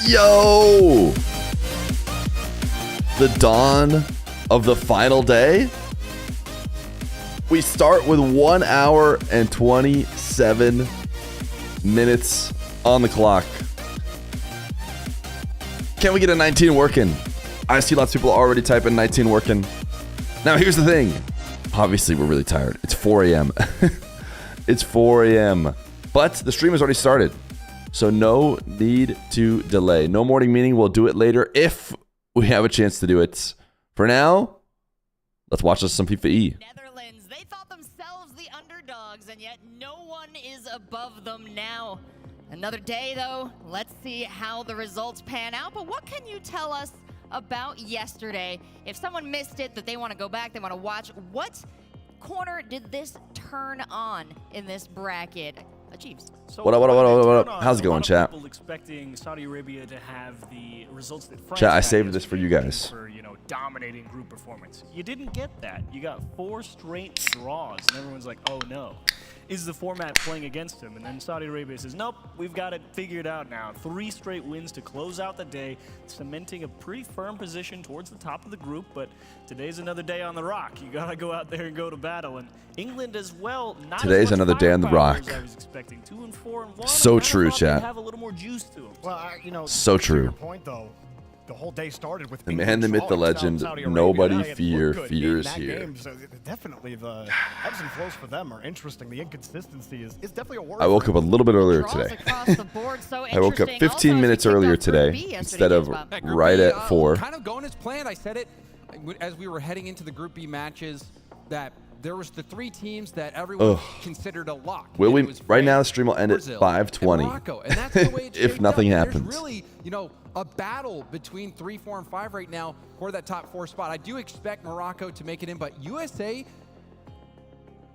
Yo! The dawn of the final day. We start with 1 hour and 27 minutes on the clock. Can we get a 19 working? I see lots of people already typing 19 working. Now, here's the thing. Obviously, we're really tired. It's 4 a.m. It's 4 a.m. But the stream has already started. So no need to delay. No morning meeting. We'll do it later if we have a chance to do it. For now, let's watch some FIFAe. Netherlands, they thought themselves the underdogs, and yet no one is above them now. Another day, though. Let's see how the results pan out. But what can you tell us about yesterday? If someone missed it, that they want to go back, they want to watch, what corner did this turn on in this bracket? Achieves. So what? How's it going, chat? People expecting Saudi Arabia to have the results that France Chat, I saved this for you guys. For, dominating group performance. You didn't get that. You got 4 straight draws, and everyone's like, oh no. Is the format playing against him? And then Saudi Arabia says, nope, we've got it figured out now. 3 straight wins to close out the day, cementing a pretty firm position towards the top of the group. But today's another day on the rock. You gotta go out there and go to battle. And England as well. Not today's another day on the rock. I was expecting 2-4-1. So true, chat. Have a little more juice to them. Well, so true. Your point, though, the whole day started with the man, the myth, the legend. Nobody Feer. Fear is here. Game, so definitely the ebbs and flows for them are interesting. The inconsistency is definitely a word. I woke up a little bit earlier today. I woke up 15 minutes earlier today instead of right at 4. Kind of going as planned. I said it as we were heading into the Group B matches that there was the 3 teams that everyone considered a lock. Will we? Right now, the stream will end at 5:20. And that's the way it's if nothing happens. There's really, a battle between 3, 4, and 5 right now for that top 4 spot. I do expect Morocco to make it in, but USA,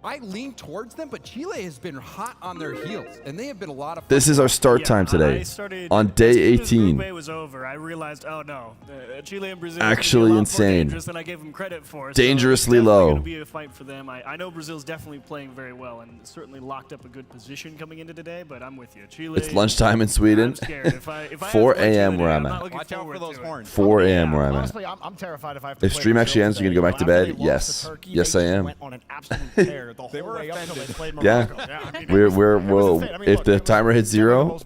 I lean towards them, but Chile has been hot on their heels, and they have been a lot of fun. This is our start time today. On day 18. As was over, I realized, oh no, Chile and Brazil actually insane. Than I gave them credit for. Dangerously so low. Going to be a fight for them. I know Brazil's definitely playing very well and certainly locked up a good position coming into today, but I'm with you. Chile. It's lunchtime in Sweden. I'm scared. If I 4 a.m. where I'm at. Watch out for those horns. 4 a.m. where I'm at. Honestly, I'm terrified if I have to If play stream actually Brazil ends, you're gonna go back to today. bed. Yes, yes, I am. Went on an absolute tear the whole way up until they played Yeah, we'll if the timer hits 0,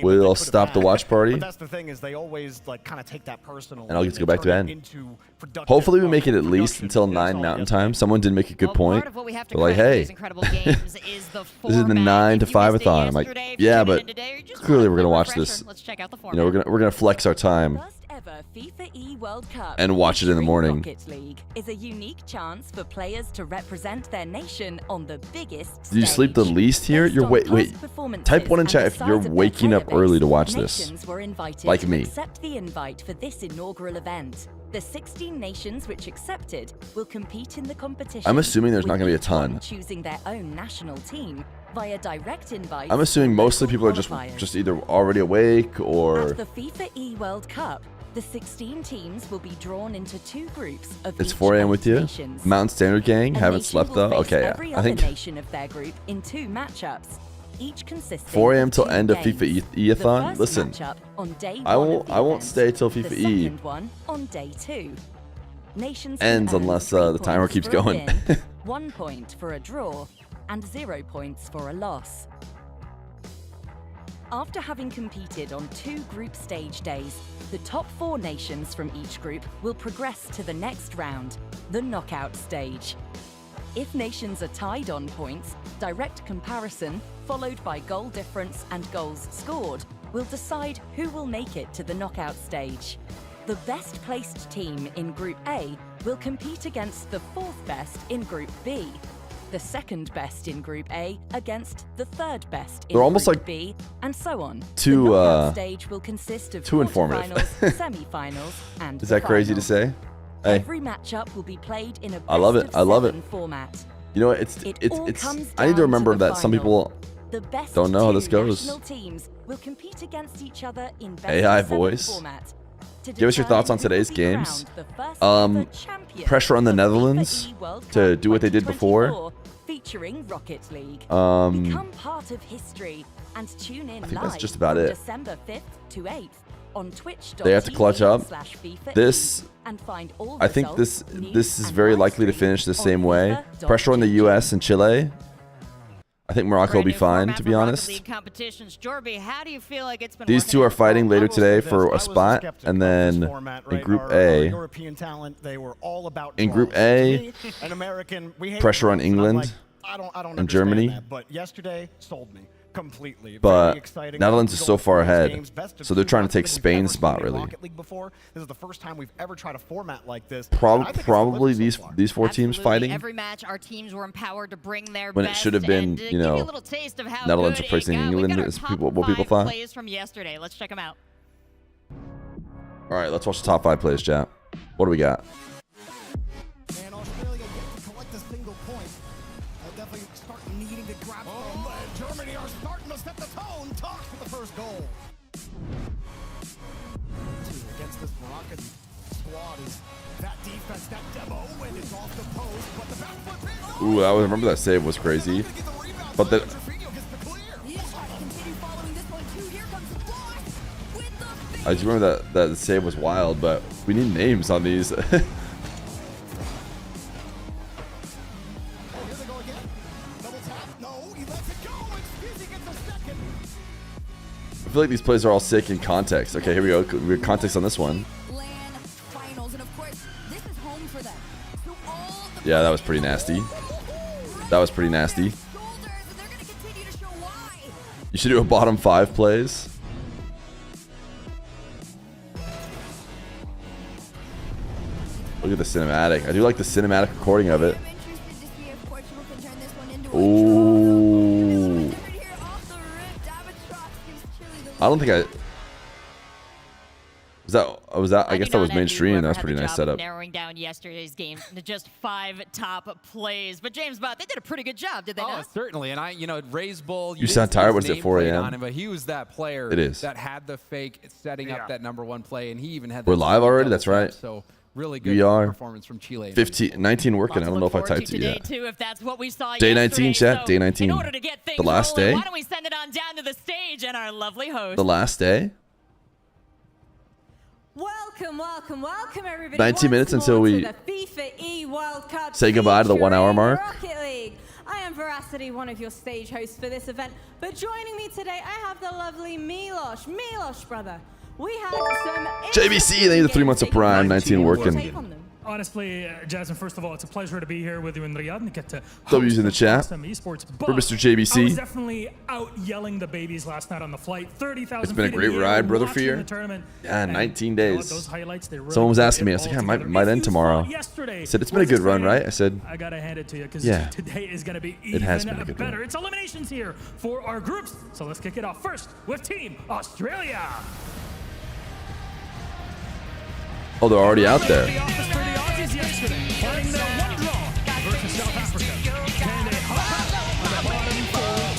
we'll stop the watch party. But that's the thing is they always kind of take that personal. And I'll get to go back to bed. Hopefully we make it at least until 9 Mountain Time. Someone did make a good point. They're like, hey, this is the 9 to 5-a-thon. I'm like, yeah, but clearly we're gonna watch this. We're gonna flex our time FIFAe World Cup and watch it in the morning. Rocket League is a unique chance for players to represent their nation on the biggest Do you sleep the least here? You're wait. Type 1 in chat if you're waking up early to watch this. Like me. Accept the invite for this inaugural event. The 16 nations which accepted will compete in the competition. I'm assuming there's not going to be a ton. Choosing their own national team via direct invite. I'm assuming mostly people are just either already awake or. At the FIFAe World Cup, the 16 teams will be drawn into 2 groups of It's 4 a.m. with you? nations. Mountain Standard Gang? A Haven't nation slept will though? face Okay, every yeah. I other think nation of their group in 2 matchups, each consisting 4 a.m. of till 2 end of games. FIFA The ATHON? first Listen, matchup on day I 1 won't of the won't event, stay till the FIFA E second one on day 2. Nations ends can earn unless 3 the timer points keeps for a going. win, 1 point for a draw, and 0 points for a loss. After having competed on 2 group stage days, the top 4 nations from each group will progress to the next round, the knockout stage. If nations are tied on points, direct comparison, followed by goal difference and goals scored, will decide who will make it to the knockout stage. The best placed team in Group A will compete against the 4th best in Group B, the 2nd best in Group A against the 3rd best in They're almost Group like B, and so on. too, the knockout stage will consist of too informative. quarterfinals, semi-finals, and Is that crazy to final. say? Hey, Every matchup will be played in a I love it. I love it. best-of-7 format. you know what? It's. I need to remember that some people The best don't know how 2 this goes. national teams will compete against each other in AI best-of-7 voice. format to Give us your thoughts on determine today's who will be games. crowned the first ever champion Pressure on the of Netherlands FIFAe World to Cup do what they did before. 2024, featuring Rocket League. Become part of history and tune in I think live that's just about from it. December 5th to 8th on Twitch. They have to clutch up. FIFA This, and find all I think results, this news, is and very live likely to stream finish the on same way. FIFA.gg. Pressure on the U.S. and Chile. I think Morocco will be fine, to be honest. Jorby, how do you feel like it's been These two are fighting later today for a spot, and then in Group A, European talent, they were all about in Group draws. To A, me, an American, we hate pressure on draws, and I'm England like, I don't and understand Germany. that, but yesterday sold me completely. But Very exciting. Netherlands is so far ahead, Games, best of so they're two. trying to I don't take think we've ever Spain's seen spot, a really. Rocket League before. This is the first time we've ever tried a format like this. and I think it's Probably delivered so these far. four teams fighting. Every match, our teams were empowered to bring their When it best should have been, and, you give know, a little taste of how Netherlands good replacing it got. England We've got our is top what people 5 thought. plays from yesterday. Let's check them out. All right, let's watch the top 5 plays, chat. What do we got? And Australia yet to collect a single point. Definitely start needing to grab from. Germany are starting to set the tone. Talks for the first goal. Against this Moroccan squad is that defense, that demo, and it's off the post, but the back flip is Ooh, I remember that save was crazy. But the I just remember that the save was wild, but we need names on these. I feel like these plays are all sick in context. Okay, here we go. We have context on this one. Yeah, that was pretty nasty. That was pretty nasty. You should do a bottom 5 plays. Look at the cinematic. I do like the cinematic recording of it. Ooh. I don't think I... Was that I guess that was mainstream. That was pretty nice setup. Narrowing down yesterday's game to just 5 top plays. But James Bott, they did a pretty good job, did they not? Certainly. And Ray's Bull. You sound tired. Was it 4 a.m.? On him, but he was that player that had the fake setting up that #1 play, and he even had. We're live already. That's right. So really good performance from Chile. 19 working. I don't know if I typed it yet. Too, if that's what we saw Day 19, chat. So Day 19. in order to get things the last rolling, day. Why don't we send it on down to the stage and our lovely host? The last day. Welcome, everybody. 19 minutes until we the FIFA World Cup say goodbye to the 1 hour mark. Rocket League. I am Veracity, one of your stage hosts for this event. But joining me today, I have the lovely Milosh. Milosh, brother. We had some JBC, they need the 3 months of prime, 19 working. Honestly, Jasmine, first of all, it's a pleasure to be here with you in Riyadh and get to W's in the chat some esports. for Mr. JBC. I was definitely out yelling the babies last night on the flight. 30,000. It's been a great ride, brother Feer. Yeah, 19 days. Those highlights, they really Someone was asking me. I was like, yeah, might end tomorrow. I said, it's been a good run, right? I said, I gotta hand it to you because yeah, today is gonna be it has been a even good better. run. It's eliminations here for our groups. So let's kick it off first with Team Australia. Oh, they're already out there.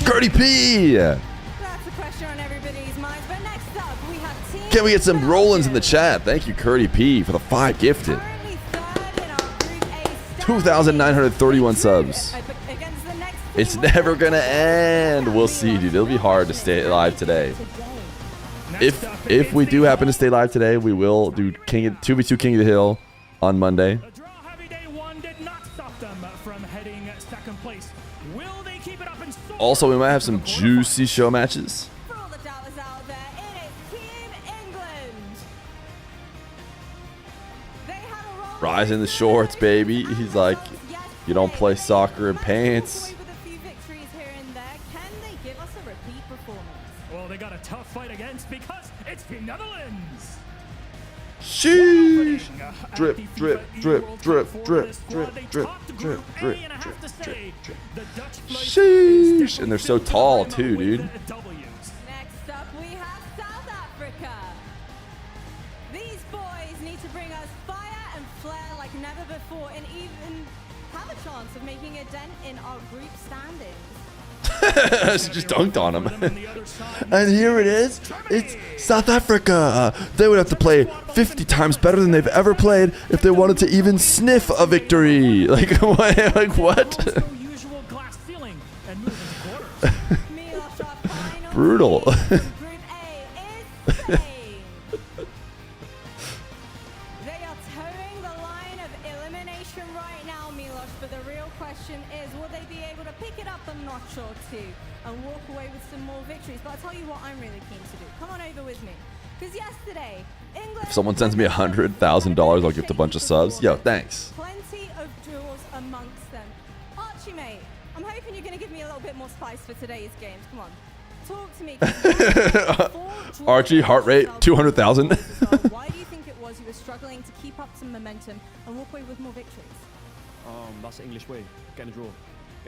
Curdy P! That's a question on everybody's minds. But next up, we have Team Can we get some rollins in the chat? Thank you, Curdy P, for the 5 gifted. 2,931 subs. It's never gonna end. We'll see, dude. It'll be hard to stay live today. If we do happen to stay live today, we will do 2v2 King of the Hill on Monday. Also, we might have some juicy show matches. Rise in the shorts, baby. He's like, you don't play soccer in pants. Well, they got a tough fight against because it's the Netherlands. Sheesh. Drip, drip, drip, drip, drip, drip, drip, drip, drip, drip, drip. Sheesh. And they're so tall too, dude. Next up, we have South Africa. These boys need to bring us fire and flair like never before and even have a chance of making a dent in our group standings. She just dunked on him. And here it is. It's South Africa. They would have to play 50 times better than they've ever played if they wanted to even sniff a victory. Like what? Like what? Brutal. some more victories. But I'll tell you what I'm really keen to do. Come on over with me. Because yesterday, England... If someone sends me $100,000, I'll give a bunch of subs. Yo, thanks. Plenty of draws amongst them. Archie, mate, I'm hoping you're going to give me a little bit more spice for today's games. Come on. Talk to me. Archie, heart rate, 200,000. Why do you think it was you were struggling to keep up some momentum and walk away with more victories? That's the English way. Getting a draw.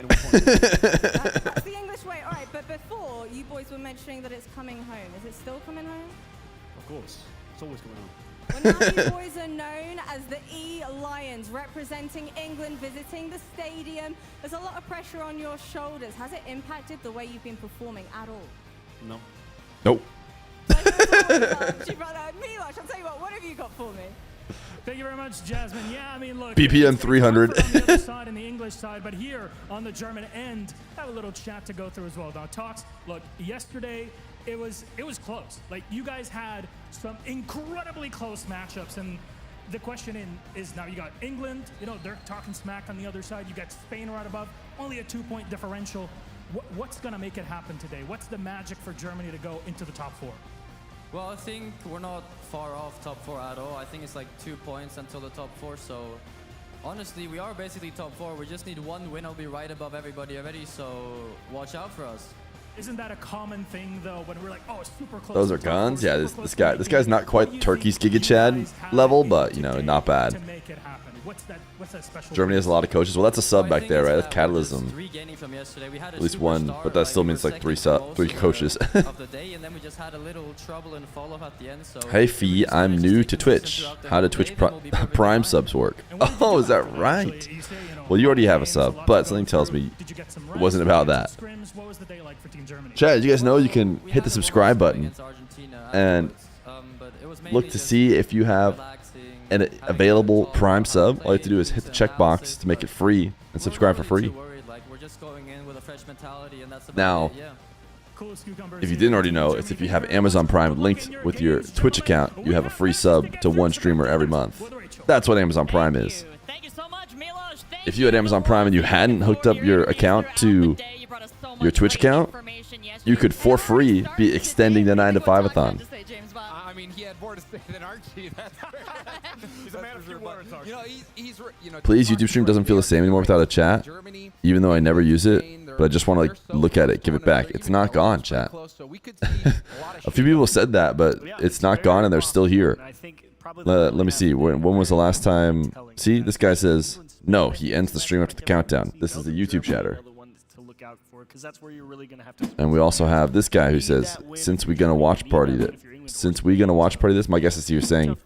That's the English way. All right, but before, you boys were mentioning that it's coming home. Is it still coming home? Of course. It's always coming home. Well, now you boys are known as the E-Lions, representing England, visiting the stadium. There's a lot of pressure on your shoulders. Has it impacted the way you've been performing at all? No. Nope. Milosh, I'll tell you what have you got for me? Thank you very much, Jasmine. Yeah, I mean, look. BPM 300. On the other side and the English side, but here on the German end, I have a little chat to go through as well. Now, talks. Look, yesterday it was close. Like, you guys had some incredibly close matchups, and the question is now you got England. You know, they're talking smack on the other side. You got Spain right above, only a 2-point differential. What's gonna make it happen today? What's the magic for Germany to go into the top 4? Well, I think we're not far off top 4 at all. I think it's like 2 points until the top 4. So honestly, we are basically top 4. We just need one win. I'll be right above everybody already. So watch out for us. Isn't that a common thing though? When we're like, oh, super close. Those are guns. Yeah, this guy's not quite Turkey's Giga Chad level, but you know, not bad. To make it happen. What's that special? Germany has a lot of coaches. Well, that's a sub back there, right? That's Catalysm. At least one, but that still means like three coaches. Hey Fee, I'm new to Twitch. How do Twitch Prime subs work? Oh, is that right? Well, you already have a sub, but something tells me it wasn't about that. Chad, you guys know you can hit the subscribe button and look to see if you have an available Prime sub. All you have to do is hit the checkbox to make it free and subscribe for free. Now, if you didn't already know, it's if you have Amazon Prime linked with your Twitch account, you have a free sub to one streamer every month. That's what Amazon Prime is. If you had Amazon Prime and you hadn't hooked up your account to your Twitch account, you could for free be extending the 9 to 5-a-thon. I mean, he had more to say than Archie. He's a man of few words, Archie. Please, YouTube stream doesn't feel the same anymore without a chat, even though I never use it, but I just want to like look at it, give it back. It's not gone, chat. A few people said that, but it's not gone and they're still here. Let me see. When was the last time? See, this guy says, no, he ends the stream after the countdown. This is the YouTube chatter. And we also have this guy who says, since we gonna watch party this, my guess is you're saying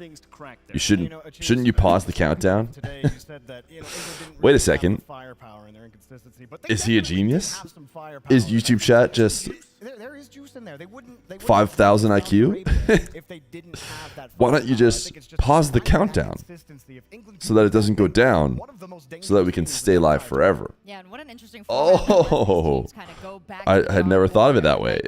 you shouldn't you pause the countdown? Wait a second. Is he a genius? Is YouTube chat just 5,000 IQ? Why don't you just pause the countdown so that it doesn't go down, so that we can stay live forever? Yeah, and what an interesting I had never thought of it that way.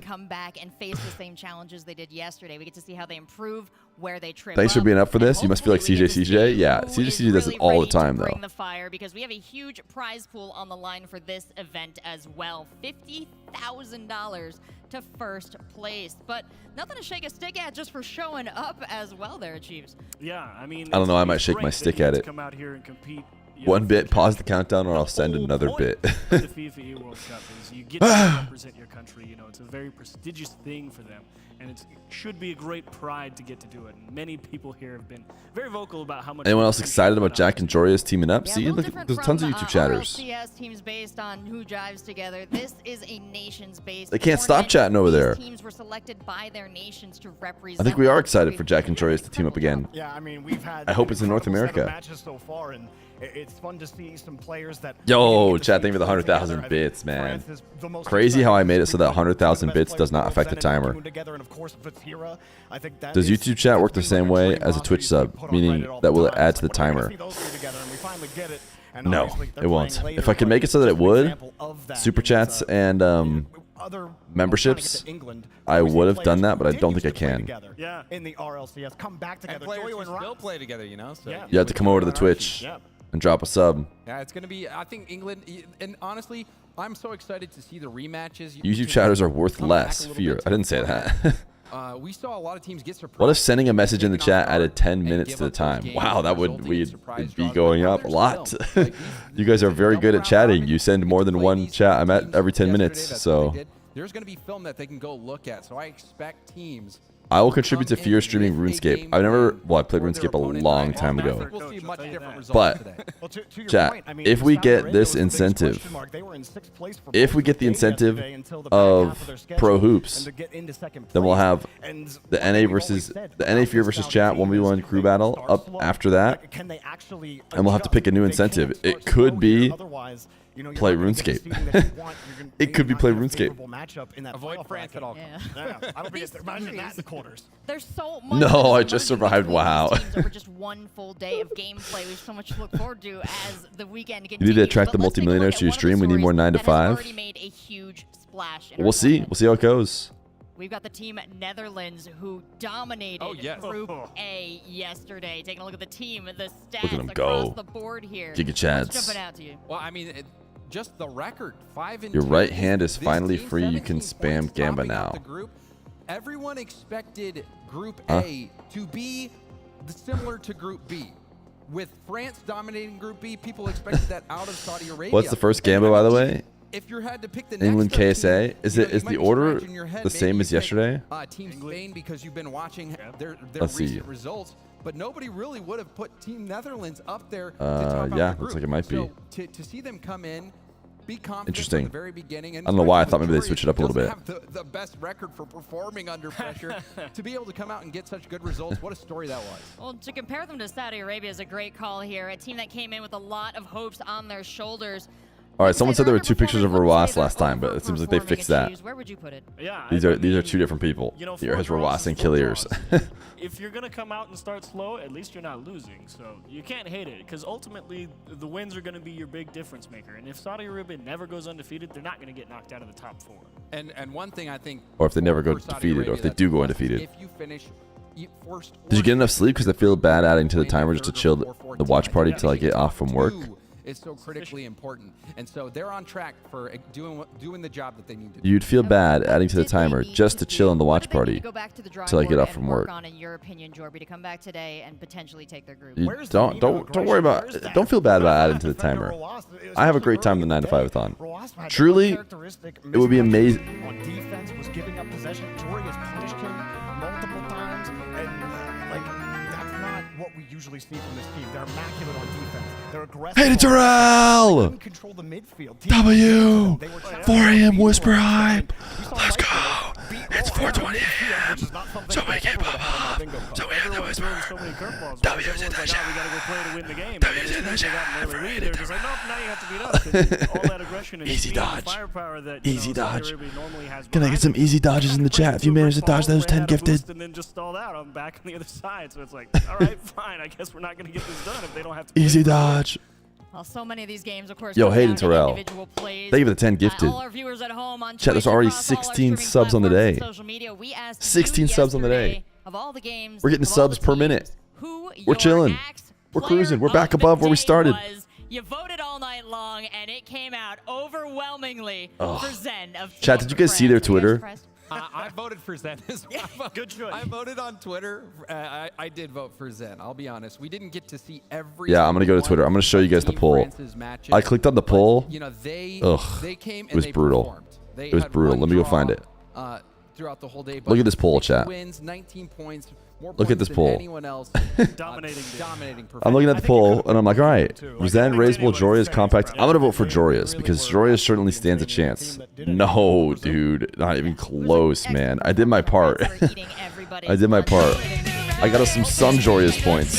Come back and face the same challenges they did yesterday. We get to see how they improve, where they trip. Thanks for being up for this. You must feel like CJ. Yeah, CJ does it all the time though. Bring the fire, because we have a huge prize pool on the line for this event as well. $50,000 to first place, but nothing to shake a stick at just for showing up as well there, Chiefs. Yeah, I mean, I don't know, I might shake my stick at it. Come out here and compete. One bit, pause the countdown, or I'll send another bit. The FIFAe World Cup is you get to represent your country. You know, it's a very prestigious thing for them, and it should be a great pride to get to do it. And many people here have been very vocal about how much. Anyone else excited about Jack and Joria's teaming up? Yeah, see, look, there's tons of YouTube chatters. RLCS teams based on who jives together. This is a nations-based. They can't stop chatting over there. Teams were selected by their nations to represent. I think we are excited for Jack and Joria's to team up again. Yeah, I mean, we've had. I hope it's in North America. Matches so far, and it's fun to see some players that. Yo, chat, thank you for the 100,000 bits, man. Crazy how I made it so that 100,000 bits does not affect the timer. Does YouTube chat work the same way as a Twitch sub, meaning that will add to the timer? No, it won't. If I could make it so that it would, super chats and memberships, I would have done that, but I don't think I can. Yeah. In the RLCS, come back together. And players will still play together, you know. So. You have to come over to the Twitch. and drop a sub. Yeah, it's going to be, I think England, and honestly, I'm so excited to see the rematches. YouTube chatters are worth less. Fear. I didn't say that. We saw a lot of teams get surprised. What if sending a message in the chat added 10 minutes to the time? Wow, that would we'd be going up a lot. You guys are very good at chatting. You send more than one chat. I'm at every 10 minutes, so there's going to be film that they can go look at. So I expect teams. I will contribute to Fear streaming RuneScape. I've never, well, I played RuneScape a long time ago. We'll see much different results But, today. chat, if we get this incentive, if we get the incentive of Pro Hoops, then we'll have the NA versus the NA Fear versus chat 1v1 crew battle up after that, and we'll have to pick a new incentive. It could be play RuneScape. It could be play RuneScape. Avoid France at all. Yeah. I don't think it's imagine that in the quarters. There's so much. No, I just survived. Wow. Over just one full day of gameplay. We have so much to look forward to as the weekend continues. You need to attract the But let's take a multimillionaires look to your at one of the stream. We need more stories 9 to that has 5. already made a huge splash in We'll our see. coverage. We'll see how it goes. We've got the team Netherlands who dominated Group A yesterday. Taking a look at the team, the stats Look at 'em across go. the board here. Giga What's Chads. jumping out to you? Well, I mean, just the record, 5-2. Your right hand is This finally team, free. You 17 can spam points, Gamba topping out now. the group. Everyone expected Group A to be similar to Group B. With France dominating Group B, people expected that out of Saudi Arabia. What's the first Gamba, by the way? If you had to pick the England next KSA. team, Is you it know, is you the might be order scratching your head. the Maybe same you as pick, yesterday? Team Spain, because you've been watching their Let's see. recent results. But nobody really would have put Team Netherlands up there to top out yeah, the group. looks like it might be. So to see them come in, be confident Interesting. from the very beginning. And I don't know why I especially thought maybe they Victoria switched it up a little bit. doesn't have the best record for performing under pressure. To be able to come out and get such good results, what a story that was. Well, to compare them to Saudi Arabia is a great call here. A team that came in with a lot of hopes on their shoulders. All right, someone said there were 2 pictures of Rawas last time, but it seems like they fixed that. Where would you put it? Yeah, These are 2 different people. You know, Here has 4 draws Rawas and is 4 Killiers. draws. If you're going to come out and start slow, at least you're not losing. So you can't hate it, because ultimately the wins are going to be your big difference maker. And if Saudi Arabia never goes undefeated, they're not going to get knocked out of the top 4. And one thing I think, Or if they never go for Saudi defeated, or Arabia if they that's do go impressive, undefeated. If you finish first, Did you get enough sleep? Because I feel bad adding to the timer just to chill the watch party till I get off from work. Is so critically important, and so they're on track for doing the job that they need to do. You'd feel bad adding to the timer just to chill in the watch party till I get off from work. On, in your opinion, Jorby, to come back today and potentially take their group. You don't worry about. Don't feel bad about adding to the timer. I have a great time in the 9 to 5-a-thon. Truly, it would be amazing. On defense, was giving up possession. Jory has punished him multiple times, and that's not what we usually see from this team. They're immaculate on defense. They're aggressive. Hey to Terrell! Control the midfield. W! 4 a.m. Whisper Hype. Let's go. It's 4:20 a.m. So we can pop up. So we have the Whisper. So many curveballs. W's in the We chat. got to go play to win the game. W's in the They chat. got an early lead. They're just like, nope, now you have to beat us. All that aggression and Easy speed and dodge. firepower that Easy Saudi dodge. Arabia normally has Can I get some easy dodges in the chat? If you manage to dodge those 10 gifted. And then just stalled out. I'm back on the other side. So it's like, all right, fine. I guess we're not going to get this done if they don't have to. Easy dodge. Well, so many of these games, of course. Yo, come Hayden down to Terrell. individual plays. Thank you for the 10 gifted. All our viewers at home on Chat, there's Twitch, already across all our 16 streaming subs on the platforms day. and social media, we asked 16 you subs on the day. yesterday, of all the games, We're getting of all subs the per teams, minute. who We're your chilling. axe We're player cruising. We're of back the above where we day started. was. You voted all night long, and it came out overwhelmingly Ugh. for Zen of Chat, did you guys see their France. Were you guys Twitter? surprised? I voted for Zen as well. Good choice. I voted on Twitter. I did vote for Zen. I'll be honest. We didn't get to see every. Yeah, I'm gonna go to Twitter. I'm gonna show you guys the poll. I clicked on the poll. You know, they came. It was and they brutal. performed. They It was had brutal. one Let me go draw, find it. Throughout the whole day. Look at this poll, 6 chat. Wins, 19 points. More Look at points this than poll. Anyone else? Dominating. Dominating. I'm looking at the poll, and I'm like, all right, Zen, Like, Raisable, Joria's yeah, compact. yeah. I'm gonna vote for Joria's because Joria certainly stands a chance. No, dude, not even close, man. I did my part. We're eating everybody's I did my lunch. part. I got us some Joria's points.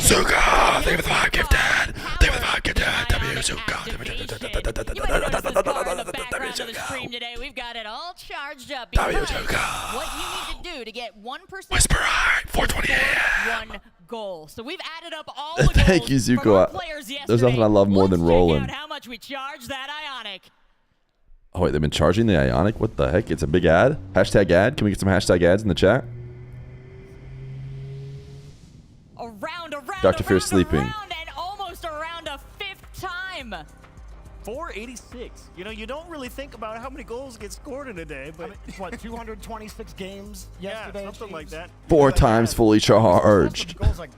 Zuka, thank you for the 5 gifted. Thank you for the 5 gifted. W Zuka. Today we've got it all charged up. W because Zuka. what you need to do to get 1% Whisper high, 4:20 a.m. one goal. So we've added up all the goals Thank you, from Zuko. our players yesterday. There's nothing I love more than Let's rolling. check out how much we charge that Ionic. Oh wait, they've been charging the Ionic? What the heck? It's a big ad? Hashtag ad? Can we get some hashtag ads in the chat? Dr. Fear sleeping. And almost around a 5th time. 486. You know, you don't really think about how many goals get scored in a day, but What, 226 games yeah, yesterday? something like that. 4 times fully charged. Goals, like,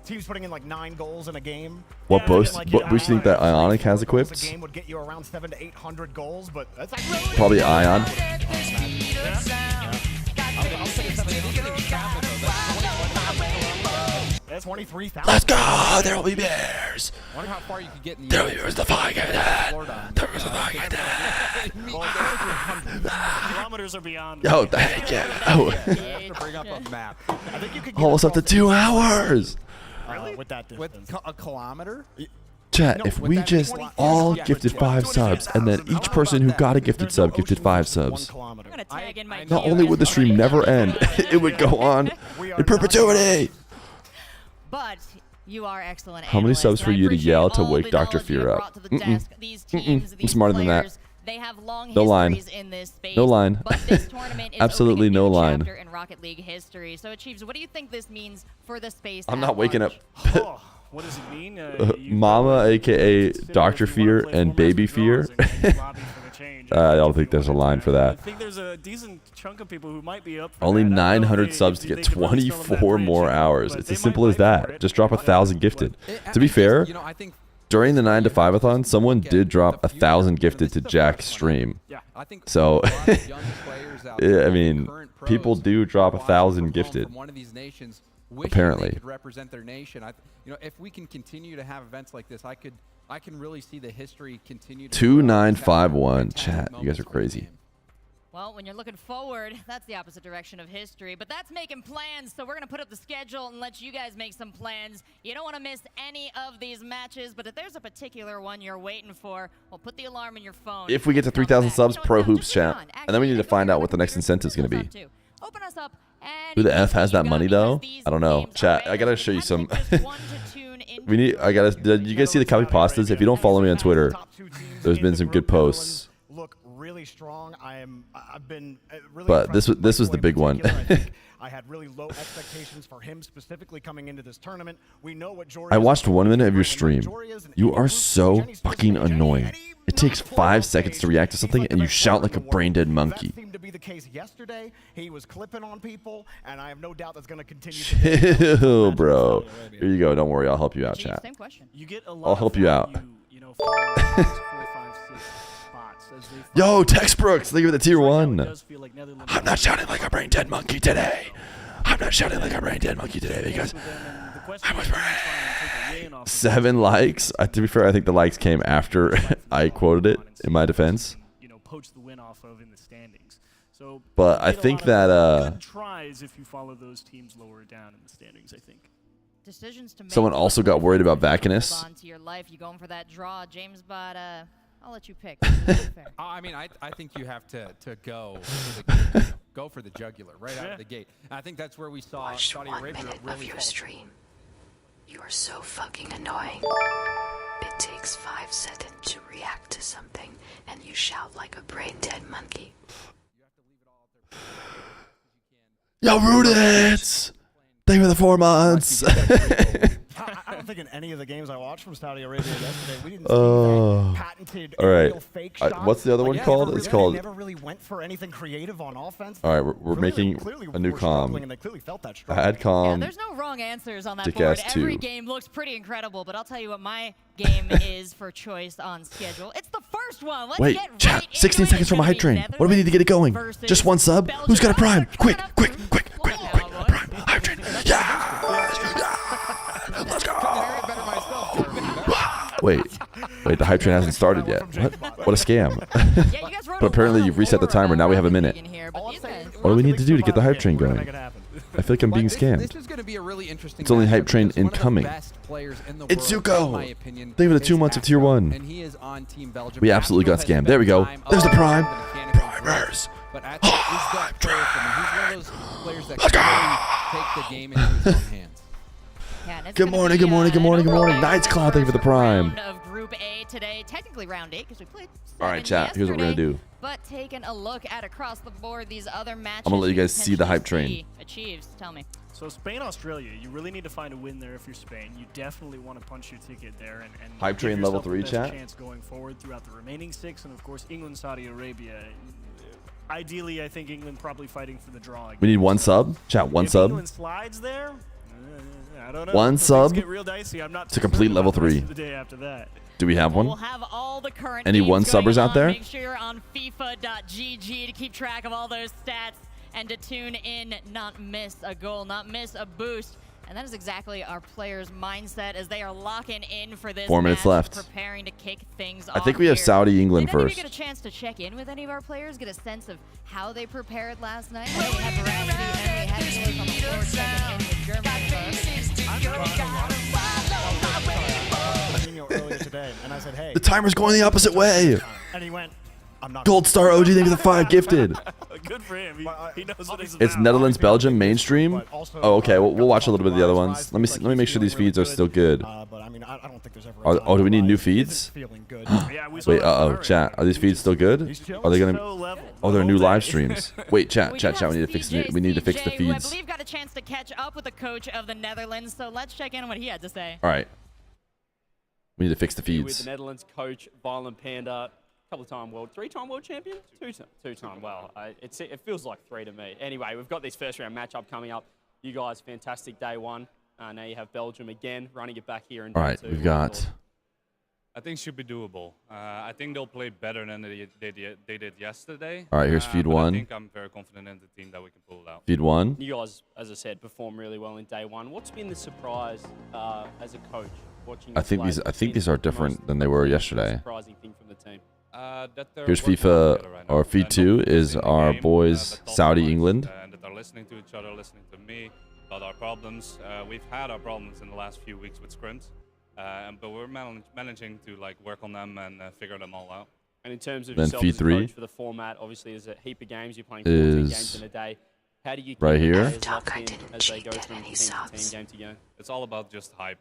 teams putting in like 9 goals in a game. What Yeah, boost? like, What boost do you think that Ionic has A equipped? game would get you around 700 to 800 goals, but that's actually Probably Ion. I'll say 700. That's 23,000. Let's go! There will be bears. I wonder how far you could get in the There will be the fire. Florida. There was the fire. Kilometers are beyond. Yo, the heck yeah. Oh. I have to bring up a map. I think you could get Almost up to 2 hours. with that distance. With a kilometer? Chat, No, if with we that just 20 all yeah, gifted but 5 subs, and then each person who got a gifted sub gifted 5 subs, I'm gonna tag in my not only would the stream never end, it would go on in perpetuity. But you are excellent. How many analysts, subs and for I you to appreciate yell to all wake the Dr. knowledge you Fear have up? brought to the desk. These teams, I'm these smarter than that. players, They have long No line. histories in this space. No line. But this tournament is Absolutely opening a no new line. chapter in Rocket League history. So, Chiefs, what do you think this means for the space? I'm at not waking large? up. Oh, what does it mean? Mama, aka Dr. Fear and Baby Fear. I don't think there's a line for I that. think there's a decent chunk of people who might be up for Only that. I don't know if 900 they- subs to if get they could really sell them that 24 bridge, more hours. but It's they as might simple as fight for that. it. Just drop 1,000 gifted. To be fair, You know, I think during the 9 to 5-a-thon, someone did drop 1,000 gifted to Jack's stream. Yeah. I think So, a lot of young players out yeah, there, I mean, current pros people do drop watching 1,000 from home gifted. From one of these nations, wishing Apparently. they could represent their nation. You know, if we can continue to have events like this, I can really see the history continue. To 2951. Chat, you guys are crazy. Well, when you're looking forward, that's the opposite direction of history. But that's making plans, so we're going to put up the schedule and let you guys make some plans. You don't want to miss any of these matches, but if there's a particular one you're waiting for, well, put the alarm in your phone. If we get to 3,000 subs, Pro Hoops chat. And then we need to find out what the next incentive is going to be. Open us up. Who the F has that money, though? I don't know. Chat, I got to show you some. We need. Did you guys see the copy pastas? If you don't follow me on Twitter, there's been some good posts. Look really strong. I've been really. But this impressed was with the Boyd in big one. particular. I think I had really low expectations for him specifically coming into this tournament. We know what Jory I is watched and 1 minute of your what stream. Jory is, and You Eddie are Brooks, so Jenny's first fucking man, Jenny, annoying. Eddie, It takes not 5 stage. seconds to react to He's something, like the and you best shout player like a in the world. brain-dead monkey. That seemed to be the case yesterday. He was clipping on people, and I have no doubt that's going to continue. today. Chill, bro. Here you go. Don't worry. I'll help you out, chat. Same question. You get a lot I'll help of you out. value, you know, for those 4, 5, 6 spots as they Yo, find- Tex Brooks, thank you for the tier Right now, it 1. does feel like Netherlands I'm not shouting like a brain dead monkey today. I'm not shouting like a brain dead monkey today because with them, and the question is, do you try and take a win off of 7 likes. To be fair, I think the likes came after I quoted it in my defense. you know, poach the win off of in the standings. So, But you I get a think lot of that good tries if you follow those teams lower down in the standings, I think. Decisions to make. Someone also got worried about Vacanus. Hold on to your life. You going for that draw, James? But I'll let you pick. Fair. I mean, I think you have to go for the jugular right out of the gate. And I think that's where we saw Saudi Arabia really fall. Stream. You are so fucking annoying. It takes 5 seconds to react to something, and you shout like a brain-dead monkey. Yo, Rudits! Thank you for the 4 months. I don't think in any of the games I watched from Saudi Arabia yesterday, we didn't see Oh. that patented All right. aerial fake shot. What's the other one called? Never It's really- called- They never really went for anything creative on offense. All right, we're making Clearly a new were struggling, comm. and they clearly felt that struggle. Add Yeah, comm. there's no wrong answers on that Dick board. ass Every 2. game looks pretty incredible, but I'll tell you what my game is for choice on schedule. It's the first one. Let's Wait, get chat. right into 16 it. seconds It's from a gonna hype be train. What do we need to get it going? versus Just 1 sub? Who's got a prime? Belgium. Quick, Oh, quick, they're quick, quick, coming quick, up. quick. Prime, hype train. Yeah! Let's go! Wait, the hype train hasn't started yet. What a scam. Yeah, you guys wrote But a apparently lot you've reset the for, timer. Now we have a Rocket minute. League in here, but these guys- What do we need to do to get the hype train We're gonna going? make it happen. I feel like I'm being This scammed. is going to be a really interesting. It's only matchup hype train because one of the incoming. best players in the It's world, Zuko. in my opinion, Thank you for the is 2 months of tier Astro, 1. and he is on Team Belgium. We absolutely got Astro has scammed. There we spent go. time There's the upgrading prime. the mechanical Primers. But Astro is that player for me. He's one of those players that can really take the game into his own hands. Yeah, and it's Good gonna morning, be, good morning, good an morning, good morning. overall Knights Cloud, thank you for the prime. round of Group A today. Technically round 8 because we played 7 All right, chat. Here's what we're gonna yesterday. do. But taking a look at across the board, these other matches. I'm gonna let you guys see the hype potentially train. Achieves. Tell me. So Spain, Australia, you really need to find a win there if you're Spain. You definitely want to punch your ticket there and Hype give train level yourself the 3, best chat. chance going forward throughout the remaining 6, and of course England, Saudi Arabia. Ideally, I think England probably fighting for the draw. We need one sub. Chat, one if sub. England slides there, I don't know. One Things sub get real dicey. I'm not to complete certain level about the rest 3. of the day after that. Do we have We'll one? have all the current Any games one going subbers out on. there? Make sure you're on FIFA.gg to keep track of all those stats and to tune in, not miss a goal, not miss a boost. And that is exactly our players' mindset as they are locking in for this 4 minutes match, left. preparing to kick things I think off we have here. Saudi, England Did any of first. you get a chance to check in with any of our players, get a sense of how they prepared last night? I know we had Veracity and we had Lewis on the floor checking in with Germany. Earlier today, and I said, hey. The timer's going the opposite way. And he went, I'm not. Gold star OG, thank you for the 5 gifted. Good for him. He knows what he's It's about. Netherlands, Belgium, mainstream. Oh, okay. We'll watch a little bit of the other ones. Let me see, let me make sure these feeds are still good. But I mean, I don't think there's ever. Oh, do we need new feeds? Wait, chat. Are these feeds still good? Are they gonna? Oh, they're new live streams. Wait, chat. We need to fix. We need to fix the CJ, who I feeds. believe got a chance to catch up with the coach of the Netherlands, so let's check in on what he had to say. All right. We need to fix the With feeds. the Netherlands coach, Violent Panda, couple-time world, 3-time world champion, two-time. Wow, it feels like 3 to me. Anyway, we've got this first-round matchup coming up. You guys, fantastic day 1. Now you have Belgium again, running it back here in All day right, 2. we've got. I think it should be doable. I think they'll play better than they did yesterday. All right, here's feed but 1. I think I'm very confident in the team that we can pull it out. Feed 1. You guys, as I said, perform really well in day 1. What's been the surprise as a coach watching? I think these are different than they were yesterday. Surprising thing from the team. That they're Here's working FIFA, together right or now. feed They're 2 not is losing the our game, boys the top Saudi, points, England. And that they're listening to each other, listening to me about our problems. We've had our problems in the last few weeks with scrims, but we're managing to work on them and figure them all out. And in terms of Then yourself feed as a 3 coach for the format, obviously there's a heap of games. You're playing 14 games in a day. How do you keep right here. the players locked in as they go from team to team, game to game? It's all about just hype.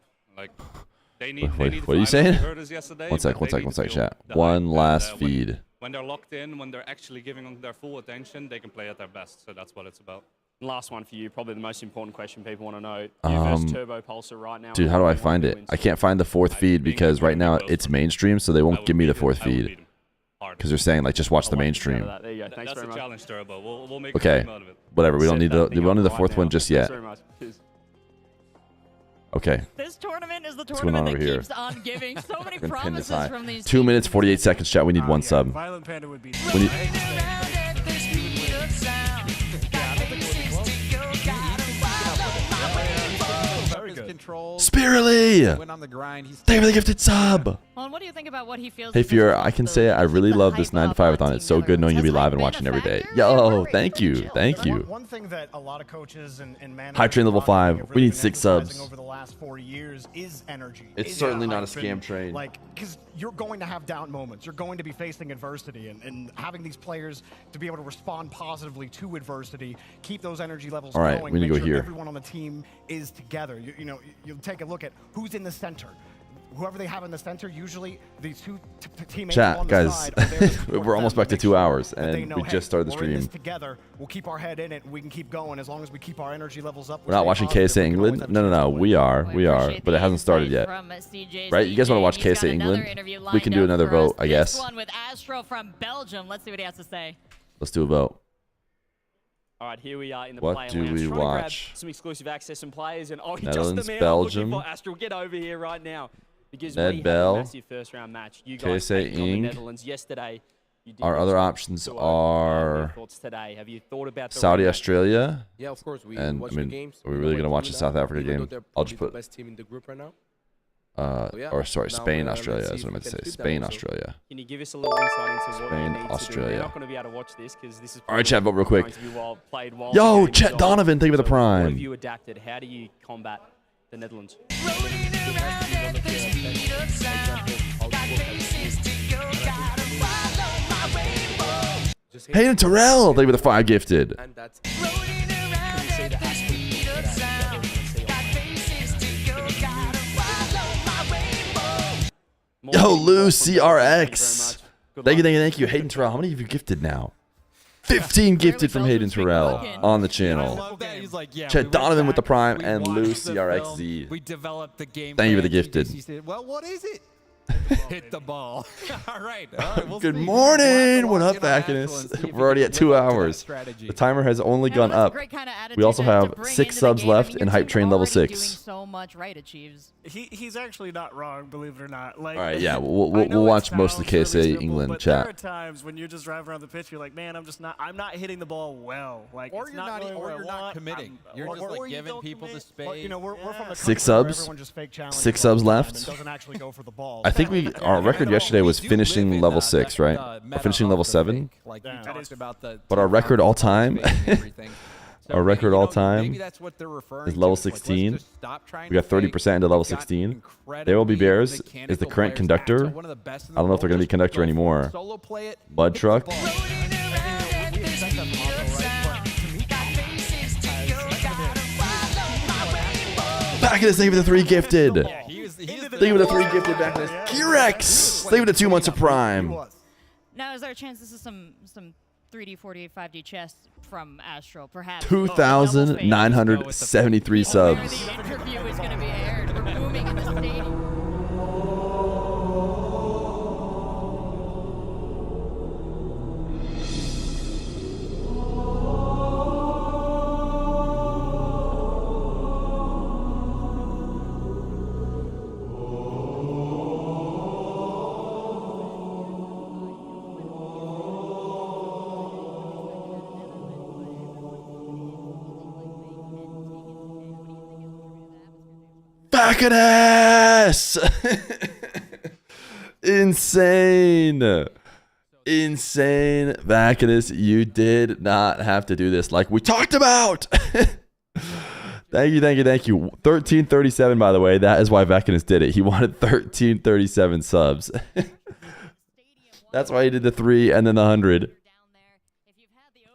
They Wait, need. what are you finally saying? heard us yesterday, One sec, but they need to feel chat. the One hype. last When- feed. When they're locked in, when they're actually giving them their full attention, they can play at their best. So that's what it's about. Last one for you, probably the most important question people want to know. Your first Turbo Pulsar right now. Dude, how do I find it? I can't find the 4th feed because right now it's mainstream, so they won't give me the 4th feed. Because they're saying just watch the mainstream. There you go. Thanks That's very a much. challenge, Turbo. We'll make a Okay, game out of it. whatever. We don't need the Set that thing we don't need the up 4th right one now. just Thanks yet. very much. Cheers. Okay. This tournament is the What's going on tournament that over here? keeps on giving so many We're gonna pin this promises high. from these 2 teams. minutes 48 seconds, chat. We need one sub. Violent Panda would be. We need. Spirally! Went on the grind. He's Thank you for the gifted sub. Well, and what do you think about what he feels? Hey is Feer, this I can month, say though? I really The love this hype 9 to up 5 on athon. Team It's so good knowing you'll be Netherlands. live and Has watching hype every been a day. factor? Yo, Yeah, thank you, chill. thank you. One thing that a lot of coaches and managers Hype train level in marketing 5. have We really need been 6 emphasizing subs. over the last 4 years is energy. It's is certainly not a hype, and, scam train. because you're going to have down moments. You're going to be facing adversity, and having these players to be able to respond positively to adversity, keep those energy levels All right, going, we need to make go sure here. everyone on the team is together. You'll take a look at who's in the center. Whoever they have in the center, usually these two teammates Chat, on the guys, side are there to support we're almost them, back to make 2 sure hours, that they and know, we hey, just started the we're in this stream. together. We'll keep our head in it. We can keep going as long as we keep our energy levels up. We're not watching KSA England? No. We are, but it hasn't started yet. Right? You guys want to watch KSA England? We can do another vote, I guess. This one with Astro from Belgium. Let's see what he has to say. Let's do a vote. All right, here we are in the What player do lounge. we Trying to grab watch? some exclusive access and players, and just Netherlands, the man Belgium. I'm looking for. Astral, get over here right now. Because Ned we Bell, had a massive first-round match. You guys KSA taking on the Ing. Netherlands yesterday. You did Our this other one. options So, are your thoughts today? Have you thought about the Saudi, rematch? Australia. Yeah, of course. We And watch I mean, the games. are we really gonna watch the South Africa Even though game? they're I'll probably just put. the best team in the group right now. Spain, Now, Australia. let's That's see what I if meant to we say. can keep that Spain, also. Australia. Can you give us a little insight into what Spain, you need to do? Australia. You're not going to be able to watch this because this is. All right, chat, vote real quick. going to be played while Yo, the game is Chet on. Donovan, thank you for the So What prime. have you adapted? How do you combat the Netherlands? Hayden Terrell, thank you for the 5 gifted. And that's Yo, Lou CRX. Thank you. Hayden Terrell, how many have you gifted now? 15 gifted from Hayden Terrell on the channel. Chet Donovan with the Prime and Lou CRXZ. We developed the game. Thank you for the gifted. Well, what is it? Hit the ball. All right. We'll Good see. morning. We'll What have up, to get on Astral and Bacchus? see if We're already we at can 2 live up to that hours. strategy. The timer has only gone That's a up. great kind of attitude We also to have bring 6 into the subs game. I left mean, in your Hype team's Train level already doing 6. so much right, Achieves. He's actually not wrong, believe it or not. Like, All right, yeah, I we'll know it watch most of the sounds really KSA simple, England but chat. There are times when you're just driving around the pitch, you're like, man, I'm not hitting the ball well. Like, Or it's you're not, going or where I you're not want. committing. You're just or like you giving don't people the commit. space. But, you know, we're from the 6 country where subs? everyone just fake challenges 6 all the subs time left? and doesn't actually go for the ball. I think our record yesterday was finishing level 6, right? Or finishing level 7. Like we talked about the But our record all time, our record all time maybe that's what they're referring is level to. Like, let's 16. just stop trying We got to fake. 30% into level We've got 16. There Will Be incredibly Bears is the mechanical current players. conductor. Axel, one of the best in I don't know if they're going to be world. conductor Just go anymore. solo play it. Mud hit the Truck. ball. Bacchus, thank you for the 3 gifted. He was Thank you for the 3 gifted, Bacchus. Kirex, thank you for the 2 months of Prime. Now, is there a chance this is some 3D, 4D, 5D chess from Astral, perhaps? 2,973 Where subs. the interview is going to be aired. We're booming in the stadium. Bacchus! Insane. Insane. Bacchus, you did not have to do this like we talked about. Thank you. 1337, by the way. That is why Bacchus did it. He wanted 1337 subs. That's why he did the 3 and then the 100.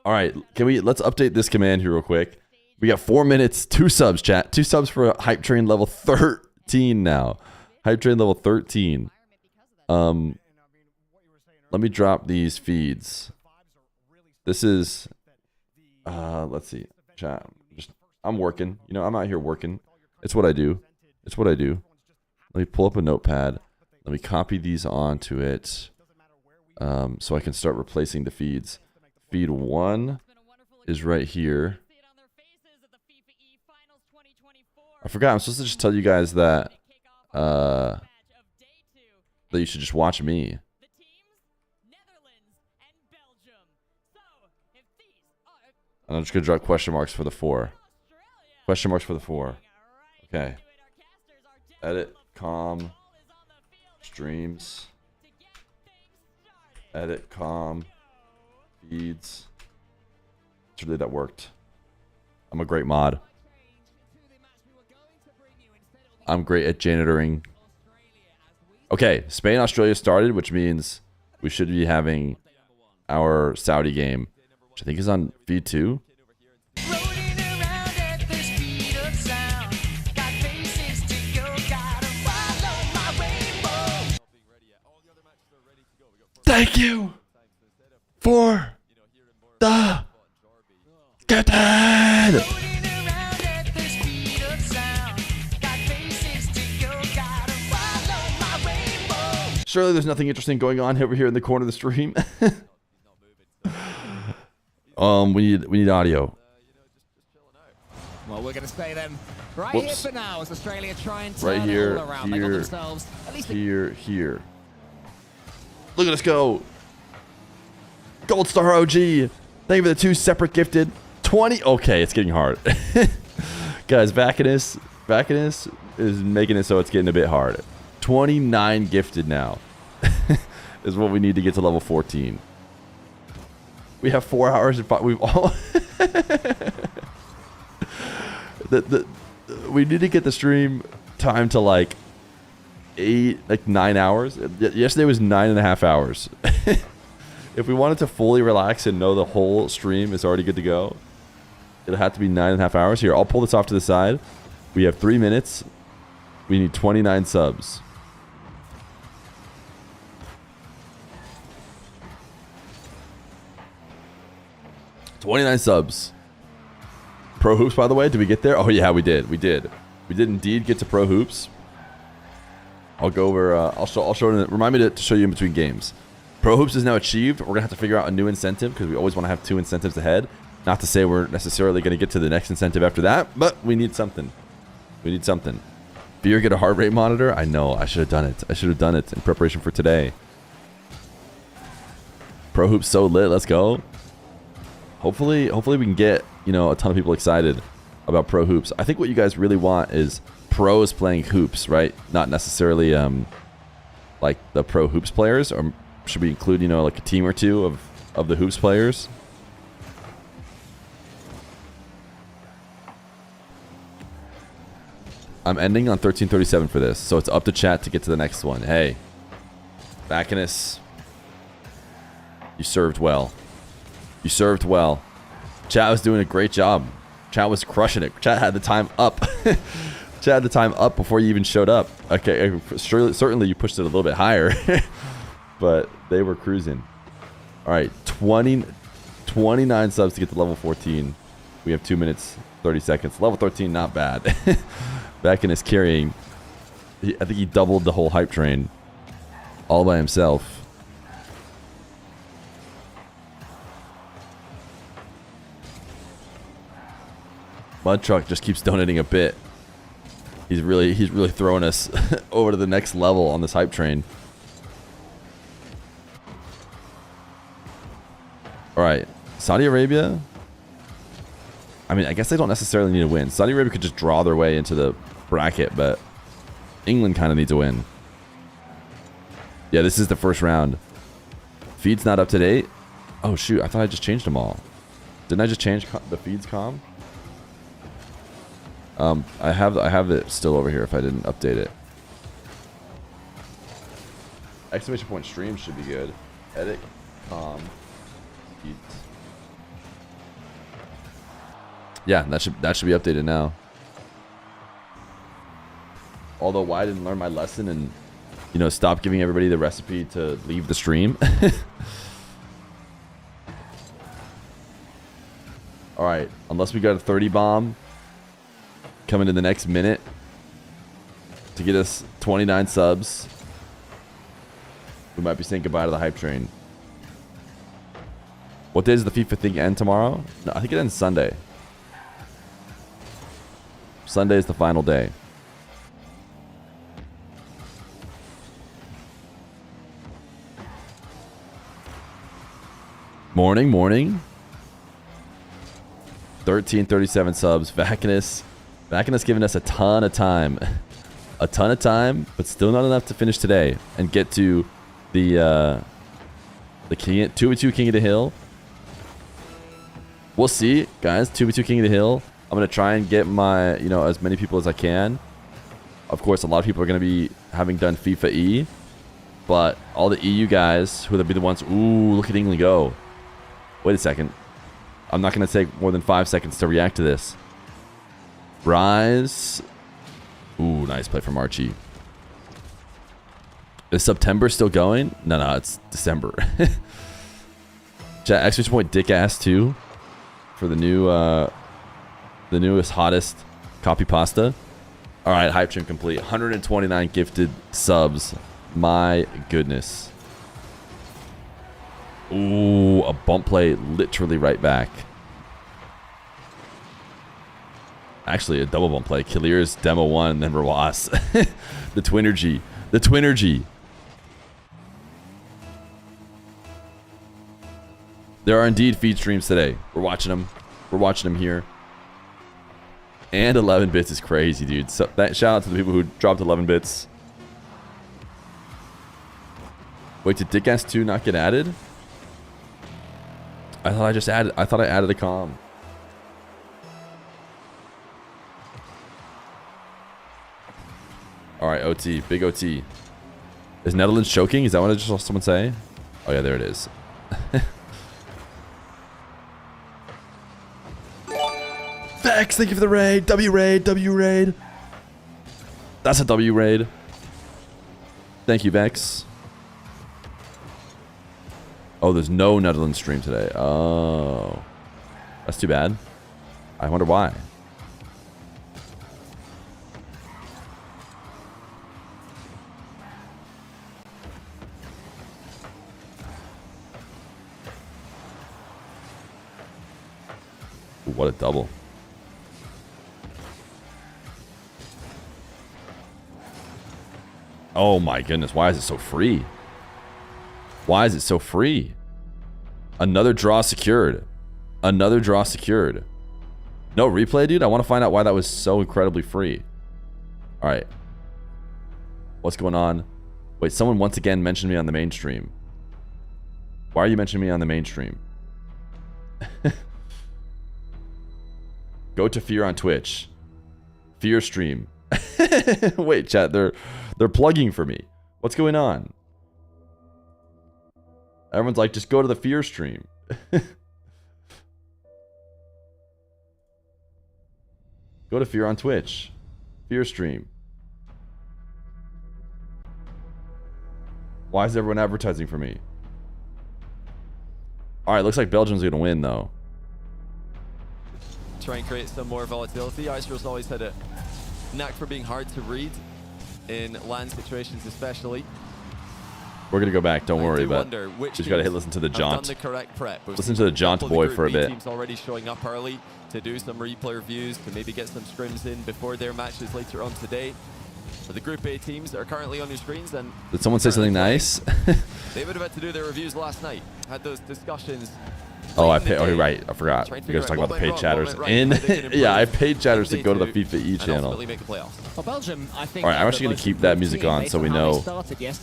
All right, let's update this command here real quick. We got 4 minutes, 2 subs, chat. 2 subs for Hype Train level 13 now. Hype Train level 13. Let me drop these feeds. This is, let's see, chat. I'm working. You know, I'm out here working. It's what I do. Let me pull up a notepad. Let me copy these onto it, so I can start replacing the feeds. Feed 1 is right here. I forgot. I'm supposed to just tell you guys that that you should just watch me. And I'm just gonna drop question marks for the 4. Question marks for the 4. Okay. Edit com streams. Edit com feeds. Surely that worked. I'm a great mod. I'm great at janitoring. Okay, Spain, Australia started, which means we should be having our Saudi game, which I think is on feed 2. Thank you for the gifted. Surely there's nothing interesting going on over here in the corner of the stream. We need audio. Well, we're going to stay then right Whoops. here for now as Australia try and turn Right here, it all around. They got here, themselves at least here. Look at us go. Gold Star OG. Thank you for the 2 separate gifted. 20. Okay, it's getting hard. Guys, Bacchus is making it so it's getting a bit hard. 29 gifted now is what we need to get to level 14. We have 4 hours and 5. We've all we need to get the stream time to like 9 hours. Yesterday was 9.5 hours. If we wanted to fully relax and know the whole stream is already good to go, it'll have to be 9.5 hours. Here, I'll pull this off to the side. We have 3 minutes. We need 29 subs. 29 subs. Pro Hoops, by the way, did we get there? Oh yeah, we did. We did indeed get to Pro Hoops. I'll go over. I'll show. Remind me to show you in between games. Pro Hoops is now achieved. We're gonna have to figure out a new incentive because we always want to have 2 incentives ahead. Not to say we're necessarily gonna get to the next incentive after that, but we need something. We need something. Feer get a heart rate monitor. I know. I should have done it. I should have done it in preparation for today. Pro Hoops so lit. Let's go. Hopefully we can get, you know, a ton of people excited about Pro Hoops. I think what you guys really want is pros playing hoops, right? Not necessarily like the Pro Hoops players. Or should we include, you know, like a team or two of the hoops players? I'm ending on 1337 for this, so it's up to chat to get to the next one. Hey, Bacchus, you served well. You served well. Chat was doing a great job. Chat was crushing it. Chat had the time up. Chat had the time up before you even showed up. Okay, certainly you pushed it a little bit higher, but they were cruising. All right, 29 subs to get to level 14. We have 2 minutes, 30 seconds. Level 13, not bad. Back in his carrying. I think he doubled the whole hype train all by himself. Mud Truck just keeps donating a bit. He's really throwing us over to the next level on this hype train. All right, Saudi Arabia. I mean, I guess they don't necessarily need to win. Saudi Arabia could just draw their way into the bracket, but England kind of needs a win. Yeah, this is the first round. Feed's not up to date. Oh shoot, I thought I just changed them all. Didn't I just change the feeds com? I have it still over here if I didn't update it. Exclamation point stream should be good. Edit com feeds. Yeah, that should be updated now. Although why I didn't learn my lesson and, you know, stop giving everybody the recipe to leave the stream. All right, unless we got a 30 bomb coming in the next minute to get us 29 subs, we might be saying goodbye to the hype train. What day does the FIFA thing end tomorrow? No, I think it ends Sunday. Sunday is the final day. Morning. 1337 subs. Vaccanus giving us a ton of time. A ton of time, but still not enough to finish today and get to the King 2v2 King of the Hill. We'll see, guys. 2v2 King of the Hill. I'm going to try and get my, you know, as many people as I can. Of course, a lot of people are going to be having done FIFA E, but all the EU guys who will be the ones, ooh, look at England go. Wait a second. I'm not going to take more than 5 seconds to react to this. Rise. Ooh, nice play from Archie. Is September still going? No, it's December. Chat, exclamation point dick ass 2 for the new, the newest, hottest copy pasta. All right, hype train complete. 129 gifted subs. My goodness. Ooh, a bump play literally right back. Actually, a double bump play. Killier's demo 1 and then Rawas. The Twinergy. The Twinergy. There are indeed feed streams today. We're watching them. We're watching them here. And 11 bits is crazy, dude. So that shout out to the people who dropped 11 bits. Wait, did Dick Ass 2 not get added? I thought I added a com. All right, OT, big OT. Is Netherlands choking? Is that what I just saw someone say? Oh yeah, there it is. Vex, thank you for the raid. W raid. That's a W raid. Thank you, Vex. Oh, there's no Netherlands stream today. Oh. That's too bad. I wonder why. Ooh, what a double. Oh my goodness, why is it so free? Why is it so free? Another draw secured. Another draw secured. No replay, dude? I want to find out why that was so incredibly free. Alright. What's going on? Wait, someone once again mentioned me on the main stream. Why are you mentioning me on the main stream? Go to Feer on Twitch. Feer stream. Wait, chat, they're plugging for me. What's going on? Everyone's like, just go to the Feer stream. Go to Feer on Twitch. Feer stream. Why is everyone advertising for me? Alright, looks like Belgium's gonna win though. Try and create some more volatility. Icero's always had a knack for being hard to read in land situations especially. We're gonna go back, don't worry, but just gotta listen to the jaunt. Done the correct prep. Listen to the jaunt boy for a bit. Teams already showing up early to do some replay reviews, to maybe get some scrims in before their matches later on today. So the Group A teams are currently on your screens, and did someone say something nice? they would have had to do their reviews last night. Had those discussions. Oh, I paid. Oh, right. I forgot. You guys talking about the paid chatters in. Yeah, I paid chatters to go to the FIFAe channel. Well, Belgium, I think. All right, I'm actually going to keep that music on so we know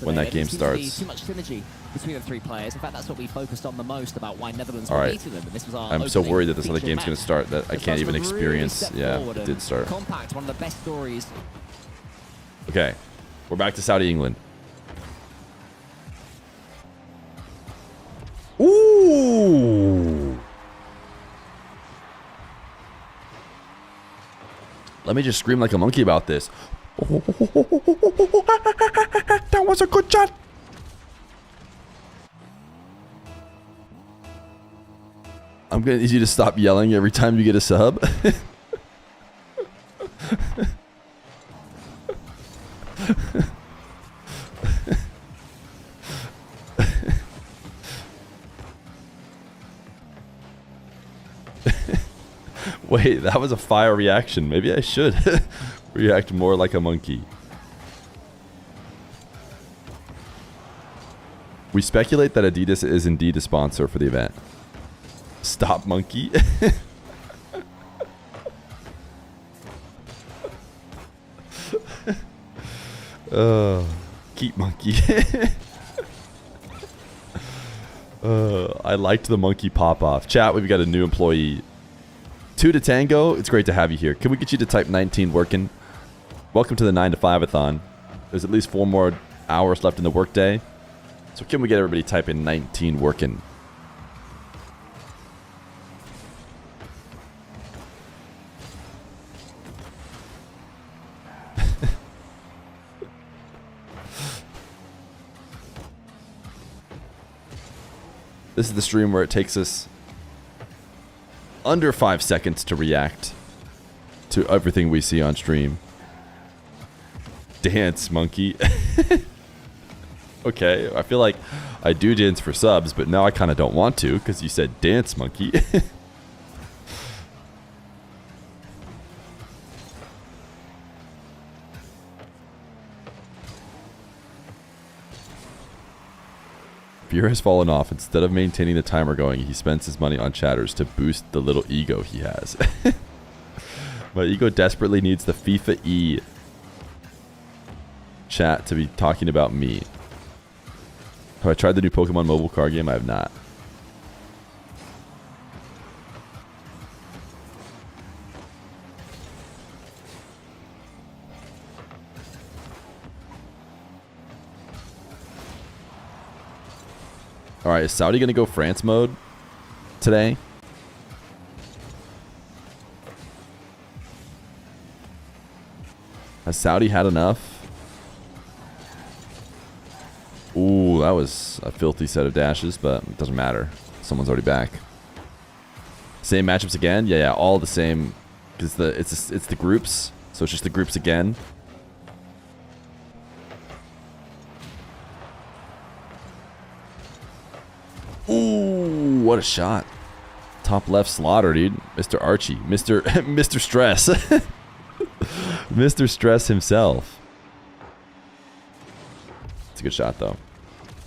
when that game There starts. too much synergy between the three players. In fact, that's what we focused on the most about why Netherlands All were right. beating them. And this was our I'm so opening worried that this other featured game's going to match. start that I The can't Frogs even were really experience. stepped Yeah, forward it and did start. Compact, one of the best stories. Okay, we're back to Saudi England. Ooh! Let me just scream like a monkey about this. That was a good shot. I'm gonna need you to stop yelling every time you get a sub. Wait, that was a fire reaction. Maybe I should react more like a monkey. We speculate that Adidas is indeed a sponsor for the event. Stop, monkey. Keep monkey. I liked the monkey pop-off. Chat, we've got a new employee. 2 to Tango, it's great to have you here. Can we get you to type 19 working? Welcome to the 9 to 5-a-thon. There's at least 4 more hours left in the workday. So can we get everybody typing 19 working? This is the stream where it takes us under 5 seconds to react to everything we see on stream. Dance, monkey. Okay, I feel like I do dance for subs, but now I kind of don't want to because you said dance, monkey. Feer has fallen off. Instead of maintaining the timer going, he spends his money on chatters to boost the little ego he has. My ego desperately needs the FIFAe chat to be talking about me. Have I tried the new Pokemon mobile card game? I have not. Alright, is Saudi going to go France mode today? Has Saudi had enough? Ooh, that was a filthy set of dashes, but it doesn't matter. Someone's already back. Same matchups again? Yeah, yeah, all the same. Because it's the groups, so it's just the groups again. Ooh, what a shot. Top left slaughter, dude. Mr. Archie. Mr. Stress. Mr. Stress himself. It's a good shot, though.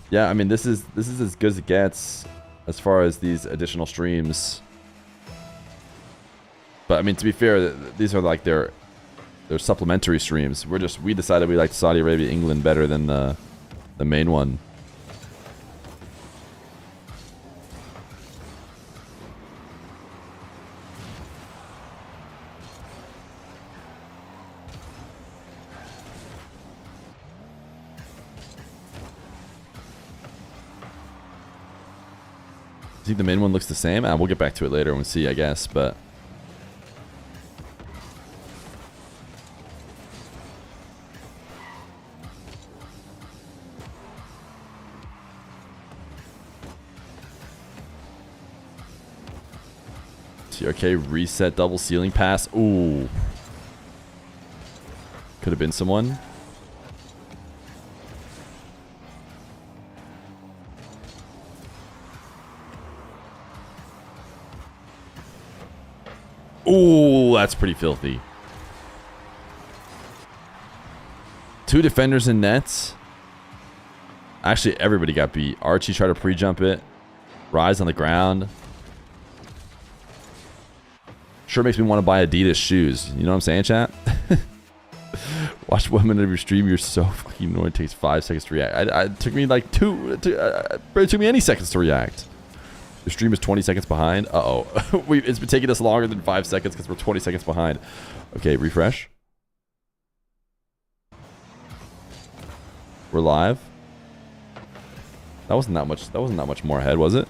Yeah, I mean, this is as good as it gets as far as these additional streams. But I mean, to be fair, these are like their supplementary streams. We decided we liked Saudi Arabia, England better than the main one. I think the main one looks the same. We'll get back to it later and see, I guess, but TRK reset double ceiling pass. Ooh. Could have been someone. Ooh, that's pretty filthy. 2 defenders in nets. Actually, everybody got beat. Archie tried to pre-jump it. Rise on the ground. Sure makes me want to buy Adidas shoes. You know what I'm saying, chat? Watch 1 minute of your stream. You're so fucking annoying. It takes 5 seconds to react. It took me like it took me any seconds to react. The stream is 20 seconds behind. Uh-oh. It's been taking us longer than 5 seconds because we're 20 seconds behind. Okay, refresh. We're live. That wasn't that much more ahead, was it?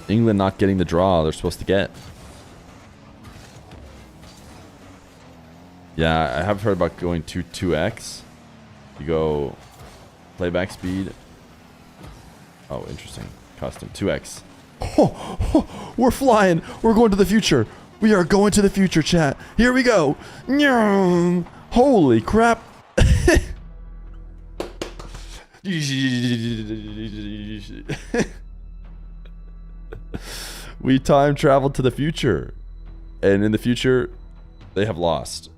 England not getting the draw they're supposed to get. Yeah, I have heard about going to 2x. You go playback speed. Oh, interesting. Custom 2x. Oh, we're flying. We're going to the future. We are going to the future, chat. Here we go. Holy crap. We time traveled to the future, and in the future they have lost.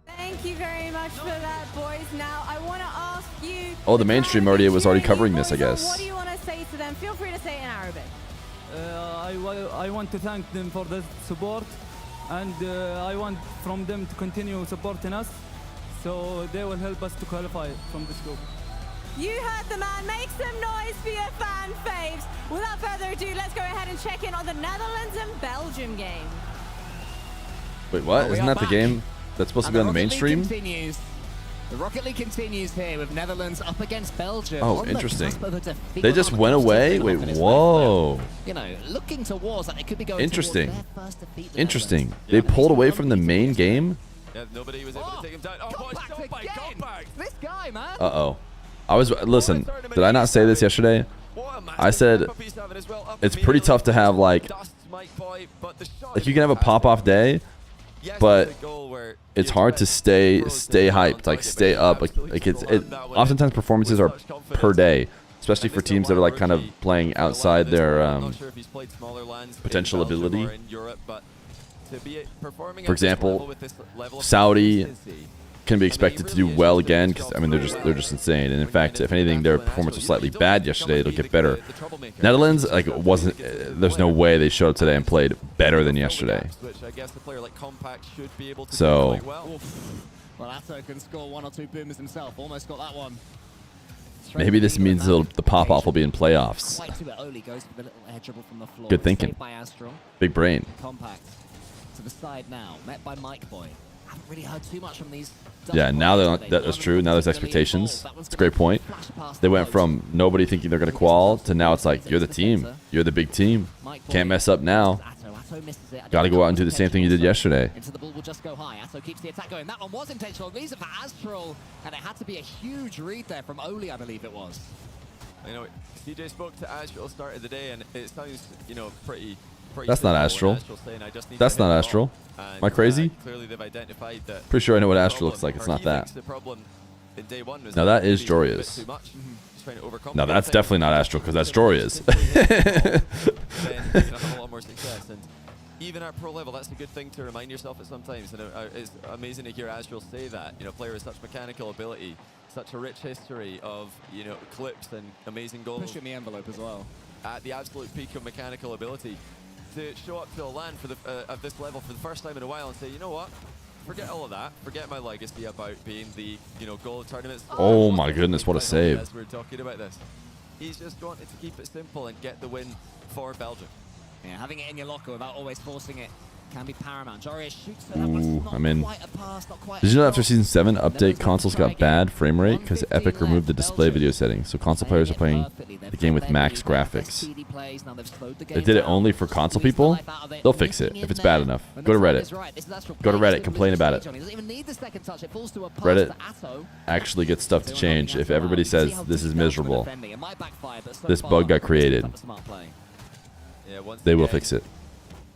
Thank you very much for that, boys. Now I want to ask you. Oh, the mainstream was already covering this, I guess. What do you want to say to them? Feel free to say it in Arabic. I want to thank them for the support, and I want from them to continue supporting us, so they will help us to qualify from this group. You heard the man. Make some noise for your fan faves. Without further ado, let's go ahead and check in on the Netherlands and Belgium game. Wait, what? Isn't that the game that's supposed to be on the mainstream? Continues. The Rocket League continues here with Netherlands up against Belgium. Oh, interesting. They just went away? Wait, whoa. You know, looking towards that, they could be going interesting. towards their first defeat. Interesting. They pulled away from the main game? Yeah, nobody was able to take him down. Oh, Compact. This guy, man. Uh-oh. Listen, did I not say this yesterday? I said it's pretty tough to have like you can have a pop-off day, but it's hard to stay hyped, like stay up. Like oftentimes performances are per day, especially for teams that are like kind of playing outside their potential ability. For example, Saudi can be expected to do well again because I mean they're just insane, and in fact, if anything, their performance was slightly bad yesterday. It'll get better. Netherlands, like, wasn't. There's no way they showed up today and played better than yesterday. So. Well, Atho can score 1 or 2 boomers himself. Almost got that one. Maybe this means the pop-off will be in playoffs. Good thinking. Big brain. Compact to the side now, met by Mike Boy. haven't really heard too much from these. Yeah, now that's true. Now there's expectations. It's a great point. They went from nobody thinking they're going to qual to now it's like, you're the team. You're the big team. Can't mess up now. Got to go out and do the same thing you did yesterday. Into the ball will just go high. Atho keeps the attack going. That one was intentional. Reason for Astral, and it had to be a huge read there from Oli, I believe it was. You know, CJ spoke to Astral start of the day, and it sounds, you know, pretty. That's not Astral. That's not Astral. Am I crazy? Clearly they've identified that. Pretty sure I know what Astral looks like. It's not that. Now that is Joria's. No, that's definitely not Astral because that's Joria's. Even at pro level, that's a good thing to remind yourself at sometimes. And it's amazing to hear Astral say that. You know, player with such mechanical ability, such a rich history of, you know, clips and amazing goals. Pushing the envelope as well. At the absolute peak of mechanical ability. To show up to a LAN for at this level for the first time in a while and say, you know what? Forget all of that. Forget my legacy about being the, you know, goal of tournaments. Oh my goodness, what a save. As we're talking about this. He's just wanted to keep it simple and get the win for Belgium. Yeah, having it in your locker without always forcing it can be paramount. Joria shoots Ooh, I'm in. Did you know after Season 7 update, consoles got bad frame rate because Epic removed the display video settings, so console players are playing the game with max graphics. They did it only for console people. They'll fix it if it's bad enough. Go to Reddit. Go to Reddit. Complain about it. Reddit actually gets stuff to change if everybody says this is miserable. This bug got created. They will fix it.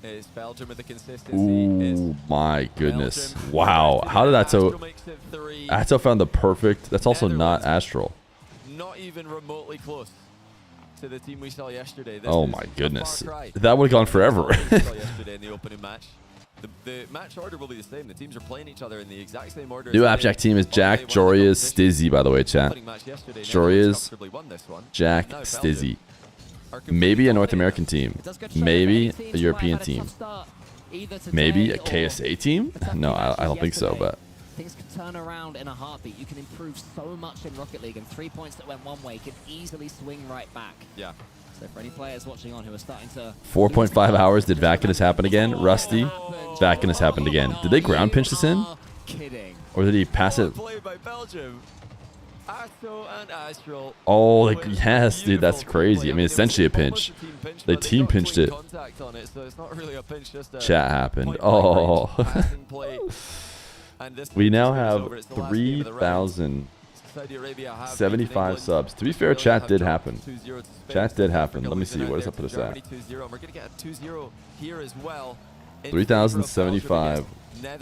Is Belgium with the consistency. Ooh, my goodness. Wow. How did Atho found the perfect. That's also not Astral. Not even remotely close to the team we saw yesterday. Oh my goodness. That would have gone forever. Yesterday in the opening match. The match order will be the same. The teams are playing each other in the exact same order. New Appjack team is Jack, Joria's, Stizzy, by the way, chat. Joria's, Jack, Stizzy. Maybe a North American team. Maybe a European team. Maybe a KSA team? No, I don't think so, but... Things can turn around in a heartbeat. You can improve so much in Rocket League, and 3 points that went one way can easily swing right back. Yeah. So for any players watching on who are starting to... 4.5 hours. Did Vakinus happen again? Rusty? Vakinus happened again. Did they ground pinch this in? Or did he pass it? Play by Belgium. Atho and Astral. Oh, yes, dude, that's crazy. I mean, essentially a pinch. They team pinched it. Chat happened. Oh. We now have 3,075 subs. To be fair, chat did happen. Chat did happen. Let me see. What does that put us at? 3,075.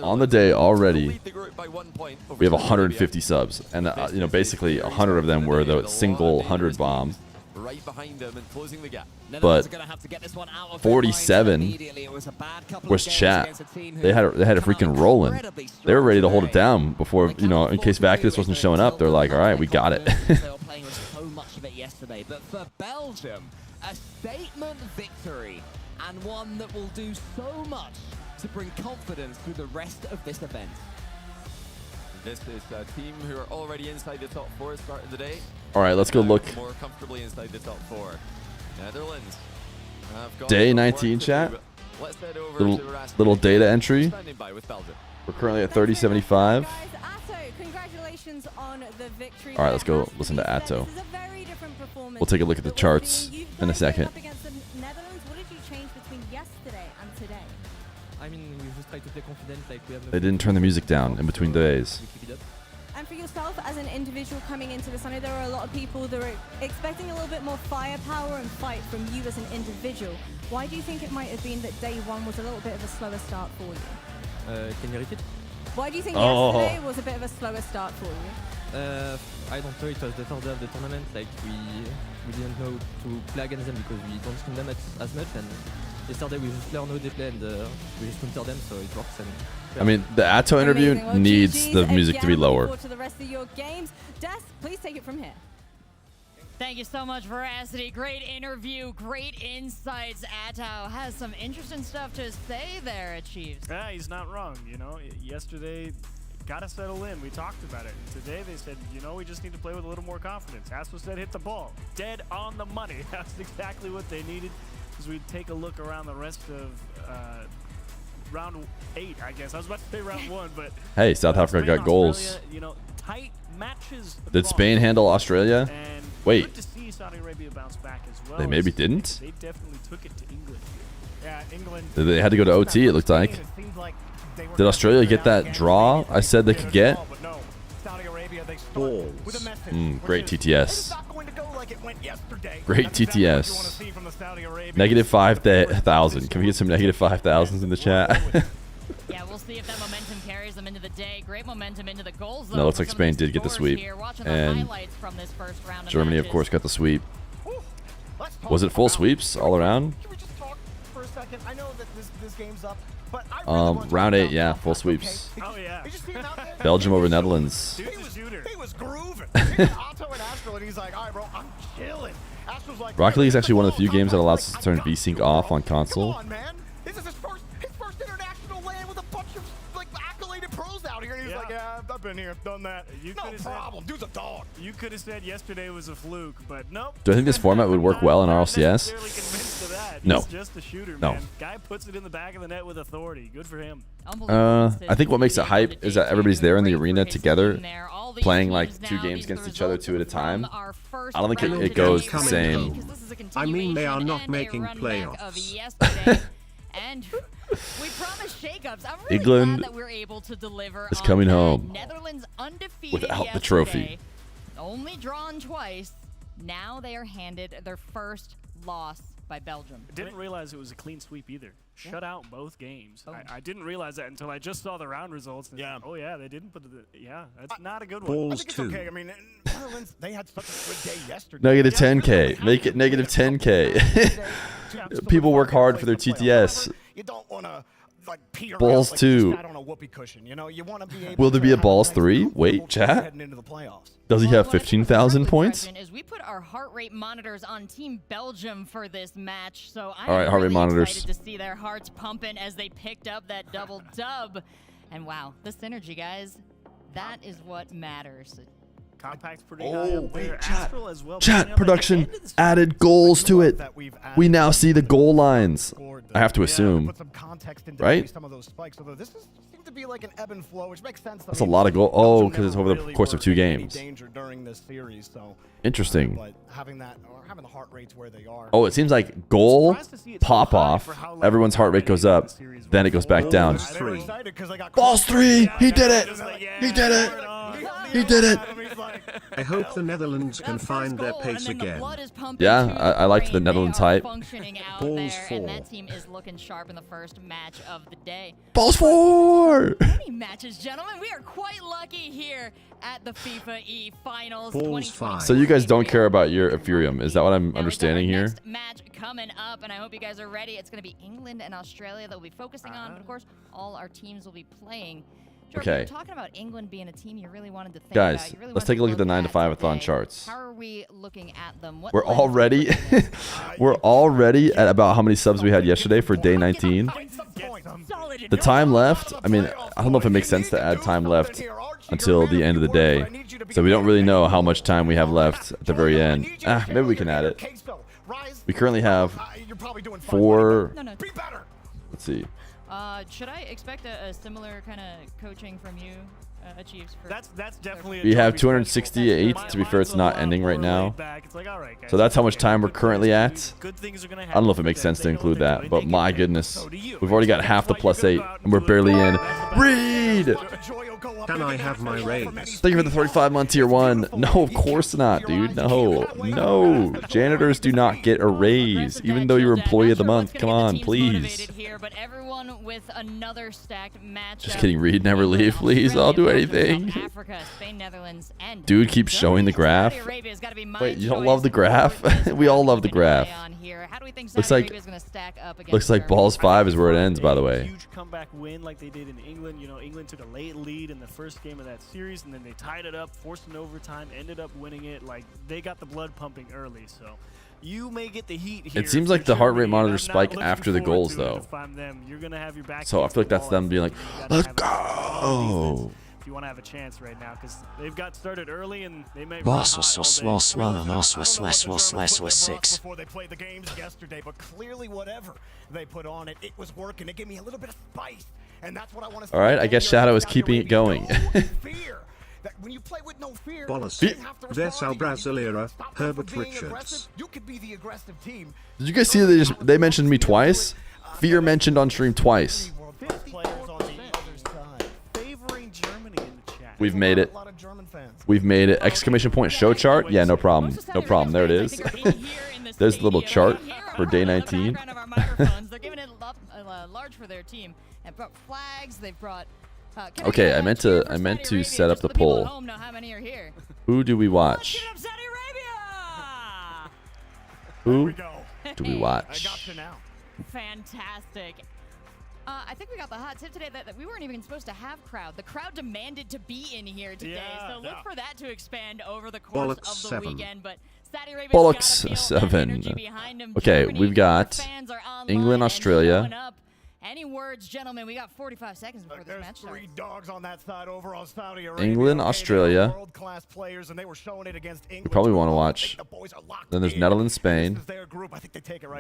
On the day already, we have 150 subs, and you know, basically 100 of them were the single 100 bomb. But 47 was chat. They had it freaking rolling. They were ready to hold it down before, you know, in case Vakinus wasn't showing up. They're like, all right, we got it. But for Belgium, a statement victory, and one that will do so much to bring confidence through the rest of this event. This is a team who are already inside the top 4 start of the day. All right, let's go look. More comfortably inside the top 4. Netherlands. Day 19 chat. Let's head over Little data entry. Standing by with Belgium. We're currently at 3075. Congratulations on the victory. All right, let's go listen to Atho. We'll take a look at the charts in a second. I mean, we just try to play confident, like we have. They didn't turn the music down in between days. And for yourself as an individual coming into this, I know there are a lot of people that are expecting a little bit more firepower and fight from you as an individual. Why do you think it might have been that day one was a little bit of a slower start for you? Can you repeat? Why do you think yesterday was a bit of a slower start for you? I don't know, it was the third day of the tournament, like we didn't know to play against them because we don't screen them as much, and yesterday we just learned how they play and we just counter them, so it works. And I mean, the Atho interview needs the music to be lower. To the rest of your games. Des, please take it from here. Thank you so much, Veracity. Great interview, great insights. Atho has some interesting stuff to say there at Chiefs. Yeah, he's not wrong. You know, yesterday, gotta settle in. We talked about it. Today they said, you know, we just need to play with a little more confidence. Astro said, hit the ball. Dead on the money. That's exactly what they needed. As we take a look around the rest of round 8, I guess. I was about to say round 1, but Hey, South Africa Spain, got goals. Australia, you know, tight matches. Did Spain handle Australia? And Wait. good to see Saudi Arabia bounce back as well. They maybe didn't? They definitely took it to England here. Yeah, England. They had to go to OT, it looked like. Did Australia get that draw I said they could get? Balls. Great TTS. Great TTS. Negative 5,000. Can we get some negative 5,000s in the chat? Yeah, we'll see if that momentum carries them into the day. Great momentum into the goals. No, looks like Spain did get the sweep. And Germany, of course, got the sweep. Was it full sweeps all around? For a second, I know that this game's up, but Round 8, yeah, full sweeps. Oh, yeah. Belgium over Netherlands. He was grooving. Otto and Astral, and he's like, all right, bro, I'm chilling. Astral's like, Rocket League is actually one of the few games that allows us to turn VSync off on console. come on, man. This is his first international land with a bunch of like accoladed pros out here. And he's like, yeah, I've been here, done that. No problem. Dude's a dog. You could have said yesterday was a fluke, but nope. Do I think this format would work well in RLCS? No. He's just a shooter, No. man. Guy puts it in the back of the net with authority. Good for him. I think what makes it hype is that everybody's there in the arena together, playing like 2 games against each other 2 at a time. I don't think it goes the same. I mean, they are not making playoffs. And we promised shakeups. I'm really England glad that we're able to deliver is on coming that. home Netherlands undefeated without the yesterday, trophy. only drawn twice. Now they are handed their first loss by Belgium. I didn't realize it was a clean sweep either. Shut out both games. I didn't realize that until I just saw the round results. And oh yeah, they didn't put it. Yeah, that's not a good one. I think it's okay. I mean, Netherlands, they had such a good day yesterday. Negative 10K. Make it negative 10K. People work hard for their TTS. You don't want to like peter Balls out like 2. you sat on a whoopee cushion. You know, you want to be able Will there to be a have balls nice 3? comfortable Wait, feel chat. heading into the playoffs. Does he have 15,000 points? Is we put our heart rate monitors on Team Belgium for this match, so I'm All right, heart rate really monitors. excited to see their hearts pumping as they picked up that double dub. And wow, the synergy, guys, that is what matters. Compact's pretty high up there. Astral as well. Chat production added goals to it. We now see the goal lines. I have to assume, Put some context into right? some of those spikes. Although this seems to be like an ebb and flow, which makes sense. That's a lot of goal. Oh, because it's over the course of 2 games. Danger during this series, so Interesting. but having that or having the heart rates where they are. Oh, it seems like goal pop off. Everyone's heart rate goes up. Then it goes back down. Balls 3. He did it. He did it. He did it. I hope the Netherlands can find their pace again. Yeah, I liked the Netherlands hype. Functioning out Balls there, 4. and that team is looking sharp in the first match of the day. Balls 4. Many matches, gentlemen. We are quite lucky here at the FIFA E Finals. Balls 5. So you guys don't care about your Ethereum. Is that what I'm understanding here? Next match coming up, and I hope you guys are ready. It's going to be England and Australia that we'll be focusing on, but of course, all our teams will be playing. Jordan, Okay. You're talking about England being a team you really wanted to think Guys, about. You really let's wanted take a look at the 9 to 5 today. ATHON charts. How are we looking at them? What We're lens already we're already at about how many subs we had yesterday for day 19. The time left, I mean, I don't know if it makes sense to add time left until the end of the day. So we don't really know how much time we have left at the very end. Maybe we can add it. We currently have 4. Let's see. Should I expect a similar kind of coaching from you, Achieves? That's definitely. We have 268. To be fair, it's not ending right now. So that's how much time we're currently at. I don't know if it makes sense to include that, but my goodness. We've already got half the +8, and we're barely in. Reed! Can I have my raise? Thank you for the 35-month tier 1. No, of course not, dude. No. No. Janitors do not get a raise, even though you're employee of the month. Come on, please. But everyone with another stacked match. Just kidding, Reed. Never leave, please. I'll do anything. Africa, Spain, Netherlands, and Dude keeps showing the graph. Wait, you don't love the graph? We all love the graph. Looks like balls 5 is where it ends, by the way. Huge comeback win like they did in England. You know, England took a late lead in the first game of that series, and then they tied it up, forced an overtime, ended up winning it. Like, they got the blood pumping early, so you may get the heat here. It seems like the heart rate monitors spike after the goals, though. You're gonna have your back So I feel like that's them being like, let's go. if you want to have a chance right now, because they've got started early and they may Before they played the games yesterday, but clearly whatever they put on it was working. It gave me a little bit of spice, and that's what I want to. All right, I guess Shadow is keeping it going. Fear. That when you play with no fear, Bolas. you have to Dessau respond. Brasileira, Stop Herbert from being Richards. aggressive. You could be the aggressive team. Did you guys see they mentioned me twice? Fear mentioned on stream twice. Favoring Germany in the chat. We've made it. We've made it. Exclamation point show chart. Yeah, no problem. No problem. There it is. There's the little chart for day 19. They're giving it large for their team. And brought flags. They've brought. Okay, I meant to set up the poll. Who do we watch? Who do we watch? Fantastic. I think we got the hot tip today that we weren't even supposed to have crowd. The crowd demanded to be in here today, so look for that to expand over the course Bollocks of the 7. weekend. But Saudi Arabia's Bollocks gotta feel that 7. energy behind them. Okay, Germany, we've got the fans are online England, and Australia. showing up. Any words, gentlemen? We got 45 seconds before this match starts. 3 dogs on that side over on Saudi Arabia. England, Australia. World-class players, and they were showing it against You England. probably want to watch. Then there's Netherlands, Spain.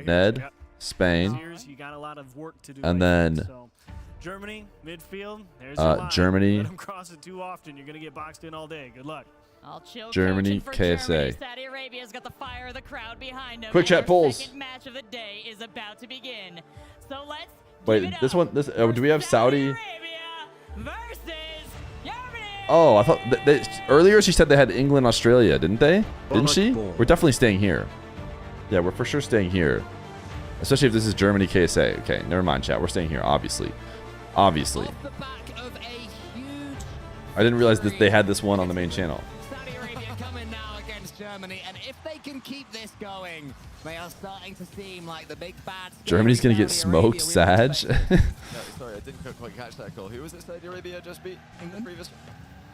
Ned, Spain. You got a lot of work to do. And then So, Germany, midfield. There's your line. Germany. Let them cross it too often. You're going to get boxed in all day. Good luck. I'll chill Germany, coaching for KSA. Germany. Saudi Arabia's got the fire of the crowd behind them. Quick chat and polls. The second match of the day is about to begin. So let's Wait, this one. This. Do we have Saudi? versus Germany. Oh, I thought earlier she said they had England, Australia, didn't they? Didn't she? We're definitely staying here. Yeah, we're for sure staying here. Especially if this is Germany, KSA. Okay, never mind, chat. We're staying here, obviously. Obviously. I didn't realize that they had this one on the main channel. Saudi Arabia coming now against Germany, and if they can keep this going, they are starting to seem like the big bad. Germany's gonna get smoked, Sag. Sorry, I didn't quite catch that call. Who was it Saudi Arabia just beat? England?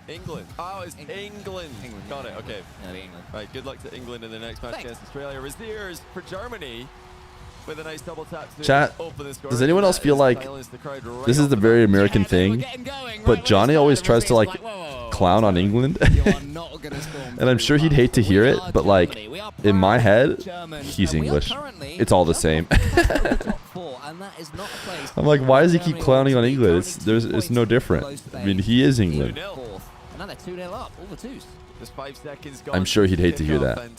England. Oh, it's England. Got it, okay. England. Right, good luck to England in the next match against Australia. Raziers for Germany with a nice double tap to Chat, open the score. does anyone else feel like this is the very American thing? But Johnny always tries to like clown on England. And I'm sure he'd hate to hear it, but like in my head, he's English. It's all the same. I'm like, why does he keep clowning on England? It's no different. I mean, he is England. Another 2-0 up, all the twos. Just 5 seconds gone. I'm sure he'd hate to hear that.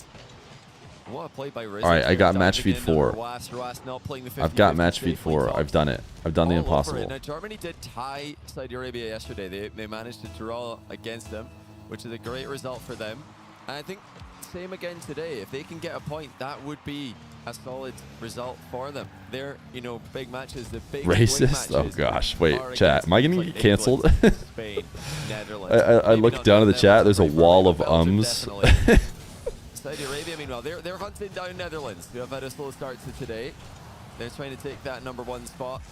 What a play by Riz. All right, I got match feed 4. Not playing the I've got match feed 4. I've done it. I've done the impossible. Now, Germany did tie Saudi Arabia yesterday. They managed to draw against them, which is a great result for them. And I think same again today. If they can get a point, that would be a solid result for them. They're, big matches, the big Racist? Oh gosh, wait, chat. Am I gonna get canceled? Spain, Netherlands. I looked down at the chat. There's a wall of ums. Saudi Arabia, meanwhile, they're hunting down Netherlands, who have had a slow start to today. They're trying to take that #1 spot.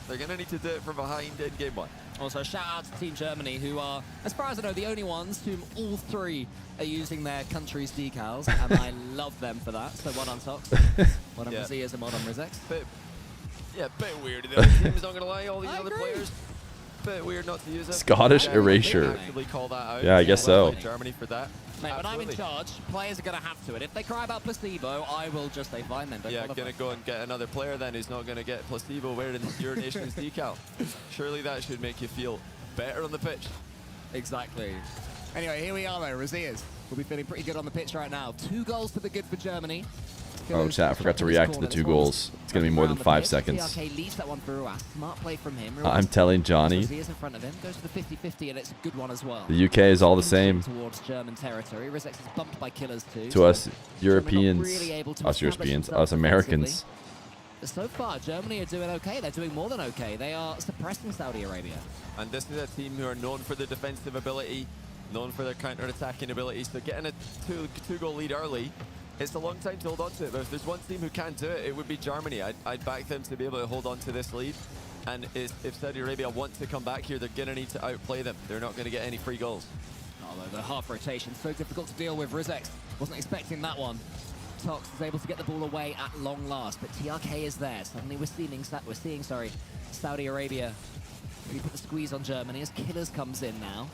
They're going to need to do it from behind in game 1. Also, shout out to Team Germany, who are, as far as I know, the only ones whom all 3 are using their country's decals, and I love them for that. So well done, Tox. Well done, Raziers, and well done, Rizex. Bit weird. The other team's not going to lie, all these other players. Bit weird not to use it. Scottish erasure. Call that out. Yeah, I guess so. Germany for that. Mate, when I'm in charge, players are going to have to. And if they cry about placebo, I will just say, fine then. Yeah, going to go and get another player then who's not going to get placebo wearing your nation's decal. Surely that should make you feel better on the pitch. Exactly. Anyway, here we are though, Raziers. We'll be feeling pretty good on the pitch right now. 2 goals to the good for Germany. Oh, chat, I forgot to react to the 2 goals. It's going to be more than 5 seconds. TRK leads that one through. Smart play from him. I'm telling Johnny. Raziers in front of him. Goes for the 50-50, and it's a good one as well. The UK is all the same. Towards German territory. Rizex is bumped by killers too. To us Europeans, us Americans. So far, Germany are doing okay. They're doing more than okay. They are suppressing Saudi Arabia. And this is a team who are known for their defensive ability, known for their counter-attacking ability. So getting a two-goal lead early, it's a long time to hold on to it. But if there's one team who can do it, it would be Germany. I'd back them to be able to hold on to this lead. And if Saudi Arabia want to come back here, they're going to need to outplay them. They're not going to get any free goals. Although the half rotation, so difficult to deal with. Rizex wasn't expecting that one. Tox is able to get the ball away at long last, but TRK is there. Suddenly we're seeing Saudi Arabia Really put the squeeze on Germany as Killers comes in now.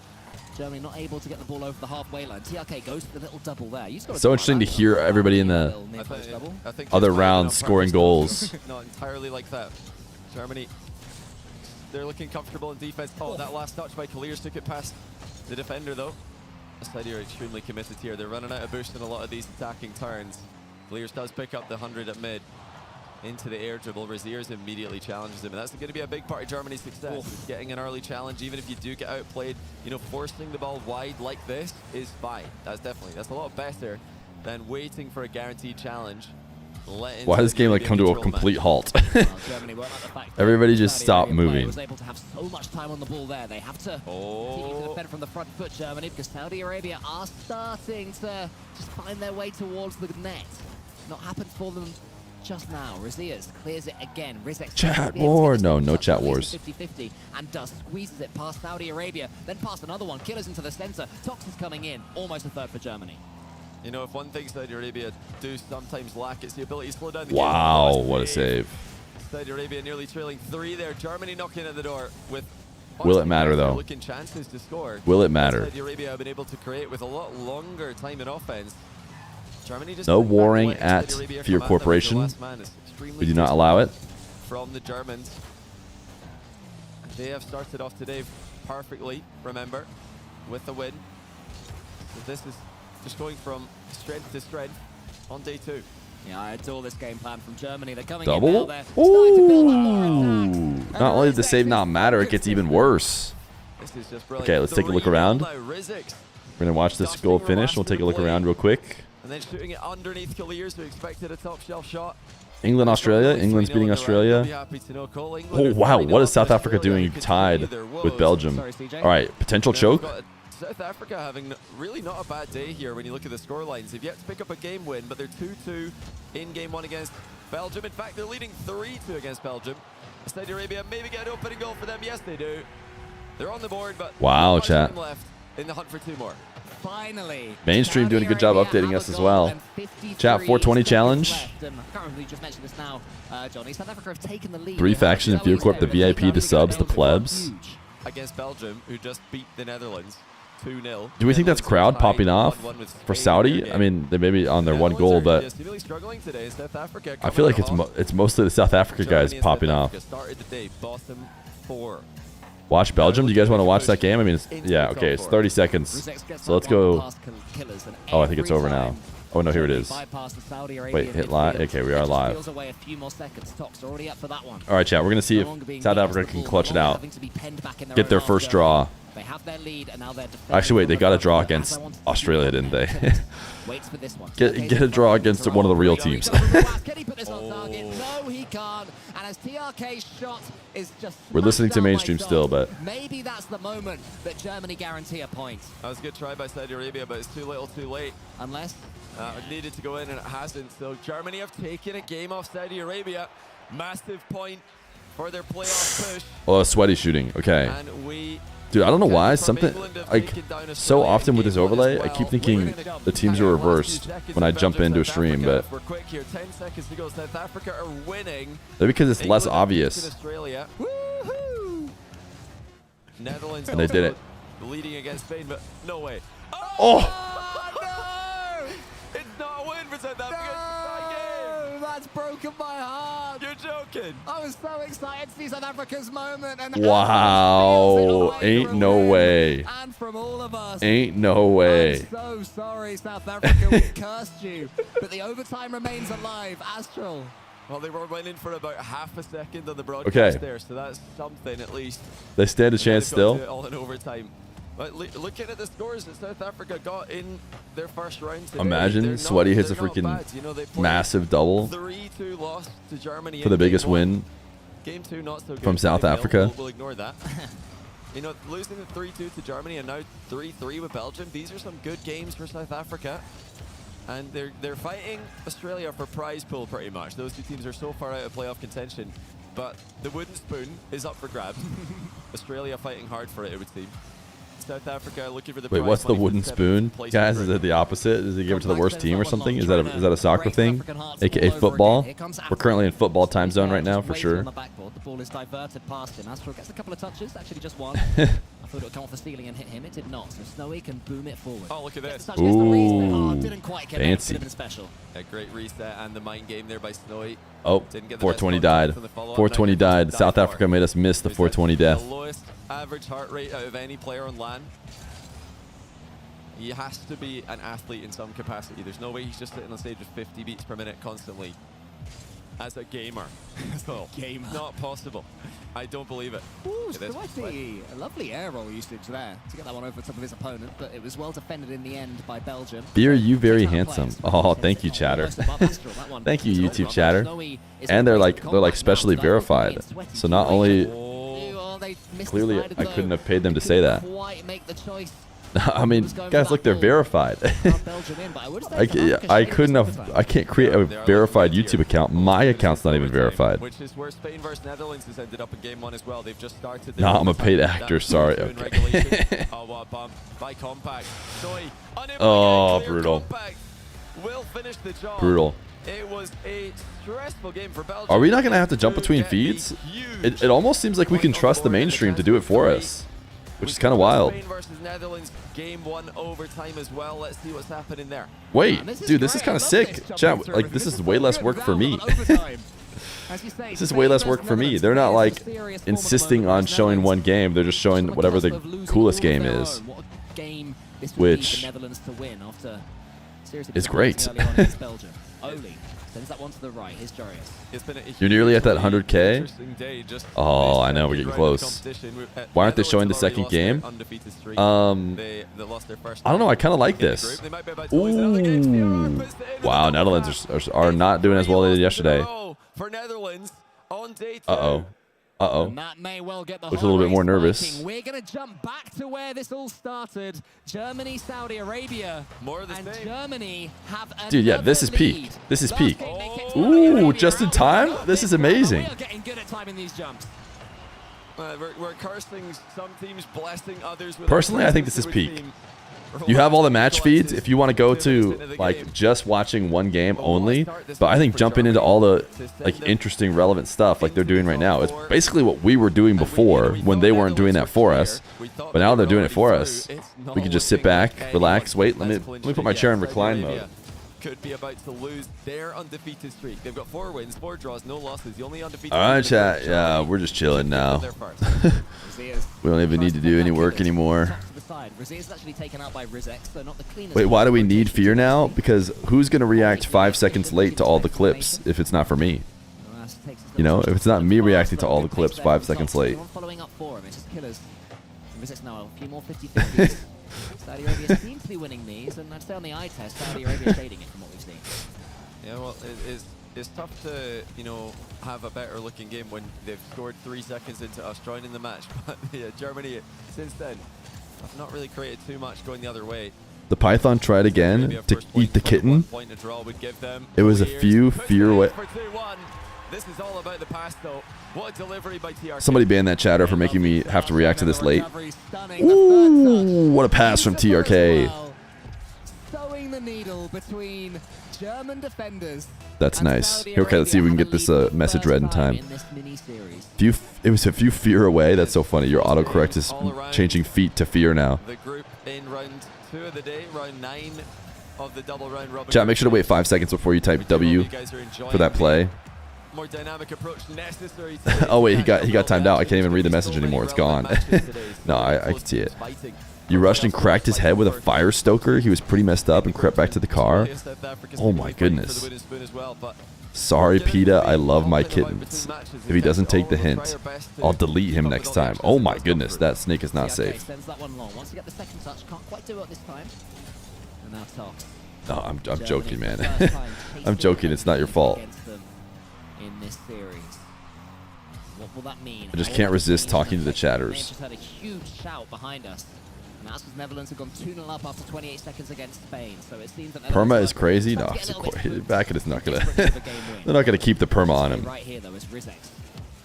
Germany not able to get the ball over the halfway line. TRK goes for the little double there. So interesting to hear everybody in the I think other they're playing rounds on scoring purpose, goals. Not entirely like that. Germany, they're looking comfortable in defense. Oh, that last touch by Clears took it past the defender, though. Saudi are extremely committed here. They're running out of boost in a lot of these attacking turns. Clears does pick up the 100 at mid. Into the air dribble. Raziers immediately challenges him. And that's going to be a big part of Germany's success. Getting an early challenge, even if you do get outplayed, you know, forcing the ball wide like this is fine. That's a lot better than waiting for a guaranteed challenge. Why does this game like come to a complete halt? Everybody just stop moving. Was able to have so much time on the ball there. They have to continue to defend from the front foot, Germany, because Saudi Arabia are starting to just find their way towards the net. Not happened for them just now. Raziers clears it again. Rizek Chat war? No chat wars. 50-50 and does squeezes it past Saudi Arabia, then past another one. Killers into the center. Tox is coming in. Almost a third for Germany. You know, if one thing Saudi Arabia do sometimes lack, it's the ability to slow down the game. Wow, what a save. Saudi Arabia nearly trailing 3 there. Germany knocking at the door with Will it matter though? looking chances to score. Will it matter? Saudi Arabia have been able to create with a lot longer time in offense. Germany just No warring at Feer Corporation. We do not allow it. From the Germans. They have started off today perfectly, remember, with the win. So this is just going from strength to strength on day 2. Yeah, I adore this game plan from Germany. They're coming Double? in now. They're starting to build up more attacks. Not only did the save not matter, it gets even worse. This is just brilliant. Okay, let's take a look around. Now, Rizek's We're going to watch this goal finish. We'll take a look around real quick. and then shooting it underneath Clears, who expected a top shelf shot. England, Australia. England's beating Australia. Oh, wow. What is South Africa doing tied with Belgium? All right, potential choke. South Africa having really not a bad day here when you look at the score lines. They've yet to pick up a game win, but they're 2-2 in game 1 against Belgium. In fact, they're leading 3-2 against Belgium. Saudi Arabia maybe get an opening goal for them. Yes, they do. They're on the board, but wow, not much chat. time left in the hunt for 2 more. Finally, Mainstream doing a good job updating us as well. Chat 420 challenge. I can't remember, you just mentioned this now, Johnny. South Africa have taken the lead. 3 faction and Fear Corp, the VIP, the subs, the plebs. Against Belgium, who just beat the Netherlands 2-0. Do we think that's crowd popping off for Saudi? I mean, they may be on their 1 goal, but I feel like it's mostly the South Africa guys popping off. Started the day bottom 4. Watch Belgium. Do you guys want to watch that game? I mean, yeah, okay, it's 30 seconds. So let's go. Oh, I think it's over now. Oh, no, here it is. Wait, hit live. Okay, we are live. All right, chat. We're going to see if South Africa can clutch it out. Get their first draw. They have their lead and now they're Actually, wait, they got a draw against Australia, didn't they? Waits for this one. Get a draw against one of the real teams. Can he put this on target? No, he can't. And as TRK's shot is just We're listening to mainstream still, but maybe that's the moment that Germany guarantee a point. That was a good try by Saudi Arabia, but it's too little, too late. Unless it needed to go in and it hasn't. So Germany have taken a game off Saudi Arabia. Massive point for their playoff push. oh, sweaty shooting. Okay. And we Dude, I don't know why. Something like so often with this overlay, I keep thinking the teams are reversed when I jump into a stream, but we're quick here. 10 seconds to go. South Africa are winning. maybe because it's less obvious. Australia. Netherlands And they did it. Leading against Spain, but no way. Oh! It's not a win for South Africa. That's broken my heart. You're joking. I was so excited to see South Africa's moment. And Wow. Ain't no way. And from all of us. Ain't no way. I'm so sorry, South Africa. We cursed you. But the overtime remains alive. Astral. Well, they were winning for about half a second on the broadcast there, so that's something at least. They stand a chance still. All in overtime. But looking at the scores that South Africa got in their first round today, Imagine Sweaty hits a freaking massive double 3-2 loss to Germany for the biggest win Game 2 not so good from South Africa. We'll ignore that. You know, losing the 3-2 to Germany and now 3-3 with Belgium, these are some good games for South Africa. And they're fighting Australia for prize pool pretty much. Those 2 teams are so far out of playoff contention. But the wooden spoon is up for grabs. Australia fighting hard for it, it would seem. South Africa looking for the Wait, prize what's the money for wooden 7th spoon, place guys? in Is the it the opposite? Does he give it to the worst team or something? Is that a soccer thing, aka football? We're currently in football time zone right now for sure. The ball is diverted past him. Astro gets a couple of touches, actually just one. I thought it would come off the ceiling and hit him. It did not. So Snowy can boom it forward. Oh, look at this. Ooh, Didn't quite get fancy. Could have been special. A great reset and the mind game there by Snowy. Oh, Didn't get the 420 best died. contact on the follow-up. 420 died. Die South for. Africa made us miss the 420 death. The lowest average heart rate out of any player on LAN. He has to be an athlete in some capacity. There's no way he's just sitting on stage with 50 beats per minute constantly. As a gamer. No, not possible. I don't believe it. Ooh, Snowy, a lovely air roll usage there to get that one over the top of his opponent, but it was well defended in the end by Belgium. Fear, you very handsome. Oh, thank you, chatter. Thank you, YouTube chatter. And they're like specially verified. So not only clearly I couldn't have paid them to say that. I mean, guys, look, they're verified. I can't create a verified YouTube account. My account's not even verified. Which is where Spain versus Netherlands has ended up in game 1 as well. They've just started. Nah, I'm a paid actor. Sorry. Okay. Oh, what a bump by Compact. Oh, brutal. Will finish the job. Brutal. It was a stressful game for Belgium. Are we not going to have to jump between feeds? It almost seems like we can trust the mainstream to do it for us, which is kind of wild. Spain versus Netherlands, game 1 overtime as well. Let's see what's happening there. Wait, dude, this is kind of sick. Chat, like, this is way less work for me. This is way less work for me. They're not like insisting on showing one game. They're just showing whatever the coolest game is, which is great. Sends that one to the right. Here's Jarius. You're nearly at that 100K? Oh, I know. We're getting close. Why aren't they showing the second game? I don't know. I kind of like this. Ooh. Wow, Netherlands are not doing as well as they did yesterday. Uh-oh. Uh-oh. That may well get the Looks a little bit more nervous. We're going to jump back to where this all started. Germany, Saudi Arabia. More of the same. Germany have Dude, yeah, this is peak. This is peak. Ooh, just in time? This is amazing. We are getting good at timing these jumps. We're cursing some teams, blessing others. Personally, I think this is peak. You have all the match feeds if you want to go to like just watching one game only, but I think jumping into all the like interesting relevant stuff like they're doing right now, it's basically what we were doing before when they weren't doing that for us, but now they're doing it for us. We can just sit back, relax, wait, let me put my chair in recline mode. Could be about to lose their undefeated streak. They've got 4 wins, 4 draws, no losses. The only undefeated. All right, chat. Yeah, we're just chilling now. We don't even need to do any work anymore. Wait, why do we need Fear now? Because who's going to react 5 seconds late to all the clips if it's not for me? You know, if it's not me reacting to all the clips 5 seconds late. Following up for him, it's just killers. Resist now, a few more 50-50s. Saudi Arabia seems to be winning these, and I'd say on the eye test, Saudi Arabia shading it from what we've seen. Yeah, well, it's tough to, you know, have a better looking game when they've scored 3 seconds into us joining the match. But yeah, Germany, since then, have not really created too much going the other way. The Python tried again to eat the kitten. It was a few Fear away. This is all about the pass, though. What a delivery by TRK. Somebody ban that chatter for making me have to react to this late. Ooh, what a pass from TRK. Sewing the needle between German defenders. That's nice. Okay, let's see if we can get this message read in time. It was a few Fear away. That's so funny. Your autocorrect is changing feet to Fear now. The group in round 2 of the day, round 9 of the double round robin. Chat, make sure to wait 5 seconds before you type W for that play. More dynamic approach necessary. Oh wait, he got timed out. I can't even read the message anymore. It's gone. No, I can see it. You rushed and cracked his head with a fire stoker. He was pretty messed up and crept back to the car. Oh my goodness. Sorry, PETA. I love my kittens. If he doesn't take the hint, I'll delete him next time. Oh my goodness, that snake is not safe. No, I'm joking, man. I'm joking. It's not your fault. In this series, what will that mean? I just can't resist talking to the chatters. Just had a huge shout behind us, and that's because Netherlands have gone 2-0 up after 28 seconds against Spain. So it seems that Perma is crazy. No, back it is not gonna. They're not gonna keep the perma on him. Right here though is Rizex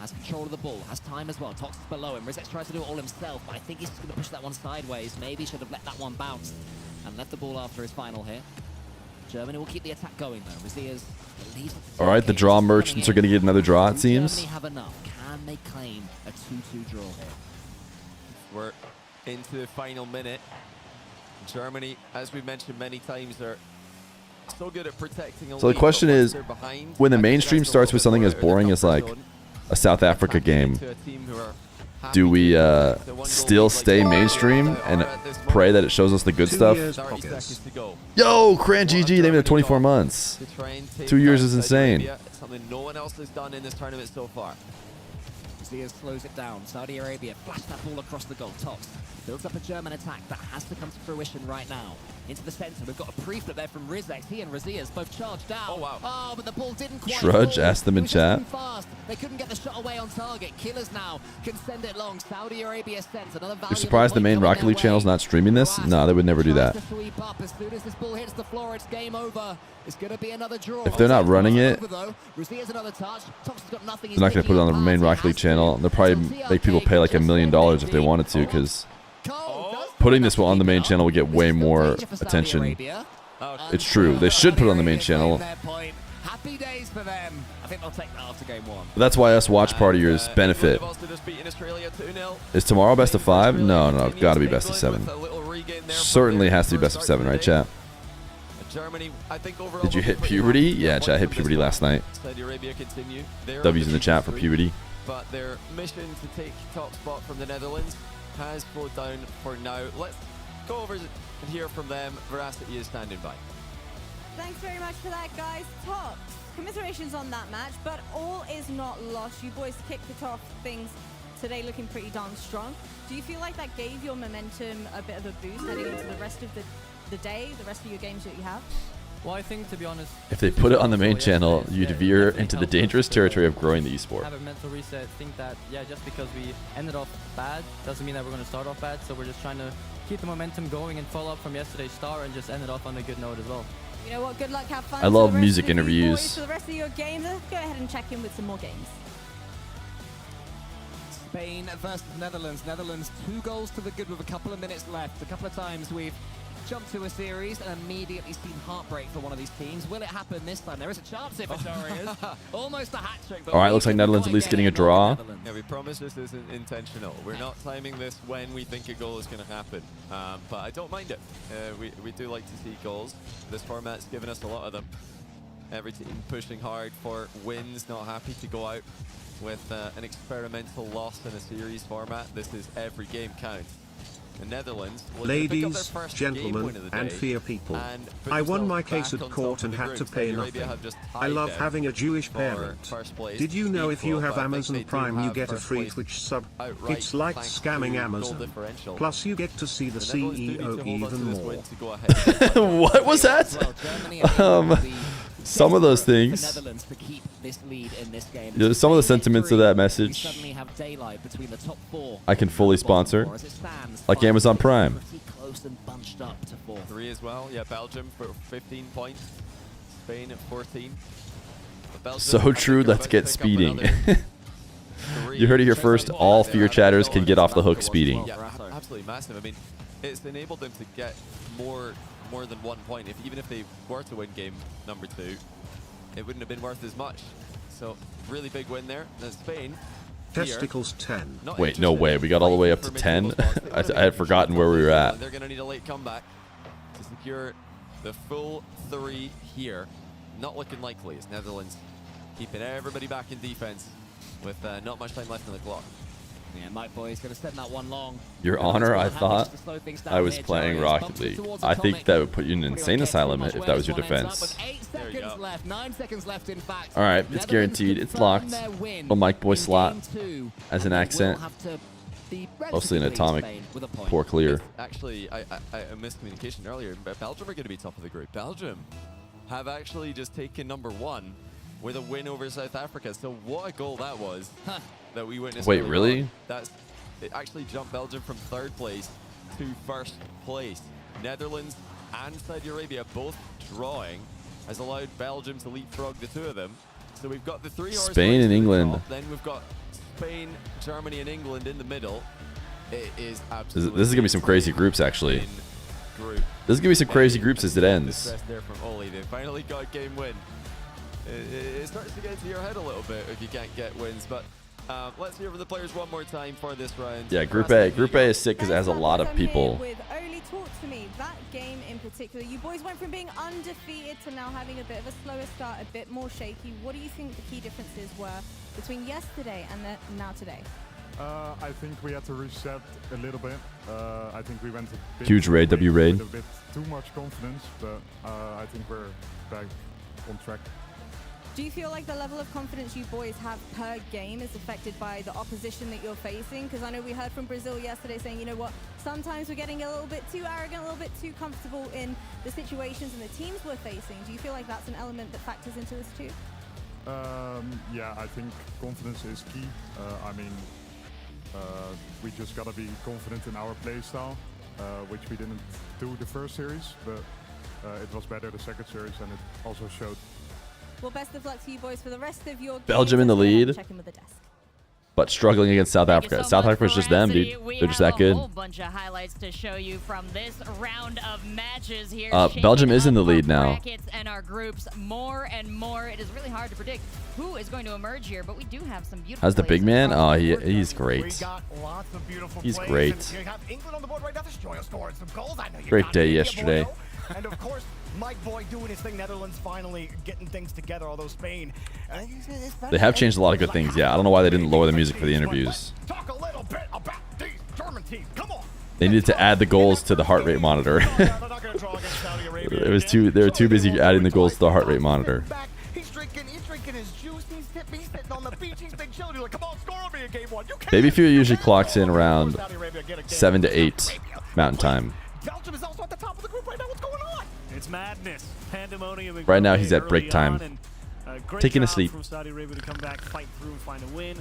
has control of the ball, has time as well. Tox is below him. Rizek tries to do it all himself, but I think he's going to push that one sideways. Maybe should have let that one bounce and left the ball after his final hit. Germany will keep the attack going though. Razia's believes that the All right, the draw merchants are going to get another draw, it seems. Germany have enough. Can they claim a 2-2 draw here? We're into the final minute. Germany, as we've mentioned many times, are so good at protecting a So the lead, question but once is, they're behind, when the I think mainstream that's a starts little with something bit as more out of boring the as like comfort zone. a South Africa game, To a team who are do we still stay mainstream and pray that it shows us the good 2 stuff? years 30 seconds to go. Yo, Cran GG, they've been 24 months. To try and take 2 years down is Saudi insane. Arabia, something no one else has done in this tournament so far. Zia slows it down. Saudi Arabia flash that ball across the goal. Tops builds up a German attack that has to come to fruition right now. Into the center, we've got a pre-flip there from Rizek. He and Razia's both charged down. Oh, wow. Oh, but the ball didn't quite Shrudge fall. asked them in It was just chat. too fast. They couldn't get the shot away on target. Killers now can send it long. Saudi Arabia sends another You're surprised the main valuable point Rocket League coming channel's their way. not streaming this? No, they would never do that. Tries to sweep up. As soon as this ball hits the floor, it's game over. It's going to be another draw. If they're not running it, Razia's another touch. Tops has got nothing. they're not going to put it on the main Rocket League channel. They'll probably make people pay like $1 million if they wanted to, because putting this one on the main channel would get way more attention. It's true. They should put it on the main channel. Happy days for them. I think they'll take that after game one. But that's why us watch partiers benefit. Is tomorrow best of 5? No, no, got to be best of 7. Certainly has to be best of 7, right, chat? Did you hit puberty? Yeah, chat, I hit puberty last night. Saudi Arabia continue. They're W's in the chat for three, puberty. But their mission to take top spot from the Netherlands has slowed down for now. Let's go over and hear from them. Veracity is standing by. Thanks very much for that, guys. Tops, commiserations on that match, but all is not lost. You boys kicked it off things today looking pretty darn strong. Do you feel like that gave your momentum a bit of a boost heading into the rest of the day, the rest of your games that you have? Well, I think, to be honest, If they put it on the main channel, you'd veer into the dangerous territory of growing the esport. have a mental reset, think that, yeah, just because we ended off bad doesn't mean that we're going to start off bad, so we're just trying to keep the momentum going and follow up from yesterday's start and just end it off on a good note as well. You know what? Good luck, have fun. I love For the rest music of you interviews. boys, for the rest of your games, let's go ahead and check in with some more games. Spain versus Netherlands. Netherlands 2 goals to the good with a couple of minutes left. A couple of times we've jumped to a series and immediately seen heartbreak for one of these teams. Will it happen this time? There is a chance if it's Dorian. Almost a hat trick. All right, looks like Netherlands at least getting a draw. Yeah, we promise this isn't intentional. We're not timing this when we think a goal is going to happen. But I don't mind it. We do like to see goals. This format's given us a lot of them. Every team pushing hard for wins, not happy to go out with an experimental loss in a series format. This is every game counts. The Netherlands will pick up their Ladies, first game win gentlemen, of the and day Feer people, and put I won my themselves case back at on court top and of the had to group. pay Saudi Arabia nothing. have just I tied love them having a Jewish for parent. first place. Did you know if you Equal, have but I think Amazon they do Prime you have get a first free place Twitch sub? outright It's like thanks scamming to goal Amazon. differential. Plus you get to see the The Netherlands do need to CEO hold on to even this more. win to go ahead. What was that? Some of those things. Netherlands to keep this lead in this game. Yeah, some of the sentiments of that We message suddenly have daylight between the top 4. I can fully sponsor, As it stands, like 5 Amazon Prime. pretty close and bunched up to 4. 3 as well. Yeah, Belgium for 15 points. Spain at 14. But Belgium, So I think, true, are let's about to get pick up speeding. another 3. You heard it here first, all Fear chatters can get off the hook speeding. Yeah, absolutely massive. I mean, it's enabled them to get more than 1 point. Even if they were to win game number 2, it wouldn't have been worth as much. So really big win there. Then Spain. Testicles 10. Wait, no way. We got all the way up to 10? I had forgotten where we were at. They're going to need a late comeback to secure the full 3 here. Not looking likely. It's Netherlands keeping everybody back in defense with not much time left on the clock. Yeah, Mike Boy is going to send that one long. Your Honor, I thought I was playing Rocket League. I think that would put you in an insane asylum if that was your defense. 8 seconds left, 9 seconds left in fact. All right, it's guaranteed. It's locked. A Mike Boy slot as an accent. Mostly an atomic. Poor clear. Actually, I missed communication earlier, but Belgium are going to be top of the group. Belgium have actually just taken number 1 with a win over South Africa. So what a goal that was that we witnessed. Wait, really? It actually jumped Belgium from 3rd place to 1st place. Netherlands and Saudi Arabia both drawing has allowed Belgium to leapfrog the 2 of them. So we've got the 3 Spain and England. Then we've got Spain, Germany, and England in the middle. It is absolutely. This is gonna be some crazy groups, actually. Group. This is gonna be some crazy groups as it ends. Stress there from Ollie. They finally got a game win. It starts to get into your head a little bit if you can't get wins, but let's hear from the players one more time for this round. Yeah, Group A. Group A is sick because it has a lot of people. With Oli, talk to me. That game in particular, you boys went from being undefeated to now having a bit of a slower start, a bit more shaky. What do you think the key differences were between yesterday and now today? I think we had to reset a little bit. I think we went a bit Huge raid, W raid. with a bit too much confidence, but I think we're back on track. Do you feel like the level of confidence you boys have per game is affected by the opposition that you're facing? Because I know we heard from Brazil yesterday saying, you know what, sometimes we're getting a little bit too arrogant, a little bit too comfortable in the situations and the teams we're facing. Do you feel like that's an element that factors into this too? Yeah, I think confidence is key. We just gotta be confident in our play style, which we didn't do the first series, but it was better the second series, and it also showed. Well, best of luck to you boys for the rest of your Belgium in the lead, check in with the desk. but struggling against South Africa. South Africa's just them, dude. They're just that good. A whole bunch of highlights to show you from this round of matches here. Belgium is in the lead now. Brackets and our groups more and more. It is really hard to predict who is going to emerge here, but we do have some beautiful. How's the big man? Oh, he's great. We got lots of beautiful He's plays, great. and you have England on the board right now. Destroyer scoring some goals. I know you Great got day it, yesterday. boyo. And of course, Mike Boy doing his thing. Netherlands finally getting things together. Although Spain, They have changed a lot of good things. Yeah, I don't know why they didn't lower the music for the interviews. Talk a little bit about these German teams. Come on. They needed to add the goals to the heart rate monitor. It was too. They were too busy adding the goals to the heart rate monitor. He's drinking his juice. He's sitting on the beach. He's been chilling. Like, come on, score on me a game one. You can't. Baby Feer usually clocks in around 7 to 8 Mountain Time. Belgium is also at the top of the group right now. What's going on? It's madness. Pandemonium. Right now he's at break early time, on, and, great taking a job sleep. From Saudi Arabia to come back, fight through, and find a win.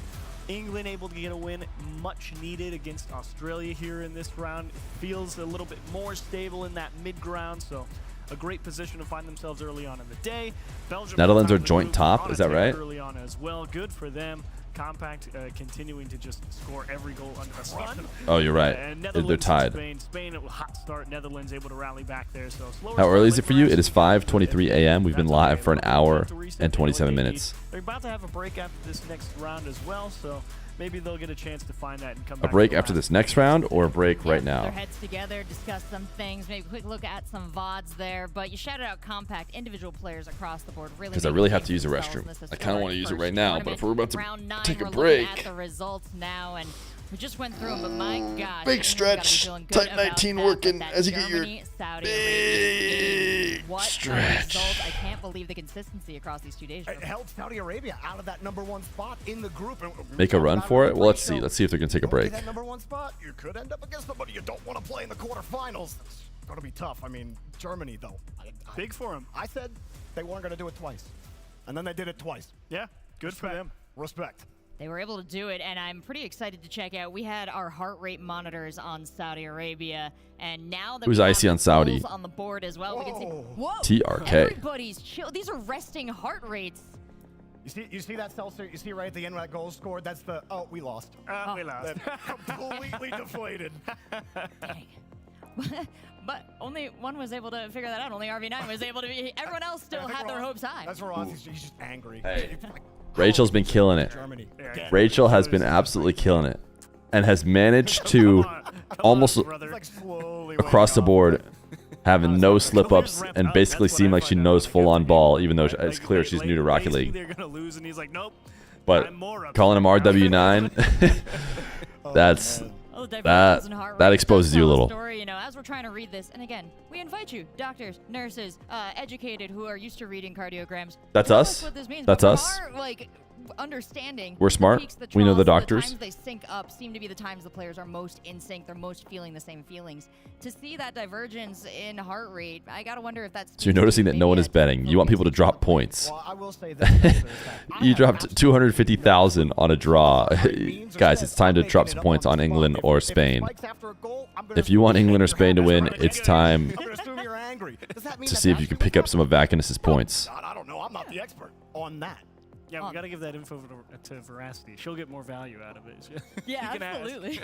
England able to get a win, much needed against Australia here in this round. Feels a little bit more stable in that mid-ground, so a great position to find themselves early on in the day. Belgium Netherlands are joint top, is that right? Early on as well, good for them. Compact continuing to just score every goal under the sun. Oh, you're right. And They're Netherlands tied. and Spain, a hot start. Netherlands able to rally back there. So slower How start early is late it for you? rounds. It is 5:23 a.m. We've been live for an hour and 27 minutes. They're about to have a break after this next round as well, so maybe they'll get a chance to find that and come A back. break to the after last this next round or a break right Their now? heads together, discuss some things, maybe a quick look at some VODs there. But you shouted out Compact, individual players across the board. Because I really have to use a restroom. I kind of want to use it right now, but if we're about to Round 9, take a we're break. looking at the results now, and we just went through them, but my God. Big England's stretch. gotta be feeling good Type about 19 that, working but that as you get your Germany, Saudi Arabia game, what stretch. a result. I can't believe the consistency across these 2 days. It helped Saudi Arabia out of that #1 spot in the group. And Make a run for it? Well, let's see. Let's see if they're going to take a break. That #1 spot, you could end up against somebody you don't want to play in the quarterfinals. It's going to be tough. I mean, Germany, though. Big for them. I said they weren't going to do it twice. And then they did it twice. Yeah, good for them. Respect. They were able to do it, and I'm pretty excited to check out. We had our heart rate monitors on Saudi Arabia, and now that Who's we have icy on the Saudi? goals on the board as well, we can see. Whoa! TRK. Everybody's chill. These are resting heart rates. You see that Seltzer? You see right at the end where that goal scored? That's the, we lost. We lost. Completely deflated. But only one was able to figure that out. Only RV9 was able to be. Everyone else still had their hopes high. That's Ross. He's just angry. Hey. Rachel's been killing it. Rachel has been absolutely killing it and has managed to almost across the board having no slip-ups and basically seem like she knows full-on ball, even though it's clear she's new to Rocket League. They're gonna lose, and he's like, nope. But calling him RW9, that's that exposes you a little. Story, you know, as we're trying to read this, and again, we invite you, doctors, nurses, educated who are used to reading cardiograms. That's tell us? What this means. That's But we us? are, like, understanding. We're the smart. peaks, the We know the troughs, doctors. The times they sync up seem to be the times the players are most in sync. They're most feeling the same feelings. To see that divergence in heart rate, I gotta wonder if that's. So you're noticing that no one is betting. You want people to drop points. Well, I will say this. You dropped 250,000 on a draw. Guys, it's time to drop some points on England or Spain. If you want England or Spain to win, it's time to see if you can pick up some of Vacanus' points. I don't know. I'm not the expert on that. Yeah, we got to give that info to Veracity. She'll get more value out of it. Yeah, You can ask. absolutely.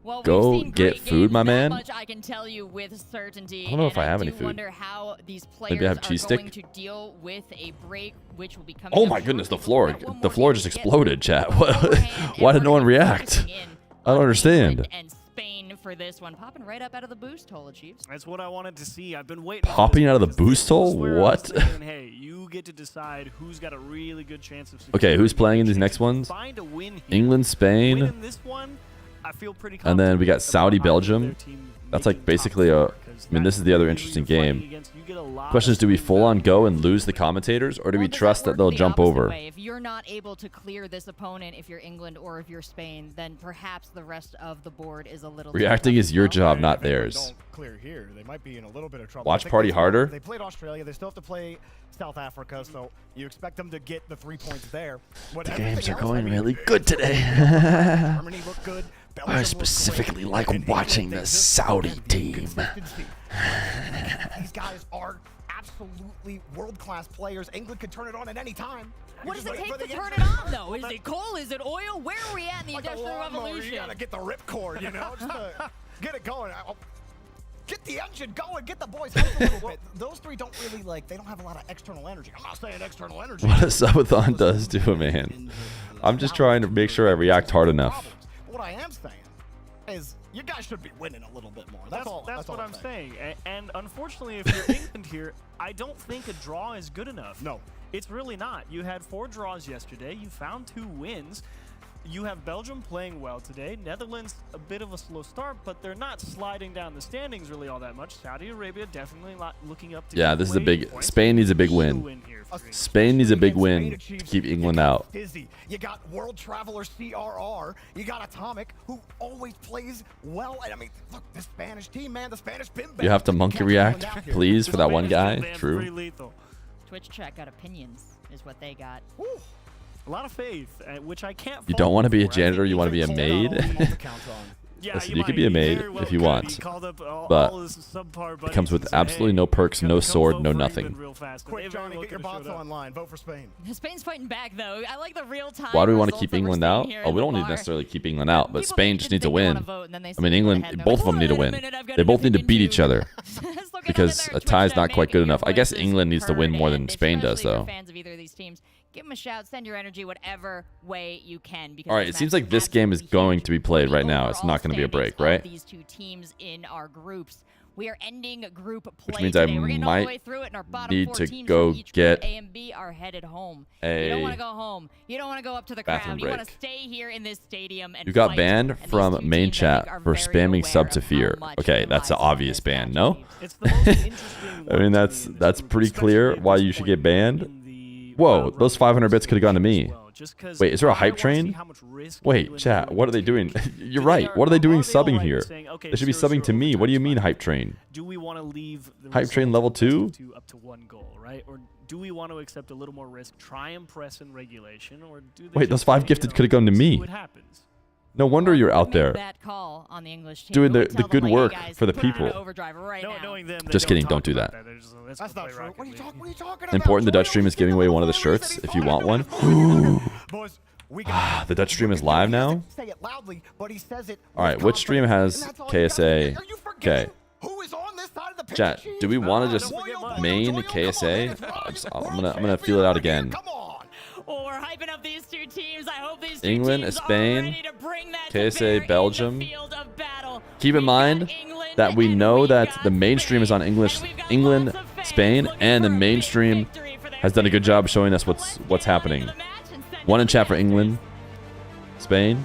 Well, Go we've seen get great food, games. my That man. much I can tell you with certainty. I don't know and if I have any do food. wonder how these players Maybe I have are cheese going stick. to deal with a break, which will be coming. Oh up my goodness, the shortly. floor. We've got one The more floor game just to get exploded, chat. beforehand, Why and did no we're one gonna be react? focusing in I don't on understand. England and Spain for this one, popping right up out of the boost hole, Chiefs. That's what I wanted to see. I've been waiting. Popping out of the boost hole? What? Saying, hey, you get to decide who's got a really good chance of succeeding. Okay, who's playing in these next ones? Find a win here. England, Spain, Winning this one, I feel pretty and then we got confident Saudi, about how their Belgium. team That's like basically a. I mean, this is the other interesting game. lot Question is, do we full on go and lose the commentators, or do we trust that they'll The jump opposite over? way. If you're not able to clear this opponent, if you're England or if you're Spain, then perhaps the rest of the board is a little. Reacting is your job, not If they theirs. don't clear here, they might be in a little bit of trouble. Watch I think party they still- harder. They played Australia. They still have to play South Africa, so you expect them to get the 3 points there. But The everything games are else, going I mean, really good today. Germany looked good. Belgium I looked specifically great, like and England, watching they the just Saudi have team. consistency. These guys are absolutely world-class players. England could turn it on at any time. What does it Just wait take for to the turn engine. it on, though? Is it coal? Is it oil? Where are we at in the Like a Industrial lawnmower, Revolution? You gotta get the ripcord, you know, just to get it going. Get the engine going. Get the boys hyped a little bit. Those three don't really they don't have a lot of external energy. I'm not saying external energy. What a subathon does to a man. I'm just trying to make sure I react hard enough. What I am saying is you guys should be winning a little bit more. That's all. That's all what I'm saying. And unfortunately, if you're England here, I don't think a draw is good enough. No. It's really not. You had 4 draws yesterday. You found 2 wins. You have Belgium playing well today. Netherlands, a bit of a slow start, but they're not sliding down the standings really all that much. Saudi Arabia definitely not looking up to Yeah, get this is a plenty big. points. Spain needs a big Need win. here for England. Spain needs a big Spain win to achieves- keep you England got out. Dizzy. You got World Traveler CRR. You got Atomic, who always plays well. And I mean, look, the Spanish team, man, the Spanish been You have to monkey react, please, for that one guy. Pretty True. lethal. Twitch chat got opinions, is what they got. A lot of faith, which I can't. You fault don't want to be a for. I think janitor. You want to be a maid. Yeah, Listen, you can be a maid very if you could. want, He called up all but his subpar it buddies comes and with said, absolutely "Hey, no perks, no come sword, vote no for nothing. England real fast." And Quick, they very Johnny, well get your could've bots showed up. online. Vote for Spain. Spain's fighting back, though. I like the real time. Why do we want to results keep that we're England seeing out? here Oh, in we the don't need bar. necessarily keep England out, but Spain just needs a think they wanna win. vote, and then they I see mean, people England, ahead, and they're both of like, them need to "Wait a win. minute, I've got They a both need to nothing beat to each do." other Let's look at because another a tie is Twitch not chat, quite good making your enough. I guess voices England needs to win heard, more than and Spain does, especially if though. you're fans of either of these teams, give them a shout, send your energy whatever way you can. Because All right, this it seems match like this game is going to be played right now. It's overall not going to be a break, standings right? of these two teams in our groups. We are ending group play Which means I today. We're getting all the might way through it, and our bottom need 4 to teams go from each get group A and B are headed home. You a don't want to go home. You don't want to go up to the crowd. bathroom You want break. to stay here in this stadium and You got fight. banned And these from two main teams, I think, chat are for very spamming aware sub to of how Fear. much Okay, it that's an relies on obvious this ban, match. no? It's the most interesting I mean, that's pretty clear why you should get banned. Whoa, those 500 bits could have gone to me. Wait, is there a hype train? Wait, chat, what are they doing? You're right. What are they doing subbing here? They should be subbing to me. What do you mean hype train? Do we want to leave the Hype train level 2? up to 1 goal, right? Or do we want to accept a little more risk, try and press in regulation, or do they Wait, those just 5 say, gifted you know, could have gone to see me. what happens? No wonder you're out there That call on the English team. doing Go the and tell good them, like, work hey guys, for the put it in people. overdrive right now. Knowing them, they Just kidding, don't talk do about that. They're just, let's That's go not play true. Rocket What are you League. talking? What are you talking about? Important, the Dutch Royal stream is giving away one of the shirts if you want one. Boys, we got The Dutch stream is live now? say it loudly, but he says it. All right, which stream has KSA? Okay. Who is on this side of the pitch? Chat, do we want to just main KSA? I'm gonna feel it out again. Well, we're hyping up these two teams. I hope these two England, teams Spain, are ready to bring that to bear KSA, in Belgium. the field of battle. Keep in mind that we know that the mainstream is on England, Spain, and the mainstream has done a good job showing us what's happening. 1 in chat for England, Spain,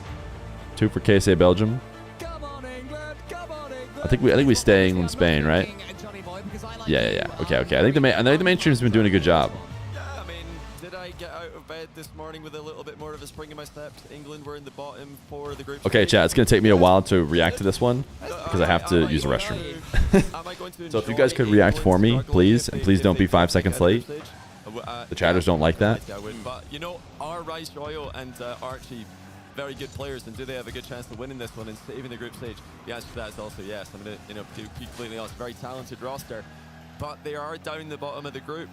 2 for KSA, Belgium. I think we stay England, Spain, right? Yeah. Okay. I think the mainstream's been doing a good job. I mean, did I get out of bed this morning with a little bit more of a spring in my step? England were in the bottom 4 of the group. Okay, chat, it's going to take me a while to react to this one because I have to use the restroom. So if you guys could react for me, please, and please don't be 5 seconds late. The chatters don't like that. But, you know, are Rice Royal and Archie very good players, and do they have a good chance to winning this one and saving the group stage? The answer to that is also yes. I'm going to be completely honest, very talented roster, but they are down the bottom of the group,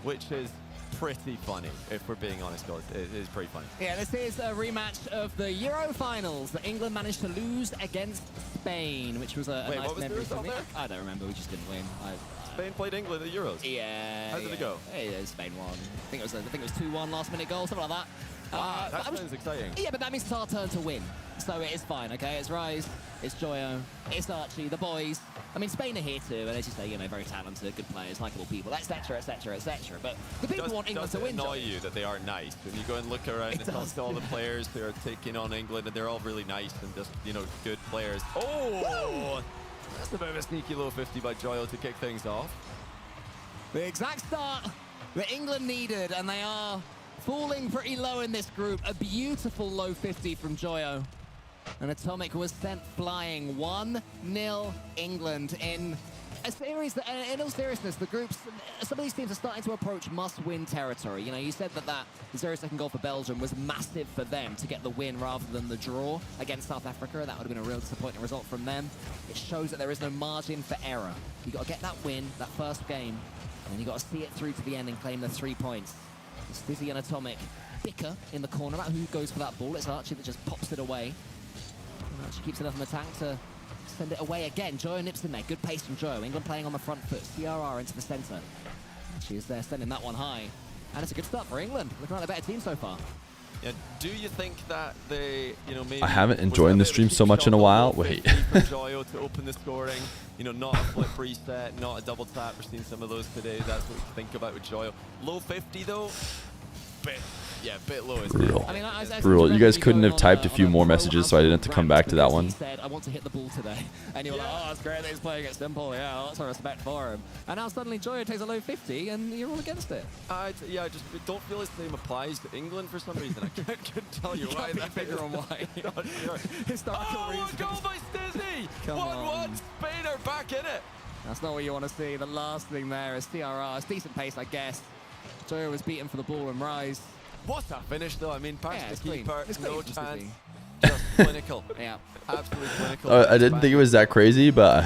which is pretty funny, if we're being honest, guys. It is pretty funny. Yeah, this is a rematch of the Euro finals that England managed to lose against Spain, which was a Wait, nice what was the memory for result me. there? I don't remember. We just didn't win. Spain played England at the Euros. Yeah. How did it go? Yeah, Spain won. I think it was 2-1 last minute goal, something like that. That sounds exciting. Yeah, but that means it's our turn to win. So it is fine, okay? It's Rise, it's Joyo, it's Archie, the boys. I mean, Spain are here too, and as you say, very talented, good players, likable people, etc., etc., etc. But the people want England to win. Does it annoy you that they are nice? When you go and look around and talk to all the players who are taking on England, and they're all really nice and just, good players. Oh! That's a bit of a sneaky low 50 by Joyo to kick things off. The exact start that England needed, and they are falling pretty low in this group. A beautiful low 50 from Joyo. And Atomic was sent flying. 1-0 England in a series that, in all seriousness, the groups, some of these teams are starting to approach must-win territory. You said that 0-second goal for Belgium was massive for them to get the win rather than the draw against South Africa. That would have been a real disappointing result from them. It shows that there is no margin for error. You've got to get that win, that first game, and then you've got to see it through to the end and claim the 3 points. It's Dizzy and Atomic bicker in the corner about who goes for that ball. It's Archie that just pops it away. And Archie keeps enough in the tank to send it away again. Joyo nips in there. Good pace from Joyo. England playing on the front foot. CRR into the centre. She is there sending that one high. And it's a good start for England. Looking like a better team so far. Yeah, do you think that they, maybe... I haven't enjoyed the stream so much in a while. Wait. Joyo to open the scoring. Not a flip reset, not a double tap. We're seeing some of those today. That's what we think about with Joyo. Low 50 though. Bit low, isn't it? I mean, brutal. You guys couldn't have typed a few more messages, so I didn't have to come back to that one. He said, I want to hit the ball today. And you were like, oh, that's great that he's playing it simple. Yeah, lots of respect for him. And now suddenly Joyo takes a low 50 and you're all against it. I just don't feel the same applies to England for some reason. I couldn't tell you why. That figure on why. Historical reasons. What goal by Stizzy! 1-1. Spain are back in it. That's not what you want to see. The last thing there is CRR. It's decent pace, I guess. Joyo was beaten for the ball and Rise. What's that finish though? I mean, past the keeper, no chance. Just clinical. Yeah. Absolutely clinical. I didn't think it was that crazy, but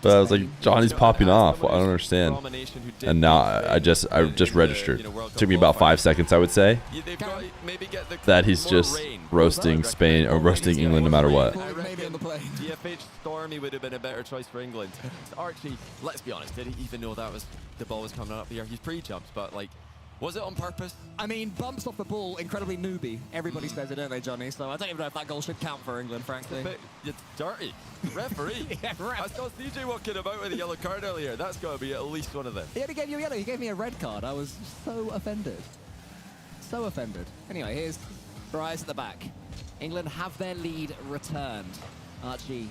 but I was like, Johnny's popping off. Well, I don't understand. And now I just registered. Took me about 5 seconds, I would say. That he's just roasting Spain or roasting England no matter what. DFH Stormy would have been a better choice for England. Archie, let's be honest, did he even know that the ball was coming up here? He's pre-jumped, but like, was it on purpose? I mean, bumps off the ball, incredibly newbie. Everybody says it, don't they, Johnny? So I don't even know if that goal should count for England, frankly. It's dirty. Referee. I saw CJ walking about with a yellow card earlier. That's got to be at least one of them. He only gave you a yellow. He gave me a red card. I was so offended. So offended. Anyway, here's Rise at the back. England have their lead returned. Archie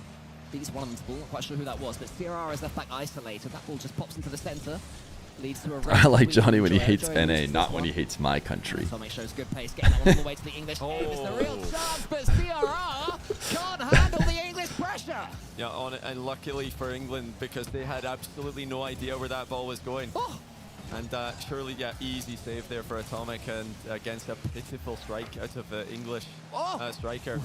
beats one of them's ball. Not quite sure who that was, but CRR is left back isolated. That ball just pops into the centre. Leads to a I like Johnny when he hates NA, not when he hates my country. Atomic shows good pace, getting that one all the way to the English. It's a real chance, but CRR can't handle the English pressure. Yeah, and luckily for England, because they had absolutely no idea where that ball was going. And surely, easy save there for Atomic and against a pitiful strike out of the English striker.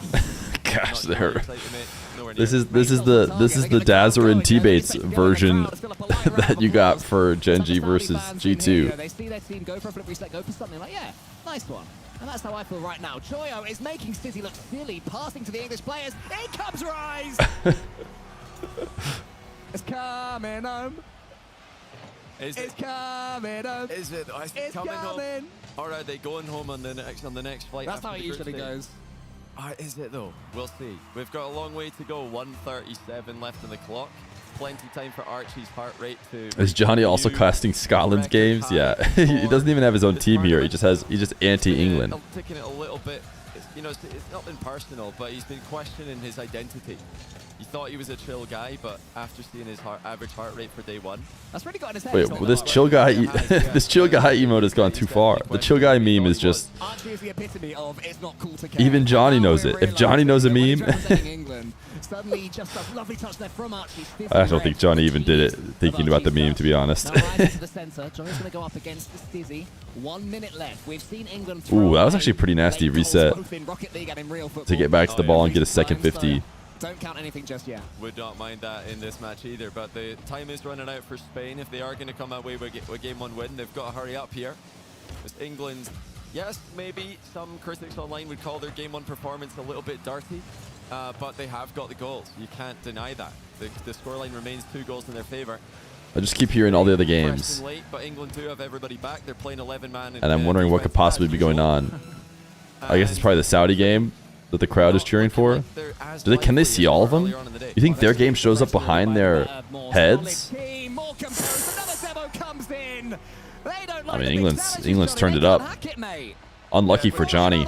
Gosh, this is the Dazarin T-Bates version that you got for Genji versus G2. They see their team go for a flip reset, go for something like, nice one. And that's how I feel right now. Joyo is making Stizzy look silly, passing to the English players. Here comes Rise! It's coming home. It's coming home. Is it? It's coming home. Or are they going home on the next flight? That's how it usually goes. Is it though? We'll see. We've got a long way to go. 1:37 left on the clock. Plenty time for Archie's heart rate to... Is Johnny also casting Scotland's games? Yeah. He doesn't even have his own team here. He's just anti-England. I'm taking it a little bit. It's not been personal, but he's been questioning his identity. He thought he was a chill guy, but after seeing his average heart rate for day one, that's really got in his head. Wait, well, this chill guy, this chill guy emote has gone too far. The chill guy meme is just. Archie is the epitome of it's not cool to care. Even Johnny knows it. If Johnny knows a meme. Suddenly, just a lovely touch there from Archie. I don't think Johnny even did it thinking about the meme, to be honest. Now right into the centre. Johnny's going to go up against Stizzy. 1 minute left. We've seen England. Ooh, that was actually a pretty nasty reset to get back to the ball and get a second 50. don't count anything just yet. Would not mind that in this match either, but the time is running out for Spain. If they are going to come away with a game 1 win, they've got to hurry up here. As England, yes, maybe some critics online would call their game 1 performance a little bit dirty, but they have got the goals. You can't deny that. The scoreline remains 2 goals in their favor. I just keep hearing all the other games. Late, but England do have everybody back. They're playing 11-man. And I'm wondering what could possibly be going on. I guess it's probably the Saudi game that the crowd is cheering for. Can they see all of them? You think their game shows up behind their heads? I mean, England's turned it up. Unlucky for Johnny.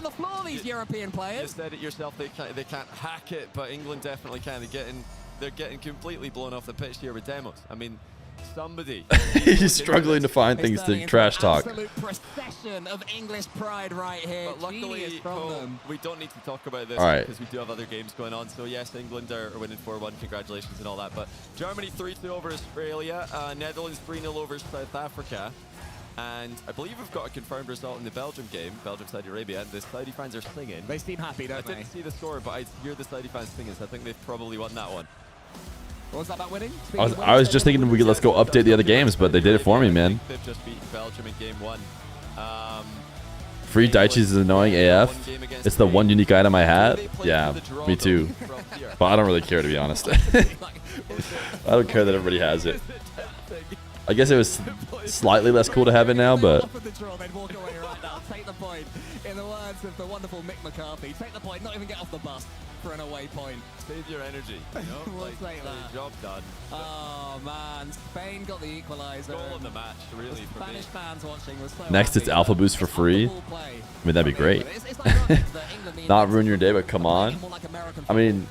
You said it yourself. They can't hack it, but England definitely can. They're getting completely blown off the pitch here with Demos. I mean, somebody. He's struggling to find things to trash talk. Absolute procession of English pride right here. But luckily, we don't need to talk about this because we do have other games going on. So yes, England are winning 4-1. Congratulations and all that. But Germany 3-2 over Australia. Netherlands 3-0 over South Africa. And I believe we've got a confirmed result in the Belgium game, Belgium-Saudi Arabia, and the Saudi fans are singing. They seem happy, don't they? I didn't see the score, but I hear the Saudi fans singing, so I think they've probably won that one. What was that about winning? I was just thinking let's go update the other games, but they did it for me, man. They've just beaten Belgium in game 1. Free Daichis is annoying AF. It's the one unique item I had. Yeah, me too. But I don't really care, to be honest. I don't care that everybody has it. I guess it was slightly less cool to have it now, but... Take the point. In the words of the wonderful Mick McCarthy, take the point, not even get off the bus for an away point. Save your energy, you know? We'll take that. Job done. Oh, man. Spain got the equalizer. Goal in the match, really, for me. Spanish fans watching was so Next, it's Alpha Boost for free. I mean, that'd be great. Not ruin your day, but come on. I mean,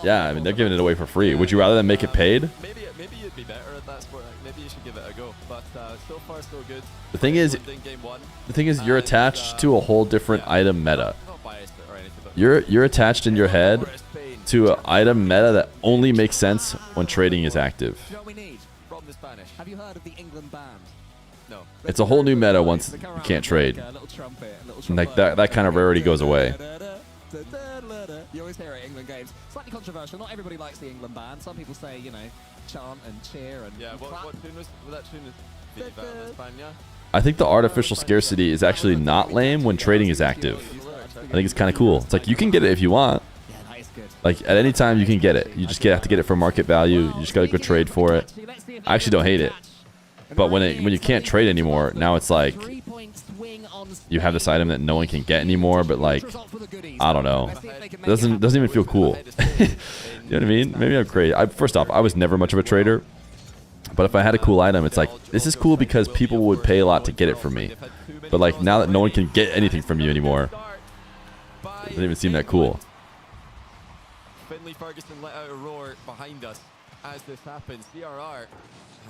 yeah, I mean, they're giving it away for free. Would you rather than make it paid? Maybe you'd be better at that sport. Maybe you should give it a go. But so far, so good. The thing is, you're attached to a whole different item meta. You're attached in your head to an item meta that only makes sense when trading is active. Have you heard of the England band? No. It's a whole new meta once you can't trade. Like that kind of rarity goes away. You always hear it at England games. Slightly controversial. Not everybody likes the England band. Some people say, you know, chant and cheer and what tune was that tune? I think the artificial scarcity is actually not lame when trading is active. I think it's kind of cool. It's like you can get it if you want. Like at any time you can get it. You just have to get it for market value. You just gotta go trade for it. I actually don't hate it. But when you can't trade anymore, now it's like you have this item that no one can get anymore. But like, I don't know. It doesn't even feel cool. You know what I mean? Maybe I'm crazy. First off, I was never much of a trader. But if I had a cool item, it's like, this is cool because people would pay a lot to get it from me. But like, now that no one can get anything from you anymore, it doesn't even seem that cool. Finley Ferguson let out a roar behind us as this happens. CRR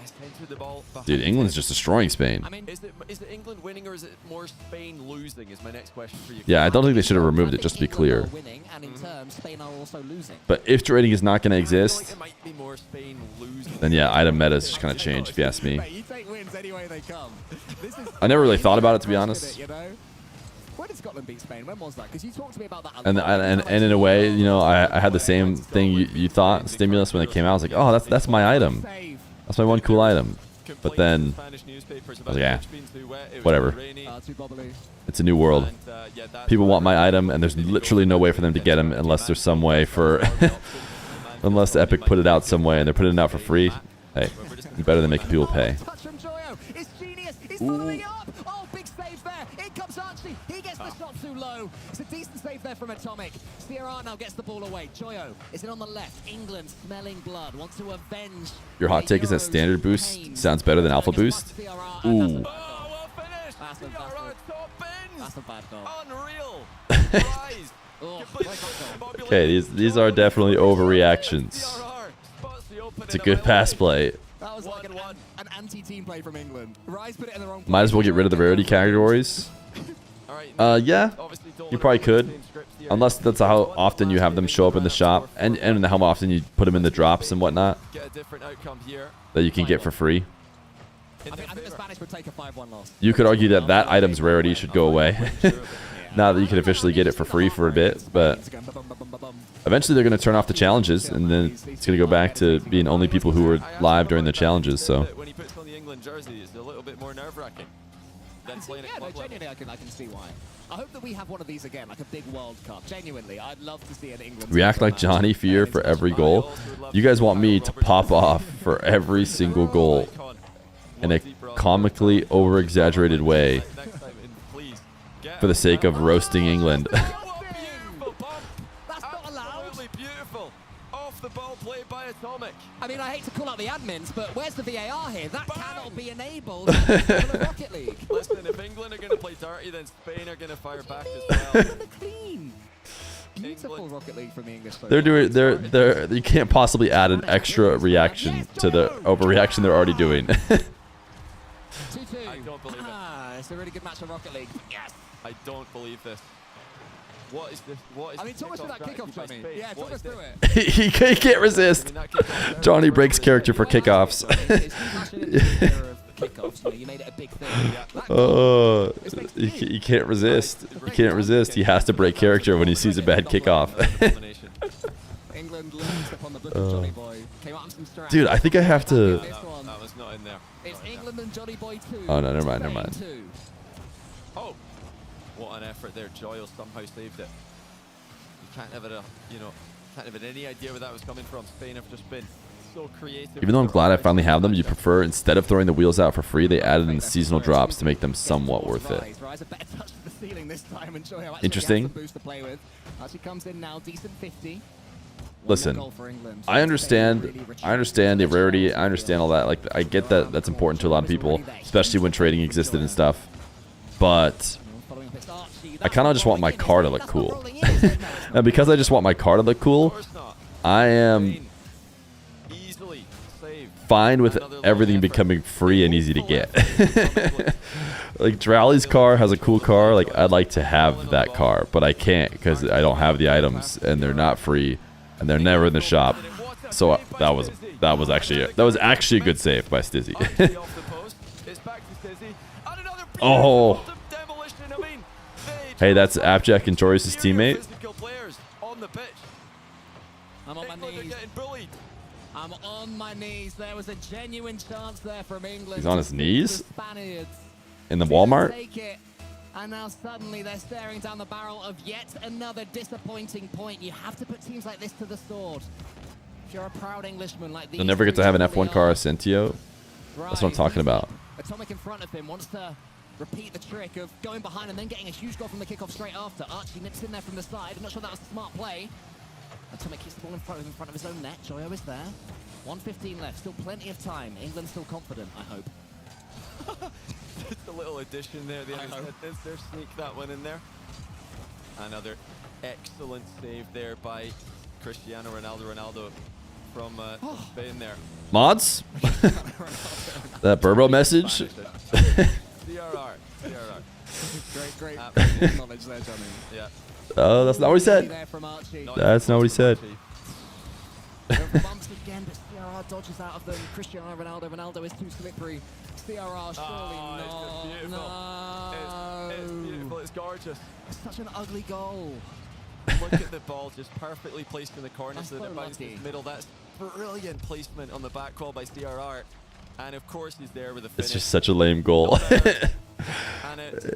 has entered the ball behind. Dude, England's just destroying Spain. I mean, is it England winning or is it more Spain losing is my next question for you. Yeah, I don't think they should have removed it, just to be clear. Winning, and in turn, Spain are also losing. But if trading is not going to exist, might be more Spain losing. then yeah, item metas just kind of change, if you ask me. You take wins any way they come. I never really thought about it, to be honest. When did Scotland beat Spain? When was that? Because you talked to me about that. And in a way, you know, I had the same thing you thought, stimulus, when it came out. I was like, oh, that's my item. That's my one cool item. But then I was like, yeah, whatever. It's a new world. People want my item, and there's literally no way for them to get them unless there's some way for... unless Epic put it out some way, and they're putting it out for free. Hey, better than making people pay. It's genius. He's following up. Oh, big save there. In comes Archie. He gets the shot too low. It's a decent save there from Atomic. CRR now gets the ball away. Joyo is it on the left. England smelling blood. Wants to avenge. Your hot take is that standard boost sounds better than alpha boost? Ooh. That's a bad goal. Unreal. Okay, these are definitely overreactions. It's a good pass play. That was like an anti-team play from England. Rise put it in the wrong. Might as well get rid of the rarity categories. Yeah, you probably could. Unless that's how often you have them show up in the shop, and how often you put them in the drops and whatnot that you can get for free. I think the Spanish would take a 5-1 loss. You could argue that item's rarity should go away. now that you can officially get it for free for a bit, but eventually they're going to turn off the challenges, and then it's going to go back to being only people who were live during the challenges. So When he puts on the England jersey, it's a little bit more nerve-wracking than playing Yeah, no, genuinely, I can see why. I hope that we have one of these again, like a big World Cup. Genuinely, I'd love to see an England. react like Johnny Feer for every goal. You guys want me to pop off for every single goal in a comically over-exaggerated way for the sake of roasting England. Absolutely beautiful. Off the ball played by Atomic. I mean, I hate to call out the admins, but where's the VAR here? That cannot be enabled for the Rocket League. Listen, if England are going to play dirty, then Spain are going to fire back as well. Clean. Beautiful Rocket League from the English. They're you can't possibly add an extra reaction to the overreaction they're already doing. 2-2. I don't believe it. It's a really good match of Rocket League. Yes. I don't believe this. What is this? What is I mean, talk us through that kickoff, Johnny. Yeah, talk us through it. he can't resist. Johnny breaks character for kickoffs. You made it a big thing. Oh, he can't resist. He can't resist. He has to break character when he sees a bad kickoff. England leans upon the book of Johnny Boy. Came out with some strats. Dude, I think I have to. That was not in there. It's England and Johnny Boy 2. Oh no, never mind, never mind. Oh, what an effort there! Joyle somehow saved it. You can't have can't have any idea where that was coming from. Spain have just been so creative. Even though I'm glad I finally have them, you prefer instead of throwing the wheels out for free, they added in the seasonal drops to make them somewhat worth it. Interesting. She comes in now, decent 50. Listen, I understand the rarity. I understand all that. Like, I get that that's important to a lot of people, especially when trading existed and stuff. But I kind of just want my car to look cool. And because I just want my car to look cool, I am fine with everything becoming free and easy to get. Like, Drowley's car has a cool car. Like, I'd like to have that car, but I can't because I don't have the items and they're not free and they're never in the shop. So that was actually a good save by Stizzy. Oh. Hey, that's Abjack and Joris's teammate. I'm on my knees. I'm on my knees. There was a genuine chance there from England. He's on his knees? The Spaniards In the Walmart? take it. And now suddenly they're staring down the barrel of yet another disappointing point. You have to put teams like this to the sword. If you're a proud Englishman like these, You'll never get to have an F1 car, Ascentio. That's what I'm talking about. Atomic in front of him wants to repeat the trick of going behind and then getting a huge goal from the kickoff straight after. Archie nips in there from the side. I'm not sure that was a smart play. Atomic keeps the ball in front of his own net. Joyo is there. 1:15 left. Still plenty of time. England still confident, I hope. Just a little addition there. They sneak that one in there. Another excellent save there by Cristiano Ronaldo from Spain there. Mods? That Burbo message? CRR. Great knowledge there, Johnny. Yeah. Oh, that's not what he said. That's not what he said. Bumps again, but CRR dodges out of them. Cristiano Ronaldo is too slippery. CRR surely not. No. It's beautiful. It's gorgeous. It's such an ugly goal. Look at the ball just perfectly placed in the corner so that it bounces in the middle. That's brilliant placement on the back wall by CRR. And of course he's there with the finish. It's just such a lame goal.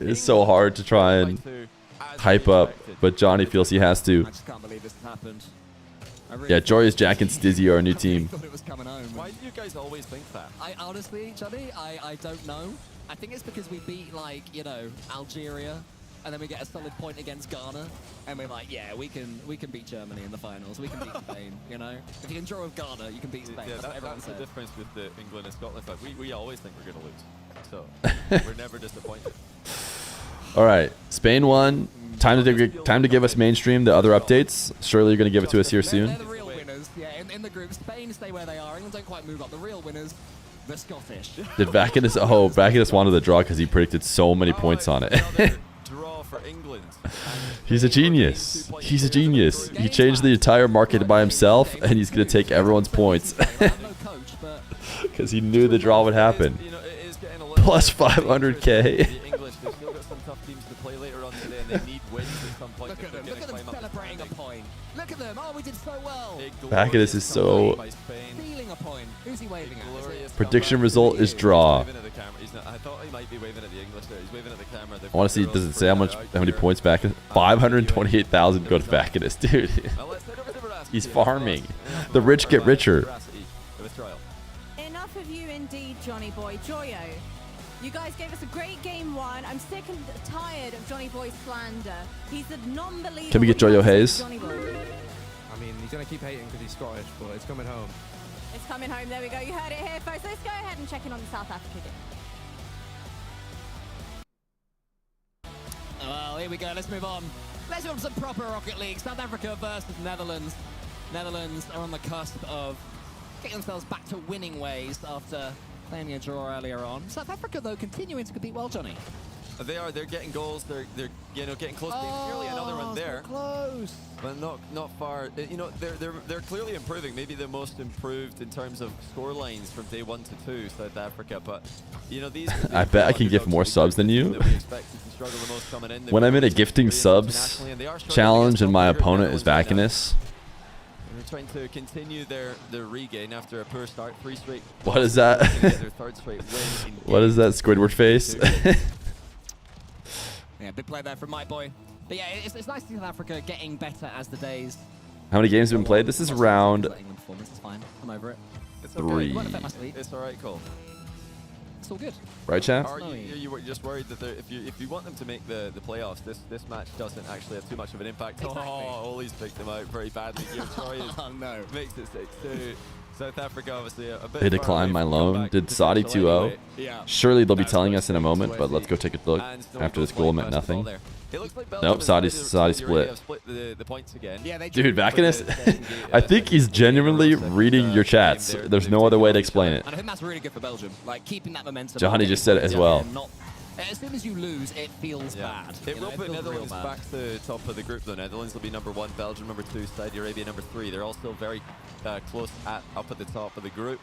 It's so hard to try and hype up, but Johnny feels he has to. I just can't believe this has happened. Yeah, Joyous, Jack, and Stizzy are our new team. Why do you guys always think that? I honestly, Johnny, I don't know. I think it's because we beat, like, you know, Algeria, and then we get a solid point against Ghana, and we're like, yeah, we can beat Germany in the finals. We can beat Spain, you know? If you can draw with Ghana, you can beat Spain. Yeah, that's the difference with the England and Scotland fight. We always think we're going to lose. So we're never disappointed. All right, Spain won. Time to give us mainstream the other updates. Surely you're going to give it to us here soon. They're the real winners. Yeah, in the group, Spain stay where they are. England don't quite move up. The real winners, the Scottish. Did Vakinas wanted the draw because he predicted so many points on it. Draw for England. He's a genius. He's a genius. He changed the entire market by himself, and he's going to take everyone's points. Because he knew the draw would happen. Plus 500K. The English, they've still got some tough teams to play later on today, and they need wins at some point. Look at them celebrating a point. Look at them. Oh, we did so well. Bacchus is so... Stealing a point. Who's he waving at? Prediction result is draw. I thought he might be waving at the English there. He's waving at the camera. I want to see, does it say how many points Bacchus? 528,000 go to Bacchus, dude. He's farming. The rich get richer. Enough of you indeed, Johnny Boy. Joyo, you guys gave us a great game one. I'm sick and tired of Johnny Boy's slander. He's a non-believer. Can we get Joyo Hayes? I mean, he's going to keep hating because he's Scottish, but it's coming home. It's coming home. There we go. You heard it here, folks. Let's go ahead and check in on the South Africa game. Well, here we go. Let's move on. Let's move on to some proper Rocket League. South Africa versus Netherlands. Netherlands are on the cusp of getting themselves back to winning ways after playing a draw earlier on. South Africa, though, continuing to compete well, Johnny. They are. They're getting goals. They're getting close. Nearly another one there. So close. But not far. They're clearly improving. Maybe the most improved in terms of score lines from day 1 to 2, South Africa. But these. I bet I can give more subs than you. When I'm in a gifting subs challenge and my opponent is Bacchus. They're trying to continue their regain after a poor start. 3 straight. What is that? Their 3rd straight win. What is that Squidward face? Yeah, big play there from my boy. But yeah, it's nice to see South Africa getting better as the days. How many games have been played? This is round England performance is fine. I'm over it. It's 3. It's all right, Cole. It's all good. Right, champ? Are you just worried that if you want them to make the playoffs, this match doesn't actually have too much of an impact? Exactly. Oh, Ollie's picked them out very badly here. Troy no. makes it 6-2. South Africa obviously a bit. They declined my loan. Did Saudi 2-0? Surely they'll be telling us in a moment, but let's go take a look. After this goal meant nothing. Nope, Saudi split. The points again. Dude, Bacchus, I think he's genuinely reading your chats. There's no other way to explain it. And I think that's really good for Belgium. Like keeping that momentum. Johnny just said it as well. As soon as you lose, it feels bad. It will put Netherlands back to the top of the group, though. Netherlands will be number 1, Belgium number 2, Saudi Arabia number 3. They're all still very close up at the top of the group.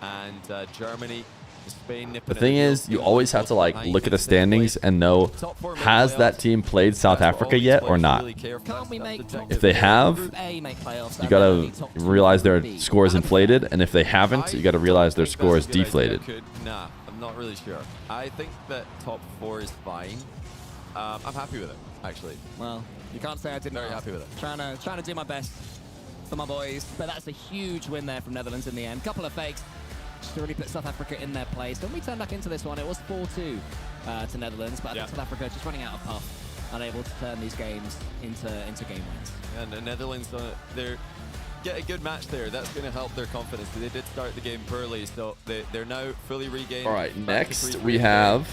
And Germany, Spain, nipping. The thing is, you always have to look at the standings and know, has that team played South Africa yet or not? If they have, you gotta realize their score is inflated, and if they haven't, you gotta realize their score is deflated. Nah, I'm not really sure. I think that top 4 is fine. I'm happy with it, actually. Well, you can't say I didn't. Very happy with it. Trying to do my best for my boys, but that's a huge win there from Netherlands in the end. Couple of fakes just to really put South Africa in their place. When we turned back into this one, it was 4-2 to Netherlands, but I think South Africa just running out of puff, unable to turn these games into game wins. And the Netherlands, they're get a good match there. That's going to help their confidence. They did start the game poorly, so they're now fully regained. All right, next we have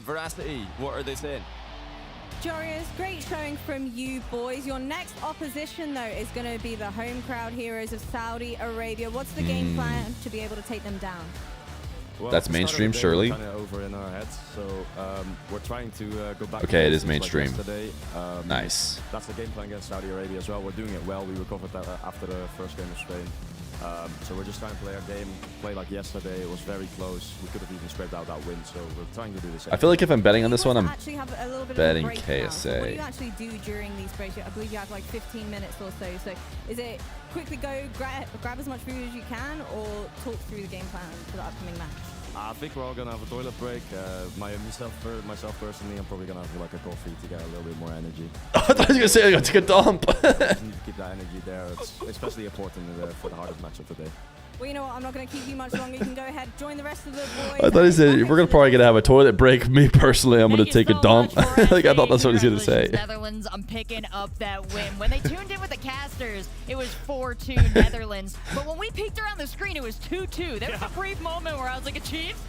Veracity. What are they saying? Jorius, great showing from you boys. Your next opposition, though, is going to be the home crowd heroes of Saudi Arabia. What's the game plan to be able to take them down? Well, that's mainstream, surely. Kind of over in our heads, so we're trying to go back. Okay, it is mainstream. Like Nice. That's the game plan against Saudi Arabia as well. We're doing it well. We recovered that after the first game of Spain. So we're just trying to play our game, play like yesterday. It was very close. We could have even scraped out that win, so we're trying to do the same. I feel like if I'm betting on this one, I'm betting What KSA. do you actually do during these breaks? I believe you have like 15 minutes or so. So is it quickly go grab as much food as you can, or talk through the game plan for the upcoming match? I think we're all gonna have a toilet break. Myself personally, I'm probably gonna have like a coffee to get a little bit more energy. I thought you were gonna say I gotta take a dump. Just need to keep that energy there. It's especially important for the hardest match of the day. Well, you know what? I'm not going to keep you much longer. You can go ahead, join the rest of the boys. I thought he said we're probably gonna have a toilet break. Me personally, I'm gonna take a dump. Like I thought that's what he's gonna say. Netherlands, I'm picking up that win. When they tuned in with the casters, it was 4-2 Netherlands. But when we peeked around the screen, it was 2-2. There was a brief moment where I was like, Chiefs,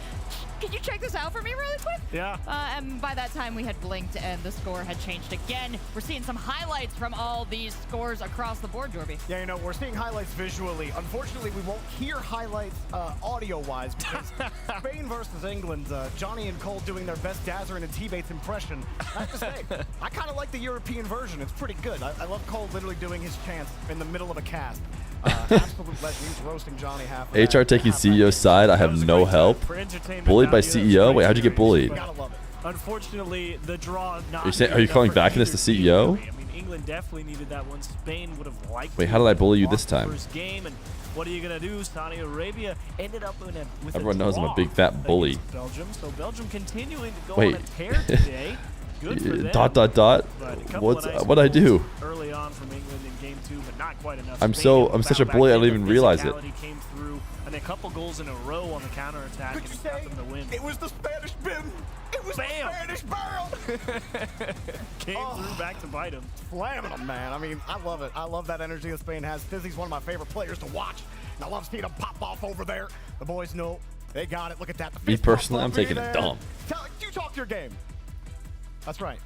can you check this out for me really quick? Yeah. And by that time, we had blinked and the score had changed again. We're seeing some highlights from all these scores across the board, Jorby. Yeah, you know, we're seeing highlights visually. Unfortunately, we won't hear highlights audio-wise because Spain versus England, Johnny and Cole doing their best Dazzering and T-Bates impression. I have to say, I kind of like the European version. It's pretty good. I love Cole literally doing his chants in the middle of a cast. Absolute legend. He's roasting Johnny half. HR taking CEO's side. I have no help. Bullied by CEO? Wait, how'd you get bullied? Unfortunately, the draw not. Are you calling back in as the CEO? I mean, England definitely needed that one. Spain would have liked. Wait, how did I bully you this time? First game, and what are you gonna do? Saudi Arabia ended up with Everyone knows I'm a big fat bully. Belgium, so Belgium continuing to go Wait. on a tear today. Good for them. Dot. But a couple of nice What I do? goals early on from England in game 2, but not quite enough. I'm Spain such a battled bully. I back don't in, even the realize it. physicality came through, and a couple goals in a row on the counter attack, and it got them the win. It was the Spanish BIM. It was Bam! the Spanish barrel. Came through back to bite him. Slamming him, man. I mean, I love it. I love that energy that Spain has. Fizzy's one of my favorite players to watch. And I love seeing him pop off over there. The boys know they got it. Look at that. The Me fist pump personally, I'm over taking a there. dump. You talk your game. That's right.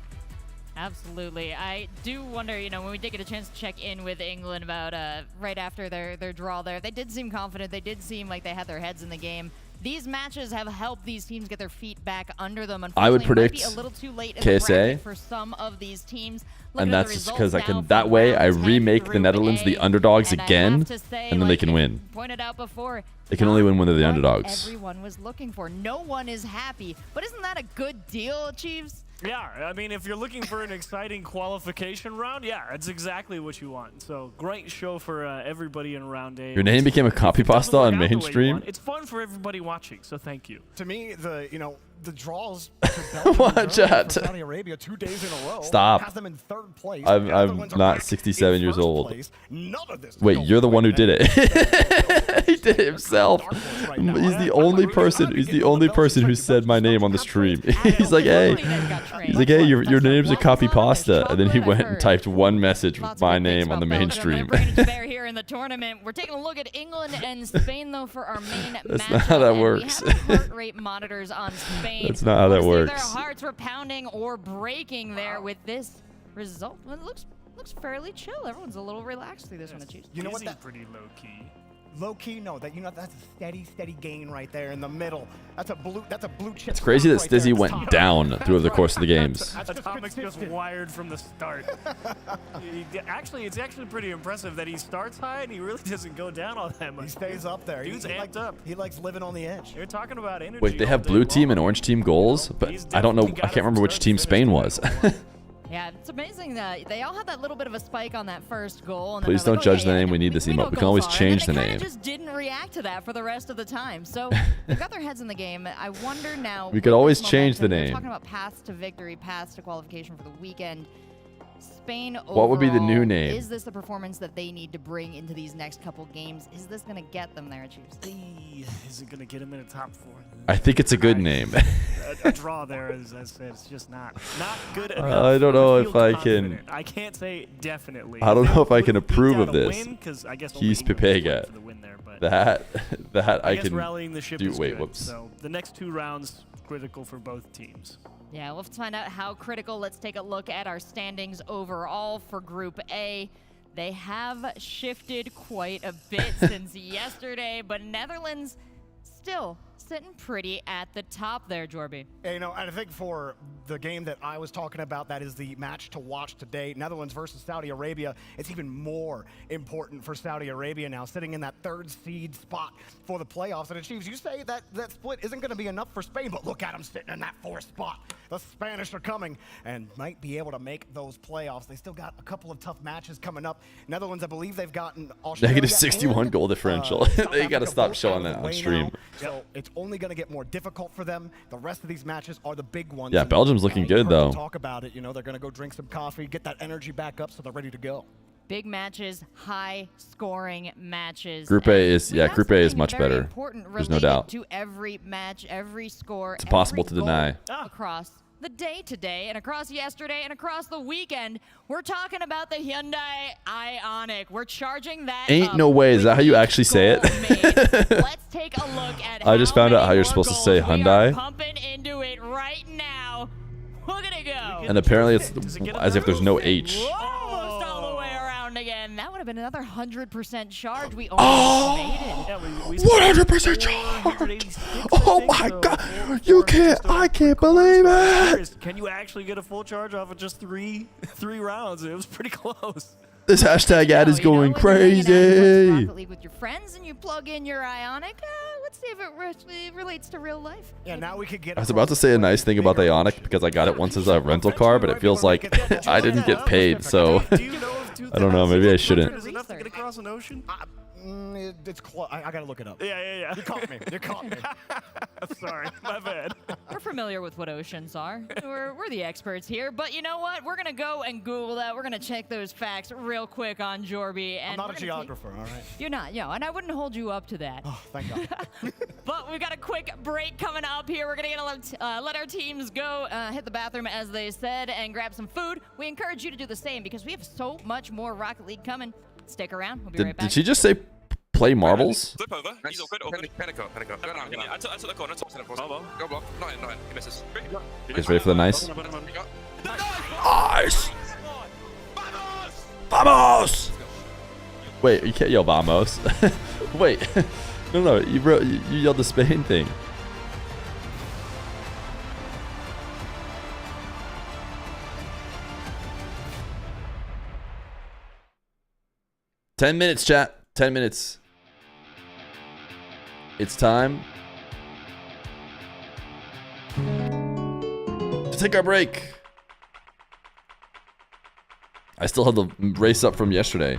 Absolutely. I do wonder, when we did get a chance to check in with England about right after their draw there, they did seem confident. They did seem like they had their heads in the game. These matches have helped these teams get their feet back under them. I would Unfortunately, it might predict be a little too late in KSA, the bracket for some of these teams. and that's just because I can. That way, I remake the Netherlands the underdogs again, and then they can win. Pointed out before, They can only win when they're the underdogs. everyone was looking for. No one is happy. But isn't that a good deal, Chiefs? Yeah, I mean, if you're looking for an exciting qualification round, yeah, that's exactly what you want. So great show for everybody in round A. Your name became a copy pasta on mainstream. It's fun for everybody watching, so thank you. To me, the draws Watch out. for Saudi Arabia 2 days in a row. Stop. Has them in third place. I'm The other ones are not back 67 in years first old. place. None of this is Wait, going you're the right one who now. did it. He did it himself. He's the only person. He's the only person who said my name on the stream. He's like, hey, your name's a copy pasta, and then he went and typed one message with my name on the main stream. Bear here in the tournament. We're taking a look at England and Spain, though, for our main That's matchup. not how that And works. We have our heart rate monitors on Spain. That's not how that We'll see if works. Their hearts were pounding or breaking there with this result. Well, it looks fairly chill. Everyone's a little relaxed through this one, it Chiefs. You know what? That pretty low key. Low key, no. That's a steady gain right there in the middle. That's a blue chip. It's crazy that right there. Stizzy It's went top. down through the course of the games. Atomic's just wired from the start. It's actually pretty impressive that he starts high and he really doesn't go down all that much. He stays up there. Dude's he amped up. He likes living on the edge. You're talking about energy. Wait, they all have day blue team long. and orange team goals, but I don't know. I can't remember which team Spain was. Yeah, it's amazing that they all had that little bit of a spike on that first goal. And then Please they're don't like, judge the okay, name. We need this know emote. what We can always goals are. change the And then they name. kinda just didn't react to that for the rest of the time. So they've got their heads in the game. I wonder now. We could with always this change the momentum, we're name. talking about paths to victory, paths to qualification for the weekend. Spain What would be the new overall, name? Is this the performance that they need to bring into these next couple games? Is this going to get them there, Chiefs? Is it going to get him in the top 4? I think it's a good name. A draw there, as I said, it's just not good enough. I don't know to if feel I confident. can. I can't say definitely. I don't know if I can approve of Eke out a this. win, 'cause I guess only He's England was playing Pepega. for the win there, but That I I guess can rallying the ship do. is Wait, good. whoops. So the next 2 rounds critical for both teams. Yeah, we'll have to find out how critical. Let's take a look at our standings overall for Group A. They have shifted quite a bit since yesterday, but Netherlands still sitting pretty at the top there, Jorby. And I think for the game that I was talking about, that is the match to watch today, Netherlands versus Saudi Arabia. It's even more important for Saudi Arabia now, sitting in that 3rd seed spot for the playoffs. And Chiefs, you say that split isn't going to be enough for Spain, but look at them sitting in that 4th spot. The Spanish are coming and might be able to make those playoffs. They still got a couple of tough matches coming up. Netherlands, I believe they've gotten Australia Negative 61 goal differential. They got to stop showing that on stream. So it's only going to get more difficult for them. The rest of these matches are the big ones. Yeah, And Belgium's looking you good, heard them though. Talk about it. They're going to go drink some coffee, get that energy back up so they're ready to go. Big matches, high scoring matches. Group A And is we yeah. have Group A is something much very better. important There's no related doubt. to every match, every score. It's impossible every to deny. goal across the day today and across yesterday and across the weekend. We're talking about the Hyundai Ioniq. We're charging that. Ain't up no way. Is with that how you each actually say goal it? made. Let's take a look at I just found out how you're many supposed to more say goals we are Hyundai. pumping into it right now. We're gonna go. And apparently it's as if there's no H. Almost all the way around again. That would have been another 100% charge. We Oh! almost made it. Yeah, we 100% charge. Oh my God! You can't. I can't believe it. Can you actually get a full charge off of just three rounds? It was pretty close. This hashtag ad is going When you're hanging out, you watch crazy. Rocket League with your friends and you plug in your Ionic. Let's see if it relates to real life. Yeah, now we could get. I was about to say a nice thing about the Ionic because I got it once as a rental car, but it feels like I didn't get paid, so I don't know. Maybe I shouldn't. Is enough to get across an ocean? It's close. I gotta look it up. Yeah. You caught me. You caught me. Sorry, my bad. We're familiar with what oceans are. We're the experts here. But you know what? We're going to go and Google that. We're going to check those facts real quick on Jorby. And I'm not a geographer, all right? You're not, and I wouldn't hold you up to that. Oh, thank God. But we've got a quick break coming up here. We're going to let our teams go, hit the bathroom, as they said, and grab some food. We encourage you to do the same because we have so much more Rocket League coming. Stick around. We'll be right back. Did she just say play marbles? Flip over. He's all good. All good. Panico. Go down. I took the corner. Go block. Not in. He misses. You guys ready for the nice? Nice! Vamos! Wait, you can't yell vamos. Wait. No. You yelled the Spain thing. Ten minutes, chat. 10 minutes. It's time to take our break. I still have the race up from yesterday.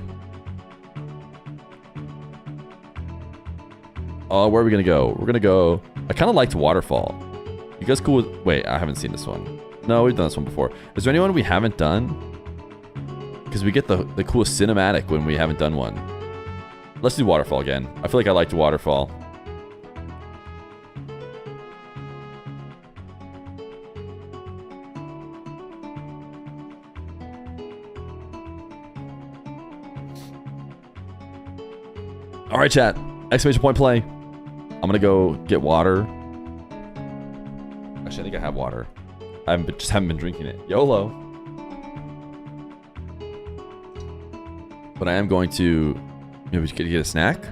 Where are we gonna go? We're gonna go. I kind of liked Waterfall. You guys cool with? Wait, I haven't seen this one. No, we've done this one before. Is there anyone we haven't done? Because we get the coolest cinematic when we haven't done one. Let's do Waterfall again. I feel like I liked Waterfall. All right, chat. Exclamation point play. I'm gonna go get water. Actually, I think I have water. Just haven't been drinking it. YOLO. But I am going to maybe get a snack.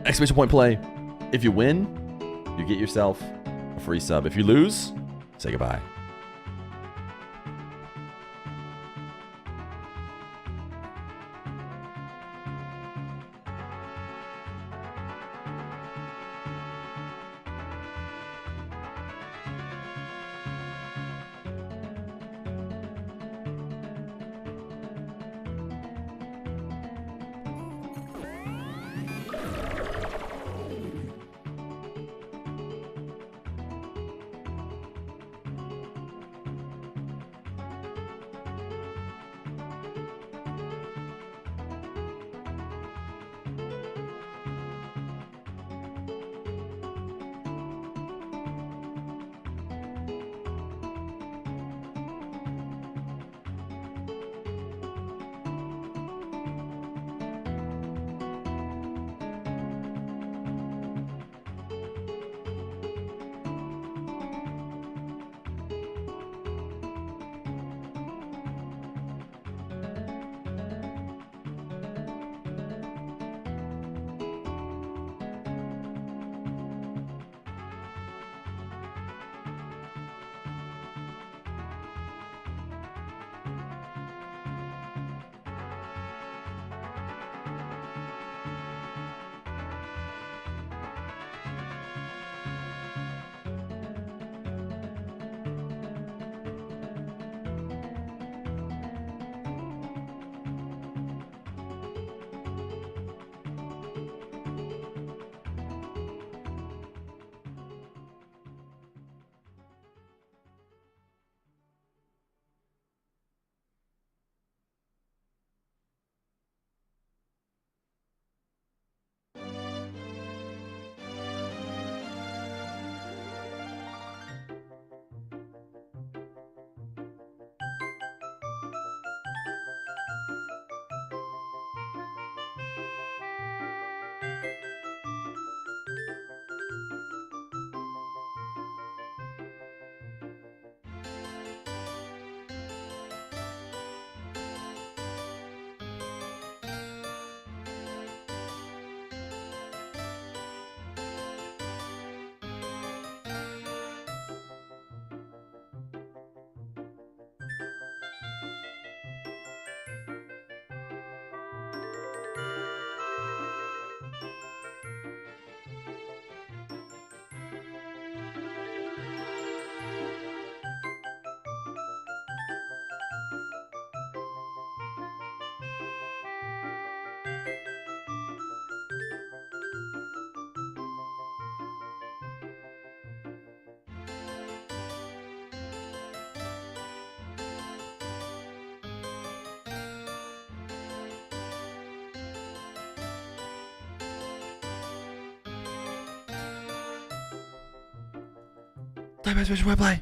Exclamation point play. If you win, you get yourself a free sub. If you lose, say goodbye. Play.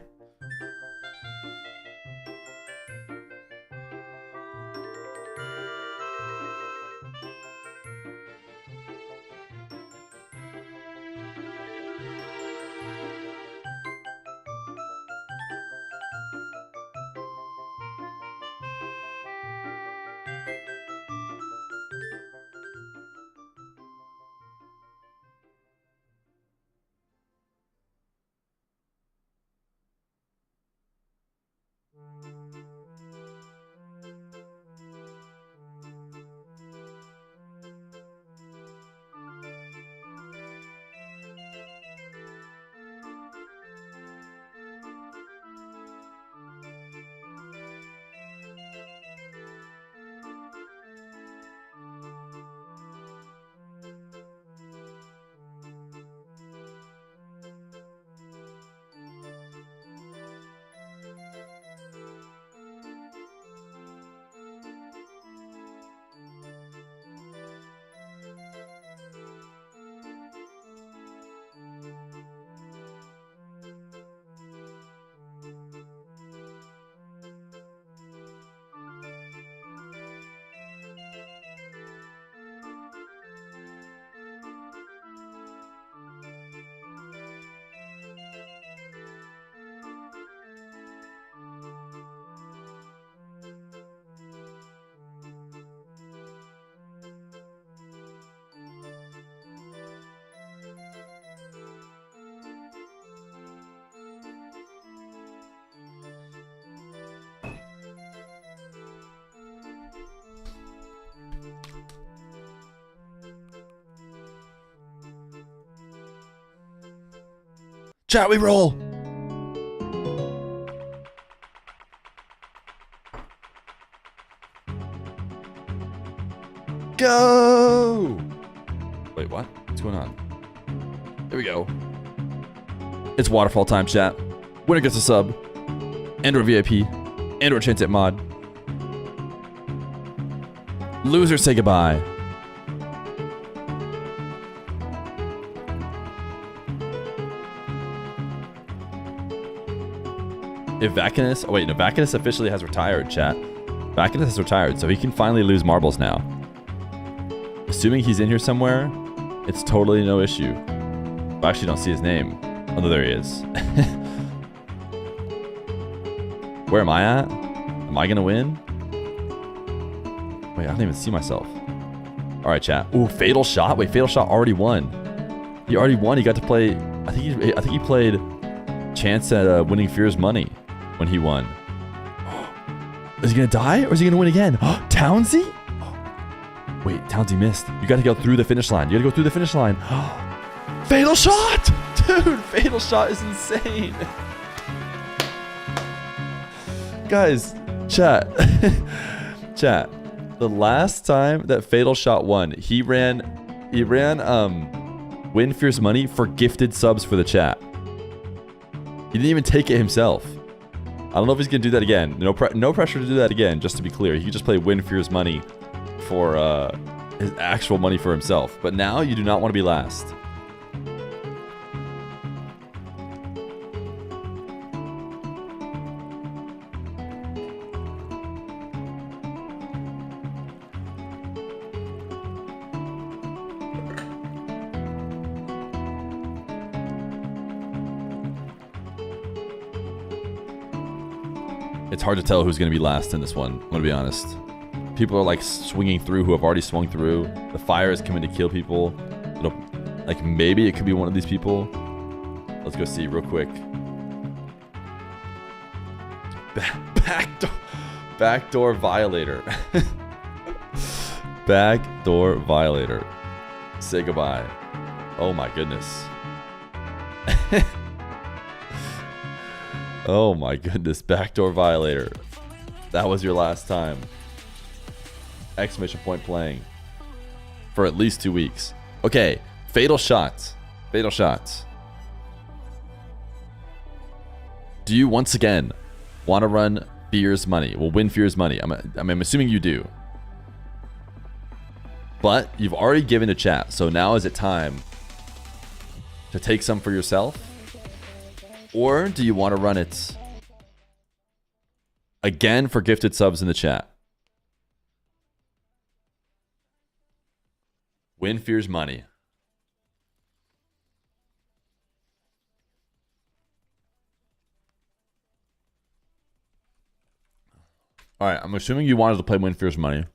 Chat, we roll. Go. Wait, what? What's going on? There we go. It's waterfall time, chat. Winner gets a sub, and/or VIP, and/or chance at mod. Losers say goodbye. If Vacanus, oh wait, no, Vacanus officially has retired, chat. Vacanus has retired, so he can finally lose marbles now. Assuming he's in here somewhere, it's totally no issue. I actually don't see his name. Oh, no, there he is. Where am I at? Am I gonna win? Wait, I don't even see myself. All right, chat. Ooh, Fatal Shot. Wait, Fatal Shot already won. He already won. He got to play. I think he played chance at winning Fear's money when he won. Is he gonna die or is he gonna win again? Townsy? Wait, Townsy missed. You got to go through the finish line. You got to go through the finish line. Fatal Shot, dude! Fatal Shot is insane. Guys, chat, chat. The last time that Fatal Shot won, he ran Win Fear's money for gifted subs for the chat. He didn't even take it himself. I don't know if he's gonna do that again. No pressure to do that again. Just to be clear, he could just play Win Fear's money for his actual money for himself. But now you do not want to be last. It's hard to tell who's going to be last in this one, I'm going to be honest. People are like swinging through who have already swung through. The fire is coming to kill people. Like maybe it could be one of these people. Let's go see real quick. Backdoor Violator. Backdoor Violator. Say goodbye. Oh my goodness. Oh my goodness, Backdoor Violator. That was your last time. Exclamation point playing. For at least 2 weeks. Okay, Fatal Shots. Fatal Shots. Do you once again want to run Fear's money? Well, win Fear's money. I'm assuming you do. But you've already given to chat, so now is it time to take some for yourself? Or do you want to run it again for gifted subs in the chat? Win Feer's money. All right, I'm assuming you wanted to play Win Feer's money.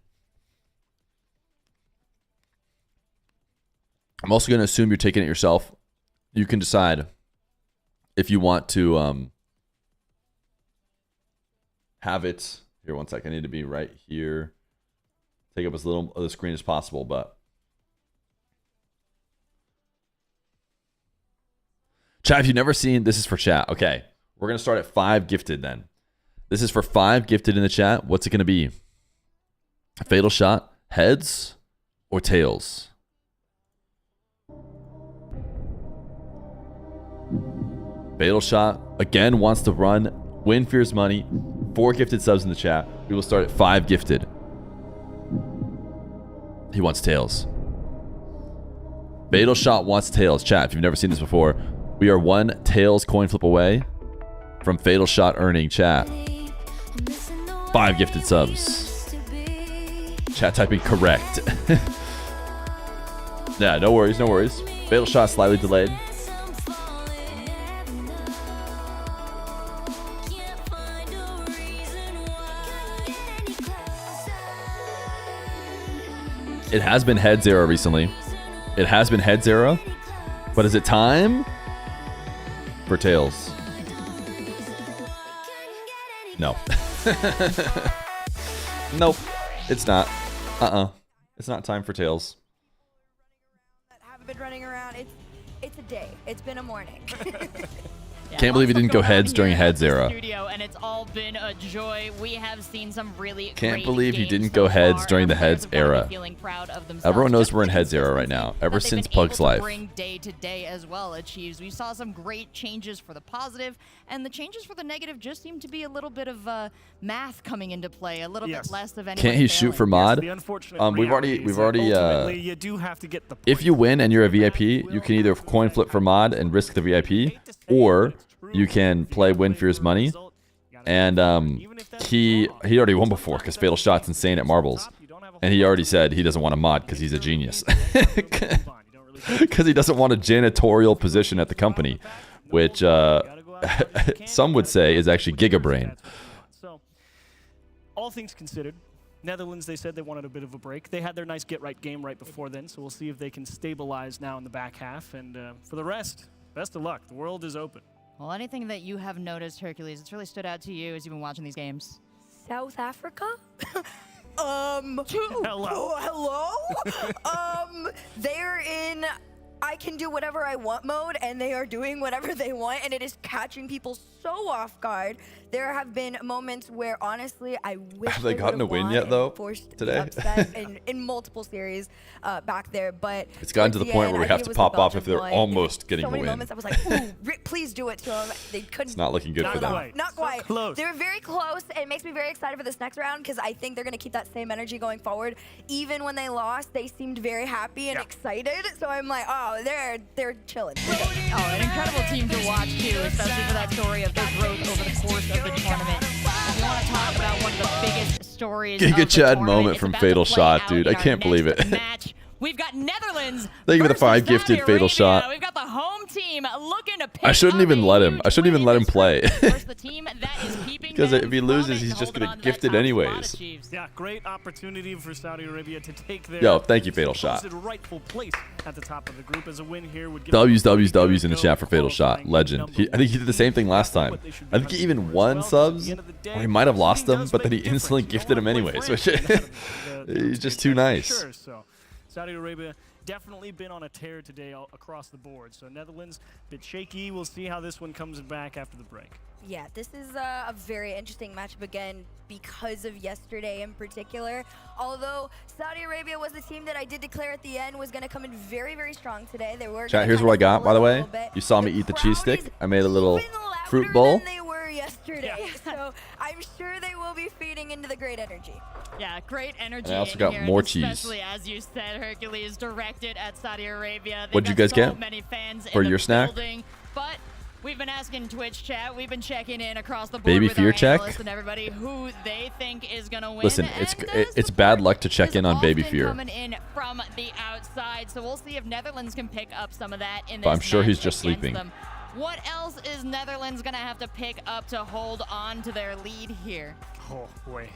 I'm also going to assume you're taking it yourself. You can decide if you want to have it. Here, one sec. I need to be right here. Take up as little of the screen as possible, but chat, if you've never seen, this is for chat. Okay, we're going to start at 5 gifted then. This is for 5 gifted in the chat. What's it going to be? Fatal shot, heads, or tails? Fatal shot, again, wants to run. Win Feer's money. 4 gifted subs in the chat. We will start at 5 gifted. He wants tails. Fatal shot wants tails. Chat, if you've never seen this before, we are 1 tails coin flip away from Fatal Shot earning. Chat, 5 gifted subs. Chat typing correct. Yeah, no worries, no worries. Fatal shot slightly delayed. It has been heads era recently. It has been heads era. But is it time for tails? No. Nope. It's not. It's not time for tails. Haven't been running around. It's a day. It's been a morning. Can't believe he didn't go heads during heads era. Studio, and it's all been a joy. We have seen some really Can't believe he didn't go heads during the heads era. Everyone knows we're in heads era right now, ever since Pug's life. Bring day to day as well achieves. We saw some great changes for the positive, and the changes for the negative just seem to be a little bit of math coming into play, a little bit less of anyone. Can't he shoot for mod? We've already you do have to get the if you win and you're a VIP, you can either coin flip for mod and risk the VIP, or you can play Win Feer's money. And he already won before because Fatal Shot's insane at marbles, and he already said he doesn't want a mod because he's a genius. Because he doesn't want a janitorial position at the company, which some would say is actually gigabrain. So, all things considered, Netherlands, they said they wanted a bit of a break. They had their nice get-right game right before then, so we'll see if they can stabilize now in the back half. And for the rest, best of luck. The world is open. Well, anything that you have noticed, Hercules, it's really stood out to you as you've been watching these games? South Africa? Hello? They're in I can do whatever I want mode, and they are doing whatever they want, and it is catching people so off guard. There have been moments where, honestly, I wish have they gotten a win yet, though, today? in multiple series back there, but it's gotten to the point where we have to pop off if they're almost getting so the many win. moments I was like, ooh, please do it to them. They couldn't. It's not looking good for them. Not quite. So close. They're very close. It makes me very excited for this next round because I think they're going to keep that same energy going forward. Even when they lost, they seemed very happy and excited. So I'm like, oh, they're chilling. Oh, an incredible team to watch too, especially for that story of their growth over the course of the tournament. If you want to talk about one of the biggest stories of the Giga Chad tournament, moment it's from about to Fatal play Shot, out dude. in I our can't believe next it. match. We've got Netherlands. Thank you for the 5 versus gifted Saudi Fatal Arabia. Shot. We've got the home team looking to pick I shouldn't even let him. I shouldn't even let him play. the team that is keeping Because if he loses, he's just going to gift it anyways. Yeah, great opportunity for Saudi Arabia to take their Yo, thank you, Fatal Shot. rightful place at the top of the group as a win here would give W's in the chat for Fatal Shot. Legend. I think he did the same thing last time. I think he even won subs, or he might have lost them, but then he instantly gifted him anyways. Which he's just too nice. Sure, so Saudi Arabia definitely been on a tear today across the board. So Netherlands, a bit shaky. We'll see how this one comes back after the break. Yeah, this is a very interesting matchup again because of yesterday in particular. Although Saudi Arabia was the team that I did declare at the end was going to come in very, very strong today. They were. Chat, here's what I got, by the way. You saw me eat the cheese stick. I made a little fruit bowl. They were yesterday, so I'm sure they will be feeding into the great energy. Yeah, great energy. And I also in got here, more especially as you said, Hercules directed at Saudi Arabia. What'd you guys get for your snack? But We've been asking Twitch chat. We've been checking in across the board Baby with Feer our check? analysts and everybody who they think is going to win. Listen, it's bad luck to check in on Baby Feer. Coming in from the outside, so we'll see if Netherlands can pick up some of that in this But I'm sure he's match just against sleeping. them. What else is Netherlands going to have to pick up to hold on to their lead here? Oh, boy.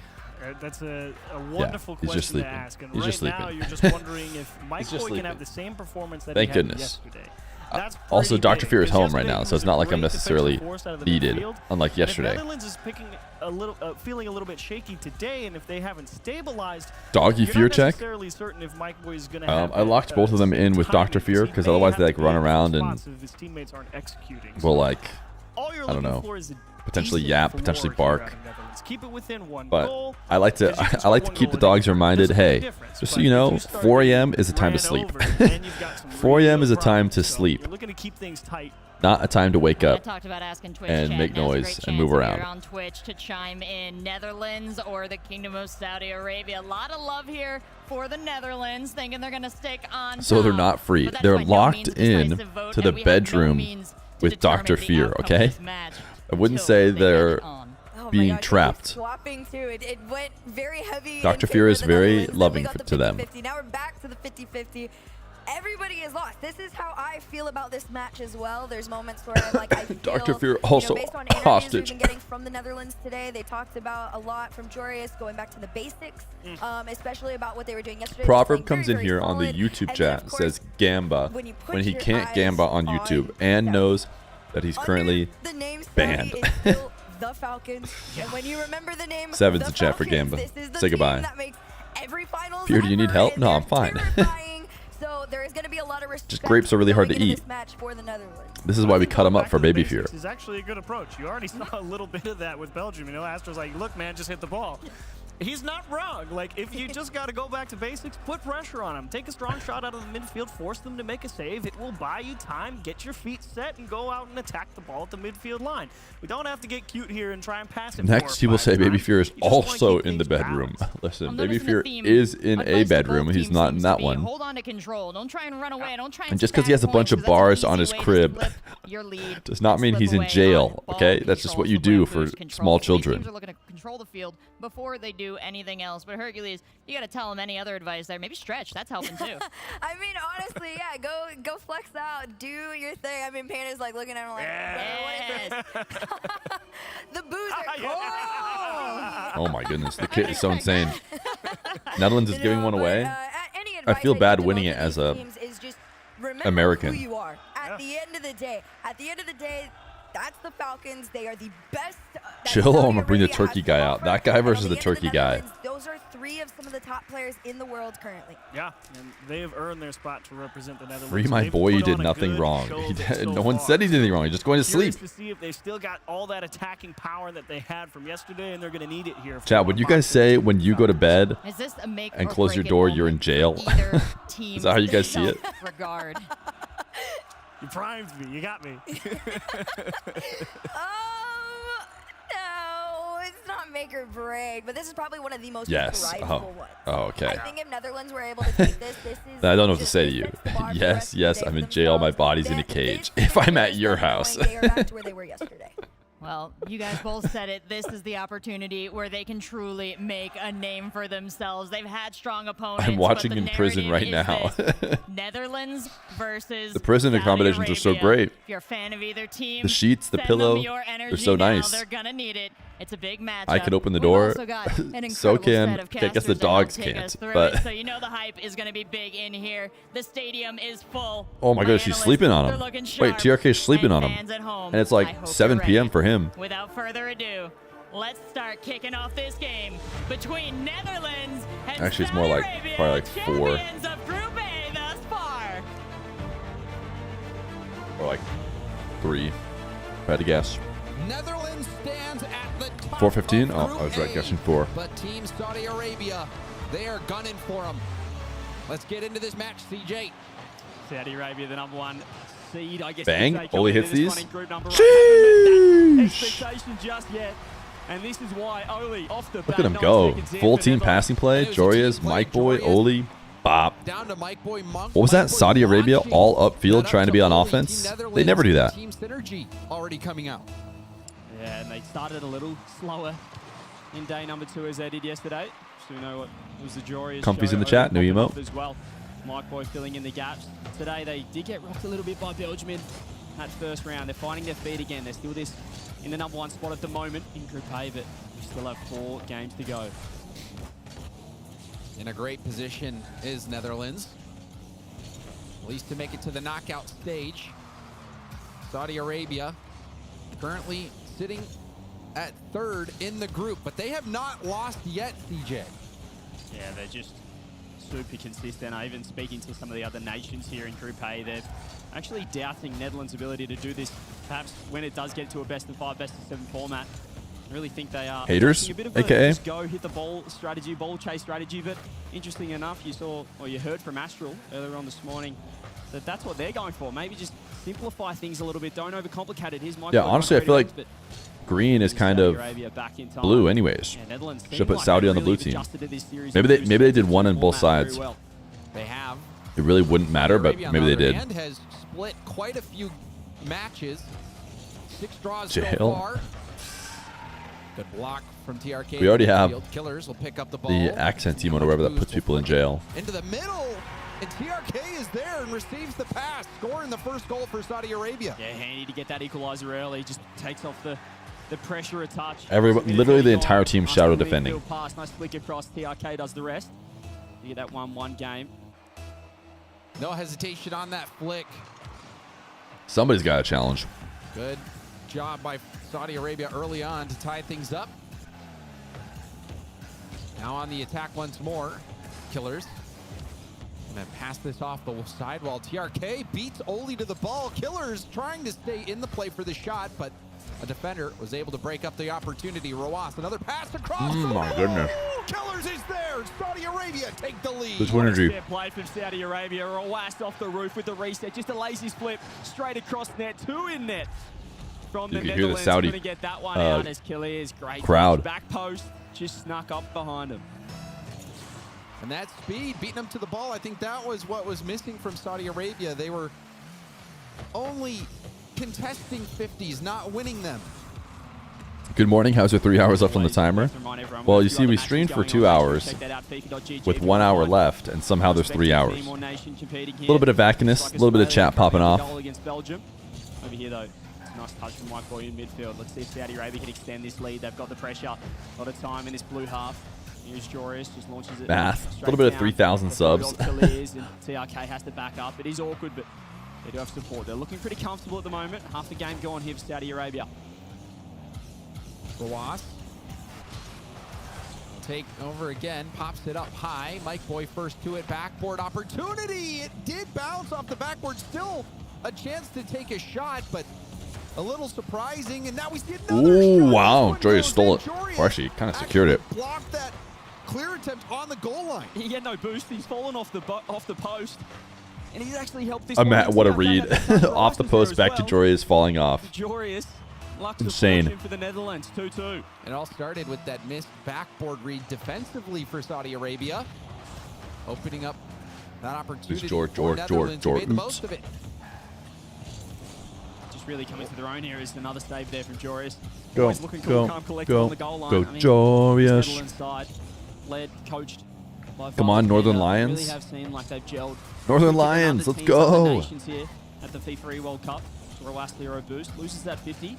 That's a wonderful he's just question to sleeping. ask. And He's right just now, sleeping. you're just wondering if Mike just Boy can have sleeping. the same performance that Thank he had goodness. yesterday. That's Also, pretty Dr. big, Feer is because home right yesterday now, he so it's was not a like I'm great necessarily defensive force out of the needed, midfield. unlike And yesterday. If Netherlands is feeling a little bit shaky today, and if they haven't stabilized, Doggy you're Fear not check? necessarily certain if Mike Boy is going to have I locked both of them in with Dr. Fear because otherwise they like run around and if his teammates aren't executing. will like, All you're I don't looking know, for is a potentially decent yap, floor potentially here out bark. of Netherlands. Keep it within one But goal. I like to keep the dogs reminded, hey, just so you know, 4 a.m. is a time to sleep. 4 a.m. is a time to sleep, You're looking to keep things tight. not a time to wake I up talked about asking Twitch and chat. make Now's a noise great and move chance if around. you're on Twitch to chime in. Netherlands or the Kingdom of Saudi Arabia. A lot of love here for the Netherlands, thinking they're going to stick on So they're top. not free. But that is They're by no locked means a in decisive vote, to the and we have no bedroom means to with determine Dr. the Fear, outcome of okay? this match I wouldn't until say they they're get on. Oh my being God, trapped. Swapping too. It went very heavy. Dr. in Fear favor is of the very Netherlands. Then we loving got the to them. 50-50. Now we're back to the 50-50. Everybody is lost. This is how I feel about this match as well. There's moments where I'm like, I feel, Dr. Fear also based on interviews hostage. we've been getting from the Netherlands today, they talked about a lot from Jorius going back to the basics, especially about what they were doing yesterday. Proverb Just comes playing in here on the solid. YouTube And then, chat, of course, says Gamba when you put when he your can't eyes Gamba on YouTube and knows that he's currently the name Saudi banned. is still the Falcons. And when you remember the name Seven's the the chat for Falcons, Gamba. this is the Say team goodbye. that makes every finals Fear, do you need ever, help? and No, they're I'm fine. terrifying. So there is going to be a lot of respect. Just grapes are really hard to going into eat. This match for the Netherlands. This is why we cut him up for Baby Fear. This is actually a good approach. You already saw a little bit of that with Belgium. You know, Astro's like, look, man, just hit the ball. He's not wrong. Like, if you just got to go back to basics, put pressure on him. Take a strong shot out of the midfield, force them to make a save. It will buy you time. Get your feet set and go out and attack the ball at the midfield line. We don't have to get cute here and try and pass it. Next, he will say Baby Fear is also in the bedroom. Listen, Baby Fear is in a bedroom. He's not in that one. Hold on to control. Don't try and run away. Don't try and And just because he has a bunch of bars on his crib your lead does not mean he's in jail, okay? That's just what you do for small Teams children. are looking to control the field before they do anything else. But Hercules, you got to tell him any other advice there. Maybe stretch. That's helping too. I mean, honestly, yeah, go flex out, do your thing. I mean, Panda's like looking at him like, what is this? The boos are cold. Oh my goodness, the kid is so insane. Netherlands is giving one away. I feel bad winning it as a remember American. who you are. At the end of the day, that's the Falcons. They are the best. Chill, I'm gonna bring the turkey guy out. That guy versus the turkey guy. Those are three of some of the top players in the world currently. Yeah, and they have earned their spot to represent the Netherlands. Free my They've boy, he put did on a nothing good wrong. show He so no one far. said he did anything wrong. He's just going to Curious sleep. to see if they still got all that attacking power that they had from yesterday, and they're going to need it here. Chat, would you guys say when you go to bed Is this a make and or close your break it door, moment you're in jail? either team's Is that how you guys see it? regard? You primed me. You got me. No, it's not make or break, but this is probably one of the most Yes. prideful ones. Oh, okay. I think if Netherlands were able to take this is. I don't know what to say to you. Yes, yes, I'm in jail. My body's in a cage. If I'm at your house. They are back to where they were yesterday. Well, you guys both said it. This is the opportunity where they can truly make a name for themselves. They've had strong opponents. I'm watching but the in prison right narrative is now. this. Netherlands versus The prison Saudi accommodations are so Arabia. great. If you're a fan of either team, The sheets, the send pillow, them your they're energy so now. nice. They're gonna need it. It's a big match. I could open the We've door. also got an So incredible can- set of okay, I guess the casters that dogs help take can't, us through but- it. So you know the hype is gonna be big in here. The stadium is full. Oh my goodness, he's analysts, sleeping on they're him. looking Wait, sharp. TRK's sleeping on him. Fans at home, And it's I like hope 7 you're p.m. ready. for him. Without further ado, let's start kicking off this game between Netherlands and Actually, it's more like Saudi probably like Arabia, 4 champions of Group A thus far. or like 3. If I had to guess. Netherlands stands at the top 4:15? of Oh, Group I was right, A, guessing 4. But Team Saudi Arabia, they are gunning for them. Let's get into this match, CJ. Saudi Arabia, the number 1 seed, I guess. Bang, you could say, Oli coming hits into this these. one in group number 1. Sheesh. Expectation just yet. And this is why Oli off the Look bat, at him 9 go. seconds in Full for team Netherlands. passing play. Jorius, Mike Boy, Oli. Bop. Down to Mike Boy Monk. What was that? Saudi Arabia all upfield trying to be on offense? They never do that. Team synergy already coming out. Yeah, and they started a little slower in day number 2 as they did yesterday. So we know what was the Jory's Comfy's in the chat, new emote. as well. Mike Boy filling in the gaps. Today they did get rocked a little bit by Belgium in that first round. They're finding their feet again. They're still this in the number 1 spot at the moment in Group A, but we still have 4 games to go. In a great position is Netherlands, at least to make it to the knockout stage. Saudi Arabia currently sitting at 3rd in the group, but they have not lost yet, CJ. Yeah, they're just super consistent. I even speaking to some of the other nations here in Group A, they're actually doubting Netherlands' ability to do this, perhaps when it does get to a best-of-5, best-of-7 format. I really think they are haters, a bit of aka just go hit the ball strategy, ball chase strategy. But interesting enough, you saw or you heard from Astral earlier on this morning that that's what they're going for. Maybe just simplify things a little bit. Don't overcomplicate it. Here's my honestly, I feel like green is kind of blue, anyways. Yeah, should put Saudi on the blue team. Maybe they did one on both sides. They have. It really wouldn't matter, but maybe they did. And has split quite a few matches. 6 draws Jail. so far. Good block from TRK. We already have Killers will pick up the ball. the accent emote or whatever that puts people in jail. Into the middle, and TRK is there and receives the pass, scoring the first goal for Saudi Arabia. Yeah, handy to get that equalizer early. Just takes off the pressure a touch. Literally the entire team shadow defending. Pass, nice flick across. TRK does the rest. You get that 1-1 game. No hesitation on that flick. Somebody's got a challenge. Good job by Saudi Arabia early on to tie things up. Now on the attack once more. Killers. Gonna pass this off the side while TRK beats Oli to the ball. Killers trying to stay in the play for the shot, but a defender was able to break up the opportunity. Roas, another pass across. My goodness. Killers is there. Saudi Arabia take the lead. Who's energy? Fair play from Saudi Arabia. Roas off the roof with the reset. Just a lazy split straight across net. 2 in net. From the You can hear Netherlands, the Saudi going to get that one out as Killiers. Great crowd. Back post, just snuck up behind him. And that speed, beating them to the ball, I think that was what was missing from Saudi Arabia. They were only contesting 50s, not winning them. Good morning. How's your 3 hours left on the timer? Well, you see, we streamed for 2 hours with 1 hour left, and somehow there's 3 hours. A little bit of vackiness, a little bit of chat popping off. Over here, though. Nice touch from Mike Boy in midfield. Let's see if Saudi Arabia can extend this lead. They've got the pressure. A lot of time in this blue half. Here's Joris, just launches it. Math. A little bit of 3,000 subs. And TRK has to back up. It is awkward, but they do have support. They're looking pretty comfortable at the moment. Half the game gone here for Saudi Arabia. Rawas. Take over again, pops it up high. Mike Boy first to it, backboard opportunity. It did bounce off the backboard. Still a chance to take a shot, but a little surprising, and now we see another Ooh, shot. wow. Jory stole it. Or actually, kind of secured it. Blocked that clear attempt on the goal line. He had no boost. He's fallen off the post, and he's actually helped this. What a read. Off the post, back to Jory is falling off. Jory's insane. For the Netherlands, 2-2. It all started with that missed backboard read defensively for Saudi Arabia, opening up that opportunity. George. Made the most of it. Really coming to their own here is another save there from Joris. Go, Always looking cool, calm, collected on the goal line. go, Joris. Netherlands side, led, coached by Come on, Northern Lions. Really have seemed like they've gelled. Northern Lions, let's go. Nations here at the FIFA World Cup. Rawas Lero boost, loses that 50.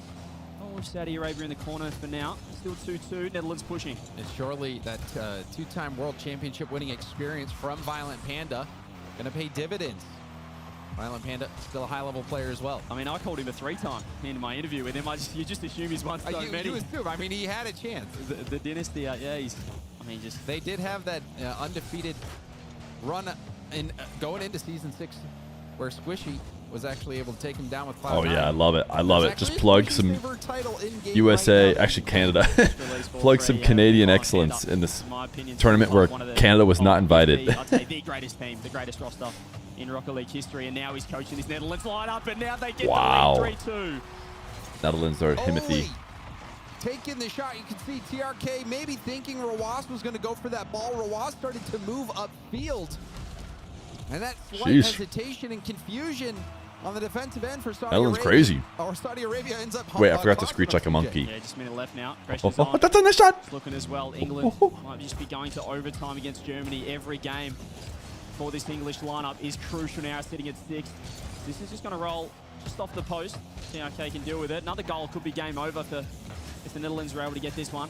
Oh, Saudi Arabia in the corner for now. Still 2-2, Netherlands pushing. And surely that 2-time World Championship winning experience from Violent Panda going to pay dividends. Violent Panda, still a high-level player as well. I mean, I called him a 3-time in my interview with him. You just assume he's won so many. You assume. I mean, he had a chance. The dynasty, yeah, he's... I mean, just... They did have that undefeated run in going into Season 6 where Squishy was actually able to take him down with 5. Oh, yeah, I love it. I love it. Just plug some USA, actually Canada. Plug some Canadian excellence in this tournament where Canada was not invited. I'd say the greatest team, the greatest roster in Rocket League history, and now he's coaching his Netherlands lineup, and now they get the lead 3-2. Netherlands are Himothy. Taking the shot, you can see TRK maybe thinking Rawas was going to go for that ball. Rawas started to move upfield And that slight Sheesh. hesitation and confusion on the defensive end for Saudi Netherlands Arabia. crazy. Or Saudi Arabia ends up. Wait, I forgot to screech like a monkey. Yeah, just a minute left now. Pressure's on. That's a nice shot. It's looking as well. England might just be going to overtime against Germany. Every game for this English lineup is crucial now, sitting at 6. This is just going to roll just off the post. TRK can deal with it. Another goal could be game over if the Netherlands were able to get this one.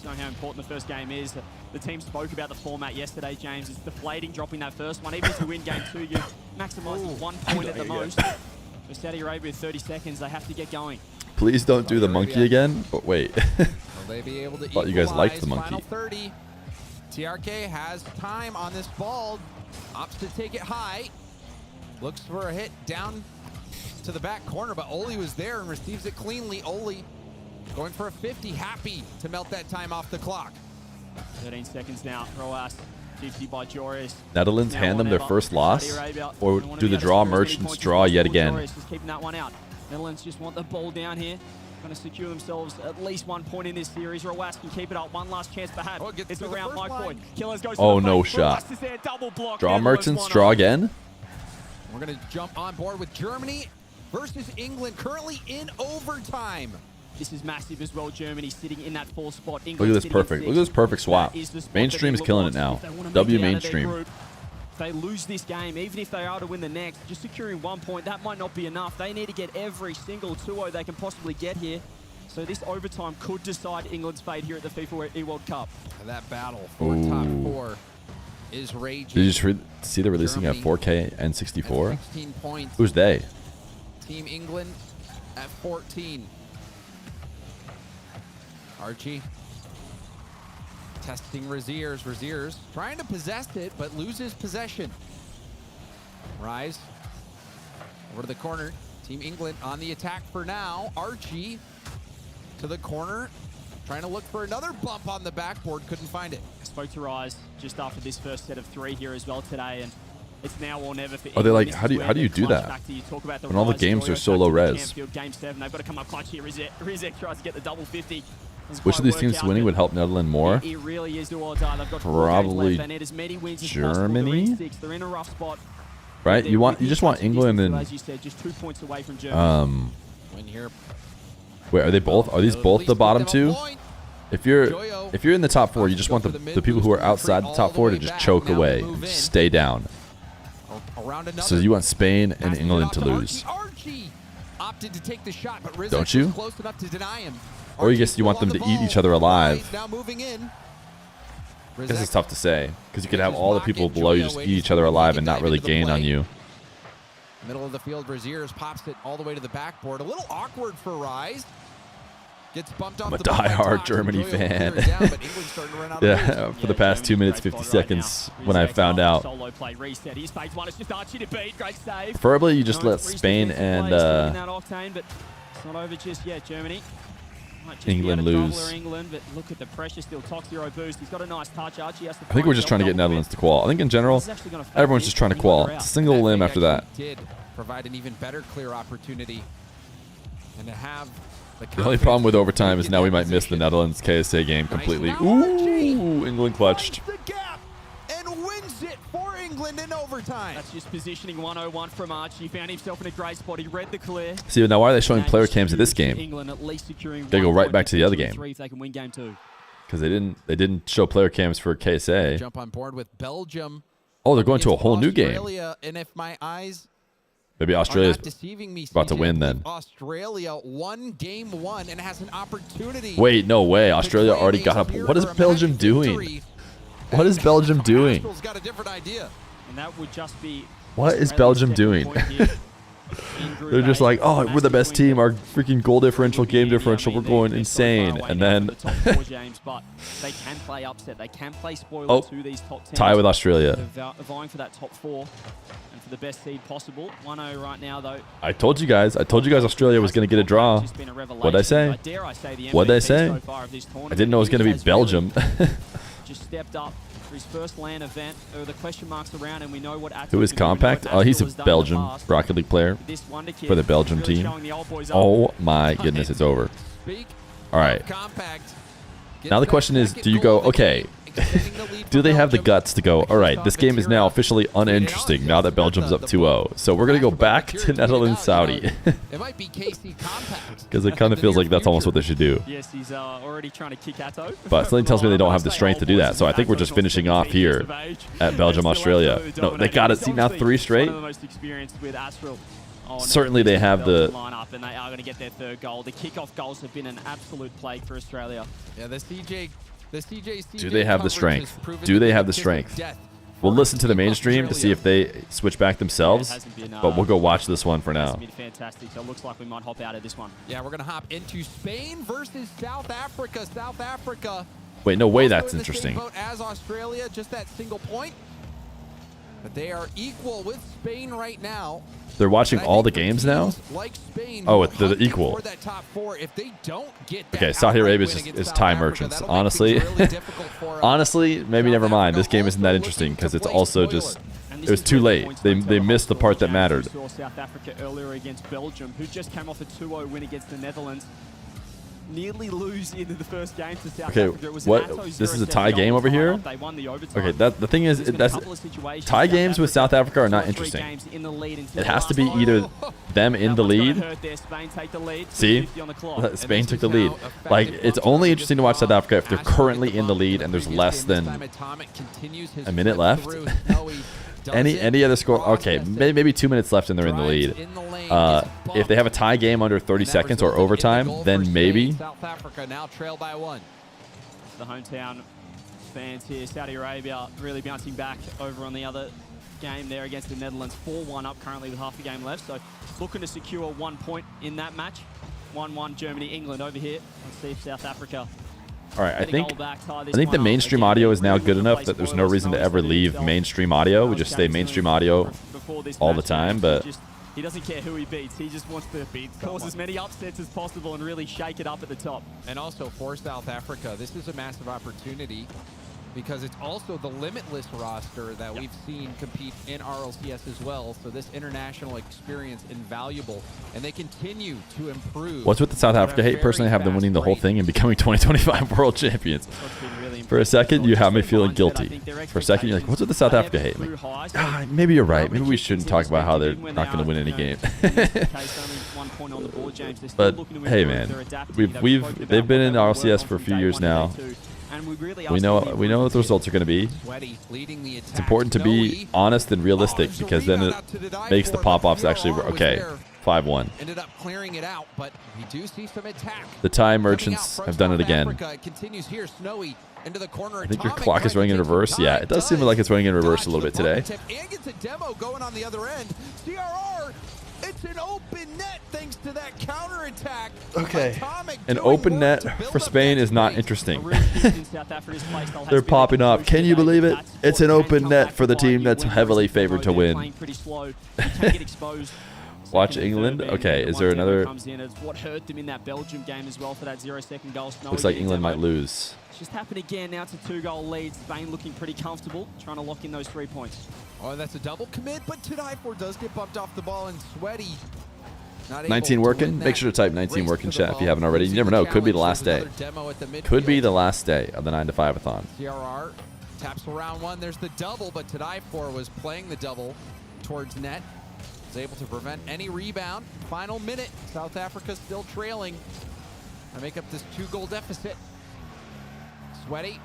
Showing how important the first game is. The team spoke about the format yesterday, James. It's deflating dropping that first one. Even if you win game 2, you maximise 1 point at the most. For Saudi Arabia, 30 seconds, they have to get going. Please don't do the monkey again. But wait. Will they be able to Thought you guys liked the equalize? monkey. Final 30. TRK has time on this ball. Opts to take it high. Looks for a hit down to the back corner, but Oli was there and receives it cleanly. Oli going for a 50, happy to melt that time off the clock. 13 seconds now. Roas, 50 by Joris. Netherlands Now hand or them their never. first loss, Saudi Arabia or don't wanna do be the able to draw score as many merchants points draw as yet possible. again? Joris just keeping that one out. Netherlands just want the ball down here. Going to secure themselves at least 1 point in this series. Roas can keep it up. One last chance perhaps. It's around Mike Boyd. Killers goes Oh, for the no fake. shot. Roas is there, double block. Draw Netherlands merchants 1-0. draw again. We're going to jump on board with Germany versus England, currently in overtime. This is massive as well. Germany sitting in that 4th spot. Look at this perfect. Look at this perfect swap. Mainstream's killing it now. W mainstream. If they lose this game, even if they are to win the next, just securing 1 point, that might not be enough. They need to get every single 2-0 they can possibly get here. So this overtime could decide England's fate here at the FIFA World Cup. And that battle for top 4 is raging. Did you just see they're releasing a 4K N64? 16 points. Who's they? Team England at 14. Archie testing Raziers. Raziers trying to possess it, but loses possession. Rise over to the corner. Team England on the attack for now. Archie to the corner, trying to look for another bump on the backboard. Couldn't find it. I spoke to Rise just after this first set of 3 here as well today, and it's now or never for Are they like, England. how do you do that? When all the games are so low res. Game 7, they've got to come up clutch here. Rizek tries to get the double 50. Which of these teams winning would help Netherlands more? It really is do or die. They've got 4 games Probably left. They need as many wins as possible. They're in Germany. 6th. They're in a rough spot. Right? You just want England and as you said, just 2 points away from Germany. Win here. Wait, are they both? Are these both the bottom 2? If you're in the top 4, you just want the people who are outside the top 4 to just choke away, just stay down. So you want Spain and England to lose, Archie opted to take the shot, but Rizek don't you? was close enough to deny him. Or you guess you want them to eat each other alive. Now moving in. This is tough to say because you could have all the people below you just eat each other alive and not really gain on you. Middle of the field, Braziers pops it all the way to the backboard. A little awkward for Rise. Gets bumped off I'm a the ball by diehard Tox. Germany Joyo fan. clears down, but England's starting to run out of Yeah, moves. for the past 2 minutes 50 seconds when I found out. Solo play, reset. He's phase 1. It's just Archie to beat. Great save. Preferably you just No, let three Spain defensive and plays to win that octane, but it's not over just yet. Germany might just England be able to lose. double England, but look at the pressure still. Tox 0 boost. He's got a nice touch. Archie has to I think we're just trying to get Netherlands to qual. I think in general, everyone's just trying to qual. It's a single limb after that. Did provide an even better clear opportunity, and to have The only problem with overtime is now we might miss the Netherlands KSA game completely. Ooh, England clutched. and wins it for England in overtime. That's just positioning 101 from Archie. He found himself in a great spot. He read the clear. See, now why are they showing player cams at this game? England at least securing They go 1 right point, back to the other potentially game. 3 if they can win game 2. Because they didn't show player cams for KSA. Jump on board with Belgium. Oh, they're going to a whole new game. Australia, and if my eyes Maybe are Australia's not deceiving me, about to CJ, win I then. believe Australia won game 1 and has an opportunity. Wait, no way. Australia already got up. What is Belgium doing? What is Belgium doing? Australia's got a different idea. And that would just be What is Australia's Belgium second doing? point here in Group They're just A. like, oh, we're the best team. Our freaking goal differential, game differential, we're going They're insane. far away And now then from the top 4, James, but they can play upset. They can play spoiler Oh, to these top 10. tie with Australia. They're vying for that top 4 and for the best seed possible. 1-0 right now, though. I told you guys Australia was going to get a draw. Just been a revelation. What'd I say? Dare I say the What'd I MVP say? so far of this I tournament. didn't know it was going to be He has really Belgium. just stepped up for his first LAN event. There are the question marks around, and we know what ATHON Who is can do. We know Compact? what Oh, he's a Astral has done in the Belgium past. Rocket League player This wonder kid for the Belgium really team. showing the old boys up. Oh my goodness, it's over. All right. Compact. Now the question is, do you go, okay, Do they have the guts to go, all right, this game is now officially uninteresting now that Belgium's up 2-0. So we're going to go back to Netherlands Saudi. It might be KC Compact. Because it kind of feels like that's almost what they should do. Yes, he's already trying to kick ATHON. But something tells me they don't have the strength to do that. So I think we're just finishing off here at Belgium, Australia. No, they got it. See, now 3 straight. Certainly they have the lineup, and they are going to get their 3rd goal. The kickoff goals have been an absolute plague for Australia. Yeah, the CJ. Do they have the strength? Do they have the strength? We'll listen to the mainstream to see if they switch back themselves, but we'll go watch this one for now. Fantastic. So it looks like we might hop out of this one. Yeah, we're going to hop into Spain versus South Africa. South Africa. Wait, no way also that's in the same interesting. boat as Australia, just that single point. But they are equal with Spain right now. They're watching all the games now? Like Spain, Oh, they're equal. for that top 4. If they don't get that Okay, Saudi Arabia outright win is against tie South Africa, merchants. that'll make Honestly, things really difficult for, honestly, maybe never mind. This game isn't that interesting because it's also just, it was too late. They missed the part that mattered. We saw South Africa earlier against Belgium, who just came off a 2-0 win against the Netherlands. Nearly lose in the first game to South Okay, Africa. It was what? an ATHON This is a 0-7 tie game goal over here? They won the overtime. Okay, the thing is, There's been a that's couple of situations tie South games with South Africa are not Africa interesting. games in the lead until It has the to be last either one. them in the That one's gonna lead. hurt there. Spain take the lead. See, 2:50 on the clock. Spain took the lead. Like, it's only interesting to watch South Africa if they're currently in the lead and there's less than a minute left. Any other score? Okay, maybe 2 minutes left and they're in the lead. If they have a tie game under 30 seconds or overtime, then maybe. South Africa now trail by 1. The hometown fans here, Saudi Arabia really bouncing back over on the other game there against the Netherlands. 4-1 up currently with half a game left, so looking to secure 1 point in that match. 1-1 Germany, England over here. Let's see if South Africa. All right, I think the mainstream audio is now good enough that there's no reason to ever leave mainstream audio. We just stay mainstream audio all the time, but he doesn't care who he beats. He just wants to cause as many upsets as possible and really shake it up at the top. And also for South Africa, this is a massive opportunity because it's also the limitless roster that we've seen compete in RLCS as well. So this international experience invaluable, and they continue to improve. what's with the South Africa hate? Personally, I have them winning the whole thing and becoming 2025 world champions. For a second, you have me feeling guilty. For a second, you're like, what's with the South Africa hate? I'm like, maybe you're right. Maybe we shouldn't talk about how they're not going to win any game. But hey, man, they've been in RLCS for a few years now. We know what the results are going to be. It's important to be honest and realistic because then it makes the pop-offs actually work. Okay, 5-1. Ended up clearing it out, but we do see some attack. The tie merchants have done it again. It continues here. Snowy into the corner. I think your clock is running in reverse. Yeah, it does seem like it's running in reverse a little bit today. And gets a demo going on the other end. CRR, it's an open net thanks to that counterattack. Okay. An open net for Spain is not interesting. They're popping off. Can you believe it? It's an open net for the team that's heavily favored to win. Watch England. Okay, is there another? What hurt them in that Belgium game as well for that 0-second goal. Looks like England might lose. It's just happened again. Now it's a 2-goal lead. Spain looking pretty comfortable, trying to lock in those 3 points. Oh, that's a double commit, but Tadaifor does get bumped off the ball and Sweaty. 19 working. Make sure to type 19 working chat if you haven't already. You never know. Could be the last day. Could be the last day of the 9 to 5-a-thon. CRR taps around 1. There's the double, but Tadaifor was playing the double towards net. Was able to prevent any rebound. Final minute. South Africa still trailing. I make up this 2-goal deficit. Sweaty.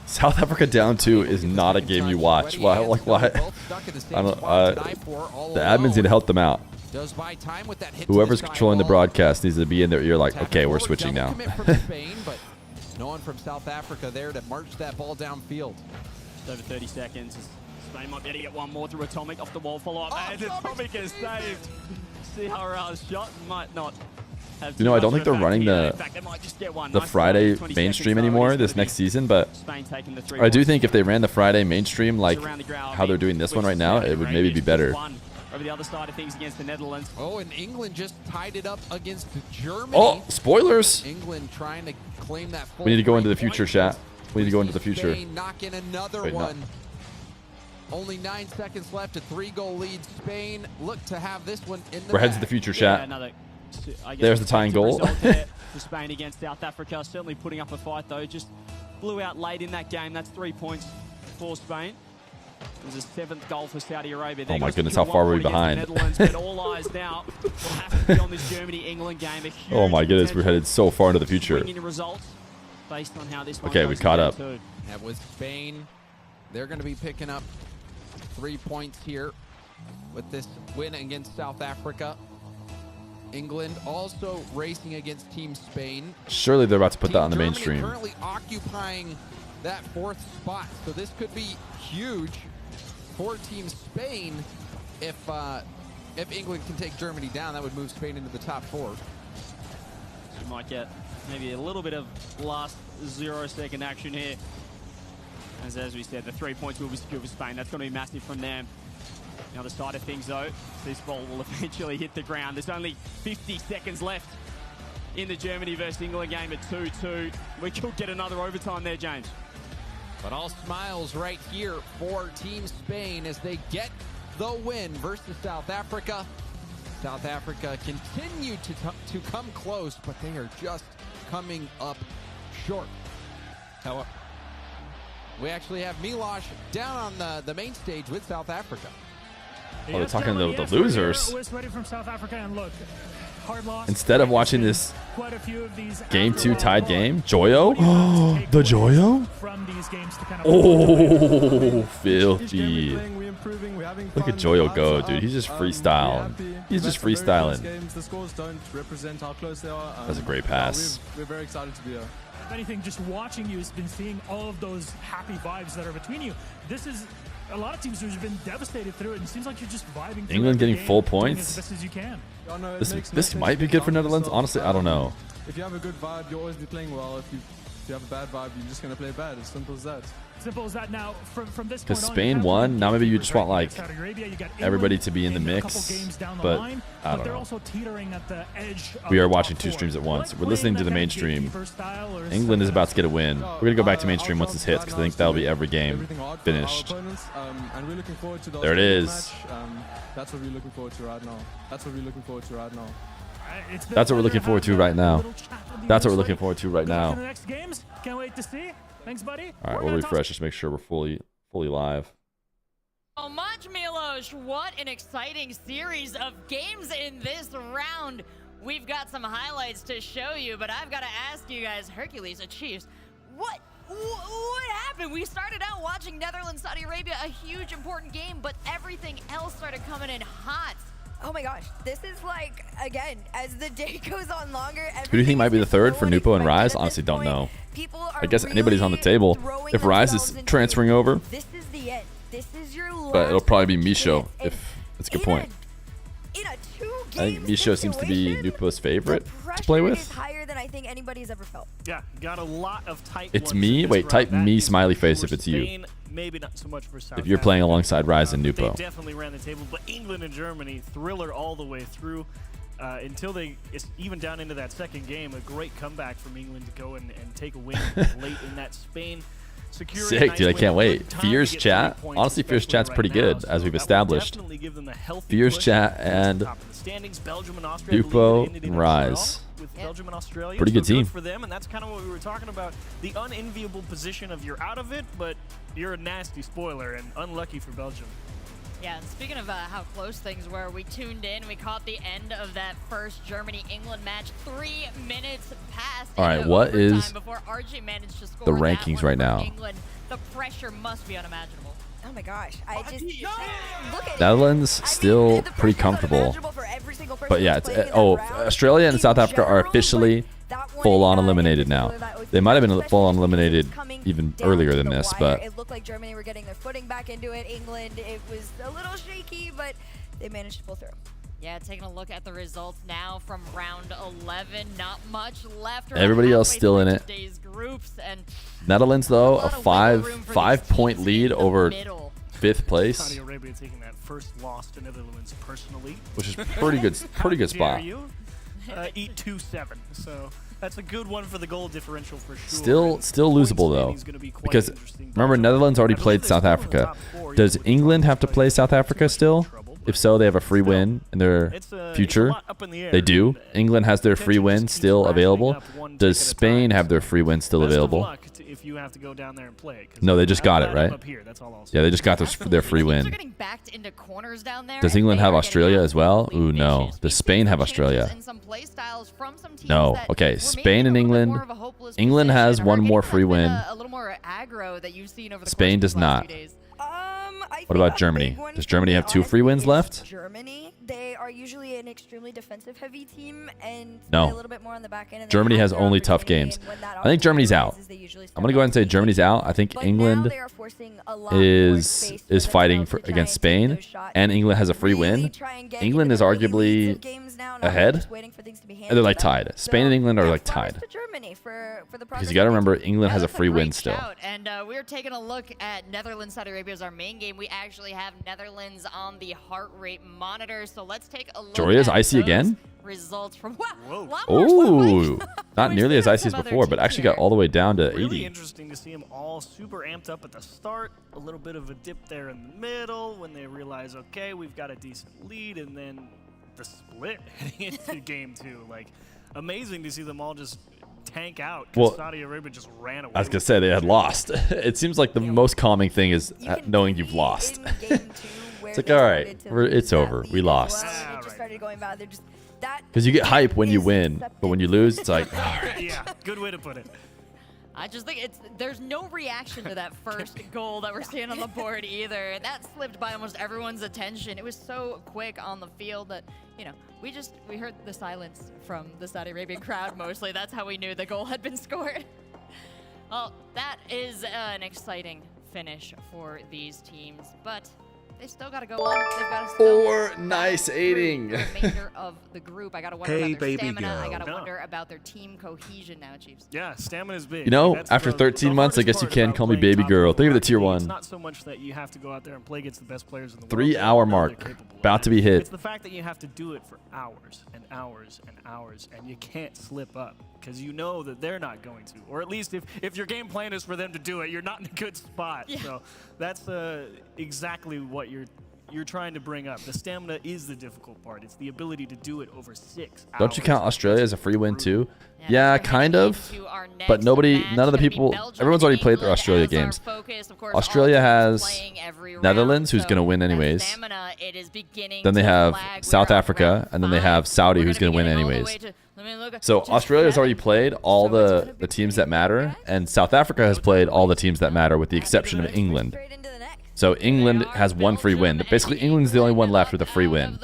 South Africa down 2 is not a game you watch. Why? Like why? I don't. The admins need to help them out. Whoever's controlling the broadcast needs to be in their ear like, okay, we're switching now. No one from South Africa there to march that ball downfield. Over 30 seconds. Spain might be able to get one more through Atomic off the wall follow-up. And Atomic is saved. CRR's shot might not have... You know, I don't think they're running the Friday mainstream anymore this next season, but I do think if they ran the Friday mainstream like how they're doing this one right now, it would maybe be better. Over the other side of things against the Netherlands. Oh, and England just tied it up against Germany. Oh, spoilers! England trying to claim that. We need to go into the future, chat. We need to go into the future. Spain knocking another one. Only 9 seconds left. A 3-goal lead. Spain look to have this one in the We're heading to the future, chat. There's the tying goal. For Spain against South Africa. Certainly putting up a fight, though. Just blew out late in that game. That's 3 points for Spain. It was a 7th goal for Saudi Arabia. Oh my goodness, how far were we behind? Netherlands, but all eyes now will have to be on this Germany-England game. A huge Oh my goodness, we're headed so far into the future. swing in results based on how this one Okay, goes we caught in up. game 2. And with Spain, they're going to be picking up 3 points here with this win against South Africa. England also racing against Team Spain. Surely they're about to put that on the Germany mainstream. currently occupying that 4th spot, so this could be huge for Team Spain. If England can take Germany down, that would move Spain into the top 4. We might get maybe a little bit of last 0-second action here. As we said, the 3 points will be secured for Spain. That's going to be massive from them. The other side of things, though, this ball will eventually hit the ground. There's only 50 seconds left in the Germany versus England game at 2-2. We could get another overtime there, James. But all smiles right here for Team Spain as they get the win versus South Africa. South Africa continue to come close, but they are just coming up short. However, we actually have Milosh down on the main stage with South Africa. Oh, they're talking to the losers. From South Africa, and look, hard loss. Instead of watching this Quite a few of these game 2 tied game, Joyo? The Joyo? from these games to kind of Oh, filthy. Look at Joyo go, dude. He's just freestyling. He's just freestyling. The scores don't represent how close they are. That's a great pass. We're very excited to be here. If anything, just watching you has been seeing all of those happy vibes that are between you. This is a lot of teams who've been devastated through it, and it seems like you're just vibing through England every getting game, full doing points. as best as you can. This might be good for Netherlands. Honestly, I don't know. If you have a good vibe, you'll always be playing well. If you have a bad vibe, you're just going to play bad. As simple as that. Simple as that. Now, from this point Because on, Spain you won. Now maybe you just want like Saudi Arabia, you got everybody England to be in the a couple mix. games down the But line, I but don't they're know. also teetering at the edge of We are the watching top 2 4. streams at once. Like We're listening to the playing that kind of mainstream. gatekeeper style or England is about to get a win. We're going to go back to mainstream once this hits because I think that'll be every game finished. And we're looking forward to the There it Australia is. match. That's what we're looking forward to right now. That's what we're looking forward to right now. That's what we're looking forward to right now. That's what we're looking forward to right Good luck in now. the next games. Can't wait to see. Thanks, buddy. All right, we'll refresh just make sure we're fully live. So much, Milos. What an exciting series of games in this round. We've got some highlights to show you, but I've got to ask you guys, Hercules, Chiefs, what happened? We started out watching Netherlands, Saudi Arabia, a huge important game, but everything else started coming in hot. Oh my gosh, this is like, again, as the day goes on longer, Who do you think might be the third for Nupo and Rise? Honestly, don't know. I guess anybody's on the table. If Rise is transferring over, this is the end. This is your last but it'll probably be Misho. If that's a good point. in a two-game I think Misho seems to be Nupo's favorite to play pressure is with. higher than I think anybody's ever felt. Yeah, got a lot of tight It's ones me. in this Wait, round. type That me is smiley face for if it's you. Spain, maybe not so much for South If you're playing Africa. alongside Rise and They Nupo. definitely ran the table, but England and Germany, thriller all the way through until even down into that second game. A great comeback from England to go and take a win late in that Spain. Securing a Sick, nice dude. I win. can't Good wait. time to Feer's get 3 chat. points, Honestly, Feer's especially chat's right pretty now, good, so as we've that will established. definitely give them a healthy Feer's push chat to and the top of the standings. Belgium and Austria, I believe, Nupo ended in and a draw Rise. with Belgium and Australia. Pretty good So team. for them, and that's kind of what we were talking about. The unenviable position of you're out of it, but you're a nasty spoiler and unlucky for Belgium. Yeah, and speaking of how close things were, we tuned in, we caught the end of that first Germany-England match. 3 minutes passed. All right, into what overtime is before Archie managed to score the that rankings one right for now? England. The pressure must be unimaginable. Oh my gosh, I just look at Netherlands still pretty comfortable. But yeah, Australia and South Africa are officially full-on eliminated now. They might have been full-on eliminated even earlier than this, but it looked like Germany were getting their footing back into it. England, it was a little shaky, but they managed to pull through. Yeah, taking a look at the results now from round 11. Not much left. We're everybody else halfway still in through it. today's groups, and Netherlands, though, a lot of wiggle room for these 5-point teams lead in the over middle. 5th place, Saudi Arabia taking that first loss to Netherlands personally. which is pretty good. Pretty good How dare spot. you? Eat 2-7. So that's a good one for the goal differential for sure. Still losable though, because remember Netherlands already played South Africa. Does England have to play South Africa still? If so, they have a free win in their future. They do. England has their free win still available. Does Spain have their free win still available? if you have to go down there and play it. No, they just got it, right? Up here, that's all I'll say. Yeah, they just got their free win. They're getting backed into corners down there. Does England have Australia as well? Ooh, no. Does Spain have Australia? And some play styles from some teams No. that Okay, were Spain maybe and in a little bit England. more of a hopeless England has position, or one getting more kind of free been win. A little more aggro that you've seen over the Spain course does of the last not. few days. I What about Germany? Does Germany have 2 free wins left? Germany, they are usually an extremely defensive-heavy team and No. play a little bit more on the back end. And they Germany have has their only tough opportunity, games. and when that I think Germany's out. opportunity arises, they usually I'm gonna go ahead and say Germany's out. I think England is fighting against Spain, and England has a free win. England is arguably ahead, and they're like tied. Spain and England are like tied. Because you got to remember, England has a free win still. And we're taking a look at Netherlands, Saudi Arabia as our main game. We actually have Netherlands on the heart rate monitor. So let's take a look Jorya's at icy those again? results from Ooh, not nearly as icy as before, but actually got all the way down to Really 80. interesting to see them all super amped up at the start. A little bit of a dip there in the middle when they realize, okay, we've got a decent lead, and then the split heading into game 2. Like, amazing to see them all just tank out because Well, Saudi Arabia just ran away. I was gonna say they had lost. It seems like the most calming thing is knowing you've lost. It's like, all right, it's over. We lost. Because you get hype when you win, but when you lose, it's like, all right. Yeah, good way to put it. I just think there's no reaction to that first goal that we're seeing on the board either. That slipped by almost everyone's attention. It was so quick on the field that, you know, we heard the silence from the Saudi Arabian crowd mostly. That's how we knew the goal had been scored. Well, that is an exciting finish for these teams, but they still got to go on. They've got to Four nice aiding. The remainder of the group. I got to wonder Hey, about their baby stamina. I girl. got to wonder about their team cohesion now, Chiefs. Yeah, stamina's big. You know, That's after the 13 months, I hardest guess you part can about call me playing baby top girl. level Think of the tier rugby. 1. It's not so much that you have to go out there and play against the best players in the world. 3-hour mark. About to be hit. It's the fact that you have to do it for hours and hours and hours, and you can't slip up because you know that they're not going to. Or at least if your game plan is for them to do it, you're not in a good spot. Yeah. So that's exactly what you're trying to bring up. The stamina is the difficult part. It's the ability to do it over 6 hours. Don't you count Australia as a free win too? Yeah, kind of. But none of the people, everyone's already played their Australia games. Australia has Netherlands, who's going to win anyways. Then they have South Africa, and then they have Saudi, who's going to win anyways. So Australia's already played all the teams that matter, and South Africa has played all the teams that matter with the exception of England. So England has one free win. Basically, England's the only one left with a free win.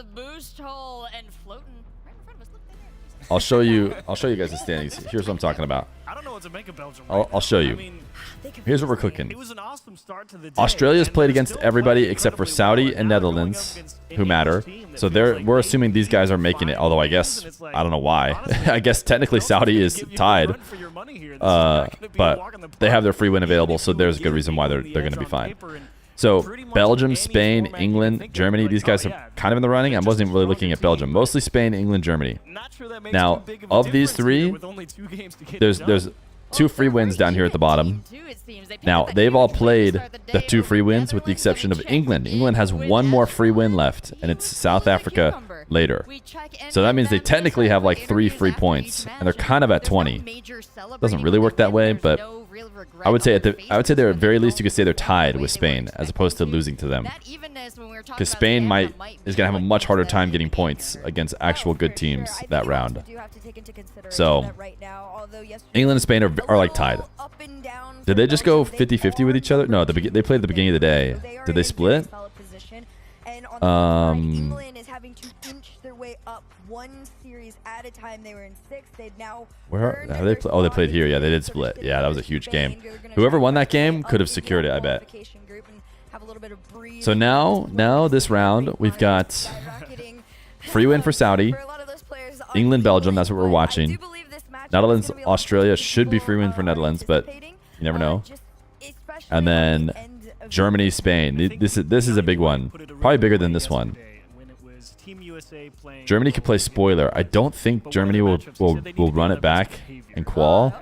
I'll show you guys the standings. Here's what I'm talking about. I don't know what to make of Belgium. I'll show you. Here's what we're cooking. It was an awesome start to the day. Australia's played against everybody except for Saudi and Netherlands, who matter. So we're assuming these guys are making it. Although I guess I don't know why. I guess technically Saudi is tied, but they have their free win available, so there's a good reason why they're going to be fine. So Belgium, Spain, England, Germany, these guys are kind of in the running. I wasn't even really looking at Belgium. Mostly Spain, England, Germany. Now, of these three, there's 2 free wins down here at the bottom. Now, they've all played the 2 free wins with the exception of England. England has 1 more free win left, and it's South Africa later. So that means they technically have like 3 free points, and they're kind of at 20. Doesn't really work that way, but I would say at the very very least you could say they're tied with Spain as opposed to losing to them. Because Spain is going to have a much harder time getting points against actual good teams that round. So England and Spain are like tied. Did they just go 50-50 with each other? No, they played at the beginning of the day. Did they split? England is having to inch their way up 1 series at a time. They were in 6. They've now they played here. Yeah, they did split. Yeah, that was a huge game. Whoever won that game could have secured it, I bet. So now this round, we've got free win for Saudi, England, Belgium, that's what we're watching. Netherlands, Australia should be free win for Netherlands, but you never know. And then Germany, Spain. This is a big one. Probably bigger than this one. Team USA playing. Germany could play spoiler. I don't think Germany will run it back in qual.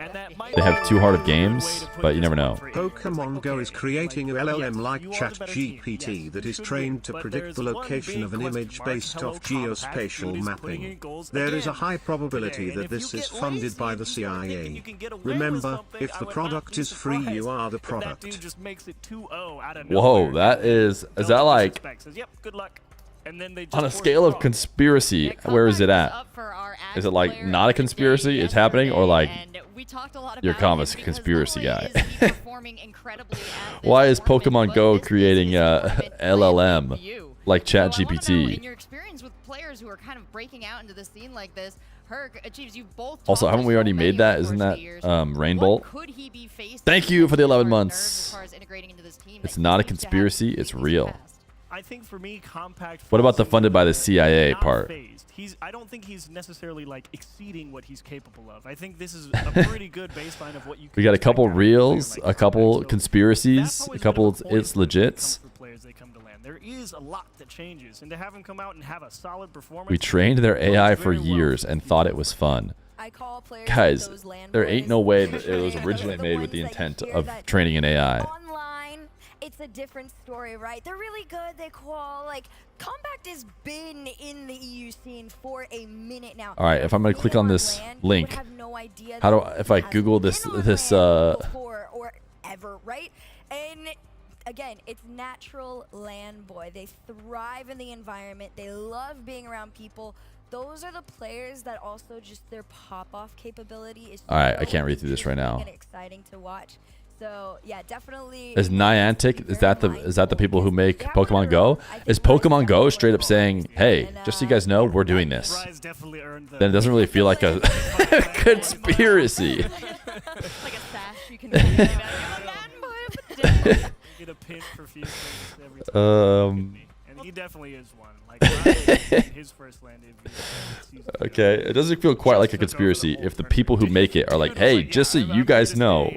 They have too hard of games, but you never know. Pokemon Go is creating a LLM like ChatGPT that is trained to predict the location of an image based off geospatial mapping. There is a high probability that this is funded by the CIA. Remember, if the product is free, you are the product. Whoa, that is that like on a scale of conspiracy, where is it at? Is it like not a conspiracy, it's happening, or like you're calm as a conspiracy guy? Why is Pokemon Go creating LLM like ChatGPT? In your experience with players who are kind of breaking out into the scene like this, Herc, Achieves, you both Also, haven't we already made that? Isn't that Rainbolt? Thank you for the 11 months. It's not a conspiracy, it's real. I think for me, Compact. What about the funded by the CIA part? I don't think he's necessarily like exceeding what he's capable of. I think this is a pretty good baseline of what you. We got a couple reels, a couple conspiracies, a couple it's legits. There is a lot that changes, and to have him come out and have a solid performance. We trained their AI for years and thought it was fun. Guys, there ain't no way that it was originally made with the intent of training an AI. It's a different story, right? They're really good. They call like Compact has been in the EU scene for a minute now. All right, if I'm gonna click on this link, how do if I Google this before or ever, right? And again, it's natural land boy. They thrive in the environment. They love being around people. Those are the players that also just their pop-off capability is. All right, I can't read through this right now. And exciting to watch. So yeah, definitely. Is Niantic, is that the people who make Pokemon Go? Is Pokemon Go straight up saying, hey, just so you guys know, we're doing this? Then it doesn't really feel like a conspiracy. Get a pin for Feer every time. And he definitely is one. Like his first landed. Okay, it doesn't feel quite like a conspiracy if the people who make it are like, hey, just so you guys know,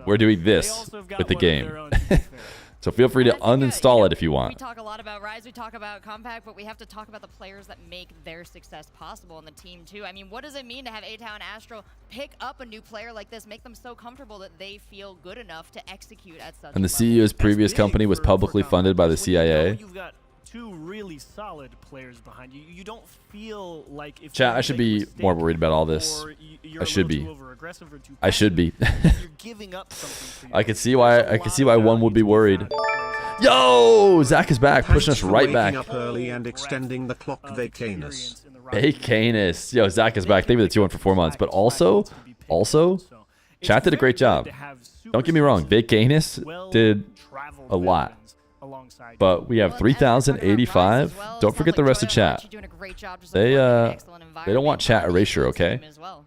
we're doing this with the game. So feel free to uninstall it if you want. We talk a lot about Rise, we talk about Compact, but we have to talk about the players that make their success possible in the team too. I mean, what does it mean to have ATHON Astro pick up a new player like this, make them so comfortable that they feel good enough to execute at such And the CEO's previous company was publicly funded by the CIA. You've got two really solid players behind you. You don't feel like if Chat, I should be more worried about all this. I should be. I should be. I can see why one would be worried. Yo, Zach is back, pushing us right back. Up early and extending the clock, Vacanus. Vacanus. Yo, Zach is back. Thank you for the 2-1 for 4 months. But also, chat did a great job. Don't get me wrong, Vacanus did a lot. But we have 3,085. Don't forget the rest of chat. They don't want chat erasure, okay?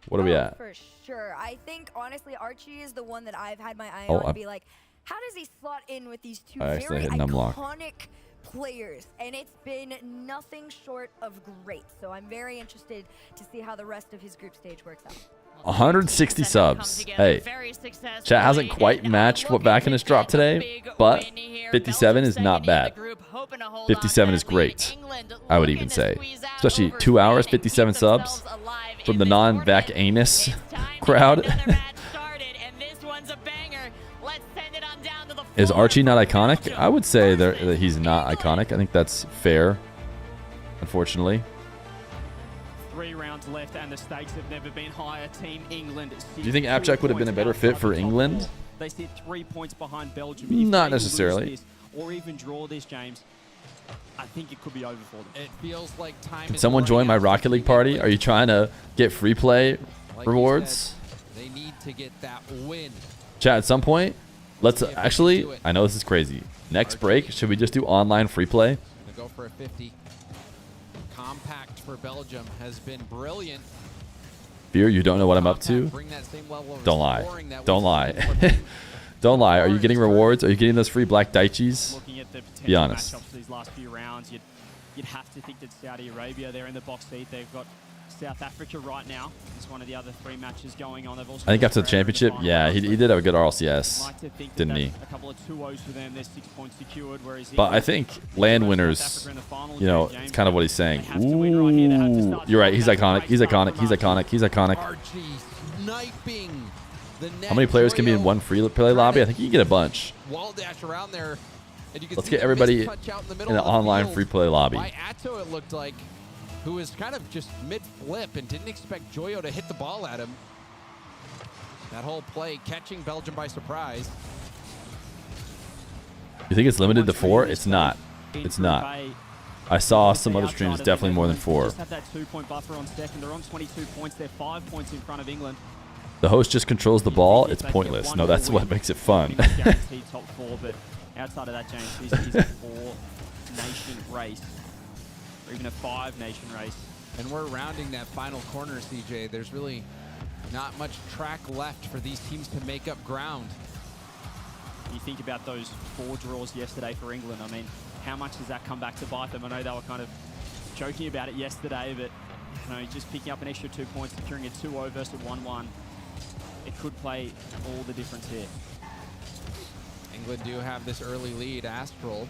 What are we at? For sure. I think honestly Archie is the one that I've had my eye on and be like, how does he slot in with these two very iconic players? And it's been nothing short of great. So I'm very interested to see how the rest of his group stage works out. 160 subs. Hey, chat hasn't quite matched what Vacanus dropped today, but 57 is not bad. 57 is great, I would even say. Especially 2 hours, 57 subs from the non-Vacanus crowd. Is Archie not iconic? I would say that he's not iconic. I think that's fair, unfortunately. 3 rounds left and the stakes have never been higher. Team England. Do you think Abject would have been a better fit for England? They sit 3 points behind Belgium. Not necessarily. Or even draw this, James. I think it could be over for them. It feels like time. Can someone join my Rocket League party? Are you trying to get free play rewards? They need to get that win. Chat, at some point, let's actually, I know this is crazy. Next break, should we just do online free play? Gonna go for a 50. Compact for Belgium has been brilliant. Fear, you don't know what I'm up to? Don't lie. Don't lie. Don't lie. Are you getting rewards? Are you getting those free black Daichis? Be honest. These last few rounds, you'd have to think that Saudi Arabia, they're in the box seat. They've got South Africa right now. It's one of the other 3 matches going on. They've also I think after the championship, yeah, he did have a good RLCS, like to think didn't he? A couple of 2-0s for them. There's 6 points secured. Whereas But I think land winners, you know, it's kind of what he's saying. Ooh, you're right. He's iconic. He's iconic. He's iconic. He's iconic. Archie sniping the net. How many players can be in one free play lobby? I think you can get a bunch. Wall dash around there. And you can Let's see get the everybody missed touch out in the middle in an of the online field free play lobby. by Atto, it looked like, who was kind of just mid-flip and didn't expect Joyo to hit the ball at him. That whole play catching Belgium by surprise. You think it's limited to 4? It's not. It's not. I saw some other streams, definitely more than 4. Just have that 2-point buffer on second. They're on 22 points. They're 5 points in front of England. The host just controls the ball. It's pointless. No, that's what makes it fun. Guaranteed top 4, but outside of that, James, this is a 4-nation race, or even a 5-nation race. And we're rounding that final corner, CJ. There's really not much track left for these teams to make up ground. You think about those 4 draws yesterday for England. I mean, how much does that come back to bite them? I know they were kind of joking about it yesterday, but you know, just picking up an extra 2 points, securing a 2-0 versus a 1-1, it could play all the difference here. England do have this early lead. Astral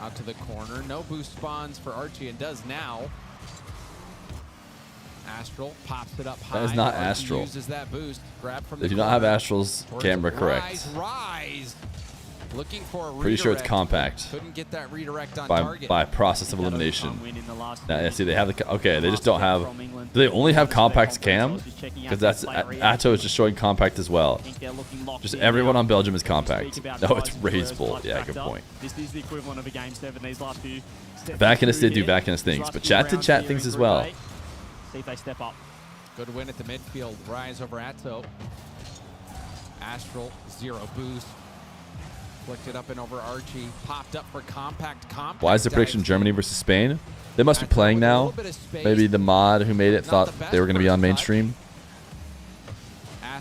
out to the corner. No boost spawns for Archie, and does now. Astral pops it up high. That is not Archie Astral. uses that boost. Grab from They the do not have corner. Astral's Towards camera correct. Rise. Looking for a Pretty sure it's redirect. compact. Couldn't get that redirect on by target. by process of elimination. Now, see, they have the okay. They just don't have. Do they only have compact cam? Because that's Atto is just showing compact as well. Just everyone on Belgium is compact. No, it's raisable. Yeah, good point. This is the equivalent of a game 7 these last few. Vacanus did do Vacanus things, but chat did chat things as well. See if they step up. Good win at the midfield. Rise over Atto. Astral 0 boost. Flicked it up and over Archie. Popped up for compact. Why is the prediction Germany versus Spain? They must be playing now. Maybe the mod who made it thought they were going to be on mainstream.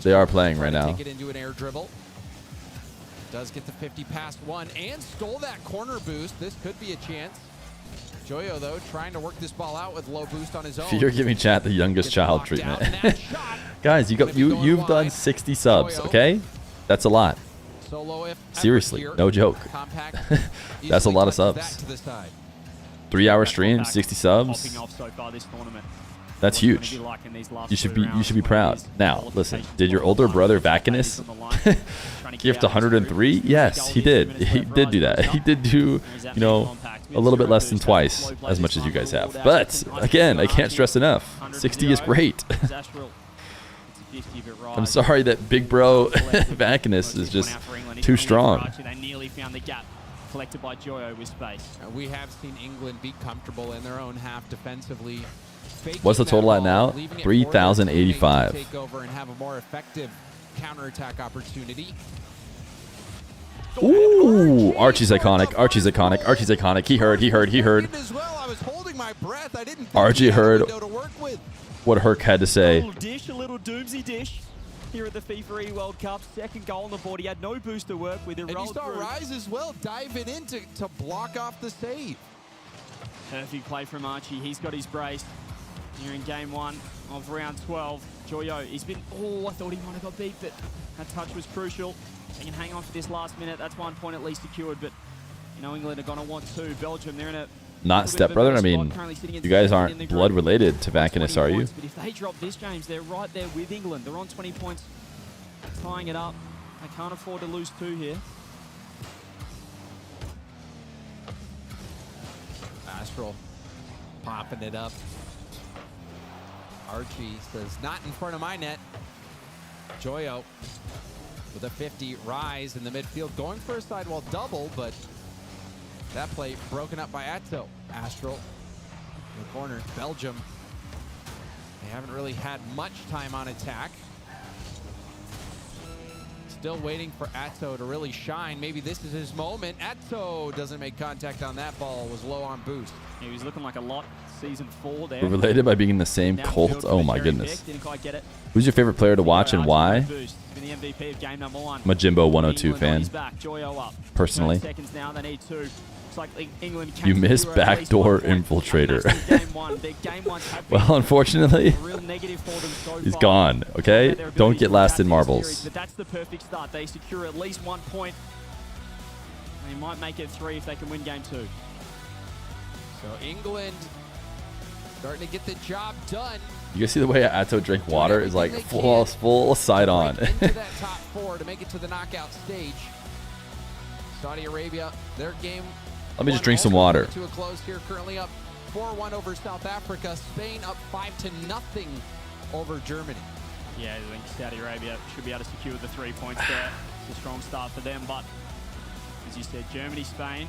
They are playing right now. Take it into an air dribble. Does get the 50 past 1 and stole that corner boost. This could be a chance. Joyo, though, trying to work this ball out with low boost on his own. Fear giving chat the youngest child treatment. Guys, you've done 60 subs, okay? That's a lot. Seriously, no joke. That's a lot of subs. 3-hour stream, 60 subs. That's huge. You should be proud. Now, listen, did your older brother Vacanus gift 103? Yes, he did. He did do that. He did do, you know, a little bit less than twice as much as you guys have. But again, I can't stress enough. 60 is great. I'm sorry that big bro Vacanus is just too strong. They nearly found the gap collected by Joyo with space. We have seen England be comfortable in their own half defensively. What's the total at now? 3,085. Take over and have a more effective counterattack opportunity. Ooh, Archie's iconic. Archie's iconic. Archie's iconic. He heard. I was holding my breath. I didn't think Archie heard to work with. what Herc had to say. A little doomsy dish here at the FIFA World Cup. Second goal on the board. He had no boost to work with. And you saw Rise as well diving in to block off the save. Perfect play from Archie. He's got his brace. Here in game 1 of round 12. Joyo, he's been, I thought he might have got beat, but that touch was crucial. They can hang on for this last minute. That's 1 point at least secured, but you know England are going to want 2. Belgium, they're in a Not stepbrother. I mean, you guys aren't blood related to Vacanus, are you? But if they drop this, James, they're right there with England. They're on 20 points, tying it up. They can't afford to lose 2 here. Astral popping it up. Archie says, not in front of my net. Joyo with a 50. Rise in the midfield, going for a sidewall double, but that play broken up by Atto. Astral in the corner. Belgium, they haven't really had much time on attack. Still waiting for Atto to really shine. Maybe this is his moment. Atto doesn't make contact on that ball. Was low on boost. He was looking like a lot. Season 4 there. We're related by being in the same cult. Oh my goodness. Didn't quite get it. Who's your favorite player to watch and why? Been the MVP of game number 1. I'm a Jimbo 102 fan. Back. Joyo up. Personally. 20 seconds now. They need 2. Looks like England You missed backdoor infiltrator. Well, unfortunately, he's gone. Okay, don't get last in marbles. But that's the perfect start. They secure at least 1 point. They might make it 3 if they can win game 2. So England starting to get the job done. You guys see the way Atto drink water is like full side on. Into that top 4 to make it to the knockout stage. Saudi Arabia, their game. Let me just drink some water. To a close here, currently up 4-1 over South Africa. Spain up 5-0 over Germany. Yeah, I think Saudi Arabia should be able to secure the 3 points there. It's a strong start for them, but as you said, Germany, Spain.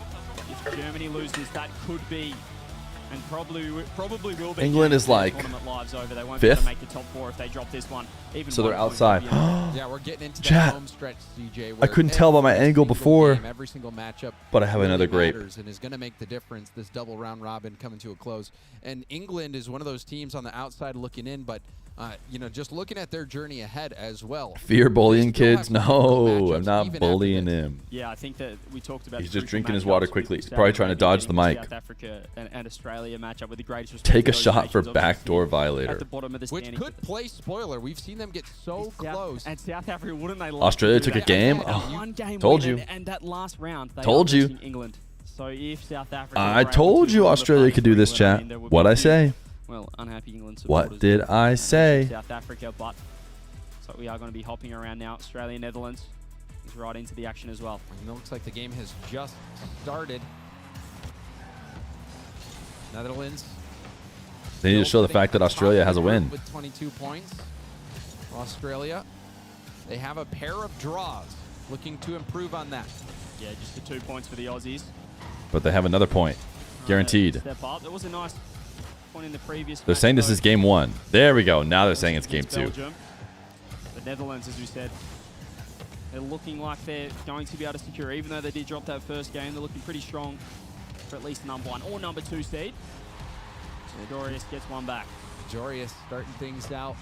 If Germany loses, that could be, and probably will be. England is like tournament lives over. They won't 5th. be able to make the top 4 if they drop this one. Even So they're 1 point outside. would be enough. Yeah, we're getting into Chat. that home stretch, CJ. I couldn't tell by my angle before, Every single matchup, but I have another grape. and is going to make the difference. This double round robin coming to a close, and England is one of those teams on the outside looking in, but you know, just looking at their journey ahead as well. Fear bullying kids? No, I'm not bullying him. Yeah, I think that we talked about. He's the just crucial drinking his water matchups quickly. with He's probably trying to dodge the mic. South Africa and Australia matchup with the greatest respect Take to a those shot for nations, obviously, backdoor at violator. the bottom of the Which standings. could play spoiler. We've seen them get so close. And South Africa, wouldn't they? Love Australia to do took a that? game? They had Oh, one game told win, you. And that last round, they Told are you. losing England. So if South Africa, I told you Australia could do this, chat. What'd I say? Well, unhappy England supporters. What did I say? South Africa, but so we are going to be hopping around now. Australia, Netherlands is right into the action as well. And it looks like the game has just started. Netherlands. They need to show the fact that Australia has a win. With 22 points. Australia, they have a pair of draws, looking to improve on that. Yeah, just the 2 points for the Aussies. But they have another point. Guaranteed. Step up. There was a nice point in the previous. They're saying this is game 1. There we go. Now they're saying it's game 2. Belgium. The Netherlands, as we said, they're looking like they're going to be able to secure, even though they did drop that first game, they're looking pretty strong for at least number 1 or number 2 seed. So Dorius gets one back. Dorius starting things out.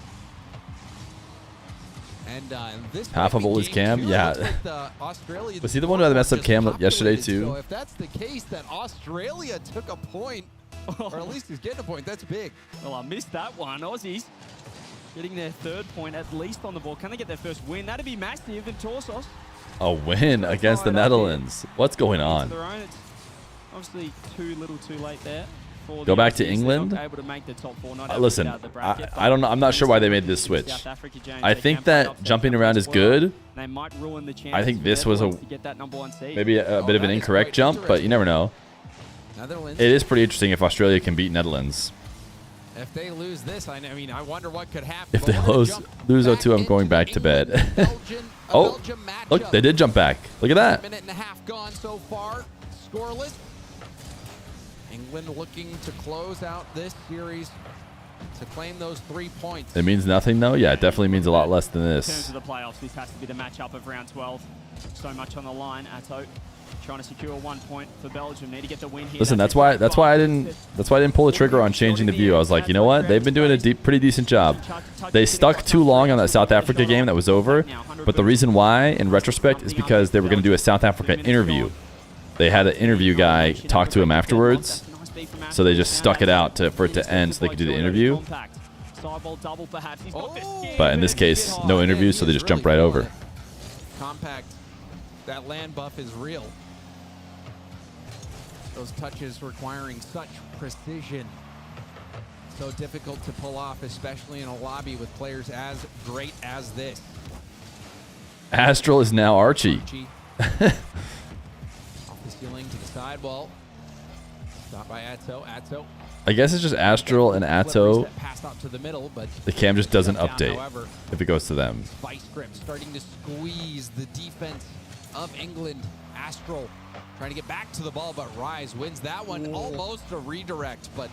And this Half of Ollie's cam? Yeah. Was he the one who had the messed up cam yesterday So too? if that's the case, that Australia took a point, or at least he's getting a point, that's big. Well, I missed that one. Aussies getting their 3rd point at least on the ball. Can they get their first win? That'd be massive in Torsos. A win against the Netherlands. What's going on? Their own. It's obviously too little too late there. Go back to England? Able to make the top 4, not able to Listen, get out of the bracket, I don't know. I'm not sure why they made this switch. South Africa, James, I they think can play that upset jumping them around as is well. good. They might ruin the I think chances this for was Netherlands to get that number 1 seed. maybe a bit of an incorrect jump, but you never know. Netherlands. It is pretty interesting if Australia can beat Netherlands. If they lose this, I mean, I wonder what could happen. If they lose 0-2, I'm going back to bed. Oh, look, they did jump back. Look at that. Minute and a half gone so far, scoreless. England looking to close out this series to claim those 3 points. It means nothing, though? Yeah, it definitely means a lot less than In terms this. of the playoffs, this has to be the matchup of round 12. So much on the line. Atto trying to secure 1 point for Belgium. Need to get the win here. Listen, that's why I didn't pull the trigger on changing the view. I was like, you know what? They've been doing a pretty decent job. They stuck too long on that South Africa game that was over. But the reason why, in retrospect, is because they were going to do a South Africa interview. They had an interview guy talk to him afterwards. So they just stuck it out for it to end so they could do the interview. But in this case, no interview, so they just jumped right over. Compact. That land buff is real. Those touches requiring such precision. So difficult to pull off, especially in a lobby with players as great as this. Astral is now Archie. Off the ceiling to the sidewall. Stopped by Atto. Atto. I guess it's just Astral and Atto. Passed out to the middle, but The cam just doesn't update however. if it goes to them. Vice grip starting to squeeze the defense of England. Astral trying to get back to the ball, but Rise wins that one. Almost a redirect, but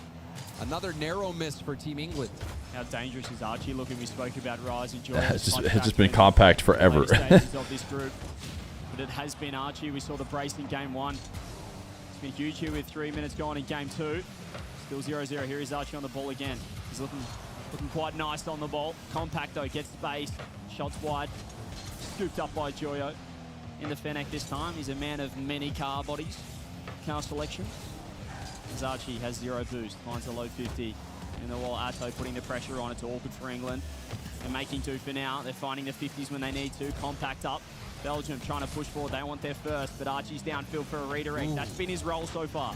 another narrow miss for Team England. How dangerous is Archie looking? We spoke about Rise and Joy. It's just been compact forever. Of this group. But it has been Archie. We saw the brace in game 1. It's been huge here with 3 minutes gone in game 2. Still 0-0. Here is Archie on the ball again. He's looking quite nice on the ball. Compact though, gets space. Shots wide. Scooped up by Joyo. In the Fennec this time. He's a man of many car bodies. car selection. As Archie has 0 boost, finds a low 50. And the wall, Atho putting the pressure on. It's awkward for England. They're making do for now. They're finding the 50s when they need to. Compact up. Belgium trying to push forward. They want their first, but Archie's downfield for a redirect. That's been his role so far.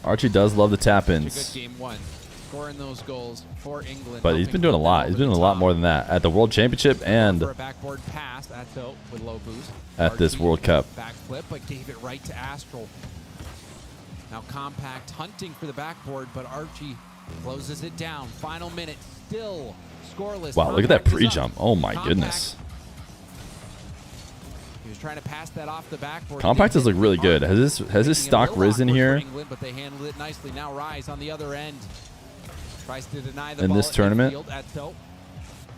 Archie does love the tap-ins. Good game one. Scoring those goals for England. But he's been doing a lot. He's been doing a lot more than that at the World Championship and for a backboard pass with low boost. at this World Cup. Backflip, but gave it right to Astral. Now Compact hunting for the backboard, but Archie closes it down. Final minute, still scoreless. Wow, look at that Compact is pre-jump. up. Oh my Compact, goodness. he was trying to pass that off the backboard. Compact does look really good. Has his stock risen here England, but they handled it nicely. Now Rise on the other end. Tries to deny the in ball this at tournament? midfield. Atho,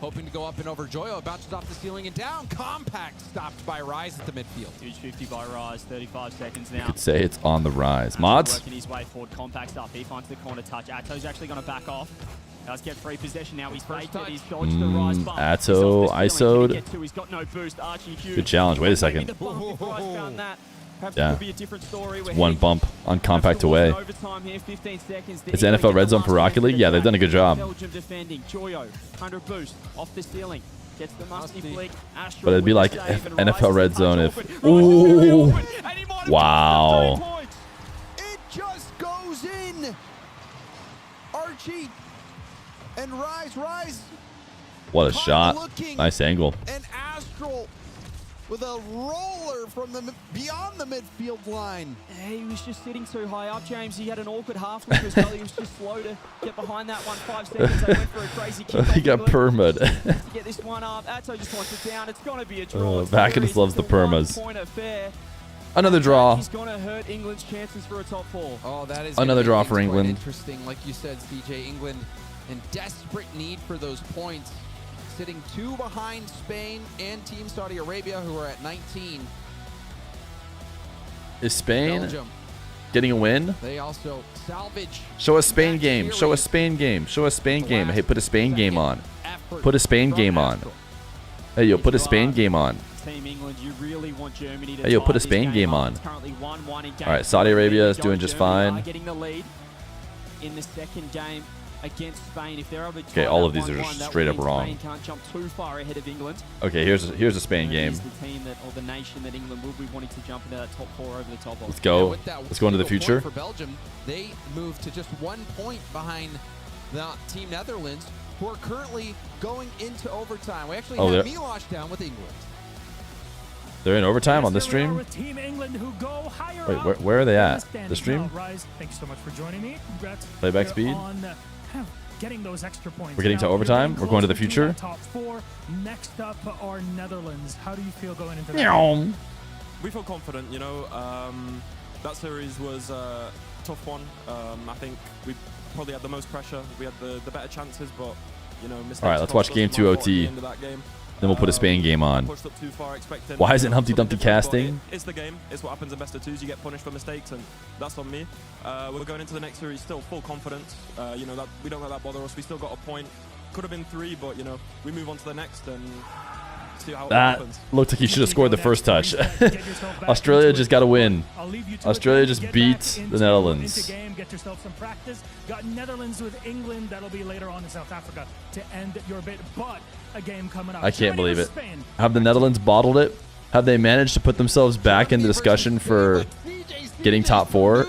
hoping to go up and over Joyo, bounces off the ceiling and down. Compact stopped by Rise at the midfield. Huge 50 by Rise, 35 seconds You now. could say it's on the rise. Mods? Working his way forward, Compact's up. He finds the corner touch. Atto's actually going to back off. Does get free possession now. He's faked it. He's dodged the Rise bump. Atto, ISO'd. He's got no boost. Archie huge. Good challenge. Wait a second. The bump if Rise found that. Perhaps it Yeah. could be a different story. It's one bump on Compact away. Overtime here, 15 seconds. It's NFL Red Zone for Rocket League. Yeah, they've done a good job. Belgium defending. Joyo, 100 boost off the ceiling. Gets the musty flick. But it'd be like NFL Red Zone if... Ooh. Wow. It just goes in. Archie and Rise. What a shot. Nice angle. And Astral with a roller from beyond the midfield line. He was just sitting too high up, James. He had an awkward half loop as well. He was just slow to get behind that one. 5 seconds. They went for a crazy kick. He got perma'd. To get this one up. Atto just wants it down. It's going to be a draw. Vackins loves the permas. Point of Feer. Another draw. He's going to hurt England's chances for a top 4. Oh, that is another draw for quite England. Interesting, like you said, CJ. England in desperate need for those points, sitting 2 behind Spain and Team Saudi Arabia, who are at 19. Is Spain Belgium, getting a win? they also salvage. Show us Spain game. Show us Spain game. Show us Spain game. Hey, put a Spain game on. Put a Spain game on. Hey, yo, put a Spain game on. Team England, you really want Germany to Hey, yo, tie put a this Spain game on. It's currently 1-1 in game All right, Saudi Arabia is Go doing just Germany fine. are getting the lead in the second game against Spain. If they're able to Okay, tie all of that these are 1-1, just that straight would up mean wrong. Spain can't jump too far ahead of England. Okay, here's a Spain game. It's the team that, or the nation that England will be wanting to jump into that top 4 over the top of. Let's go. With that Let's go into the single future. point for Belgium, they move to just 1 point behind the Team Netherlands, who are currently going into overtime. We actually have Milosh down with England. They're in overtime on this Here we are stream? with Team England, who go higher Wait, up where are they in at? standings. The stream? Now, Rise, thank you so much for joining me. Congrats. Playback here speed? On, kind of getting those extra points. We're getting to Now, you're overtime? getting We're going to the closer future? that top 4. Next up are Netherlands. How do you feel going into that? Meow. We feel confident, you know. That series was a tough one. I think we probably had the most pressure. We had the better chances, but, you know, mistakes. All right, let's cost watch us game my 2 fault at OT. the end of that game. Then we'll put a Spain game on. Pushed up too far, expecting, Why isn't you know, Humpty something Dumpty different, but casting? It's the game. It's what happens in best of 2s. You get punished for mistakes, and that's on me. We're going into the next series still full confidence. You know, that we don't let that bother us. We still got a point. Could have been 3, but, you know, we move on to the next and see how it That happens. looked like he should have scored the first touch. Australia just got to win. Australia just beat the Netherlands. Get yourself some practice. Got Netherlands with England. That'll be later on in South Africa to end your bit. But a game coming up. I can't believe it. Spain. Have the Netherlands bottled it? Have they managed to put themselves back in the discussion for getting top 4?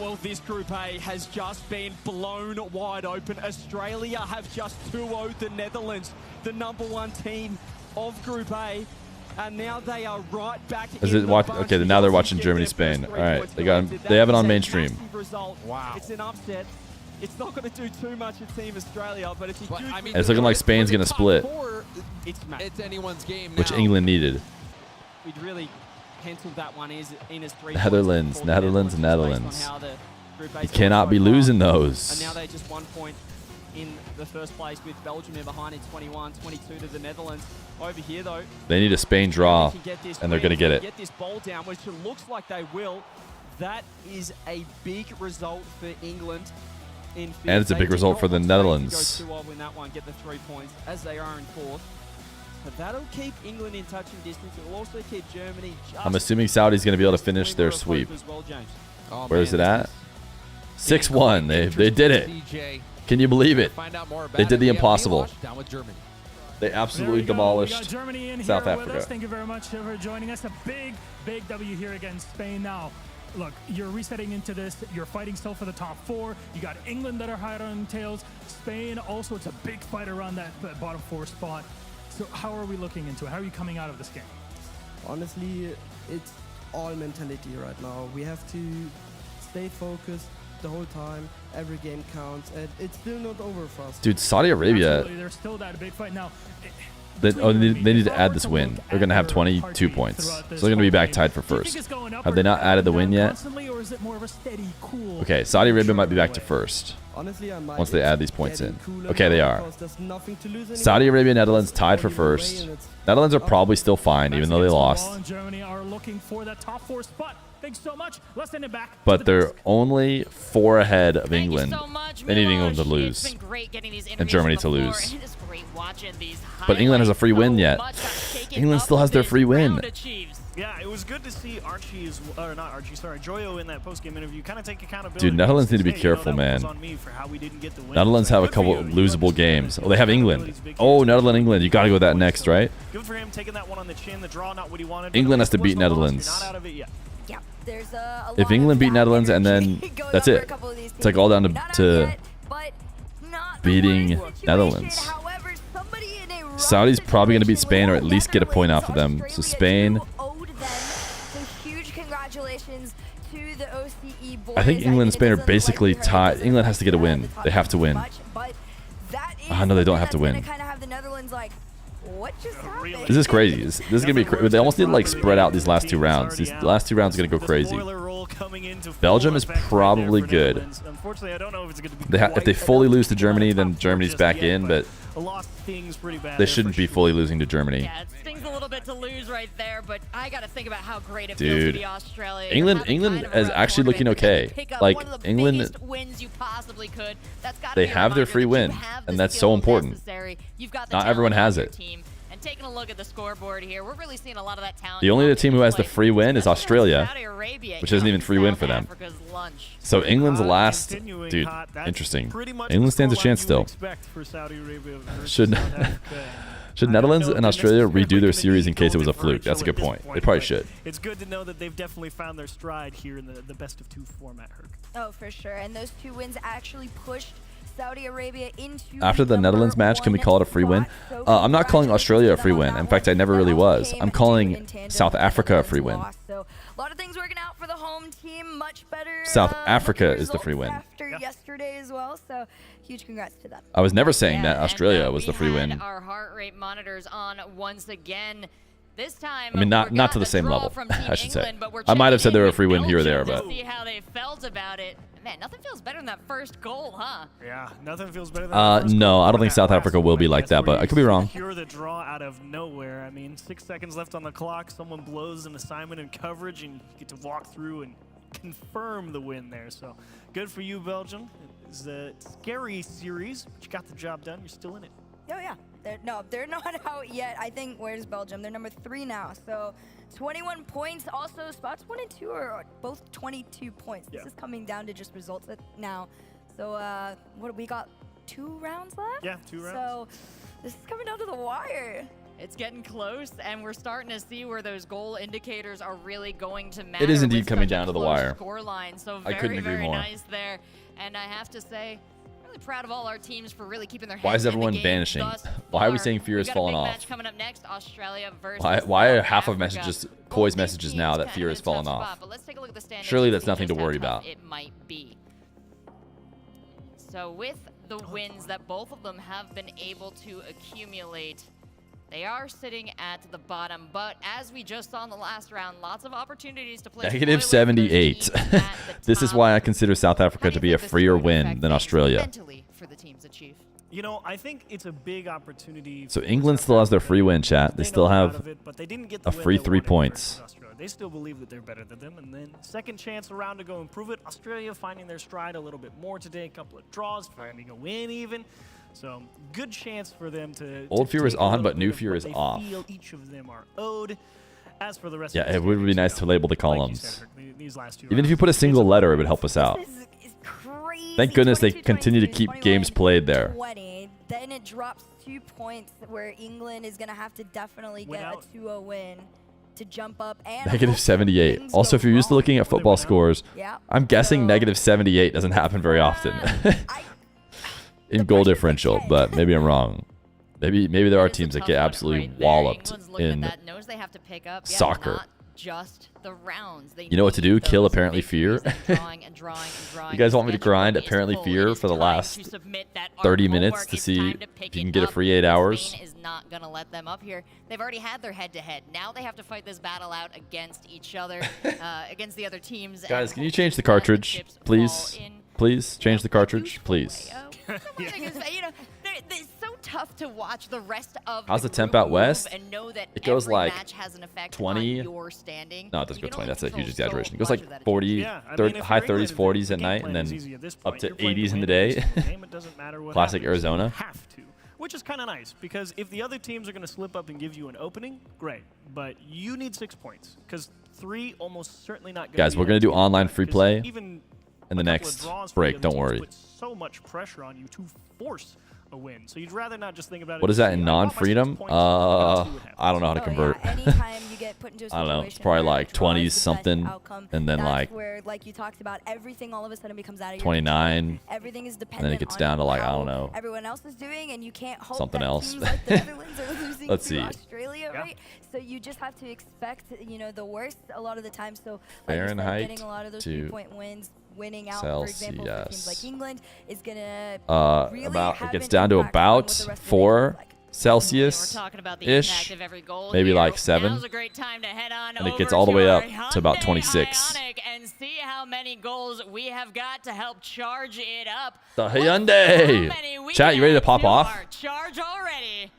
Well, this Group A has just been blown wide open. Australia have just 2-0'd the Netherlands, the #1 team of Group A. And now they are right back Is in it the watch? bunch. Okay, now they're The watching Aussies Germany, get their Spain. first All 3 right, points they got collected. they have it That on is a mainstream. massive result. Wow. It's an upset. It's not going to do too much for Team Australia, but if you do, It's looking like Spain's going to split, it's anyone's game now. which England needed. We'd really penciled that one in as 3 Netherlands, points for the Netherlands, based Netherlands. on how the Group A You scored cannot so be far. losing those. And now they're just 1 point in the first place with Belgium in behind in 21-22 to the Netherlands. Over here, though, They need a Spain draw, they can get this and they're win. going to get They it. Get this ball down, which it looks like they will. That is a big result for England. In fifth. And it's a They big do result not for the want Spain to Netherlands. Go 2-0 win that one, get the 3 points as they are in 4th. but that'll keep England in touching distance. It will also keep Germany just... I'm assuming Saudi's going to be able to finish their sweep. Well, James. Oh, Where is it at? 6-1. They did it. Can you believe it? They did the impossible. Down with Germany. They absolutely demolished Germany in South here with Africa. us. Thank you very much for joining us. A big, big W here against Spain. Now, look, you're resetting into this. You're fighting still for the top 4. You got England that are higher on tails. Spain also, it's a big fight around that bottom 4 spot. So how are we looking into it? How are you coming out of this game? Honestly, it's all mentality right now. We have to stay focused the whole time. Every game counts, and it's still not over for us. Dude, Saudi Arabia. Absolutely. There's still that big fight now. They need to add this win. They're going to have 22 points. So they're going to be back tied for first. Have they not added the win yet? Okay, Saudi Arabia might be back to first once they add these points in. Okay, they are. Saudi Arabia, Netherlands tied for first. Netherlands are probably still fine, even though they lost. Germany are looking for that top 4 spot. Thanks so much. Let's send it back. But they're only 4 ahead of England. They need England to lose and Germany to lose. But England has a free win yet. England still has their free win. Yeah, it was good to see Joyo in that post-game interview kind of take accountability. Dude, Netherlands need to be careful, man. Netherlands have a couple losable games. Oh, they have England. Oh, Netherlands, England. You got to go with that next, right? Good for him taking that one on the chin. The draw, not what he wanted. England has to beat Netherlands. Not out of it yet. Yeah, there's a If England beat Netherlands and then that's it. It's like all down to beating Netherlands. Saudi's probably going to beat Spain or at least get a point off of them. So Spain. Huge congratulations to the OCE boys. I think England and Spain are basically tied. England has to get a win. They have to win. Oh, no, they don't have to win. This is crazy. This is going to be crazy. They almost need to like spread out these last 2 rounds. These last 2 rounds are going to go crazy. Belgium is probably good. If they fully lose to Germany, then Germany's back in, but they shouldn't be fully losing to Germany. Yeah, it stings a little bit to lose right there, but I got to think about how great it feels to be Australia. England is actually looking okay. Like England, they have their free win, and that's so important. Not everyone has it. And taking a look at the scoreboard here, we're really seeing a lot of that talent. The only team who has the free win is Australia, which isn't even free win for them. So England's last, dude, interesting. England stands a chance still. Should Netherlands and Australia redo their series in case it was a fluke? That's a good point. They probably should. It's good to know that they've definitely found their stride here in the best of 2 format, Herc. Oh, for sure. And those 2 wins actually pushed Saudi Arabia into after the Netherlands match, can we call it a free win? I'm not calling Australia a free win. In fact, I never really was. I'm calling South Africa a free win. So a lot of things working out for the home team. Much better. South Africa is the free win. After yesterday as well. So huge congrats to them. I was never saying that Australia was the free win. Our heart rate monitors on once again. This time, I mean, not to the same level, I should say. I might have said they were a free win here or there, but see how they felt about it. Man, nothing feels better than that first goal, huh? Yeah, nothing feels better than that first no, goal. I don't think South Africa will be like that, but I could be wrong. Secure the draw out of nowhere. I mean, 6 seconds left on the clock. Someone blows an assignment and coverage, and you get to walk through and confirm the win there. So good for you, Belgium. It's a scary series, but you got the job done. You're still in it. Oh, yeah. They're not out yet. I think, where's Belgium? They're number 3 now. So 21 points. Also, spots 1 and 2 are both 22 points. This is coming down to just results now. So what we got? 2 rounds left? Yeah, 2 rounds. So this is coming down to the wire. It's getting close, and we're starting to see where those goal indicators are really going to matter. It is indeed coming down to the wire. Scoreline, so I couldn't agree more. Nice there. And I have to say, really proud of all our teams for really keeping their heads Why is everyone in the game vanishing? thus Why are we far. saying Feer has fallen off? Match coming up next, Australia versus Why are South half of Africa. messages, Koi's messages now that Feer has fallen off? But let's take a look at the standings. Surely and that's see nothing to just how worry tough about. It might be. So with the wins that both of them have been able to accumulate, they are sitting at the bottom, but as we just saw in the last round, lots of opportunities to play. Negative 78. This is why I consider South Africa to be a freer win than Australia. Mentally for the teams achieve. You know, I think it's a big opportunity. So England still has their free win, chat. They still have but they didn't get a free 3 points. They still believe that they're better than them, and then second chance around to go improve it. Australia finding their stride a little bit more today. A couple of draws, finding a win even. So good chance for them to. Old Fear is take a on, little but bit new of Fear what is they off. feel each of them are owed. As for the rest Yeah, of the it would be series, nice to label the like you columns. said, these last two Even if rounds, you put a single letter, it would help us out. Crazy. Thank goodness they 22, continue to 22, keep games played there. 20. Then it drops 2 points where England is going to have to definitely get a 2-0 win to jump up. And Negative 78. Also, if you're used to looking at football scores, I'm guessing negative 78 doesn't happen very often in goal differential, but maybe I'm wrong. Maybe there are teams that get absolutely walloped in soccer. Just the rounds. You know what to do? Kill apparently Fear. You guys want me to grind apparently Fear for the last 30 minutes to see if you can get a free 8 hours? Spain is not going to let them up here. They've already had their head-to-head. Now they have to fight this battle out against each other, against the other teams. Guys, can you change the cartridge, please? Please change the cartridge, please. It's so tough to watch the rest of How's the temp out west? It goes like 20. No, it doesn't go 20. That's a huge exaggeration. It goes like 40, 30, high 30s, 40s at night, and then up to 80s in the day. Classic Arizona. Which is kind of nice, because if the other teams are going to slip up and give you an opening, great. But you need 6 points, because 3 almost certainly not going to Guys, we're going to do online free play in the next break. Don't worry. Put so much pressure on you to force a win. So you'd rather not just think about it. What is that in non-freedom? I don't know how to convert. Anytime you get put into a I don't know. It's probably like 20s something, and then like where, like you talked about, everything all of a sudden becomes out of your 29. control. Everything is dependent. And then it gets down to like, I don't know, everyone else is doing, and you can't hope something that else. teams like the Netherlands are losing Let's to see. Australia, right? So you just have to expect, the worst a lot of the time. So like you said, Fahrenheit getting a lot of those to 3-point wins, winning out, for example, for teams like England is gonna really about have it gets an down to impact on about what the rest of the 4 Celsius ish, maybe like 7, and it gets all the way up to about 26. And see how many goals we have got to help charge it up. The Hyundai. Chat, you ready to pop off? Charge already.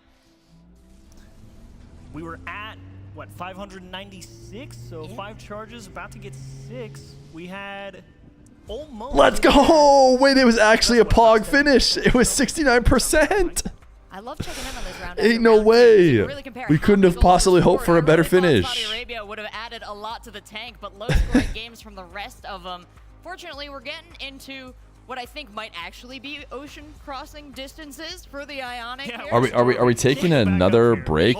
We were at, what, 596? So 5 charges, about to get 6. We had almost... Let's go! Wait, it was actually a pog finish. It was 69%. I love checking in on this round. Ain't no way. We couldn't have possibly hoped for a better finish. Saudi Arabia would have added a lot to the tank, but low-scoring games from the rest of them. Fortunately, we're getting into what I think might actually be ocean crossing distances for the Ionic. Here. Are we taking another break,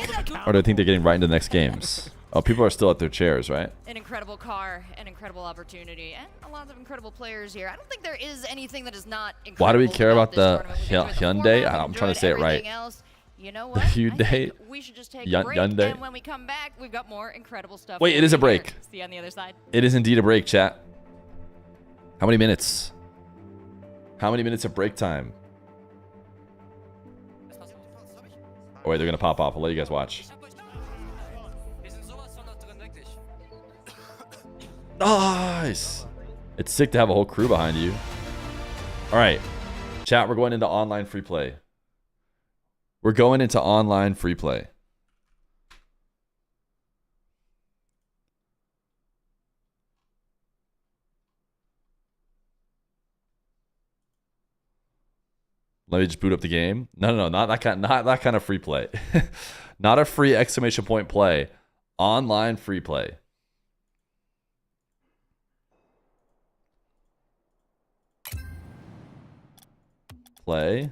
or do I think they're getting right into the next games? Oh, people are still at their chairs, right? An incredible car, an incredible opportunity, and a lot of incredible players here. I don't think there is anything that is not incredible. Why do we care about the Hyundai? I'm trying to say it right. Else, you know the what? Hyundai. We should just take a break, Hyundai. and when we come back, we've got more incredible stuff. Wait, it is a break. See you on the other side. It is indeed a break, chat. How many minutes? How many minutes of break time? Oh, wait, they're going to pop off. I'll let you guys watch. Nice. It's sick to have a whole crew behind you. All right. Chat, we're going into online free play. We're going into online free play. Let me just boot up the game. No, not that kind of free play. Not a free exclamation point play. Online free play. Play.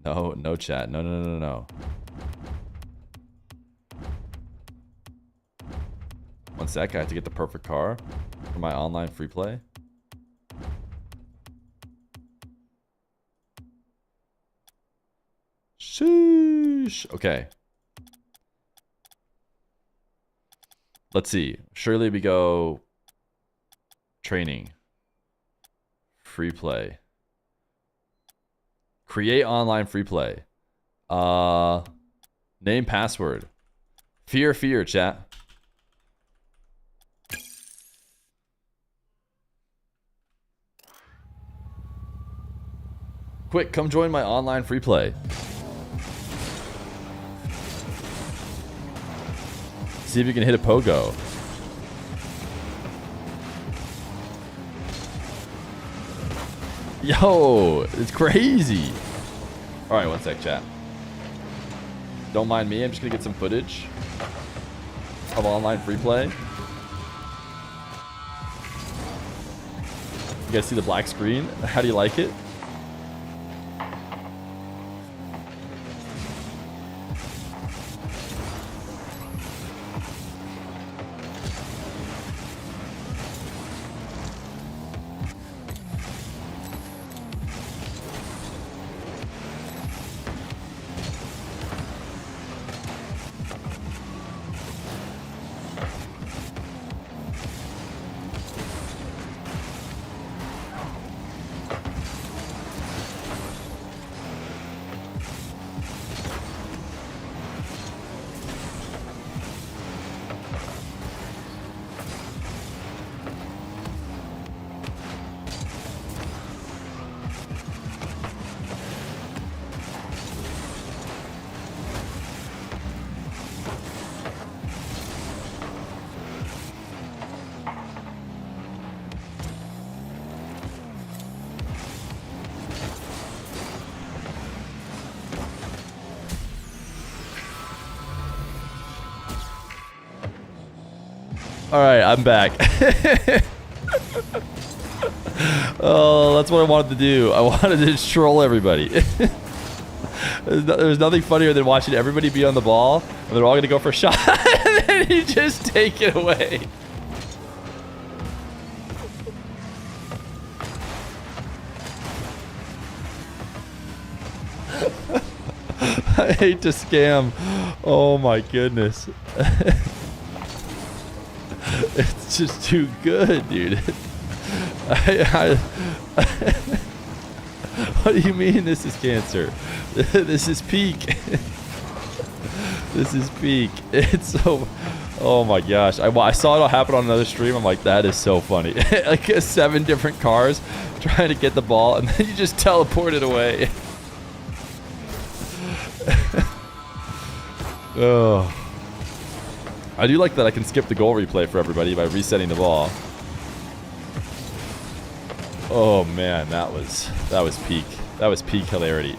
No chat. No. 1 sec. I have to get the perfect car for my online free play. Sheesh. Okay. Let's see. Surely we go training. Free play. Create online free play. Name password. Fear, chat. Quick, come join my online free play. See if you can hit a pogo. Yo, it's crazy. All right, one sec, chat. Don't mind me. I'm just gonna get some footage of online free play. You guys see the black screen? How do you like it? All right, I'm back. Oh, that's what I wanted to do. I wanted to just troll everybody. There's nothing funnier than watching everybody be on the ball, and they're all going to go for a shot, and then you just take it away. I hate to scam. Oh my goodness. It's just too good, dude. What do you mean this is cancer? This is peak. This is peak. It's so... Oh my gosh. I saw it all happen on another stream. I'm like, that is so funny. Like 7 different cars trying to get the ball, and then you just teleport it away. Oh. I do like that I can skip the goal replay for everybody by resetting the ball. Oh man, that was peak. That was peak hilarity.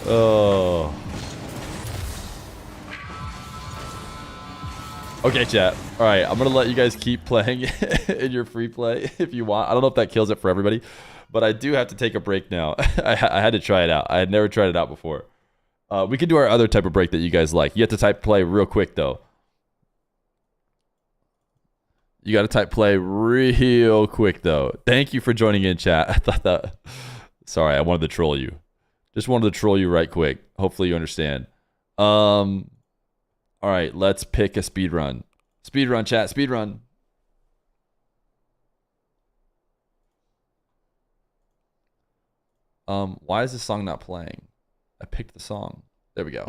Oh. Okay, chat. All right, I'm gonna let you guys keep playing in your free play if you want. I don't know if that kills it for everybody, but I do have to take a break now. I had to try it out. I had never tried it out before. We can do our other type of break that you guys like. You have to type play real quick, though. You got to type play real quick, though. Thank you for joining in, chat. I thought that... Sorry, I wanted to troll you. Just wanted to troll you right quick. Hopefully you understand. All right, let's pick a speed run. Speed run, chat. Speed run. Why is this song not playing? I picked the song. There we go.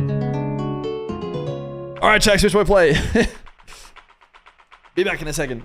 All right, chat. Here's what I play. Be back in a second.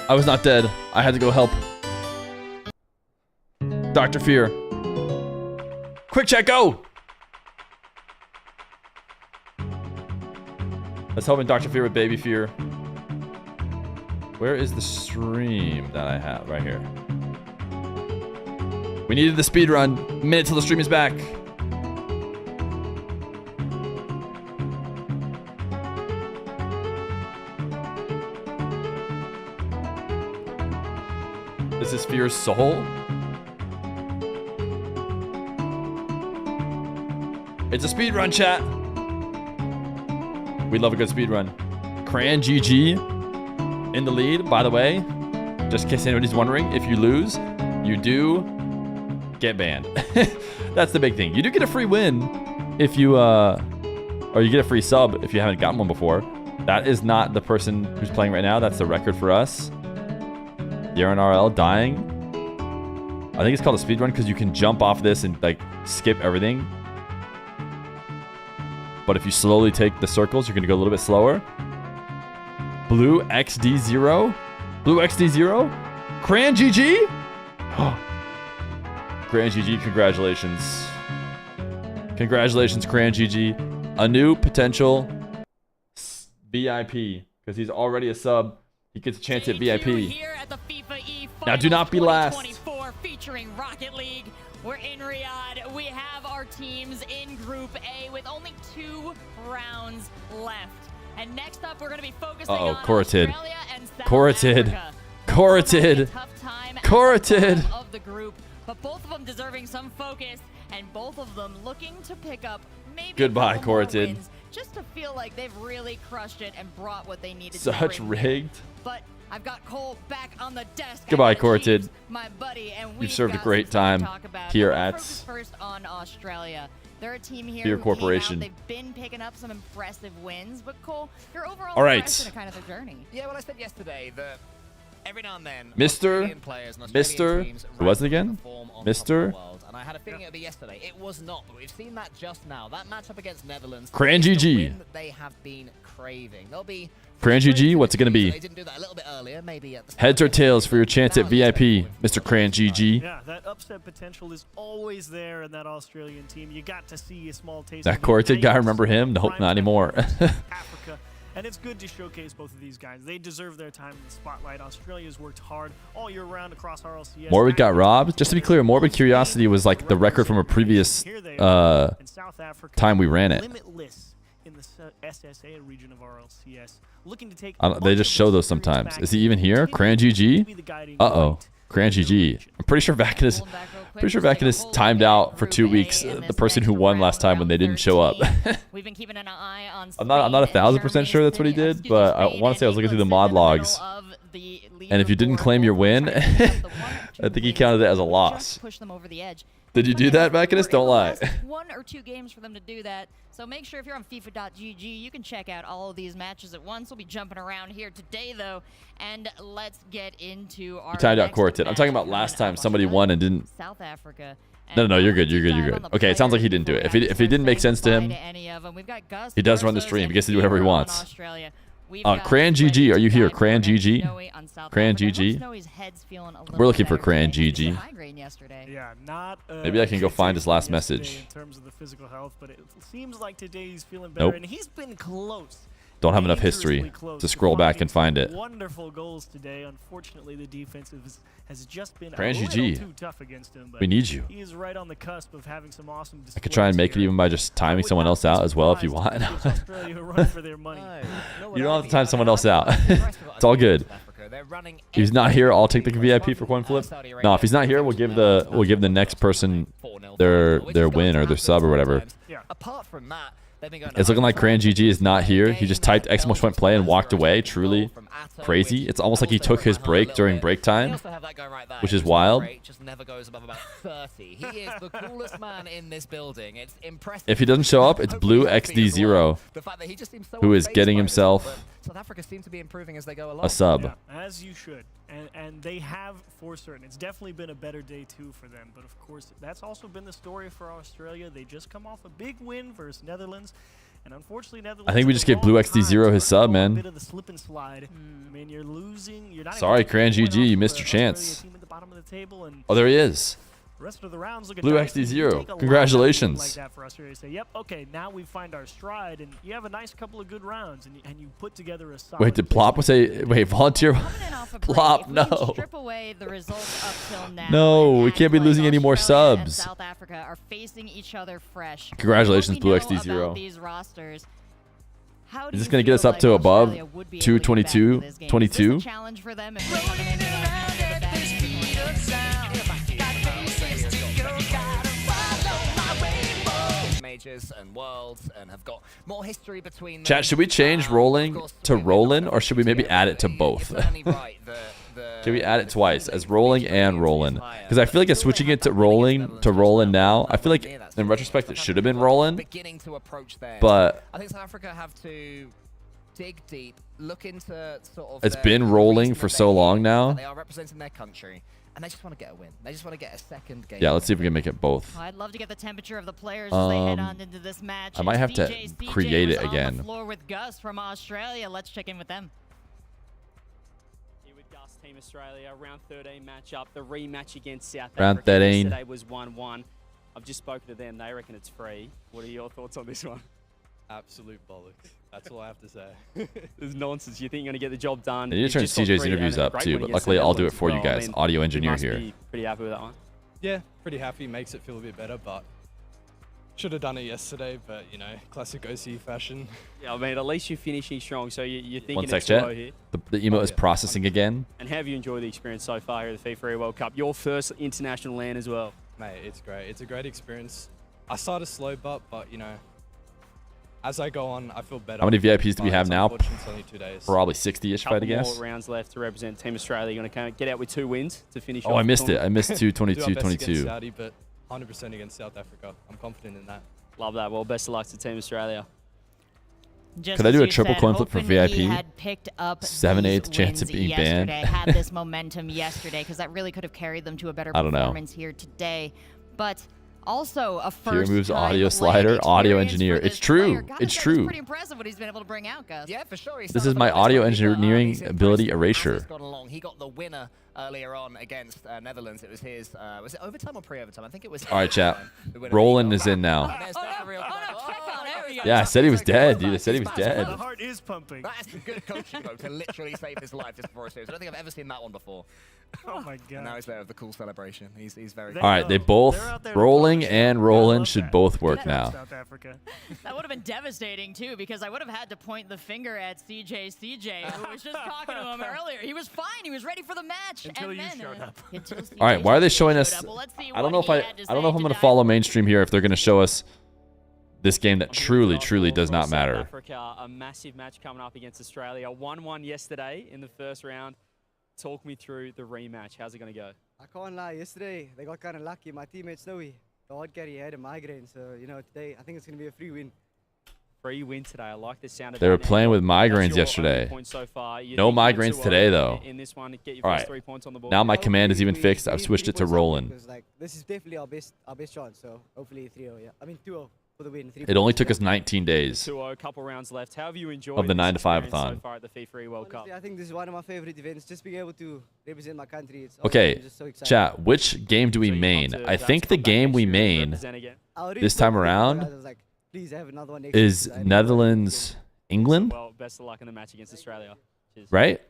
I was not dead. I had to go help. Dr. Feer. Quick chat, go! Let's help Dr. Feer with Baby Fear. Where is the stream that I have? Right here. We needed the speed run. Minute till the stream is back. This is Fear's soul. It's a speed run, chat. We love a good speed run. Cran GG in the lead, by the way. Just in case anybody's wondering, if you lose, you do get banned. That's the big thing. You do get a free win if you, or you get a free sub if you haven't gotten one before. That is not the person who's playing right now. That's the record for us. Yaren RL dying. I think it's called a speed run because you can jump off this and like skip everything. But if you slowly take the circles, you're going to go a little bit slower. Blue XD0. Blue XD0. Cran GG. Cran GG, congratulations. Congratulations, Cran GG. A new potential VIP because he's already a sub. He gets a chance at VIP. Here at the FIFA E Now do not be last. Featuring Rocket League. We're in Riyadh. We have our teams in Group A with only 2 rounds left. And next up, we're going to be focusing on Australia and South Africa. Coroted. Of the group, but both of them deserving some focus, and both of them looking to pick up maybe Goodbye, a couple more Coroted. wins, just to feel like they've really crushed it and brought what they needed. Such to bring. rigged. But I've got Cole back on the desk. Goodbye, Coroted. My buddy, and You've served a great time here at first on Australia. They're a team here Feer who Corporation. They've been picking up some impressive wins, but Cole, your overall All right. impression of kind of their journey. Yeah, well, I said yesterday that every now and then, Mr. Who was it again? Mr. and I had a feeling it would be yesterday. It was not, but we've seen that just now. That matchup against Netherlands. Cran is the GG. win that they have been craving. They'll be Cran GG, what's it going to be? They didn't do that a little bit earlier, maybe at the Heads or tails for your chance at VIP, Mr. Cran GG. Yeah, that upset potential is always there in that Australian team. You got to see a small taste. That of it. Coroted guy, remember him? Nope, not anymore. Africa. And it's good to showcase both of these guys. They deserve their time in the spotlight. Australia's worked hard all year round across RLCS. Morbid got robbed. Just to be clear, Morbid Curiosity was like the record from a previous time we ran it. Limitless in the SSA region of RLCS. Looking to take They just show those sometimes. Is he even here? Cran GG? Uh-oh. Cran GG. I'm pretty sure Vakinus timed out for 2 weeks. The person who won last time when they didn't show up. We've been keeping an eye on I'm not 1,000% sure that's what he did, but I want to say I was looking through the mod logs. And if you didn't claim your win, I think he counted it as a loss. Push them over the edge. Did you do that, Vakinus? Don't lie. 1 or 2 games for them to do that. So make sure if you're on FIFA.gg, you can check out all of these matches at once. We'll be jumping around here today, though. And let's get into our You timed out Coroted. I'm talking about last time somebody won and didn't. South Africa. No, you're good. You're good. Okay, it sounds like he didn't do it. If it didn't make sense to him, he does run the stream. He gets to do whatever he wants. Cran GG, are you here? Cran GG? Cran GG? We're looking for Cran GG. Yeah, not Maybe I can go find his last message. In terms of the physical health, but it seems like today he's feeling better, Nope. and he's been close. Don't have enough history to scroll back and find it. Wonderful goals today. Unfortunately, the defense has just been Cran a little GG. too tough against him. But We need you. He is right on the cusp of having some awesome I could try and make it even by just timing someone else out as well if you want. Australia run for their money. You don't have to time someone else out. It's all good. If he's not here, I'll take the VIP for coin flip. No, if he's not here, we'll give the next person their win or their sub or whatever. Apart from that, they've been going It's looking like Cran GG is not here. He just typed exclamation play and walked away. Truly crazy. It's almost like he took his break during break time, which is wild. Just never goes above about 30. He is the coolest man in this building. It's impressive. If he doesn't show up, it's Blue XD0, who is getting himself South Africa seems to be improving as they go along. a sub. Yeah, as you should. And they have for certain. It's definitely been a better day, too, for them. But, of course, that's also been the story for Australia. They just come off a big win versus Netherlands. And unfortunately, I think we just gave Blue XD0 his sub, man. bit of the slip and slide. I mean, you're losing. You're not Sorry, Cran GG, you missed your chance. Oh, there he is. Rest of the rounds look Blue XD0. Congratulations. Like that for us here. You say, yep, okay, now we find our stride, and you have a nice couple of good rounds, and you put together a solid. Wait, did Plop say? Wait, volunteer? Plop, no. Strip away the results up till now. No, we can't be losing any more subs. South Africa are facing each other fresh. Congratulations, Blue XD0. Is this going to get us up to above 222? 22? Challenge for them. Majors and worlds and have got more history between them. Chat, should we change rolling to rollin', or should we maybe add it to both? Should we add it twice as rolling and rollin'? Because I feel like it's switching it to rollin' now. I feel like in retrospect it should have been rollin'. But I think South Africa have to dig deep, look into sort of. It's been rolling for so long now. They are representing their country. And they just want to get a win. They just want to get a second game. Yeah, let's see if we can make it both. I'd love to get the temperature of the players as they head on into this match. I might have to create it again. On the floor with Gus from Australia. Let's check in with them. Here with Gus, Team Australia, round 13 matchup. The rematch against South round Africa 13. yesterday was 1-1. I've just spoken to them. They reckon it's free. What are your thoughts on this one? Absolute bollocks. That's all I have to say. There's nonsense. You think you're going to get the job done? You need to turn CJ's interviews up too, but luckily I'll do it for you guys. Audio engineer here. Be pretty happy with that one. Yeah, pretty happy. Makes it feel a bit better, but should have done it yesterday. But you know, classic OC fashion. Yeah, I mean, at least you're finishing strong. So you're thinking it's too low here. The emote is processing again. And how have you enjoyed the experience so far here at the FIFAe World Cup? Your first international LAN as well. Mate, it's great. It's a great experience. I started slow, but you know. As I go on, I feel better. How many VIPs do we have now? Only 2 days. Probably 60-ish, if I had to guess. Couple more rounds left to represent Team Australia. You're going to get out with 2 wins to finish off. Oh, I missed it. I missed 2-22-22. Saudi, but 100% against South Africa. I'm confident in that. Love that. Well, best of luck to Team Australia. Could I do a triple coin flip for VIP? Had picked up 7/8 chance of being banned. Had this momentum yesterday because that really could have carried them to a better performance here today. But also a first Feer moves audio slider, audio engineer. It's true. It's true. Pretty impressive what he's been able to bring out, Gus. Yeah, for sure. This is my audio engineering ability erasure. He got the winner earlier on against Netherlands. It was his. Was it overtime or pre-overtime? I think it was. All right, chat. Roland is in now. Yeah, I said he was dead, dude. I said he was dead. The heart is pumping. That's a good coaching though, to literally save his life just before a series. I don't think I've ever seen that one before. Oh my god. And now he's there with the cool celebration. He's very. All right, they both rolling and rolling should both work now. South Africa. That would have been devastating too, because I would have had to point the finger at CJ, who was just talking to him earlier. He was fine. He was ready for the match. Until you showed up. All right, why are they showing us? I don't know if I'm going to follow mainstream here if they're going to show us this game that truly does not matter. South Africa, a massive match coming up against Australia. 1-1 yesterday in the first round. Talk me through the rematch. How's it going to go? I can't lie. Yesterday, they got kind of lucky. My teammate Snowy, the hard carry, had a migraine. So, you know, today, I think it's going to be a free win. Free win today. I like the sound of that. They were playing with migraines yesterday. No migraines today, though. In this one, get your all first right. 3 points on the board. Now my command is even fixed. I've switched it to rolling. Like, this is definitely our best chance. So, hopefully 3-0. Yeah, I mean 2-0 for the win. It only took us 19 days. 2-0, a couple rounds left. How have you enjoyed of the 9 to 5 so thon far at the FIFAe World Cup? Honestly, I think this is one of my favorite events. Just being able to represent my country. It's okay, just so exciting. chat. Which game do we main? I think the game we main this time around is Netherlands, England. Well, best of luck in the match against Australia. Cheers. Right?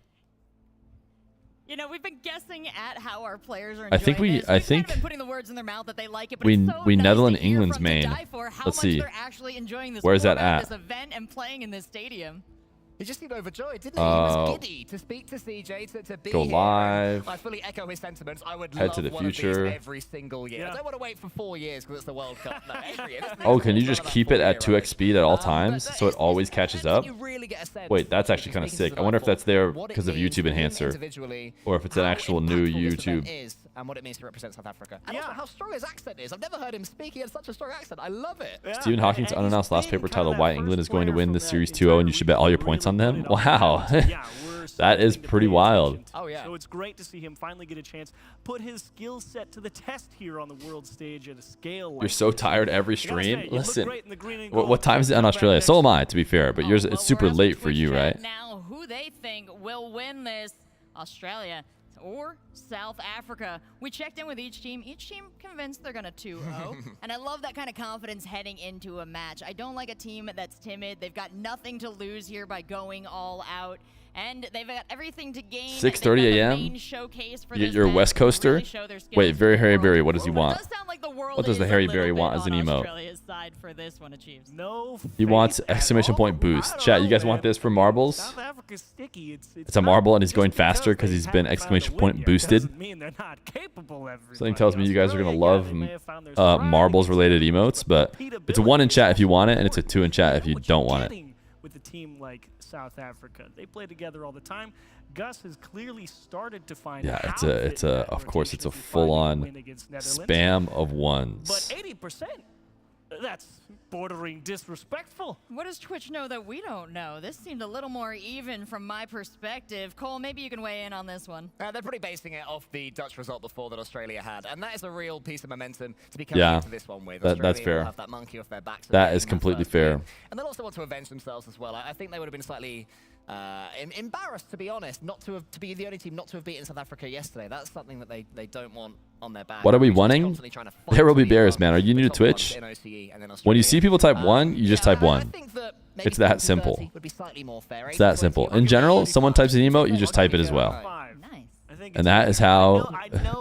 You know, we've been guessing at how our players are enjoying I think this. I We've think kind of been putting the words in their mouth that they like it, but we it's so nice Netherlands to hear England's from main. how Let's much see. they're actually enjoying this Where's that format, at? this event and playing in this stadium. He just seemed overjoyed, didn't he? He was giddy to speak to CJ, to be Go here. live. I fully echo his sentiments. I would Head love to the one of future. these every single year. I don't want to wait for 4 years because it's the World Cup. No, every year. Oh, can you just keep it at 2x speed at all times so it always catches up? Wait, that's actually kind of sick. I wonder if that's there because of YouTube Enhancer, or if it's an actual new YouTube. And what it means to represent South Africa. And also how strong his accent is. I've never heard him speak. He has such a strong accent. I love it. Stephen Hawking's unannounced last paper titled Why England is Going to Win this series 2-0 and you should bet all your points on on them. Wow. That is pretty wild. Oh yeah. So it's great to see him finally get a chance, put his skill set to the test here on the world stage at a scale. You're so tired every stream. Listen, what time is it in Australia? So am I, to be fair, but yours it's super late for you, right? Now, who they think will win this? Australia or South Africa. We checked in with each team. Each team convinced they're gonna 2-0. And I love that kind of confidence heading into a match. I don't like a team that's timid. They've got nothing to lose here by going all out. And they've got everything to gain. 6:30 a.m. You're a West Coaster. Wait, very Harry Berry. What does he want? What does the Harry Berry want as an emote? He wants exclamation point boost. Chat, you guys want this for marbles? It's a marble and he's going faster because he's been exclamation point boosted. Something tells me you guys are gonna love marbles related emotes, but it's a 1 in chat if you want it, and it's a 2 in chat if you don't want it. With a team like South Africa, they play together all the time. Gus has clearly started to find. Yeah, of course it's a full-on spam of ones. But 80%, that's bordering disrespectful. What does Twitch know that we don't know? This seemed a little more even from my perspective. Cole, maybe you can weigh in on this one. They're pretty basing it off the Dutch result before that Australia had, and that is a real piece of momentum to be coming into this one with. That's fair. Have that monkey off their backs that is completely fair. And they'll also want to avenge themselves as well. I think they would have been slightly embarrassed, to be honest, to be the only team not to have beaten South Africa yesterday. That's something that they don't want on their back. What are we wanting? There will be bears, man. Are you new to Twitch? When you see people type 1, you just type 1. It's that simple. It's that simple. In general, someone types an emote, you just type it as well. And that is how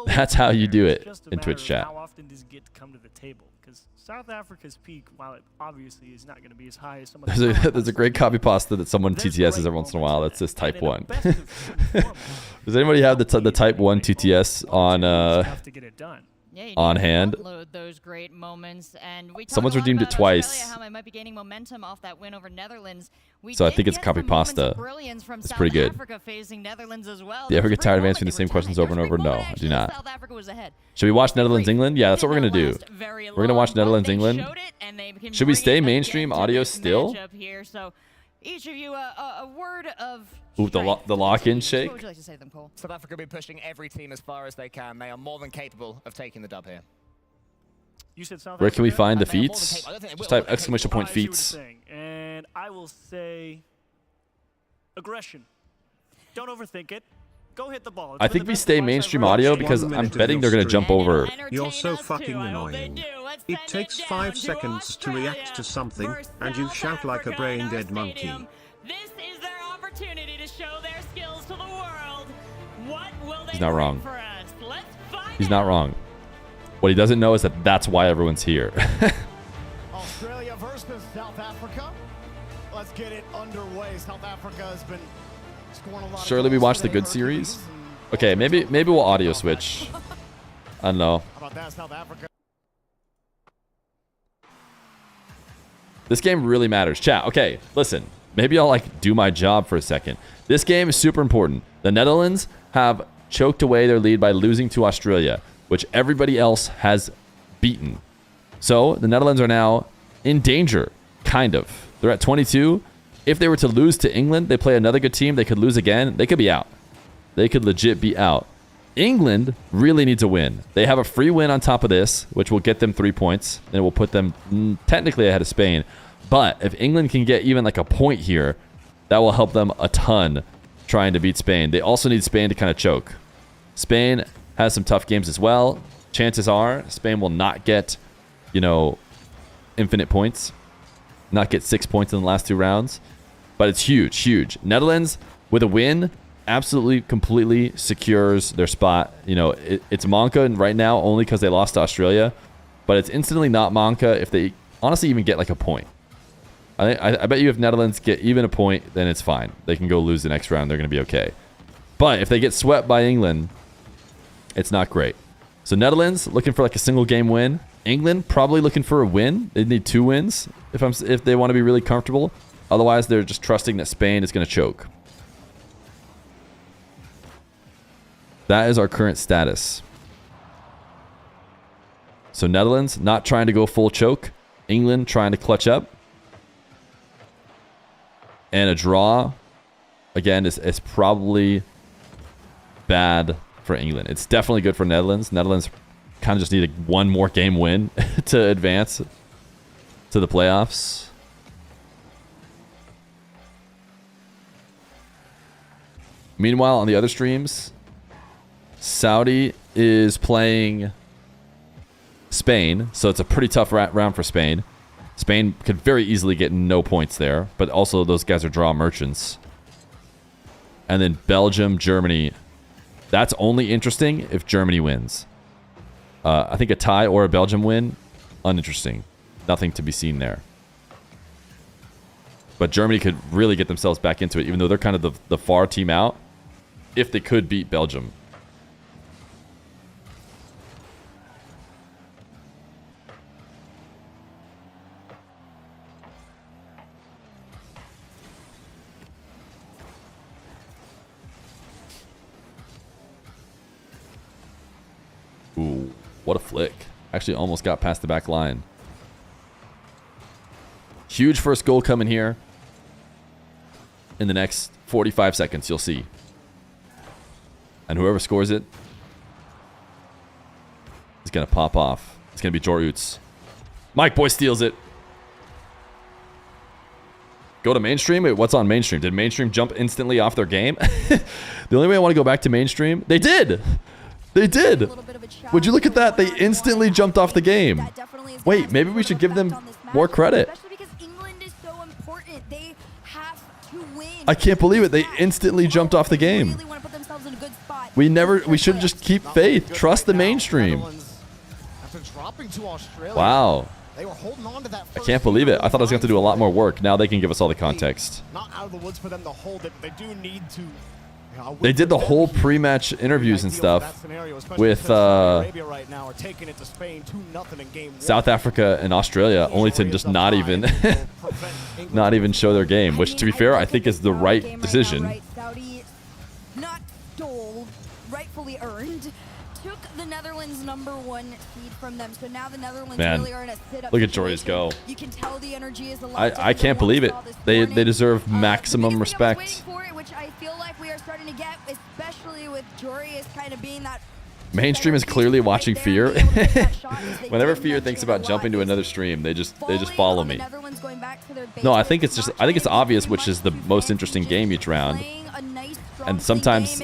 that's how you do it in Twitch chat. How often does it get to come to the table? Because South Africa's peak, while it obviously is not going to be as high as some of the there's a great copy pasta that someone TTSs every once in a while that says type 1. Does anybody have the type 1 TTS on on hand? Those great moments, and someone's redeemed it twice. How I might be gaining momentum off that win over Netherlands. So I think it's copy pasta. It's pretty good. Well. Do you ever get tired of answering the same questions over and over? No, I do not. Should we watch Netherlands England? Yeah, that's what we're gonna do. We're gonna watch Netherlands England. Should we stay mainstream audio still? Each of you, a word of. Ooh, the lock-in shake. What would you like to say to them, Cole? South Africa will be pushing every team as far as they can. They are more than capable of taking the dub here. You said South Where can we find the feats? Just type exclamation point feats. And I will say aggression. Don't overthink it. Go hit the ball. I think we stay mainstream audio because I'm betting they're going to jump over. You're so fucking annoying. It takes 5 seconds to react to something, and you shout like a brain-dead monkey. This is their opportunity to show their skills to the world. What will they He's not wrong. for us? Let's find He's not wrong. What he doesn't know is that that's why everyone's here. Australia versus South Africa. Let's get it underway. South Africa has been scoring a lot. Surely we watched the good series. Okay, maybe we'll audio switch. I don't know. How about that, South Africa? This game really matters. Chat, okay, listen. Maybe I'll do my job for a second. This game is super important. The Netherlands have choked away their lead by losing to Australia, which everybody else has beaten. So the Netherlands are now in danger, kind of. They're at 22. If they were to lose to England, they play another good team, they could lose again. They could be out. They could legit be out. England really needs a win. They have a free win on top of this, which will get them 3 points, and it will put them technically ahead of Spain. But if England can get even a point here, that will help them a ton trying to beat Spain. They also need Spain to kind of choke. Spain has some tough games as well. Chances are Spain will not get, infinite points. Not get 6 points in the last 2 rounds. But it's huge, huge. Netherlands, with a win, absolutely, completely secures their spot. It's Monka right now only because they lost to Australia. But it's instantly not Monka if they honestly even get a point. I bet you if Netherlands get even a point, then it's fine. They can go lose the next round. They're going to be okay. But if they get swept by England, it's not great. So Netherlands looking for a single game win. England probably looking for a win. They need 2 wins if they want to be really comfortable. Otherwise, they're just trusting that Spain is going to choke. That is our current status. So Netherlands not trying to go full choke. England trying to clutch up. And a draw, again, is probably bad for England. It's definitely good for Netherlands. Netherlands kind of just need one more game win to advance to the playoffs. Meanwhile, on the other streams, Saudi is playing Spain, so it's a pretty tough round for Spain. Spain could very easily get no points there, but also those guys are draw merchants. And then Belgium, Germany. That's only interesting if Germany wins. I think a tie or a Belgium win, uninteresting. Nothing to be seen there. But Germany could really get themselves back into it, even though they're kind of the far team out, if they could beat Belgium. Ooh, what a flick. Actually almost got past the back line. Huge first goal coming here. In the next 45 seconds, you'll see. And whoever scores it is going to pop off. It's going to be Jorutz. Mike Boy steals it. Go to mainstream? Wait, what's on mainstream? Did mainstream jump instantly off their game? The only way I want to go back to mainstream... They did! They did! Would you look at that? They instantly jumped off the game. Wait, maybe we should give them more credit. I can't believe it. They instantly jumped off the game. We should just keep faith. Trust the mainstream. Wow. I can't believe it. I thought I was going to have to do a lot more work. Now they can give us all the context. Not out of the woods for them to hold it, but they do need to. They did the whole pre-match interviews and stuff with South Africa and Australia, only to just not even show their game, which, to be fair, I think is the right decision. Saudi, not stole, rightfully earned, took the Netherlands' #1 seed from them. So now the Netherlands really are in a sit-up. Look at Jorutz go. You can tell the energy is a lot. I can't believe it. They deserve maximum respect. Which I feel like we are starting to get, especially with Jorutz kind of being that. Mainstream is clearly watching Feer. Whenever Feer thinks about jumping to another stream, they just follow me. No, I think it's obvious which is the most interesting game each round, and sometimes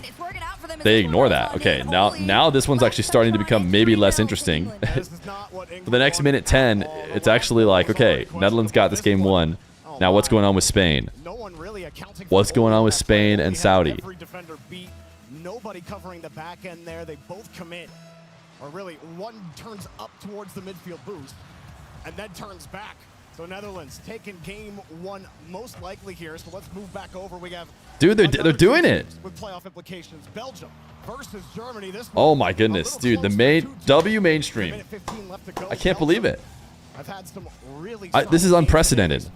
they ignore that. Okay, now this one's actually starting to become maybe less interesting. For the next minute 10, it's actually like, okay, Netherlands got this game won. Now what's going on with Spain? What's going on with Spain and Saudi? Nobody covering the back end there. They both commit. Or really, one turns up towards the midfield boost and then turns back. So Netherlands taking game 1 most likely here. So let's move back over. We have dude, they're doing it. With playoff implications. Belgium versus Germany. This oh my goodness, dude, the W mainstream. I can't believe it. I've had some really this is unprecedented.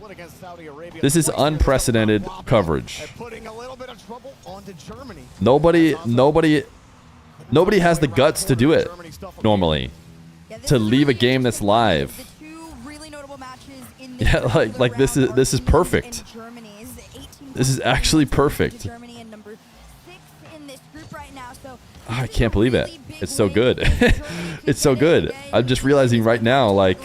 This is unprecedented coverage. Nobody has the guts to do it normally. To leave a game that's live. Yeah, like this is perfect. This is actually perfect. Oh, I can't believe it. It's so good. It's so good. I'm just realizing right now, like,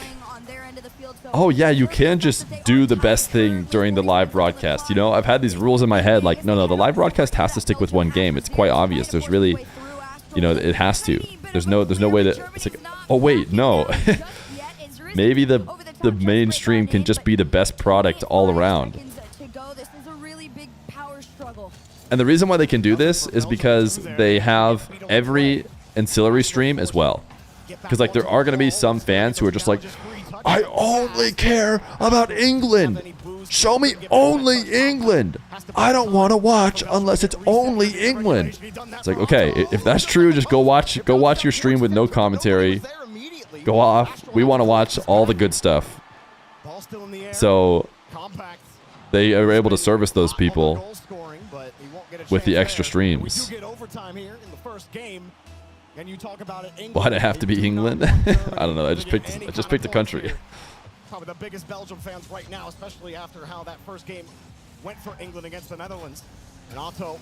oh yeah, you can just do the best thing during the live broadcast. You know, I've had these rules in my head, like, no, the live broadcast has to stick with one game. It's quite obvious. There's really, you know, it has to. There's no way that it's like, oh wait, no. Maybe the mainstream can just be the best product all around. And the reason why they can do this is because they have every ancillary stream as well. Because like there are going to be some fans who are just like, I only care about England. Show me only England. I don't want to watch unless it's only England. It's like, okay, if that's true, just go watch your stream with no commentary. Go off. We want to watch all the good stuff. So they are able to service those people with the extra streams. Why'd it have to be England? I don't know. I just picked a country. Probably the biggest Belgium fans right now, especially after how that first game went for England against the Netherlands. And Otto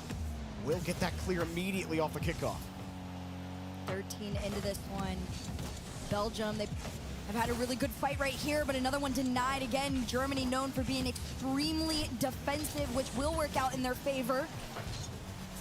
will get that clear immediately off the kickoff. 13 into this one. Belgium, they have had a really good fight right here, but another one denied. Again, Germany known for being extremely defensive, which will work out in their favor.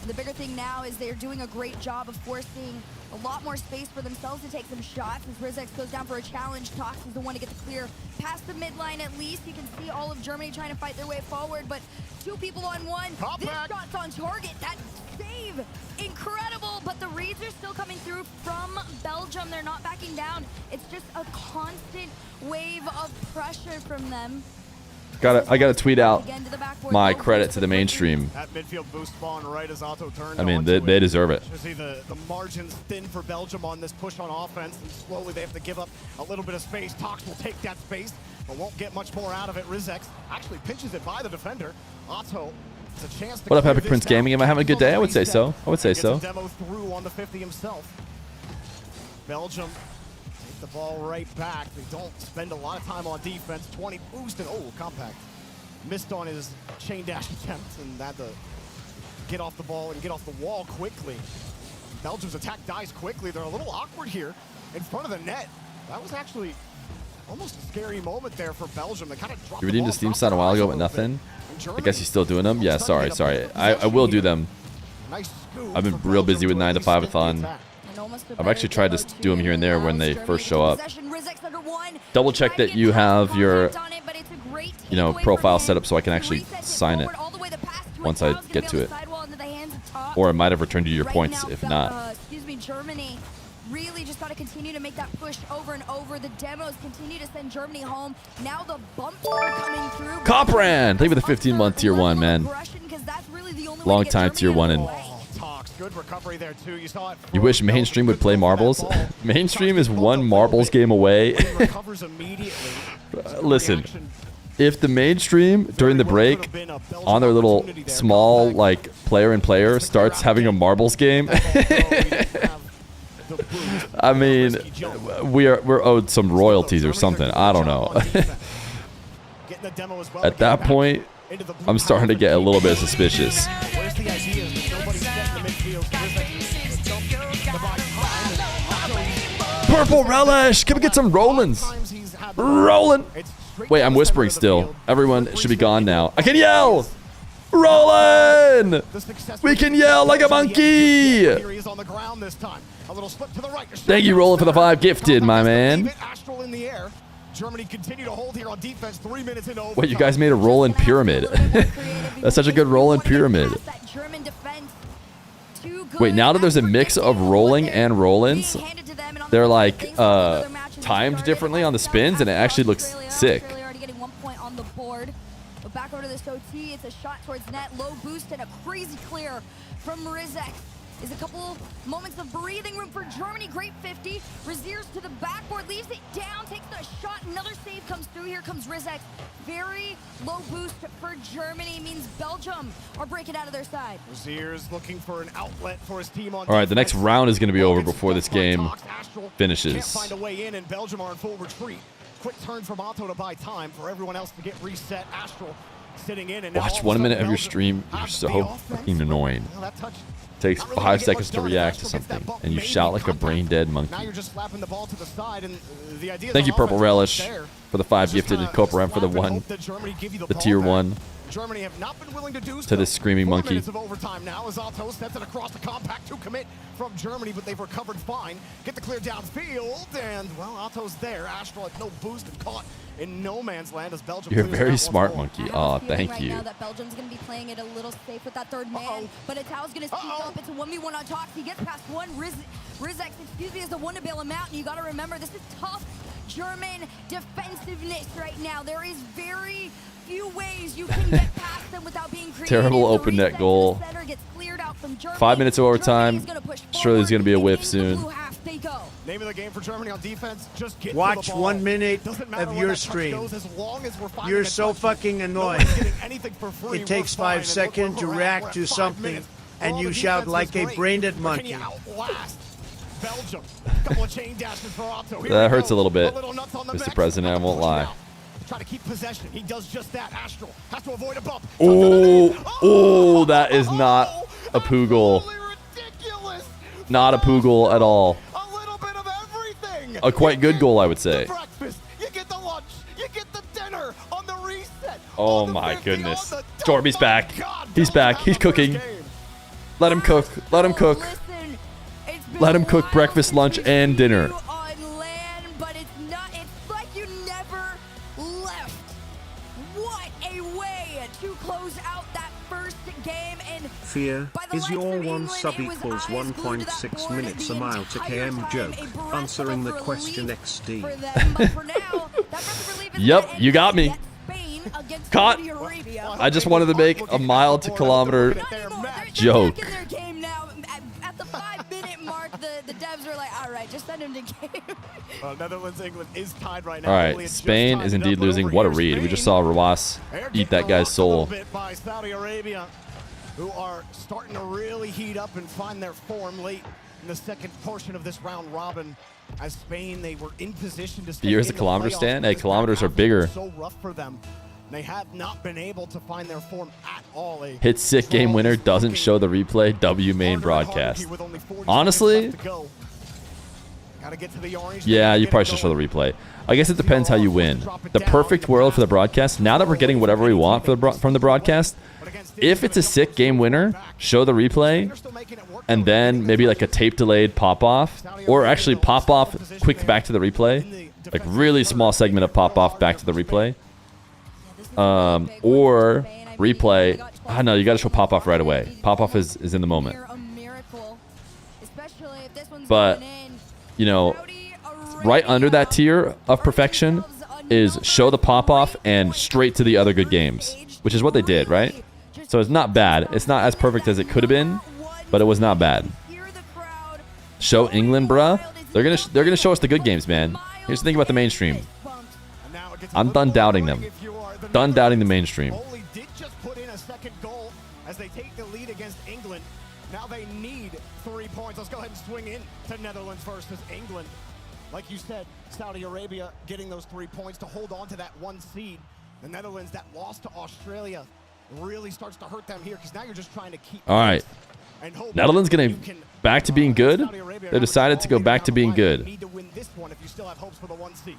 The bigger thing now is they're doing a great job of forcing a lot more space for themselves to take some shots. As Rizek goes down for a challenge, Tox is the one to get the clear past the midline at least. You can see all of Germany trying to fight their way forward, but two people on one. This shot's on target. That save, incredible, but the reads are still coming through from Belgium. They're not backing down. It's just a constant wave of pressure from them. I gotta tweet out my credit to the mainstream. That midfield boost spawn right as Otto turned. I mean, they deserve it. You see the margins thin for Belgium on this push on offense, and slowly they have to give up a little bit of space. Tox will take that space, but won't get much more out of it. Rizek actually pinches it by the defender. Otto has a chance to What up, Epic Prince Gaming? Am I having a good day? I would say so. I would say so. Gets a demo through on the 50 himself. Belgium take the ball right back. They don't spend a lot of time on defense. 20 boost and compact. Missed on his chain dash attempt and had to get off the ball and get off the wall quickly. Belgium's attack dies quickly. They're a little awkward here in front of the net. That was actually almost a scary moment there for Belgium. They kind of dropped You redeemed a Steam sign a while ago, but nothing. I guess he's still doing them. Yeah, sorry. I will do them. I've been real busy with 9 to 5 ATHON. I've actually tried to do them here and there when they first show up. Double check that you have your profile set up so I can actually sign it once I get to it. Or it might have returned you your points if not. Germany really just got to continue to make that push over and over. The demos continue to send Germany home. Now the bumps are coming through. Copran! Thank you for the 15-month tier 1, man. Long time tier 1 and good recovery there too. You saw it. You wish mainstream would play marbles? Mainstream is one marbles game away. Listen, if the mainstream during the break on their little small player and player starts having a marbles game, I mean, we're owed some royalties or something. I don't know. At that point, I'm starting to get a little bit suspicious. Purple Relish! Can we get some Rollins? Rolling! Wait, I'm whispering still. Everyone should be gone now. I can yell! Rollin'! We can yell like a monkey! Thank you, Rollin', for the 5 gifted, my man. Germany continue to hold here on defense 3 minutes into overtime. Wait, you guys made a roll-in pyramid. That's such a good roll-in pyramid. Wait, now that there's a mix of rolling and roll-ins, they're like timed differently on the spins, and it actually looks sick. Back over to this OT, it's a shot towards net, low boost and a crazy clear from Rizek. Is a couple moments of breathing room for Germany. Great 50. Raziers to the backboard, leaves it down, takes the shot. Another save comes through. Here comes Rizek. Very low boost for Germany means Belgium are breaking out of their side. Raziers looking for an outlet for his team on. All right, the next round is going to be over before this game finishes. Can't find a way in, and Belgium are in full retreat. Quick turn from Otto to buy time for everyone else to get reset. Astral sitting in, and watch 1 minute of your stream. You're so fucking annoying. Takes 5 seconds to react to something, and you shout like a brain-dead monkey. Now you're just slapping the ball to the side, and the idea. Thank you, Purple Relish, for the 5 gifted, and Coparam for the 1, the tier 1. Germany have not been willing to do to this screaming monkey. 4 minutes of overtime now as Otto sets it across the compact to commit from Germany, but they've recovered fine. Get the clear downfield, and well, Otto's there. Astral had no boost and caught in no man's land as Belgium. You're very smart, monkey. Oh, thank you. Now that Belgium's going to be playing it a little safe with that third man, but Itao's going to speak up. It's a 1v1 on Tox. He gets past one. Rizek, excuse me, is the one to bail him out, and you got to remember this is tough German defensiveness right now. There is very few ways you can get past them without being creative. Terrible open net goal. 5 minutes of overtime. Surely there's going to be a whiff soon. Name of the game for Germany on defense. Just get watch to the ball. 1 minute of your stream. You're so fucking annoying. It takes 5 seconds to react to something, and you shout like a brain-dead monkey. Belgium. Couple of chain dashes for Otto. That hurts a little bit, Mr. President. I won't lie. try to keep possession. He does just that. Astral has to avoid a bump. Oh, that is not a Poogle. Not a Poogle at all. A little bit of everything. A quite good goal, I would say. Breakfast, you get the lunch, you get the dinner on the reset. Oh my goodness. Jorby's back. He's back. He's cooking. Let him cook. Let him cook. Let him cook breakfast, lunch, and dinner. On land, but it's not. It's like you never left. What a way to close out that first game. And Fear, is your one sub equals 1.6 minutes a mile to KM joke? Answering the question XD. Yep, you got me. Caught. I just wanted to make a mile to kilometer joke. At the 5-minute mark, the devs are like, all right, just send him to game. Well, Netherlands, England is tied right now. All right, Spain is indeed losing. What a read. We just saw Rawas eat that guy's soul. By Saudi Arabia, who are starting to really heat up and find their form late in the second portion of this round robin. As Spain, they were in position to stay Here's in the kilometer playoffs, stand. but Hey, this kilometers are round bigger. was so rough for them. They have not been able to find their form at all. Hit sick game winner, doesn't show the replay, W main broadcast. Honestly, yeah, you probably should show the replay. I guess it depends how you win. The perfect world for the broadcast, now that we're getting whatever we want from the broadcast, if it's a sick game winner, show the replay, and then maybe like a tape delayed pop off, or actually pop off quick back to the replay, like really small segment of pop off back to the replay. Or replay. I know you got to show pop off right away. Pop off is in the moment. But you know, right under that tier of perfection is show the pop off and straight to the other good games, which is what they did, right? So it's not bad. It's not as perfect as it could have been, but it was not bad. Show England, bruh. They're gonna show us the good games, man. Here's the thing about the mainstream. I'm done doubting them. Done doubting the mainstream. Oli did just put in a second goal as they take the lead against England. Now they need 3 points. Let's go ahead and swing in to Netherlands versus England. Like you said, Saudi Arabia getting those 3 points to hold on to that 1 seed. The Netherlands, that loss to Australia, really starts to hurt them here because now you're just trying to keep. All right. Netherlands getting back to being good. They decided to go back to being good. Need to win this one if you still have hopes for the 1 seed.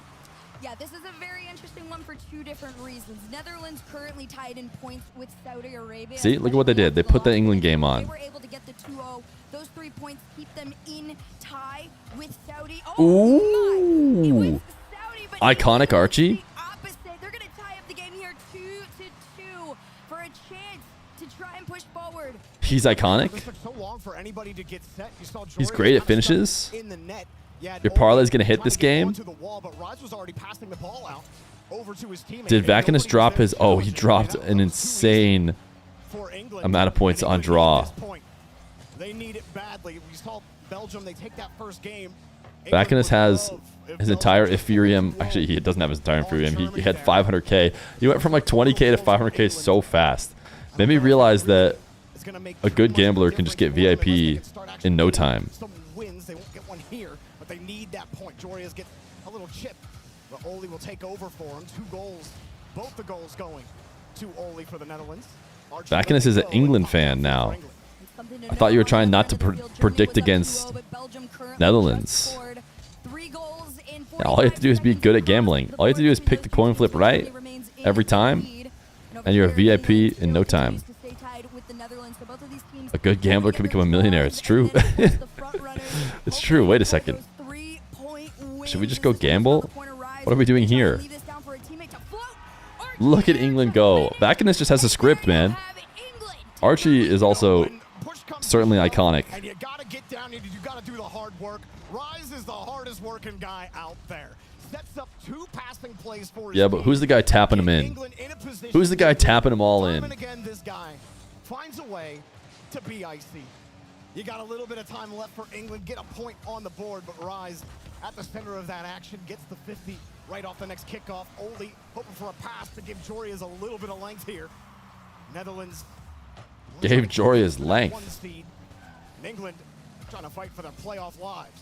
Yeah, this is a very interesting one for 2 different reasons. Netherlands currently tied in points with Saudi Arabia. See, look at what they did. They put the England game on. They were able to get the 2-0. Those 3 points keep them in tie with Saudi. Ooh. Iconic Archie. They're going to tie up the game here 2-2 for a chance to try and push forward. He's iconic. He's great at finishes. Your parlay is going to hit this game. Did Vakinus drop his... Oh, he dropped an insane amount of points on draw. They need it badly. We saw Belgium, they take that first game. Vakinus has his entire Ethereum. Actually, he doesn't have his entire Ethereum. He had 500k. He went from like 20k to 500k so fast. Made me realize that a good gambler can just get VIP in no time. They won't get one here, but they need that point. Jorias gets a little chip, but Oli will take over for him. 2 goals, both the goals going to Oli for the Netherlands. Vakinus is an England fan now. I thought you were trying not to predict against Netherlands. Yeah, all you have to do is be good at gambling. All you have to do is pick the coin flip right every time, and you're a VIP in no time. A good gambler can become a millionaire. It's true. It's true. Wait a second. Should we just go gamble? What are we doing here? Look at England go. Vakinus just has a script, man. Archie is also certainly iconic. And you gotta get down, you gotta do the hard work. Rise is the hardest working guy out there. Sets up 2 passing plays for Yeah, but who's the guy tapping him in? Who's the guy tapping them all in? Again, this guy finds a way to be icy. You got a little bit of time left for England. Get a point on the board, but Rise at the center of that action gets the 50 right off the next kickoff. Oli hoping for a pass to give Jorias a little bit of length here. Netherlands gave Jorias length. 1 seed. And England trying to fight for their playoff lives.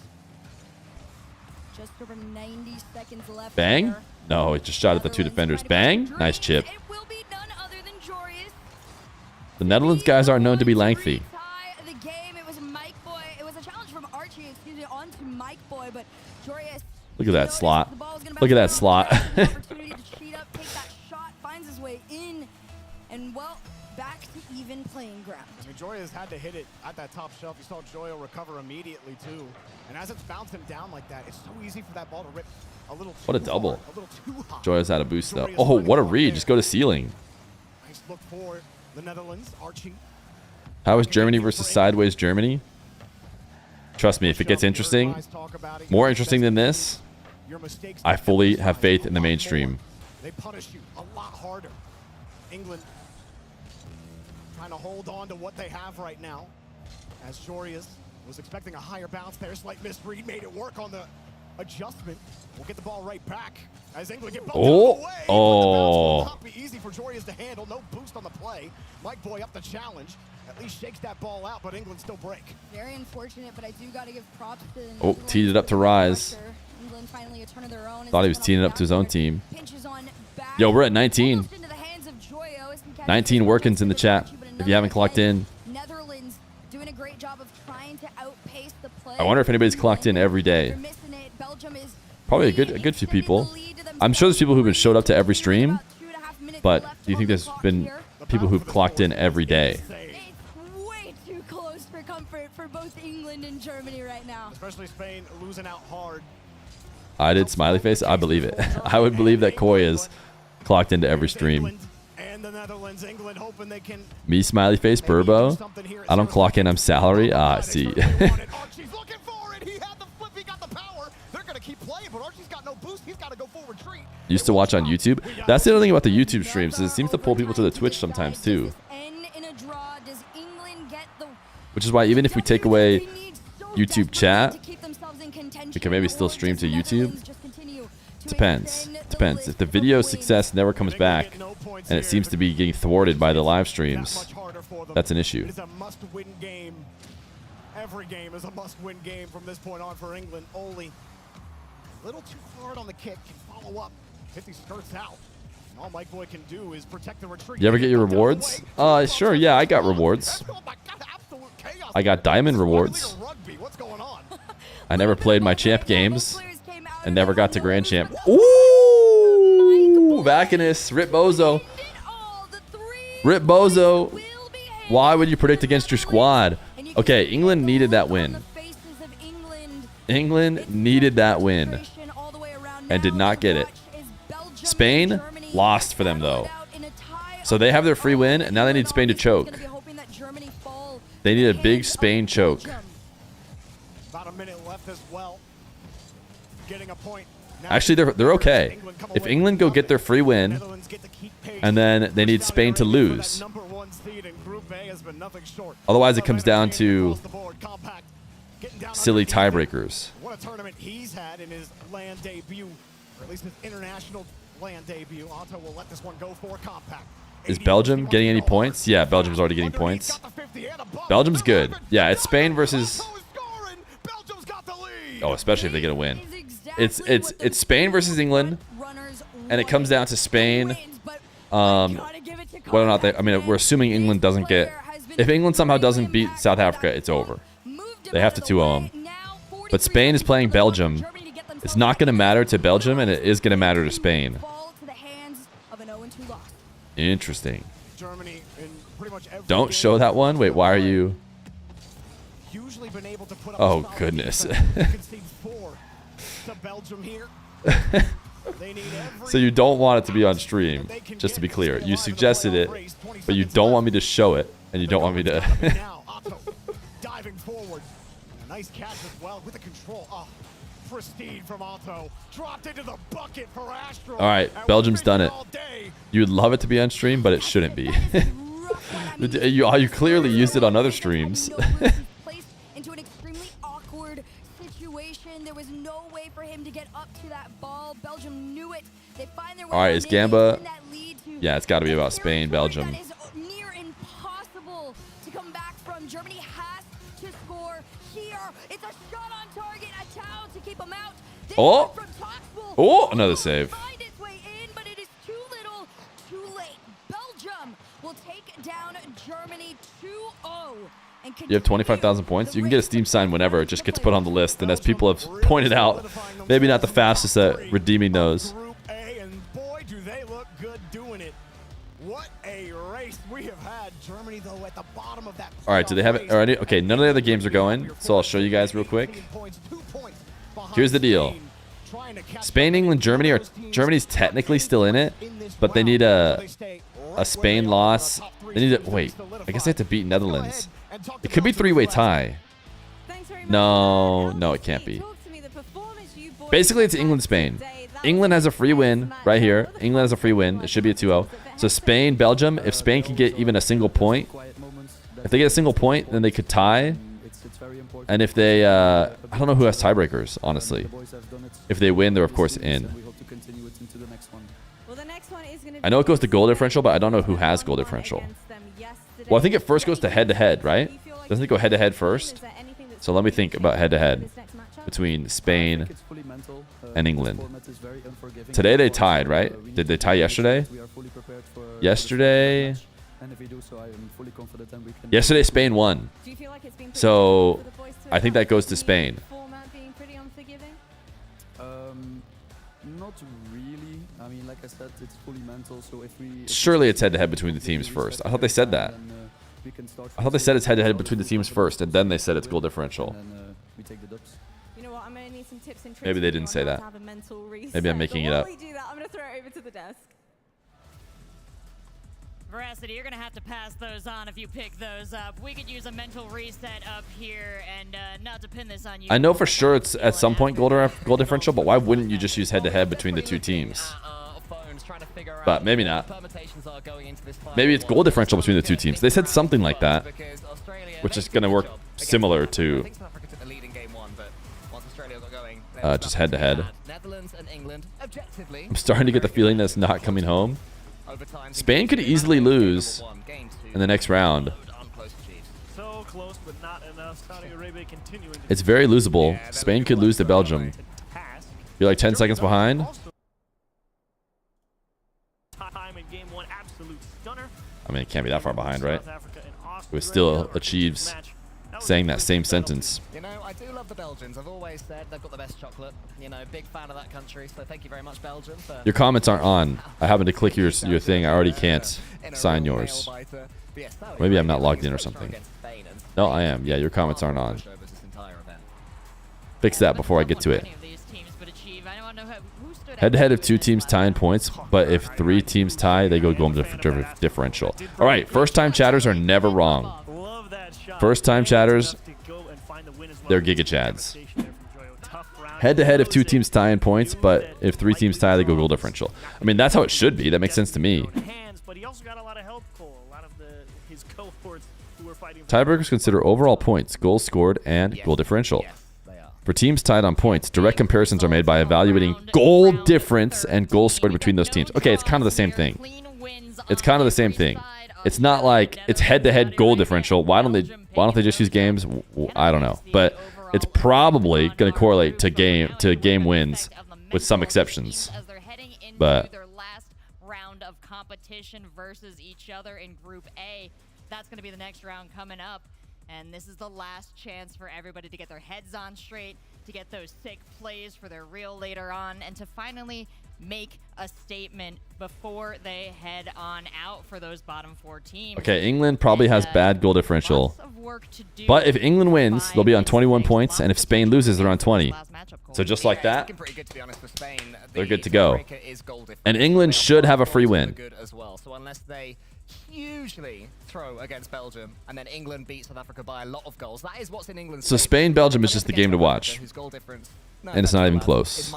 Just over 90 seconds left. Bang? Here. No, he just shot at the two defenders. Bang? Nice chip. It will be none other than Jorius. The Netherlands guys aren't known to be lengthy. Tie the game. It was Mike Boy. It was a challenge from Archie, excuse me, onto Mike Boy, but Jorius. Look at that slot. Look at that slot. Opportunity to cheat up, take that shot, finds his way in, and well, back to even playing ground. I mean, Jorius had to hit it at that top shelf. You saw Joyo recover immediately too, and as it's bouncing down like that, it's so easy for that ball to rip a little. What a double. Hard, a little too hot. Joyous had a boost though. Oh, what a read. Just go to ceiling. Nice look for the Netherlands. Archie. How is Germany versus sideways Germany? Trust me, if it gets interesting, more interesting than this, I fully have faith in the mainstream. They punish you a lot harder. England trying to hold on to what they have right now. As Jorius was expecting a higher bounce there, slight misread made it work on the adjustment. We'll get the ball right back as England get bumped out of the way. Oh. Not be easy for Jorius to handle. No boost on the play. Mike Boy up the challenge. At least shakes that ball out, but England still break. Very unfortunate, but I do got to give props to. Oh, teed it up to Rise. England finally a turn of their own. Thought he was teeing it up to his own team. Yo, we're at 19. 19 workings in the chat. If you haven't clocked in. Netherlands doing a great job of trying to outpace the play. I wonder if anybody's clocked in every day. Probably a good few people. I'm sure there's people who've been showed up to every stream, but do you think there's been people who've clocked in every day? It's way too close for comfort for both England and Germany right now. Especially Spain losing out hard. I did smiley face. I believe it. I would believe that Koi is clocked into every stream. And the Netherlands, England hoping they can. Me smiley face Burbo. I don't clock in. I'm salary. Ah, I see. Archie's looking for it. He had the flip. He got the power. They're gonna keep playing, but Archie's got no boost. He's got to go full retreat. Used to watch on YouTube. That's the other thing about the YouTube streams is it seems to pull people to the Twitch sometimes too. Which is why even if we take away YouTube chat, we can maybe still stream to YouTube. Depends. Depends. If the video success never comes back and it seems to be getting thwarted by the live streams, that's an issue. It is a must-win game. Every game is a must-win game from this point on for England. Oli, a little too hard on the kick. Can follow up. 50 skirts out. And all Mike Boy can do is protect the retreat. You ever get your rewards? Sure. Yeah, I got rewards. I got diamond rewards. I never played my champ games and never got to grand champ. Ooh, Vacanus, Rip Bozo. Rip Bozo. Why would you predict against your squad? Okay, England needed that win. England needed that win and did not get it. Spain lost for them though. So they have their free win and now they need Spain to choke. They need a big Spain choke. About a minute left as well. Getting a point. Actually, they're okay. If England go get their free win, and then they need Spain to lose. Otherwise, it comes down to silly tiebreakers. What a tournament he's had in his land debut, or at least his international land debut. Otto will let this one go for compact. Is Belgium getting any points? Yeah, Belgium's already getting points. Belgium's good. Yeah, it's Spain versus. Oh, especially if they get a win. It's Spain versus England, and it comes down to Spain. Whether or not they. I mean, we're assuming England doesn't get. If England somehow doesn't beat South Africa, it's over. They have to 2-0 them. But Spain is playing Belgium. It's not going to matter to Belgium, and it is going to matter to Spain. Interesting. Don't show that one. Wait, why are you? Oh goodness. So you don't want it to be on stream, just to be clear. You suggested it, but you don't want me to show it, and you don't want me to. Diving forward. Nice catch as well with the control. Oh, pristine from Otto. Dropped into the bucket for Astro. All right, Belgium's done it. You'd love it to be on stream, but it shouldn't be. You clearly used it on other streams. Into an extremely awkward situation. There was no way for him to get up to that ball. Belgium knew it. They find their way. All right, is Gamba? Yeah, it's got to be about Spain, Belgium. That is near impossible to come back from. Germany has to score here. It's a shot on target. ATHON to keep him out. Oh! Oh, another save. Find its way in, but it is too little, too late. Belgium will take down Germany 2-0. You have 25,000 points. You can get a Steam sign whenever. It just gets put on the list. And as people have pointed out, maybe not the fastest at redeeming those. Group A, and boy, do they look good doing it. What a race we have had. Germany, though, at the bottom of that. All right, do they have it already? Okay, none of the other games are going, so I'll show you guys real quick. Here's the deal. Spain, England, Germany are Germany's technically still in it, but they need a Spain loss. They need to wait. I guess they have to beat Netherlands. It could be three-way tie. No, it can't be. Basically, it's England, Spain. England has a free win right here. England has a free win. It should be a 2-0. So Spain, Belgium. If Spain can get even a single point, if they get a single point, then they could tie. And if they, I don't know who has tiebreakers, honestly. If they win, they're of course in. I know it goes to goal differential, but I don't know who has goal differential. Well, I think it first goes to head-to-head, right? Doesn't it go head-to-head first? So let me think about head-to-head between Spain and England. Today they tied, right? Did they tie yesterday? Yesterday Spain won. So I think that goes to Spain. Not really. I mean, like I said, it's fully mental. So if we surely it's head-to-head between the teams first. I thought they said that. I thought they said it's head-to-head between the teams first, and then they said it's goal differential. You know what? I'm gonna need some tips and tricks. Maybe they didn't say that. Maybe I'm making it up. While we do that, I'm gonna throw it over to the desk. Veracity, you're going to have to pass those on if you pick those up. We could use a mental reset up here, and not to pin this on you. I know for sure it's at some point goal differential, but why wouldn't you just use head-to-head between the two teams? But maybe not. Maybe it's goal differential between the two teams. They said something like that, which is going to work similar to just head-to-head. I'm starting to get the feeling that it's not coming home. Spain could easily lose in the next round. So close, but not enough. Saudi Arabia continuing to It's very losable. Spain could lose to Belgium. You're like 10 seconds behind. time in game one, absolute stunner. I mean, it can't be that far behind, right? It still achieves saying that same sentence. You know, I do love the Belgians. I've always said they've got the best chocolate. You know, big fan of that country. So thank you very much, Belgium. Your comments aren't on. I happened to click your thing. I already can't sign yours. Maybe I'm not logged in or something. No, I am. Yeah, your comments aren't on. Fix that before I get to it. Head-to-head if two teams tie in points, but if three teams tie, they go goal differential. All right, first-time chatters are never wrong. First-time chatters, they're Giga Chads. Head-to-head if two teams tie in points, but if three teams tie, they go goal differential. I mean, that's how it should be. That makes sense to me. Tiebreakers consider overall points, goals scored, and goal differential. For teams tied on points, direct comparisons are made by evaluating goal difference and goals scored between those teams. Okay, it's kind of the same thing. It's kind of the same thing. It's not like it's head-to-head goal differential. Why don't they just use games? I don't know, but it's probably going to correlate to game wins with some exceptions. But their last round of competition versus each other in Group A. That's going to be the next round coming up. And this is the last chance for everybody to get their heads on straight, to get those sick plays for their reel later on, and to finally make a statement before they head on out for those bottom four teams. Okay, England probably has bad goal differential. But if England wins, they'll be on 21 points, and if Spain loses, they're on 20. So just like that, they're good to go. And England should have a free win. So unless they hugely throw against Belgium and then England beat South Africa by a lot of goals, that is what's in England's So Spain-Belgium is just the game to watch. And it's not even close.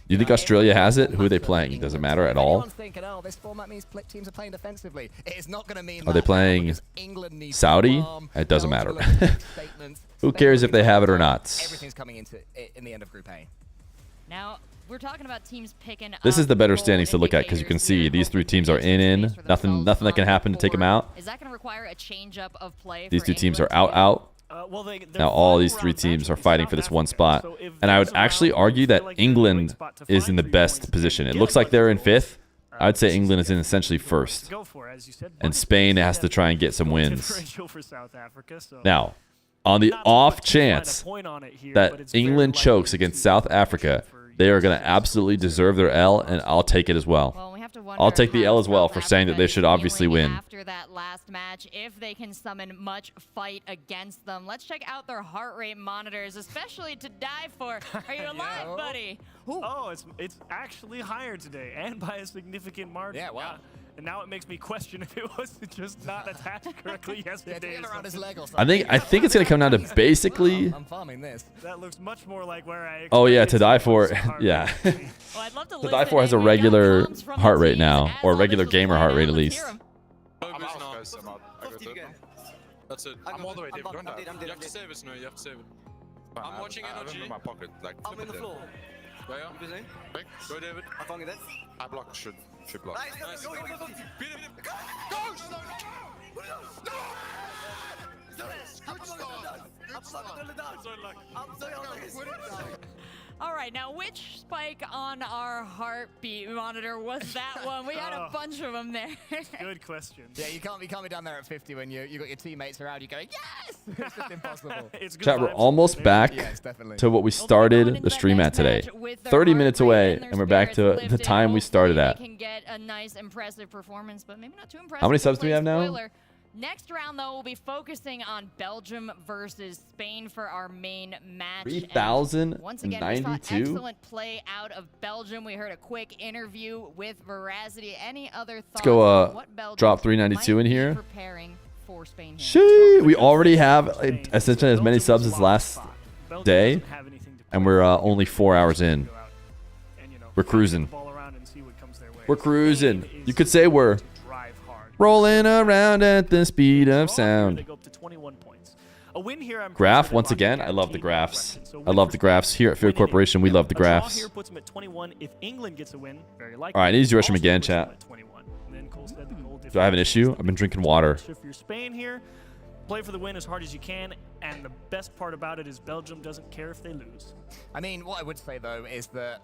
You think Australia has it? Who are they playing? Does it matter at all? Thinking, oh, this format means teams are playing defensively. It is not going to mean Are they playing Saudi? It doesn't matter. Who cares if they have it or not? Everything's coming in the end of Group A. Now, we're talking about teams picking This is the better standings to look at because you can see these three teams are in. Nothing that can happen to take them out. Is that going to require a change up of play? These two teams are out. Now all these three teams are fighting for this one spot. And I would actually argue that England is in the best position. It looks like they're in 5th. I'd say England is in essentially 1st. And Spain has to try and get some wins. Now, on the off chance that England chokes against South Africa, they are going to absolutely deserve their L, and I'll take it as well. I'll take the L as well for saying that they should obviously win. After that last match, if they can summon much fight against them. Let's check out their heart rate monitors, especially to die for. Are you alive, buddy? Ooh. Oh, it's actually higher today, and by a significant margin. Yeah, wow. And now it makes me question if it was just not attached correctly yesterday. I think it's going to come down to basically. I'm farming this. That looks much more like where I. Oh yeah, to die for. Yeah. To die for has a regular heart rate now, or a regular gamer heart rate at least. That's it. I'm all the way, David. Don't die. You have to save it, no. You have to save it. I'm watching energy. In my pocket, like. I'm in the floor. Yeah. Go, David. I found it. I block. Should block. Nice. Go. Beat him. Go! All right, now which spike on our heartbeat monitor was that one? We had a bunch of them there. Good question. Yeah, you can't be down there at 50 when you got your teammates around. You're going, yes! It's just impossible. Chat, we're almost back to what we started the stream at today. 30 minutes away, and we're back to the time we started at. Can get a nice, impressive performance, but maybe not too impressive. How many subs do we have now? Next round, though, we'll be focusing on Belgium versus Spain for our main match. 3,092? Once again, we saw excellent play out of Belgium. We heard a quick interview with Veracity. Any other thoughts? Let's go drop 392 in here. Shit, we already have essentially as many subs as last day, and we're only 4 hours in. We're cruising. We're cruising. You could say we're rolling around at the speed of sound. Graph, once again, I love the graphs. I love the graphs. Here at Feer Corporation, we love the graphs. Alright, I need to rush him again, chat. Do I have an issue? I've been drinking water. If you're Spain here, play for the win as hard as you can, and the best part about it is Belgium doesn't care if they lose. I mean, what I would say, though, is that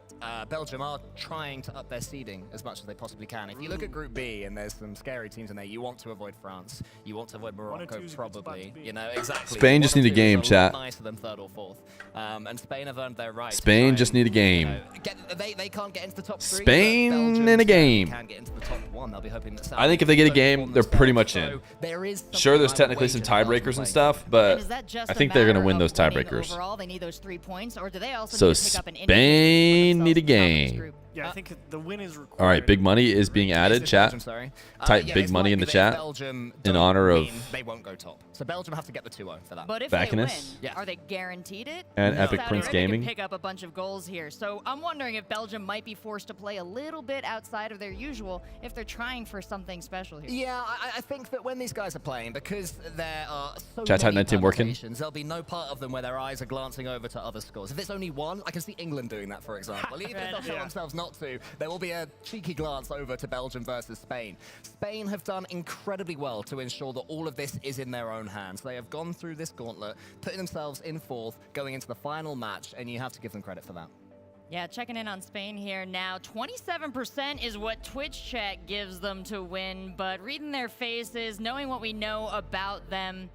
Belgium are trying to up their seeding as much as they possibly can. If you look at Group B, and there's some scary teams in there, you want to avoid France. You want to avoid Morocco, probably. You know, exactly. Spain just need a game, chat. Nicer than 3rd or 4th. And Spain have earned their right. Spain just need a game. They can't get into the top 3. Spain in a game. Can get into the top 1. They'll be hoping that I think if they get a game, they're pretty much in. Sure, there's technically some tiebreakers and stuff, but I think they're going to win those tiebreakers. Overall, they need those 3 points, or do they also so Spain need a game. Yeah, I think the win is required. All right, big money is being added, chat. Type big money in the chat in honor of. They won't go top. So Belgium have to get the 2-0 for that. But if they win, are they guaranteed it? And Epic Prince Gaming can pick up a bunch of goals here. So I'm wondering if Belgium might be forced to play a little bit outside of their usual if they're trying for something special here. Yeah, I think that when these guys are playing, because there are so chat many 19 working. There'll be no part of them where their eyes are glancing over to other scores. If it's only one, I can see England doing that, for example. Even if they'll tell themselves not to, there will be a cheeky glance over to Belgium versus Spain. Spain have done incredibly well to ensure that all of this is in their own hands. They have gone through this gauntlet, putting themselves in 4th, going into the final match, and you have to give them credit for that. Yeah, checking in on Spain here now. 27% is what Twitch chat gives them to win, but reading their faces, knowing what we know about them,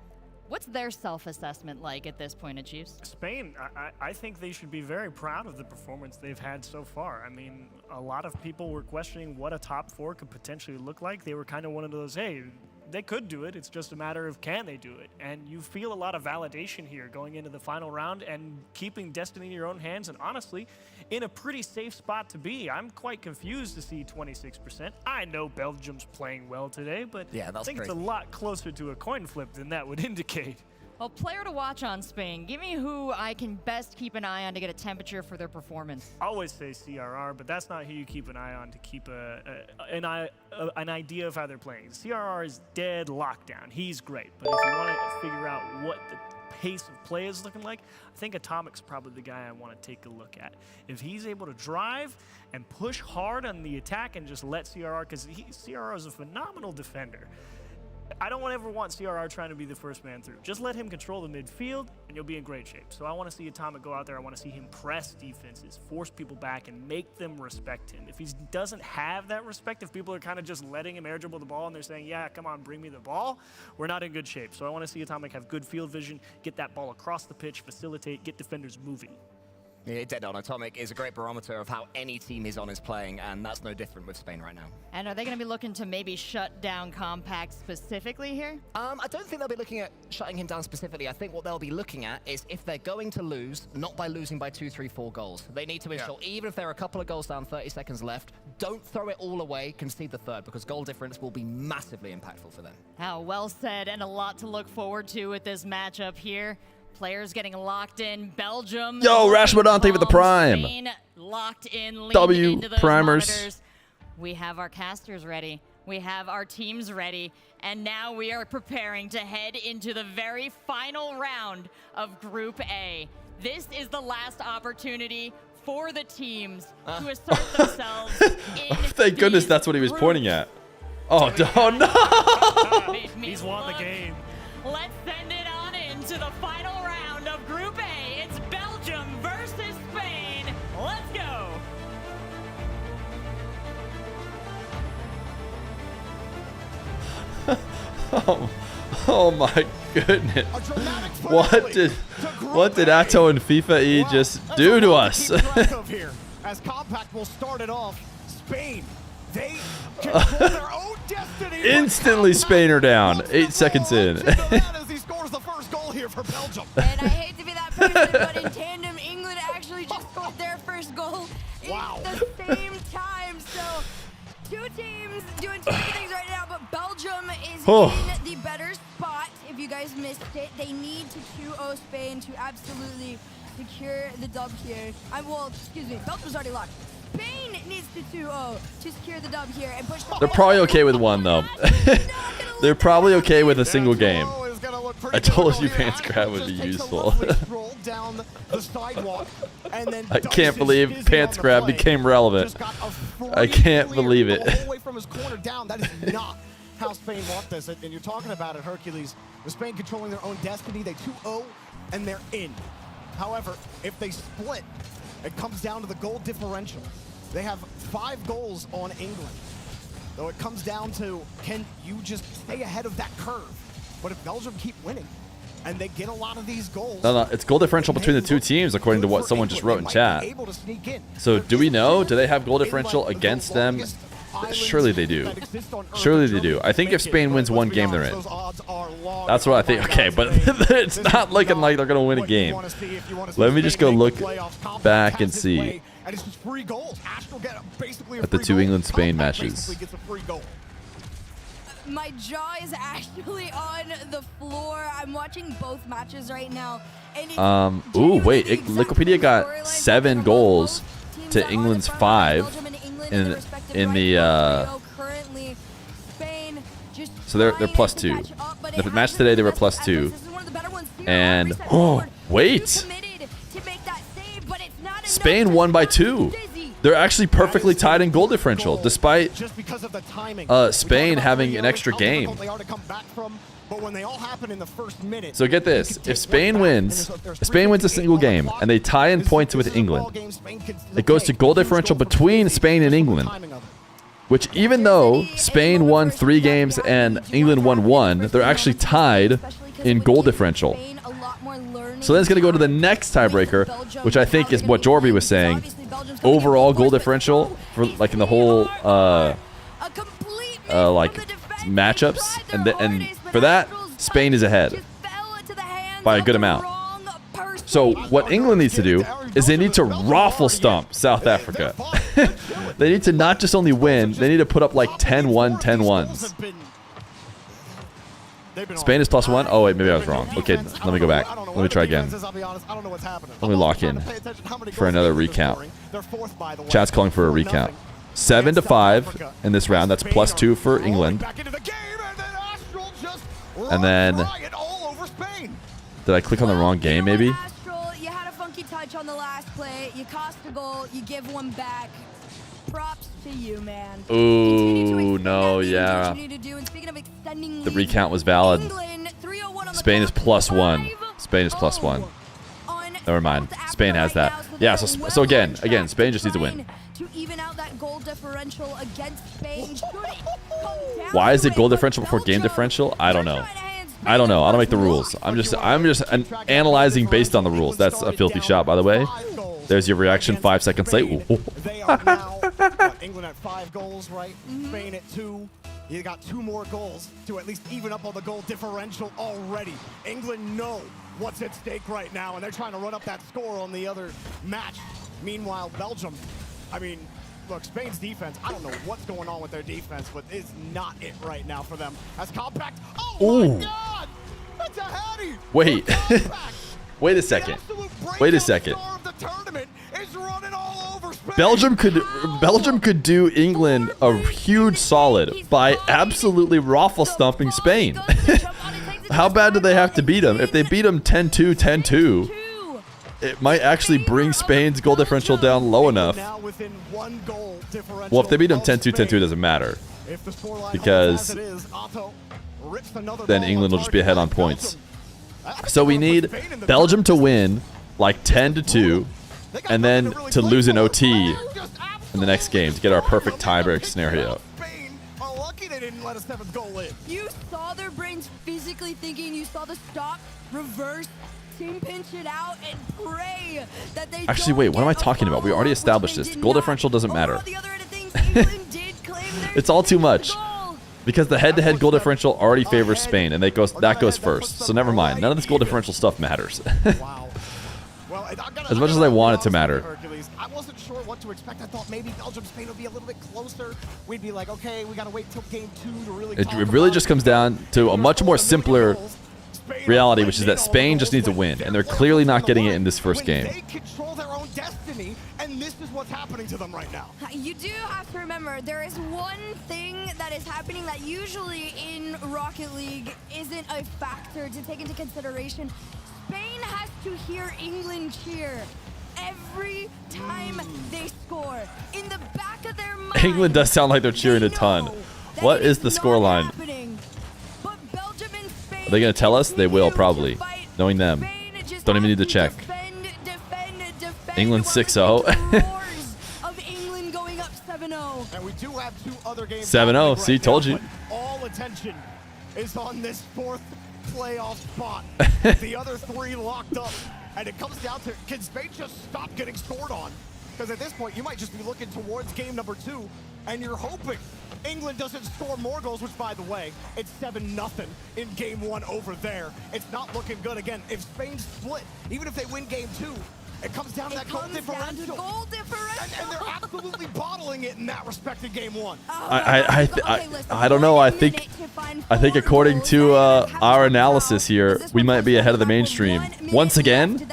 what's their self-assessment like at this point, Chiefs? Spain, I think they should be very proud of the performance they've had so far. I mean, a lot of people were questioning what a top 4 could potentially look like. They were kind of one of those, hey, they could do it. It's just a matter of can they do it? And you feel a lot of validation here going into the final round and keeping destiny in your own hands. And honestly, in a pretty safe spot to be. I'm quite confused to see 26%. I know Belgium's playing well today, but I think it's a lot closer to a coin flip than that would indicate. Well, player to watch on Spain. Give me who I can best keep an eye on to get a temperature for their performance. I always say CRR, but that's not who you keep an eye on to keep an idea of how they're playing. CRR is dead lockdown. He's great, but if you want to figure out what the pace of play is looking like, I think Atomic's probably the guy I want to take a look at. If he's able to drive and push hard on the attack and just let CRR, because CRR is a phenomenal defender. I don't ever want CRR trying to be the first man through. Just let him control the midfield, and you'll be in great shape. So I want to see Atomic go out there. I want to see him press defenses, force people back, and make them respect him. If he doesn't have that respect, if people are kind of just letting him air dribble the ball and they're saying, yeah, come on, bring me the ball, we're not in good shape. So I want to see Atomic have good field vision, get that ball across the pitch, facilitate, get defenders moving. Yeah, dead on. Atomic is a great barometer of how any team he's on is playing, and that's no different with Spain right now. And are they going to be looking to maybe shut down Compact specifically here? I don't think they'll be looking at shutting him down specifically. I think what they'll be looking at is if they're going to lose, not by losing by 2, 3, 4 goals. They need to ensure, even if there are a couple of goals down, 30 seconds left, don't throw it all away, concede the third, because goal difference will be massively impactful for them. How well said, and a lot to look forward to with this matchup here. Players getting locked in. Belgium. Yo, Rashmadante with the prime. Spain locked in. W into those primers. monitors. We have our casters ready. We have our teams ready. And now we are preparing to head into the very final round of Group A. This is the last opportunity for the teams to assert themselves in Thank goodness that's what he was pointing at. Oh, no. He's won the game. Let's send it on into the final round of Group A. It's Belgium versus Spain. Let's go. Oh my goodness. What did ATHON and FIFAe just do to us? As Compact will start it off, Spain, they control their own destiny. Instantly Spain are down. 8 seconds in. As he scores the first goal here for Belgium. And I hate to be that person, but in tandem, England actually just scored their first goal at the same time. So, two teams doing two things right now, but Belgium is in the better spot. If you guys missed it, they need to 2-0 Spain to absolutely secure the dub here. Belgium's already locked. Spain needs to 2-0 to secure the dub here and push. They're probably okay with one though. They're probably okay with a single game. I told you Pants Grab would be useful. I can't believe Pants Grab became relevant. I can't believe it. That is not how Spain want this. And you're talking about it, Hercules. With Spain controlling their own destiny, they 2-0 and they're in. However, if they split, it comes down to the goal differential. They have 5 goals on England. So it comes down to, can you just stay ahead of that curve? But if Belgium keep winning, and they get a lot of these goals... No, it's goal differential between the two teams, according to what someone just wrote in chat. So do we know? Do they have goal differential against them? Surely they do. Surely they do. I think if Spain wins one game, they're in. That's what I think. Okay, but it's not looking like they're going to win a game. Let me just go look back and see at the 2 England-Spain matches. My jaw is actually on the floor. I'm watching both matches right now. And ooh, wait. Wikipedia got 7 goals to England's 5 in the so they're +2. The match today they were +2. And wait. Spain won by 2. They're actually perfectly tied in goal differential, despite Spain having an extra game. So get this: if Spain wins a single game, and they tie in points with England, it goes to goal differential between Spain and England. Which, even though Spain won 3 games and England won 1, they're actually tied in goal differential. So then it's going to go to the next tiebreaker, which I think is what Jorby was saying. Overall goal differential for like in the whole like matchups, and for that Spain is ahead by a good amount. So what England needs to do is they need to raffle stomp South Africa. They need to not just only win, they need to put up like 10-1, 10-1s. Spain is +1. Oh wait, maybe I was wrong. Okay, let me go back. Let me try again. Let me lock in for another recount. Chat's calling for a recount. 7-5 in this round. That's +2 for England. And then, did I click on the wrong game? Maybe. You had a funky touch on the last play. You cost a goal. You give one back. props to you, man. Ooh, no, yeah. The recount was valid. Spain is +1. Spain is +1. Never mind. Spain has that. Yeah, so again, Spain just needs to win. To even out that goal differential against Spain. Why is it goal differential before game differential? I don't know. I don't know. I don't make the rules. I'm just analyzing based on the rules. That's a filthy shot, by the way. There's your reaction 5 seconds late. They are now England at 5 goals, right? Spain at 2. You got 2 more goals to at least even up on the goal differential already. England know what's at stake right now, and they're trying to run up that score on the other match. Meanwhile, Belgium, I mean, look, Spain's defense, I don't know what's going on with their defense, but it's not it right now for them. As compact, oh my God! That's a hattie! Wait. Wait a second. Wait a second. Belgium could do England a huge solid by absolutely raffle stomping Spain. How bad do they have to beat them? If they beat them 10-2, 10-2, it might actually bring Spain's goal differential down low enough. Well, if they beat them 10-2, 10-2, it doesn't matter. Because then England will just be ahead on points. So we need Belgium to win like 10-2 and then to lose an OT in the next game to get our perfect tiebreak scenario. You saw their brains physically thinking. You saw the stop, reverse, team pinch it out, and pray that they actually, wait, what am I talking about? We already established this. Goal differential doesn't matter. It's all too much. Because the head-to-head goal differential already favors Spain, and that goes first. So never mind. None of this goal differential stuff matters. As much as I want it to matter. I wasn't sure what to expect. I thought maybe Belgium, Spain would be a little bit closer. We'd be like, okay, we got to wait till game 2 to really. It really just comes down to a much more simpler reality, which is that Spain just needs to win, and they're clearly not getting it in this first game. They control their own destiny, and this is what's happening to them right now. You do have to remember, there is one thing that is happening that usually in Rocket League isn't a factor to take into consideration. Spain has to hear England cheer every time they score. In the back of their mind, England does sound like they're cheering a ton. What is the scoreline? Are they going to tell us? They will, probably. Knowing them. Don't even need to check. England 6-0. And we do have 2 other games. 7-0. See, told you. All attention is on this 4th playoff spot. The other 3 locked up. And it comes down to, can Spain just stop getting scored on? Because at this point, you might just be looking towards game number 2, and you're hoping England doesn't score more goals, which, by the way, it's 7-0 in game 1 over there. It's not looking good. Again, if Spain split, even if they win game 2, it comes down to that goal differential. And they're absolutely bottling it in that respect in game 1. I don't know. I think according to our analysis here, we might be ahead of the mainstream once again.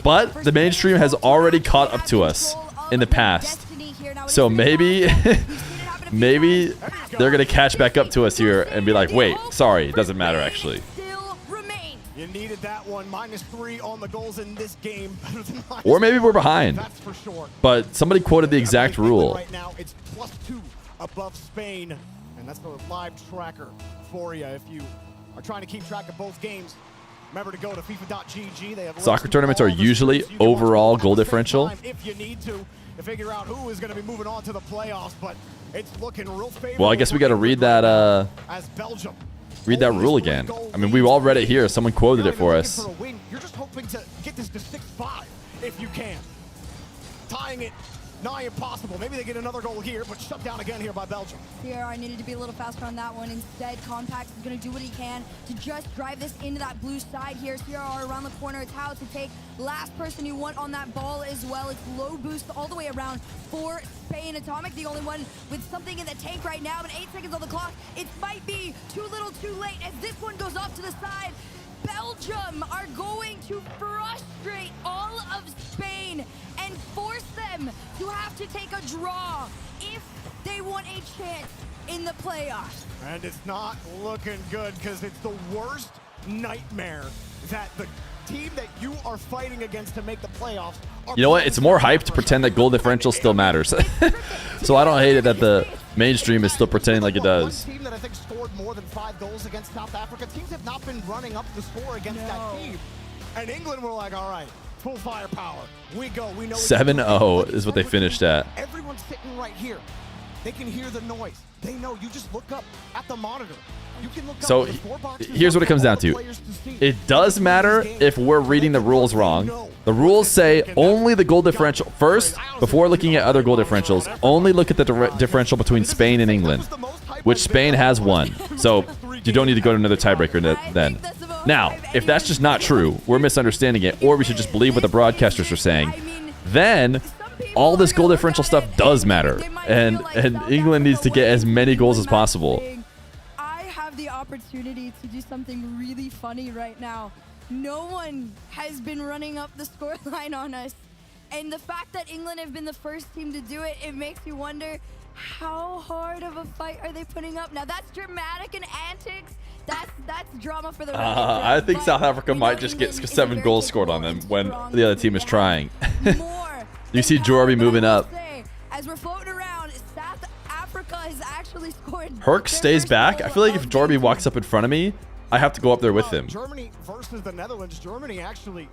But the mainstream has already caught up to us in the past. So maybe maybe they're going to catch back up to us here and be like, wait, sorry, it doesn't matter actually. You needed that one. -3 on the goals in this game. Or maybe we're behind. That's for sure. But somebody quoted the exact rule. Right now, it's +2 above Spain. And that's the live tracker for you. If you are trying to keep track of both games, remember to go to FIFA.gg. They have soccer tournaments are usually overall goal differential. If you need to figure out who is going to be moving on to the playoffs, but it's looking real favorable. Well, I guess we got to read that as Belgium. Read that rule again. I mean, we've all read it here. Someone quoted it for us. You're just hoping to get this to 6-5 if you can. Tying it nigh impossible. Maybe they get another goal here, but shut down again here by Belgium. Feer, I needed to be a little faster on that one. Instead, Compact is going to do what he can to just drive this into that blue side here. Feer are around the corner. It's how to take last person you want on that ball as well. It's low boost all the way around for Spain. Atomic, the only one with something in the tank right now, but 8 seconds on the clock. It might be too little too late as this one goes off to the side. Belgium are going to frustrate all of Spain and force them to have to take a draw if they want a chance in the playoffs. And it's not looking good because it's the worst nightmare that the team that you are fighting against to make the playoffs. You know what? It's more hype to pretend that goal differential still matters. So I don't hate it that the mainstream is still pretending like it does. One team that I think scored more than 5 goals against South Africa. Teams have not been running up the score against that team. And England were like, all right, full firepower. We go. We know 7-0 is what they finished at. Everyone's sitting right here. They can hear the noise. They know. You just look up at the monitor. You can look So up the 4 boxes here's what it comes down to. It does matter if we're reading the rules wrong. The rules say only the goal differential. First, before looking at other goal differentials, only look at the differential between Spain and England, which Spain has won. So you don't need to go to another tiebreaker then. Now, if that's just not true, we're misunderstanding it, or we should just believe what the broadcasters are saying, then all this goal differential stuff does matter, and England needs to get as many goals as possible. The opportunity to do something really funny right now. No one has been running up the scoreline on us, and the fact that England have been the first team to do it, it makes you wonder how hard of a fight are they putting up. Now that's dramatic and antics. That's drama for the Reddit. I think South Africa might just get 7 goals scored on them when the other team is trying. You see Jorby moving up. As we're floating around, South Africa has actually scored. Herc stays back. I feel like if Jorby walks up in front of me, I have to go up there with him. Germany versus the Netherlands. Germany actually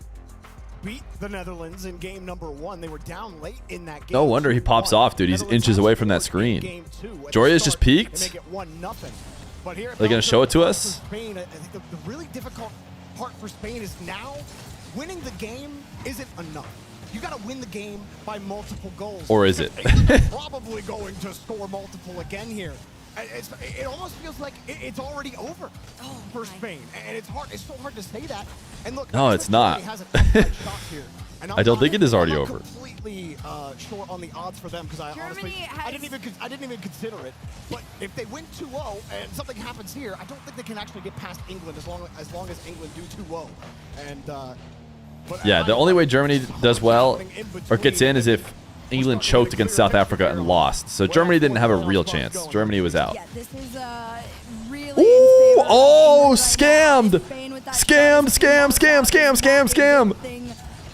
beat the Netherlands in game number 1. They were down late in that game. No wonder he pops off, dude. He's inches away from that screen. Jorya's just peaked. Are they going to show it to us? Spain, I think the really difficult part for Spain is now winning the game isn't enough. You got to win the game by multiple goals. Or is it? Probably going to score multiple again here. It almost feels like it's already over for Spain, and it's hard. It's so hard to say that. And look, no, it's not. I don't think it is already over. Completely short on the odds for them because I honestly I didn't even consider it. But if they win 2-0 and something happens here, I don't think they can actually get past England as long as England do 2-0. And yeah, the only way Germany does well or gets in is if England choked against South Africa and lost. So Germany didn't have a real chance. Germany was out. Yeah, this is really Ooh, oh, scammed! Scammed, scam, scam, scam, scam,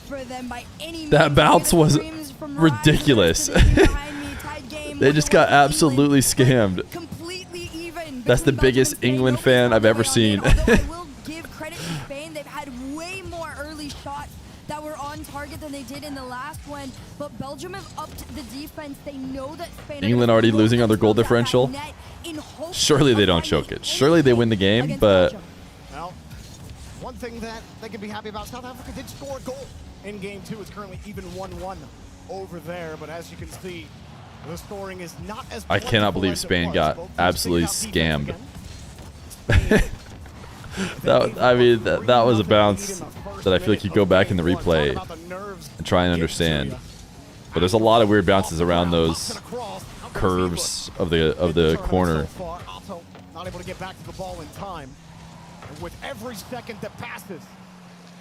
scam. That bounce was ridiculous. They just got absolutely scammed. That's the biggest England fan I've ever seen. That were on target than they did in the last one, but Belgium have upped the defense. They know that Spain England already losing on their goal differential. Surely they don't choke it. Surely they win the game, but well, one thing that they can be happy about, South Africa did score a goal in game 2. It's currently even 1-1 over there, but as you can see, the scoring is not as I cannot believe Spain got absolutely scammed. That was a bounce that I feel like you go back in the replay and try and understand. But there's a lot of weird bounces around those curves of the corner. Not able to get back to the ball in time. And with every second that passes,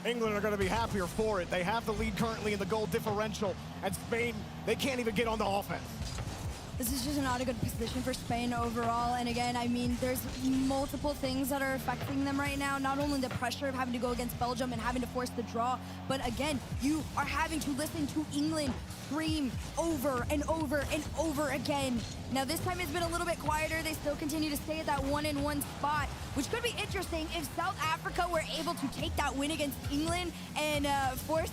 England are going to be happier for it. They have the lead currently in the goal differential, and Spain, they can't even get on the offense. This is just not a good position for Spain overall. And again, I mean, there's multiple things that are affecting them right now. Not only the pressure of having to go against Belgium and having to force the draw, but again, you are having to listen to England scream over and over and over again. Now, this time it's been a little bit quieter. They still continue to stay at that 1-1 spot, which could be interesting if South Africa were able to take that win against England and force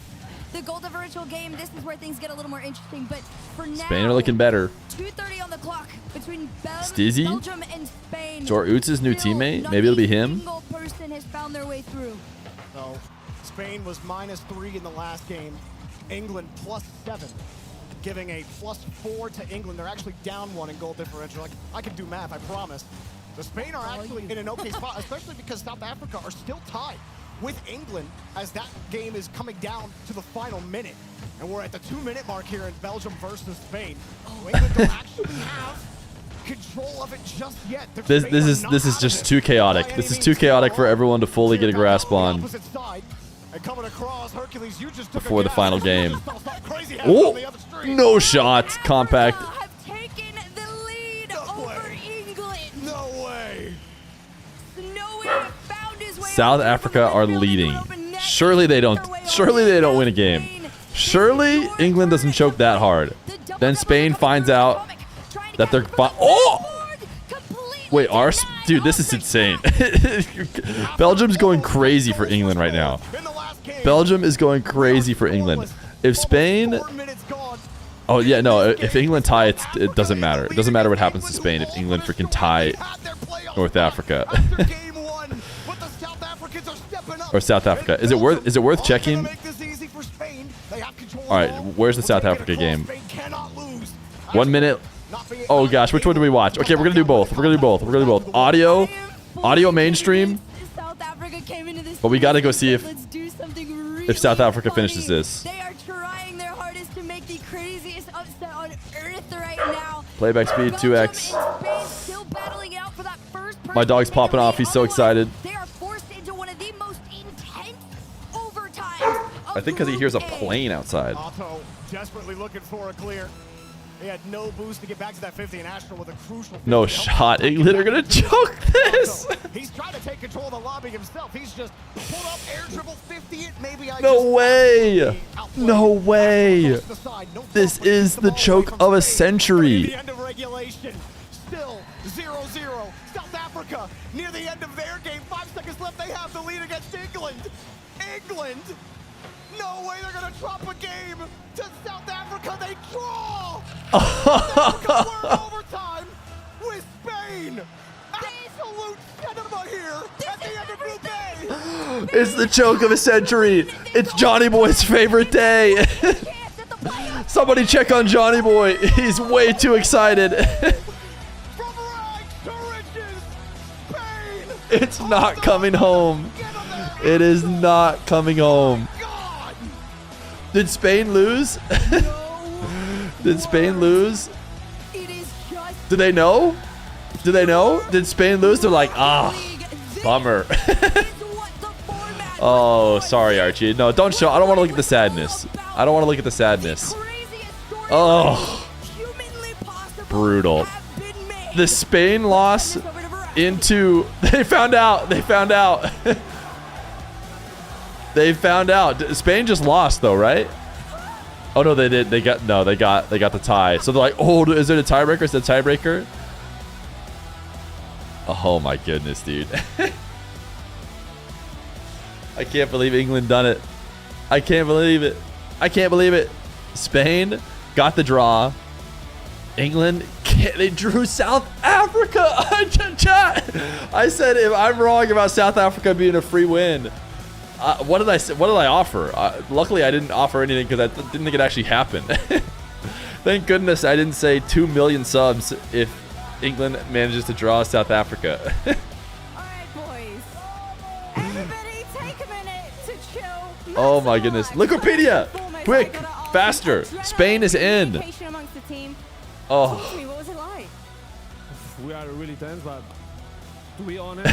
the goal differential game. This is where things get a little more interesting, but for now, Spain are looking better. 2:30 on the clock between Stizzy? Belgium and Spain. Jor Utz's new teammate? Maybe it'll be him? Single person has found their way through. So Spain was -3 in the last game. England +7, giving a +4 to England. They're actually down 1 in goal differential. I can do math, I promise. The Spain are actually in an okay spot, especially because South Africa are still tied with England as that game is coming down to the final minute. And we're at the 2-minute mark here in Belgium versus Spain. England don't actually have control of it just yet. This is just too chaotic. This is too chaotic for everyone to fully get a grasp on before the final game. Oh, no shot. Compact. South Africa are leading. Surely they don't. Surely they don't win a game. Surely England doesn't choke that hard. Then Spain finds out that they're. Oh! Wait, dude, this is insane. Belgium's going crazy for England right now. Belgium is going crazy for England. If Spain. Oh yeah, no. If England tie, it doesn't matter. It doesn't matter what happens to Spain if England freaking tie North Africa. Or South Africa. Is it worth checking? All right, where's the South Africa game? 1 minute. Oh gosh, which one do we watch? Okay, we're gonna do both. We're gonna do both. Audio mainstream. But we gotta go see if South Africa finishes this. They are trying their hardest to make the craziest upset on earth right now. Playback speed 2x. My dog's popping off. He's so excited. They are forced into one of the most intense overtimes. I think because he hears a plane outside. ATHON desperately looking for a clear. He had no boost to get back to that 50, and Astral with a crucial. No shot. England are gonna choke this. He's trying to take control of the lobby himself. He's just pulled up air dribble 50 it. Maybe No way. No way. This is the choke of a century. The end of regulation. Still 0-0. South Africa near the end of their game. 5 seconds left. They have the lead against England. England. No way they're going to drop a game to South Africa. They draw. South Africa were in overtime with Spain. Absolute cinema here at the end of Group A. It's the choke of a century. It's Johnny Boy's favorite day. Somebody check on Johnny Boy. He's way too excited. It's not coming home. It is not coming home. Did Spain lose? Did Spain lose? Do they know? Do they know? Did Spain lose? They're like, bummer. Oh, sorry, Archie. No, don't show. I don't want to look at the sadness. I don't want to look at the sadness. Oh, brutal. The Spain loss into. They found out. They found out. They found out. Spain just lost though, right? Oh no, they did. They got the tie. So they're like, oh, is it a tiebreaker? Is it a tiebreaker? Oh my goodness, dude. I can't believe England done it. I can't believe it. I can't believe it. Spain got the draw. England, they drew South Africa. I said if I'm wrong about South Africa being a free win. What did I say? What did I offer? Luckily, I didn't offer anything because I didn't think it actually happened. Thank goodness I didn't say 2 million subs if England manages to draw South Africa. Oh my goodness. Wikipedia! Quick! Faster! Spain is in! Oh. What was it like? We are really tense, but to be honest,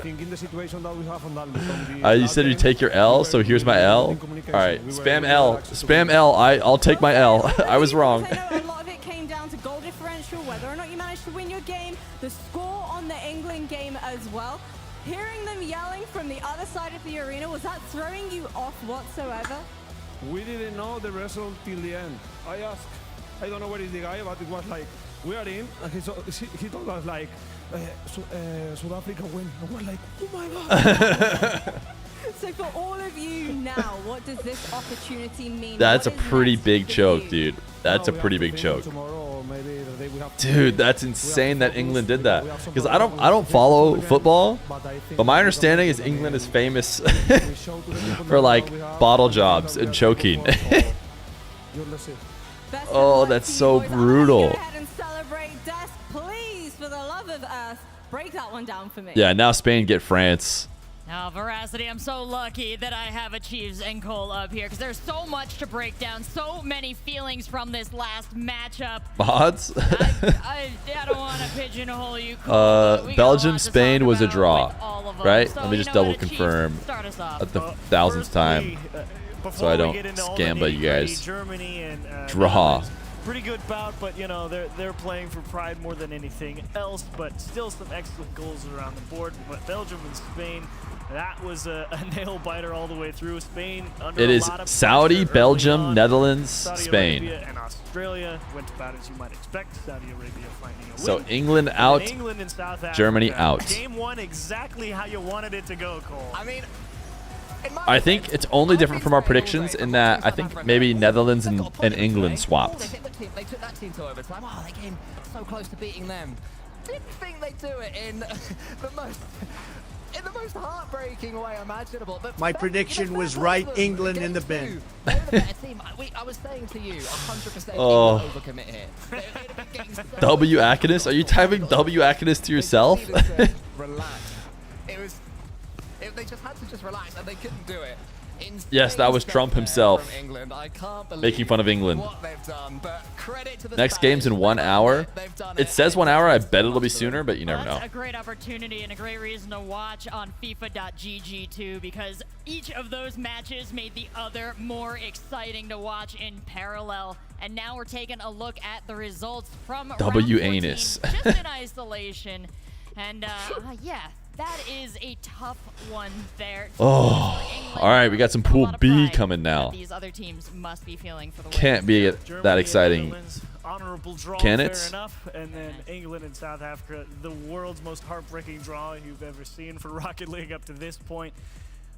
thinking the situation that we have on that. You said you take your L, so here's my L. Alright, spam L. Spam L. I'll take my L. I was wrong. A lot of it came down to goal differential, whether or not you managed to win your game, the score on the England game as well. Hearing them yelling from the other side of the arena, was that throwing you off whatsoever? We didn't know the result till the end. I asked, I don't know where is the guy, but it was like, we are in, and he told us like, South Africa win. And we're like, oh my God. So for all of you now, what does this opportunity mean? That's a pretty big choke, dude. That's a pretty big choke. Dude, that's insane that England did that. Because I don't follow football, but my understanding is England is famous for like bottle jobs and choking. Oh, that's so brutal. Please, for the love of Earth, break that one down for me. Yeah, now Spain get France. Now, Veracity, I'm so lucky that I have a Chiefs and Cole up here because there's so much to break down, so many feelings from this last matchup. Odds? I don't want to pigeonhole you, Cole. Belgium, Spain was a draw, right? So, let me just double confirm at the 1000th time so I don't scamba you guys. Draw. pretty good bout, but you know they're playing for pride more than anything else. But still, some excellent goals around the board. But Belgium and Spain, that was a nail biter all the way through. Spain under It a is lot of Saudi, pressure early Belgium, on. Netherlands, Saudi Spain. Arabia and Australia went about as you might expect. Saudi Arabia finding a win. So England And out, England and South Africa. Germany out. Game one exactly how you wanted it to go, Cole. I mean, I think it's only different from our predictions in that I think maybe Netherlands and England swapped. they took that team to overtime. Oh, they came so close to beating them. Didn't think they'd do it in the most heartbreaking way imaginable. But My prediction was right. England in the bin. They were the better team. I was saying to you, 100% Oh. England overcommit here. W Akinus? Are you typing W Akinus to yourself? Relax. They just had to just relax, and they couldn't do it. Yes, that was Trump himself From England. I can't believe making fun of England. what they've done, but credit to the Next game's in 1 hour. It says 1 hour. I bet it'll be sooner, but you never know. That's a great opportunity and a great reason to watch on FIFA.gg too, because each of those matches made the other more exciting to watch in parallel. And now we're taking a look at the results from W round 14, anus. just in isolation. And yeah, that is a tough one there. Oh, all right. We got some Pool B coming now. These other teams must be feeling for the Can't be that exciting. Honorable draw, Can fair it? enough. And then England and South Africa, the world's most heartbreaking draw you've ever seen for Rocket League up to this point.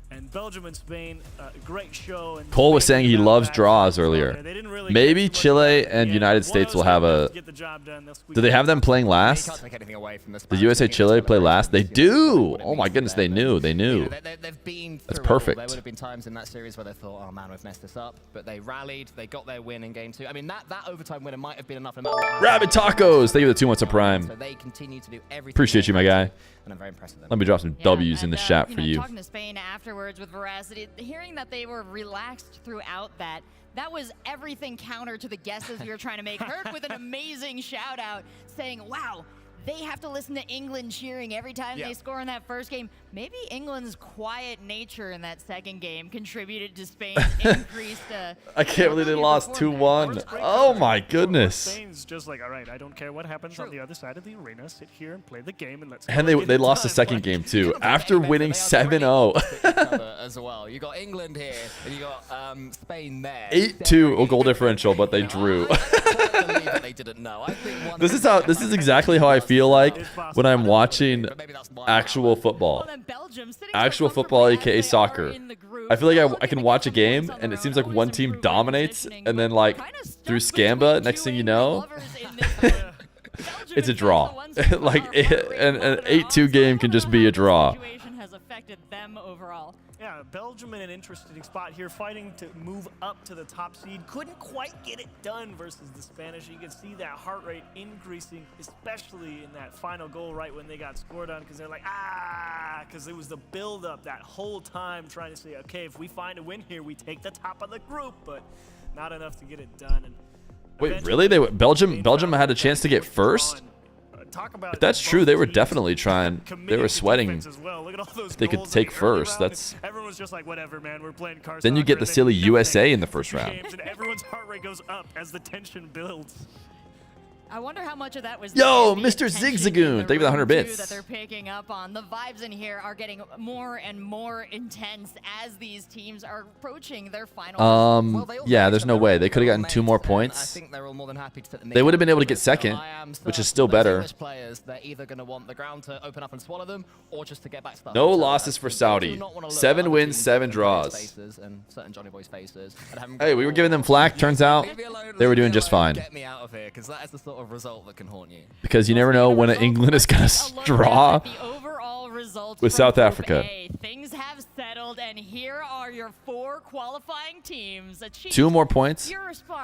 And Belgium and Spain, great show. And Cole was Spain saying he got loves back. draws earlier. They didn't really Maybe get too much Chile time. and Yeah, United one of States those will have guys a. get the job done. They'll squeak Do they it have out. them playing You last? can't take anything away from this. Does USA Chile play last? They do. Oh my goodness, they knew. They knew. They've been That's through it all. perfect. There would have been times in that series where they thought, oh man, we've messed this up. But they rallied. They got their win in game two. I mean, that overtime winner might have been enough. No matter what Rabbit Tacos. Thank you for the 2 months of Prime. So they continue to do everything. Appreciate you, my guy. And I'm very impressed with them. Let me drop some W's in the chat for you. Talking to Spain afterwards with Veracity, hearing that they were relaxed throughout that was everything counter to the guesses we were trying to make. Heard with an amazing shout out saying, wow, they have to listen to England cheering every time they score in that first game. Maybe England's quiet nature in that second game contributed to Spain's increased. I can't believe they lost 2-1. Oh my goodness. Spain's just like, all right, I don't care what happens on the other side of the arena. Sit here and play the game, and let's. And go get they it lost the done. second game too after winning 7-0. As well. You got England here, and you got Spain there. 8-2 goal differential, but they drew. They didn't know. I think This is exactly how I feel like when I'm watching actual football. Actual football, aka soccer. I feel like I can watch a game and it seems like one team dominates, and then like through Scamba, next thing you know, it's a draw. Like an 8-2 game can just be a draw. Has affected them overall. Yeah, Belgium in an interesting spot here, fighting to move up to the top seed. Couldn't quite get it done versus the Spanish. You can see that heart rate increasing, especially in that final goal right when they got scored on, because they're like, because it was the build-up that whole time trying to say, okay, if we find a win here, we take the top of the group, but not enough to get it done. And wait, really? Belgium had a chance to get first? If that's true, they were definitely trying. They were sweating. If they could take first, that's. Everyone's just like, whatever, man. We're playing car Then you get the silly USA in the first round. and everyone's heart rate goes up as the tension builds. I wonder how much of that was. Yo, Mr. Zigzagoon, thank you for the 100 bits. That they're picking up on. The vibes in here are getting more and more intense as these teams are approaching their final. Yeah, there's no way they could have gotten 2 more points. I think they're all more than happy to They would have been able to get second, which is still better. Players, they're either going to want the ground to open up and swallow them, or just to get back to No losses for Saudi. 7 wins, 7 draws. And certain Johnny Boys faces. Hey, we were giving them flack. Turns out they were doing just fine. Get me out of here, because that is the sort of result that can haunt you. Because you never know when England is going to draw with South Africa. Things have settled, and here are your 4 qualifying teams. 2 more points?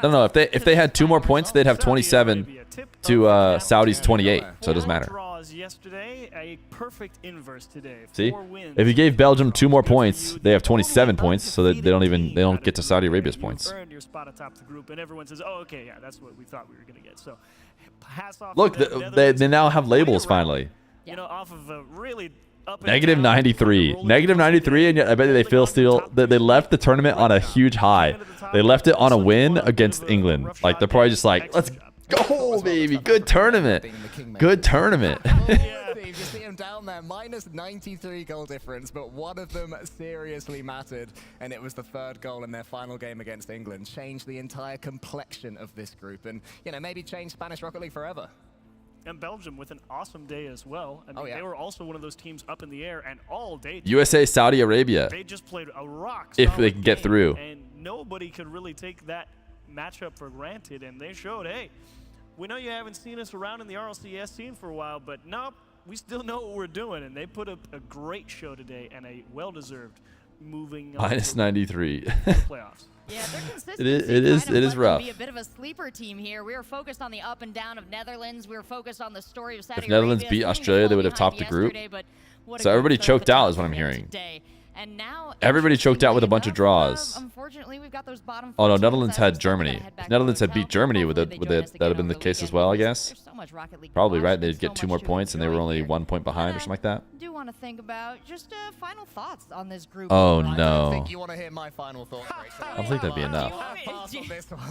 No. If they had 2 more points, they'd have 27 to Saudi's 28. So it doesn't matter. Yesterday, a perfect inverse today. See, 4 wins. if you gave Belgium 2 more points, they have 27 points, so that they don't get to Saudi Arabia's points. Earned your spot atop the group, and everyone says, "Oh, okay, yeah, that's what we thought we were going to get." So, pass off. Look, they now have labels finally. You know, off of a really Negative 93. Negative 93, and yet I bet they feel still that they left the tournament on a huge high. They left it on a win against England. Like, they're probably just like, let's go, baby. Good tournament. Good tournament. You see him down there, minus 93 goal difference, but one of them seriously mattered, and it was the third goal in their final game against England. Changed the entire complexion of this group, and, you know, maybe change Spanish Rocket League forever. And Belgium with an awesome day as well. I mean, they were also one of those teams up in the air and all day. USA, Saudi Arabia. They just played a rock if they can get through. And nobody could really take that matchup for granted, and they showed, hey, we know you haven't seen us around in the RLCS scene for a while, but nope, we still know what we're doing, and they put up a great show today and a well-deserved moving minus 93. playoffs. Yeah, their consistency it is rough. Be a bit of a sleeper team here. We were focused on the up and down of Netherlands. We were focused on the story of Saudi If Netherlands Arabia. beat Australia, they would have topped the group. So everybody choked out is what I'm hearing. And now Everybody choked out with a bunch of draws. Unfortunately, we've got those bottom. Oh no, Netherlands had Germany. If Netherlands had beat Germany, would that have been the case as well? I guess. Probably right. They'd get 2 more points, and they were only 1 point behind or something like that. Do want to think about just final thoughts on this group. Oh I no. think you want to hear my final thoughts. I don't think that'd be enough.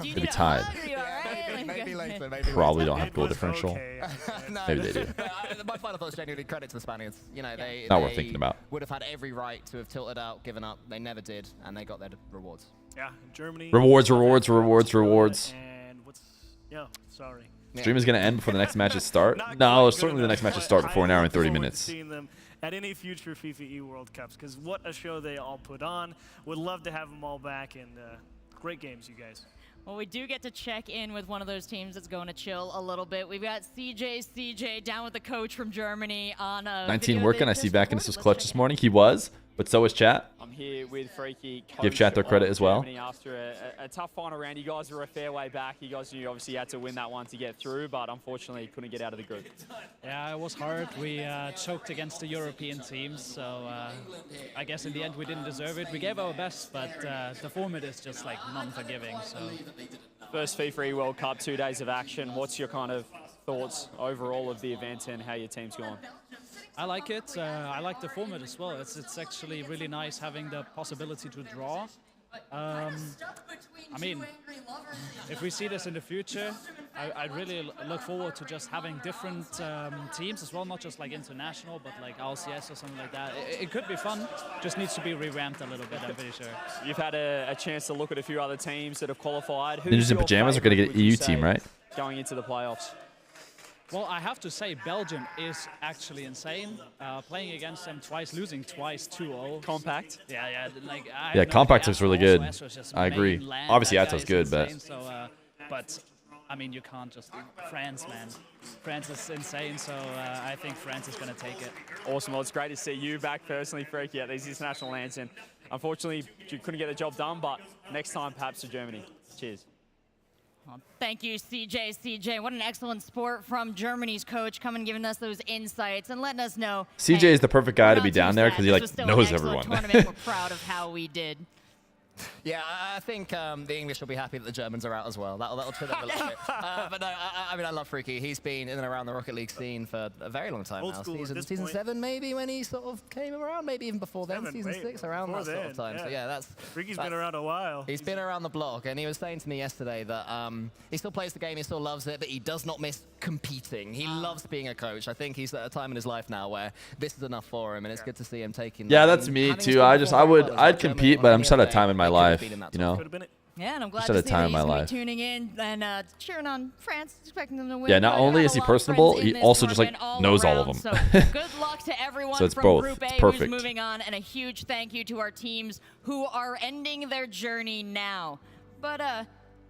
Maybe tied. Maybe later. Probably don't have goal differential. Maybe they do. My final thoughts, genuinely credit to the Spaniards. You know, they not worth thinking about. Would have had every right to have tilted out, given up. They never did, and they got their rewards. Yeah, Germany. Rewards. And what's sorry. Stream is going to end before the next matches start. No, certainly the next matches start before an hour and 30 minutes. Seeing them at any future FIFA E World Cups, because what a show they all put on. Would love to have them all back, and great games, you guys. Well, we do get to check in with one of those teams that's going to chill a little bit. We've got CJ down with the coach from Germany on 19 working. I see Vacanus was clutch this morning. He was, but so was chat. I'm here with Freaky. Give chat their credit as well. After a tough final round, you guys were a fair way back. You guys knew obviously you had to win that one to get through, but unfortunately couldn't get out of the group. Yeah, it was hard. We choked against the European teams, so I guess in the end we didn't deserve it. We gave our best, but the format is just like non-forgiving. So. First FIFA World Cup, 2 days of action. What's your kind of thoughts overall of the event and how your team's gone? I like it. I like the format as well. It's actually really nice having the possibility to draw. I mean, if we see this in the future, I really look forward to just having different teams as well, not just like international, but like RLCS or something like that. It could be fun, just needs to be revamped a little bit, I'm pretty sure. You've had a chance to look at a few other teams that have qualified. Ninjas in Pajamas are going to get an EU team, right? Going into the playoffs. Well, I have to say Belgium is actually insane. Playing against them twice, losing twice 2-0. Compact. Yeah. Like, yeah, Compact looks really good. I agree. Obviously, ATHON's good, but... So, but, I mean, you can't just... France, man. France is insane, so I think France is going to take it. Awesome. Well, it's great to see you back personally, Freaky, at these international lands. And unfortunately, you couldn't get the job done, but next time, perhaps to Germany. Cheers. Thank you, CJ. What an excellent sport from Germany's coach, coming and giving us those insights and letting us know. CJ is the perfect guy to be down there because he like knows everyone. We're proud of how we did. Yeah, I think the English will be happy that the Germans are out as well. That'll trip them a little bit. But no, I mean, I love Freaky. He's been in and around the Rocket League scene for a very long time now. Season 7 maybe when he sort of came around, maybe even before then, season 6, around that sort of time. Yeah. So yeah, Freaky's been around a while. He's been around the block, and he was saying to me yesterday that he still plays the game, he still loves it, but he does not miss competing. He loves being a coach. I think he's at a time in his life now where this is enough for him, and it's good to see him taking. Yeah, that's me too. I'd compete, but I'm just out of time in my life. You know. Yeah, and I'm glad to see that he's going to be tuning in and cheering on France, expecting them to win. Yeah, not only is he personable, he also just like knows all of them. So good luck to everyone so it's from both. Group A it's perfect. who's moving on, and a huge thank you to our teams who are ending their journey now. But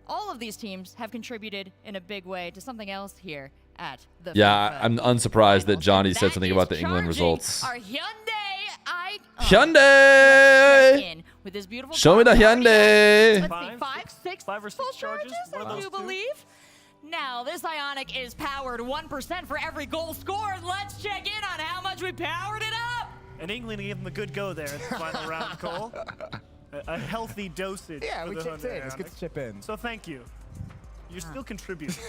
all of these teams have contributed in a big way to something else here at the FIFA. I'm unsurprised that Johnny said something about the England results. Our Hyundai! With this beautiful Show me the Hyundai! Let's see, five or six charges, I do believe. Now, this Ionic is powered 1% for every goal scored. Let's check in on how much we powered it up. And England gave them a good go there at the final round, Cole. A healthy dosage. Yeah, we chipped in. It's good to chip in. So thank you. You're still contributing.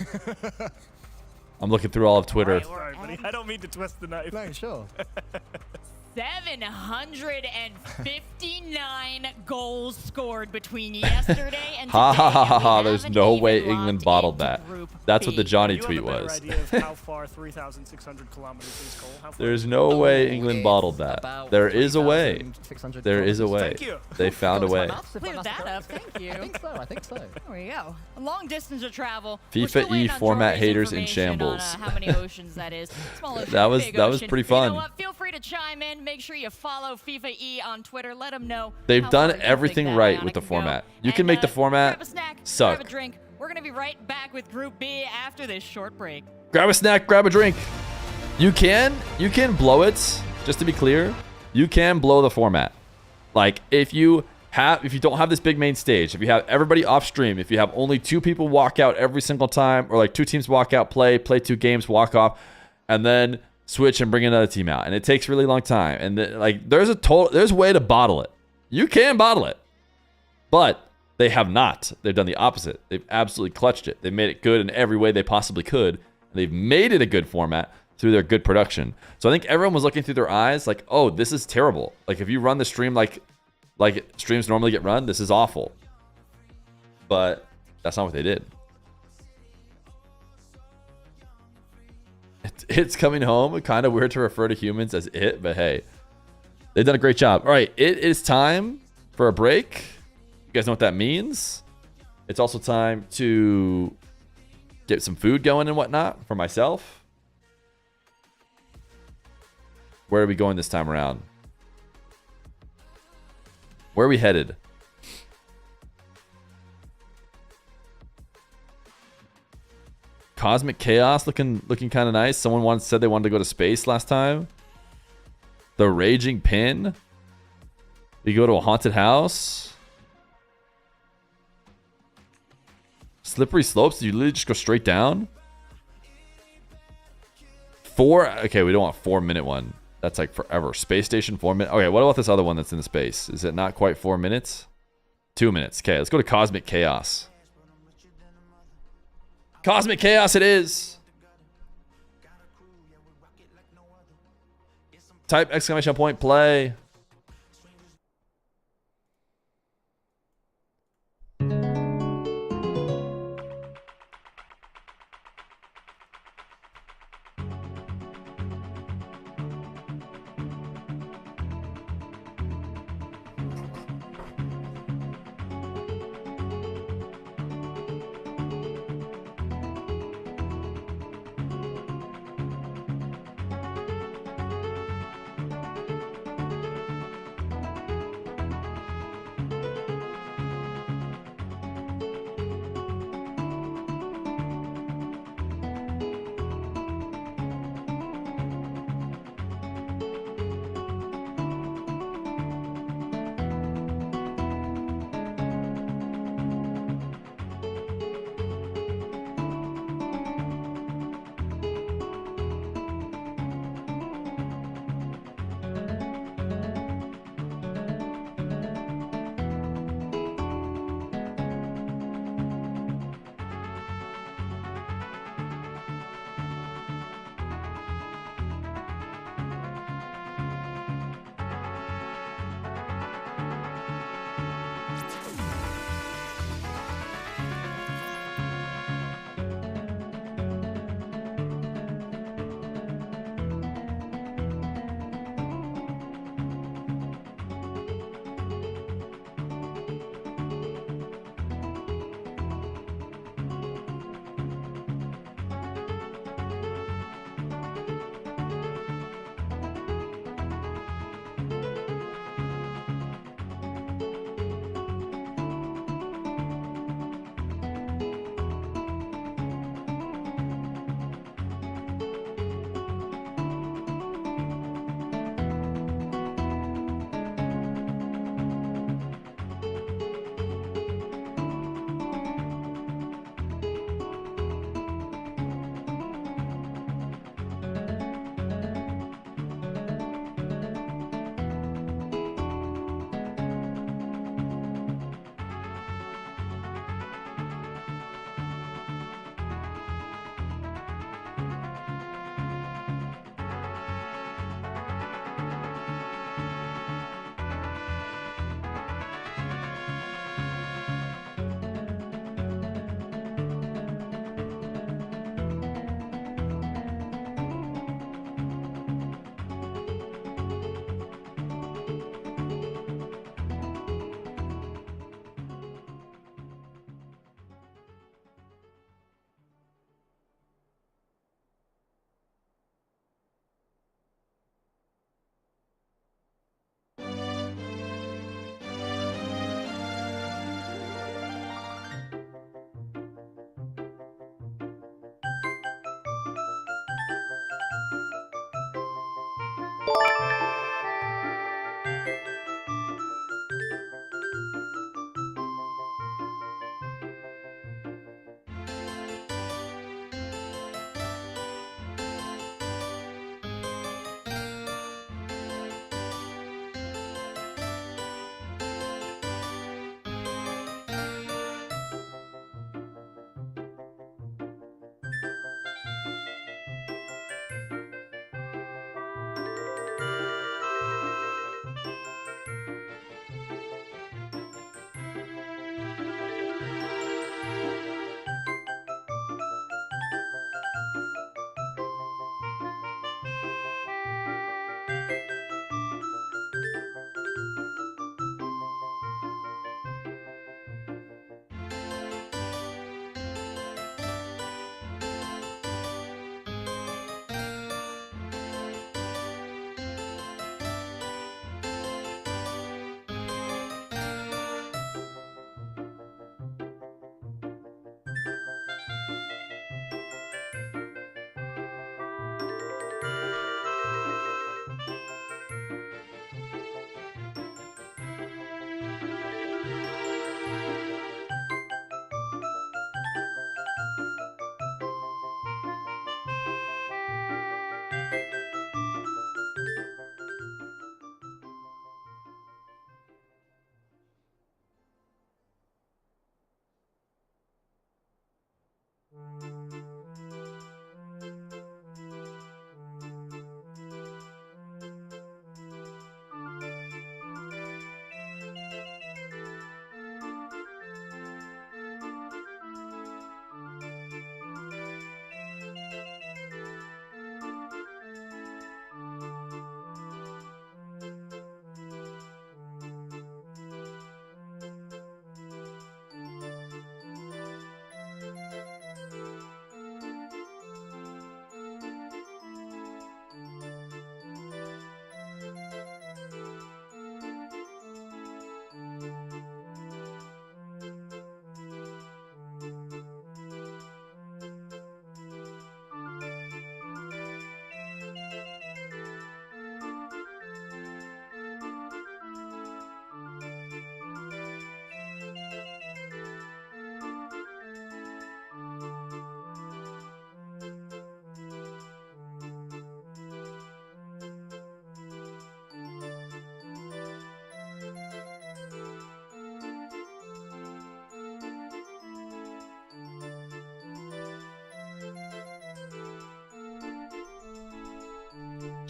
I'm looking through all of Twitter. Sorry, buddy. I don't mean to twist the knife. No, sure. 759 goals scored between yesterday and today. Ha ha ha ha ha. and we There's haven't no even way locked England bottled into that. Group That's what the B. Johnny You have a tweet better was. idea of how far 3,600 kilometers is, Cole? How far There's no way England bottled that. There is a way. There is a way. Thank you. They found a way. Cleared that up. Thank you. I think so. I think so. There we go. A long distance of travel. We're still FIFA E waiting on format Jordy's haters in information on, shambles. how many oceans that is? Small ocean, That was big pretty ocean. You fun. know what? Feel free to chime in. Make sure you follow FIFA E on Twitter. Let them know. They've how done far you think everything that right Ionic with the can go. format. You And, can make the grab format a snack, suck. grab a drink. We're gonna be right back with Group B after this short break. Grab a snack, grab a drink. You can blow it. Just to be clear, you can blow the format. Like if you don't have this big main stage, if you have everybody off stream, if you have only 2 people walk out every single time, or like 2 teams walk out, play 2 games, walk off, and then switch and bring another team out, and it takes a really long time, and there's a way to bottle it. You can bottle it, but they have not. They've done the opposite. They've absolutely clutched it. They've made it good in every way they possibly could. And they've made it a good format through their good production. So I think everyone was looking through their eyes like, oh, this is terrible. Like if you run the stream like streams normally get run, this is awful. But that's not what they did. It's coming home. Kind of weird to refer to humans as it, but hey, they've done a great job. All right, it is time for a break. You guys know what that means. It's also time to get some food going and whatnot for myself. Where are we going this time around? Where are we headed? Cosmic Chaos looking kind of nice. Someone once said they wanted to go to space last time. The Raging Pin. You go to a haunted house. Slippery Slopes. Did you literally just go straight down? Okay, we don't want 4-minute one. That's like forever. Space Station, 4 minutes. Okay, what about this other one that's in the space? Is it not quite 4 minutes? 2 minutes. Okay, let's go to Cosmic Chaos. Cosmic Chaos it is. Type ! Play.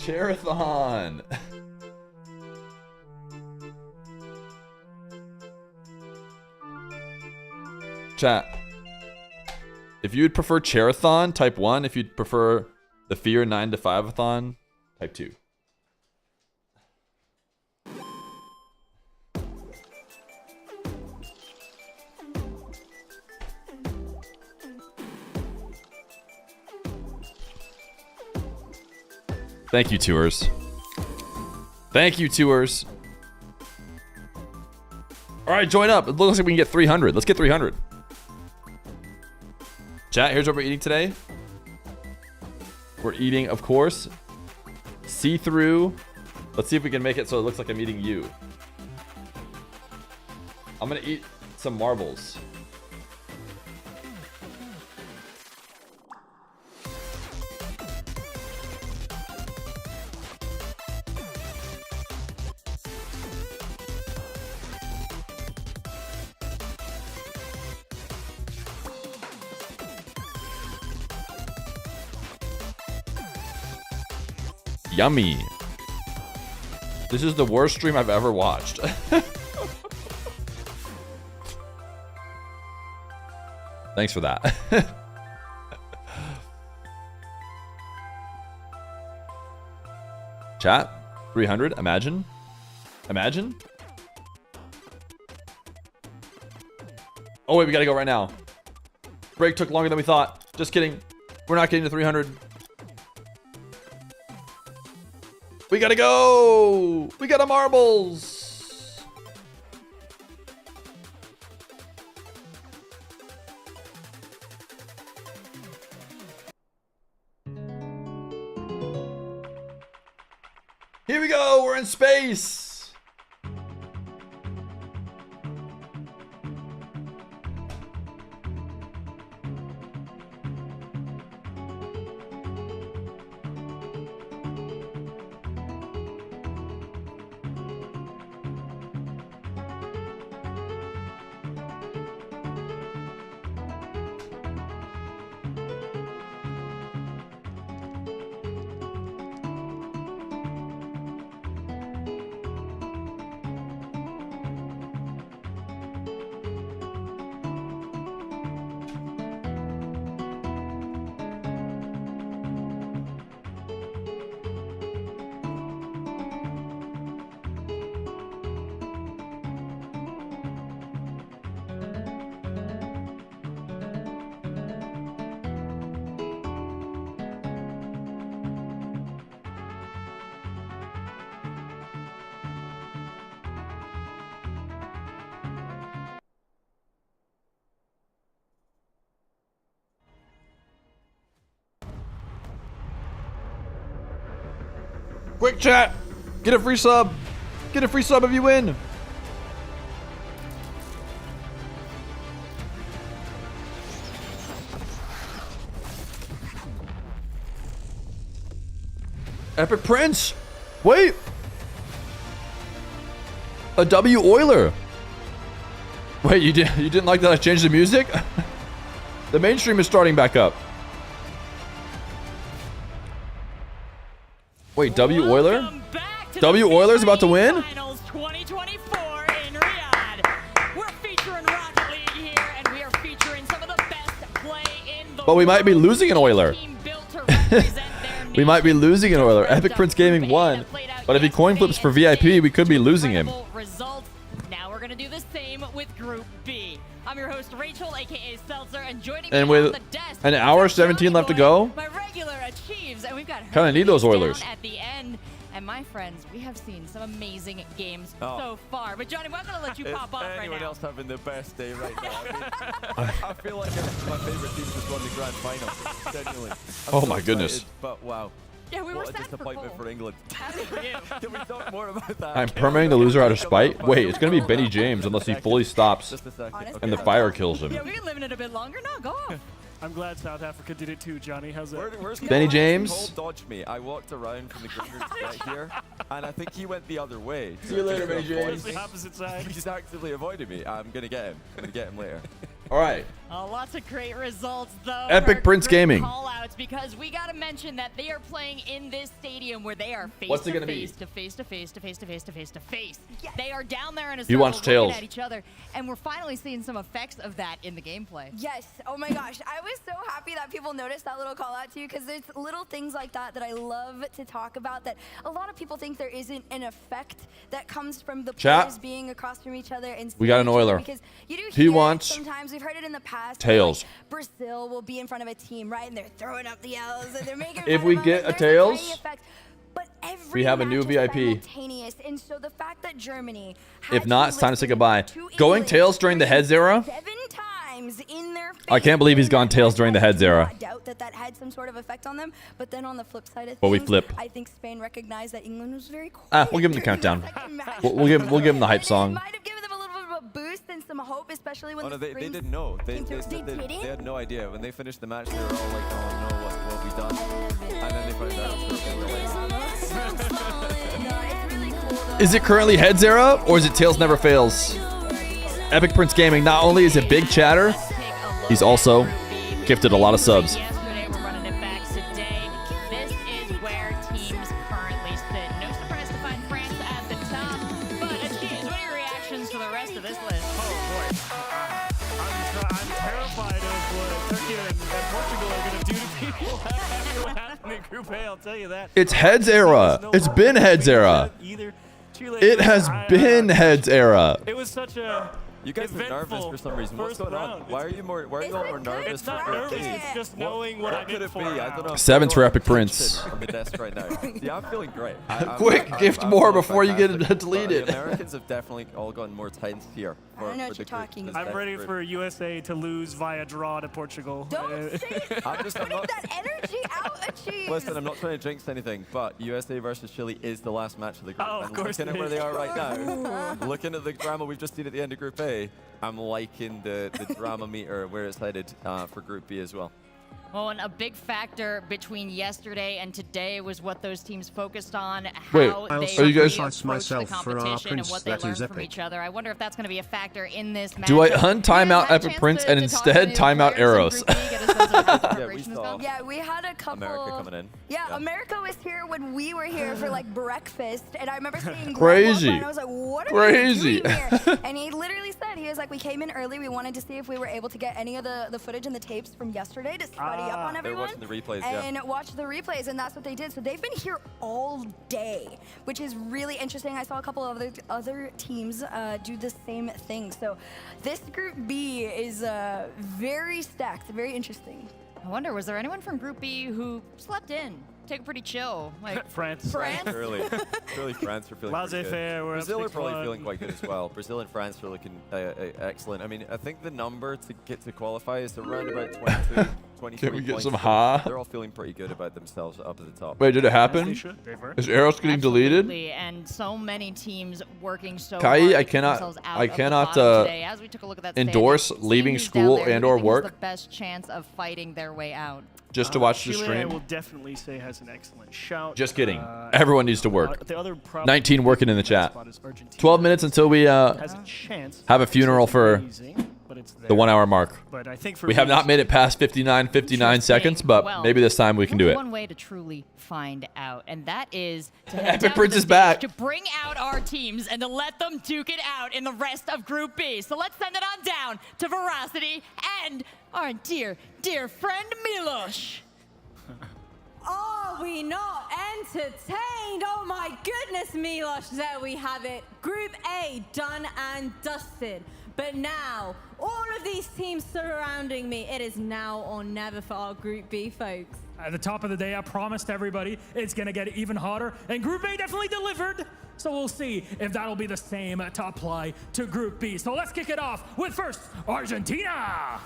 Chairathon. Chat. If you'd prefer Chairathon, type 1. If you'd prefer the Feer 9 to 5-a-thon, type 2. Thank you, tours. Thank you, tours. All right, join up. It looks like we can get 300. Let's get 300. Chat, here's what we're eating today. We're eating, of course, see-through. Let's see if we can make it so it looks like I'm eating you. I'm gonna eat some marbles. Yummy. This is the worst stream I've ever watched. Thanks for that. Chat, 300, imagine. Imagine. Oh wait, we gotta go right now. Break took longer than we thought. Just kidding. We're not getting to 300. We gotta go! We got a marbles! Here we go! We're in space! Quick chat! Get a free sub! Get a free sub if you win! Epic Prince! Wait! A W Oiler! Wait, you didn't like that I changed the music? The mainstream is starting back up. Wait, W Oiler? W Oiler's about to win? Finals 2024 in Riyadh. We're featuring Rocket League here, and we are featuring some of the best play in the But we might be losing an Oiler. We might be losing an Oiler. Epic Prince Gaming won. But if he coin flips for VIP, we could be losing him. Results. Now we're gonna do the same with Group B. I'm your host Rachel, aka Seltzer, and joining me And with on the desk, an hour 17 left to go, my regular achieves, and we've got kind of need those Oilers. at the end. And my friends, we have seen some amazing games so far. But Johnny, we're not gonna let you pop off right now. Anyone else having the best day right now? I feel like my favorite team just won the grand final. Genuinely. I'm Oh so my goodness. excited, but wow. Yeah, we were what a sad for disappointment Cole. for England. Can we talk more about that? I'm permitting the loser out of spite. Wait, it's going to be Benny James unless he fully stops and the fire kills him. Yeah, we can live in it a bit longer. No, go off. I'm glad South Africa did it too, Johnny. How's that? Where's Benny Cole? James? Cole dodged me. I walked around from the green room to get here, and I think he went the other way. See you later, Benny James. The opposite side. He's actively avoiding me. I'm gonna get him. I'm gonna get him later. All right. Lots of great results, though. Epic Prince Gaming. Call-outs, because we got to mention that they are playing in this stadium where they are face What's it to gonna be? face to face to face to face to face to face to face. They are down there in a He circle wants looking Tails. at each other, and we're finally seeing some effects of that in the gameplay. Yes. Oh my gosh. I was so happy that people noticed that little call out to you, because there's little things like that that I love to talk about that a lot of people think there isn't an effect that comes from the Chat. players being across from each other. And We got an seeing each other, Oiler. because you do He hear wants sometimes we've heard it in the past. Tails. Like Brazil will be in front of a team, right, and they're throwing up the L's and they're making If fun we of them, get and a there's tiny Tails, effects. But every we have a new match is VIP. simultaneous, and so the fact that Germany had If not, it's time to say goodbye. to Going England Tails during the Heads era? 7 times in their I can't believe he's gone Tails during the Heads era. I doubt that that had some sort of effect on them. But then on the flip side of Well, we things, flip. I think Spain recognized that England was very quiet. Ah, we'll give him the countdown. We'll give him the hype song. Might have given them a little bit of a boost and some hope, especially when Oh no, the they Springs didn't know. They didn't? had no idea. When they finished the match, they were all like, "Oh no, what have we done?" And then they found out. Is it currently Heads era, or is it Tails Never Fails? Epic Prince Gaming not only is a big chatter, he's also gifted a lot of subs. Yesterday, we're running it back today. This is where teams currently sit. No surprise to find France at the top. But, Achiz, what are your reactions to the rest of this list? I'm terrified of what Turkey and Portugal are going to do to people after what happened in Group A, I'll tell you that. It's Heads era. It's been Heads era. It has been Heads era. It was such a... You guys are nervous for some reason. What's going on? Why are you all more nervous? It's not nervous. It's just knowing what I'm could in it be? for. I don't know. Sevens for Epic Prince. On the desk right now. See, I'm feeling great. Quick, gift more feeling before you get fantastic. deleted. The Americans have definitely all gotten more tense here. I don't know what you're talking about. I'm ready for USA to lose via draw to Portugal. Don't say it. I'm just, I'm not, that energy out, Achiz. listen, I'm not trying to jinx anything, but USA versus Chile is the last match of the group. Oh, of and course looking it at where is. they are right now, looking at the drama we've just seen at the end of Group A, I'm liking the drama meter where it's headed for Group B as well. Well, and a big factor between yesterday and today was what those teams focused on, Wait, how are they you guys- approached the myself for our competition and prince, what they that learned is from epic. each other. I wonder if that's going to be a factor in this match. Do I hunt timeout Epic Prince and instead timeout Arrows? Yeah, we had a couple. America coming in. Yeah, America was here when we were here for like breakfast, and I remember seeing Greg Crazy. walk by, and I was like, "What are Crazy. you doing here?" And he literally said, "He was like, we came in early. We wanted to see if we were able to get any of the footage and the tapes from yesterday to study up on They're everyone watching the replays, and watch the replays." And that's what they did. So they've been here all day, which is really interesting. I saw a couple of other teams do the same thing. So this Group B is very stacked, very interesting. I wonder, was there anyone from Group B who slept in? Take a pretty chill. Like France. France? Surely France are feeling pretty good. Laissez-faire, we're up Brazil are 6-1. probably feeling quite good as well. Brazil and France are looking excellent. I mean, I think the number to get to qualify is around about 22, 23 Can we get points. some ha? They're all feeling pretty good about themselves up at the top. Wait, did it happen? Is Arrows getting deleted? Absolutely, and so many teams working so Kai, hard to I keep cannot- themselves out I of the cannot, bottom today. As we took a look at that endorse standing, leaving seeing who's down school there, who and/or do you think has work. the best chance of fighting their way out. Just to watch the Chile, I stream. will definitely say has an excellent shout. Just kidding. Everyone needs to work. The other 19 working in the chat. spot is Argentina. 12 minutes until we Has a chance. have a funeral for Amazing, but it's the there. 1 hour mark. But I think for We have me, not made it past 59 seconds, but Well, maybe this time we can do only it. one way to truly find out, and that is to head Epic down to Prince the is stage back. to bring out our teams and to let them duke it out in the rest of Group B. So let's send it on down to Veracity and our dear, dear friend Milos. Are we not entertained? Oh my goodness, Milos, there we have it. Group A done and dusted. But now, all of these teams surrounding me, it is now or never for our Group B, folks. At the top of the day, I promised everybody it's going to get even hotter, and Group A definitely delivered. So we'll see if that'll be the same to apply to Group B. So let's kick it off with first, Argentina.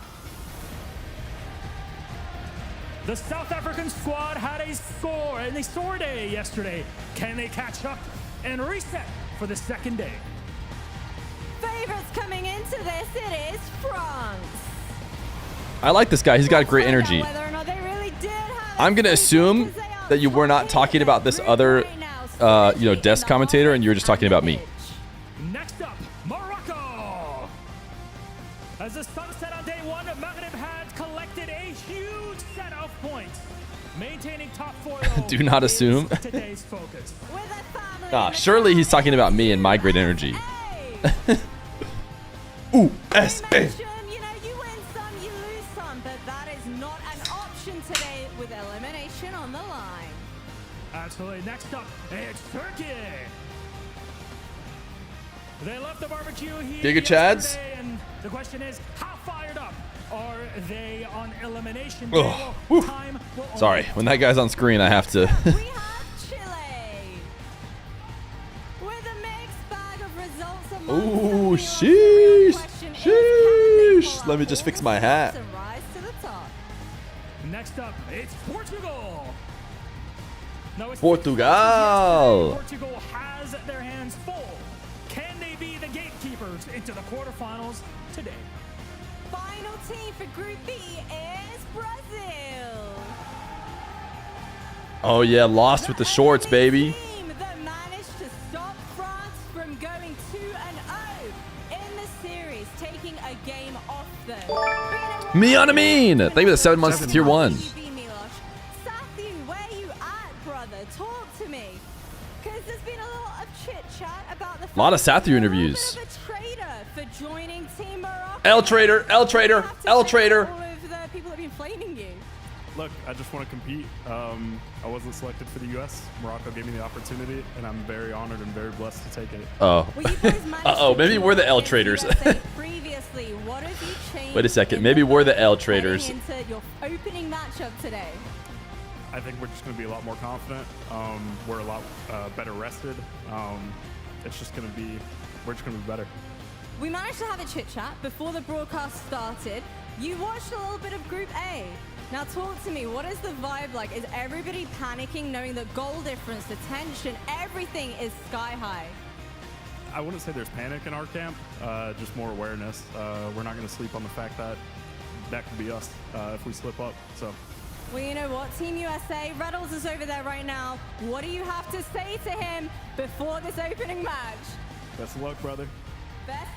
The South African squad had a score and a sore day yesterday. Can they catch up and reset for the second day? Favorites coming into this, it is France. I like this guy. He's got great energy. Whether or not they really did have I'm going to assume that you were not talking about this other, desk commentator, and you were just talking about me. Next up, Morocco. As the sun set on day one, Maghreb top foil. Do not assume. Today's focus. Surely he's talking about me and my great energy. Ooh, S-A. You know, you win some, you lose some, but that is not an option today with elimination on the line. Absolutely. Next up, it's Turkey. They left the barbecue here Giga Chads. yesterday, and the question is, how fired up are they on elimination? Oh, Well, time will sorry, when that guy's on screen, I have to. We have Chile with a mixed bag of results among Ooh, sheesh. Sheesh. Let me just fix my hat. to rise to the top. Next up, it's Portugal. Now it's Portugal. Portugal has their hands full. Can they be the gatekeepers into the quarterfinals today? Final team for Group B is Brazil. Oh yeah, lost with the shorts, baby. Team that managed to stop France from going 2-0 in the series, taking a game off them. Me on a mean. Thank you for the 7 months to tier 1. Sathu, where you at, brother? Talk to me. Because there's been a lot of chit-chat about the A lot of Sathu interviews. fact that you're a traitor for joining Team Morocco. L trader, L trader, L trader. All of the people that have been flaming you. Look, I just want to compete. I wasn't selected for the U.S. Morocco gave me the opportunity, and I'm very honored and very blessed to take it. Oh. Uh-oh, maybe we're the L traders. Previously, what have you changed? Wait a second, maybe we're the L traders. Into your opening matchup today. I think we're just going to be a lot more confident. We're a lot better rested. It's just going to be, we're just going to be better. We managed to have a chit chat before the broadcast started. You watched a little bit of Group A. Now talk to me, what is the vibe like? Is everybody panicking knowing that goal difference, the tension, everything is sky high? I wouldn't say there's panic in our camp, just more awareness. We're not going to sleep on the fact that that could be us if we slip up. So. Well, you know what? Team USA, Reynolds is over there right now. What do you have to say to him before this opening match? Best of luck, brother.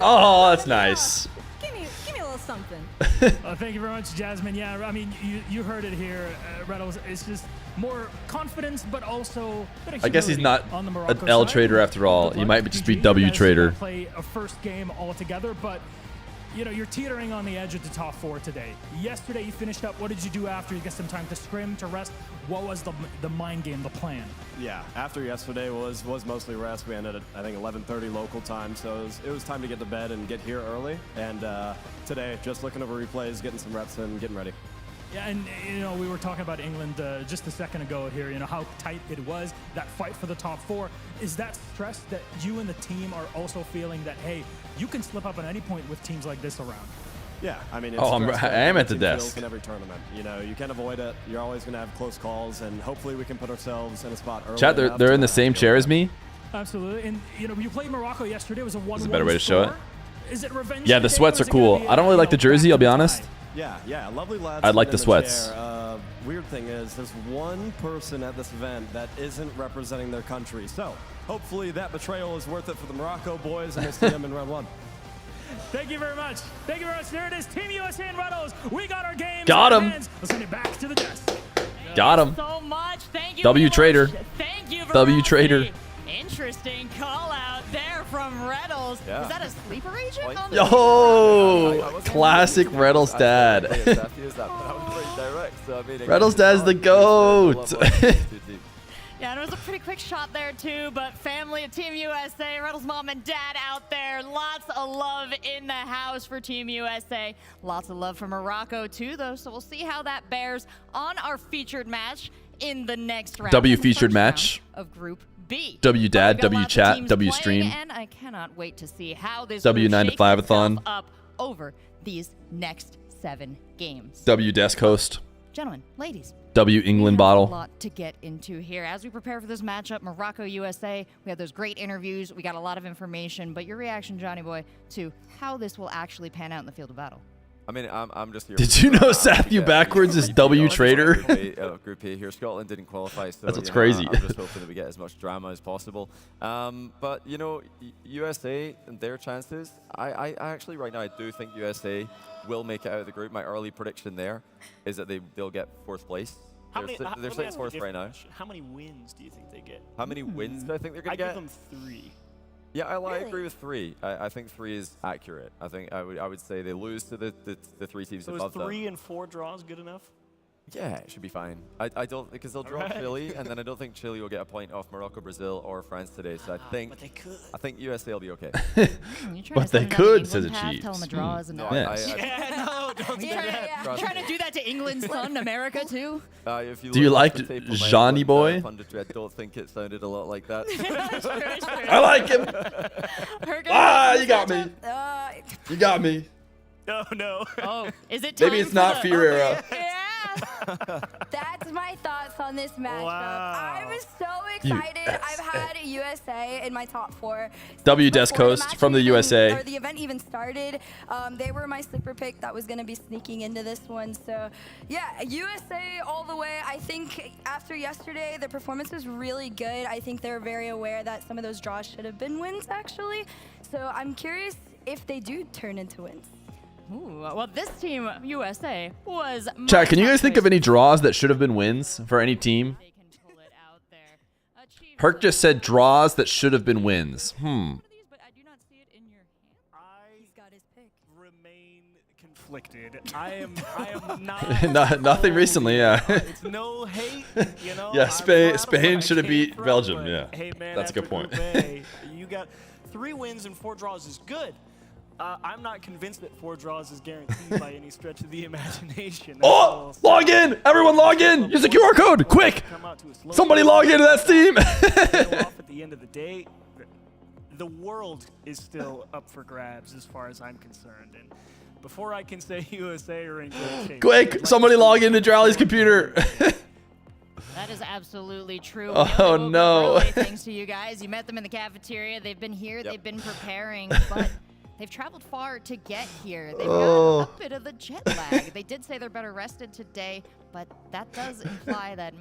Oh, that's nice. Give me a little something. Thank you very much, Jasmine. Yeah, I mean, you heard it here, Reynolds. It's just more confidence, but also a bit of I guess he's humility not on the Morocco an L side. trader after all. He might just be W trader. Play a first game altogether, but you know, you're teetering on the edge of the top 4 today. Yesterday, you finished up. What did you do after? You get some time to scrim, to rest. What was the mind game, the plan? Yeah, after yesterday was mostly rest. We ended at, I think, 11:30 local time, so it was time to get to bed and get here early. And today, just looking over replays, getting some reps in, getting ready. Yeah, and you know, we were talking about England just a second ago here, you know, how tight it was, that fight for the top 4. Is that stress that you and the team are also feeling that, hey, you can slip up at any point with teams like this around? Yeah, I mean, it's I am at the team desk. feels in every tournament. You know, you can't avoid it. You're always going to have close calls, and hopefully we can put ourselves in a spot early. Chat, they're in the same chair as me. Absolutely, and you know, you played Morocco yesterday. It was a 1-1 There's a better way to show it. Is it revenge? Yeah, the today, sweats or are is it gonna cool. be, I don't really like the jersey, I'll be honest. Yeah, lovely lads. I like in the sweats. chair. Weird thing is, there's one person at this event that isn't representing their country. So hopefully that betrayal is worth it for the Morocco boys, and we'll see them in round 1. Thank you very much. Thank you very much. There it is, Team USA and Reynolds. We got our game. Got him. Let's send it back to the desk. Got him. So much. Thank you. W trader. Thank you. W trader. Interesting call out there from Reynolds. Yeah. Is that a sleeper agent? On the Yo, classic Reddle's dad. Reddle's dad's the GOAT. Yeah, and it was a pretty quick shot there too, but family of Team USA, Reynolds' mom and dad out there. Lots of love in the house for Team USA. Lots of love for Morocco too, though, so we'll see how that bears on our featured match in the next round. W featured match. Of Group B. W dad, We've got W lots of chat, teams W playing, stream. And I cannot wait to see how this W group 9 to shakes 5 itself -athon. up over these next 7 games. W desk host. Gentlemen, ladies. W England A bottle. lot to get into here. As we prepare for this matchup, Morocco, USA, we had those great interviews. We got a lot of information, but your reaction, Johnny Boy, to how this will actually pan out in the field of battle. I mean, I'm just here. Did you know Sathu backwards is W trader? Group A here. Scotland didn't qualify, so That's what's you know, crazy. I'm just hoping that we get as much drama as possible. But you know, USA and their chances. I actually right now I do think USA will make it out of the group. My early prediction there is that they'll get 4th place. They're sitting fourth right now. How many wins do you think they get? How many wins do I think they're going to get? I give them 3. Yeah, I agree with 3. I think 3 is accurate. I think I would say they lose to the 3 teams above them. So is 3 and 4 draws good enough? Yeah, it should be fine. I don't, because they'll draw Chile, and then I don't think Chile will get a point off Morocco, Brazil, or France today. So I think USA will be okay. But they could, says the Chiefs. Tell them a draw is enough. No, don't do that. You trying to do that to England's son, America, too? Do you like Johnny Boy? I don't think it sounded a lot like that. I like him. You got me. You got me. Oh, no. Oh, is it time? Maybe it's not Feer era. That's my thoughts on this matchup. Wow. I'm so excited. I've had USA in my top 4. W Des Coast from the USA. Or the event even started. They were my sleeper pick that was going to be sneaking into this one. So, yeah, USA all the way. I think after yesterday, their performance was really good. I think they're very aware that some of those draws should have been wins, actually. So I'm curious if they do turn into wins. Ooh, well, this team, USA, was... Chat, can you guys think of any draws that should have been wins for any team? Herc just said draws that should have been wins. Remain conflicted. I am not... Nothing recently, yeah. It's no hate, you know? Yeah, Spain should have beat Belgium, yeah. Hey, man, that's a good point. You got 3 wins and 4 draws is good. I'm not convinced that 4 draws is guaranteed by any stretch of the imagination. Oh, log in! Everyone log in! Use the QR code, quick! Somebody log into that Steam! Off at the end of the day, the world is still up for grabs as far as I'm concerned. And before I can say USA are in good shape. Quick, somebody log into Drowley's computer. That is absolutely true. Oh, no. Early, thanks to you guys. You met them in the cafeteria. They've been here. They've been preparing. But they've traveled far to get here. They've got a bit of the jet lag. They did say they're better rested today, but that does imply that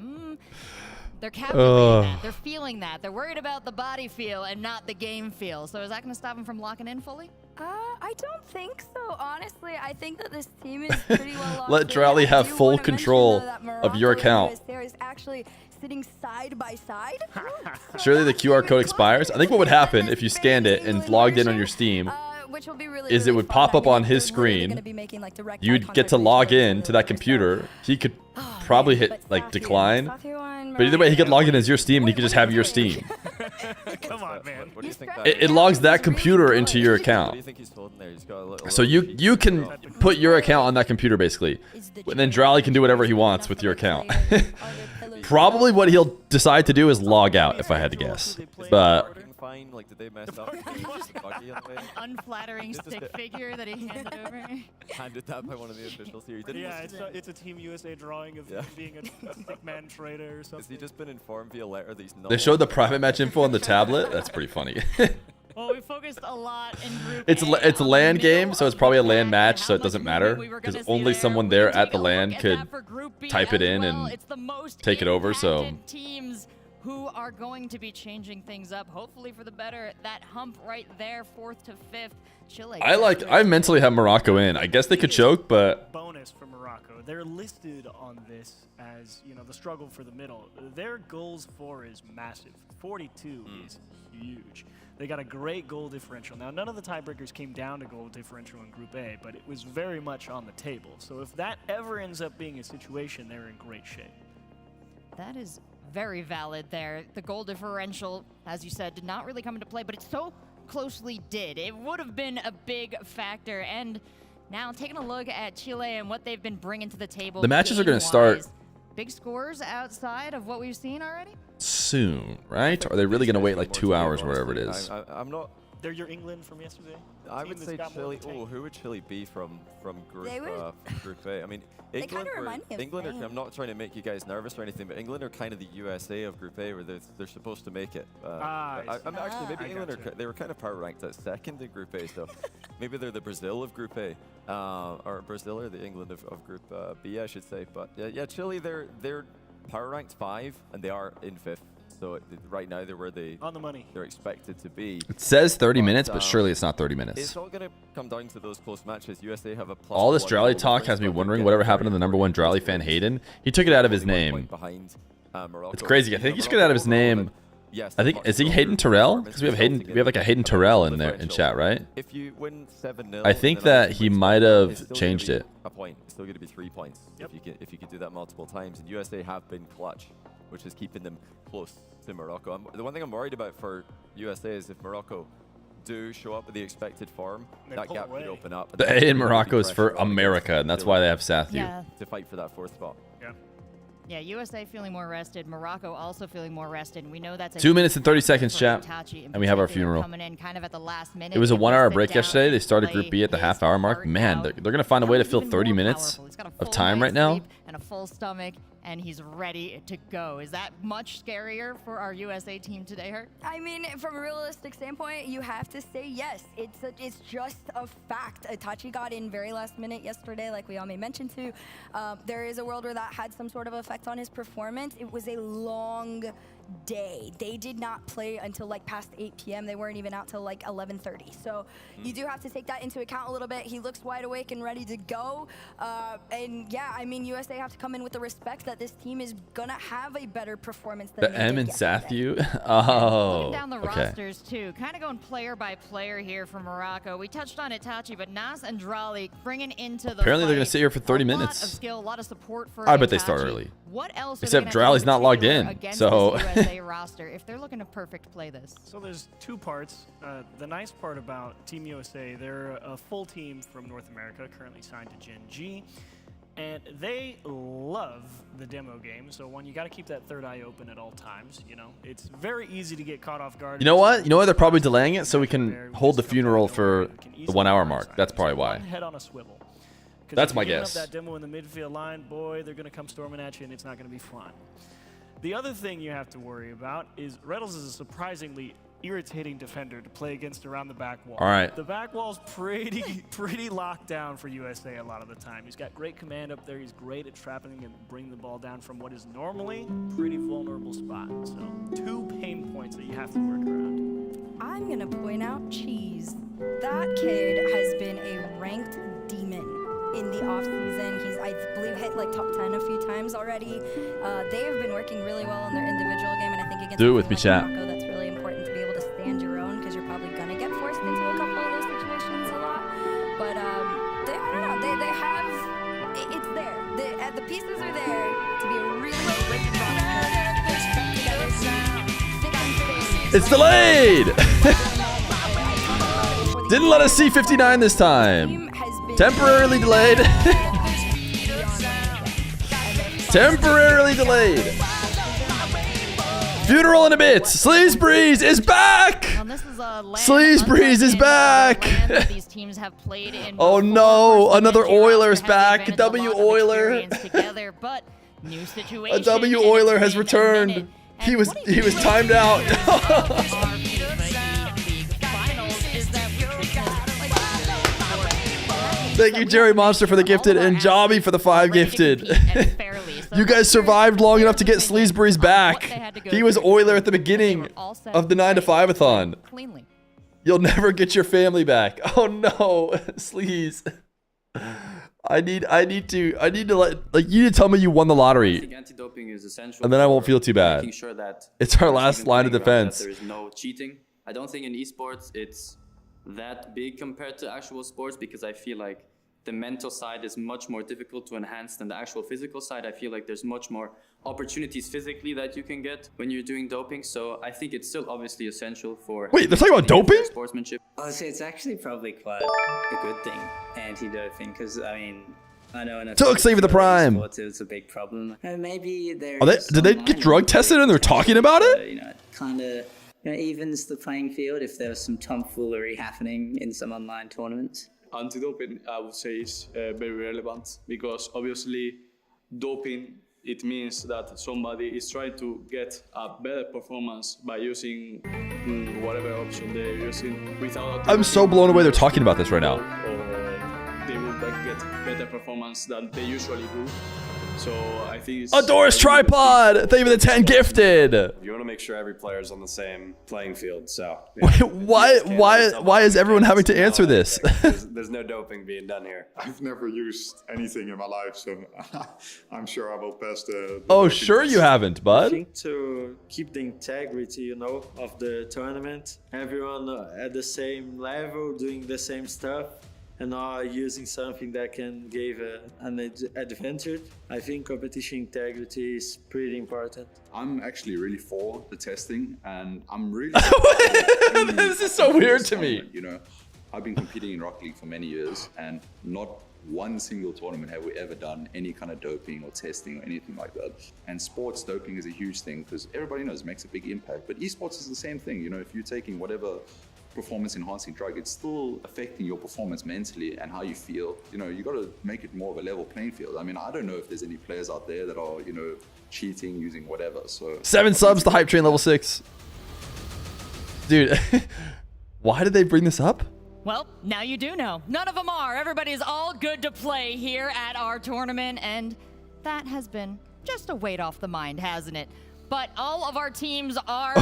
they're calculating that. They're feeling that. They're worried about the body feel and not the game feel. So is that going to stop them from locking in fully? I don't think so. Honestly, I think that this team is pretty well locked. Let Drowley have full control of your account. There is actually sitting side by side. Surely the QR code expires. I think what would happen if you scanned it and logged in on your Steam is it would pop up on his screen. You'd get to log in to that computer. He could probably hit like decline. But either way, he could log in as your Steam and he could just have your Steam. Come on, man. What do you think It logs that computer into your account. What do you think he's holding there? He's got a little... So you can put your account on that computer basically. And then Drowley can do whatever he wants with your account. Probably what he'll decide to do is log out, if I had to guess. But fine? Like, did they mess up? Unflattering stick figure that he handed over. Handed that by one of the officials here. Yeah, it's a Team USA drawing of him being a stick man trader or something. Has he just been informed via letter that he's not? They showed the private match info on the tablet. That's pretty funny. Well, we focused a lot in Group It's a LAN game, so it's probably a LAN match, so it doesn't matter because only someone there at the LAN could type it in and take it over. So teams who are going to be changing things up, hopefully for the better. That hump right there, 4th to 5th. Chile. I mentally have Morocco in. I guess they could choke, but bonus for Morocco. They're listed on this as, you know, the struggle for the middle. Their goals for is massive. 42 is huge. They got a great goal differential. Now, none of the tiebreakers came down to goal differential in Group A, but it was very much on the table. So if that ever ends up being a situation, they're in great shape. That is very valid there. The goal differential, as you said, did not really come into play, but it so closely did. It would have been a big factor. And now taking a look at Chile and what they've been bringing to the table. The matches are going to start big scores outside of what we've seen already? Soon, right? Or are they really going to wait like 2 hours or whatever it is? I'm not. They're your England from yesterday? I would say Chile. Oh, who would Chile be from Group A? I mean, England. I'm not trying to make you guys nervous or anything, but England are kind of the USA of Group A, where they're supposed to make it. Actually, maybe England they were kind of power ranked at 2nd in Group A, so maybe they're the Brazil of Group A, or Brazil or the England of Group B, I should say. But yeah, Chile they're power ranked 5, and they are in 5th. So right now they're where on the money. they're expected to be. It says 30 minutes, but surely it's not 30 minutes. It's all going to come down to those close matches. USA have a plus All this one Drally goal talk difference, has me but wondering they're whatever getting happened to the number one Drally fan, Hayden. He took it out of his name. Behind, It's crazy. I think he took it out of his name. Yes, I think, is he Hayden Terrell? Because we have like a Hayden Terrell in there in chat, right? If you win 7-0, I think that he might have changed it. A point. It's still going to be 3 points if you can do that multiple times. And USA have been clutch, which is keeping them close to Morocco. The one thing I'm worried about for USA is if Morocco do show up with the expected form, that gap could open up. The A in Morocco is for America, and that's why they have Sathu. To fight for that 4th spot. Yeah, USA feeling more rested. Morocco also feeling more rested. We know that's 2 minutes and 30 seconds, chat, and we have our funeral. Coming in kind of at the last minute. It was a 1 hour break yesterday. They started Group B at the half-hour mark. Man, they're going to find a way to fill 30 minutes of time right now. And a full stomach, and he's ready to go. Is that much scarier for our USA team today, Hurt? I mean, from a realistic standpoint, you have to say yes. It's just a fact. Itachi got in very last minute yesterday, like we all made mention to. There is a world where that had some sort of effect on his performance. It was a long day. They did not play until like past 8 p.m. They weren't even out till like 11:30. So you do have to take that into account a little bit. He looks wide awake and ready to go. And yeah, I mean, USA have to come in with the respect that this team is gonna have a better performance than The M and Sathu? Oh, looking down the okay. rosters too, kind of going player by player here for Morocco. We touched on Itachi, but Nas and Drali bringing into the Apparently fight they're going to sit here for 30 a minutes. lot of skill, a lot of support for I bet they Itachi. start early. What else? Except are they gonna Drali's not logged tailor in, against so this USA roster if they're looking to perfect play this. So there's 2 parts. The nice part about Team USA, they're a full team from North America, currently signed to Gen G, and they love the demo game. So you got to keep that third eye open at all times. You know, it's very easy to get caught off guard. You know what? You know why they're probably delaying it? So we can hold the funeral for the 1 hour mark. That's probably why. Head on a swivel. That's my If you guess. give up that demo in the midfield line, boy, they're going to come storming at you, and it's not going to be fun. The other thing you have to worry about is Reynolds is a surprisingly irritating defender to play against around the back wall. All right. The back wall's pretty locked down for USA a lot of the time. He's got great command up there. He's great at trapping and bringing the ball down from what is normally a pretty vulnerable spot. So 2 pain points that you have to work around. I'm gonna point out Cheese. That kid has been a ranked demon in the offseason. He's, I believe, hit like top 10 a few times already. They have been working really well on their individual game, and I think against Do it with me, chat. Morocco, that's really important to be able to stand your own, because you're probably gonna get forced into a couple of those situations a lot. But I don't know. They have it's there. The pieces are there to be a really great product. It's delayed! Didn't let us see 59 this time. Temporarily delayed. Temporarily delayed. Funeral in a bit. Sleaze Breeze is back. Sleaze Breeze is back. These teams have played in Oh no, another Oiler's back. W Oiler. Together, but new A situation. W Oiler has returned. He was timed out. Thank you, Jerry Monster, for the gifted, and Jobby for the 5 gifted. You guys survived long enough to get Sleaze Breeze back. He was Oiler at the beginning of the 9 to 5-a-thon. You'll never get your family back. Oh no, Sleaze. I need to like you need to tell me you won the lottery. Anti-doping is essential, and then I won't feel too bad. Making sure that It's our last line of defense. There is no cheating. I don't think in esports it's that big compared to actual sports, because I feel like the mental side is much more difficult to enhance than the actual physical side. I feel like there's much more opportunities physically that you can get when you're doing doping. So I think it's still obviously essential for... Wait, they're talking about doping? Sportsmanship. I'll say it's actually probably quite a good thing, anti-doping, because I mean, I know in a Took Save the Prime. sports it's a big problem. And maybe there. Did they get drug tested and they're talking about it? You know, kind of evens the playing field if there's some tomfoolery happening in some online tournaments. Anti-doping, I would say, is very relevant, because obviously doping, it means that somebody is trying to get a better performance by using whatever option they're using without... I'm so blown away they're talking about this right now. Or they will get better performance than they usually do. So I think it's Adoris Tripod! Thank you for the 10 gifted! You want to make sure every player is on the same playing field. So Wait, why is everyone having to answer this? there's no doping being done here. I've never used anything in my life, so I'm sure I will pass the Oh, sure you haven't, I bud. think to keep the integrity, you know, of the tournament, everyone at the same level, doing the same stuff, and not using something that can give an advantage. I think competition integrity is pretty important. I'm actually really for the testing, and I'm really. This is so weird to me. You know, I've been competing in Rocket League for many years, and not one single tournament have we ever done any kind of doping or testing or anything like that. And sports doping is a huge thing because everybody knows it makes a big impact. But esports is the same thing. You know, if you're taking whatever performance enhancing drug, it's still affecting your performance mentally and how you feel. You know, you got to make it more of a level playing field. I mean, I don't know if there's any players out there that are, you know, cheating, using whatever. So 7 subs to Hype Train level 6. Dude, why did they bring this up? Well, now you do know. None of them are. Everybody is all good to play here at our tournament, and that has been just a weight off the mind, hasn't it? But all of our teams are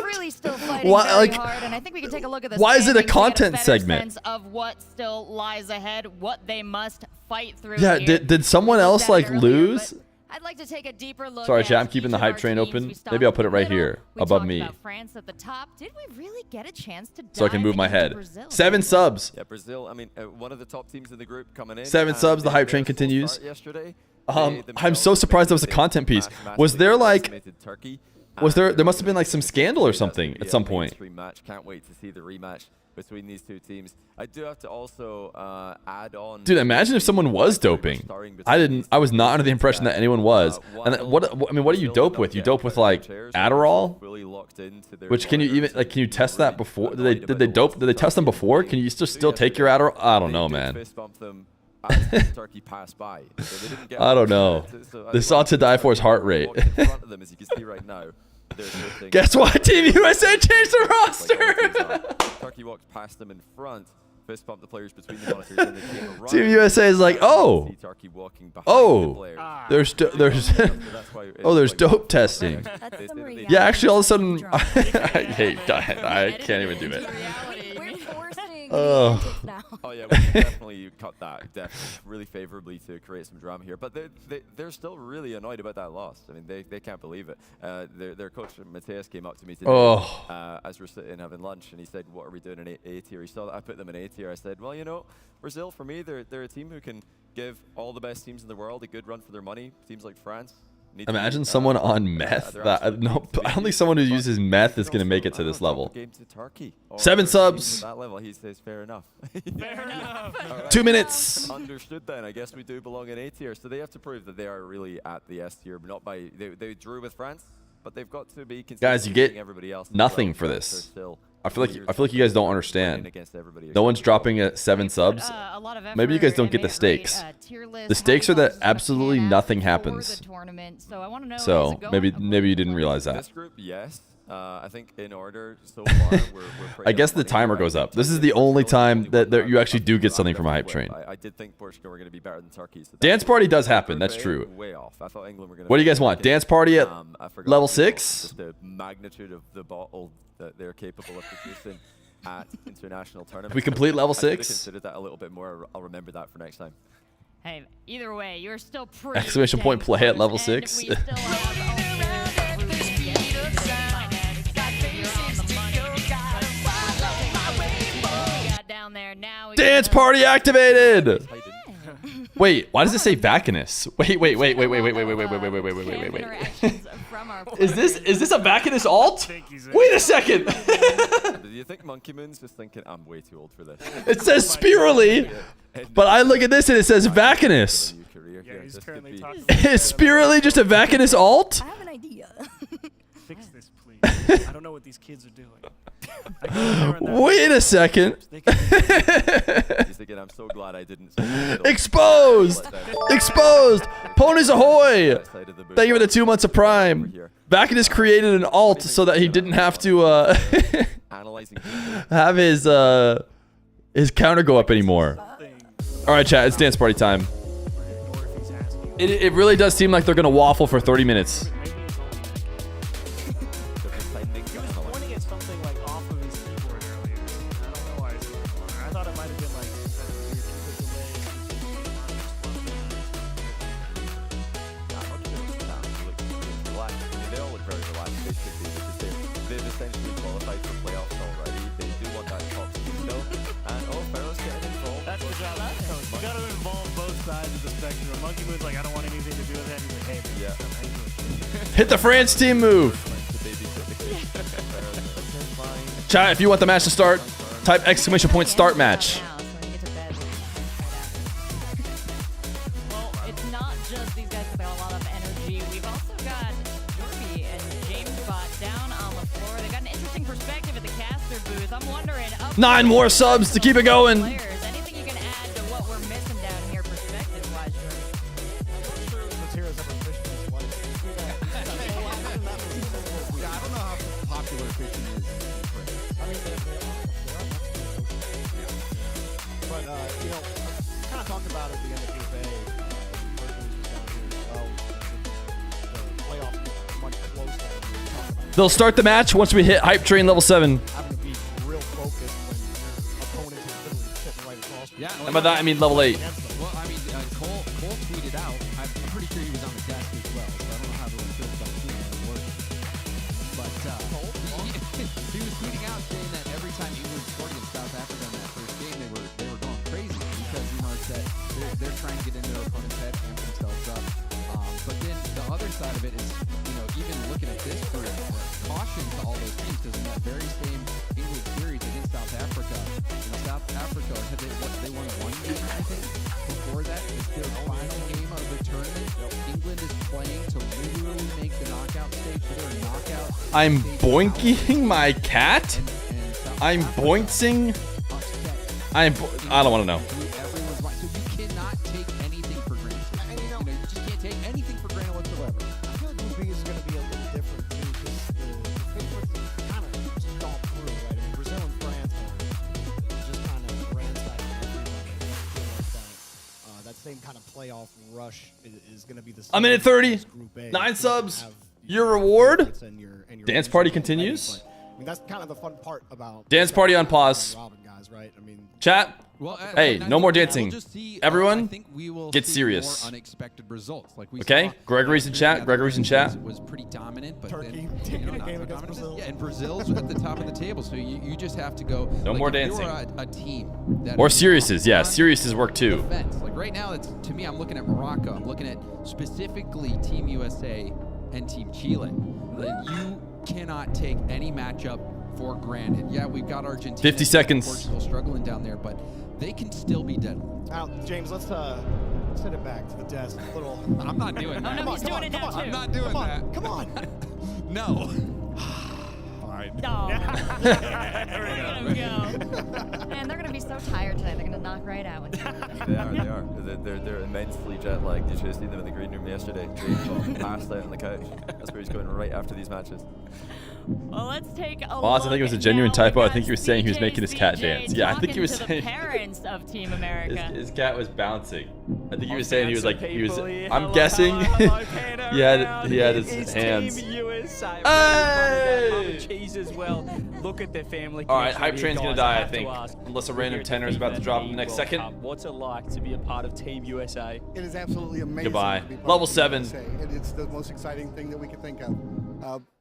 really still fighting very hard, and I think we can take a look at this. Why is it a content segment? Sense of what still lies ahead, what they must fight through. Yeah, here. did someone else like lose? I'd like to take a deeper look. Sorry, chat, I'm keeping the Hype Train open. Maybe I'll put it right here above me, about France at the top. Did we really get a chance to so I can move my head. Brazil? 7 subs. Yeah, Brazil. I mean, one of the top teams in the group coming in. 7 subs. The Hype Train continues. Yesterday. I'm so surprised that was a content piece. Was there like, there must have been like some scandal or something at some point. Rematch. Can't wait to see the rematch between these two teams. I do have to also add on. Dude, imagine if someone was doping. I was not under the impression that anyone was. And what do you dope with? You dope with like Adderall? Which can you even can you test that before? Did they test them before? Can you still take your Adderall? I don't know, man. Turkey passed by. I don't know. This ought to die for his heart rate. Guess what? Team USA changed the roster. Turkey walked past them in front, fist bumped the players between the monitors, and they came around. Team USA is like, there's dope testing. Yeah, actually, all of a sudden, I can't even do it. Oh yeah, we definitely cut that really favorably to create some drama here. But they're still really annoyed about that loss. I mean, they can't believe it. Their coach Mateus came up to me today as we're sitting having lunch, and he said, "What are we doing in A tier?" He saw that I put them in A tier. I said, "Well, you know, Brazil for me, they're a team who can give all the best teams in the world a good run for their money. Teams like France." Imagine someone on meth. No, I don't think someone who uses meth is gonna make it to this level. 7 subs. That level, he says, fair enough. Fair enough. Right. 2 minutes. Understood then. I guess we do belong in A tier. So they have to prove that they are really at the S tier, but not by they drew with France, but they've got to be. Guys, you get everybody else nothing for this. I feel like you guys don't understand. No one's dropping at 7 subs. Maybe you guys don't get the stakes. The stakes are that absolutely nothing happens. So maybe you didn't realize that. This group, yes. I think in order so far, we're I guess the timer goes up. This is the only time that you actually do get something from a Hype Train. I did think Portugal were going to be better than Turkey. So Dance party does happen. That's true. Way off. I thought England were going to. What do you guys want? Dance party at level 6? Just the magnitude of the bottle that they're capable of producing at international tournaments. We complete level 6. I considered that a little bit more. I'll remember that for next time. Hey, either way, you're still pretty. Exclamation point play at level 6. Dance party activated. Wait, why does it say Vacanus? Wait. Is this a Vacanus alt? Wait a second. Do you think Monkey Moon's just thinking I'm way too old for this? It says Spirally, but I look at this and it says Vacanus. Is Spirally just a Vacanus alt? I have an idea. Fix this, please. I don't know what these kids are doing. Wait a second. He's thinking, I'm so glad I didn't. Exposed. Ponies ahoy. Thank you for the 2 months of Prime. Vacanus created an alt so that he didn't have to have his counter go up anymore. All right, chat. It's dance party time. It really does seem like they're gonna waffle for 30 minutes. He was pointing at something like off of his keyboard earlier. I don't know why he's doing that. I thought it might have been like They all look very relaxed. They should be because they've essentially qualified for playoffs already. They do want that top seed still. And Feer's getting involved. That's the job of the coach. You got to involve both sides of the spectrum. Monkey Moon's like, I don't want anything to do with that. He's like, hey, yeah. Hit the France team move. Chat, if you want the match to start, type exclamation point start match. Well, it's not just these guys with a lot of energy. We've also got Jorby and James Bot down on the floor. They got an interesting perspective at the caster booth. I'm wondering, 9 more subs to keep it going. players, anything you can add to what we're missing down here perspective-wise, Jorby? Yeah, I don't know how popular fishing is in France. I mean, but you know, kind of talked about at the end of FIFAe, the playoffs get much closer. They'll start the match once we hit hype train level 7. Having to be real focused when your opponent is literally sitting right across from you. Yeah, And by that I mean level 8. Well, I mean, Cole tweeted out. I'm pretty sure he was on the desk as well, so I don't know how everyone feels about seeing him working. But he was tweeting out saying that every time England scored against South Africa in that first game, they were going crazy because that they're trying to get into their opponent's head, amp themselves up. But then the other side of it is, even looking at this group, caution to all those teams because in that very same England series against South Africa, South Africa they won one game, I think. Before that, it's their final game of the tournament. England is playing to literally make the knockout stage. So they're a knockout. I'm boinking my cat? I'm boinking? I don't want to know. Everyone's right. So you cannot take anything for granted. You just can't take anything for granted whatsoever. I feel like Group B is going to be a little different too because the favorites kind of stomped through, right? I mean, Brazil and France are just kind of ransacking everybody. That same kind of playoff rush is going to be the same. I'm in at 30. Group A. 9 subs. Your reward? Dance party continues. I mean, that's kind of the fun part about Dance party on pause. guys, right? I mean, Chat. Well, Hey, no more dancing. We'll just see, Everyone, I think we will get see serious. more unexpected results. Like we Okay? saw Gregory's in chat. Gregory's in chat. was pretty dominant, but Turkey then taking a not game so against dominant. Brazil. Yeah, and Brazil's at the top of the table, so you just have to go. No like, more if you dancing. were a team that Or is Sirius's. Yeah, on Sirius's work too. the fence. Like right now, it's to me, I'm looking at Morocco. I'm looking at specifically Team USA and Team Chile. Like, you cannot take any matchup for granted. Yeah, we've got Argentina. 50 seconds. Portugal struggling down there, but they can still be deadly. Now, James, let's send it back to the desk a little. I'm not doing that. Oh, no, he's doing it now, too. I'm not doing that. Come on. No. All right. No. Look at him go. Man, they're going to be so tired today. They're going to knock right out. They are. They're immensely jet lagged. You should have seen them in the green room yesterday. Jake passed out on the couch. That's where he's going right after these matches. Well, let's take a Boss, I think it was a genuine now typo. I because think he was saying he was making his cat CJ dance. Yeah, I think he was talking saying to the parents of Team America. his cat was bouncing. I think he was Okay, saying he was some like he was. people, I'm hello, guessing hello, Panda he had around. his It's hands. Team USA. Hey! Mama Cheese as well. Look at their family. All right, connection hype here, train's gonna guys. die. I have to think, ask, unless a we're random here at tenor is the about to drop in the FIFA next World second. Cup. What's it like to be a part of Team USA? It is absolutely amazing. Goodbye. to be part Level of Team 7. USA. It's the most exciting thing that we could think of.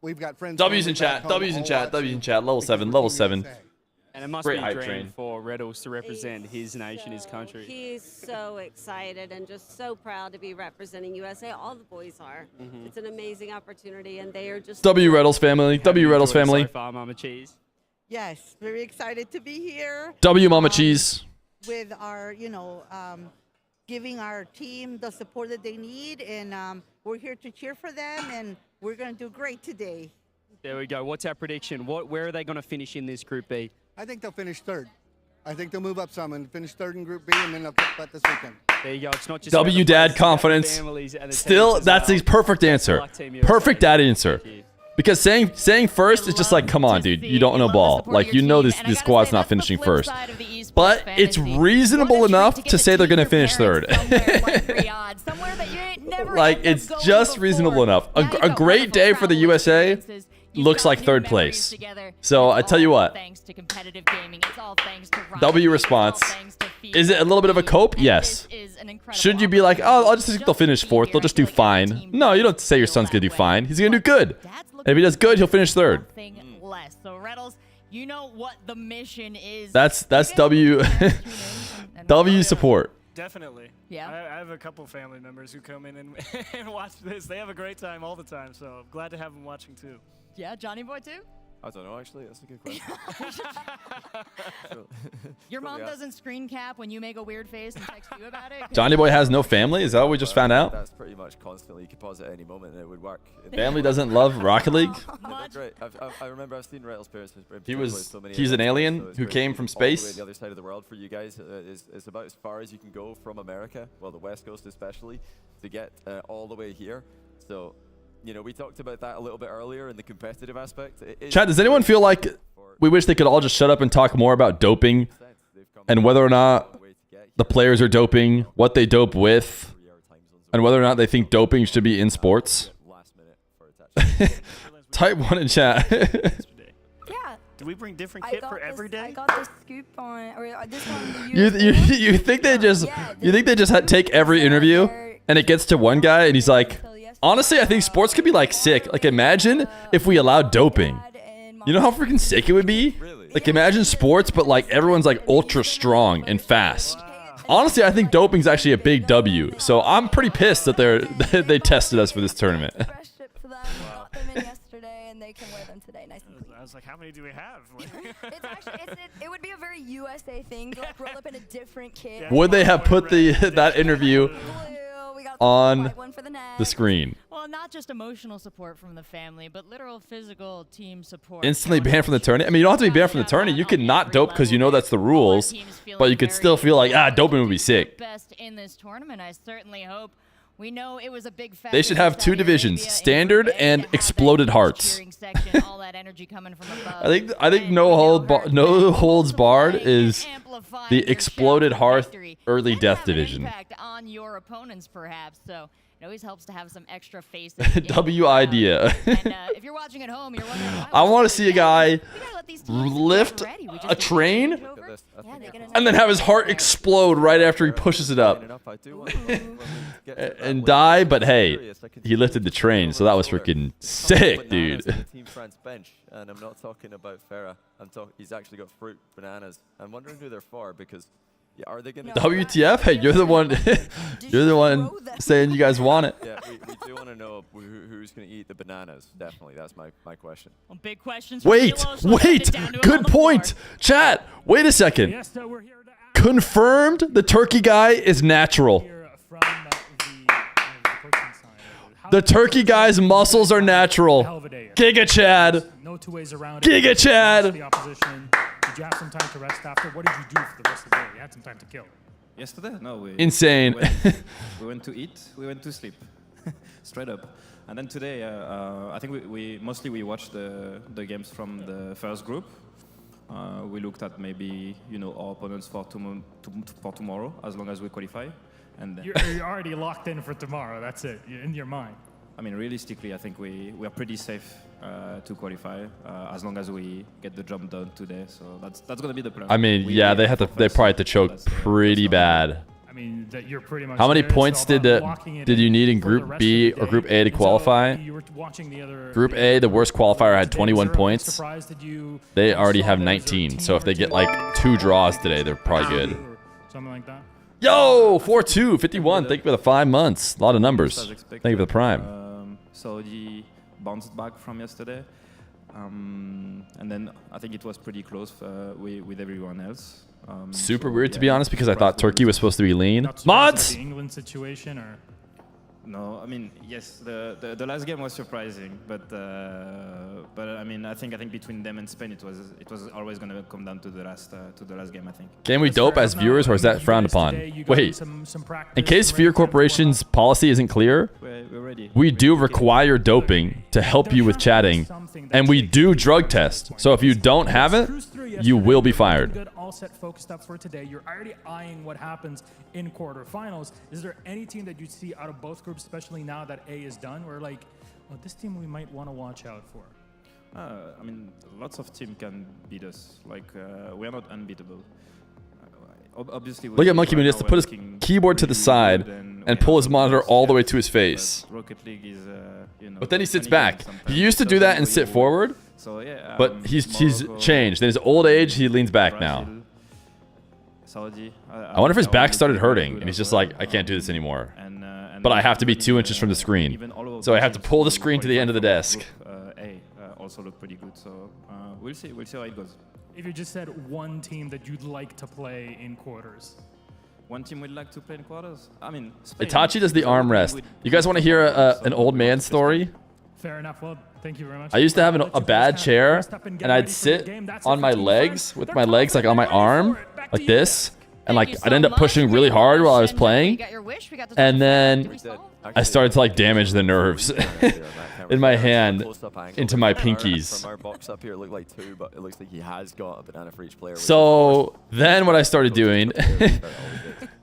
We've got friends. W's in family back chat. home W's in all chat. watching W's in chat. Level because 7. we're Level Team 7. USA. And it must Great be a hype dream train. for Reddles to represent his nation, his country. He's so excited and just so proud to be representing USA. All the boys are. It's an amazing opportunity, and they are just. W Reddles family. W Reddles family. So far, Mama Cheese. Yes, very excited to be here. W Mama Cheese. With our, giving our team the support that they need, and we're here to cheer for them, and we're going to do great today. There we go. What's our prediction? Where are they going to finish in this Group B? I think they'll finish third. I think they'll move up some and finish third in Group B, and then they'll flip that this weekend. There you go. It's not just W about the dad players, it's about the confidence. families and the Still, teams as that's well. the perfect answer. Luck, Team USA. Perfect dad answer. Because saying first is just like, come on, dude, you don't know ball. Like, you know this squad's not finishing first. but it's reasonable enough to say they're going to finish third. Like, it's just reasonable enough. A great day for the USA looks like third place. So I tell you what, W response. Is it a little bit of a cope? Yes. Should you be like, oh, I'll just think they'll finish fourth, they'll just do fine? No, you don't say your son's gonna do fine. He's gonna do good. And if he does good, he'll finish third. So Reddles, you know what the mission is. That's W W support. Definitely. Yeah. I have a couple family members who come in and, and watch this. They have a great time all the time, so I'm glad to have them watching too. Yeah, Johnny Boy too? I don't know, actually. That's a good question. Your mom doesn't screen cap when you make a weird face and text you about it? Johnny Boy has no family? Is that what we just found out? That's pretty much constantly. You could pause at any moment and it would work. Family doesn't love Rocket League? Great. I remember I've seen Rails' parents. He's an alien who came from space? All the way the other side of the world for you guys is about as far as you can go from America, well, the West Coast especially, to get all the way here. So, you know, we talked about that a little bit earlier in the competitive aspect. Chad, does anyone feel like we wish they could all just shut up and talk more about doping and whether or not the players are doping, what they dope with, and whether or not they think doping should be in sports? Type 1 in chat. Yeah. Do we bring different kit for every day? I got the scoop on, or this one. You think they just take every interview and it gets to one guy and he's like, honestly, I think sports could be like sick. Like, imagine if we allowed doping. You know how freaking sick it would be? Like, imagine sports, but like everyone's like ultra strong and fast. Honestly, I think doping's actually a big W. So I'm pretty pissed that they tested us for this tournament. I was like, how many do we have? It would be a very USA thing to like roll up in a different kit. Would they have put that interview on the screen? Well, not just emotional support from the family, but literal physical team support. Instantly banned from the tourney? I mean, you don't have to be banned from the tourney. You can not dope because you know that's the rules, but you could still feel like, doping would be sick. Best in this tournament, I certainly hope. We know it was a big factor. They should have two divisions, standard and exploded hearts. I think no holds barred is the exploded heart early death division. On your opponents, perhaps. So it always helps to have some extra faces. W idea. And if you're watching at home, you're wondering, I want to see a guy lift a train and then have his heart explode right after he pushes it up and die. But hey, he lifted the train, so that was freaking sick, dude. Team France bench, and I'm not talking about Farah. He's actually got fruit, bananas. I'm wondering who they're for because. Yeah, are they gonna WTF? Hey, you're the one. You're the one saying you guys want it. Yeah, we do want to know who's gonna eat the bananas. Definitely, that's my question. Well, big questions. Wait. Good point. Chat. Wait a second. Confirmed. The turkey guy is natural. The turkey guy's muscles are natural. Giga Chad. No two ways around. Giga Chad. The opposition. Did you have some time to rest after? What did you do for the rest of the day? You had some time to kill. Yesterday? No, we... Insane. We went to eat, we went to sleep. Straight up. And then today, I think we mostly watched the games from the first group. We looked at maybe, our opponents for tomorrow, as long as we qualify. And then You're already locked in for tomorrow. That's it. You're in your mind. I mean, realistically, I think we are pretty safe to qualify as long as we get the job done today. So that's going to be the plan. I mean, they probably have to choke pretty bad. I mean, that you're pretty much. How many points did you need in Group B or Group A to qualify? Group A, the worst qualifier, had 21 points. They already have 19. So if they get like 2 draws today, they're probably good. Something like that. Yo, 4-2, 51. Thank you for the 5 months. A lot of numbers. Thank you for the prime. Saudi bounced back from yesterday. And then I think it was pretty close with everyone else. Super weird, to be honest, because I thought Turkey was supposed to be lean. Mods! The England situation, or? No, I mean, yes, the last game was surprising, but I mean, I think between them and Spain, it was always going to come down to the last game, I think. Can we dope as viewers, or is that frowned upon? Wait, in case Feer Corporation's policy isn't clear, we do require doping to help you with chatting, and we do drug test. So if you don't have it, you will be fired. all set, focused up for today. You're already eyeing what happens in quarterfinals. Is there any team that you see out of both groups, especially now that A is done, where like, well, this team we might want to watch out for? I mean, lots of teams can beat us. Like, we are not unbeatable. Obviously, Look at Monkey Moon. He has to put his keyboard to the side and pull his monitor all the way to his face. Rocket League is, But then he sits back. He used to do that and sit forward, but he's changed. In his old age, he leans back now. I wonder if his back started hurting, and he's just like, I can't do this anymore. But I have to be 2 inches from the screen, so I have to pull the screen to the end of the desk. Also look pretty good, so we'll see how it goes. If you just said one team that you'd like to play in quarters. One team we'd like to play in quarters? I mean, Itachi does the armrest. You guys want to hear an old man story? Fair enough. Well, thank you very much. I used to have a bad chair, and I'd sit on my legs with my legs like on my arm, like this, and like I'd end up pushing really hard while I was playing, and then I started to like damage the nerves in my hand into my pinkies. From our box up here, it looked like 2, but it looks like he has got a banana for each player. So then what I started doing,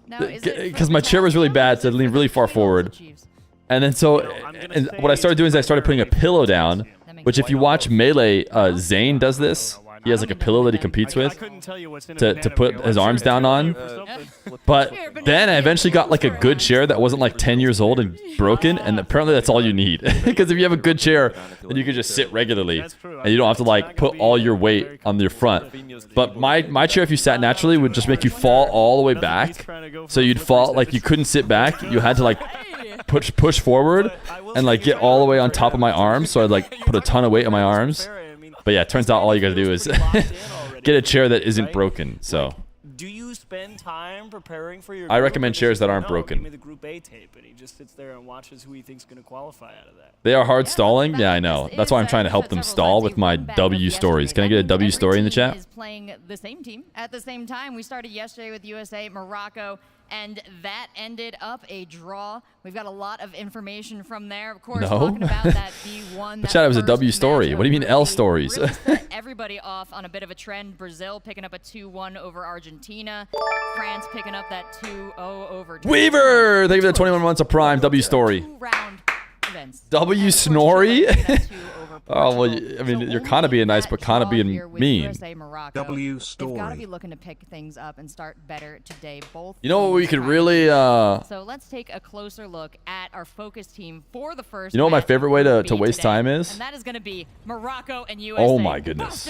because my chair was really bad, so I'd lean really far forward. And then and what I started doing is I started putting a pillow down, which if you watch Melee, Zane does this. He has like a pillow that he competes with to put his arms down on. But then I eventually got like a good chair that wasn't like 10 years old and broken, and apparently that's all you need. Because if you have a good chair, then you can just sit regularly, and you don't have to like put all your weight on your front. But my chair, if you sat naturally, would just make you fall all the way back. So you'd fall, like you couldn't sit back. You had to like push forward and like get all the way on top of my arms. So I'd like put a ton of weight on my arms. But yeah, it turns out all you gotta do is get a chair that isn't broken. So do you spend time preparing for your I recommend chairs that aren't broken. Give me the Group A tape, and he just sits there and watches who he thinks is going to qualify out of that. They are hard stalling. Yeah, I know. That's why I'm trying to help them stall with my W stories. Can I get a W story in the chat? Is playing the same team at the same time. We started yesterday with USA, Morocco, and that ended up a draw. We've got a lot of information from there. Of course, talking about that B1. But chat, it was a W story. What do you mean L stories? Really set everybody off on a bit of a trend. Brazil picking up a 2-1 over Argentina. France picking up that 2-0 over Weaver! Thank you for the 21 months of Prime. W story. W Snorri? Oh, well, I mean, you're kind of being nice, but kind of being mean. W story. They've got to be looking to pick things up and start better today. Both. You know what we could really... So let's take a closer look at our focus team for the first. You know what my favorite way to waste time is? And that is going to be Morocco and USA. Oh my goodness.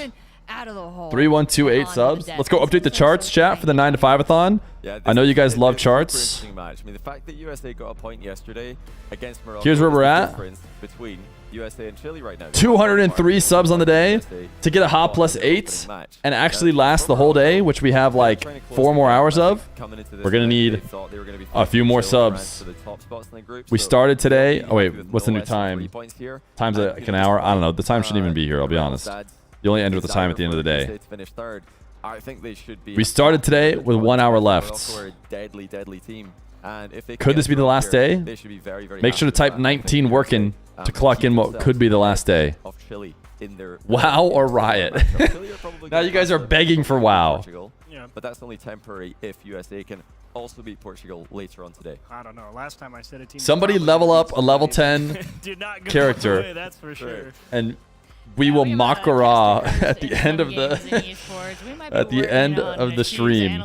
Out of the hole. 3128 subs. Let's go update the charts, chat, for the 9 to 5-a-thon. Yeah, I know you guys love charts. Match. I mean, the fact that USA got a point yesterday against Morocco. Here's where we're at. Between USA and Chile right now. 203 subs on the day to get a hot +8 and actually last the whole day, which we have like 4 more hours of. We're gonna need a few more subs. We started today. Oh wait, what's the new time? Time's like an hour. I don't know. The time shouldn't even be here. I'll be honest. You only end with the time at the end of the day. We started today with 1 hour left. Could this be the last day? Make sure to type 19 working to clock in what could be the last day. WoW or Riot? Now you guys are begging for WoW. But that's only temporary if USA can also beat Portugal later on today. I don't know. Last time I said a team. Somebody level up a level 10 character. Away, that's for sure. And we will Makara at the end of the stream.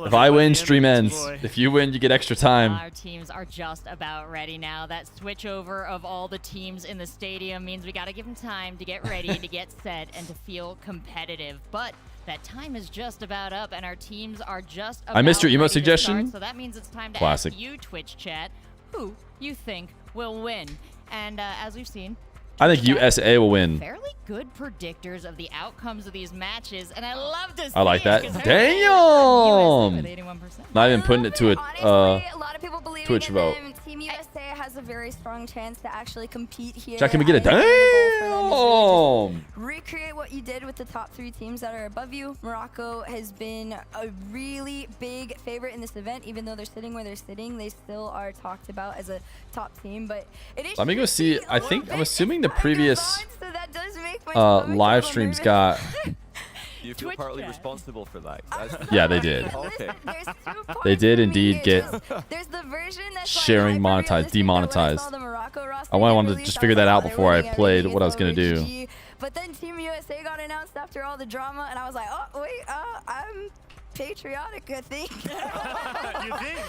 If I win, stream ends. If you win, you get extra time. Our teams are just about ready now. That switch over of all the teams in the stadium means we got to give them time to get ready, to get set, and to feel competitive. But that time is just about up, and our teams are just about I missed your emo ready to suggestion. start, so that means it's time to Classic. ask you, Twitch chat, who you think will win. And as we've seen, I think USA will win. fairly good predictors of the outcomes of these matches, and I love to see I like that. it 'cause Damn! with 81%. Not even putting it to a lot of people believe Twitch in vote. them. Team USA has a very strong chance to actually compete here. Jack, can we get a I think the goal for them is really damn? just recreate what you did with the top 3 teams that are above you. Morocco has been a really big favorite in this event, even though they're sitting where they're sitting. They still are talked about as a top team, but it is. Let me go see. I think I'm assuming the previous so that does make my live streams got Do you feel partly responsible for that? Yeah, they did. Okay. They did indeed get There's the version that's sharing monetized, demonetized. I wanted to just figure that out before I played what I was going to do. But then Team USA got announced after all the drama, and I was like, oh, wait, I'm patriotic, I think. You think?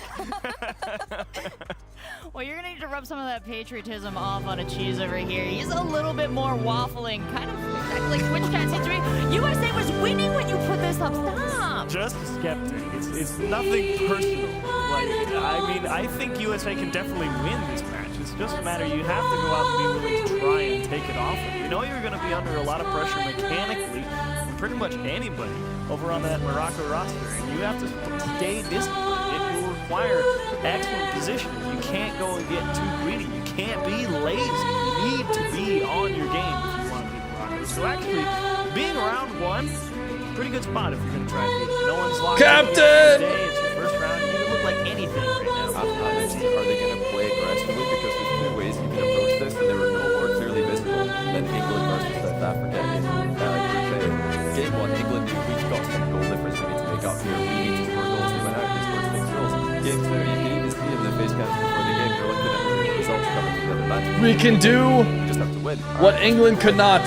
Well, you're going to need to rub some of that patriotism off on a cheese over here. He's a little bit more waffling, kind of exactly like Twitch chat seems to be. USA was winning when you put this up. Stop. Just a skeptic. It's nothing personal. Like, I mean, I think USA can definitely win this match. It's just a matter you have to go out and be willing to try and take it off. You know you're going to be under a lot of pressure mechanically from pretty much anybody over on that Morocco roster, and you have to stay disciplined. It will require excellent positioning. You can't go and get too greedy. You can't be lazy. You need to be on your game if you want to beat Morocco. So actually, being round one, pretty good spot if you're going to try and beat it. No one's locked Captain! in today. It's your first round. You don't look like anything right now. Are they going to play aggressively? Because there's two ways you can approach this, and they were no more clearly visible than England versus South Africa in Group A. Game one, England knew we've got some goal difference we need to make up here. We need to score goals. We went out and scored 6 goals. Game two, you can even see in the face cams before the game, they're looking at the results coming from the other matches. We can do just have to win. what England could not.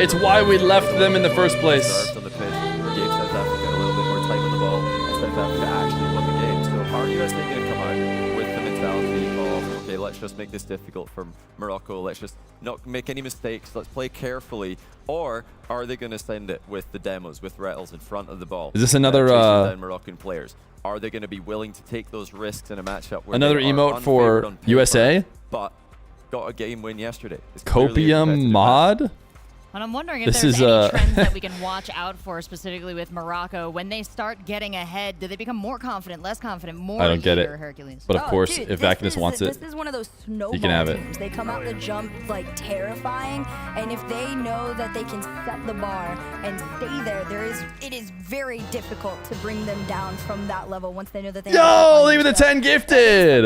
It's why we left them in the first place. On the pitch, gave South Africa a little bit more time on the ball, and South Africa actually won the game. So are USA going to come out with the mentality of, okay, let's just make this difficult for Morocco, let's just not make any mistakes, let's play carefully, or are they going to send it with the demos, with Rettles in front of the ball? Is this another down Moroccan players? Are they going to be willing to take those risks in a matchup where another they are emote for unfavored on paper, USA? but got a game win yesterday? It's clearly a Copium competitive mod? And I'm wondering if This there's is, any trends that we can watch out for, specifically with Morocco. When they start getting ahead, do they become more confident, less confident, more I don't get it. Hercules? But of course, dude, if this Vacnus wants it, This is one of those snowball he can have it. teams. They come out the jump like terrifying, and if they know that they can set the bar and stay there, it is very difficult to bring them down from that level once they know that they Yo, leave it the 10 gifted.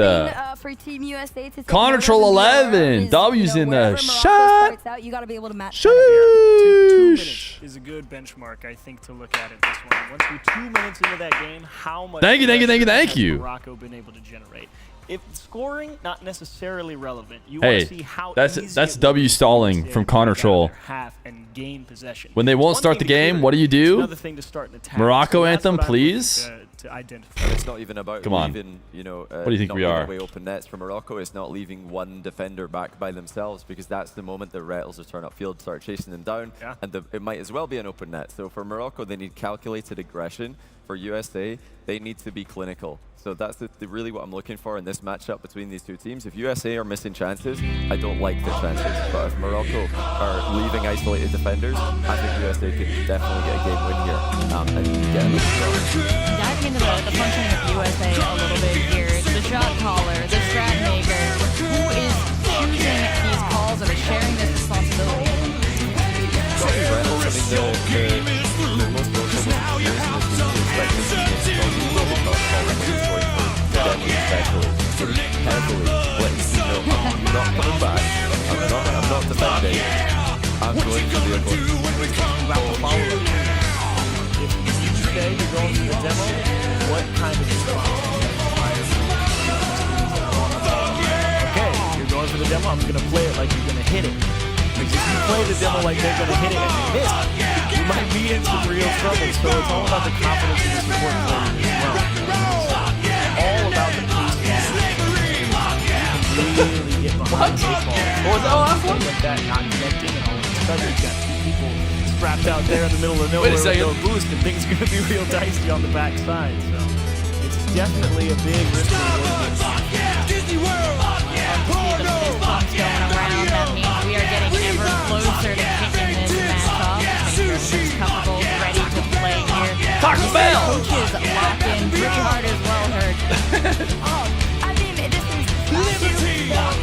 for Team USA to Control 11. W's in the shot. starts out, you got to be able to match that. 2 minutes is a good benchmark, I think, to look at in this one. Once we're 2 minutes into that game, how much Thank you. has Morocco been able to generate? If scoring, not necessarily relevant. You Hey, want to see how that's W stalling from Connor Troll. Half and gain possession. When they won't start the game, what do you do? Another thing to start an attack. Morocco So that's anthem, what I'm please. looking to identify. And it's not even about Come on. leaving, What do you think not we giving are? away open nets for Morocco. It's not leaving one defender back by themselves, because that's the moment the Rettles will turn upfield, start chasing them down, and it might as well be an open net. So for Morocco, they need calculated aggression. For USA, they need to be clinical. So that's really what I'm looking for in this matchup between these two teams. If USA are missing chances, I don't like the chances. But if Morocco are leaving isolated defenders, I think USA could definitely get a game win here and get a Diving into the functioning of USA a little bit here, the shot caller, the strat maker, who is choosing these calls or sharing this responsibility? Probably Reynolds. I mean, the most notable experience in this team is like this team is probably not calling his voice for Denny especially. Sort of heavily letting you know, I'm not coming back. I'm not defending. I'm going for the opponent. If you say you're going for the demo, what kind of response? Okay, you're going for the demo, I'm going to play it like you're going to hit it. Because if you play the demo like they're going to hit it and you miss, you might be in some real trouble. So it's all about the confidence of the support players as well. It's all about the pace. You can really get behind the ball. What was that last one? Like that, not connecting, and all of a sudden you've got 2 people strapped out there in the middle of nowhere Wait a second. with no boost, and things are going to be real dicey on the backside. So it's definitely a big risk reward. Disney World! The fist bumps going around. That means we are getting ever closer to kicking this match off. Make sure everybody's comfortable, ready to play here. Taco Bell! Coaches locked in pretty hard as well, Herd. I mean, this is Liberty! It's not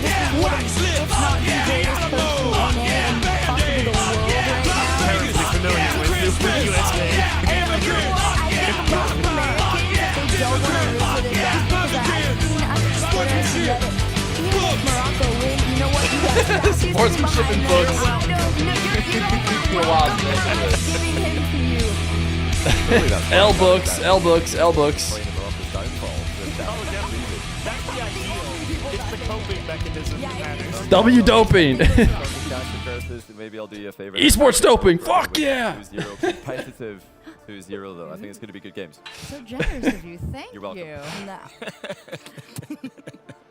the greatest coach in NA and possibly the world right now. Terribly familiar with USA. And like, you know what? I think most Americans, they don't want to root for the best because I've seen that even if Morocco win, you know what? You got Sportsmanship and books. No, you're For a while, giving him L books, L books, L books. W doping. Maybe I'll do you a favor. Esports doping. Fuck yeah. 2-0 competitive 2-0 though. I think it's going to be good games. So generous of you. Thank You're welcome. you.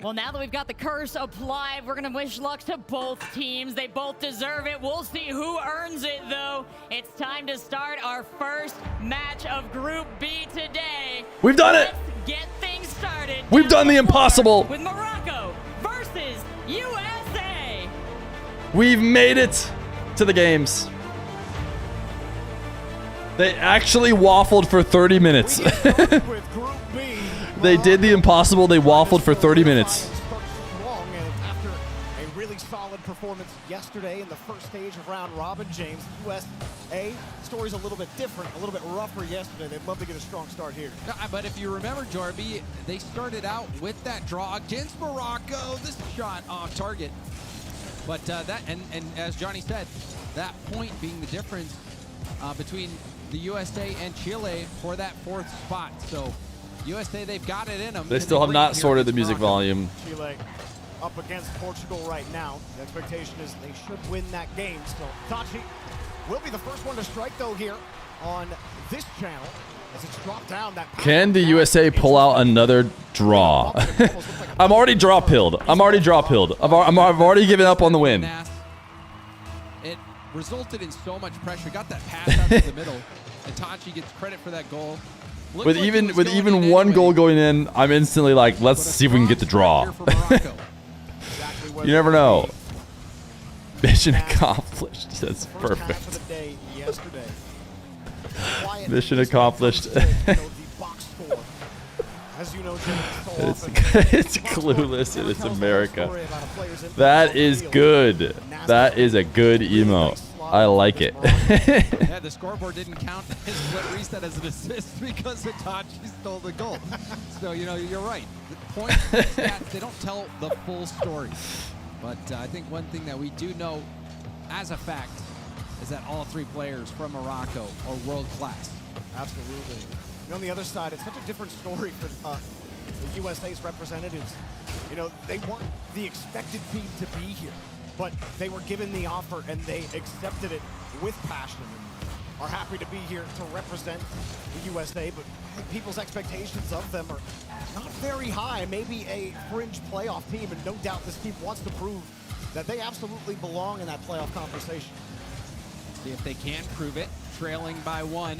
Well, now that we've got the curse applied, we're going to wish luck to both teams. They both deserve it. We'll see who earns it, though. It's time to start our first match of Group B today. We've done it. Let's get things started. We've done the impossible. With Morocco versus USA. We've made it to the games. They actually waffled for 30 minutes. They did the impossible. They waffled for 30 minutes. After a really solid performance yesterday in the first stage of round robin, James, USA story's a little bit different, a little bit rougher yesterday. They'd love to get a strong start here. But if you remember, Jorby, they started out with that draw against Morocco. This shot off target. But that, and as Johnny said, that point being the difference between the USA and Chile for that 4th spot. So USA, they've got it in them. They still have not sorted the music volume. Chile up against Portugal right now. The expectation is they should win that game. So Tachi will be the first one to strike, though, here on this channel as it's dropped down. That Can the USA pull out another draw? I'm already draw pilled. I'm already draw pilled. I've already given up on the win. It resulted in so much pressure. Got that pass out to the middle. And Tachi gets credit for that goal. With even one goal going in, I'm instantly like, let's see if we can get the draw. You never know. Mission accomplished. That's perfect. Mission accomplished. It's clueless and it's America. That is good. That is a good emo. I like it. Yeah, the scoreboard didn't count his split reset as an assist because Hitachi stole the goal. So, you know, you're right. The point stats, they don't tell the full story. But I think one thing that we do know as a fact is that all 3 players from Morocco are world class. Absolutely. You know, on the other side, it's such a different story for the USA's representatives. You know, they weren't the expected team to be here, but they were given the offer and they accepted it with passion and are happy to be here to represent the USA. But I think people's expectations of them are not very high. Maybe a fringe playoff team, and no doubt this team wants to prove that they absolutely belong in that playoff conversation. See if they can prove it. Trailing by 1.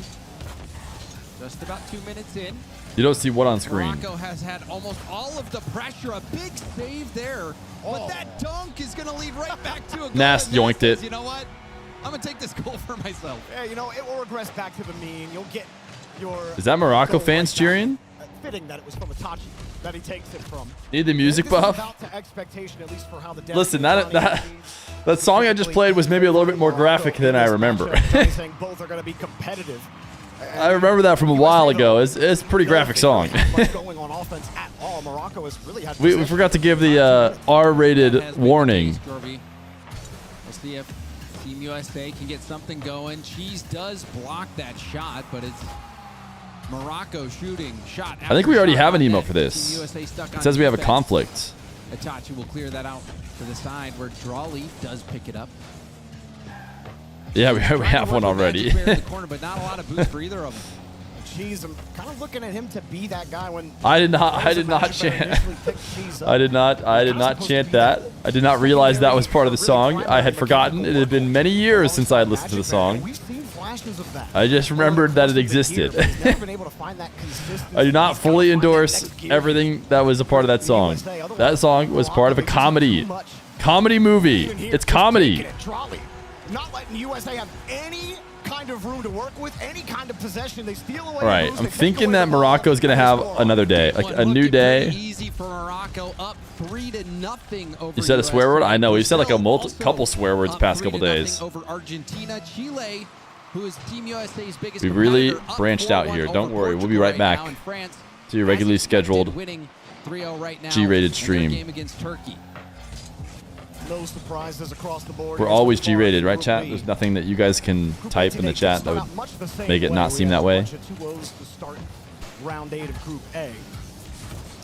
Just about 2 minutes in. You don't see what on screen. Morocco has had almost all of the pressure. A big save there. But that dunk is going to lead right back to a goal. Nast yoinked it. You know what? I'm going to take this goal for myself. Yeah, you know, it will regress back to the mean. You'll get your... Is that Morocco fans cheering? Fitting that it was from Itachi that he takes it from. Need the music buff? Listen, that song I just played was maybe a little bit more graphic than I remember. Both are going to be competitive. I remember that from a while ago. It's a pretty graphic song. We forgot to give the R-rated warning. We'll see if Team USA can get something going. Cheese does block that shot, but it's Morocco shooting shot. I think we already have an emo for this. It says we have a conflict. Itachi will clear that out to the side where Drawley does pick it up. Yeah, we have one already. But not a lot of boost for either of them. Jeez, I'm kind of looking at him to be that guy when I did not chant. I did not chant that. I did not realize that was part of the song. I had forgotten. It had been many years since I had listened to the song. I just remembered that it existed. I do not fully endorse everything that was a part of that song. That song was part of a comedy movie. It's comedy. Not letting the USA have any kind of room to work with, any kind of possession. They steal away. All right, I'm thinking that Morocco is going to have another day, like a new day. Easy for Morocco, up 3-0 over You said a swear word? I know. We've said like a couple swear words the past couple days. Over Argentina, Chile, who is Team USA's biggest We really branched out here. Don't worry. We'll be right back to your regularly scheduled G-rated stream. No surprises across the board. We're always G-rated, right, chat? There's nothing that you guys can type in the chat that would make it not seem that way. Round 8 of Group A.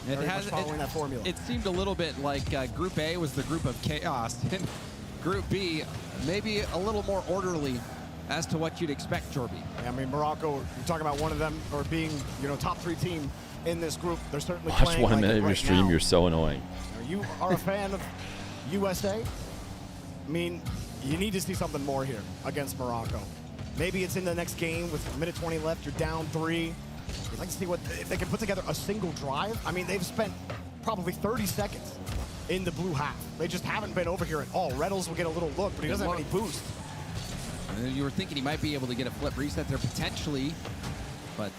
It seemed a little bit like Group A was the group of chaos, and Group B maybe a little more orderly as to what you'd expect, Jorby. Yeah, I mean, Morocco, you're talking about one of them or being, top 3 team in this group. They're certainly Watch playing 1 minute like of your right stream. now. You're so annoying. You are a fan of USA? I mean, you need to see something more here against Morocco. Maybe it's in the next game with a minute 20 left. You're down 3. You'd like to see if they can put together a single drive. I mean, they've spent probably 30 seconds in the blue half. They just haven't been over here at all. Reynolds will get a little look, but he doesn't have any boost. And you were thinking he might be able to get a flip reset there potentially, but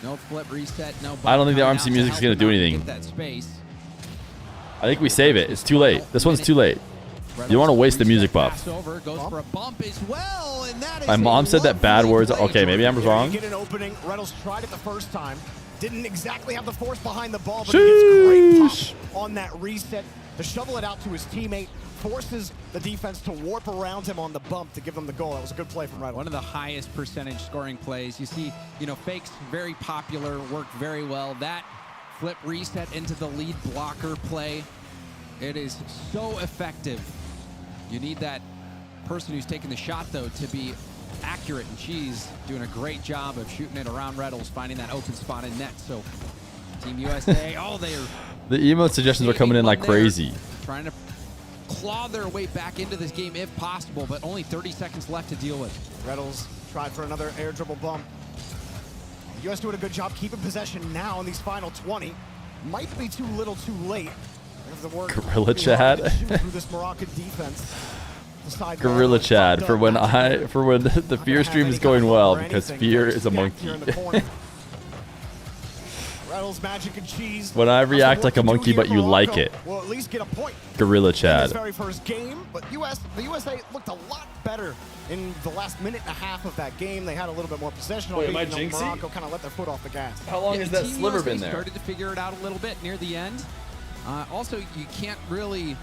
no flip reset, no. I don't think the RMC music is going to do anything. That space. I think we save it. It's too late. This one's too late. You don't want to waste the music buff. Over, goes for a bump as well, and that is My mom said that bad words. Okay, maybe I'm wrong. Get an opening. Reynolds tried it the first time. Didn't exactly have the force behind the ball, but he gets great pop on that reset to shovel it out to his teammate. Forces the defense to warp around him on the bump to give them the goal. That was a good play from Reynolds. One of the highest percentage scoring plays. You see, fakes very popular, worked very well. That flip reset into the lead blocker play. It is so effective. You need that person who's taking the shot, though, to be accurate, and she's doing a great job of shooting it around Reynolds, finding that open spot in net. So Team USA, the emote suggestions are coming in like crazy. Trying to claw their way back into this game if possible, but only 30 seconds left to deal with. Reynolds tried for another air dribble bump. The U.S. doing a good job keeping possession now in these final 20. Might be too little too late. Gorilla Chad. Gorilla Chad for when the Feer stream is going well because Feer is a monkey. Magic and cheese. When I react like a monkey but you like it. Well, at least get a point. Gorilla Chad. In his very first game, but the USA looked a lot better in the last minute and a half of that game. They had a little bit more possession. Wait, am I jinxing? Morocco kind of let their foot off the gas. How long has that Team sliver USA been there? Started to figure it out a little bit near the end. Also, you can't really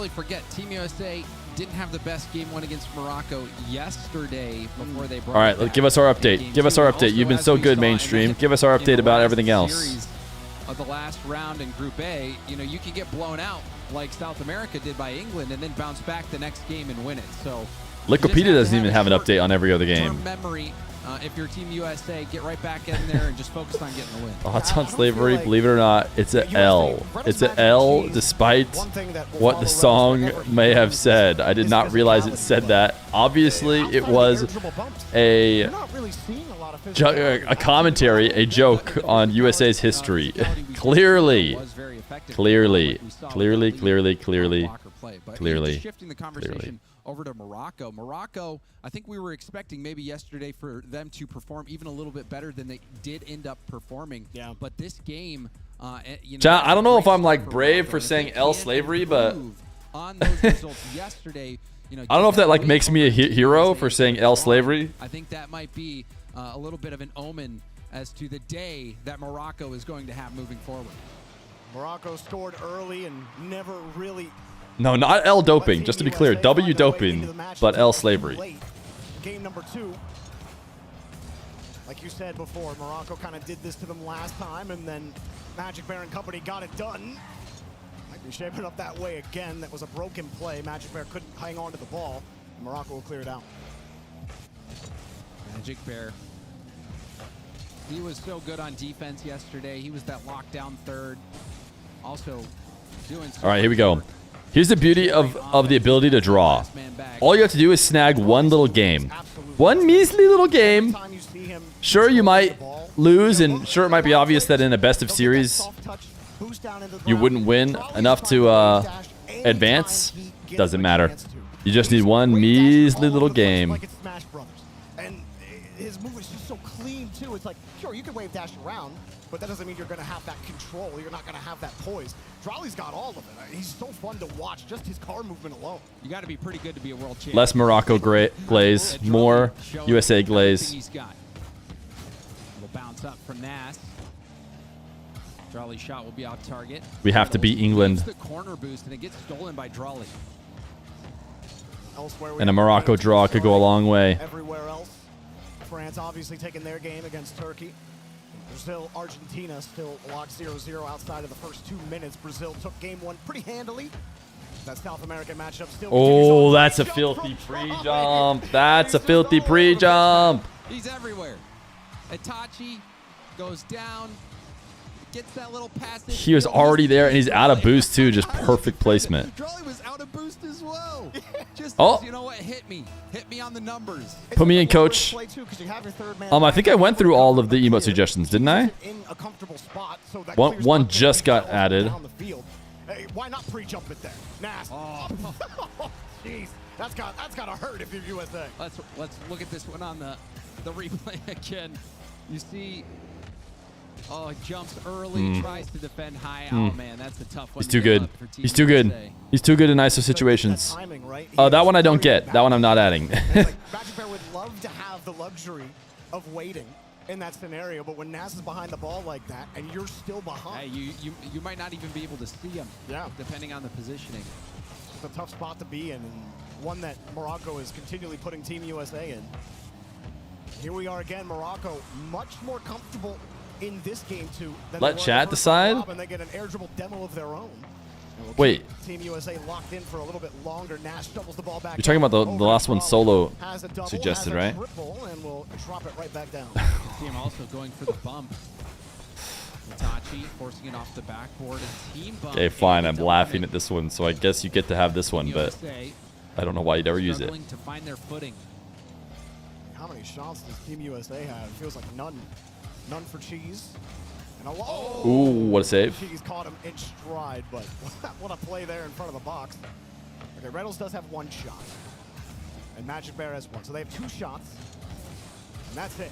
forget Team USA didn't have the best game one against Morocco yesterday before they brought. All right, give us our update. Give us our update. You've been so good, mainstream. Give us our update about everything else. Of the last round in Group A, you can get blown out like South America did by England, and then bounce back the next game and win it. So Liquipedia doesn't even have an update on every other game. Memory. If you're Team USA, get right back in there and just focus on getting the win. Thoughts on slavery? Believe it or not, it's an L. It's an L despite what the song may have said. I did not realize it said that. Obviously, it was a commentary, a joke on USA's history. Clearly. Shifting the conversation over to Morocco. Morocco, I think we were expecting maybe yesterday for them to perform even a little bit better than they did end up performing. Yeah. But this game, John, I don't know if I'm like brave for saying L slavery, but on those results yesterday, I don't know if that like makes me a hero for saying L slavery. I think that might be a little bit of an omen as to the day that Morocco is going to have moving forward. Morocco scored early and never really. No, not L doping. Just to be clear, W doping, but L slavery. Game number 2. Like you said before, Morocco kind of did this to them last time, and then Magic Bear and company got it done. Might be shaping up that way again. That was a broken play. Magic Bear couldn't hang on to the ball. Morocco will clear it out. Magic Bear. He was so good on defense yesterday. He was that lockdown third. Also doing so. All right, here we go. Here's the beauty of the ability to draw. All you have to do is snag one little game. One measly little game. Sure, you might lose, and sure, it might be obvious that in a best of series, you wouldn't win enough to advance. Doesn't matter. You just need one measly little game. And his move is just so clean, too. It's like, sure, you can wave dash around, but that doesn't mean you're going to have that control. You're not going to have that poise. Drowley's got all of it. He's so fun to watch, just his car movement alone. You got to be pretty good to be a world champion. Less Morocco glaze, more USA glaze. He's got. Will bounce up from Nass. Drawley's shot will be off target. We have to beat England. The corner boost, and it gets stolen by Drawley. And a Morocco draw could go a long way. Everywhere else, France obviously taking their game against Turkey. Brazil, Argentina still locked 0-0 outside of the first 2 minutes. Brazil took game one pretty handily. That South American matchup still. Oh, that's a filthy pre-jump. That's a filthy pre-jump. He's everywhere. Itachi goes down, gets that little pass. He was already there, and he's out of boost too. Just perfect placement. Drawley was out of boost as well. Just you know what? Hit me on the numbers. Put me in, coach. I think I went through all of the emote suggestions, didn't I? One just got added. Hey, why not pre-jump it there? Nasty. Oh. Jeez, that's gotta hurt if you're USA. Let's look at this one on the replay again. You see, it jumps early, tries to defend high. Oh man, that's a tough one. He's too good. He's too good. He's too good in ISO situations. Oh, that one I don't get. That one I'm not adding. Magic Bear would love to have the luxury of waiting in that scenario, but when Nas is behind the ball like that and you're still behind, hey, you might not even be able to see him. Yeah, depending on the positioning. It's a tough spot to be in, and one that Morocco is continually putting Team USA in. Here we are again. Morocco much more comfortable in this game too. Let chat decide. And they get an air dribble demo of their own. Wait. Team USA locked in for a little bit longer. Nash doubles the ball back. You're talking about the last one solo suggested, right? And we'll drop it right back down. Team also going for the bump. Itachi forcing it off the backboard. And team bump. Okay, fine. I'm laughing at this one, so I guess you get to have this one, but I don't know why you'd ever use it. To find their footing. How many shots does Team USA have? It feels like none. None for Cheese. And ooh, what a save. Cheese caught him in stride, but what a play there in front of the box. Okay, Reynolds does have one shot. And Magic Bear has one. So they have 2 shots. And that's it.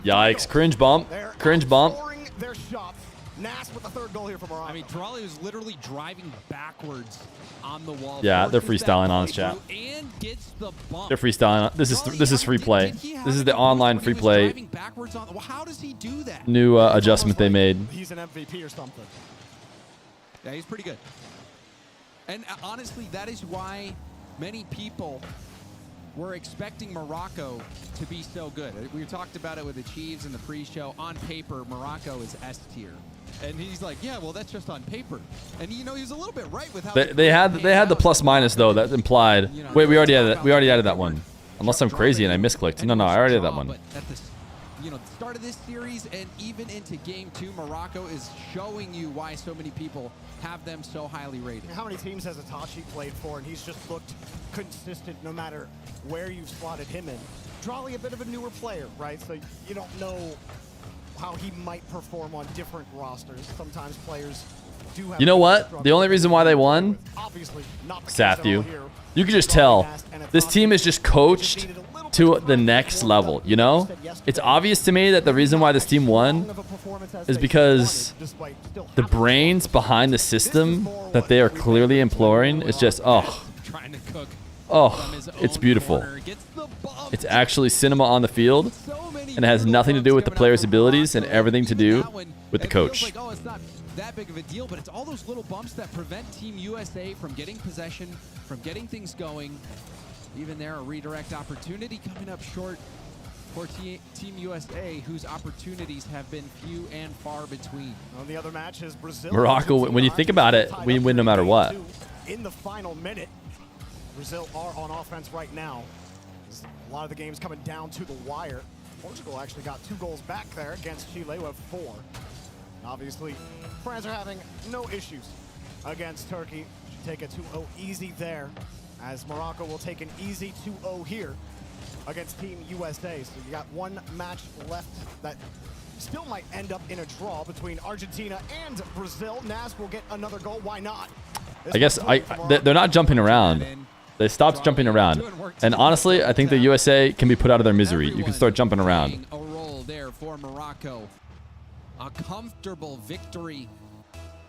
Yikes. Cringe bump. Cringe bump. Their shots. Nas with the 3rd goal here for Morocco. I mean, Drawley was literally driving backwards on the wall. Yeah, they're freestyling on his chat. And gets the bump. They're freestyling. This is free play. This is the online free play. Well, how does he do that? New adjustment they made. He's an MVP or something. Yeah, he's pretty good. And honestly, that is why many people were expecting Morocco to be so good. We talked about it with the Chiefs in the pre-show. On paper, Morocco is S tier. And he's like, yeah, well, that's just on paper. And you know, he was a little bit right with how they had the plus minus though. That implied. Wait, we already added that one. Unless I'm crazy and I misclicked. No, I already had that one. But at the start of this series and even into game 2, Morocco is showing you why so many people have them so highly rated. How many teams has Itachi played for, and he's just looked consistent no matter where you've slotted him in. Drawley, a bit of a newer player, right? So you don't know how he might perform on different rosters. Sometimes players do have. You know what? The only reason why they won, Sathu, you can just tell this team is just coached to the next level. You know, it's obvious to me that the reason why this team won is because the brains behind the system that they are clearly employing is just it's beautiful. It's actually cinema on the field, and it has nothing to do with the players' abilities and everything to do with the coach. It's not that big of a deal, but it's all those little bumps that prevent Team USA from getting possession, from getting things going. Even there, a redirect opportunity coming up short for Team USA, whose opportunities have been few and far between. On the other match is Brazil. Morocco, when you think about it, we win no matter what. In the final minute, Brazil are on offense right now. A lot of the games coming down to the wire. Portugal actually got 2 goals back there against Chile, who have 4. And obviously, France are having no issues against Turkey. Should take a 2-0 easy there, as Morocco will take an easy 2-0 here against Team USA. So you got 1 match left that still might end up in a draw between Argentina and Brazil. Nas will get another goal. Why not? I guess they're not jumping around. They stopped jumping around. And honestly, I think the USA can be put out of their misery. You can start jumping around. A roll there for Morocco. A comfortable victory.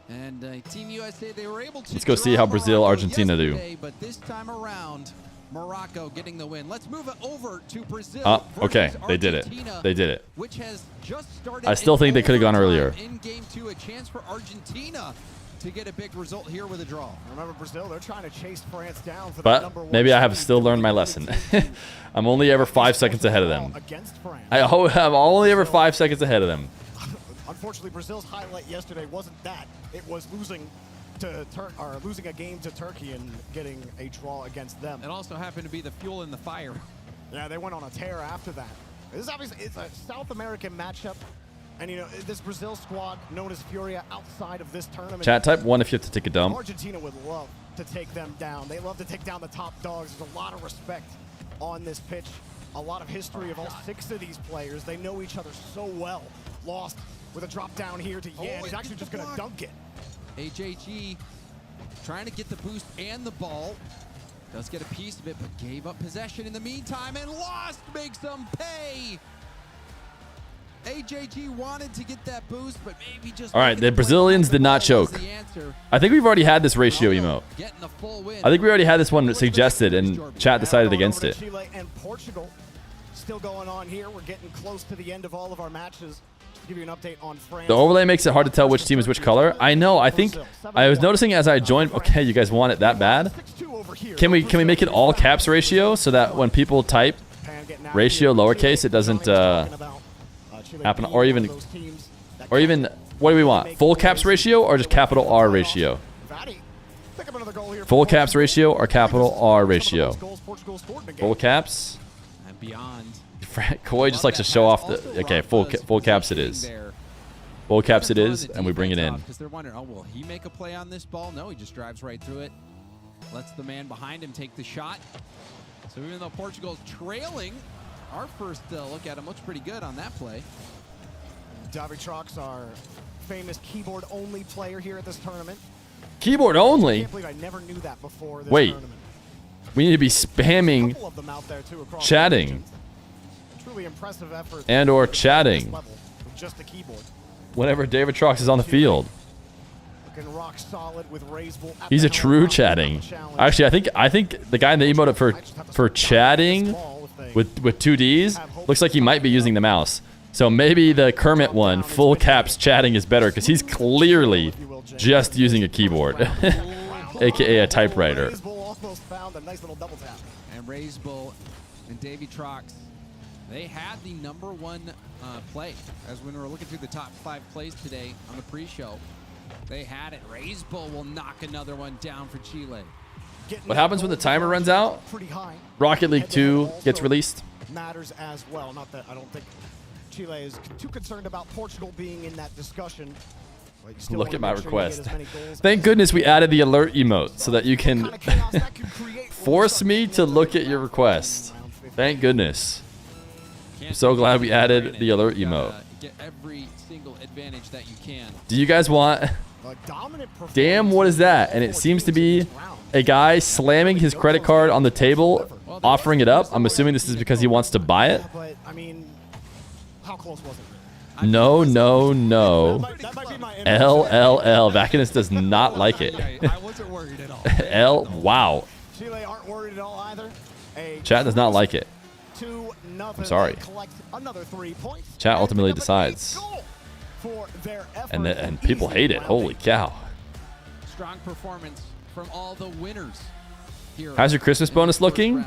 And Team USA, they were able to. Let's go see how Brazil, Argentina do. But this time around, Morocco getting the win. Let's move it over to Brazil. Oh, okay. They did it. Argentina, They did it. Which has just started. I still think they could have gone earlier. In game 2, a chance for Argentina to get a big result here with a draw. Remember, Brazil, they're trying to chase France down for the But #1 maybe I have seed. still learned my lesson. I'm only ever 5 seconds ahead of them. Against France. I'm only ever 5 seconds ahead of them. Unfortunately, Brazil's highlight yesterday wasn't that. It was losing a game to Turkey and getting a draw against them. It also happened to be the fuel in the fire. Yeah, they went on a tear after that. This is obviously it's a South American matchup, and you know this Brazil squad known as Furia outside of this tournament. Chat type 1 if you have to take a dump. Argentina would love to take them down. They love to take down the top dogs. There's a lot of respect on this pitch. A lot of history of all 6 of these players. They know each other so well. Lost with a drop down here to Yan. He's actually just going to dunk it. AJG trying to get the boost and the ball. Does get a piece of it, but gave up possession in the meantime and lost makes them pay. AJG wanted to get that boost, but maybe just... All right, the Brazilians did not choke. I think we've already had this ratio emote. I think we already had this one suggested, and chat decided against it. Chile and Portugal still going on here. We're getting close to the end of all of our matches. Just to give you an update on France. The overlay makes it hard to tell which team is which color. I know. I think I was noticing as I joined. Okay, you guys want it that bad? Can we make it all caps ratio so that when people type ratio lowercase, it doesn't happen? Or even what do we want? Full caps ratio or just capital R ratio? Full caps ratio or capital R ratio? Full caps. And beyond. Koi just likes to show off the. Okay, full caps it is. Full caps it is, and we bring it in. Because they're wondering, oh, will he make a play on this ball? No, he just drives right through it. Lets the man behind him take the shot. So even though Portugal's trailing, our first look at him looks pretty good on that play. Davitrox, our famous keyboard-only player here at this tournament. Keyboard only? I can't believe I never knew that before this Wait. tournament. We need to be spamming Couple of them out there too across chatting. the regions. Truly impressive effort. And or chatting Level with just the keyboard. whenever David Trox is on the field. Looking rock solid with Raisable at He's the a true helm. chatting. Actually, I think the guy in the emote for chatting with 2Ds looks like he might be using the mouse. So maybe the Kermit one, full caps chatting, is better because he's clearly just using a keyboard, aka a typewriter. Almost found a nice little double tap. And Raisable and Davy Trox, they had the #1 play. As when we were looking through the top 5 plays today on the pre-show, they had it. Raisable will knock another one down for Chile. What happens when the timer runs out? Pretty high. Rocket League 2 gets released. Matters as well. Not that I don't think Chile is too concerned about Portugal being in that discussion. But you still Look wanna at my make sure you get request. as many goals Thank goodness we added the alert emote so that you can force me to look at your request. Thank goodness. I'm so glad we added the alert emote. Get every single advantage that you can. Do you guys want... Damn, what is that? And it seems to be a guy slamming his credit card on the table, offering it up. I'm assuming this is because he wants to buy it. But I mean, how close was it? No, no, no. LLL. Vacanus does not like it. I wasn't worried at all. Wow. Chile aren't worried at all either. Chat does not like it. 2-0. I'm sorry. Collect another 3 points. Chat ultimately decides. For their effort. And people hate it. Holy cow. Strong performance from all the winners here. How's your Christmas bonus looking?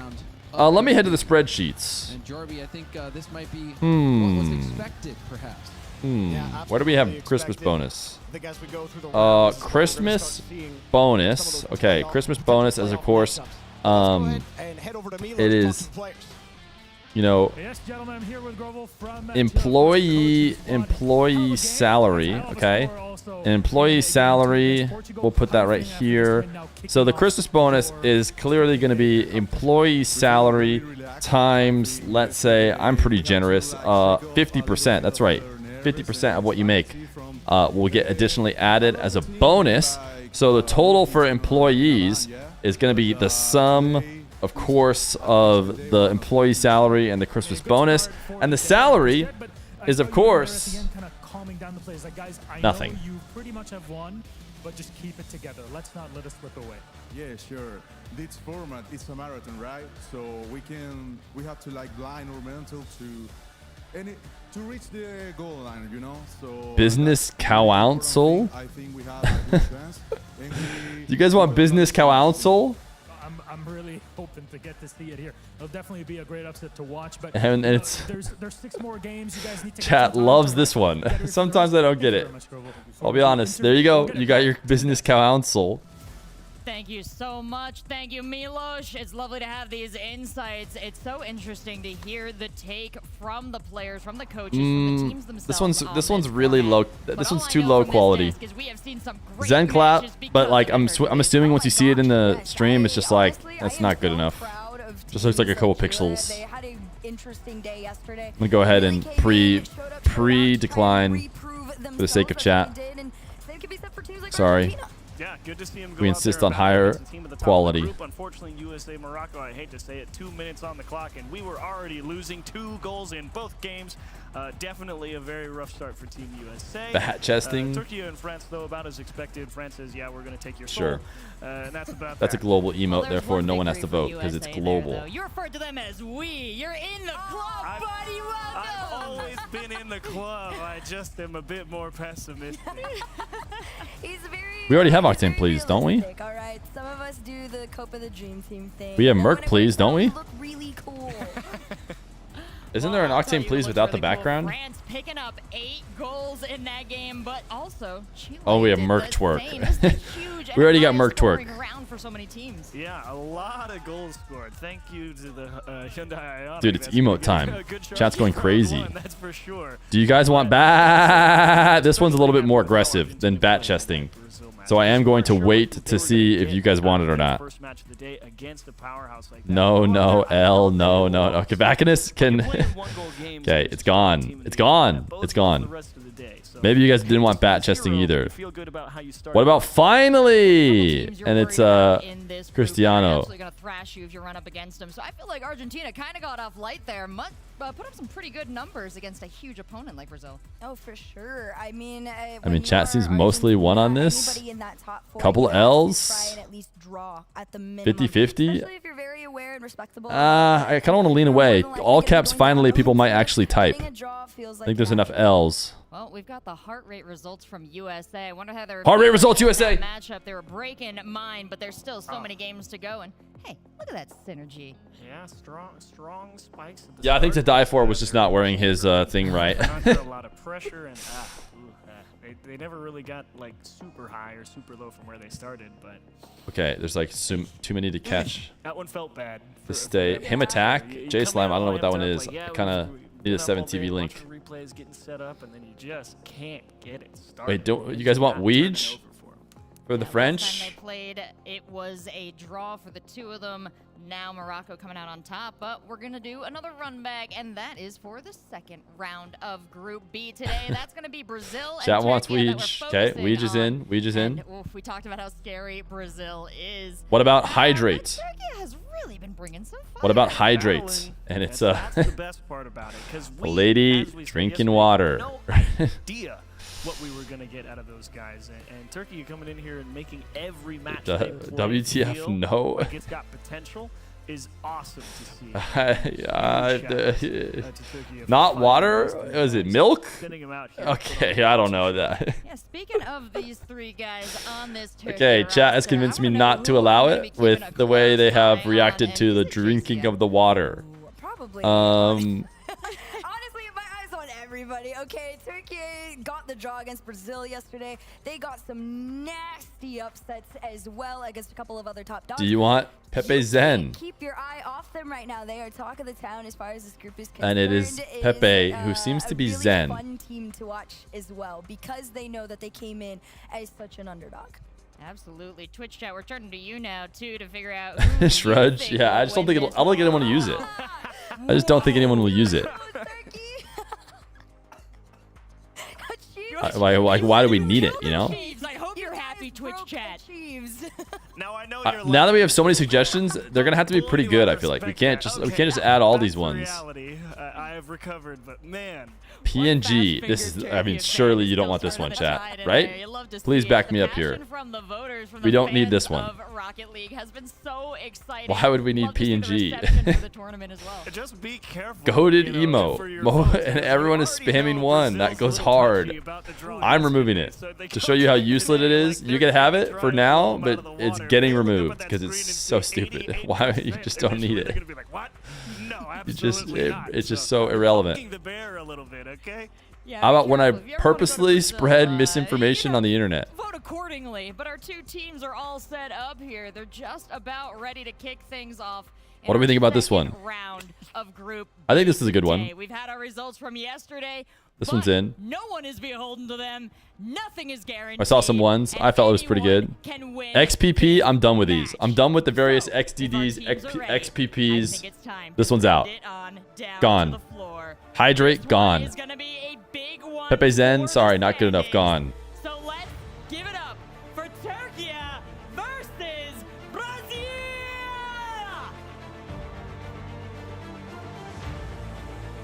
Let me head to the spreadsheets. And Jorby, I think this might be what was expected, perhaps. Where do we have Christmas bonus? I think as we go through the rounds, Christmas bonus. Okay, Christmas bonus as of course. It is, you know, employee salary. Okay, an employee salary. We'll put that right here. So the Christmas bonus is clearly going to be employee salary times, let's say, I'm pretty generous, 50%. That's right. 50% of what you make will get additionally added as a bonus. So the total for employees is going to be the sum, of course, of the employee salary and the Christmas bonus. And the salary is, of course, nothing. You pretty much have won. but just keep it together. Let's not let us slip away. Yeah, sure. This format is a marathon, right? So we have to like blind our mental to reach the goal line, you know. So Business Council. I think we have a good chance. Do you guys want Business Council? I'm really hoping to get to see it here. It'll definitely be a great upset to watch. But And it's there's 6 more games. You guys need to chat loves this one. Sometimes I don't get it. I'll be honest. There you go. You got your Business Council. Thank you so much. Thank you, Milos. It's lovely to have these insights. It's so interesting to hear the take from the players, from the coaches, from the teams themselves. This one's really low. This one's too low quality. Zen clap, but like I'm assuming once you see it in the stream, it's just like that's not good enough. Just looks like a couple pixels. They had an interesting day yesterday. I'm gonna go ahead and pre-decline for the sake of chat. Sorry. Yeah, good to see him go We out insist there on and battle higher against the team at the top of the quality. group. Unfortunately, USA Morocco, I hate to say it, 2 minutes on the clock, and we were already losing 2 goals in both games. Definitely a very rough start for Team USA. Bat chesting. Turkey and France, though, about as expected. France says, yeah, we're going to take your Sure. soul. And that's about That's a that. global emote, therefore no one has to vote because it's global. You refer to them as we. You're in the club, buddy. Welcome. I've always been in the club. I just am a bit more pessimistic. We already have Octane, please, don't we? All right, some of us do the Copa the Dream Team thing. We have And Merc, when it please, works don't out, we? look really cool. Isn't there an Octane, please, without the background? France picking up 8 goals in that game, but also Chile Oh, we have did Merc the twerk. same. This is a huge We already got and Merc high-scoring twerk. round for so many teams. Yeah, a lot of goals scored. Thank you to the Hyundai Ioniq. Dude, it's That's emote good- time. good shot. Chat's going Round crazy. one, that's for sure. Do you guys want bat? This one's a little bit more aggressive than bat chesting. So I am going to wait to see if you guys want it or not. First match of the day against a powerhouse like that. No, no, L, no, no. Okay, Bacchus can. Okay, it's gone. It's gone. It's gone. Maybe you guys didn't want bat chesting either. What about finally? And it's Cristiano. Absolutely gonna thrash you if you run up against him. So I feel like Argentina kind of got off light there. Put up some pretty good numbers against a huge opponent like Brazil. Oh, for sure. I mean, chat seems mostly one on this. Couple L's. 50-50. I kind of want to lean away. All caps. Finally, people might actually type. I think there's enough L's. Well, we've got the heart rate results from USA. I wonder how they're Heart rate results, USA. matchup. They were breaking mine, but there's still so many games to go. And hey, look at that synergy. Yeah, strong spikes. At the Yeah, I think to start. die for was just not wearing his thing right. Under a lot of pressure and they never really got like super high or super low from where they started, but Okay, there's like too many to catch. that one felt bad. The stay him attack. You J come Slime. I out don't know what that one ramped is. up, like, yeah, I kind of need a 7TV link. watching replays getting set up, and then you just can't get it started. Wait, don't you guys want Ouija for the Last time French? they played, it was a draw for the two of them. Now Morocco coming out on top, but we're gonna do another run back, and that is for the second round of Group B today. That's gonna be Brazil and Chat wants Turkey that we're Ouija. Okay, focusing Ouija's on. in. Ouija's in. And, oof, we talked about how scary Brazil is. What about hydrate? Turkey has really been bringing some fire. What about hydrate? And it's That's the best part about it, because a lady drinking water. no idea what we were gonna get out of those guys, and Turkey coming in here and making every match they play WTF, feel no. like it's got potential is awesome to see. Not water? Was it milk? Okay, I don't know that. Yeah, speaking of these three guys on this Turkey Okay, chat has roster, convinced I me wanna not know to who allow we're gonna be it with keeping a the way they close have eye on, reacted and to the drinking of the water. Probably. Um, Honestly, my eyes on everybody. Okay, Turkey got the draw against Brazil yesterday. They got some nasty upsets as well against a couple of other top dogs. do you want Pepe Zen? Keep your eye off them right now. They are talk of the town as far as this group is concerned. And it is Pepe, who seems to be a really Zen. fun team to watch as well because they know that they came in as such an underdog. Absolutely. Twitch chat, we're turning to you now, too, to figure out who you Shrudge? think Yeah, I will just don't win think this I don't think anyone will use it. I just don't think anyone will use it. Like, why do we need it, you know? I hope you're happy happy Twitch chat. Now I know you're Now that we have so many suggestions, they're gonna have to be pretty good. I feel like we can't just add all these ones. reality. I have recovered, but man. PNG. This is. I mean, surely you don't want this one, chat, right? Please back me up here. We don't need this one. Why would we need PNG? Just be careful. Goated emo. And everyone is spamming one. That goes hard. I'm removing it to show you how useless it is. You can have it for now, but it's getting removed because it's so stupid. Why you just don't need it? It's just so irrelevant. How about when I purposely spread misinformation on the internet? Vote accordingly, but our two teams are all set up here. They're just about ready to kick things off. What do we think about this one? Round of group I think this is a good one. We've had our results from yesterday. This one's in. No one is beholden to them. Nothing is guaranteed. I saw some ones. I felt it was pretty good. XPP, I'm done with these. I'm done with the various XDDs, XPPs. This one's out. Gone. Hydrate, gone. Pepe Zen, sorry, not good enough, gone. So let's give it up for Turkey versus Brazil.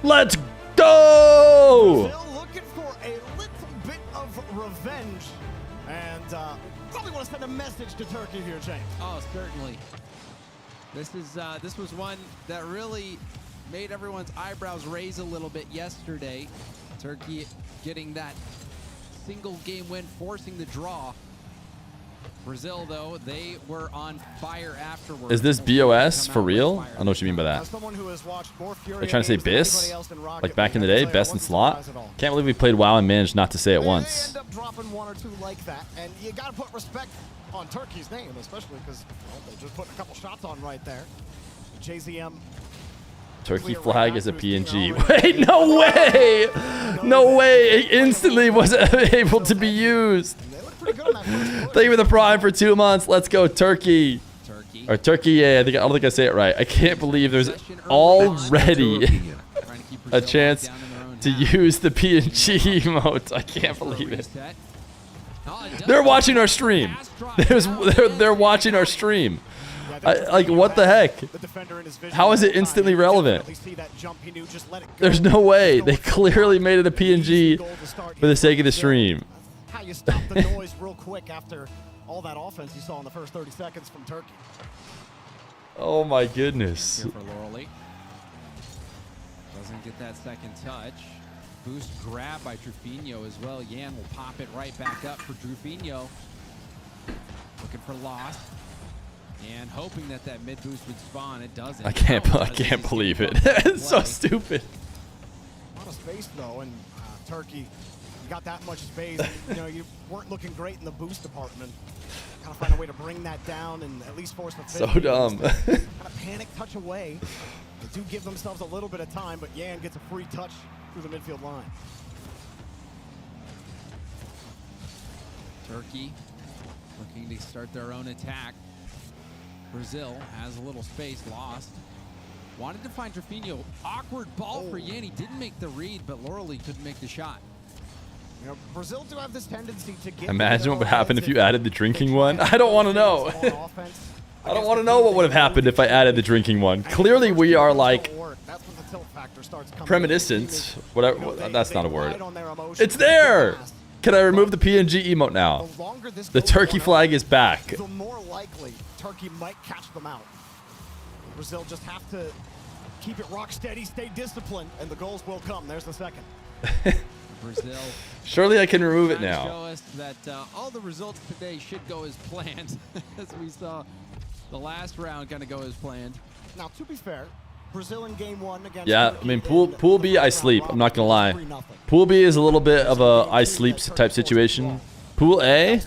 Let's go! Brazil looking for a little bit of revenge, and probably want to send a message to Turkey here, James. Oh, certainly. This was one that really made everyone's eyebrows raise a little bit yesterday. Turkey getting that single game win, forcing the draw. Brazil, though, they were on fire afterwards. Is this BOS for real? I don't know what you mean by that. Are you trying to say BIS? Like back in the day, best in slot? Can't believe we played WoW and managed not to say it once. End up dropping one or two like that, and you got to put respect on Turkey's name, especially because they're just putting a couple shots on right there. JZM. Turkey flag is a PNG. Wait, no way! No way! It instantly was able to be used. Thank you for the prime for 2 months. Let's go, Turkey. Or Turkey, yeah. I don't think I say it right. I can't believe there's already a chance to use the PNG emote. I can't believe it. They're watching our stream. They're watching our stream. Like, what the heck? How is it instantly relevant? There's no way. They clearly made it a PNG for the sake of the stream. How you stop the noise real quick after all that offense you saw in the first 30 seconds from Turkey. Oh my goodness. Here for Lauralee. Doesn't get that second touch. Boost grab by Trufinho as well. Yan will pop it right back up for Trufinho. Looking for loss. And hoping that mid boost would spawn. It doesn't. I can't believe it. It's so stupid. A lot of space though, and Turkey got that much space. You weren't looking great in the boost department. Gotta find a way to bring that down and at least force the So dumb. Kind of panic touch away. They do give themselves a little bit of time, but Yan gets a free touch through the midfield line. Turkey looking to start their own attack. Brazil has a little space, lost. Wanted to find Trufinho. Awkward ball for Yan. He didn't make the read, but Lauralee couldn't make the shot. Brazil do have this tendency to get. Imagine what would happen if you added the drinking one. I don't want to know. I don't want to know what would have happened if I added the drinking one. Clearly, we are like premonitions. Whatever. That's not a word. It's there. Can I remove the PNG emote now? The Turkey flag is back. The more likely Turkey might catch them out. Brazil just have to keep it rock steady, stay disciplined, and the goals will come. There's the second. Brazil. Surely I can remove it now. Show us that all the results today should go as planned, as we saw the last round kind of go as planned. Now, to be fair, Brazil in game one against. Yeah, I mean, pool B, I sleep. I'm not gonna lie. Pool B is a little bit of a I sleep type situation. Pool A.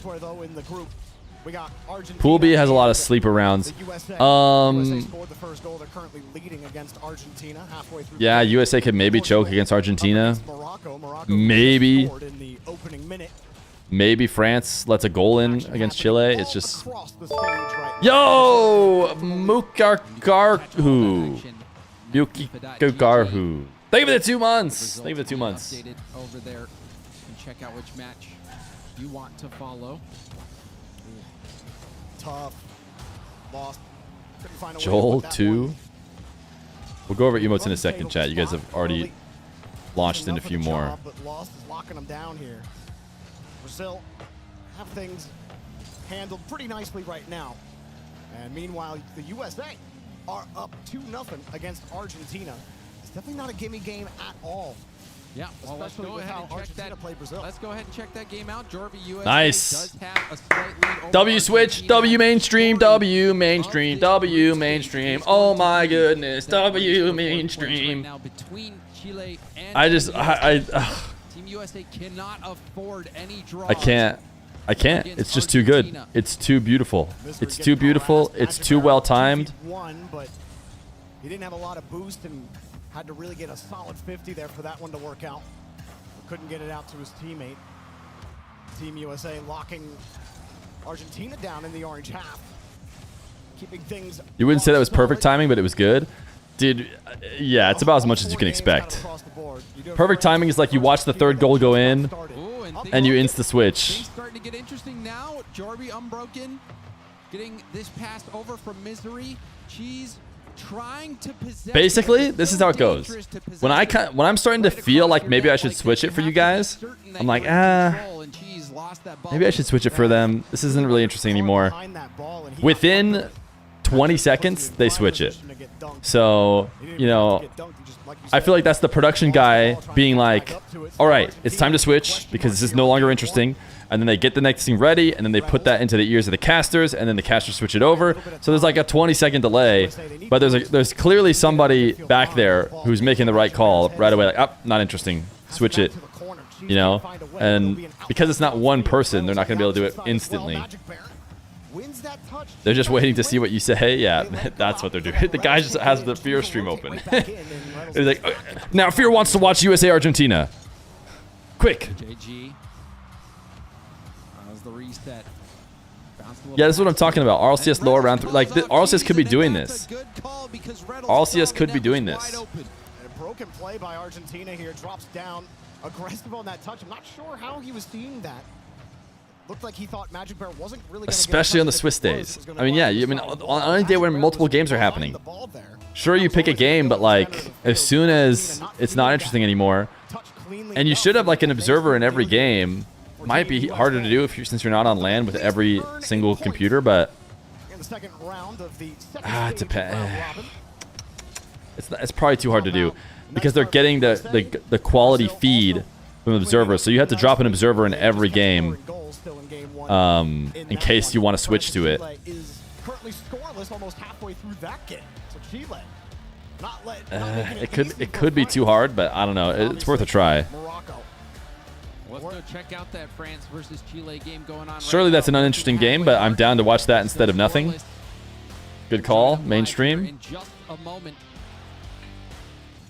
Pool B has a lot of sleeper rounds. Yeah, USA could maybe choke against Argentina. Maybe France lets a goal in against Chile. It's just... Yo! Mukarkarhu. Mukarkarhu. Thank you for the 2 months. Thank you for the 2 months. Over there and check out which match you want to follow. tough. Lost. Couldn't find a way to Joel put that 2. one. We'll go over emotes in a second, chat. You guys have already launched in a few more. Job, but Lost is locking them down here. Brazil have things handled pretty nicely right now. And meanwhile, the USA are up 2-0 against Argentina. It's definitely not a gimme game at all. Yeah, well, let's Especially go with ahead how and check Argentina that. play Brazil. Let's go ahead and check that game out. Jorby USA Nice. does have a slight lead over W switch, Argentina. W mainstream, W mainstream, W mainstream. Oh my goodness, W mainstream. Now between Chile and Team USA cannot afford any draws. I can't. It's just too good. It's too beautiful. It's too beautiful. It's too well timed. Won, but he didn't have a lot of boost and had to really get a solid 50 there for that one to work out. Couldn't get it out to his teammate. Team USA locking Argentina down in the orange half. Keeping things... You wouldn't say that was perfect timing, but it was good. Dude, yeah, it's about as much as you can expect. Perfect timing is like you watch the third goal go in, and you insta-switch. Things starting to get interesting now. Jorby unbroken, getting this pass over from Misery. Cheese trying to possess. Basically, this is how it goes. When I'm starting to feel like maybe I should switch it for you guys, I'm like, maybe I should switch it for them. This isn't really interesting anymore. Within 20 seconds, they switch it. So, you know, I feel like that's the production guy being like, all right, it's time to switch because this is no longer interesting. And then they get the next thing ready, and then they put that into the ears of the casters, and then the casters switch it over. So there's like a 20-second delay, but there's clearly somebody back there who's making the right call right away. Like, oh, not interesting. Switch it, you know. And because it's not one person, they're not going to be able to do it instantly. They're just waiting to see what you say. Yeah, that's what they're doing. The guy just has the Feer stream open. He's like, now Feer wants to watch USA Argentina. Quick. The reset. Yeah, this is what I'm talking about. RLCS lower round 3. Like, RLCS could be doing this. RLCS could be doing this. And a broken play by Argentina here. Drops down. Aggressive on that touch. I'm not sure how he was seeing that. Looked like he thought Magic Bear wasn't really going to especially on the Swiss days. I mean, yeah, I mean, on any day when multiple games are happening. Sure, you pick a game, but like, as soon as it's not interesting anymore, and you should have like an observer in every game. Might be harder to do since you're not on LAN with every single computer, but it depends. It's probably too hard to do because they're getting the quality feed from observers, so you have to drop an observer in every game in case you want to switch to it. It could be too hard, but I don't know. It's worth a try. Let's go check out that France versus Chile game going on. Surely that's an uninteresting game, but I'm down to watch that instead of nothing. Good call, mainstream. In just a moment.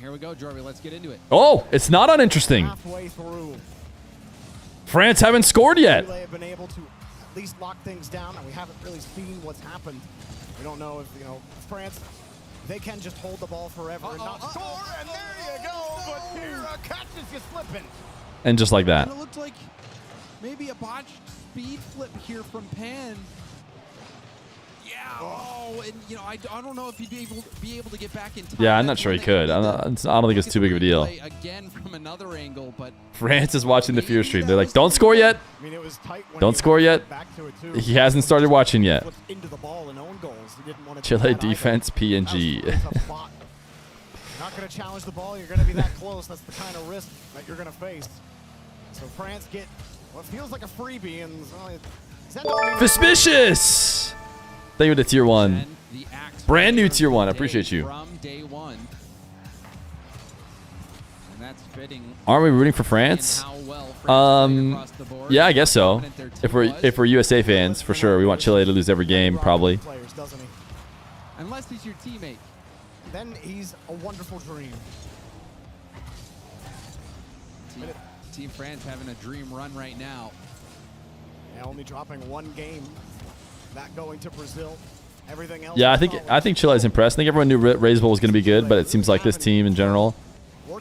Here we go, Jorby. Let's get into it. Oh, it's not uninteresting. France haven't scored yet. Chile have been able to at least lock things down, and we haven't really seen what's happened. We don't know if, France, they can just hold the ball forever and not score, and there you go, but Feer catches you slipping. And just like that. It looked like maybe a botched speed flip here from Pan. Yeah. Oh, and I don't know if he'd be able to get back in time. Yeah, I'm not sure he could. I don't think it's too big of a deal. Again from another angle, but France is watching the Feer stream. They're like, don't score yet. Don't score yet. He hasn't started watching yet. Chile defense PNG. Not going to challenge the ball. You're going to be that close. That's the kind of risk that you're going to face. So France get what feels like a freebie. And Suspicious! Thank you to tier 1. Brand new tier 1. I appreciate you. From day one. And that's fitting. Aren't we rooting for France? Yeah, I guess so. If we're USA fans, for sure. We want Chile to lose every game, probably. Unless he's your teammate. Then he's a wonderful dream. Team France having a dream run right now. Yeah, only dropping one game. That going to Brazil. Everything else. Yeah, I think Chile's impressed. I think everyone knew Raise Bowl was going to be good, but it seems like this team in general. I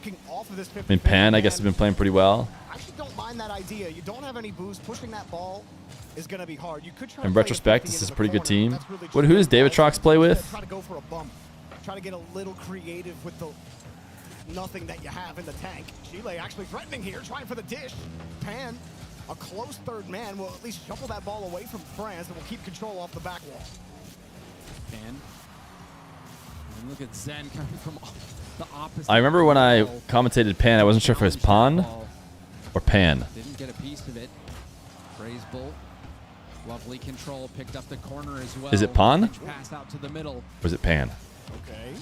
mean, Pan, I guess, has been playing pretty well. I actually don't mind that idea. You don't have any boost. Pushing that ball is going to be hard. You could try In to play retrospect, the 50 this is a into pretty the good team. corner. That's really What? Who does David Trox play with? Try to go for a bump. Try to get a little creative with the nothing that you have in the tank. Chile actually threatening here, trying for the dish. Pan, a close third man, will at least shuffle that ball away from France and will keep control off the back wall. Pan. And look at Zen coming from the opposite. I remember when I commentated Pan, I wasn't sure if it was Pan or Pan. Didn't get a piece of it. Praise Bull. Lovely control. Picked up the corner as well. Is it Pan? Pass out to the middle. Or is it Pan? Okay.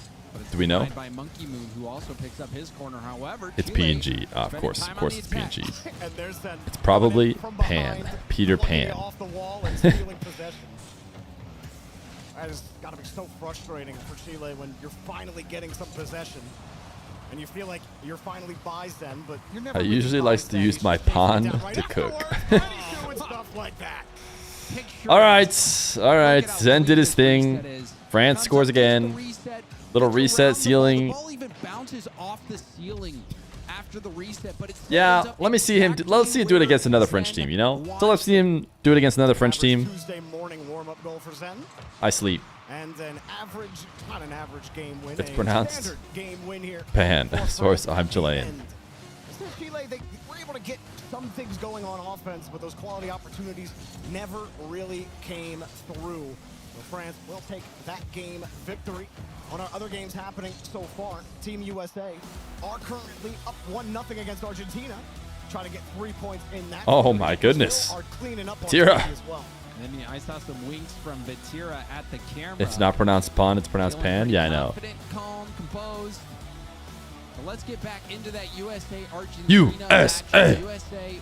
Do we know? By Monkey Moon, who also picks up his corner. However, It's P&G. Of course it's P&G. And there's that It's probably Pan. Peter Pan. off the wall and stealing possession. That has got to be so frustrating for Chile when you're finally getting some possession. And you feel like you're finally by Zen, but you're never I really usually by like to Zen. use my pawn to cook. Stuff like that. All right. Zen did his thing. France scores again. Little reset ceiling. Ball even bounces off the ceiling after the reset, but it's Yeah, let me see him. Let's see him do it against another French team, you know? So let's see him do it against another French team. Tuesday morning warm-up goal for Zen. I sleep. And an average, not an average game win. It's a pronounced standard game win here. Pan. Source, I'm Chilean. Still Chile, they were able to get some things going on offense, but those quality opportunities never really came through. So France will take that game victory. On our other games happening so far, Team USA are currently up 1-0 against Argentina. Try to get 3 points in that. Oh my goodness. Tira. And then I saw some winks from Batira at the camera. It's not pronounced Pan, it's pronounced Pan. Yeah, I know. Confident, calm, composed. So let's get back into that USA-Argentina USA. match. USA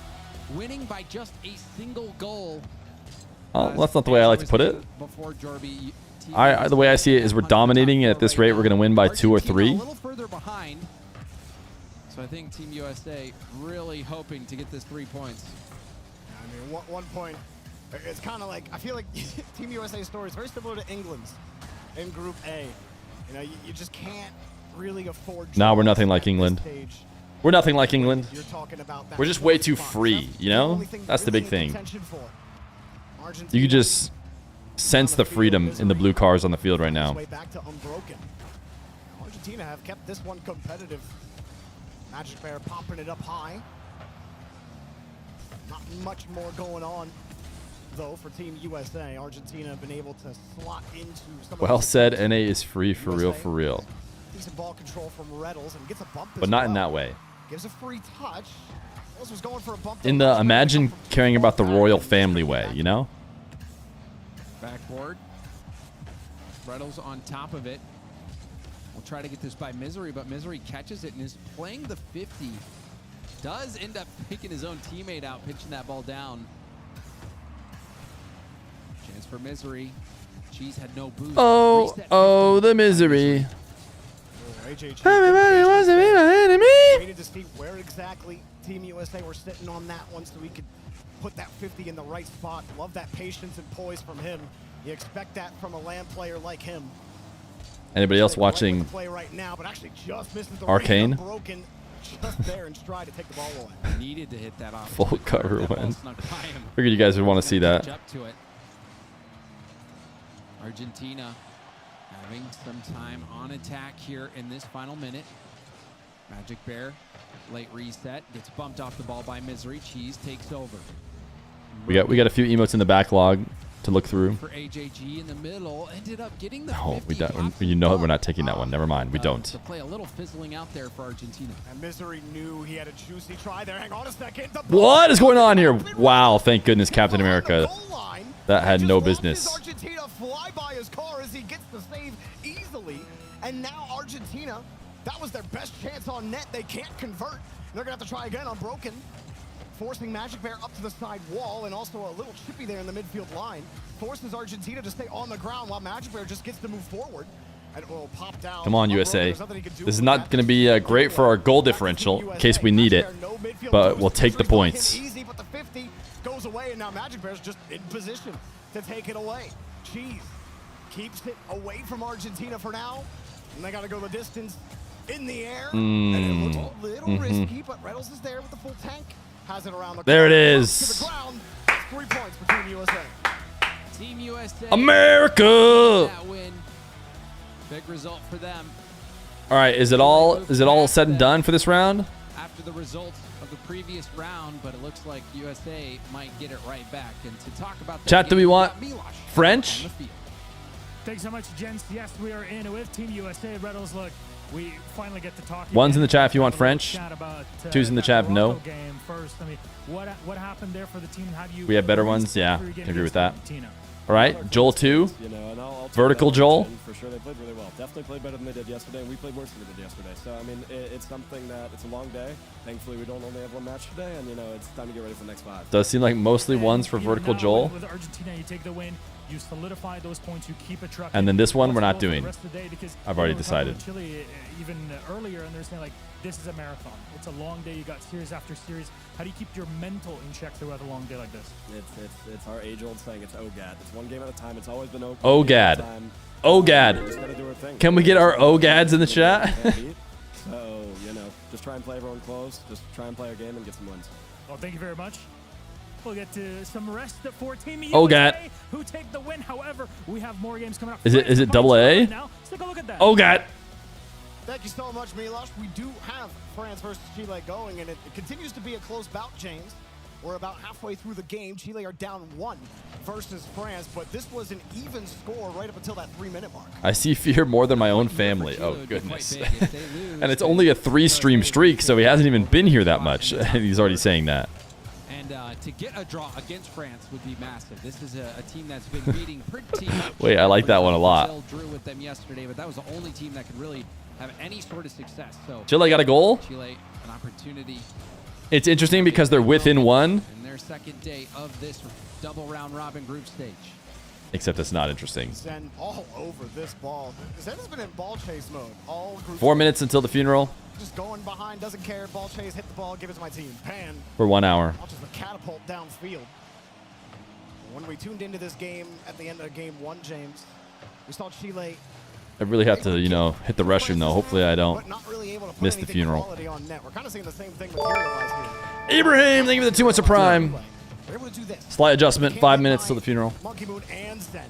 winning by just a single goal. Oh, that's not the way I like to put it. Before Jorby, The way I see it is we're dominating, and at this rate, we're going to win by 2 or 3. a little further behind. So I think Team USA really hoping to get this 3 points. I mean, 1 point. It's kind of like, I feel like Team USA's story is very similar to England's in Group A. You know, you just can't really afford. No, we're nothing like England. We're nothing like England. You're talking about that. We're just way too free, you know? That's the big thing. You can just sense the freedom in the blue cars on the field right now. Way back to unbroken. Argentina have kept this one competitive. Magic Bear popping it up high. Not much more going on, though, for Team USA. Argentina have been able to slot into some Well of the said, NA is free for real, for real. decent ball control from Reddles and gets a bump But as not well. in that way. Gives a free touch. Reddles was going for a bump. In the imagine caring about the royal family way, you know? Backboard. Reddles on top of it. We'll try to get this by Misery, but Misery catches it and is playing the 50. Does end up picking his own teammate out, pitching that ball down. Chance for Misery. Cheese had no boost. Oh, the misery. Everybody wants to be an enemy. Waited to see where exactly Team USA were sitting on that one so we could put that 50 in the right spot. Love that patience and poise from him. You expect that from a land player like him. Anybody else watching Play right now, but actually just misses the Arcane? broken just there in stride to take the ball away. Needed to hit that off. Full cover That ball win. snuck by him. Figured you guys would want to see that. Catch up to it. Argentina having some time on attack here in this final minute. Magic Bear, late reset, gets bumped off the ball by Misery. Cheese takes over. We got a few emotes in the backlog to look through. For AJG in the middle, ended up getting the No, 50. we don't. You know we're not taking that one. Never mind. We don't. The play a little fizzling out there for Argentina. And Misery knew he had a juicy try there. Hang on a second. What is going on here? Wow, thank goodness Captain America. That had no business. Argentina fly by his car as he gets the save easily. And now Argentina, that was their best chance on net. They can't convert. They're going to have to try again on broken. Forcing Magic Bear up to the side wall and also a little chippy there in the midfield line. Forces Argentina to stay on the ground while Magic Bear just gets to move forward. And it will pop down. Come on, USA. This is not going to be great for our goal differential in case we need it, but we'll take the points. Easy, but the 50 goes away, and now Magic Bear's just in position to take it away. Cheese keeps it away from Argentina for now, and they got to go the distance in the air. And it looks a little risky, but Reynolds is there with the full tank. Has it around the There it corner, is. to the ground. 3 points between USA. Team USA. America! That win. Big result for them. All right, is it all said and done for this round? After the results of the previous round, but it looks like USA might get it right back. And to talk about that, Chat, do we want French? Thanks so much, gents. Yes, we are in with Team USA. Reynolds, look, we finally get to talk. One's in the chat if you want French. Two's in the chat if no. Game first. I mean, what happened there for the team? How do you? We have better ones. Yeah, I agree with that. All right, Joel 2. Vertical Joel. For sure, they played really well. Definitely played better than they did yesterday, and we played worse than we did yesterday. So, I mean, it's something that it's a long day. Thankfully, we don't only have one match today, and, it's time to get ready for the next 5. Does seem like mostly ones for Vertical Joel. With Argentina, you take the win. You solidify those points. You keep a truck. And then this one we're not doing. I've already decided. Chile even earlier, and they're saying like this is a marathon. It's a long day. You got series after series. How do you keep your mental in check throughout a long day like this? It's our age-old saying. It's OGAD. It's one game at a time. It's always been OGAD. OGAD. Can we get our OGADs in the chat? So just try and play everyone close. Just try and play our game and get some wins. Well, thank you very much. We'll get to some rest for Team USA, OGAD. who take the win. However, we have more games coming up. Is it double A? Now, let's take a look at that. OGAD. Thank you so much, Milos. We do have France versus Chile going, and it continues to be a close bout, James. We're about halfway through the game. Chile are down 1 versus France, but this was an even score right up until that 3-minute mark. I see Fear more than my own family. Oh, goodness. And it's only a 3-stream streak, so he hasn't even been here that much. And he's already saying that. To get a draw against France would be massive. This is a team that's been beating pretty much. Wait, I like that one a lot. Brazil drew with them yesterday, but that was the only team that could really have any sort of success. So Chile got a goal. Chile, an opportunity. It's interesting because they're within 1. In their second day of this double round robin group stage. Except it's not interesting. Zen all over this ball. Zen has been in ball chase mode all group. 4 minutes until the funeral. Just going behind, doesn't care. Ball chase, hit the ball, give it to my team. Pan. For 1 hour. Launches the catapult downfield. When we tuned into this game at the end of game 1, James, we saw Chile. I really have to, hit the restroom though. Hopefully I don't miss the funeral. We're kind of seeing the same thing materialize here. Ibrahim, thank you for the 2 months of Prime. Slight adjustment, 5 minutes till the funeral. Monkey Moon and Zen.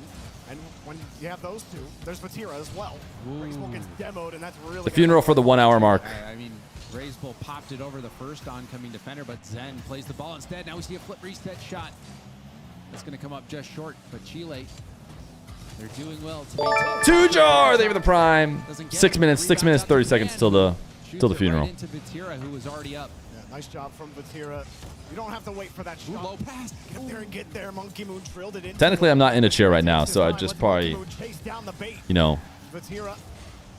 And when you have those two, there's Vatira as well. Raisebowl gets demoed, and that's really The funeral for the 1 hour mark. I mean, Raisebowl popped it over the first oncoming defender, but Zen plays the ball instead. Now we see a flip reset shot. That's going to come up just short, but Chile, they're doing well to maintain. 2 jar, they were the Prime. 6 minutes, 30 seconds till the funeral. Right into Vatira, who was already up. Yeah, nice job from Vatira. You don't have to wait for that shot. Low pass. Get there and get there. Monkey Moon drilled it in. Technically, I'm not in a chair right now, so I just probably, Vatira,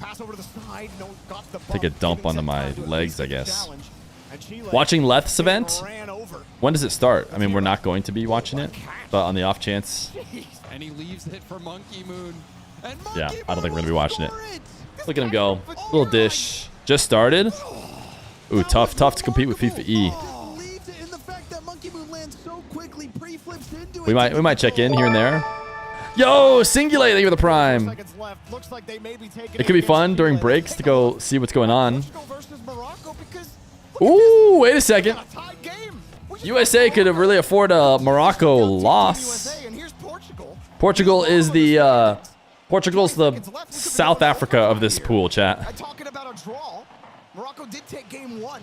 pass over to the side. No, got the take a dump onto my legs, I guess. Watching Leth's event? When does it start? I mean, we're not going to be watching it, but on the off chance. And he leaves it for Monkey Moon. And Monkey yeah, I don't think we're going to be watching it. Look at him go. Little dish. Just started. Ooh, tough to compete with FIFAe. We might check in here and there. Yo, Singulate, thank you for the Prime. It could be fun during breaks to go see what's going on. Ooh, wait a second. USA could really afford a Morocco loss. Portugal is Portugal's the South Africa of this pool, chat. Talking about a draw. Morocco did take game 1.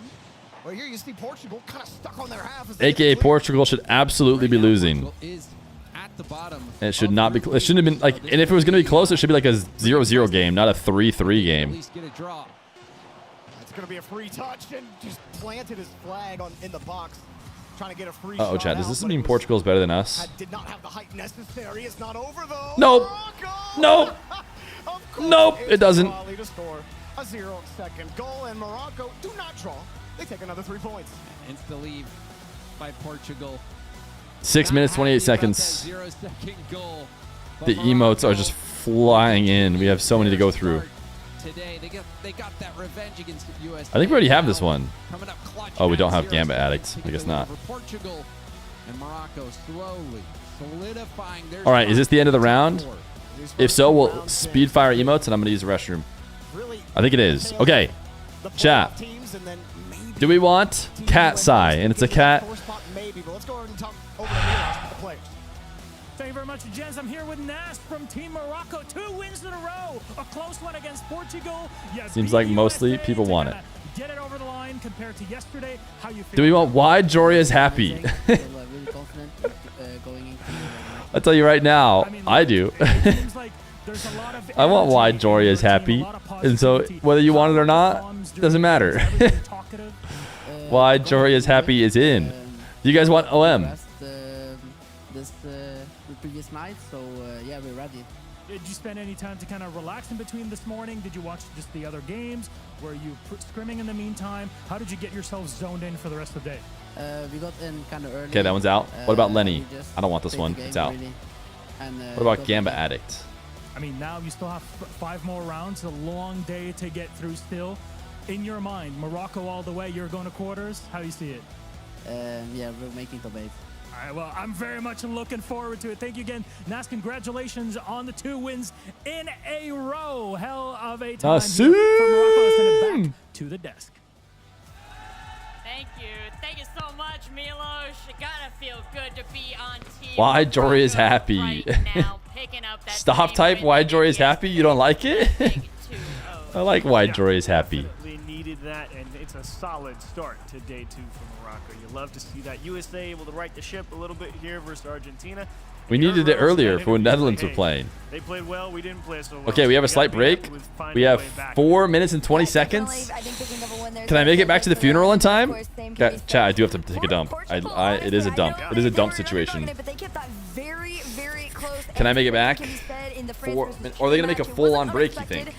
Well, here you see Portugal kind of stuck on their half. AKA Portugal should absolutely be losing. And it should not be. It shouldn't have been like. And if it was going to be close, it should be like a 0-0 game, not a 3-3 game. It's going to be a free touch and just planted his flag in the box, trying to get a free. Uh oh, Chad. Does this mean Portugal's better than us? Did not have the height necessary. It's not over though. Nope. Nope. Nope. It doesn't. To score a 0-second goal, and Morocco do not draw. They take another 3 points. Insta lead by Portugal. 6 minutes, 28 seconds. 0-second goal. The emotes are just flying in. We have so many to go through. Today they got that revenge against USA. I think we already have this one. Oh, we don't have Gambit Addict. I guess not. Portugal and Morocco slowly solidifying their. All right, is this the end of the round? If so, we'll speed fire emotes, and I'm going to use the restroom. I think it is. Okay, chat. Do we want Cat Sai? And it's a cat. very much, gents. I'm here with Nas from Team Morocco. 2 wins in a row. A close one against Portugal. Yeah, Seems like mostly people want it. Get it over the line compared to yesterday. How you feel? Do we want why Jory is happy? Really confident going into I'll tell you right now, I do. I want why Jory is happy. And so whether you want it or not, doesn't matter. Why Jory is happy is in. You guys want OM? The previous night, so yeah, we're ready. Did you spend any time to kind of relax in between this morning? Did you watch just the other games? Were you scrimming in the meantime? How did you get yourself zoned in for the rest of the day? We got in kind of early. Okay, that one's out. What about Lenny? I don't want this one. It's out. Really. And, what about Gamba Addict? I mean, now you still have 5 more rounds. A long day to get through still. In your mind, Morocco all the way. You're going to quarters. How do you see it? Yeah, we're making the bait. All right, well, I'm very much looking forward to it. Thank you again, Nas. Congratulations on the 2 wins in a row. Hell of a time here for Morocco. Let's send it back to the desk. Thank you. Thank you so much, Milos. You gotta feel good to be on team. Why Jory is happy. Right now, picking up that Stop type why Jory is happy. You don't like it? I like why Jory is happy. Definitely needed that, and it's a solid start to day 2 for Morocco. You love to see that. USA able to right the ship a little bit here versus Argentina. We needed it earlier for when Netherlands were playing. They played well. We didn't play so well. Okay, we have a slight break. We have 4 minutes and 20 seconds. Can I make it back to the funeral in time? Chat, I do have to take a dump. It is a dump. It is a dump situation. Can I make it back? Or are they going to make a full-on break, you think?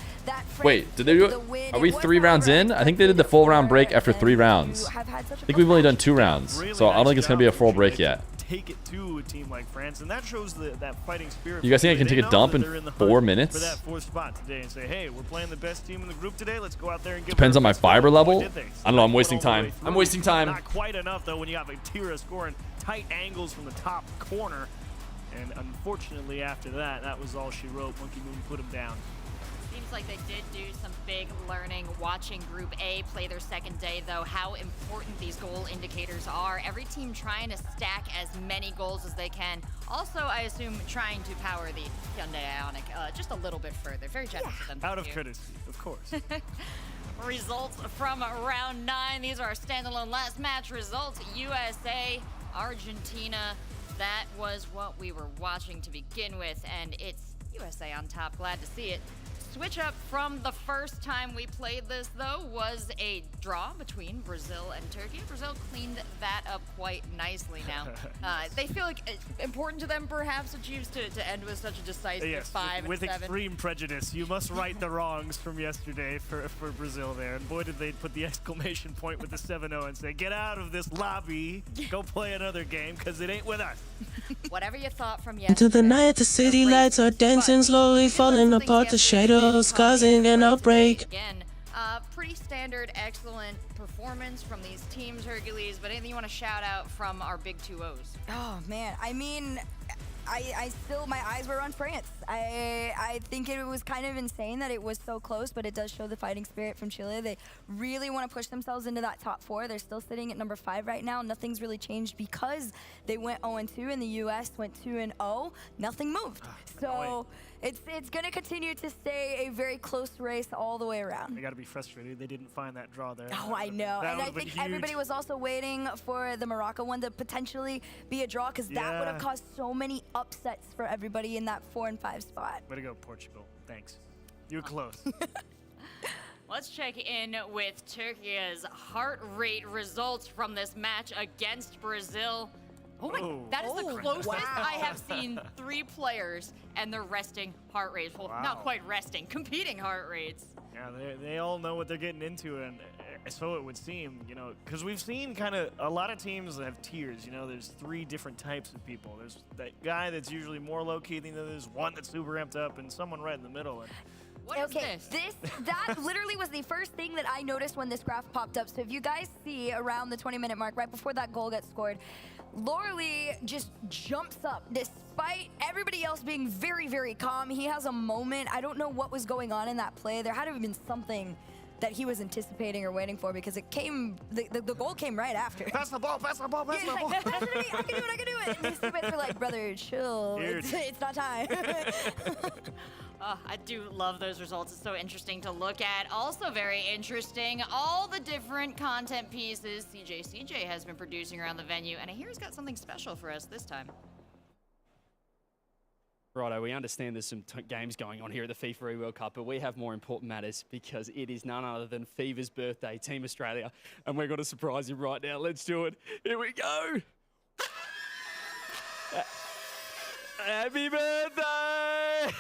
Wait, did they do it? Are we 3 rounds in? I think they did the full round break after 3 rounds. I think we've only done 2 rounds. So I don't think it's going to be a full break yet. Take it to a team like France, and that shows that fighting spirit. You guys think I can take a dump in 4 minutes? For that 4th spot today and say, hey, we're playing the best team in the group today. Let's go out there and give Depends on my fiber level. I don't know. I'm wasting time. I'm wasting time. Not quite enough, though, when you have a Tira scoring tight angles from the top corner. And unfortunately, after that, that was all she wrote. Monkey Moon put him down. Seems like they did do some big learning watching Group A play their second day, though, how important these goal indicators are. Every team trying to stack as many goals as they can. Also, I assume, trying to power the Hyundai Ioniq just a little bit further. Very generous of them. Out of courtesy, of course. Results from round 9. These are our standalone last match results. USA, Argentina. That was what we were watching to begin with, and it's USA on top. Glad to see it. Switch up from the first time we played this, though, was a draw between Brazil and Turkey. Brazil cleaned that up quite nicely now. They feel like it's important to them, perhaps, to choose to end with such a decisive 5 and 7. With extreme prejudice. You must right the wrongs from yesterday for Brazil there. And boy, did they put the exclamation point with the 7-0 and say, get out of this lobby, go play another game, because it ain't with us. Whatever you thought from yesterday. Into the night, the city lights are dancing, slowly falling apart, the shadows causing an outbreak. Again, pretty standard, excellent performance from these teams, Hercules, but anything you want to shout out from our big 2-0s? Oh, man. I mean, I still, my eyes were on France. I think it was kind of insane that it was so close, but it does show the fighting spirit from Chile. They really want to push themselves into that top 4. They're still sitting at number 5 right now. Nothing's really changed because they went 0-2 and the US went 2-0. Nothing moved. So it's going to continue to stay a very close race all the way around. They got to be frustrated. They didn't find that draw there. Oh, I know. And I think everybody was also waiting for the Morocco one to potentially be a draw because that would have caused so many upsets for everybody in that 4 and 5 spot. Way to go, Portugal. Thanks. You're close. Let's check in with Turkey's heart rate results from this match against Brazil. Oh my, that is the closest I have seen 3 players and their resting heart rates. Well, not quite resting, competing heart rates. Yeah, they all know what they're getting into, and so it would seem, you know, because we've seen kind of a lot of teams that have tiers, you know, there's 3 different types of people. There's that guy that's usually more low-key than there's one that's super ramped up, and someone right in the middle. And What is this? That literally was the first thing that I noticed when this graph popped up. So if you guys see around the 20-minute mark, right before that goal gets scored, Lorley just jumps up despite everybody else being very, very calm. He has a moment. I don't know what was going on in that play. There had to have been something that he was anticipating or waiting for, because it came, the goal came right after. Pass the ball, pass the ball, pass the ball. Like, pass it to me, I can do it. And his teammates were like, brother, chill. It's not time. Oh, I do love those results. It's so interesting to look at. Also very interesting, all the different content pieces CJ has been producing around the venue, and I hear he's got something special for us this time. Righto, we understand there's some games going on here at the FIFA World Cup, but we have more important matters because it is none other than Fever's birthday, Team Australia, and we're going to surprise him right now. Let's do it. Here we go. Happy birthday!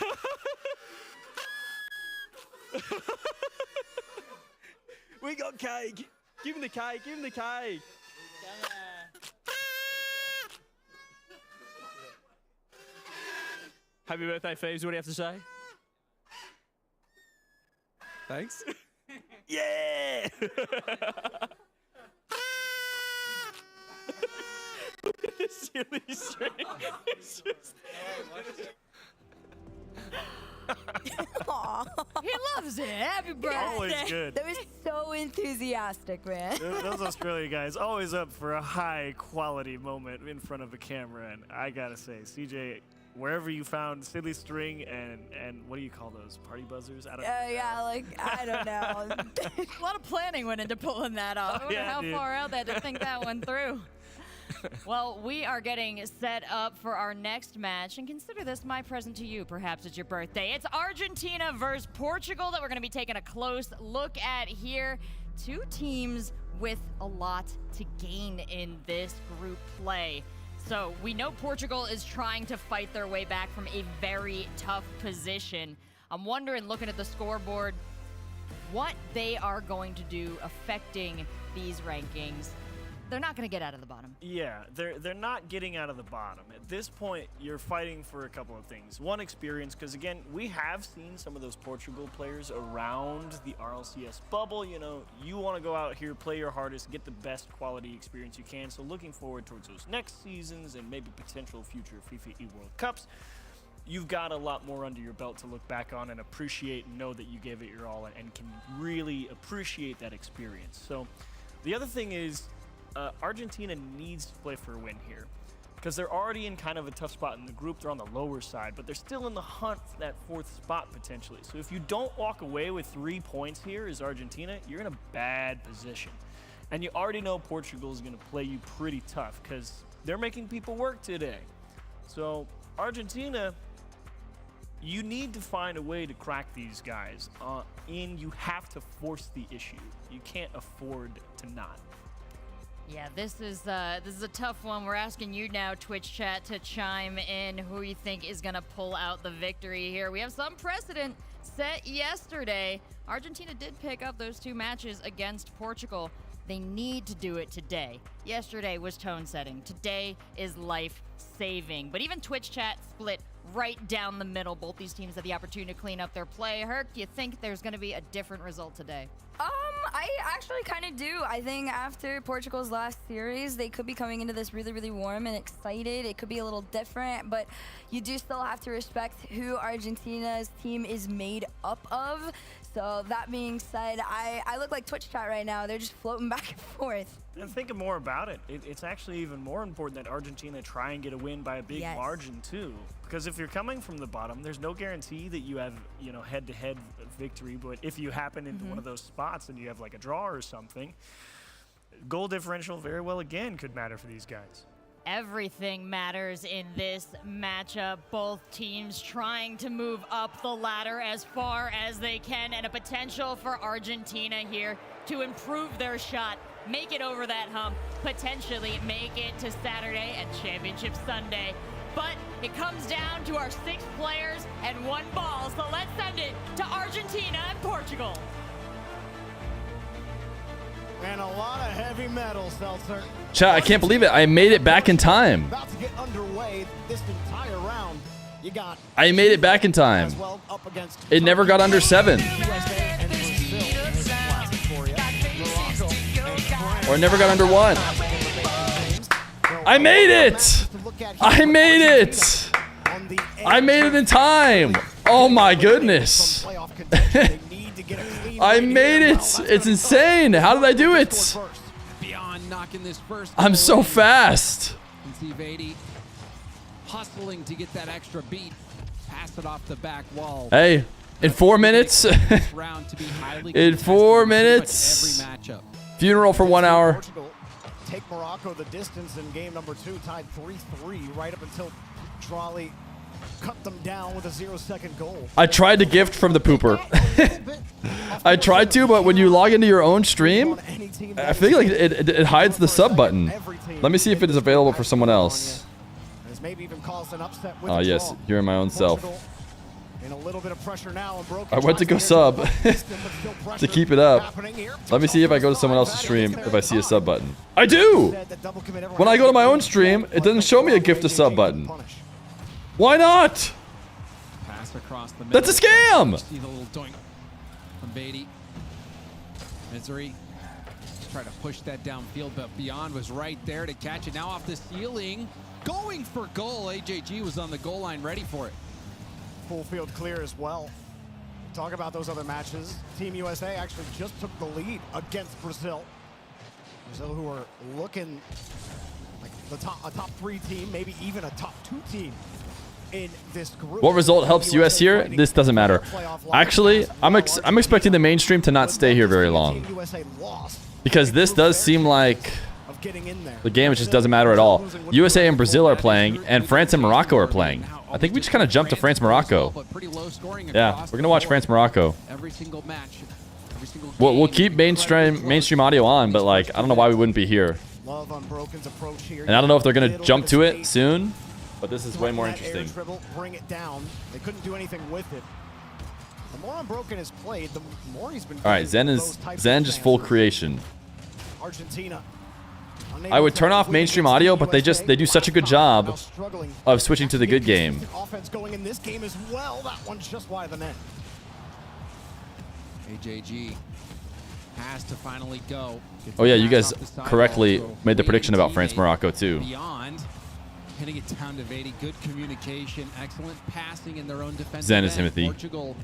We got cake. Give him the cake. Give him the cake. Happy birthday, Feves. What do you have to say? Thanks. Yeah! Look at this silly string. It's just... He loves it. Happy birthday. Always good. That was so enthusiastic, man. Those Australia guys always up for a high quality moment in front of a camera, and I gotta say, CJ, wherever you found silly string and what do you call those, party buzzers? I don't know. Yeah, like, I don't know. A lot of planning went into pulling that off. I wonder how far out that to think that one through. Well, we are getting set up for our next match, and consider this my present to you. Perhaps it's your birthday. It's Argentina versus Portugal that we're going to be taking a close look at here. Two teams with a lot to gain in this group play. So we know Portugal is trying to fight their way back from a very tough position. I'm wondering, looking at the scoreboard, what they are going to do affecting these rankings. They're not going to get out of the bottom. Yeah, they're not getting out of the bottom. At this point, you're fighting for a couple of things. One, experience, because again, we have seen some of those Portugal players around the RLCS bubble. You know, you want to go out here, play your hardest, get the best quality experience you can. So looking forward towards those next seasons and maybe potential future FIFAe World Cups. You've got a lot more under your belt to look back on and appreciate and know that you gave it your all and can really appreciate that experience. So the other thing is, Argentina needs to play for a win here because they're already in kind of a tough spot in the group. They're on the lower side, but they're still in the hunt for that fourth spot potentially. So if you don't walk away with 3 points here as Argentina, you're in a bad position. And you already know Portugal is going to play you pretty tough because they're making people work today. So Argentina, you need to find a way to crack these guys. You have to force the issue. You can't afford to not. Yeah, this is a tough one. We're asking you now, Twitch chat, to chime in who you think is going to pull out the victory here. We have some precedent set yesterday. Argentina did pick up those 2 matches against Portugal. They need to do it today. Yesterday was tone setting. Today is life saving. But even Twitch chat split right down the middle. Both these teams had the opportunity to clean up their play. Herc, do you think there's going to be a different result today? I actually kind of do. I think after Portugal's last series, they could be coming into this really, really warm and excited. It could be a little different, but you do still have to respect who Argentina's team is made up of. So that being said, I look like Twitch chat right now. They're just floating back and forth. And thinking more about it, it's actually even more important that Argentina try and get a win by a big margin too. Because if you're coming from the bottom, there's no guarantee that you have, you know, head-to-head victory. But if you happen into one of those spots and you have like a draw or something, goal differential very well again could matter for these guys. Everything matters in this matchup. Both teams trying to move up the ladder as far as they can, and a potential for Argentina here to improve their shot, make it over that hump, potentially make it to Saturday and Championship Sunday. But it comes down to our 6 players and 1 ball, so let's send it to Argentina and Portugal. And a lot of heavy metal, Seltzer. Chat, I can't believe it. I made it back in time. About to get underway this entire round. You got I made it back in time. well up against It never got under 7. Or it never got under 1. I made it! I made it! I made it in time! Oh my goodness. I made it. It's insane. How did I do it? Beyond knocking this first. I'm so fast. You can see Vady hustling to get that extra beat. Pass it off the back wall. Hey, in 4 minutes. In 4 minutes. Funeral for 1 hour. Portugal take Morocco the distance in game number 2, tied 3-3 right up until Drali cut them down with a 0-second goal. I tried to gift from the pooper. I tried to, but when you log into your own stream, I feel like it hides the sub button. Let me see if it is available for someone else. Oh yes, you're my own self. In a little bit of pressure now, I went to go sub to keep it up. Let me see if I go to someone else's stream if I see a sub button. I do! When I go to my own stream, it doesn't show me a gift to sub button. Why not? Pass across the That's a scam! See the little doink from Beatty. Misery. Try to push that downfield, but Beyond was right there to catch it. Now off the ceiling. Going for goal. AJG was on the goal line ready for it. Full field clear as well. Talk about those other matches. Team USA actually just took the lead against Brazil. Brazil, who are looking like a top 3 team, maybe even a top 2 team in this group. What result helps US here? This doesn't matter. Actually, I'm expecting the mainstream to not stay here very long. Because this does seem like the game just doesn't matter at all. USA and Brazil are playing, and France and Morocco are playing. I think we just kind of jumped to France-Morocco. Yeah, we're going to watch France-Morocco. We'll keep mainstream audio on, but like, I don't know why we wouldn't be here. And I don't know if they're going to jump to it soon, but this is way more interesting. Bring it down. They couldn't do anything with it. The more Unbroken is played, the more he's been. All right, Zen just full creation. Argentina. I would turn off mainstream audio, but they do such a good job of switching to the good game. Offense going in this game as well. That one's just wide of the net. AJG has to finally go. Oh yeah, you guys correctly made the prediction about France-Morocco too. Beyond. Hitting it down to Vady. Good communication. Excellent passing in their own defense. Zen is Timothy. Portugal,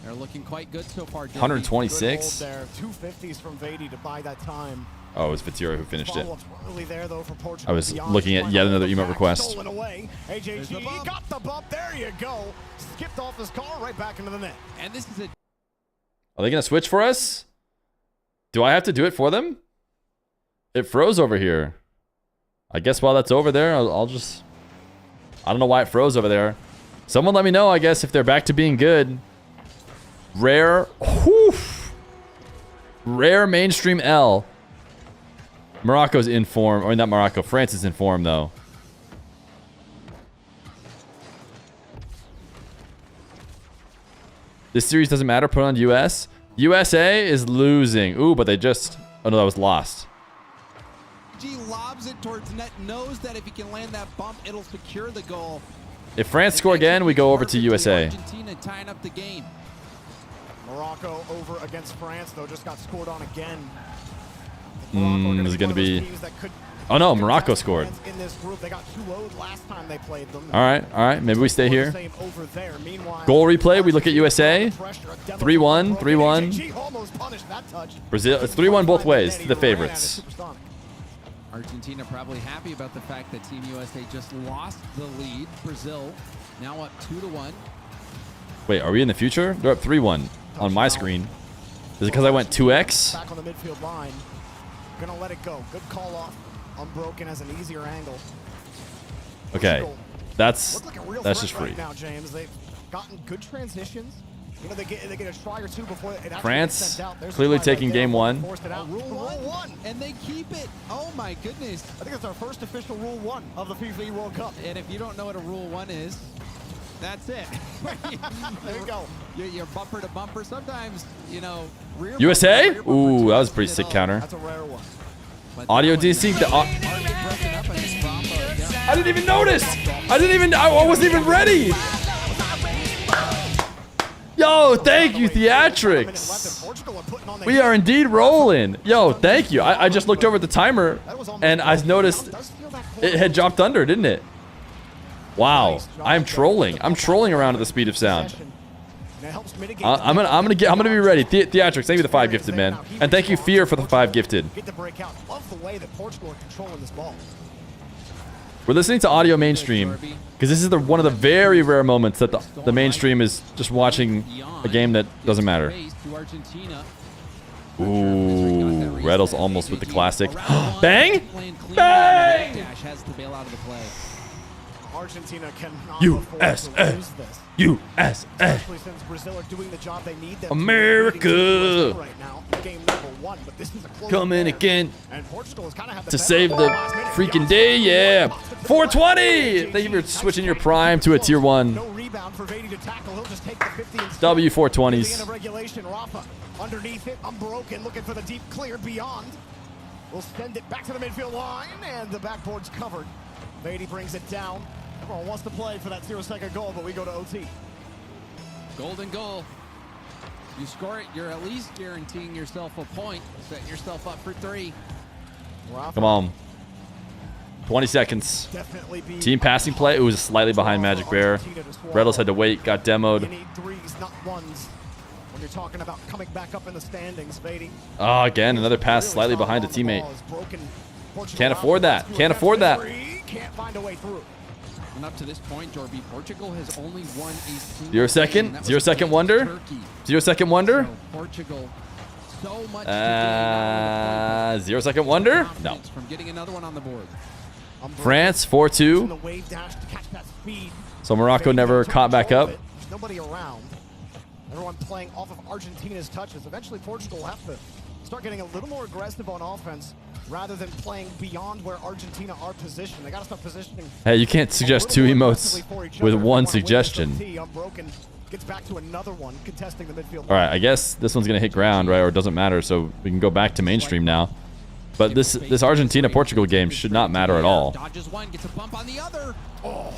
they're looking quite good so far. 126. There, 250s from Vady to buy that time. Oh, it was Fatira who finished it. Early there, though, for Portugal. I was looking at yet another emote request. AJG got the bump. There you go. Skipped off his car right back into the net. And this is a. Are they gonna switch for us? Do I have to do it for them? It froze over here. I guess while that's over there, I'll just... I don't know why it froze over there. Someone let me know, I guess, if they're back to being good. Rare... Whew, rare mainstream L. Morocco's in form. Or not Morocco. France is in form, though. This series doesn't matter. Put on US. USA is losing. Ooh, but they just... Oh, no, that was lost. G lobs it towards net, knows that if he can land that bump, it'll secure the goal. If France score again, we go over to USA. Argentina tying up the game. Morocco over against France, though, just got scored on again. Is it going to be... Oh, no, Morocco scored. In this group, they got 2-0'd last time they played them. All right. Maybe we stay here. Goal replay, we look at USA. 3-1, 3-1. Brazil, it's 3-1 both ways to the favorites. Argentina probably happy about the fact that Team USA just lost the lead. Brazil now up 2-1. Wait, are we in the future? They're up 3-1 on my screen. Is it because I went 2x? Back on the midfield line. Gonna let it go. Good call off. Unbroken has an easier angle. Okay, that's just free. Right now, James, they've gotten good transitions. You know, they get a try or two before it actually France gets sent out. clearly taking game one. Forced it out. Rule one. And they keep it. Oh my goodness. I think it's our first official Rule 1 of the FIFA World Cup. And if you don't know what a Rule 1 is, that's it. There you go. You're bumper to bumper. Sometimes, you know, rear USA? Ooh, that was a pretty sick counter. That's a rare one. Audio DC. I didn't even notice. I wasn't even ready. Yo, thank you, Theatrics. We are indeed rolling. Yo, thank you. I just looked over at the timer and I noticed it had dropped under, didn't it? Wow, I'm trolling. I'm trolling around at the speed of sound. I'm gonna be ready. Theatrics, thank you for the 5 gifted, man. And thank you, Feer, for the 5 gifted. Get the breakout. Love the way that Portugal are controlling this ball. We're listening to audio mainstream because this is one of the very rare moments that the mainstream is just watching a game that doesn't matter. Ooh, Reddle's almost with the classic. Bang! Bang! Argentina cannot afford to lose this. USA. Especially since Brazil are doing the job they need them America. right now. Game number 1, but this is a close Come in affair. again And Portugal is kind of have to save the freaking day. Yeah. 420. Thank you for switching your prime to a tier 1. No rebound for Vady to tackle. He'll just take the 50 and W At the 420s. end of regulation, Rafa underneath it, unbroken, looking for the deep clear beyond. We'll send it back to the midfield line, and the backboard's covered. Vady brings it down. Everyone wants to play for that 0-second goal, but we go to OT. Golden goal. You score it, you're at least guaranteeing yourself a point, setting yourself up for 3. Come on. 20 seconds. Team passing play. It was slightly behind Magic Bear. Reddles had to wait. Got demoed. You need 3s, not 1s. When you're talking about coming back up in the standings, Vady. Oh, again, another pass slightly behind a teammate. Can't afford that. Can't afford that. Can't find a way through. And up to this point, Jorby, Portugal has only won a single 0 second. game. 0 second wonder. 0 second wonder. So Portugal, so much 0 second wonder. No. from getting another one on the board. France 4-2. So Morocco never caught back up. There's nobody around. Everyone playing off of Argentina's touches. Eventually, Portugal will have to start getting a little more aggressive on offense rather than playing beyond where Argentina are positioned. They got to start positioning. Hey, you can't suggest 2 emotes with 1 suggestion. Unbroken gets back to another one, contesting the midfield. All right, I guess this one's gonna hit ground, right? Or it doesn't matter, so we can go back to mainstream now. But this Argentina-Portugal game should not matter at all. Dodges one, gets a bump on the other. Oh,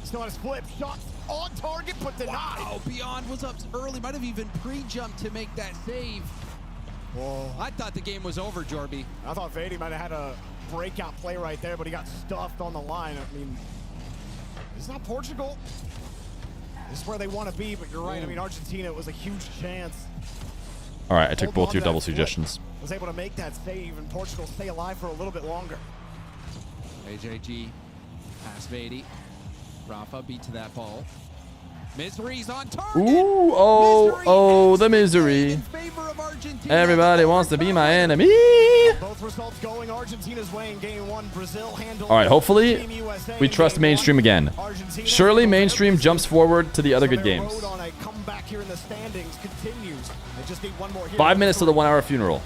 it's not a flip. Shots on target, but denied. Wow, Beyond was up early. Might have even pre-jumped to make that save. Whoa. I thought the game was over, Jorby. I thought Vady might have had a breakout play right there, but he got stuffed on the line. I mean, it's not Portugal. This is where they want to be, but you're right. I mean, Argentina was a huge chance. All right, I took both your double suggestions. Was able to make that save, and Portugal stay alive for a little bit longer. AJG, pass Vady. Rafa beat to that ball. Misery's on target. Ooh, oh, the misery. Everybody wants to be my enemy. Both results going Argentina's way in game 1. Brazil handled. All right, hopefully we trust mainstream again. Surely mainstream jumps forward to the other good games. 5 minutes to the 1 hour funeral.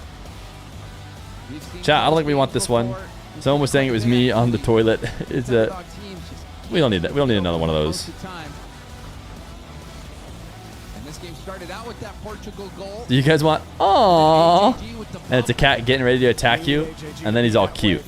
Chat, I don't think we want this one. Someone was saying it was me on the toilet. It's a. We don't need that. We don't need another one of those. Started out with that Portugal goal. Do you guys want? Aww. And it's a cat getting ready to attack you, and then he's all cute.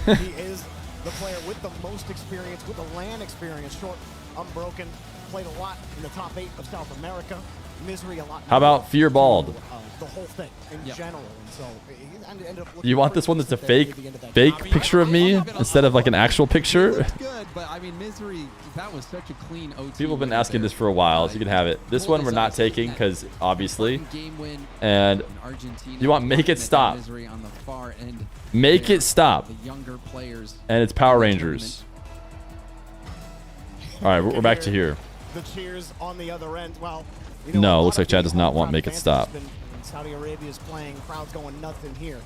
He is the player with the most experience, with the LAN experience. Short, unbroken, played a lot in the top 8 of South America. Misery a lot. How about Fear Bald? The whole thing in general, and so he ended up. You want this one that's a fake picture of me instead of like an actual picture? Good, but I mean, Misery, that was such a clean OT. People have been asking this for a while, so you can have it. This one we're not taking because obviously. And you want Make It Stop. Make It Stop. And it's Power Rangers. All right, we're back to here. The cheers on the other end. Well, no, looks like Chad does not want Make It Stop. Saudi Arabia is playing, crowds going nuts in here.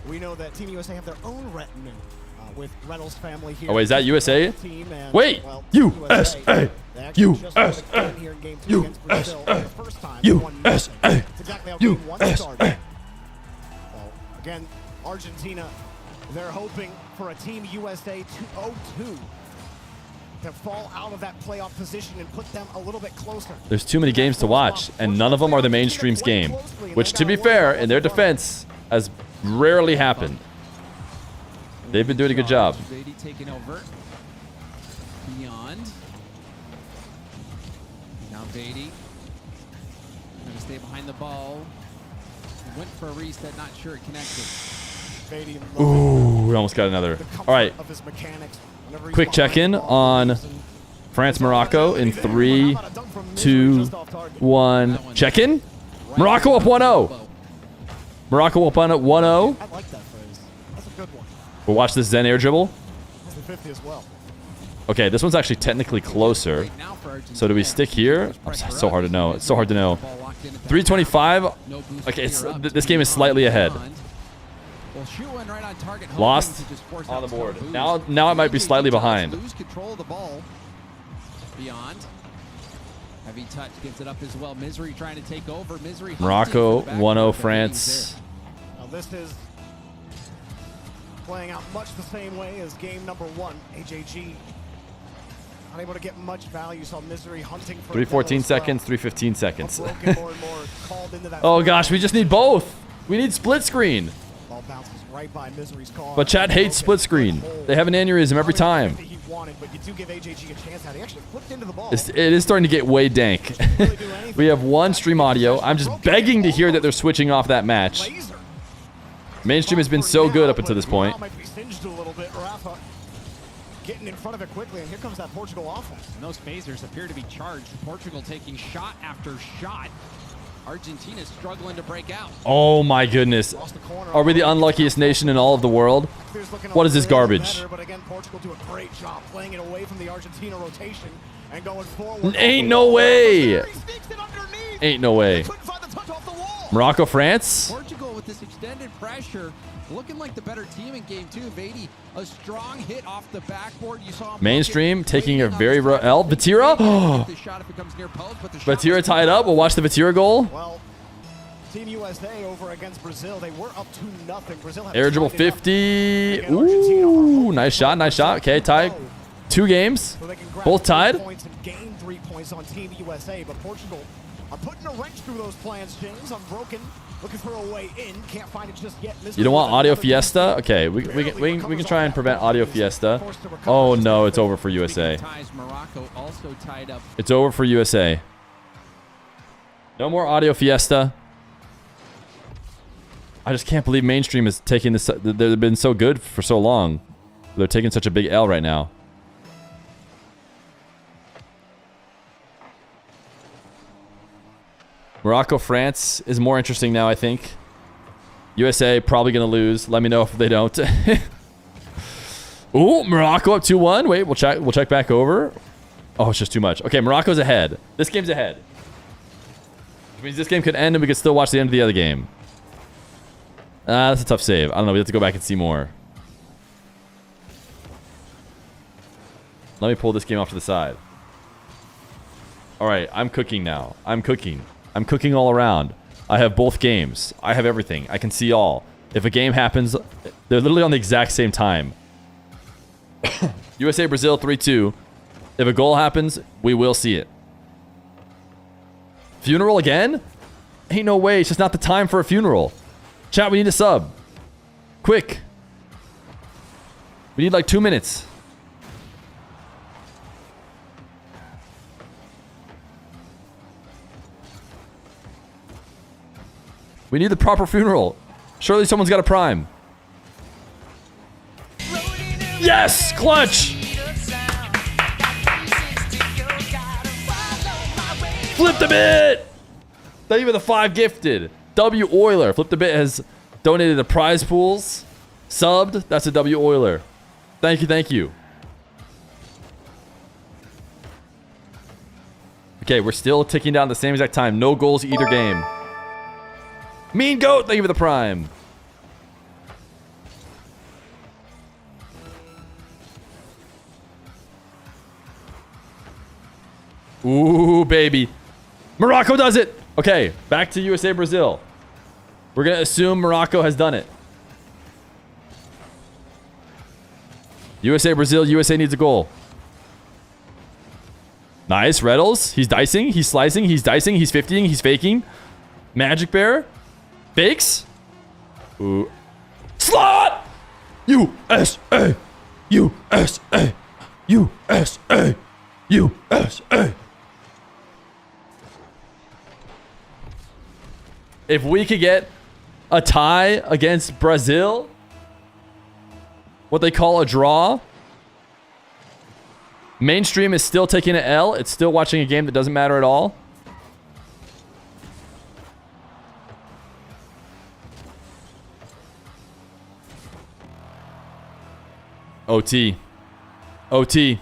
We know that Team USA have their own retinue with Reynolds' family here. Oh, wait, is that USA? Wait, USA! USA! USA! USA! Again, Argentina, they're hoping for a Team USA 2-0-2 to fall out of that playoff position and put them a little bit closer. There's too many games to watch, and none of them are the mainstream's game, which, to be fair, in their defense, has rarely happened. They've been doing a good job. Vady taking over. Beyond. Now Vady. Gonna stay behind the ball. Went for a reset, not sure it connected. Ooh, we almost got another. All right. Quick check-in on France, Morocco in 3, 2, 1. Check in. Morocco up 1-0. Morocco up on it 1-0. I like that phrase. That's a good one. We'll watch this Zen air dribble. That's the 50 as well. Okay, this one's actually technically closer. So do we stick here? It's so hard to know. It's so hard to know. 325. Okay, this game is slightly ahead. Lost on the board. Now it might be slightly behind. Lose control of the ball. Beyond. Heavy touch gives it up as well. Misery trying to take over. Misery. Morocco 1-0 France. Now this is playing out much the same way as game number 1. AJG unable to get much value. Saw Misery hunting for 3:14 seconds, 3:15 seconds. Oh gosh, we just need both. We need split screen. Ball bounces right by Misery's car. But chat hates split screen. They have an aneurysm every time. He wanted, but you do give AJG a chance. He actually flipped into the ball. It is starting to get way dank. We have one stream audio. I'm just begging to hear that they're switching off that match. Mainstream has been so good up until this point. Might be singed a little bit. Rafa getting in front of it quickly, and here comes that Portugal offense. And those phasers appear to be charged. Portugal taking shot after shot. Argentina struggling to break out. Oh my goodness. Are we the unluckiest nation in all of the world? What is this garbage? But again, Portugal do a great job playing it away from the Argentina rotation and going forward. Ain't no way. Ain't no way. Morocco, France. Portugal with this extended pressure, looking like the better team in game 2. Vady, a strong hit off the backboard. You saw him Mainstream taking a very L. Vatira. Vatira tied up. We'll watch the Vatira goal. Well, Team USA over against Brazil. They were up 2-0. Brazil Air dribble 50. Ooh, nice shot, nice shot. Okay, tied. 2 games. Both tied. Points and gain 3 points on Team USA, but Portugal are putting a wrench through those plans, James. Unbroken. Looking for a way in. Can't find it just yet. You don't want audio fiesta? Okay, we can try and prevent audio fiesta. Oh no, it's over for USA. It's over for USA. No more audio fiesta. I just can't believe Mainstream is taking this. They've been so good for so long. They're taking such a big L right now. Morocco, France is more interesting now, I think. USA probably going to lose. Let me know if they don't. Ooh, Morocco up 2-1. Wait, we'll check back over. Oh, it's just too much. Okay, Morocco's ahead. This game's ahead. Which means this game could end and we could still watch the end of the other game. That's a tough save. I don't know. We have to go back and see more. Let me pull this game off to the side. All right, I'm cooking now. I'm cooking all around. I have both games. I have everything. I can see all. If a game happens, they're literally on the exact same time. USA, Brazil, 3-2. If a goal happens, we will see it. Funeral again? Ain't no way. It's just not the time for a funeral. Chat, we need a sub. Quick. We need like 2 minutes. We need the proper funeral. Surely someone's got a prime. Yes! Clutch! Flip the bit! Thank you for the 5 gifted. W Oiler. Flip the bit has donated to prize pools. Subbed. That's a W Oiler. Thank you, thank you. Okay, we're still ticking down the same exact time. No goals either game. Mean Goat, thank you for the prime. Ooh, baby. Morocco does it. Okay, back to USA, Brazil. We're going to assume Morocco has done it. USA, Brazil. USA needs a goal. Nice. Reddles. He's dicing. He's slicing. He's dicing. He's 50ing. He's faking. Magic Bear. Fakes. Ooh. Slot! USA! USA! USA! USA! If we could get a tie against Brazil, what they call a draw, Mainstream is still taking an L. It's still watching a game that doesn't matter at all. OT. OT.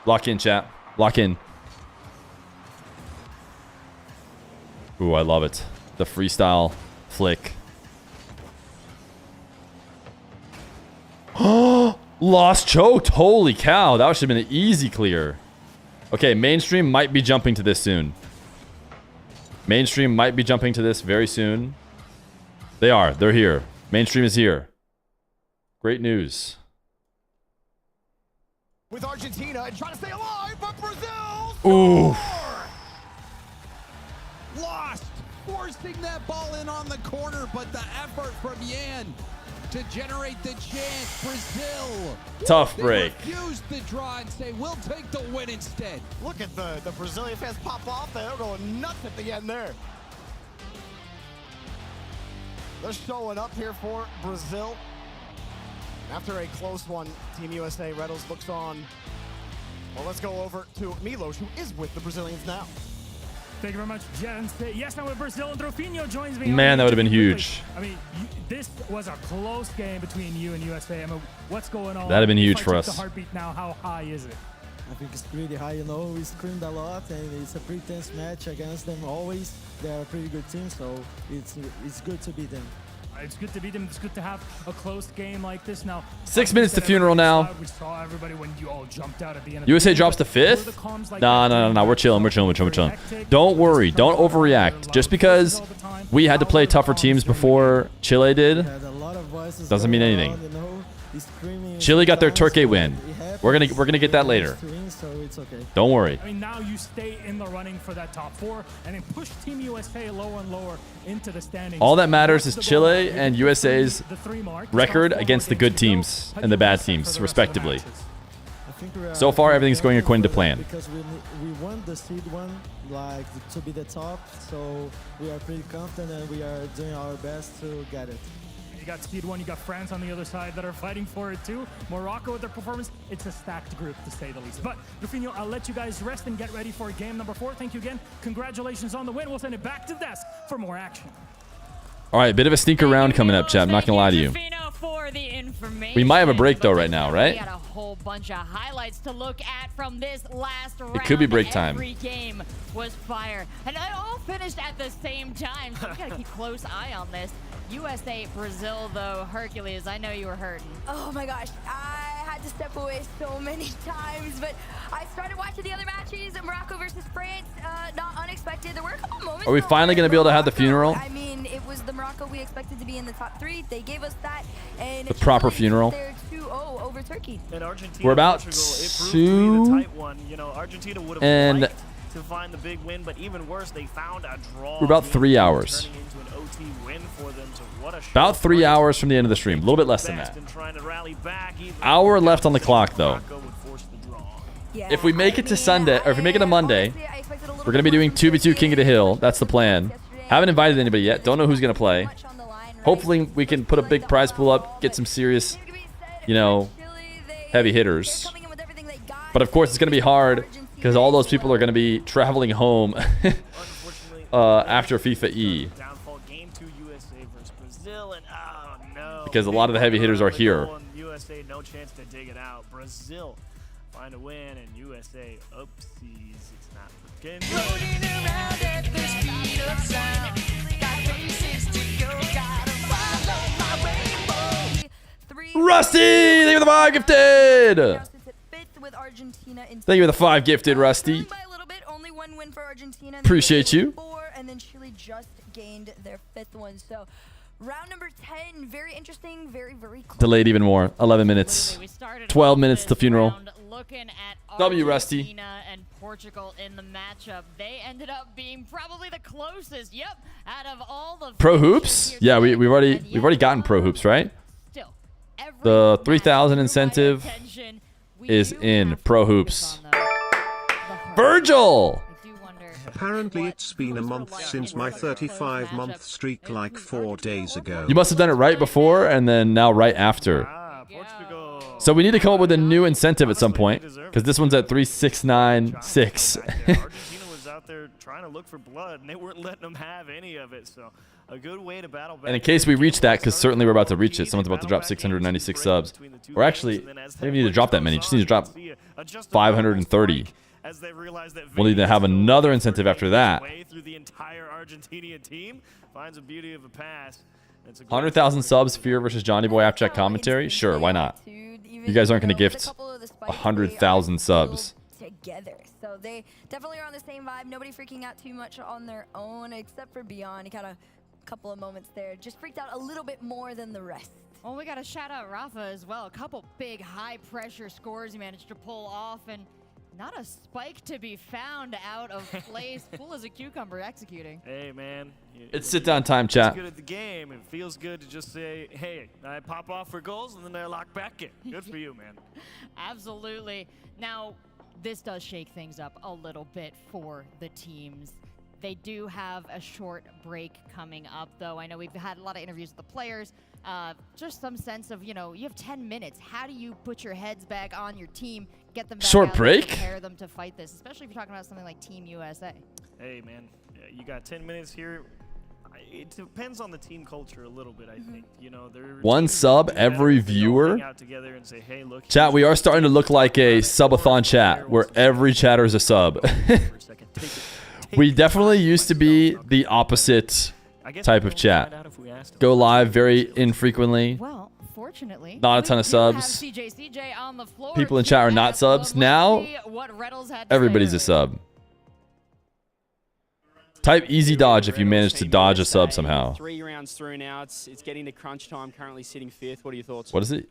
Lock in, chat. Lock in. Ooh, I love it. The freestyle flick. Lost choked. Holy cow. That should have been an easy clear. Okay, Mainstream might be jumping to this soon. Mainstream might be jumping to this very soon. They are. They're here. Mainstream is here. Great news. With Argentina and trying to stay alive, but Brazil Ooh. Lost, forcing that ball in on the corner, but the effort from Yan to generate the chance. Brazil. Tough break. They refused the draw and say, we'll take the win instead. Look at the Brazilian fans pop off. They're going nuts at the end there. They're showing up here for Brazil. After a close one, Team USA Redos looks on. Well, let's go over to Milos, who is with the Brazilians now. Thank you very much, gents. Yes, now with Brazil and Trofinho joins me. Man, that would have been huge. I mean, this was a close game between you and USA. I mean, what's going on? That'd have been huge for us. The heartbeat now, how high is it? I think it's pretty high, you know. We screamed a lot, and it's a pretty tense match against them always. They're a pretty good team, so it's good to beat them. It's good to beat them. It's good to have a close game like this now. 6 minutes to funeral now. We saw everybody when you all jumped out at the end. USA drops to 5th? No. We're chilling. We're chilling. Don't worry. Don't overreact. Just because we had to play tougher teams before Chile did, doesn't mean anything. Chile got their Turkey win. We're gonna get that later. Don't worry. I mean, now you stay in the running for that top 4 and then push Team USA lower and lower into the standings. All that matters is Chile and USA's record against the good teams and the bad teams, respectively. So far, everything's going according to plan. Because we won the seed one, like to be the top, so we are pretty confident and we are doing our best to get it. You got Seed 1, you got France on the other side that are fighting for it too. Morocco with their performance, it's a stacked group to say the least. But Rufinho, I'll let you guys rest and get ready for game number 4. Thank you again. Congratulations on the win. We'll send it back to the desk for more action. All right, bit of a sneaker round coming up, chat. I'm not gonna lie to you. We might have a break though right now, right? We got a whole bunch of highlights to look at from this last round. It could be break time. Every game was fire, and it all finished at the same time. So we gotta keep close eye on this. USA Brazil though, Hercules, I know you were hurting. Oh my gosh, I had to step away so many times, but I started watching the other matches. Morocco versus France, not unexpected. There were a couple moments. Are we finally gonna be able to have the funeral? I mean, it was the Morocco we expected to be in the top 3. They gave us that, and the proper funeral. They're 2-0 over Turkey. And Argentina, we're about Portugal, it proved to be the tight one. You know, Argentina would have liked to find the big win, but even worse, they found a draw. We're about 3 hours. Turning into an OT win for them. So what a about 3 hours from the end of the stream. A little bit less than that. Hour left on the clock, though. If we make it to Sunday, or if we make it to Monday, we're going to be doing 2v2 King of the Hill. That's the plan. Haven't invited anybody yet. Don't know who's going to play. Hopefully, we can put a big prize pool up, get some serious, you know, heavy hitters. But of course, it's going to be hard because all those people are going to be traveling home after FIFAe. Because a lot of the heavy hitters are here. USA no chance to dig it out. Brazil find a win, and USA, oopsies, it's not looking good. Rusty, thank you for the 5 gifted. Thank you for the 5 gifted, Rusty. Appreciate you. And then Chile just gained their 5th one. So round number 10, very interesting, very close. Delayed even more. 11 minutes. 12 minutes to funeral. Looking at W, Rusty. Argentina and Portugal in the matchup, they ended up being probably the closest. Yep, out of all the Pro Hoops? Yeah, we've already gotten Pro Hoops, right? The 3,000 incentive is in Pro Hoops. Virgil! Apparently it's been a month since my 35-month streak like 4 days ago. You must have done it right before and then now right after. Portugal. So we need to come up with a new incentive at some point, because this one's at 3696. Argentina was out there trying to look for blood, and they weren't letting them have any of it. So a good way to battle back. And in case we reach that, because certainly we're about to reach it, someone's about to drop 696 subs. Or actually, they don't need to drop that many, just need to drop 530. We'll need to have another incentive after that. Through the entire Argentinian team, finds a beauty of a pass. 100,000 subs, Fear versus Johnny Boy app chat commentary? Sure, why not? You guys aren't going to gift 100,000 subs. Together. So they definitely are on the same vibe. Nobody freaking out too much on their own, except for Beyond. He got a couple of moments there. Just freaked out a little bit more than the rest. Well, we got to shout out Rafa as well. A couple big high-pressure scores he managed to pull off, and not a spike to be found out of place. Cool as a cucumber executing. Hey, man. It's sit-down time, chat. It's good at the game. It feels good to just say, hey, I pop off for goals, and then I lock back in. Good for you, man. Absolutely. Now, this does shake things up a little bit for the teams. They do have a short break coming up, though. I know we've had a lot of interviews with the players. Just some sense of, you have 10 minutes. How do you put your heads back on your team, get them back short out break? there, prepare them to fight this, especially if you're talking about something like Team USA? Hey, man, you got 10 minutes here. It depends on the team culture a little bit, I think. One sub every viewer. Chat, we are starting to look like a subathon chat where every chatter is a sub. We definitely used to be the opposite type of chat. Go live very infrequently. Well, fortunately, not a ton of subs. CJ on the floor. People in chat are not subs. Now, everybody's a sub. Type easy dodge if you manage to dodge a sub somehow. 3 rounds through now. It's getting to crunch time. Currently sitting 5th. What are your thoughts? What is it?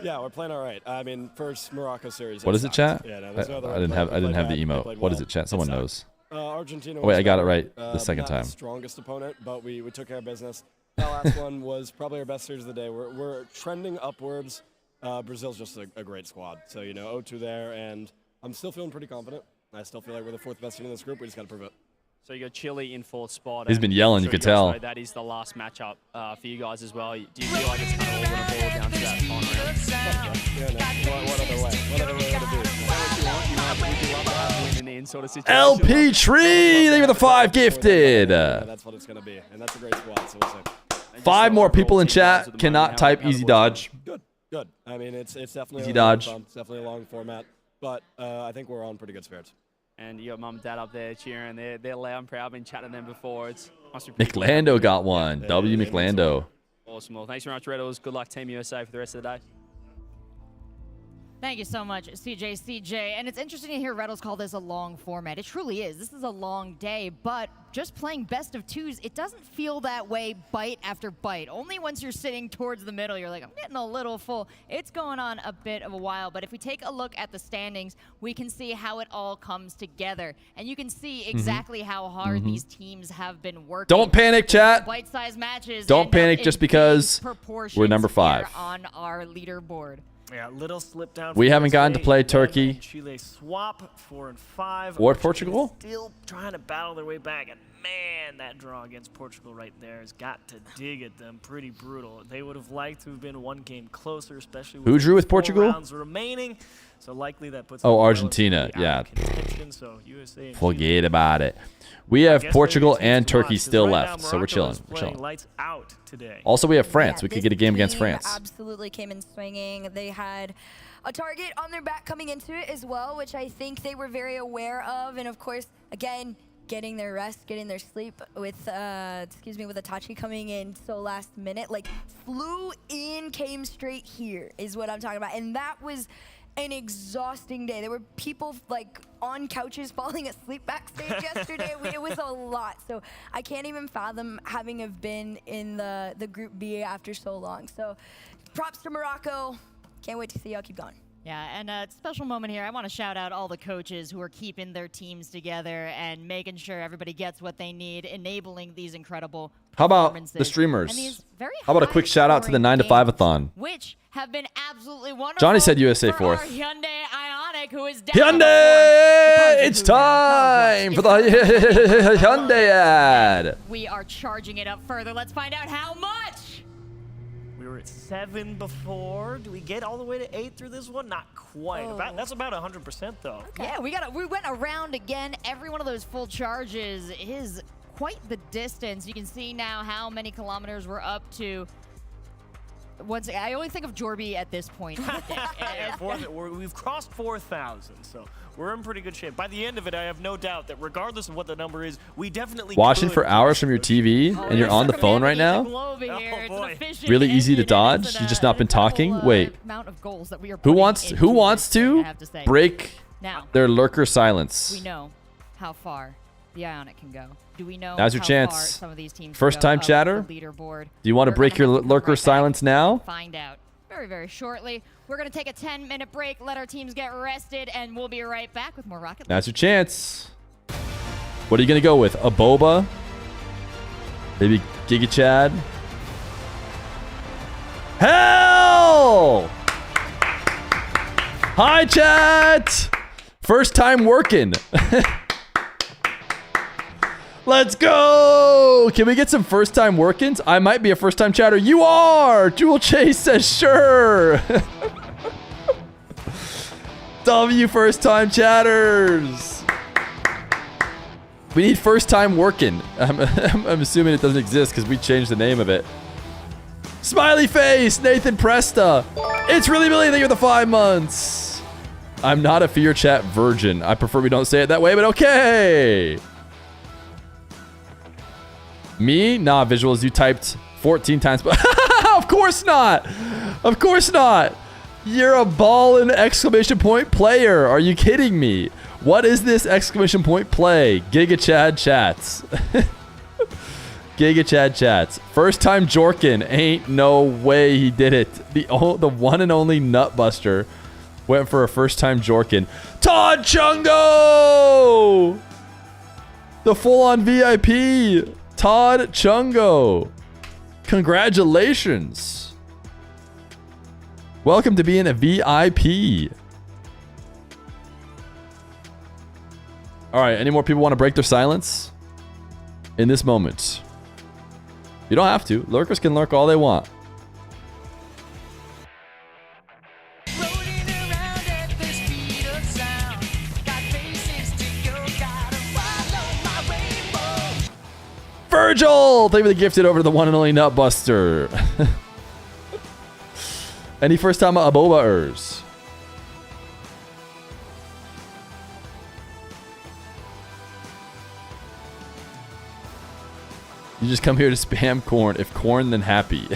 Yeah, we're playing all right. I mean, first Morocco series. What is it, chat? Yeah, no, I didn't have the emote. What is it, chat? Someone knows. Argentina. Oh, wait, I got it right the second not time. The strongest opponent, but we took care of business. That last one was probably our best series of the day. We're trending upwards. Brazil's just a great squad. So 0-2 there, and I'm still feeling pretty confident. I still feel like we're the 4th best team in this group. We just got to prove it. So you got Chile in 4th spot. He's been yelling, you could tell. That is the last matchup for you guys as well. Do you feel like it's kind of all going to boil down to that final round? Yeah, no. What other way? What other way would it be? Would you love to have a win in the end sort of situation? LP Tree! Thank you for the 5 gifted. Yeah, that's what it's going to be, and that's a great squad, so we'll see. 5 more people in chat cannot type easy dodge. Good. I mean, it's definitely easy dodge. It's definitely a long format, but I think we're on pretty good spirits. And you got mum and dad up there cheering. They're loud and proud. I've been chatting to them before. Must be McLando got one. W McLando. Awesome. Well, thanks very much, Reddles. Good luck, Team USA, for the rest of the day. Thank you so much, CJ. And it's interesting to hear Reddles call this a long format. It truly is. This is a long day, but just playing best of 2s, it doesn't feel that way bite after bite. Only once you're sitting towards the middle, you're like, I'm getting a little full. It's going on a bit of a while, but if we take a look at the standings, we can see how it all comes together. And you can see exactly how hard these teams have been working. Don't panic, chat. Bite-sized matches. Don't panic just because we're number 5. On our leaderboard. Yeah, little slip down. We haven't gotten to play Turkey. Chile swap 4 and 5. Or Portugal. Still trying to battle their way back, and man, that draw against Portugal right there has got to dig at them. Pretty brutal. They would have liked to have been one game closer, especially with who drew with 4 Portugal? rounds remaining. So likely that puts. Oh, Argentina. Yeah. So USA Forget about it. We have Portugal and Turkey still left, so we're chilling. Lights out today. Also, we have France. We could get a game against France. Absolutely came in swinging. They had a target on their back coming into it as well, which I think they were very aware of. And of course, again, getting their rest, getting their sleep with, with Itachi coming in so last minute. Like, flew in, came straight here is what I'm talking about. And that was an exhausting day. There were people like on couches falling asleep backstage yesterday. It was a lot. So I can't even fathom having have been in the Group B after so long. So props to Morocco. Can't wait to see y'all keep going. Yeah, and a special moment here. I want to shout out all the coaches who are keeping their teams together and making sure everybody gets what they need, enabling these incredible How about performances the streamers? and these very How about a quick shout out to the 9 to 5-a-thon? Which have been absolutely wonderful. Johnny said USA for our 4th. Hyundai Ioniq, who is down Hyundai! It's time for the Hyundai ad. We are charging it up further. Let's find out how much. were 7 before. Do we get all the way to 8 through this one? Not quite. That's about 100% though. Yeah, we went around again. Every one of those full charges is quite the distance. You can see now how many kilometers we're up to. Once I only think of Jorby at this point. We've crossed 4,000, so we're in pretty good shape. By the end of it, I have no doubt that regardless of what the number is, we definitely Watching for hours from your TV and you're on the phone right now? Really easy to dodge? You've just not been talking? Wait. Who wants to break their lurker silence? We know how far the Ionic can go. Do we know Now's your how chance. far some of these teams First time chatter? the leaderboard? Do you want to break your lurker silence now? Find out very, very shortly. We're going to take a 10-minute break, let our teams get rested, and we'll be right back with more Rocket League. Now's your chance. What are you going to go with? A Boba? Maybe Giga Chad? Hell! Hi, chat! First time working. Let's go! Can we get some first-time workins? I might be a first-time chatter. You are! Jewel Chase says sure! W first-time chatters! We need first-time workin'. I'm assuming it doesn't exist because we changed the name of it. Smiley face! Nathan Presta! It's really Billy, thank you for the 5 months! I'm not a Fear Chat virgin. I prefer we don't say it that way, but okay! Me? Nah, visuals, you typed 14 times. Of course not. Of course not. You're a ballin' exclamation point player. Are you kidding me? What is this exclamation point play? Giga Chad chats. Giga Chad chats. First time Jorkin. Ain't no way he did it. The one and only Nutbuster went for a first time Jorkin. Todd Chungo! The full on VIP. Todd Chungo. Congratulations. Welcome to being a VIP. All right, any more people want to break their silence in this moment? You don't have to. Lurkers can lurk all they want. Virgil! Thank you for the gifted over to the one and only Nutbuster. Any first time Aboba-ers? You just come here to spam corn. If corn, then happy.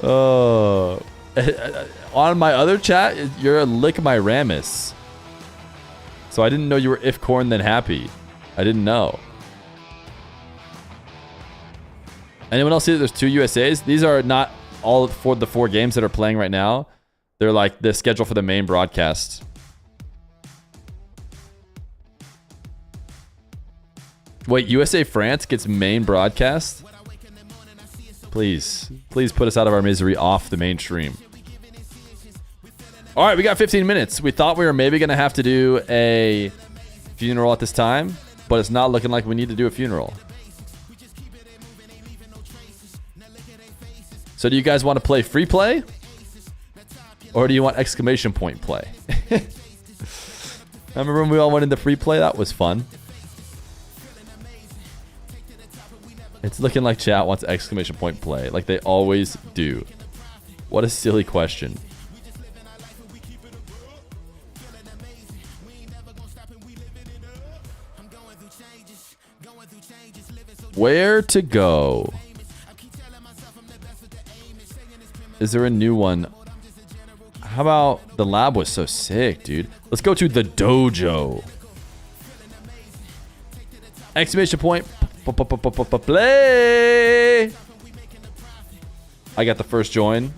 Oh. On my other chat, you're a lick my Ramus. So I didn't know you were if corn, then happy. I didn't know. Anyone else see that there's 2 USAs? These are not all for the 4 games that are playing right now. They're like the schedule for the main broadcast. Wait, USA France gets main broadcast? Please. Please put us out of our misery off the mainstream. All right, we got 15 minutes. We thought we were maybe going to have to do a funeral at this time, but it's not looking like we need to do a funeral. So do you guys want to play free play? Or do you want exclamation point play? Remember when we all went into free play? That was fun. It's looking like chat wants exclamation point play, like they always do. What a silly question. Where to go? Is there a new one? How about the lab was so sick, dude? Let's go to the dojo. Exclamation point. Play. I got the first join.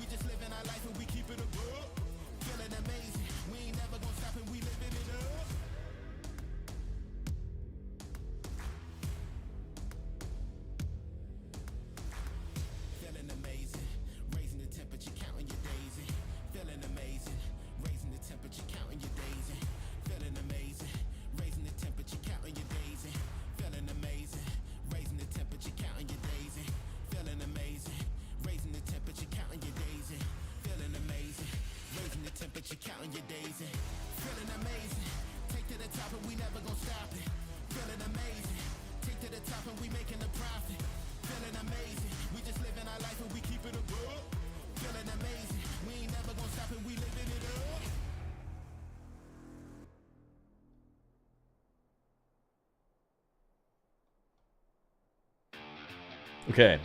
Okay.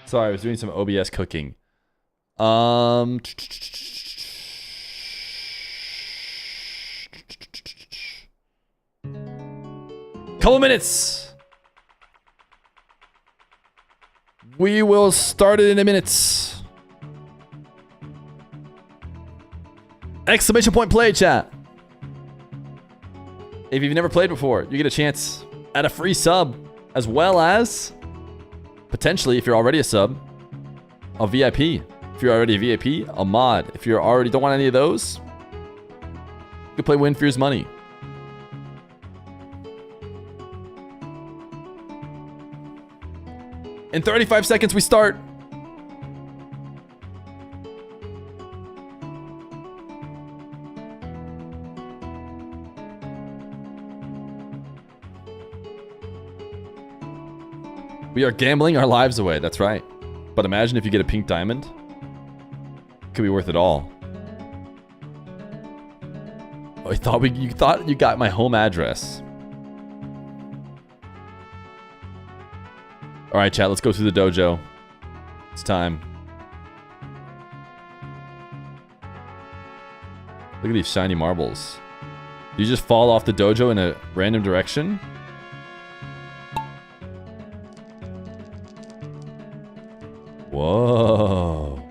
Sorry, I was doing some OBS cooking. Couple minutes. We will start it in a minute. Exclamation point play, chat. If you've never played before, you get a chance at a free sub, as well as potentially, if you're already a sub, a VIP. If you're already a VIP, a mod. If you already don't want any of those, you can play Win Fear's Money. In 35 seconds, we start. We are gambling our lives away, that's right. But imagine if you get a pink diamond. It could be worth it all. Oh, you thought you got my home address. Alright, chat, let's go through the dojo. It's time. Look at these shiny marbles. Do you just fall off the dojo in a random direction? Whoa.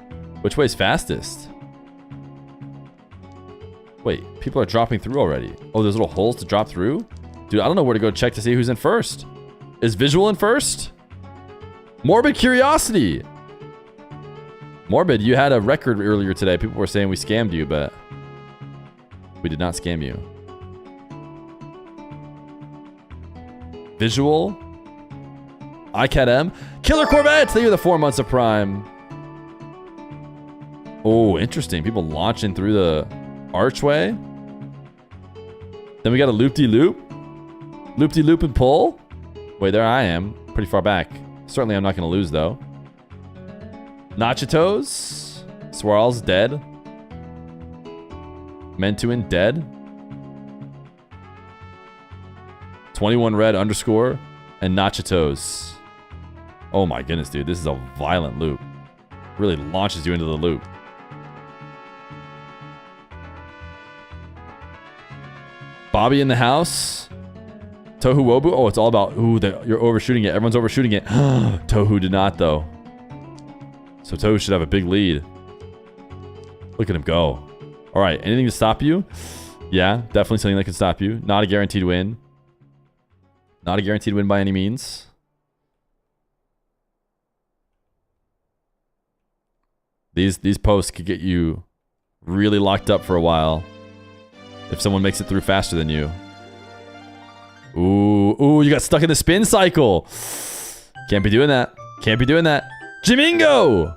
Which way's fastest? Wait, people are dropping through already. Oh, there's little holes to drop through? Dude, I don't know where to go check to see who's in first. Is Visual in first? Morbid Curiosity! Morbid, you had a record earlier today. People were saying we scammed you, but we did not scam you. Visual? iCat M? Killer Corvette! Thank you for the 4 months of Prime. Oh, interesting. People launching through the archway. Then we got a loop-de-loop. Loop-de-loop and pull. Wait, there I am. Pretty far back. Certainly I'm not going to lose, though. Nachitos. Swirls, dead. Mentuin, dead. 21 red underscore. And Nachitos. Oh my goodness, dude. This is a violent loop. Really launches you into the loop. Bobby in the house. Tohu Wobu. Oh, it's all about... Ooh, you're overshooting it. Everyone's overshooting it. Tohu did not, though. So Tohu should have a big lead. Look at him go. All right. Anything to stop you? Yeah, definitely something that can stop you. Not a guaranteed win. Not a guaranteed win by any means. These posts could get you really locked up for a while if someone makes it through faster than you. Ooh, you got stuck in the spin cycle. Can't be doing that. Can't be doing that. Jamingo!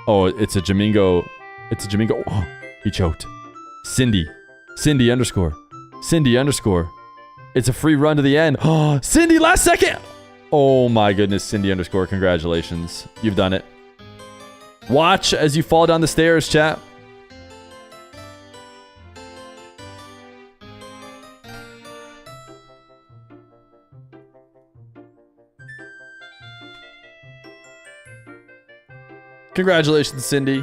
Oh, it's a Jamingo. It's a Jamingo. Oh, he choked. Cindy underscore. Cindy underscore. It's a free run to the end. Oh, Cindy, last second. Oh my goodness, Cindy underscore. Congratulations. You've done it. Watch as you fall down the stairs, chat. Congratulations, Cindy.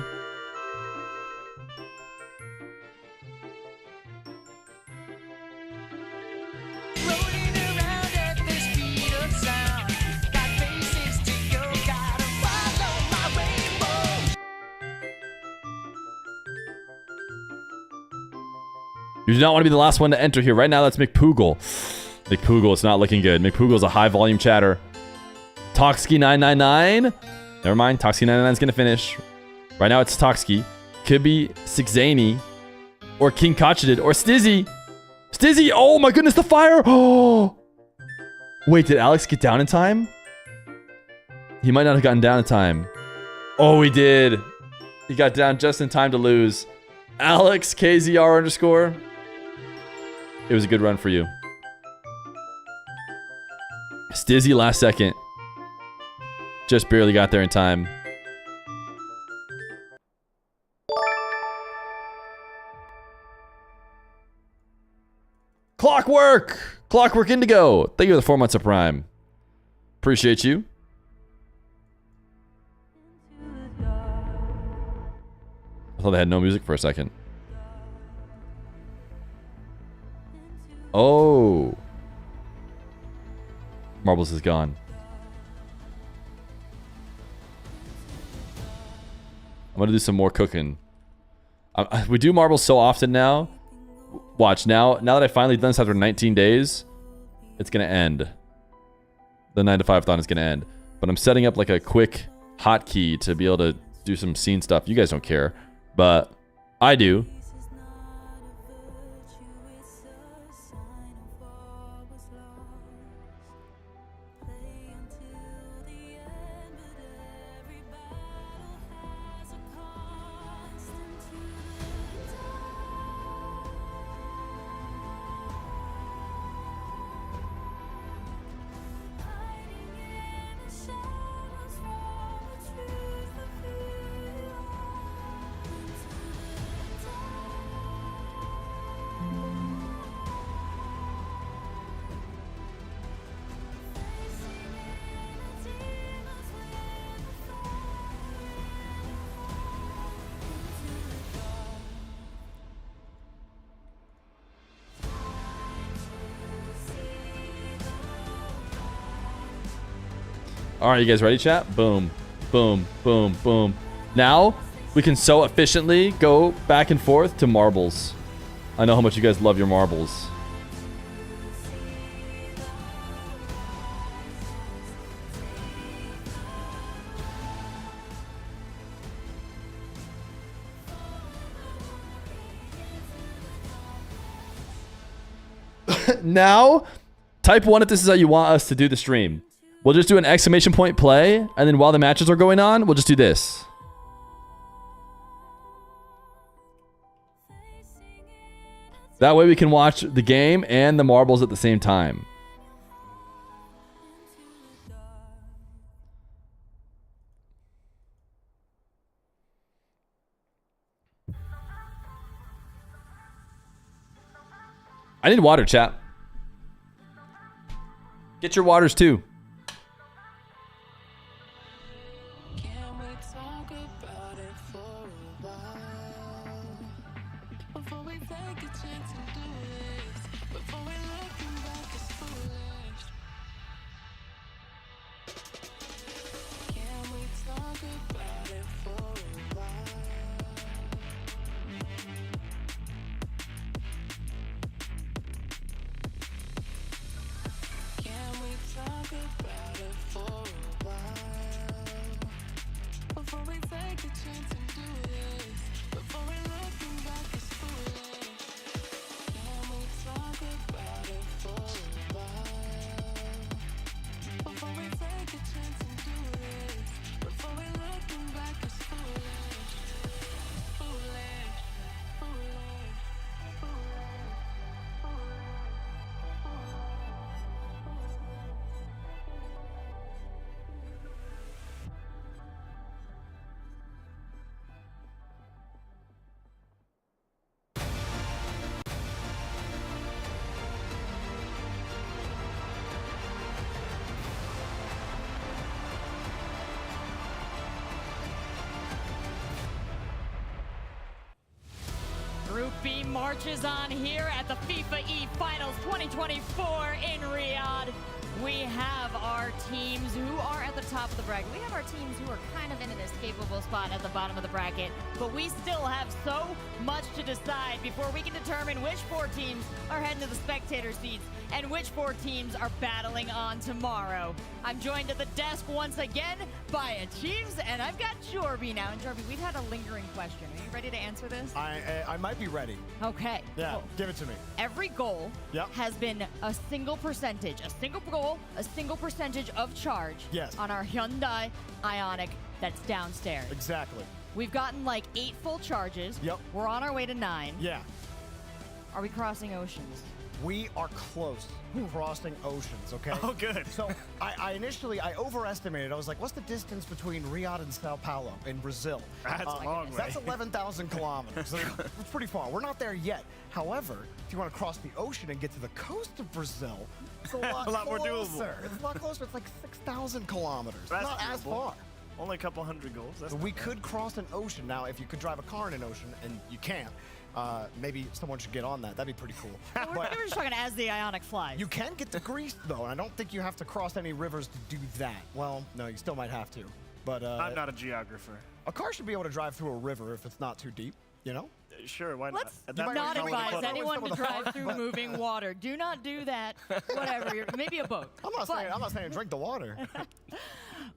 You do not want to be the last one to enter here. Right now, that's McPoogle. McPoogle, it's not looking good. McPoogle's a high volume chatter. Toxky999. Never mind. Toxky999 is going to finish. Right now, it's Toxky. Could be Sixzany. Or King Kachidid. Or Stizzy. Stizzy. Oh my goodness, the fire. Oh. Wait, did Alex get down in time? He might not have gotten down in time. Oh, he did. He got down just in time to lose. Alex KZR underscore. It was a good run for you. Stizzy last second. Just barely got there in time. Clockwork Indigo. Thank you for the 4 months of Prime. Appreciate you. I thought they had no music for a second. Oh. Marbles is gone. I'm going to do some more cooking. We do marbles so often now. Watch, now that I finally done this after 19 days, it's going to end. The 9 to 5 thon is going to end. But I'm setting up like a quick hotkey to be able to do some scene stuff. You guys don't care, but I do. All right, you guys ready, chat? Boom, boom, boom, boom. Now we can so efficiently go back and forth to marbles. I know how much you guys love your marbles. Now, type 1 if this is how you want us to do the stream. We'll just do an exclamation point play, and then while the matches are going on, we'll just do this. That way we can watch the game and the marbles at the same time. I need water, chat. Get your waters too. Group B marches on here at the FIFAe Finals 2024 in Riyadh. We have our teams who are at the top of the bracket. We have our teams who are kind of in an escapable spot at the bottom of the bracket, but we still have so much to decide before we can determine which 4 teams are heading to the spectator seats and which 4 teams are battling on tomorrow. I'm joined at the desk once again by Achieves, and I've got Jorby now. And Jorby, we've had a lingering question. Are you ready to answer this? I might be ready. Okay. Yeah, cool. give it to me. Every goal has been a single percentage, a single goal, a single percentage of charge on our Hyundai Ioniq that's downstairs. Exactly. We've gotten like 8 full charges. Yep. We're on our way to 9. Yeah. Are we crossing oceans? We are close crossing oceans, okay? Oh, good. So I initially overestimated. I was like, what's the distance between Riyadh and Sao Paulo in Brazil? That's a long way. That's 11,000 kilometers. So it's pretty far. We're not there yet. However, if you want to cross the ocean and get to the coast of Brazil, it's a lot more doable. closer. It's a lot closer. It's like 6,000 kilometers. That's not as doable. far. Only a couple hundred goals. That's We could cross an ocean. Now, if you could drive a car in an ocean, and you can't, maybe someone should get on that. That'd be pretty cool. We're just talking as the Ionic flies. You can get to Greece, though, and I don't think you have to cross any rivers to do that. Well, no, you still might have to. But I'm not a geographer. A car should be able to drive through a river if it's not too deep, you know? Sure, why not? Let's not advise anyone to drive through moving water. Do not do that. Whatever. Maybe a boat. I'm not saying drink the water.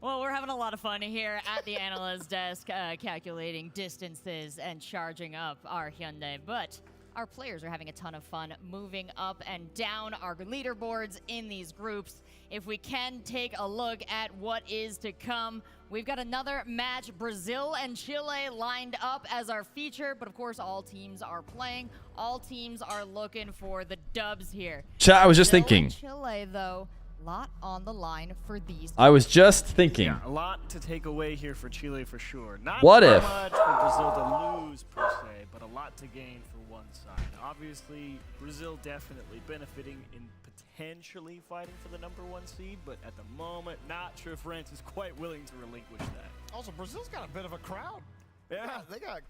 Well, we're having a lot of fun here at the analyst desk, calculating distances and charging up our Hyundai. But our players are having a ton of fun moving up and down our leaderboards in these groups. If we can take a look at what is to come, we've got another match, Brazil and Chile lined up as our feature, but of course all teams are playing. All teams are looking for the dubs here. Chat, I was just Brazil thinking. and Chile, though, lot on the line for these. I was just thinking. Yeah, a lot to take away here for Chile for sure. Not What so if? much for Brazil to lose per se, but a lot to gain for one side. Obviously, Brazil definitely benefiting in potentially fighting for the #1 seed, but at the moment, not sure if France is quite willing to relinquish that. Also, Brazil's got a bit of a crowd. Yeah, they got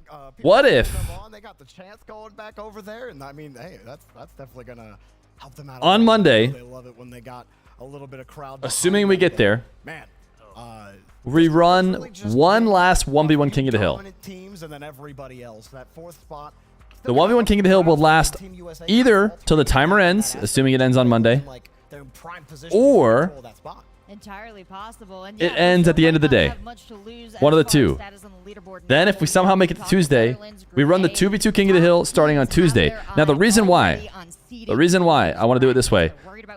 What people cheering if? them on. They got the chants going back over there, and I mean, hey, that's definitely gonna help them out. On Monday, They love it when they got a little bit of crowd. assuming we get there, Man, we run one last 1v1 King of the Hill. dominant teams and then everybody else. That fourth spot. The 1v1 King of the Hill will last either till the timer ends, assuming it ends on Monday, They're in prime position or to control that spot. Entirely possible. And it ends at the end of the day. One of the two. Then if we somehow make it to Tuesday, we run the 2v2 King of the Hill starting on Tuesday. Now the reason why I want to do it this way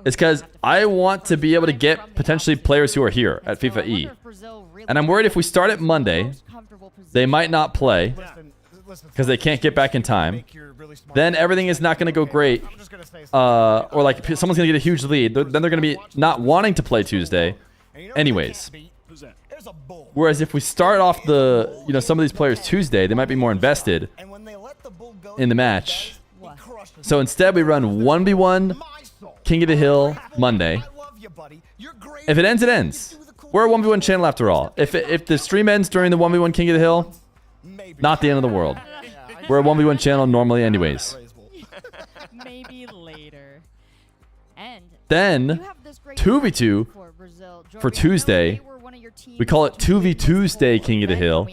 is because I want to be able to get potentially players who are here at FIFAe. And I'm worried if we start it Monday, they might not play because they can't get back in time. Then everything is not going to go great. Or like someone's going to get a huge lead. Then they're going to be not wanting to play Tuesday anyways. Whereas if we start off some of these players Tuesday, they might be more invested in the match. So instead we run 1v1 King of the Hill Monday. If it ends, it ends. We're a 1v1 channel after all. If the stream ends during the 1v1 King of the Hill, not the end of the world. We're a 1v1 channel normally anyways. Maybe later. And then 2v2 for Tuesday. We call it 2v Tuesday King of the Hill.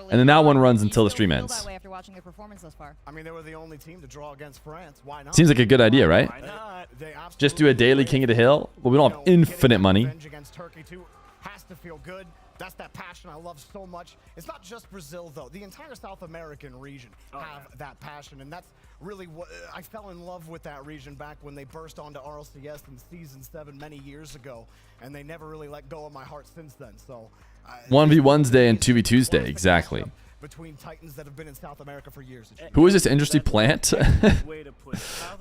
And then that one runs until the stream ends. I mean, they were the only team to draw against France. Why not? Seems like a good idea, right? Why not? Just do a daily King of the Hill. Well, we don't have infinite money. Against Turkey too has to feel good. That's that passion I love so much. It's not just Brazil, though. The entire South American region have that passion, and that's really what I fell in love with that region back when they burst onto RLCS in Season 7 many years ago, and they never really let go of my heart since then. So 1v1's day and 2v Tuesday, exactly. Between Titans that have been in South America for years. Who is this industry plant?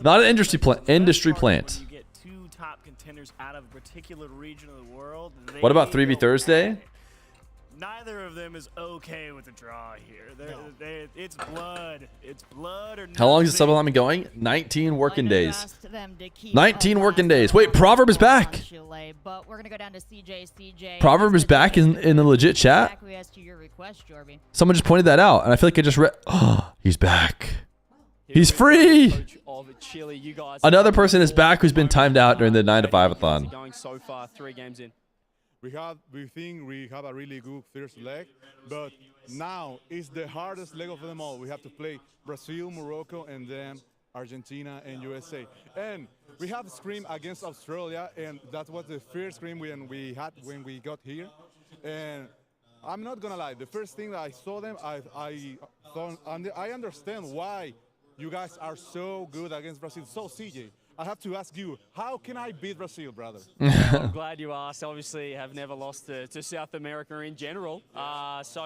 Not an industry plant. Industry plant. You get two top contenders out of a particular region of the world. What about 3v Thursday? Neither of them is okay with the draw here. It's blood. It's blood or How long is the sub allotment going? 19 working days. 19 working days. Wait, Proverb is back. But we're gonna go down to CJ. Proverb is back in the legit chat. Someone just pointed that out, and I feel like I just read. Oh, he's back. He's free. Another person is back who's been timed out during the 9 to 5-a-thon. Going so far, 3 games in. We think we have a really good first leg, but now it's the hardest leg of them all. We have to play Brazil, Morocco, and then Argentina and USA. And we have scrim against Australia, and that was the first scrim when we got here. And I'm not gonna lie, the first thing that I saw them, I thought, and I understand why you guys are so good against Brazil. So CJ, I have to ask you, how can I beat Brazil, brother? I'm glad you asked. Obviously, have never lost to South America in general. So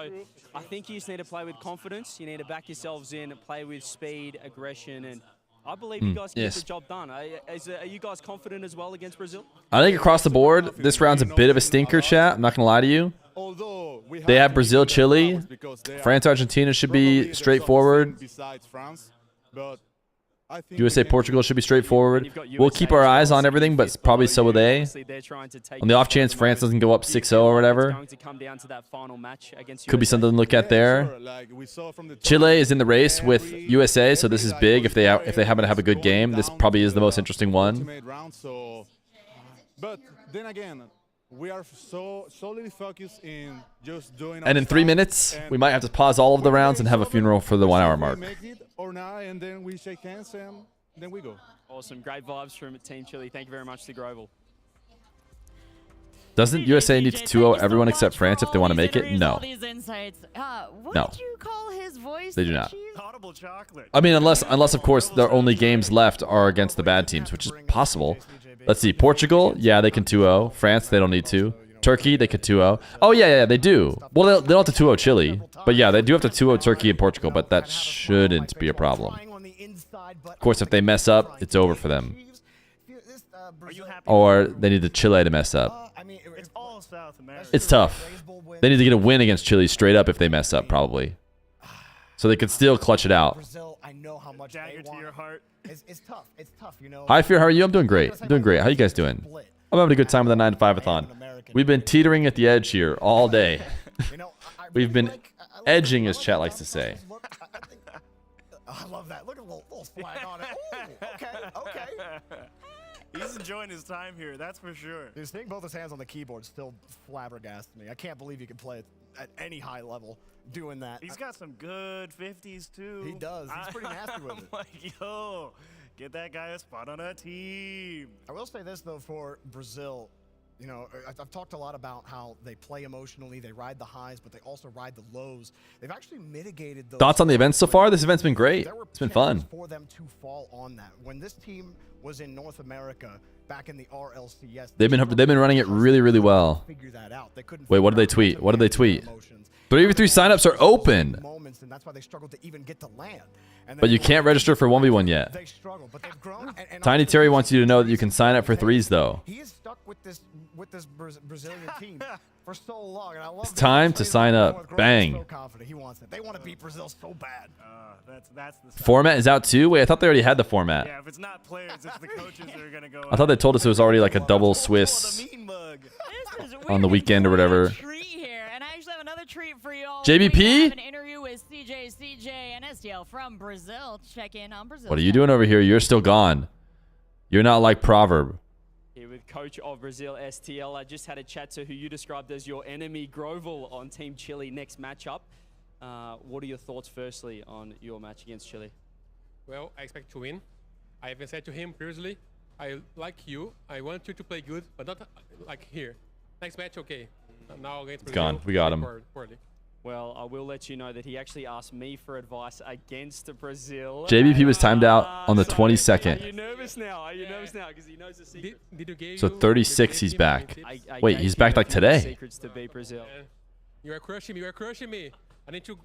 I think you just need to play with confidence. You need to back yourselves in, play with speed, aggression, and I believe you guys can get the job done. Are you guys confident as well against Brazil? I think across the board, this round's a bit of a stinker, chat. I'm not going to lie to you. They have Brazil, Chile. France, Argentina should be straightforward. USA, Portugal should be straightforward. We'll keep our eyes on everything, but probably so will they. On the off chance France doesn't go up 6-0 or whatever. Could be something to look at there. Chile is in the race with USA, so this is big. If they happen to have a good game, this probably is the most interesting one. But then again, we are so solely focused in just doing. And in 3 minutes, we might have to pause all of the rounds and have a funeral for the 1 hour mark. Or not, and then we shake hands and then we go. Awesome. Great vibes from Team Chile. Thank you very much, to Grovel. Doesn't USA need to 2-0 everyone except France if they want to make it? No. No. They do not. I mean, unless of course their only games left are against the bad teams, which is possible. Let's see. Portugal, yeah, they can 2-0. France, they don't need to. Turkey, they could 2-0. Oh, yeah, they do. Well, they don't have to 2-0 Chile. But yeah, they do have to 2-0 Turkey and Portugal, but that shouldn't be a problem. Of course, if they mess up, it's over for them. Or they need the Chile to mess up. It's tough. They need to get a win against Chile straight up if they mess up, probably. So they could still clutch it out. It's tough. It's tough, you know. Hi, Feer. How are you? I'm doing great. I'm doing great. How you guys doing? I'm having a good time with the 9-to-5-a-thon. We've been teetering at the edge here all day. We've been edging, as chat likes to say. I love that. Look at the little flag on it. Ooh, okay. He's enjoying his time here, that's for sure. Dude, seeing both his hands on the keyboard still flabbergasted me. I can't believe you can play it at any high level doing that. He's got some good 50s, too. He does. He's pretty nasty with it. I'm like, yo, get that guy a spot on a team. I will say this, though, for Brazil. You know, I've talked a lot about how they play emotionally, they ride the highs, but they also ride the lows. They've actually mitigated those. Thoughts on the event so far? This event's been great. It's been fun. For them to fall on that. When this team was in North America back in the RLCS, they've been running it really, really well. Wait, what did they tweet? What did they tweet? 3v3 signups are open. And that's why they struggled to even get to land. But you can't register for 1v1 yet. They struggle, but they've grown. Tiny Terry wants you to know that you can sign up for 3s though. He is stuck with this Brazilian team for so long, and I love it's time to sign up. Bang. So confident. He wants it. They want to beat Brazil so bad. That's the format is out too? Wait, I thought they already had the format. Yeah, if it's not players, it's the coaches that are going to go. I thought they told us it was already like a double Swiss on the weekend or whatever. Treat for y'all. JBP? We have an interview with CJ and STL from Brazil. Check in on Brazil. What are you doing over here? You're still gone. You're not like Proverb. Here with coach of Brazil, STL. I just had a chat to who you described as your enemy, Grovel, on Team Chile next matchup. What are your thoughts, firstly, on your match against Chile? Well, I expect to win. I even said to him previously, I like you. I want you to play good, but not like here. Next match, okay. Now against Brazil, gone. We got him. Well, I will let you know that he actually asked me for advice against Brazil. JBP was timed out on the 22nd. Are you nervous now? Are you nervous now? Because he knows the secret. So 36, he's back. Wait, he's back like today. Secrets to beat Brazil. You are crushing me. You are crushing me. I need to.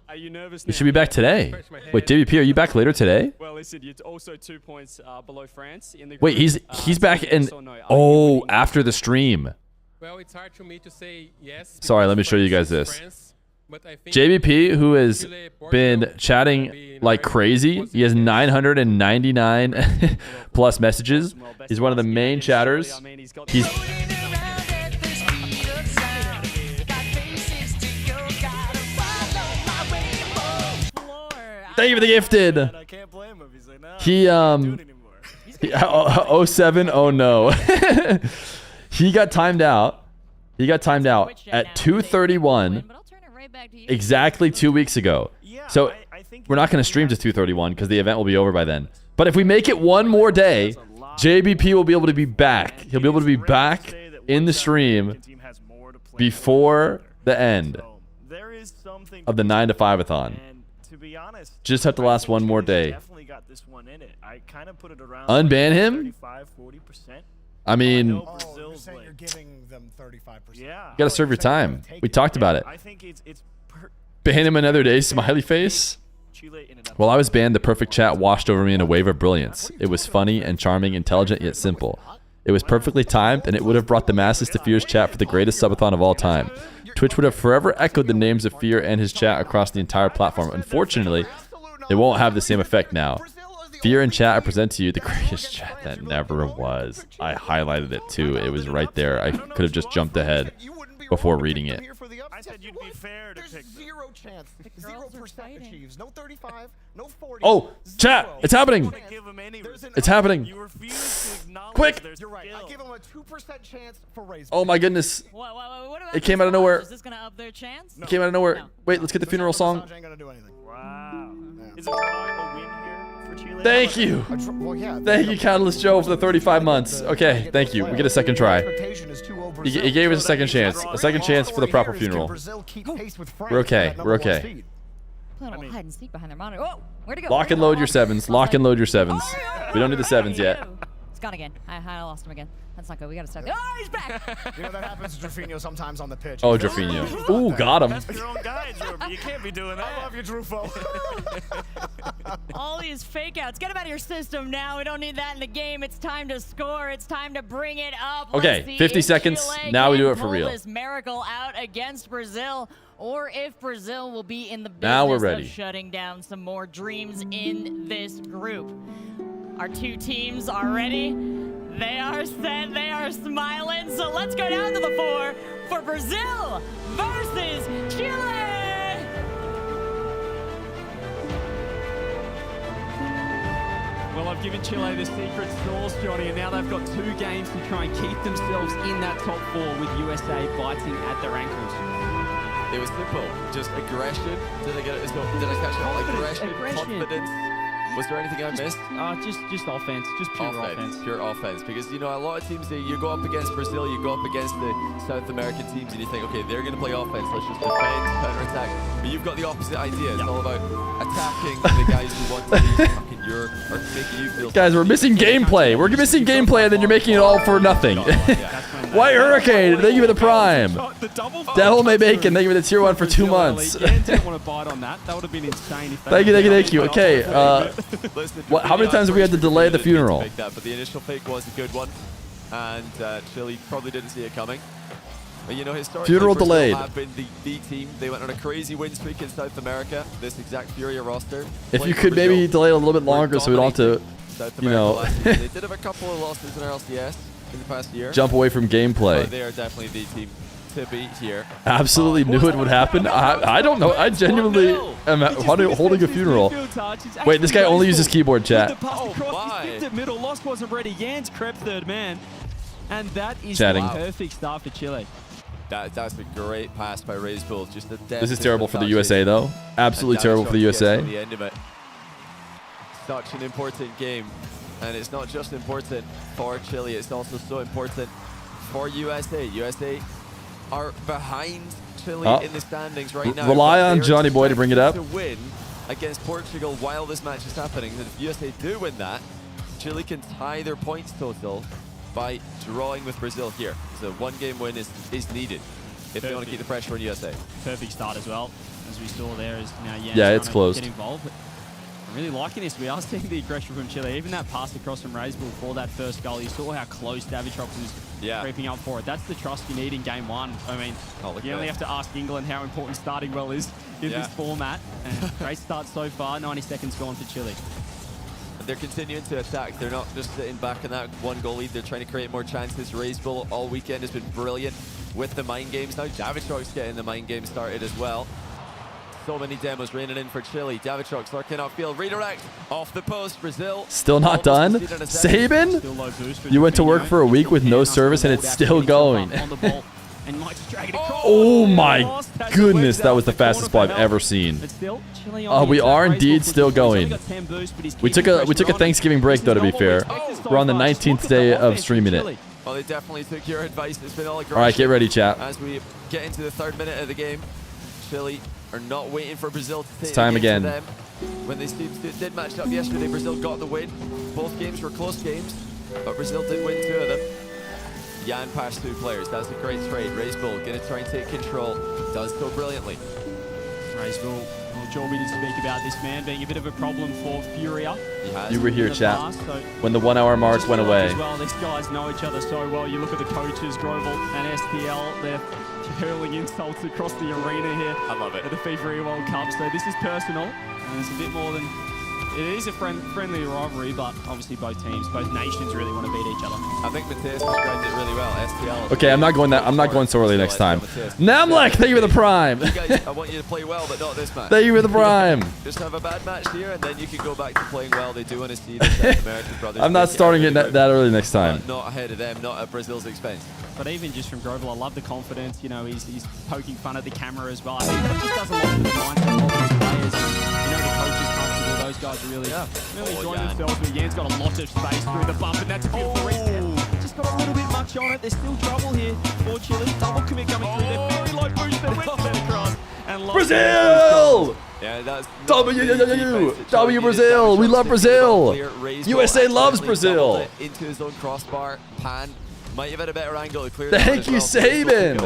Are you nervous now? You should be back today. Wait, JBP, are you back later today? Well, listen, you're also 2 points below France in the group. Wait, he's back in. Oh, after the stream. Well, it's hard for me to say yes. Sorry, let me show you guys this. JBP, who has been chatting like crazy, he has 999 plus messages. He's one of the main chatters. He's thank you for the gifted. He 07, oh no. He got timed out. He got timed out at 2:31 exactly 2 weeks ago. So we're not going to stream to 2:31 because the event will be over by then. But if we make it one more day, JBP will be able to be back. He'll be able to be back in the stream before the end of the 9-to-5-a-thon. Just have to last one more day. Unban him? I mean, you gotta serve your time. We talked about it. Ban him another day, smiley face. Chile in an While I was banned, the perfect chat washed over me in a wave of brilliance. It was funny and charming, intelligent yet simple. It was perfectly timed, and it would have brought the masses to Feer's chat for the greatest subathon of all time. Twitch would have forever echoed the names of Feer and his chat across the entire platform. Unfortunately, it won't have the same effect now. Feer and chat, I present to you the greatest chat that never was. I highlighted it too. It was right there. I could have just jumped ahead before reading it. I said you'd be fair to pick Zero chance. 0% achieves. No 35. No 40. Oh, chat! It's happening! It's happening! Quick! You're right. I give him a 2% chance for raise. Oh my goodness! What about It came out of nowhere. Is this gonna up their chance? It came out of nowhere. Wait, let's get the funeral song. Wow. Is it a win here for Chile? Thank you. Thank you, Catalyst Joe, for the 35 months. Okay, thank you. We get a second try. He gave us a second chance. A second chance for the proper funeral. We're okay. We're okay. Playing a little hide and seek behind their monitor. Oh, where'd it go? Lock and load your sevens. Lock and load your sevens. We don't need the sevens yet. It's gone again. I lost him again. That's not good. We gotta start. Oh, he's back. You know that happens to Drafinho sometimes on the pitch. Oh, Drafinho. Ooh, got him. That's your own guy, Drew. You can't be doing that. I love you, Drufo. All these fake outs. Get them out of your system now. We don't need that in the game. It's time to score. It's time to bring it up. Okay, Let's 50 see if seconds. Chile Now we do can it for pull real. This miracle out against Brazil, or if Brazil will be in the business Now we're ready. of shutting down some more dreams in this group. Our two teams are ready. They are set. They are smiling. So let's go down to the floor for Brazil versus Chile. Well, I've given Chile the secret sauce, Johnny, and now they've got 2 games to try and keep themselves in that top 4 with USA biting at their ankles. It was simple. Just aggression. Did I get it? Did I catch it all? Aggression, confidence. Was there anything I missed? Just offense. Just pure offense. Pure offense. Because, you know, a lot of teams, you go up against Brazil, you go up against the South American teams, and you think, okay, they're going to play offense. Let's just defend, counter-attack. But you've got the opposite idea. It's all about attacking the guys who want to be fucking your, or making you feel... Guys, we're missing gameplay. We're missing gameplay, and then you're making it all for nothing. White Hurricane, thank you for the Prime. Devil May Bacon, thank you for the tier 1 for 2 months. Didn't want to bite on that. That would have been insane. If Thank you. Okay, how many times have we had to delay the funeral? But the initial fake was a good one, and Chile probably didn't see it coming. But, you know, historically, Funeral Brazil delayed. have been the team. They went on a crazy win streak in South America. This exact Furia roster. If you could maybe delay it a little bit longer so we don't have South to, you know, they did have a couple of losses in our LCS in the past year. jump away from gameplay. But they are definitely the team to beat here. Absolutely knew it would happen. I don't know. I genuinely am holding a funeral. Wait, this guy only uses keyboard chat. Middle loss wasn't ready. Jans crept third man, and that is Chatting. the perfect start for Chile. That's a great pass by Raze Bull. Just the This is terrible for the USA, though. Absolutely terrible for the USA. The end of it. Such an important game, and it's not just important for Chile. It's also so important for USA. USA are behind Chile in the standings right now. Rely but on they're Johnny Boy to bring it up. To win against Portugal while this match is happening. And if USA do win that, Chile can tie their points total by drawing with Brazil here. So 1 game win is needed if they want to keep the pressure on USA. Perfect start as well, as we saw there. Is now Yeah, it's closed. Get involved. I'm really liking this. We are seeing the aggression from Chile. Even that pass across from Razebull for that first goal. You saw how close Davitrox was creeping up for it. That's the trust you need in game 1. I mean, you only have to ask England how important starting well is in this format. And great start so far. 90 seconds gone for Chile. They're continuing to attack. They're not just sitting back in that 1 goal lead. They're trying to create more chances. Razebull all weekend has been brilliant with the mind games. Now Davitrox getting the mind game started as well. So many demos raining in for Chile. Davitrox lurking upfield. Redirect off the post. Brazil. Still not done? Sabin? You went to work for a week with no service and it's still going. Oh my goodness, that was the fastest ball I've ever seen. We are indeed still going. We took a Thanksgiving break though, to be fair. We're on the 19th day of streaming it. Well, they definitely took your advice. It's been all aggression. All right, get ready, chat. As we get into the 3rd minute of the game, Chile are not waiting for Brazil to take It's time again. them. When they did match up yesterday, Brazil got the win. Both games were close games, but Brazil did win 2 of them. Jan passed 2 players. That's a great trade. Razebull going to try and take control. Does so brilliantly. Razebull Well, Jorby did speak about this man being a bit of a problem for Furia. You were here, chat, past, so when the 1 hour mark went away. as well, these guys know each other so well. You look at the coaches, Grovel and SPL, they're hurling insults across the arena here. I love it. At the FIFAe World Cup. So this is personal, and it's a bit more than... It is a friendly rivalry, but obviously both teams, both nations really want to beat each other. I think Matthias described it really well. STL. Okay, I'm not going so early next time. Namlek, thank you for the prime. You guys, I want you to play well, but not this match. Thank you for the prime. Just have a bad match here, and then you can go back to playing well. They do want to see the South American brothers. I'm not starting it that early next time. Not ahead of them, not at Brazil's expense. But even just from Grovel, I love the confidence. You know, he's poking fun at the camera as well. I think that just does a lot for the mindset of his players. You know, the coach is comfortable. Those guys are really enjoying themselves. But Yan's got a lot of space through the bump, and that's a beautiful reset. Just got a little bit much on it. There's still trouble here for Chile. Double commit coming through there. Very low boost there. Went across. And Brazil! Yeah, that's W Brazil! We love Brazil! USA loves Brazil! Into his own crossbar. Pan might have had a better angle to clear. Thank you, Saban!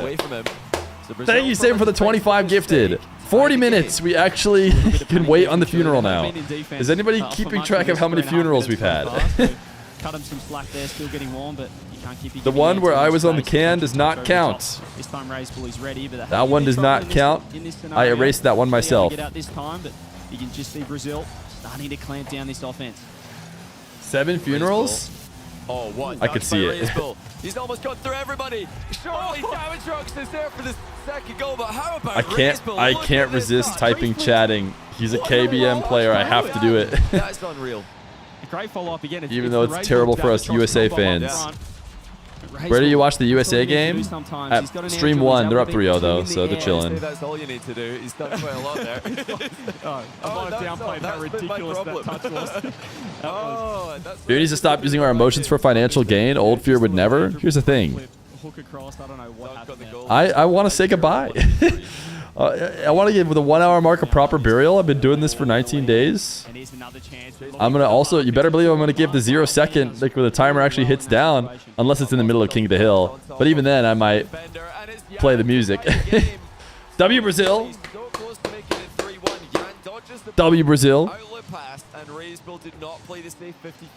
Thank you, Saban, for the 25 gifted. 40 minutes. We actually can wait on the funeral now. Is anybody keeping track of how many funerals we've had? Cut him some slack there, still getting warm, but you can't keep The one where I was on the can does not count. This time is ready, but That one does not count. I erased that one myself. Get out this time, but you can just see Brazil starting to clamp down this offense. 7 funerals? Oh, what? I could see it. He's almost got through everybody. Surely Damage Rocks is there for the second goal, but how about I can't resist typing chatting. He's a KBM player. I have to do it. That's unreal. A great follow-up again. Even though it's terrible for us USA fans. Where do you watch the USA game? At Stream 1. They're up 3-0 though, so they're chilling. That's all you need to do. He's done quite a lot there. I might have downplayed how ridiculous that touch was. Dude needs to stop using our emotions for financial gain. Old Fear would never. Here's the thing. Hook across. I don't know what happened there. I want to say goodbye. I want to give the 1 hour mark a proper burial. I've been doing this for 19 days. I'm going to also, you better believe I'm going to give the 0 second, like where the timer actually hits down, unless it's in the middle of King of the Hill. But even then, I might play the music. W Brazil. W Brazil.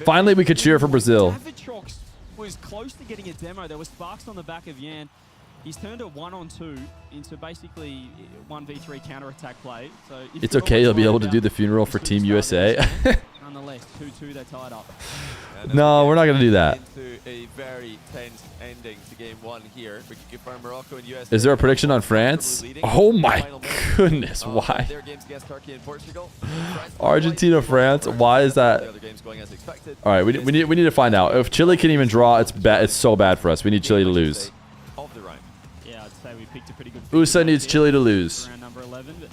Finally, we could cheer for Brazil. Was close to getting a demo. There was sparks on the back of Yan. He's turned a 1-on-2 into basically 1v3 counter-attack play. So it's okay. He'll be able to do the funeral for Team USA. Nonetheless, 2-2, they're tied up. No, we're not going to do that. Into a very tense ending to game 1 here. We can confirm Morocco and USA. Is there a prediction on France? Oh my goodness, why? Their games against Turkey and Portugal. Argentina, France. Why is that? All right, we need to find out. If Chile can even draw, it's bad. It's so bad for us. We need Chile to lose. Yeah, I'd say we picked a pretty good. USA needs Chile to lose. Round number 11, but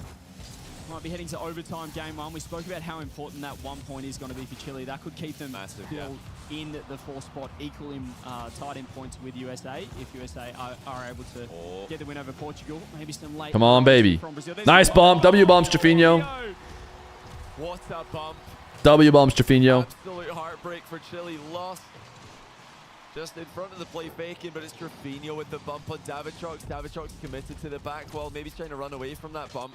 might be heading to overtime game 1. We spoke about how important that 1 point is going to be for Chile. That could keep them still in the 4th spot, equally tied in points with USA. If USA are able to get the win over Portugal, maybe some late. Come on, baby. Nice bump. W bumps, Jaffinho. What a bump. W bumps, Jaffinho. Absolute heartbreak for Chile. Lost just in front of the play faking, but it's Jaffinho with the bump on Davitrox. Davitrox committed to the back wall, maybe trying to run away from that bump.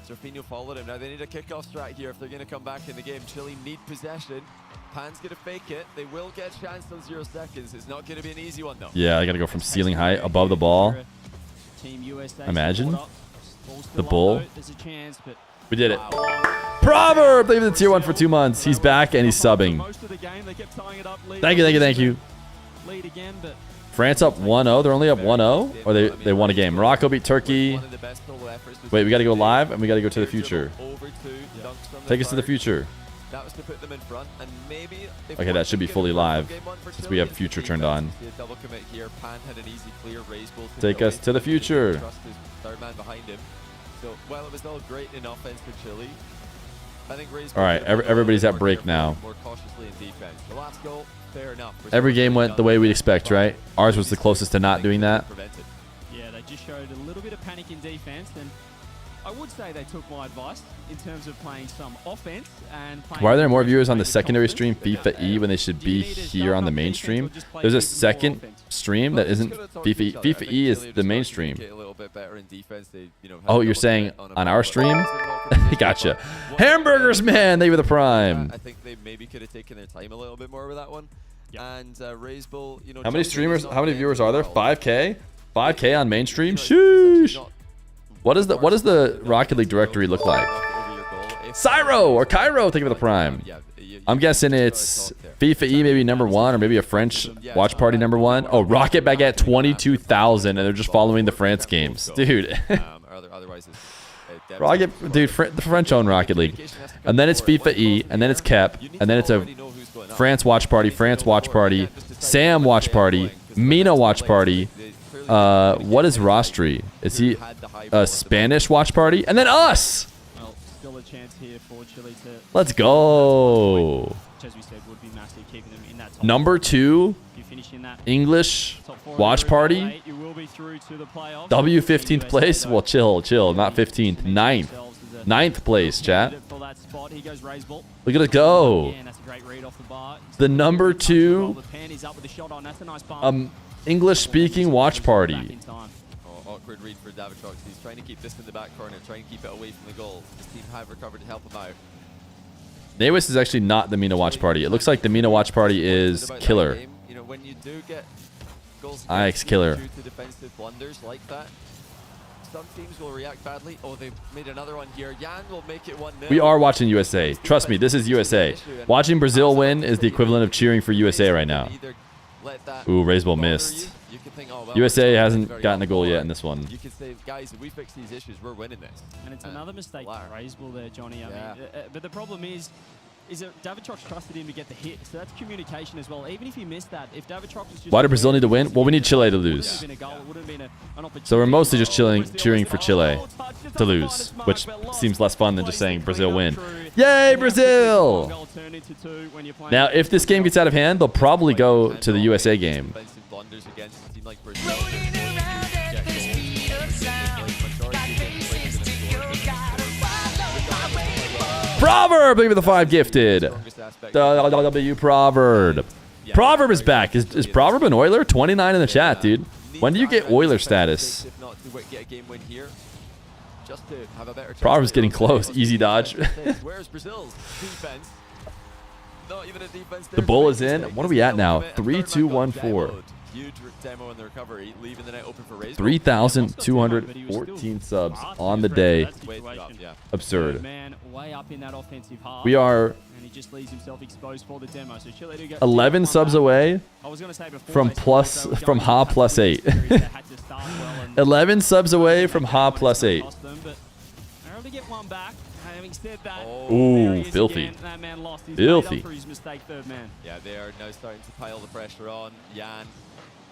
Jaffinho followed him. Now they need a kickoff strat here if they're going to come back in the game. Chile need possession. Pan's going to fake it. They will get a chance on 0 seconds. It's not going to be an easy one though. Yeah, I got to go from ceiling height above the ball. Imagine the bull. We did it. Proverb! Leave the tier 1 for 2 months. He's back and he's subbing. Thank you. France up 1-0. They're only up 1-0? Or they won a game. Morocco beat Turkey. Wait, we got to go live and we got to go to the future. Take us to the future. That was to put them in front, and maybe okay, that should be fully live since we have future turned on. Double commit here. Pan had an easy clear, raise ball. Take us to the future. Trust his third man behind him. So while it was all great in offense for Chile, I think all right, everybody's at break now. More cautiously in defense. The last goal, fair enough. Every game went the way we'd expect, right? Ours was the closest to not doing that. Yeah, they just showed a little bit of panic in defense, and I would say they took my advice in terms of playing some offense and playing. Why are there more viewers on the secondary stream FIFAe when they should be here on the main stream? There's a second stream that isn't FIFAe. FIFAe is the main stream. Oh, you're saying on our stream? Gotcha. Hamburgers, man. They were the prime. I think they maybe could have taken their time a little bit more with that one. And Raise Bull, you know. How many streamers? How many viewers are there? 5K. 5K on mainstream. Sheesh. What does the Rocket League directory look like? Cyro or Cairo. Think of the prime. I'm guessing it's FIFAe maybe #1 or maybe a French watch party #1. Oh, Rocket Baguette 22,000 and they're just following the France games, dude. Rocket, dude, the French own Rocket League, and then it's FIFAe, and then it's Kep, and then it's a France watch party, Sam watch party, Mina watch party. What is Rostri? Is he a Spanish watch party? And then us. Well, still a chance here for Chile to. Let's go. Which, as we said, would be massive, keeping them in that top #2 English watch party. You will be through to the playoffs. W 15th place. Well, chill, not 15th. 9th place, chat. Look at it go. The #2 English speaking watch party. Awkward read for Davitrox. He's trying to keep this in the back corner, trying to keep it away from the goal. His team have recovered to help him out. Nawis is actually not the Mina watch party. It looks like the Mina watch party is Killer. You know, when you do get goals IX Killer. due to defensive blunders like that, some teams will react badly. Oh, they've made another one here. Yan will make it 1-0. We are watching USA. Trust me, this is USA. Watching Brazil win is the equivalent of cheering for USA right now. Ooh, Raiseball missed. USA hasn't gotten a goal yet in this one. You could say, guys, if we fix these issues, we're winning this. And it's another mistake for Raiseball there, Johnny. I mean, but the problem is that Davitrox trusted him to get the hit. So that's communication as well. Even if he missed that, if Davitrox was just... Why do Brazil need to win? Well, we need Chile to lose. So we're mostly just cheering for Chile to lose, which seems less fun than just saying Brazil win. Yay, Brazil! Now, if this game gets out of hand, they'll probably go to the USA game. Proverb, look at the 5 gifted. W Proverb. Proverb is back. Is Proverb an Oiler? 29 in the chat, dude. When do you get Oiler status? Proverb's getting close. Easy dodge. The bull is in. What are we at now? 3-2-1-4. Huge demo in the recovery, leaving the net open for Raiseball. 3,214 subs on the day. Absurd. We are 11 subs away from Ha plus 8. 11 subs away from Ha plus 8. Ooh, filthy. Filthy. Yeah, they are now starting to pile the pressure on. Yan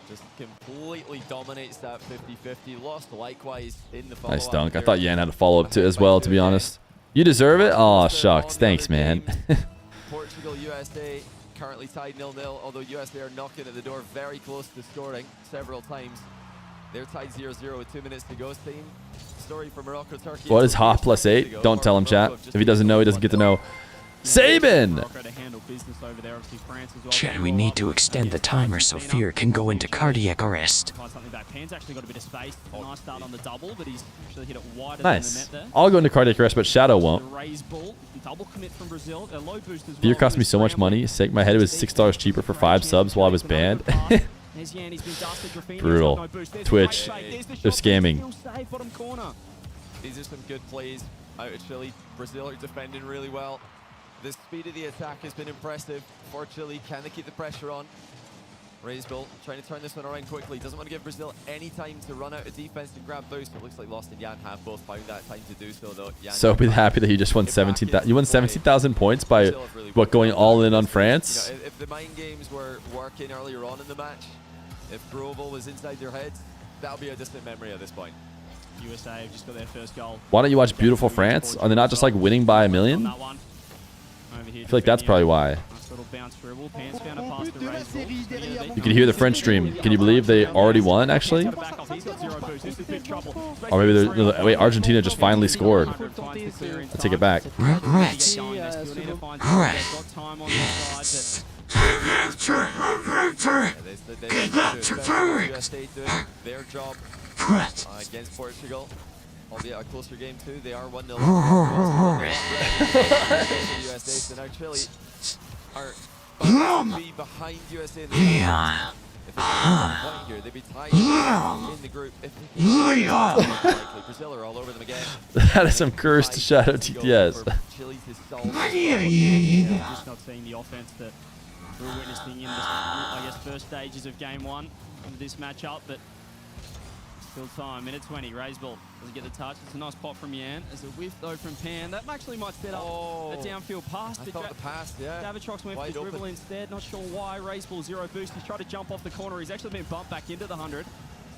just completely dominates that 50-50. Lost likewise in the follow-up. Nice dunk. I thought Yan had a follow-up too as well, to be honest. You deserve it? Aw, shucks. Thanks, man. Portugal, USA currently tied 0-0, although USA are knocking at the door very close to scoring several times. They're tied 0-0 with 2 minutes to go. Same story for Morocco, Turkey. What is Ha plus 8? Don't tell him, chat. If he doesn't know, he doesn't get to know. Sabin! Chat, we need to extend the timer so Fear can go into cardiac arrest. Nice. I'll go into cardiac arrest, but Shadow won't. Fear cost me so much money. Sake my head, it was $6 cheaper for 5 subs while I was banned. Brutal. Twitch, they're scamming. These are some good plays out of Chile. Brazil are defending really well. The speed of the attack has been impressive for Chile. Can they keep the pressure on? Raiseball trying to turn this one around quickly. Doesn't want to give Brazil any time to run out of defense and grab boost. It looks like Lost and Yan have both found that time to do so, though. Yan So be happy that you just won 17,000. You won 17,000 points by what, going all in on France? You know, if the mind games were working earlier on in the match, if Grovel was inside their heads, that'll be a distant memory at this point. USA have just got their first goal. Why don't you watch beautiful France? Are they not just like winning by a million? I feel like that's probably why. You can hear the French stream. Can you believe they already won, actually? Or maybe they're... Wait, Argentina just finally scored. I'll take it back. Rats. Their job against Portugal. albeit a closer game too. They are 1-0. USA, so now Chile are be behind USA in the if they get 1 point here, they'd be tied in the group. If they Brazil are all over them again. That is some cursed Shadow TTS. Chile to solve Just not seeing the offense that we're witnessing in the, I guess, first stages of game 1 of this matchup, but still time. Minute 20, raise ball. Doesn't get the touch. It's a nice pop from Yan. As a whiff, though, from Pan. That actually might set up a downfield pass. I thought the pass, yeah. Davitrox went for the dribble instead. Not sure why. Raise ball, 0 boost. He's tried to jump off the corner. He's actually been bumped back into the 100.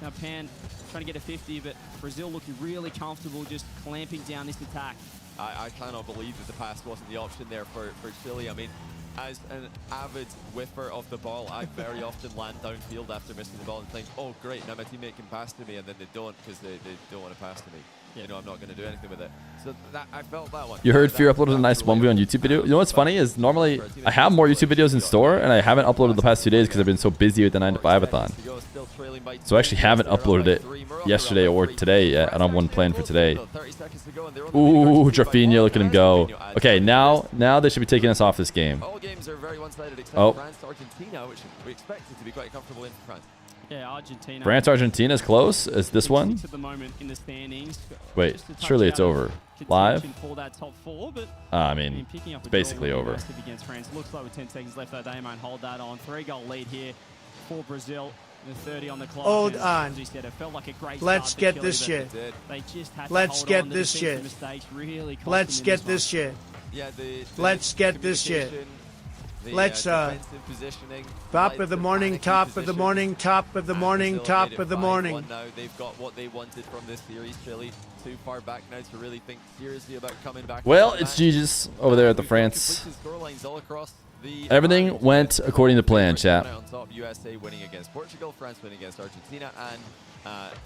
Now Pan trying to get a 50, but Brazil looking really comfortable just clamping down this attack. I cannot believe that the pass wasn't the option there for Chile. I mean, as an avid whiffer of the ball, I very often land downfield after missing the ball and think, oh great, now my teammate can pass to me, and then they don't because they don't want to pass to me. Yeah. You know, I'm not going to do anything with it. So that, I felt that one. You heard Feer uploaded a nice 1v on YouTube video. You know what's funny is normally I have more YouTube videos in store, and I haven't uploaded the past 2 days because I've been so busy with the 9-to-5-a-thon. So I actually haven't uploaded it yesterday or today yet. I don't have one planned for today. Ooh, Drafinha, look at him go. Okay, now they should be taking us off this game. All games are very one-sided except France, Argentina, which we expected to be quite comfortable in France. Yeah, Argentina. France, Argentina is close. Is this one? At the moment in the standings. Wait, surely it's over. Live? For that top 4, but I mean, it's basically over. Against France. Looks like with 10 seconds left, though, they might hold that on. 3-goal lead here for Brazil. The 30 on the clock. Hold on. As he said, it felt like a great Let's start get Chile, this shit. They just had Let's to hold get on. this shit. Really Let's get this shit. Yeah, Let's get this shit. Let's top of the morning, top of the morning, top of the morning, top of the morning. Now they've got what they wanted from this series. Chile too far back now to really think seriously about coming back. Well, it's GG's over there at the France. Everything went according to plan, chat. On top, USA winning against Portugal, France winning against Argentina, and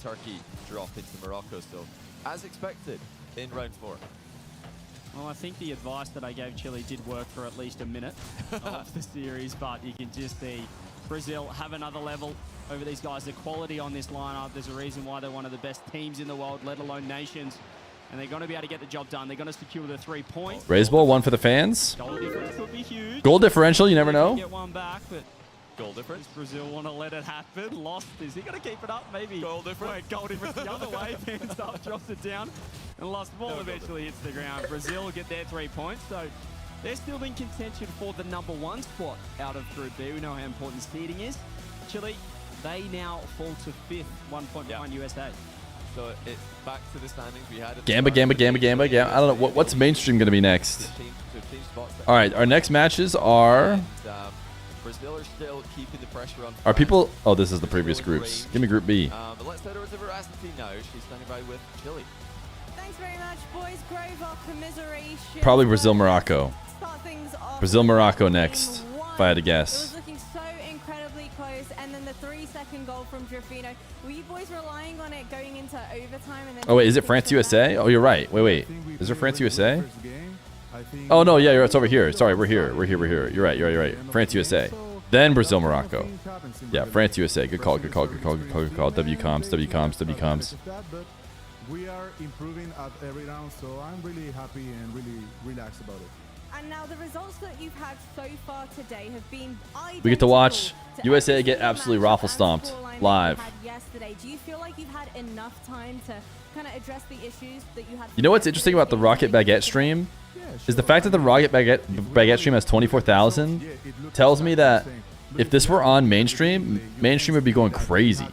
Turkey drop into Morocco. So, as expected, in round 4. Well, I think the advice that I gave Chile did work for at least a minute of the series, but you can just see Brazil have another level over these guys. The quality on this lineup, there's a reason why they're one of the best teams in the world, let alone nations. And they're going to be able to get the job done. They're going to secure the 3 points. Raise ball, 1 for the fans. Goal difference could be huge. Goal differential, you never know. Get 1 back, but goal difference. Does Brazil want to let it happen? Lost. Is he going to keep it up? Maybe. Goal difference. Wait, goal difference the other way. Fans up, drops it down, and lost ball eventually hits the ground. Brazil will get their 3 points, so they're still in contention for the #1 spot out of Group B. We know how important seeding is. Chile, they now fall to 5th, 1 point behind USA. So it's back to the standings we had. Gamba. I don't know what's mainstream going to be next. All right, our next matches are. Brazil are still keeping the pressure on. Are people? Oh, this is the previous groups. Give me Group B. But let's head over to Veracity now. She's standing by with Chile. Thanks very much, boys. Grove, our commiseration. Probably Brazil, Morocco. Start things off. Brazil, Morocco next. If I had to It guess. was looking so incredibly close, and then the 3-second goal from Drafinha. Were you boys relying on it going into overtime? And then Oh wait, is it France USA? Oh, you're right. Wait. Is there France USA? Oh no, yeah, it's over here. Sorry, we're here. You're right. France USA. Then Brazil, Morocco. Yeah, France USA. Good call. WComs. We are improving at every round, so I'm really happy and really relaxed about it. And now the results that you've had so far today have been We get to watch USA get absolutely raffle stomped live. Yesterday. Do you feel like you've had enough time to kind of address the issues that you had? You know what's interesting about the Rocket Baguette stream? Is the fact that the Rocket Baguette stream has 24,000 tells me that if this were on mainstream would be going crazy.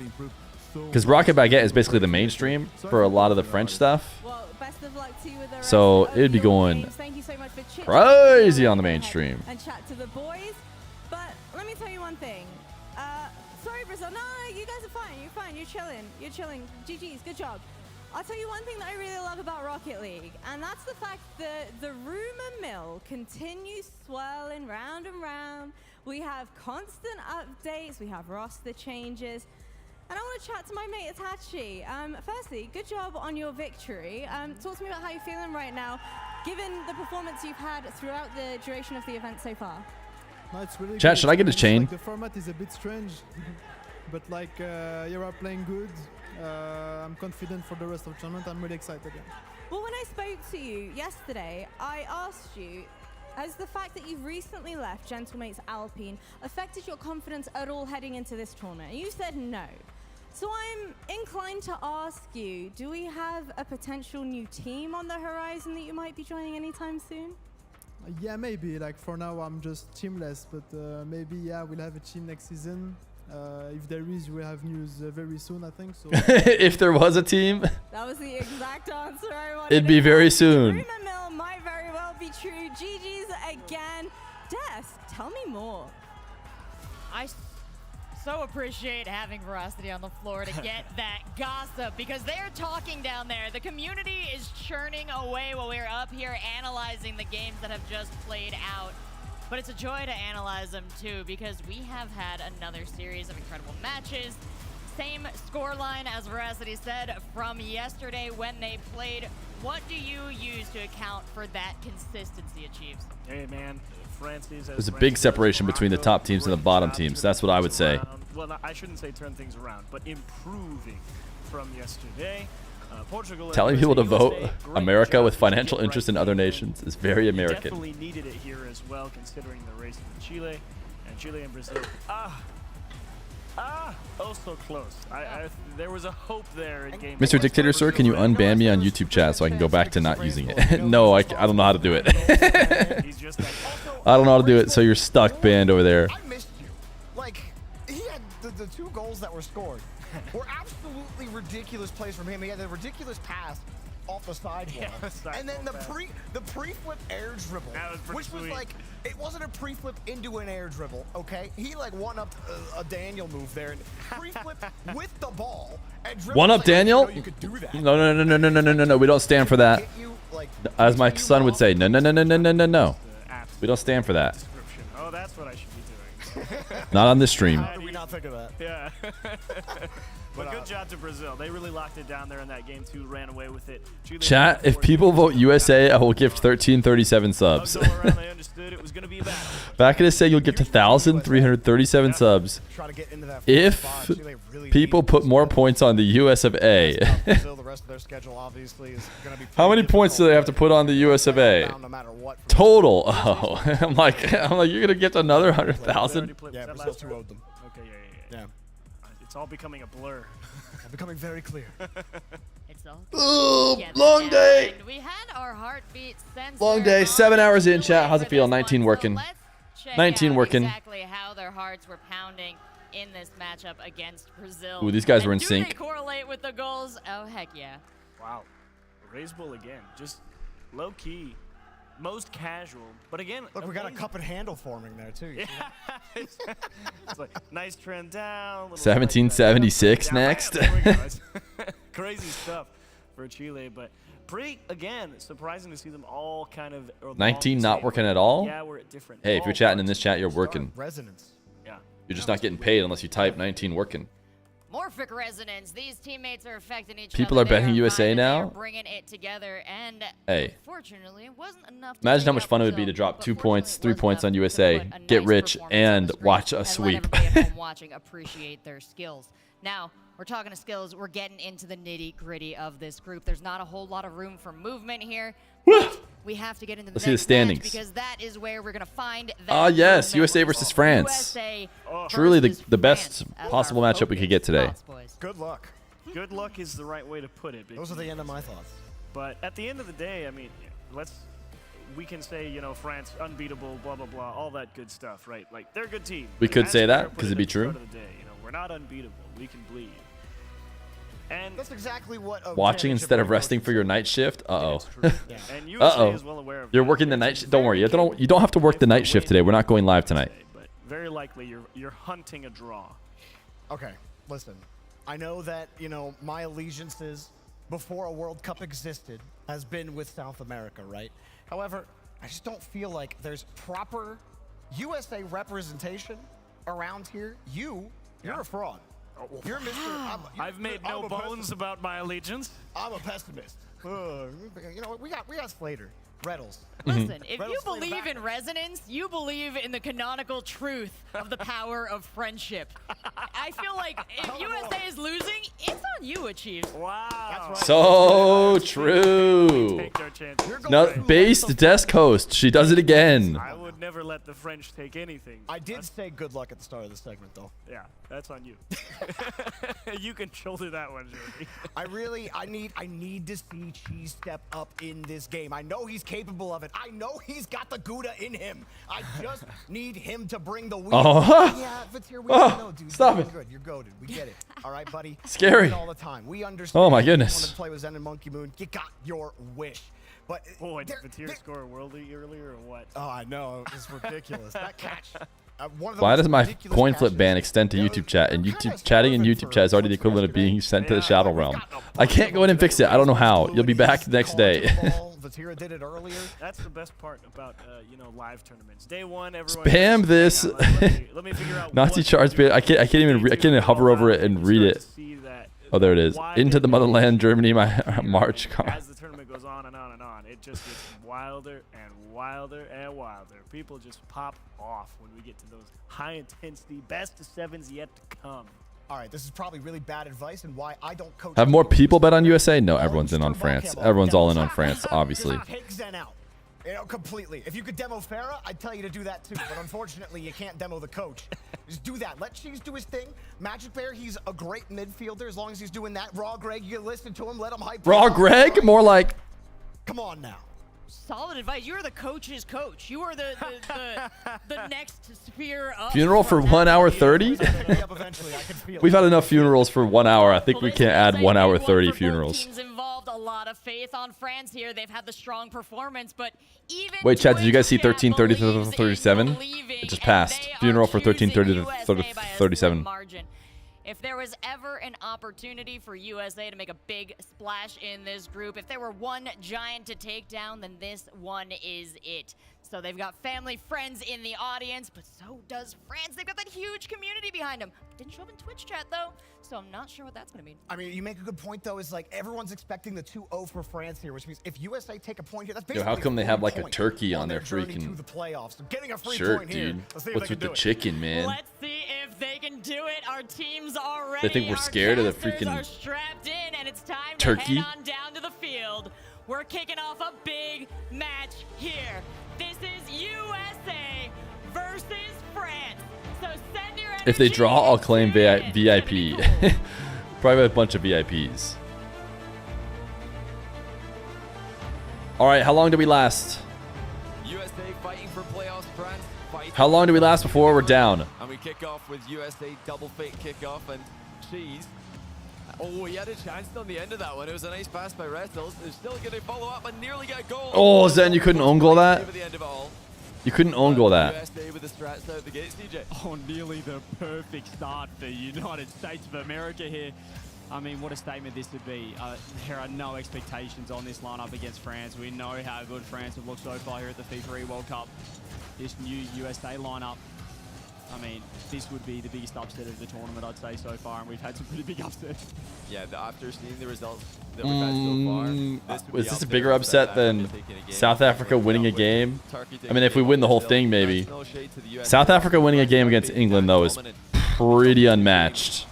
Because Rocket Baguette is basically the mainstream for a lot of the French stuff. Well, best of luck to you with the rest So of it'd be your going games. Thank you so much for crazy on the mainstream. and chat to the boys. But let me tell you one thing. Sorry, Brazil. No, you guys are fine. You're fine. You're chilling. GG's. Good job. I'll tell you one thing that I really love about Rocket League, and that's the fact that the rumor mill continues swirling round and round. We have constant updates. We have roster changes. And I want to chat to my mate Itachi. Firstly, good job on your victory. Talk to me about how you're feeling right now, given the performance you've had throughout the duration of the event so far. No, it's really Chat, good. should I get a chain? Like, the format is a bit strange, but like you are playing good. I'm confident for the rest of the tournament. I'm really excited. Yeah. Well, when I spoke to you yesterday, I asked you, has the fact that you've recently left Gentlemates Alpine affected your confidence at all heading into this tournament? And you said no. So I'm inclined to ask you, do we have a potential new team on the horizon that you might be joining anytime soon? Yeah, maybe. Like for now, I'm just teamless, but maybe yeah, we'll have a team next season. If there is, we'll have news very soon, I think. So if there was a team, that was the exact answer I wanted. it'd be very soon. Rumor mill might very well be true. GG's again. Des, tell me more. I so appreciate having Veracity on the floor to get that gossip, because they're talking down there. The community is churning away while we're up here analyzing the games that have just played out. But it's a joy to analyze them too, because we have had another series of incredible matches. Same scoreline as Veracity said from yesterday when they played. What do you use to account for that consistency achieved? Hey man, Francis. There's a big separation between the top teams and the bottom teams. That's what I would say. Well, I shouldn't say turn things around, but improving from yesterday. Portugal Telling people to vote America with financial interest in other nations is very American. Definitely needed it here as well, considering the race in Chile and Brazil. Oh, so close. There was a hope there in game. Mr. Dictator, sir, can you unban me on YouTube chat so I can go back to not using it? No, I don't know how to do it. I don't know how to do it, so you're stuck banned over there. I missed you. Like, he had the 2 goals that were scored were absolutely ridiculous plays from him. He had a ridiculous pass off the sidewalk. And then the pre-flip air dribble, which was like, it wasn't a pre-flip into an air dribble, okay? He like one-upped a Daniel move there and pre-flip with the ball. One-up Daniel? You could do that. No, we don't stand for that. As my son would say, no. We don't stand for that. Oh, that's what I should be doing. Not on this stream. How did we not think of that? Yeah. But good job to Brazil. They really locked it down there in that game too, ran away with it. Chat, if people vote USA, I will gift 1337 subs. Back in the say, you'll gift 1,337 subs. If people put more points on the US of A. How many points do they have to put on the US of A? Total. Oh, I'm like, you're gonna get another 100,000. Yeah, Brazil 2 owed them. Okay, yeah. It's all becoming a blur. It's becoming very clear. It's all long day. And we had our heartbeat sensor. Long day. 7 hours in, chat. How's it feel? 19 working. 19 working. Exactly how their hearts were pounding in this matchup against Brazil. Ooh, these guys were in do sync. They correlate with the goals? Oh, heck yeah. Wow. Raise bull again. Just low key. Most casual, but again, look, we got a cup and handle forming there too. Yeah. It's like nice trend down. 1776 next. Crazy stuff for Chile, but again, surprising to see them all kind of. 19 not working at all? Yeah, we're at different. Hey, if you're chatting in this chat, you're working. Resonance. Yeah. You're just not getting paid unless you type 19 working. Morphic resonance. These teammates are affecting each People other. are betting USA now. Bringing it together, and hey, unfortunately, it wasn't enough. Imagine how much fun it would be to drop 2 points, 3 points on USA, get rich, and watch a sweep. Watching appreciate their skills. Now we're talking to skills. We're getting into the nitty gritty of this group. There's not a whole lot of room for movement here. We have to get into the Let's see the standings. because that is where we're gonna find. Ah, yes, USA versus France. Truly the best possible matchup we could get today. Good luck. Good luck is the right way to put it. Those are the end of my thoughts. But at the end of the day, I mean, we can say, France unbeatable, blah blah blah, all that good stuff, right? Like they're a good team. We could say that because it'd be true. We're not unbeatable. We can bleed. And that's exactly what watching instead of resting for your night shift. And Uh-oh. is well aware of You're working the night shift. Don't worry. You don't have to work the night shift today. We're not going live tonight. But very likely you're hunting a draw. Okay, listen. I know that, my allegiances before a World Cup existed has been with South America, right? However, I just don't feel like there's proper USA representation around here. You're a fraud. You're Mr. I've made no bones about my allegiance. I'm a pessimist. We got Slater, Reddles. Listen, if you believe in resonance, you believe in the canonical truth of the power of friendship. I feel like if USA is losing, it's on you, Chiefs. Wow. That's right. So true. No, based desk host. She does it again. I would never let the French take anything. I did say good luck at the start of the segment, though. Yeah, that's on you. You can shoulder that one, Jeremy. I need to see Cheese step up in this game. I know he's capable of it. I know he's got the Gouda in him. I just need him to bring the wheel. Yeah, Feer, we know, dude. Stop You're it. good. You're goated. We get it. All right, buddy. Scary. We do it all the time. We understand. Oh my You goodness. wanted to play with Zen and Monkey Moon. You got your wish. But boy, did Feer score a worldie earlier or what? Oh, I know. It's ridiculous. That catch. Why does my coin flip ban extend to YouTube chat? And YouTube chatting in YouTube chat is already the equivalent of being sent to the Shadow Realm. I can't go in and fix it. I don't know how. You'll be back the next day. did it earlier. That's the best part about live tournaments. Day one, everyone Spam this. let me figure out Nazi charge. I can't even hover over it and read it. Oh, there it is. Into the motherland, Germany. My March. As the tournament goes on and on and on, it just gets wilder and wilder and wilder. People just pop off when we get to those high intensity best of sevens yet to come. All right, this is probably really bad advice and why I don't coach. Have more people bet on USA? No, everyone's in on France. Everyone's all in on France, obviously. Take Zen out. Completely. If you could demo Farah, I'd tell you to do that too. But unfortunately, you can't demo the coach. Just do that. Let Cheese do his thing. Magic Bear, he's a great midfielder as long as he's doing that. Raw Greg, you listen to him. Let him hype. Raw Greg? More like... Come on now. Solid advice. You're the coach's coach. You are the next sphere up. Funeral for 1 hour 30? We've had enough funerals for 1 hour. I think we can't add 1 hour 30 funerals. Teams involved. A lot of faith on France here. They've had the strong performance, but even Wait, Chad, did you guys see 1330 to 37? It just passed. Funeral for 1330 to 37. If there was ever an opportunity for USA to make a big splash in this group, if there were one giant to take down, then this one is it. So they've got family, friends in the audience, but so does France. They've got that huge community behind them. Didn't show up in Twitch chat, though, so I'm not sure what that's going to mean. I mean, you make a good point, though, is like everyone's expecting the 2-0 for France here, which means if USA take a point here, that's basically how come they have like a turkey on their freaking freaking to the playoffs. So getting a free shirt, point here. dude? Let's see if What's they with can the do chicken, man? Let's see if they can do it. Our teams are ready. They think we're scared of the freaking are strapped in, and it's time turkey. to head on down to the field. We're kicking off a big match here. This is USA versus France. So send your If they draw, I'll claim VIP. Probably a bunch of VIPs. All right, how long do we last? USA fighting for playoffs, France. How long do we last before we're down? And we kick off with USA double fake kickoff and Cheese. Oh, he had a chance on the end of that one. It was a nice pass by Rettles. They're still going to follow up and nearly get a goal. Oh, Zen, you couldn't own goal that? You couldn't own goal that. USA with the strats out the gate, CJ. Oh, nearly the perfect start for United States of America here. I mean, what a statement this would be. There are no expectations on this lineup against France. We know how good France have looked so far here at the FIFAe World Cup. This new USA lineup, I mean, this would be the biggest upset of the tournament, I'd say, so far, and we've had some pretty big upsets. Yeah, after seeing the results that we've had so far, was this a bigger upset than South Africa winning a game? I mean, if we win the whole thing, maybe. South Africa winning a game against England, though, is pretty unmatched.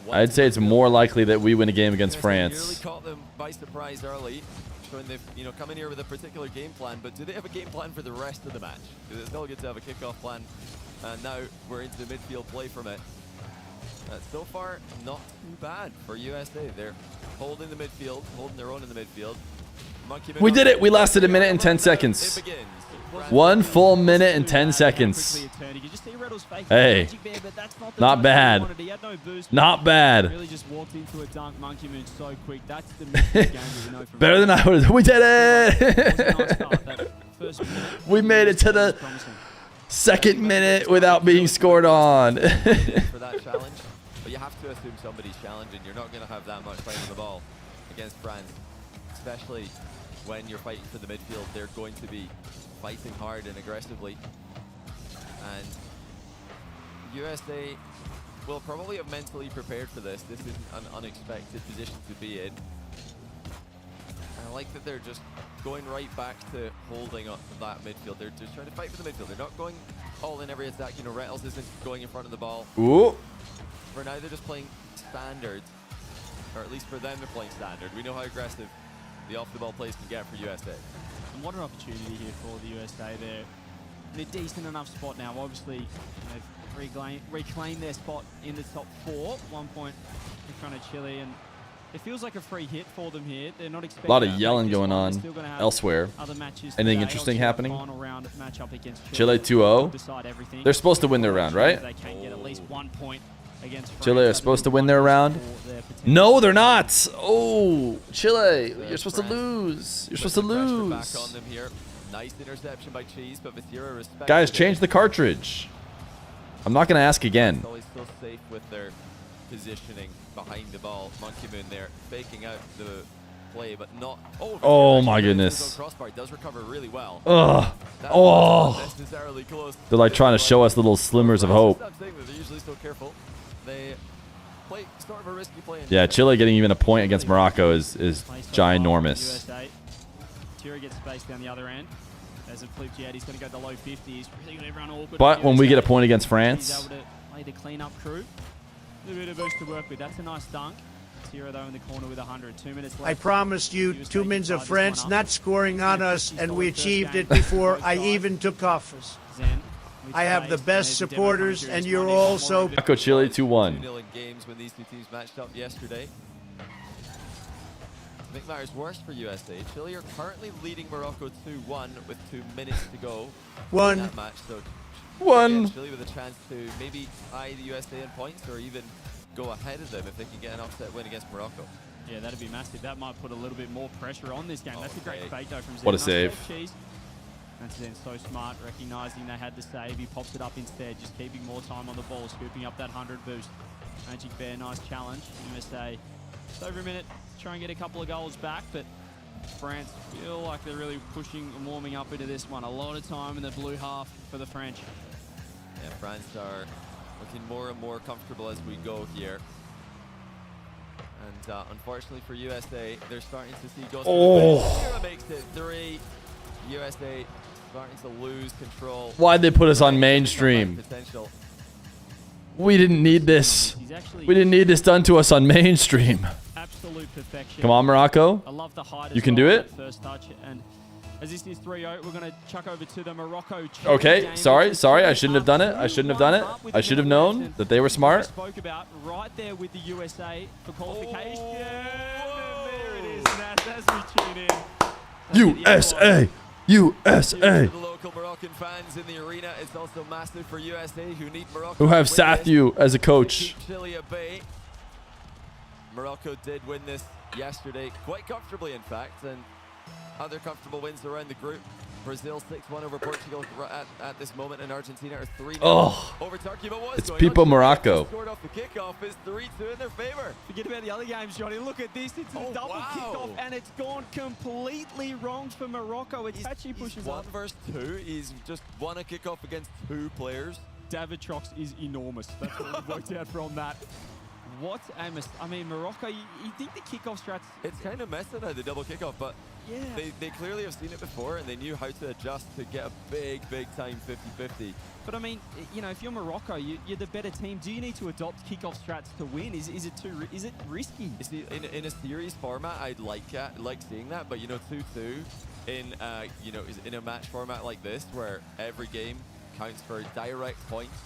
I'd say it's more likely that we win a game against France. Really caught them by surprise early, showing they've come in here with a particular game plan, but do they have a game plan for the rest of the match? Because it's still good to have a kickoff plan, and now we're into the midfield play from it. So far, not too bad for USA. They're holding the midfield, holding their own in the midfield. We did it! We lasted 1 minute and 10 seconds. 1 full minute and 10 seconds. Hey, not bad. Not bad. Better than I would. We did it! We made it to the 2nd minute without being scored on. For that challenge, but you have to assume somebody's challenging. You're not going to have that much fighting the ball against France, especially when you're fighting for the midfield. They're going to be fighting hard and aggressively, and USA will probably have mentally prepared for this. This isn't an unexpected position to be in. I like that they're just going right back to holding up that midfield. They're just trying to fight for the midfield. They're not going all in every attack. You know, Rettles isn't going in front of the ball. Ooh. For now, they're just playing standard, or at least for them, they're playing standard. We know how aggressive the off-the-ball plays can get for USA. And what an opportunity here for the USA. They're in a decent enough spot now. Obviously, they've reclaimed their spot in the top 4, 1 point in front of Chile, and it feels like a free hit for them here. They're not expecting A lot of yelling going on elsewhere. Anything interesting happening? Chile 2-0. They're supposed to win their round, right? They can get at least 1 point against Chile are supposed to win their round. No, they're not. Oh, Chile, you're supposed to lose. You're supposed to lose. Back on them here. Nice interception by Cheese, but Feer respects Guys, it. change the cartridge. I'm not going to ask again. Always still safe with their positioning behind the ball. Monkey Moon there faking out the play, but not. Oh my goodness. Crossbar does recover really well. Ugh. That Oh. wasn't necessarily close. They're like trying to show us little slimmers of hope. I'm saying that they're usually so careful. They play sort of a risky play. Yeah, Chile getting even a point against Morocco is ginormous. Tira gets space down the other end. As it flips yet, he's going to go to the low 50s. Really got everyone awkward. But when we get a point against France, he's able to play the clean-up crew. A little bit of boost to work with. That's a nice dunk. Tira, though, in the corner with 100. 2 minutes left. I promised you 2 minutes of France not scoring on us, and we achieved it before I even took office. I have the best supporters, and you're all so... Morocco Chile 2-1. 2-0 in games when these two teams matched up yesterday. I think matters worse for USA. Chile are currently leading Morocco 2-1 with 2 minutes to go in that match. So Chile with a chance to maybe tie the USA in points or even go ahead of them if they can get an upset win against Morocco. Yeah, that'd be massive. That might put a little bit more pressure on this game. That's a great fake though from Zen. What a save. That's Zen so smart, recognizing they had the save. He pops it up instead, just keeping more time on the ball, scooping up that 100 boost. Magic Bear, nice challenge. USA, it's over a minute, try and get a couple of goals back, but France feel like they're really pushing and warming up into this one. A lot of time in the blue half for the French. Yeah, France are looking more and more comfortable as we go here. And unfortunately for USA, they're starting to see goals. Oh! Makes it 3. USA starting to lose control. Why'd they put us on mainstream? We didn't need this. We didn't need this done to us on mainstream. Absolute perfection. Come on, Morocco. I love the height. You can do it. First touch, and as this is 3-0, we're going to chuck over to the Morocco. Okay, sorry. I shouldn't have done it. I shouldn't have done it. I should have known that they were smart. Spoke about right there with the USA for qualification. There it is. And as we tune in. USA. USA. The local Moroccan fans in the arena. It's also massive for USA who need Morocco. Who have Sathiou as a coach. Chile at bay. Morocco did win this yesterday, quite comfortably, in fact, and other comfortable wins around the group. Brazil 6-1 over Portugal at this moment, and Argentina are 3-0 over Turkey. But what's It's going Pipo on? Morocco. Scored off the kickoff is 3-2 in their favor. Forget about the other games, Johnny. Look at this. It's a double kickoff, and it's gone completely wrong for Morocco. It's actually pushes one up. versus 2. He's just won a kickoff against 2 players. David Trox is enormous. That's what we worked out from that. What a mistake. I mean, Morocco, you think the kickoff strats... It's kind of messy now, the double kickoff, but yeah, they clearly have seen it before, and they knew how to adjust to get a big time 50-50. But I mean, you know, if you're Morocco, you're the better team. Do you need to adopt kickoff strats to win? Is it risky? You see, in a series format, I'd like seeing that, but you know, 2-2 in a match format like this, where every game counts for direct points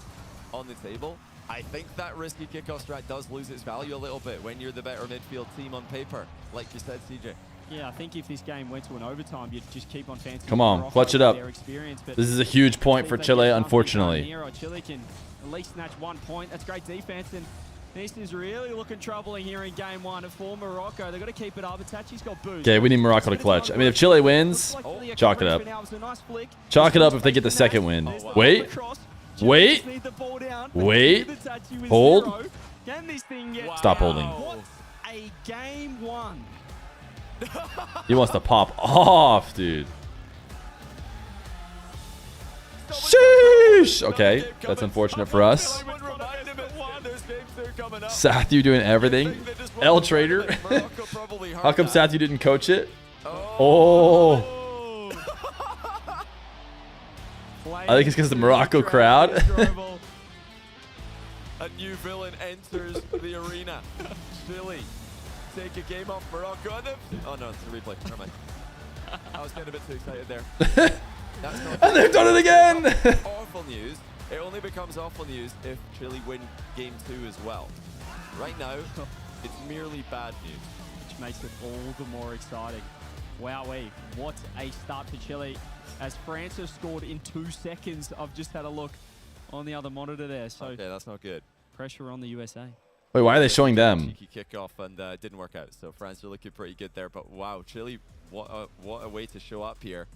on the table, I think that risky kickoff strat does lose its value a little bit when you're the better midfield team on paper, like you said, CJ. Yeah, I think if this game went to an overtime, you'd just keep on fancying. Come on, clutch it up. This is a huge point for Chile, unfortunately. Chile can at least snatch 1 point. That's great defense, and this is really looking troubling here in game 1 for Morocco. They've got to keep it up. Itachi's got boost. Okay, we need Morocco to clutch. I mean, if Chile wins, chalk it up. Chalk it up if they get the second win. Wait. Wait. Hold. Stop holding. What a game 1. He wants to pop off, dude. Sheesh. Okay, that's unfortunate for us. Sathiou doing everything. L Trader. How come Sathiou didn't coach it? Oh. I think it's because of the Morocco crowd. A new villain enters the arena. Chile take a game off Morocco. And oh no, it's a replay. Never mind. I was getting a bit too excited there. That's not and they've done it again. Awful news. It only becomes awful news if Chile win game 2 as well. Right now, it's merely bad news. Which makes it all the more exciting. Wowee, what a start for Chile. As France have scored in 2 seconds, I've just had a look on the other monitor there. So okay, that's not good. Pressure on the USA. Wait, why are they showing them? Cheeky kickoff and it didn't work out. So France are looking pretty good there. But wow, Chile, what a way to show up here.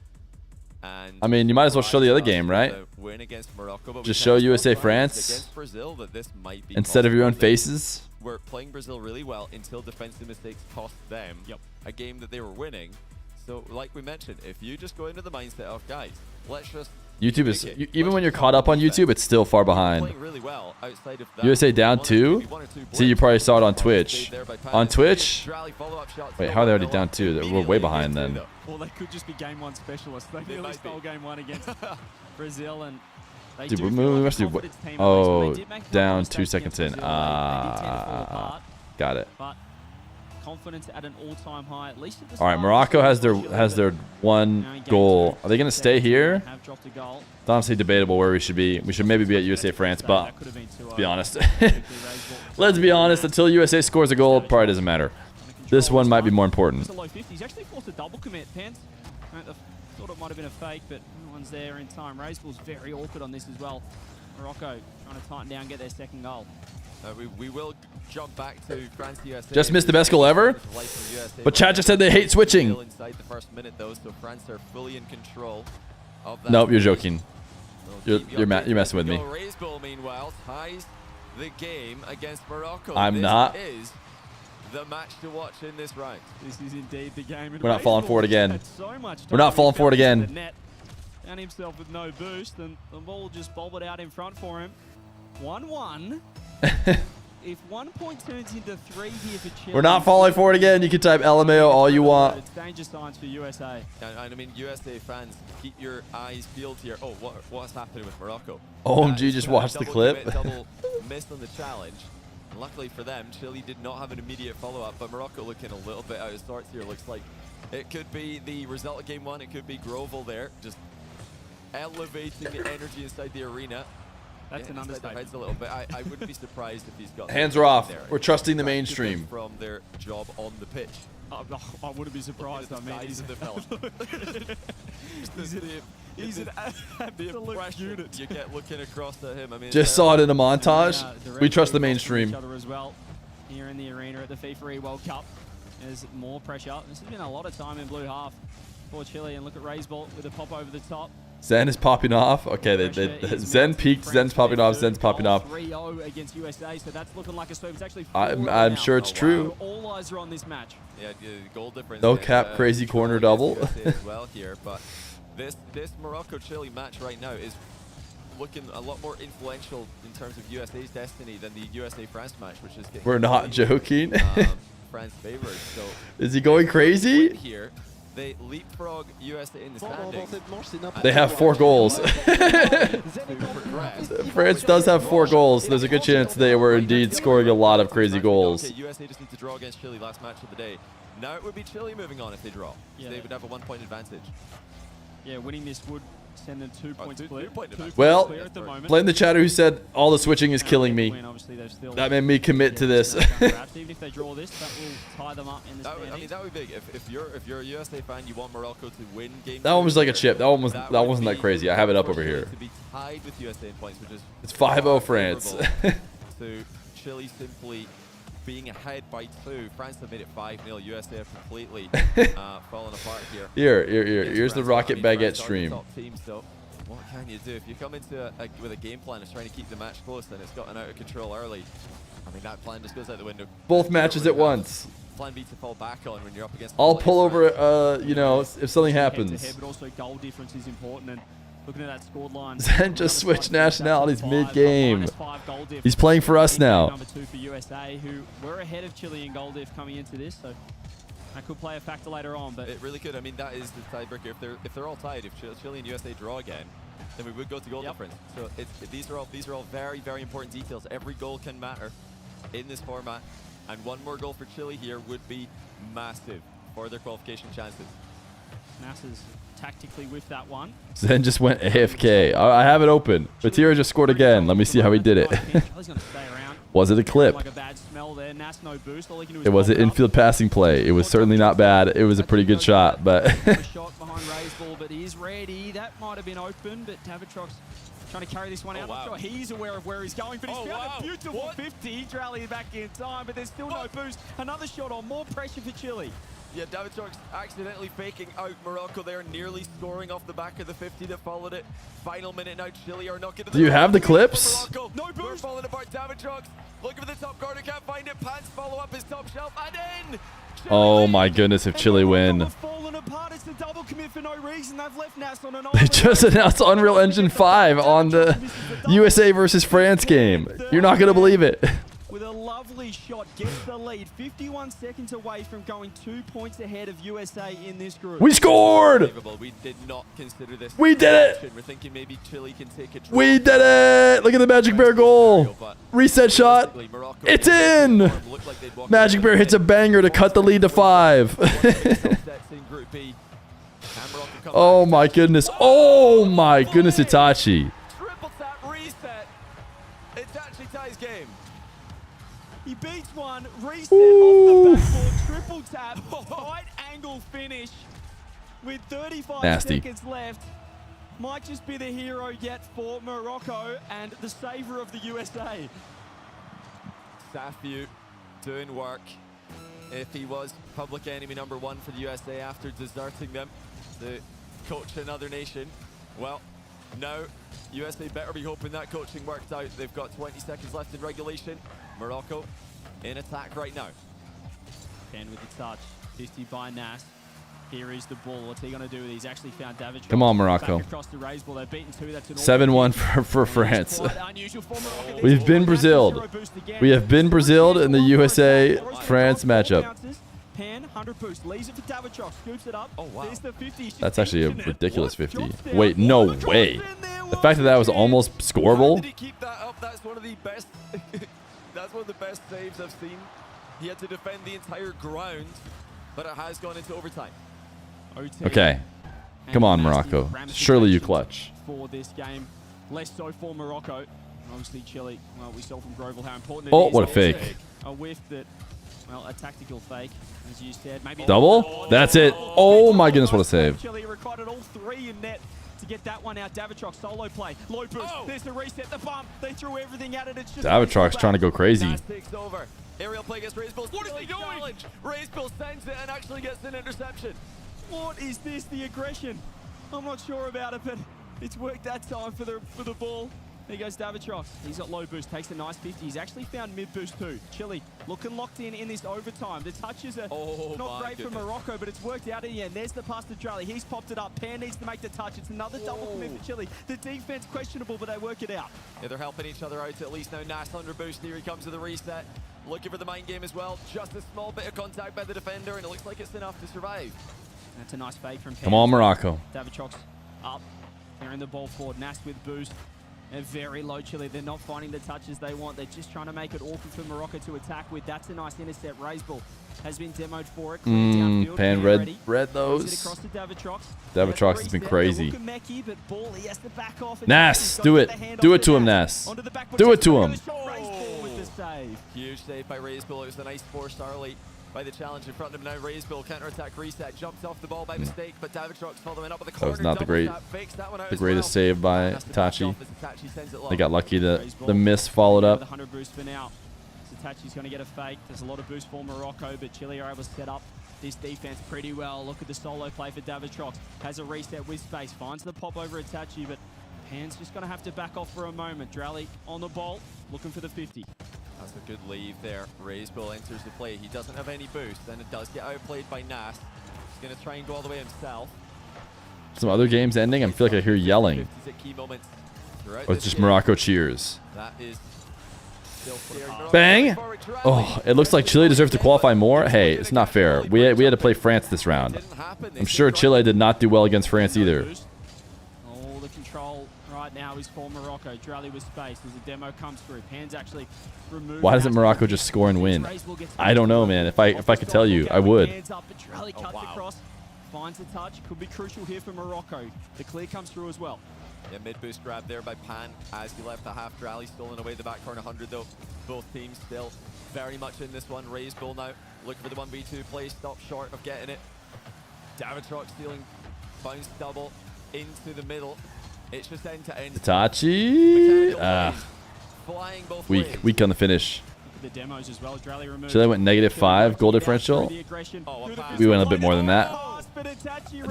And I mean, you might as well show the other game, right? Win against Morocco, but just show USA France against Brazil that this might be instead of your own faces. We're playing Brazil really well until defensive mistakes cost them a game that they were winning. So, like we mentioned, if you just go into the mindset of guys, let's just YouTube is even when you're caught up on YouTube, it's still far behind. Really well outside of that. USA down 2. See, you probably saw it on Twitch. On Twitch. Wait, how are they already down 2? We're way behind then. Well, they could just be game 1 specialists. They really stole game 1 against Brazil, and they Dude, do we feel like must a do. confidence team Oh, at least, but they did make a down couple 2 mistakes seconds in. against Brazil. They did tend to fall apart, Got it. but confidence at an all-time high, at least at the All right, start. Morocco has their one goal. Are they going to stay here? Have dropped a goal. It's honestly debatable where we should be. We should maybe be at USA France, but let's be honest. Let's be honest. Until USA scores a goal, it probably doesn't matter. This one might be more important. It's a low 50s. Actually forced a double commit, Pence. Thought it might have been a fake, but no one's there in time. Raiseball's very awkward on this as well. Morocco trying to tighten down, get their second goal. We will jump back to France USA. Just missed the best goal ever. But chat just said they hate switching. Inside the first minute though, so France are fully in control of that. Nope, you're joking. You're messing with me. Raiseball, meanwhile, ties the game against Morocco. I'm not. This is the match to watch in this round. This is indeed the game. We're not falling for it again. We're not falling for it again. Found himself with no boost, and the ball just bobbled out in front for him. 1-1. If 1 point turns into 3 here for Chile, We're not falling for it again. You can type LMAO all you want. It's danger signs for USA. And I mean, USA fans, keep your eyes peeled here. Oh, what's happening with Morocco? OMG, just watch the clip. Double missed on the challenge. And luckily for them, Chile did not have an immediate follow-up, but Morocco looking a little bit out of sorts here. Looks like it could be the result of game 1. It could be Grovel there, just elevating the energy inside the arena. That's an understatement. Heads a little bit. I wouldn't be surprised if he's got hands are off. There. We're trusting the mainstream from their job on the pitch. I wouldn't be surprised. I mean, he's an absolute unit. You get looking across at him. I mean, just saw it in a montage. We trust the mainstream. Each other as well here in the arena at the FIFAe World Cup. There's more pressure. This has been a lot of time in blue half for Chile, and look at Raiseball with a pop over the top. Zen is popping off. Okay, Zen peaked. Zen's popping off. Zen's popping off. 3-0 against USA, so that's looking like a sweep. It's actually I'm sure it's true. All eyes are on this match. Yeah, goal difference. No cap, crazy corner double. as well here, but this Morocco-Chile match right now is looking a lot more influential in terms of USA's destiny than the USA-France match, which is getting. We're not joking. France favored. So is he going crazy? Here, they leapfrog USA in the standings. They have 4 goals. France does have 4 goals. There's a good chance they were indeed scoring a lot of crazy goals. Okay, USA just need to draw against Chile, last match of the day. Now it would be Chile moving on if they draw. Yeah. They would have a 1 point advantage. Yeah, winning this would send them 2 points clear. Well, blame the chatter who said all the switching is killing me. That made me commit to this. Even if they draw this, that will tie them up in the standings. I mean, that would be big. If you're a USA fan, you want Morocco to win game. That one was like a chip. That wasn't that crazy. I have it up over here. To be tied with USA in points, which is it's 5-0 France. So Chile simply being ahead by 2. France have made it 5-0. USA have completely fallen apart here. Here's the Rocket Baguette stream. Team, so what can you do if you come into with a game plan that's trying to keep the match close and it's gotten out of control early? I mean, that plan just goes out the window. Both matches at once. Plan B to fall back on when you're up against. I'll pull over, you know, if something happens. But also goal difference is important. And looking at that scored line, Zen just switched nationalities mid-game. He's playing for us now. Number 2 for USA, who were ahead of Chile in goal diff coming into this, so that could play a factor later on. But it really could. I mean, that is the tiebreaker. If they're all tied, if Chile and USA draw again, then we would go to goal difference. So these are all very, very important details. Every goal can matter in this format, and one more goal for Chile here would be massive for their qualification chances. Masses tactically with that one. Zen just went AFK. I have it open. Batira just scored again. Let me see how he did it. Was it a clip? It was an infield passing play. It was certainly not bad. It was a pretty good shot, but but he's ready. That might have been open, but Davitrok's trying to carry this one out. I'm not sure he's aware of where he's going, but he's found a beautiful 50. He's rallied back in time, but there's still no boost. Another shot on, more pressure for Chile. Yeah, Davitrok's accidentally faking out Morocco there, nearly scoring off the back of the 50 that followed it. Final minute now, Chile are not getting. Do you have the clips? No boost. We're falling apart. Davitrok's looking for the top corner, can't find it. Pants follow up his top shelf and in. Oh my goodness, if Chile win. They just announced Unreal Engine 5 on the USA versus France game. You're not going to believe it. With a lovely shot, gets the lead. 51 seconds away from going 2 points ahead of USA in this group. We scored! We did not consider this. We did it! We're thinking maybe Chile can take it. We did it! Look at the Magic Bear goal. Reset shot. It's in! Magic Bear hits a banger to cut the lead to 5. Oh my goodness. Oh my goodness, Itachi. Triple tap reset. Itachi ties game. He beats one, reset off the backboard, triple tap, right angle finish with 35 seconds left. Might just be the hero yet for Morocco and the saver of the USA. Safiu doing work. If he was public enemy #1 for the USA after deserting them to coach another nation, well, now USA better be hoping that coaching worked out. They've got 20 seconds left in regulation. Morocco in attack right now. And with the touch, 50 by Nas. Here is the ball. What's he going to do? He's actually found David. Come on, Morocco. 7-1 for France. We've been Braziled. We have been Braziled in the USA-France matchup. Pan, 100 boost, lays it for Davitrok, scoops it up. Oh, wow. There's the 50. That's actually a ridiculous 50. Wait, no way. The fact that that was almost scoreable. Did he keep that up? That's one of the best. That's one of the best saves I've seen. He had to defend the entire ground, but it has gone into overtime. Okay. Come on, Morocco. Surely you clutch. For this game, less so for Morocco. Obviously, Chile. Well, we saw from Grovel how important it is. Oh, what a fake. A whiff that, well, a tactical fake, as you said. Maybe double? That's it. Oh my goodness, what a save. Chile recorded all three in net to get that one out. Davitrok solo play. Low boost. There's the reset, the bump. They threw everything at it. It's just Davitrok's trying to go crazy. Takes over. Aerial play against Razebill. What is he doing? Razebill sends it and actually gets an interception. What is this? The aggression. I'm not sure about it, but it's worked that time for the ball. There goes Davitrok. He's got low boost, takes a nice 50. He's actually found mid boost too. Chile looking locked in this overtime. The touches are not great for Morocco, but it's worked out in the end. There's the pass to Drally. He's popped it up. Pan needs to make the touch. It's another double commit for Chile. The defense questionable, but they work it out. Yeah, they're helping each other out at least now. Nas under boost. Here he comes to the reset. Looking for the mind game as well. Just a small bit of contact by the defender, and it looks like it's enough to survive. That's a nice fake from Pan. Come on, Morocco. Davitrok's up. Carrying the ball forward. Nas with boost. They're very low, Chile. They're not finding the touches they want. They're just trying to make it awkward for Morocco to attack with. That's a nice intercept. Razebill has been demoed for it. Pan read those. Davitrok has been crazy. Nas, do it. Do it to him, Nas. Do it to him. Huge save by Razebill. It was a nice 4-star lead by the challenge in front of him now. Razebill counter-attack reset, jumps off the ball by mistake, but Davitrok's following up with the corner. That was not the greatest save by Itachi. They got lucky that the miss followed up. 100 boost for now. Itachi's going to get a fake. There's a lot of boost for Morocco, but Chile are able to set up this defense pretty well. Look at the solo play for Davitrok. Has a reset with space, finds the pop over Itachi, but Pan's just going to have to back off for a moment. Drally on the ball, looking for the 50. That's a good leave there. Razebill enters the play. He doesn't have any boost, and it does get outplayed by Nas. He's going to try and go all the way himself. Some other games ending, I feel like I hear yelling. Or it's just Morocco cheers. That is bang! Oh, it looks like Chile deserves to qualify more. Hey, it's not fair. We had to play France this round. I'm sure Chile did not do well against France either. Oh, the control right now is for Morocco. Drally with space as the demo comes through. Pan's actually removed. Why doesn't Morocco just score and win? I don't know, man. If I could tell you, I would. Hands up, but Drally cuts across, finds a touch. Could be crucial here for Morocco. The clear comes through as well. Yeah, mid-boost grab there by Pan as he left the half. Drally stolen away the back corner 100 though. Both teams still very much in this one. Raise Bull now, looking for the 1v2 play, stop short of getting it. Davitrox stealing, bounce double into the middle. It's just end to end. Itachi. Flying both Weak on the finish. The demos as well. Drally removed. Chile went -5 goal differential. We went a bit more than that.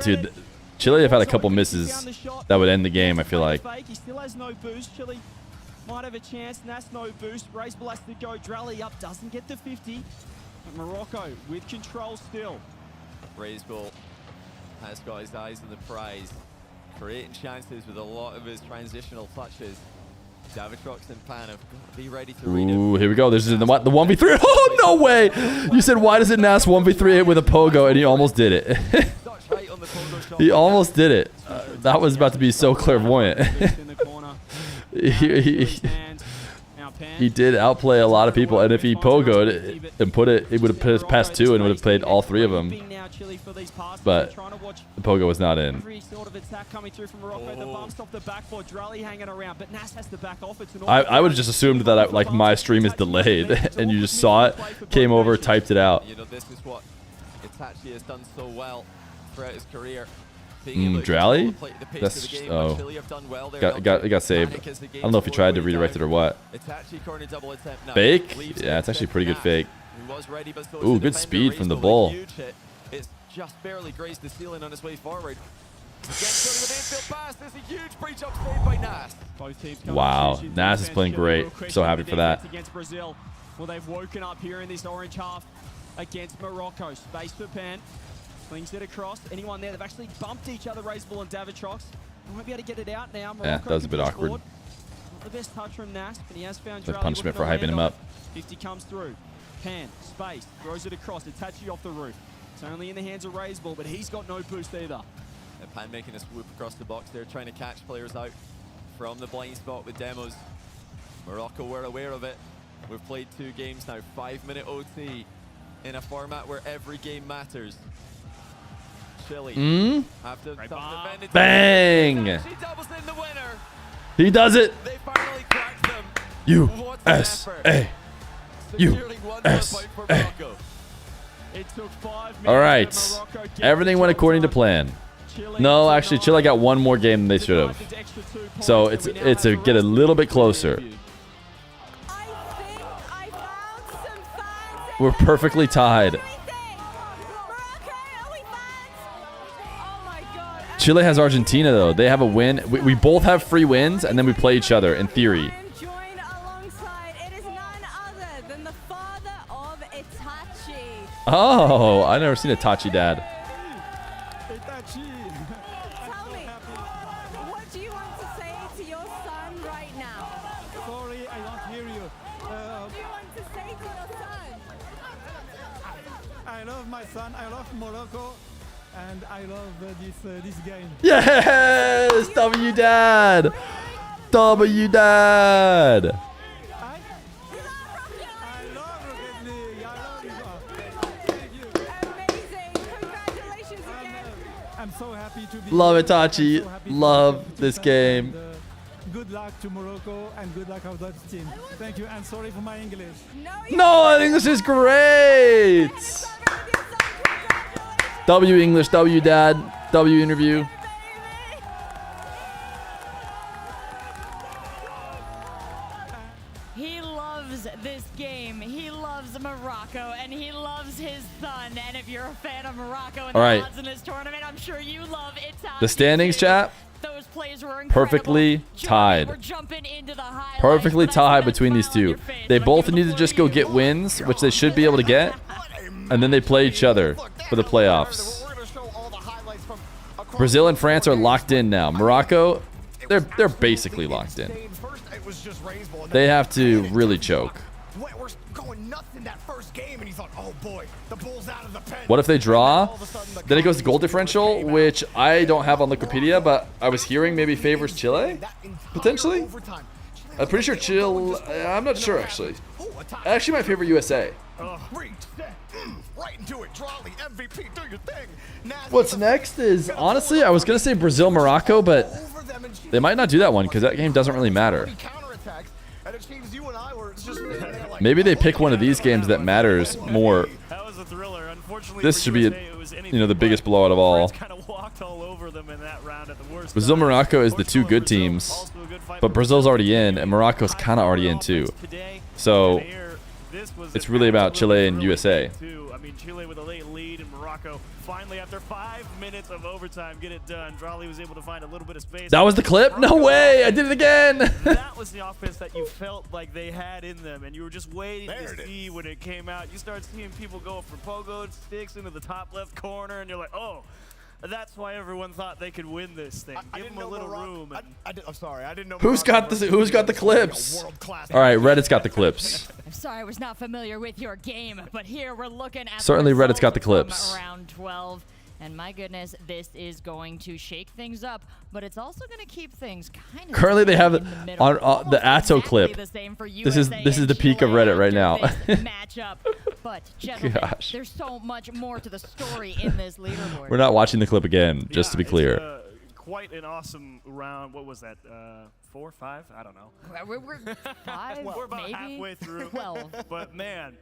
Dude, Chile have had a couple misses that would end the game, I feel like. He still has no boost. Chile might have a chance. Nas no boost. Race Bull has to go. Drally up. Doesn't get the 50. But Morocco with control still. Raise Bull has got his eyes on the prize, creating chances with a lot of his transitional touches. Davitrox and Pan have got to be ready to read him. Ooh, here we go. This is the 1v3. Oh, no way. You said, why does it Nas 1v3 it with a pogo? And he almost did it. He almost did it. That was about to be so clairvoyant. He did outplay a lot of people, and if he pogoed and put it, it would have put past 2 and would have played all 3 of them. But the pogo was not in. I would have just assumed that like my stream is delayed, and you just saw it, came over, typed it out. You know, this is what Itachi has done so well throughout his career. Drally? That's it got saved. I don't know if he tried to redirect it or what. Fake? Yeah, it's actually a pretty good fake. Ooh, good speed from the bull. It's just barely grazed the ceiling on his way forward. Wow, Nas is playing great. So happy for that. Well, they've woken up here in this orange half against Morocco. Space for Pan. Flings it across. Anyone there? They've actually bumped each other, Race Bull and Davitrox. They won't be able to get it out now. Morocco, yeah, that was a bit awkward. Not the best touch from Nas, but he has found the punishment for hyping him up. 50 comes through. Pan, space, throws it across. Itachi off the roof. It's only in the hands of Race Bull, but he's got no boost either. And Pan making a swoop across the box there, trying to catch players out from the blind spot with demos. Morocco were aware of it. We've played 2 games now, 5-minute OT in a format where every game matters. Mm? Bang! He does it! USA! USA! Alright. Everything went according to plan. No, actually, Chile got 1 more game than they should have. So it's a get a little bit closer. We're perfectly tied. Chile has Argentina, though. They have a win. We both have free wins, and then we play each other, in theory. Oh, I've never seen Itachi dad. Tell me, what do you want to say to your son right now? Sorry, I don't hear you. What do you want to say to your son? I love my son. I love Morocco. And I love this game. Yes! W Dad! W Dad! I'm so happy to be Love Itachi. Love this game. Good luck to Morocco and good luck of that team. Thank you and sorry for my English. No, I think this is great! W English, W Dad, W interview. He loves this game. He loves Morocco, and he loves his son. And if you're a fan of Morocco and the odds in this tournament, I'm sure you love Itachi. The standings, chat. Those plays were perfectly tied. Perfectly tied between these two. They both need to just go get wins, which they should be able to get, and then they play each other for the playoffs. Brazil and France are locked in now. Morocco, they're basically locked in. They have to really choke. We're going nuts in that first game and you thought, oh boy, the bull's out of the pen. What if they draw? Then it goes to goal differential, which I don't have on Wikipedia, but I was hearing maybe favors Chile, potentially. I'm pretty sure Chile. I'm not sure actually. I actually might favor USA. Right into it, Drawley, MVP, do your thing. What's next is, honestly, I was going to say Brazil, Morocco, but they might not do that one because that game doesn't really matter. Maybe they pick one of these games that matters more. This should be, the biggest blowout of all. Brazil, Morocco is the two good teams, but Brazil's already in, and Morocco's kind of already in too. So it's really about Chile and USA. Chile with a late lead, and Morocco finally, after 5 minutes of overtime, get it done. Drawley was able to find a little bit of space. That was the clip? No way! I did it again! That was the offense that you felt like they had in them, and you were just waiting to see when it came out. You start seeing people go for pogo sticks into the top left corner, and you're like, oh, that's why everyone thought they could win this thing. Give them a little room. I'm sorry, I didn't know. Who's got the clips? All right, Reddit's got the clips. I'm sorry I was not familiar with your game, but here we're looking at certainly Reddit's got the clips. Round 12. And my goodness, this is going to shake things up, but it's also going to keep things kind of. Currently, they have on the ATHON clip. This is the peak of Reddit right now. Matchup, but gentlemen, Gosh. there's so much more to the story in this leaderboard. We're not watching the clip again, just to be clear. Quite an awesome round. What was that? 4, 5? I don't know. We're 5, we're about maybe halfway through. 12. But man,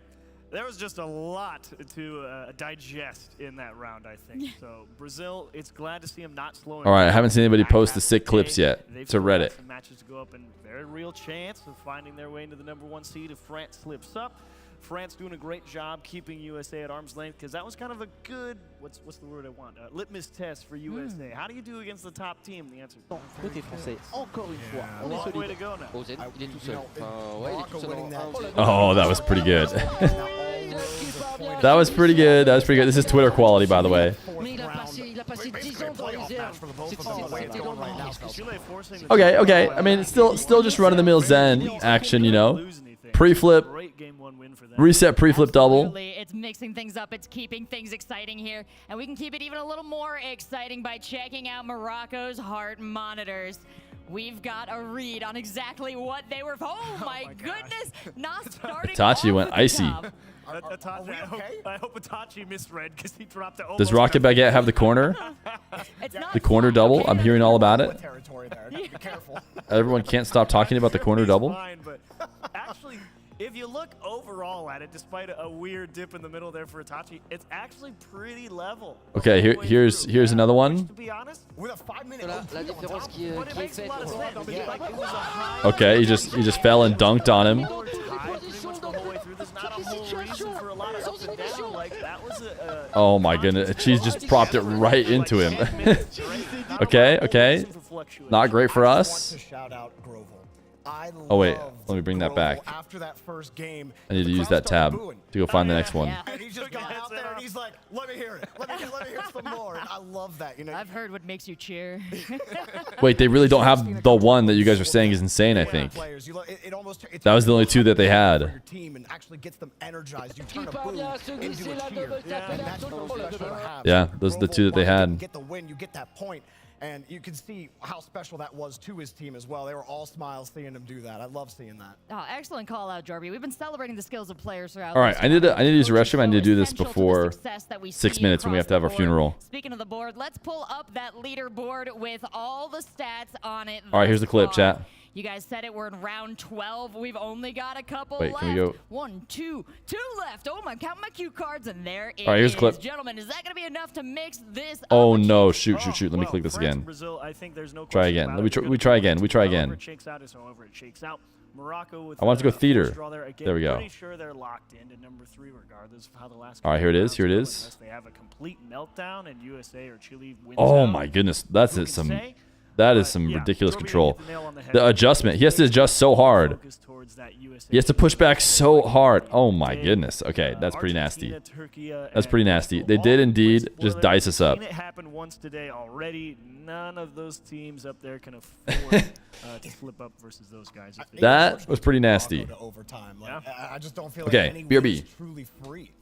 there was just a lot to digest in that round, I think. So Brazil, it's glad to see them not slowing. All right, I haven't seen anybody post the sick clips yet to Reddit. Some matches to go up, and very real chance of finding their way into the #1 seed if France slips up. France doing a great job keeping USA at arm's length, because that was kind of a good, what's the word I want? Litmus test for USA. How do you do against the top team? The answer is Côté français, encore une fois, on est long way to solide. go now. OZ, il est tout seul. Ouais, il est tout seul. Oh, that was pretty good. That was pretty good. That was pretty good. This is Twitter quality, by the way. Okay. I mean, it's still just run-of-the-mill Zen action, Pre-flip, reset, pre-flip double. It's mixing things up. It's keeping things exciting here. And we can keep it even a little more exciting by checking out Morocco's heart monitors. We've got a read on exactly what they were. Oh my goodness! Not starting. Itachi went icy. I hope Itachi misread because he dropped it. Does Rocket Baguette have the corner? The corner double? I'm hearing all about it. Everyone can't stop talking about the corner double. Actually, if you look overall at it, despite a weird dip in the middle there for Itachi, it's actually pretty level. Okay, here's another one. To be honest, with a 5-minute La différence qui est faite. Okay, he just fell and dunked on him. Oh my goodness, Cheese just propped it right into him. Okay. Not great for us. Oh wait, let me bring that back. After that first game, I need to use that tab to go find the next one. And he just got out there and he's like, let me hear it. Let me hear some more. And I love that. I've heard what makes you cheer. Wait, they really don't have the one that you guys are saying is insane, I think. That was the only two that they had. Your team and actually gets them energized. You turn a boo into a cheer. And that's the most special to have. Yeah, those are the two that they had. You get the win, you get that point. And you can see how special that was to his team as well. They were all smiles seeing him do that. I love seeing that. Oh, excellent call out, Jarby. We've been celebrating the skills of players throughout. All right, I need to use the restroom. I need to do this before 6 minutes when we have to have our funeral. Speaking of the board, let's pull up that leaderboard with all the stats on it. All right, here's the clip, chat. You guys said it. We're in round 12. We've only got a couple left. Can we go? 1, 2 left. Oh my! Count my cue cards, and there it is. All right, here's the clip. Gentlemen, is that going to be enough to mix this? Oh no! Shoot! Let me click this again. Brazil, I think there's no try again. We try again. However it shakes out is however it shakes out. Morocco with I want to go theater. There we go. Pretty sure they're locked into #3 regardless of how the last. All right, here it is. Unless they have a complete meltdown and USA or Chile wins. Oh my goodness, that's it. Some That is some ridiculous control. The adjustment. He has to adjust so hard. He has to push back so hard. Oh my goodness. Okay, that's pretty nasty. That's pretty nasty. They did indeed just dice us up. It happened once today already. None of those teams up there can afford to flip up versus those guys. That was pretty nasty. I just don't feel Okay, like any BRB. win is truly free.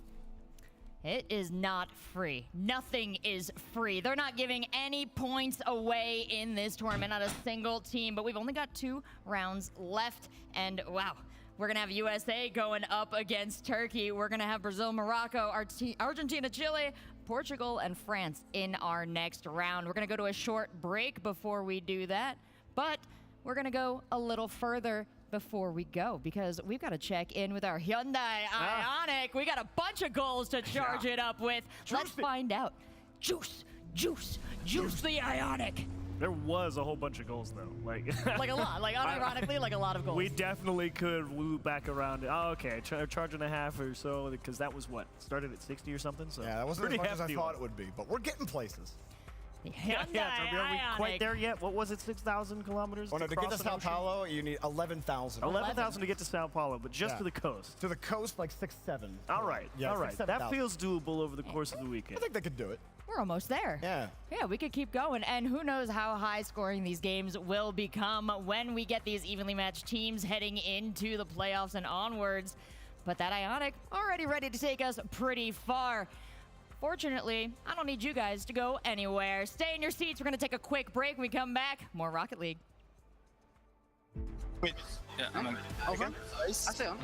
It is not free. Nothing is free. They're not giving any points away in this tournament, not a single team, but we've only got 2 rounds left, and wow, we're gonna have USA going up against Turkey. We're gonna have Brazil, Morocco, Argentina, Chile, Portugal, and France in our next round. We're gonna go to a short break before we do that, but we're gonna go a little further before we go, because we've got to check in with our Hyundai Ioniq. We got a bunch of goals to charge it up with. Let's find out. Juice the Ioniq. There was a whole bunch of goals though, like a lot, like unironically, like a lot of goals. We definitely could loop back around. Oh, okay, charge and a half or so, because that was what started at 60 or something. So Yeah, that wasn't as pretty much as I hefty thought one. it would be, but we're getting places. Yeah, so are we quite there yet? What was it, 6,000 kilometers? Oh no, to get to cross Sao an ocean? Paulo, you need 11,000. 11,000 to get to Sao Paulo, but just Yeah. to the coast. To the coast, like 6, 7. All right, Yeah, all right. 6, That 7,000. feels doable over the course of the weekend. I think they could do it. We're almost there. Yeah. Yeah, we could keep going, and who knows how high scoring these games will become when we get these evenly matched teams heading into the playoffs and onwards. But that Ioniq already ready to take us pretty far. Fortunately, I don't need you guys to go anywhere. Stay in your seats. We're going to take a quick break. When we come back, more Rocket League. Wait. Yeah, I'm on. Over? Nice. I say on.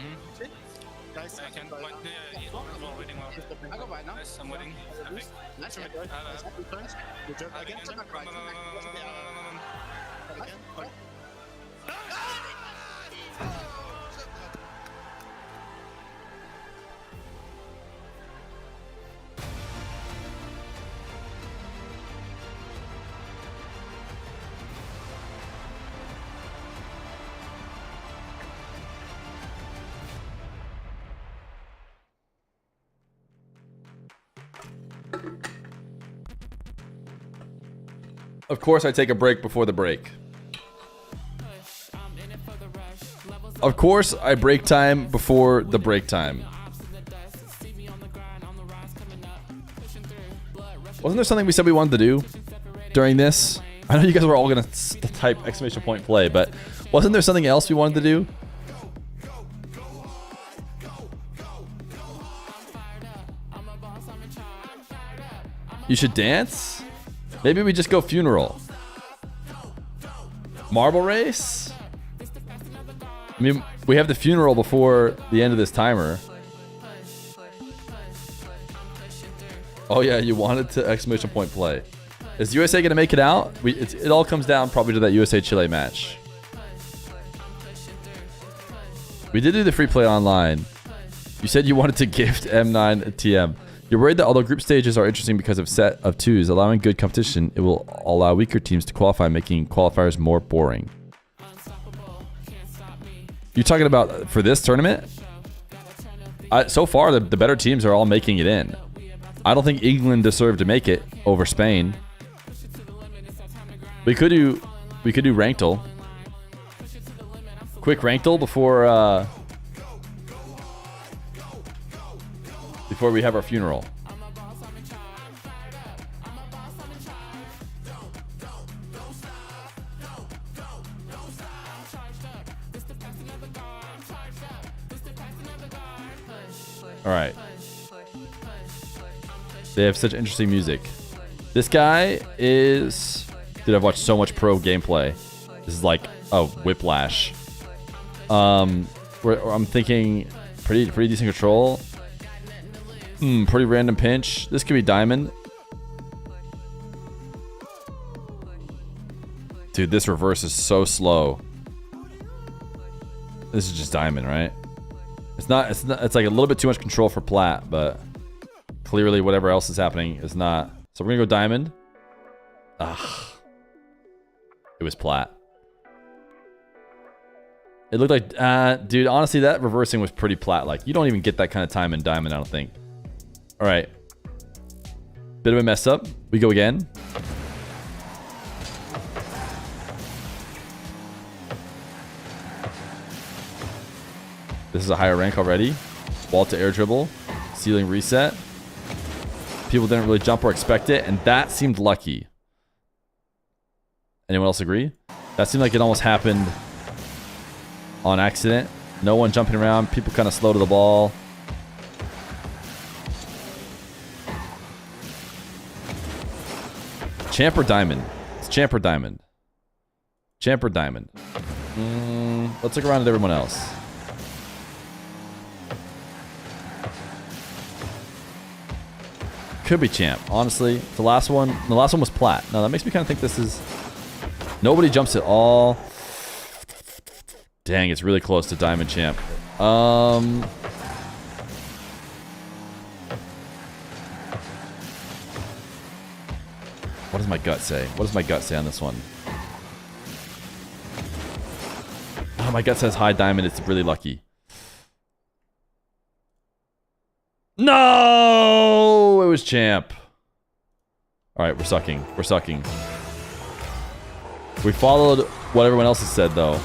Nice. I can wait. Yeah, waiting. I go by now. Nice, I'm waiting. Nice. Good job. Again, turn back right. Of course, I take a break before the break. Of course, I break time before the break time. Wasn't there something we said we wanted to do during this? I know you guys were all gonna type exclamation point play, but wasn't there something else we wanted to do? You should dance? Maybe we just go funeral. Marble race? I mean, we have the funeral before the end of this timer. Oh yeah, you wanted to exclamation point play. Is USA gonna make it out? It all comes down probably to that USA-Chile match. We did do the free play online. You said you wanted to gift M9 a TM. You're worried that although group stages are interesting because of set of twos, allowing good competition, it will allow weaker teams to qualify, making qualifiers more boring. You talking about for this tournament? So far, the better teams are all making it in. I don't think England deserved to make it over Spain. We could do Ranked-ll. Quick Ranked-ll before we have our funeral. All right. They have such interesting music. This guy is... Dude, I've watched so much pro gameplay. This is like a whiplash. I'm thinking pretty decent control. Pretty random pinch. This could be diamond. Dude, this reverse is so slow. This is just diamond, right? It's not. It's like a little bit too much control for plat, but clearly whatever else is happening is not. So we're gonna go diamond. It was plat. It looked like, dude, honestly, that reversing was pretty plat-like. You don't even get that kind of time in diamond, I don't think. All right. Bit of a mess up. We go again. This is a higher rank already. Wall to air dribble. Ceiling reset. People didn't really jump or expect it, and that seemed lucky. Anyone else agree? That seemed like it almost happened on accident. No one jumping around. People kind of slow to the ball. Champ or Diamond? It's Champ or Diamond. Champ or Diamond? Let's look around at everyone else. Could be Champ. Honestly, the last one was Plat. No, that makes me kind of think this is... Nobody jumps at all. Dang, it's really close to Diamond Champ. What does my gut say? What does my gut say on this one? Oh, my gut says high Diamond. It's really lucky. No! It was Champ. Alright, we're sucking. We're sucking. We followed what everyone else has said, though.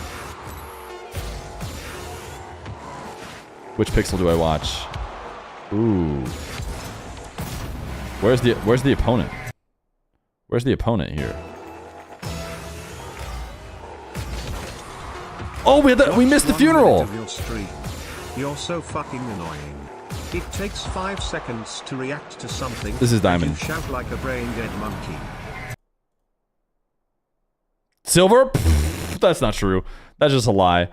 Which pixel do I watch? Ooh. Where's the opponent? Where's the opponent here? Oh, we missed the funeral. You're so fucking annoying. It takes 5 seconds to react to something. This is Diamond. You shout like a brain-dead monkey. Silver? Pfft, that's not true. That's just a lie.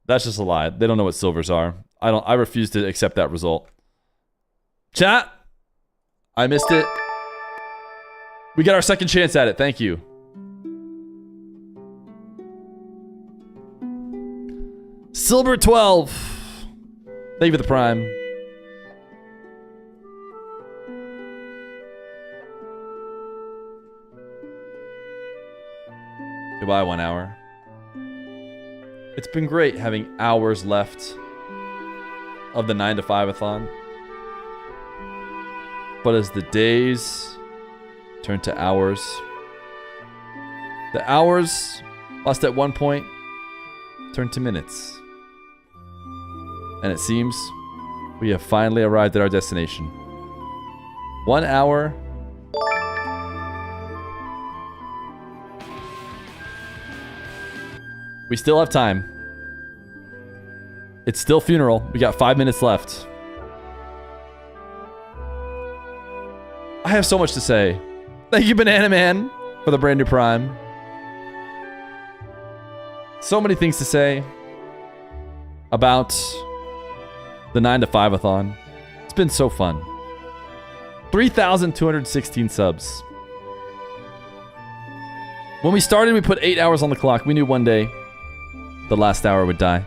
That's just a lie. They don't know what silvers are. I refuse to accept that result. Chat. I missed it. We got our second chance at it. Thank you. Silver 12. Thank you for the prime. Goodbye, 1 hour. It's been great having hours left of the 9 to 5-a-thon. But as the days turn to hours, the hours lost at one point turn to minutes. And it seems we have finally arrived at our destination. 1 hour. We still have time. It's still funeral. We got 5 minutes left. I have so much to say. Thank you, Banana Man, for the brand new prime. So many things to say about the 9 to 5-a-thon. It's been so fun. 3,216 subs. When we started, we put 8 hours on the clock. We knew one day the last hour would die.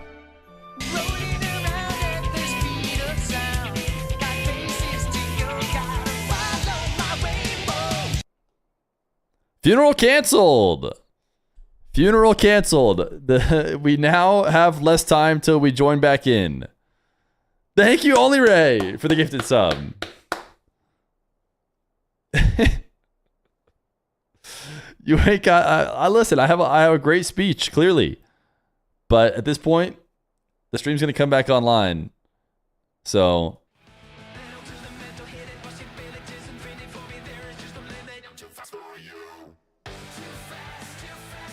Funeral canceled. Funeral canceled. We now have less time till we join back in. Thank you, Only Ray, for the gifted sub. You ain't got. I listen. I have a great speech, clearly, but at this point, the stream's gonna come back online. So.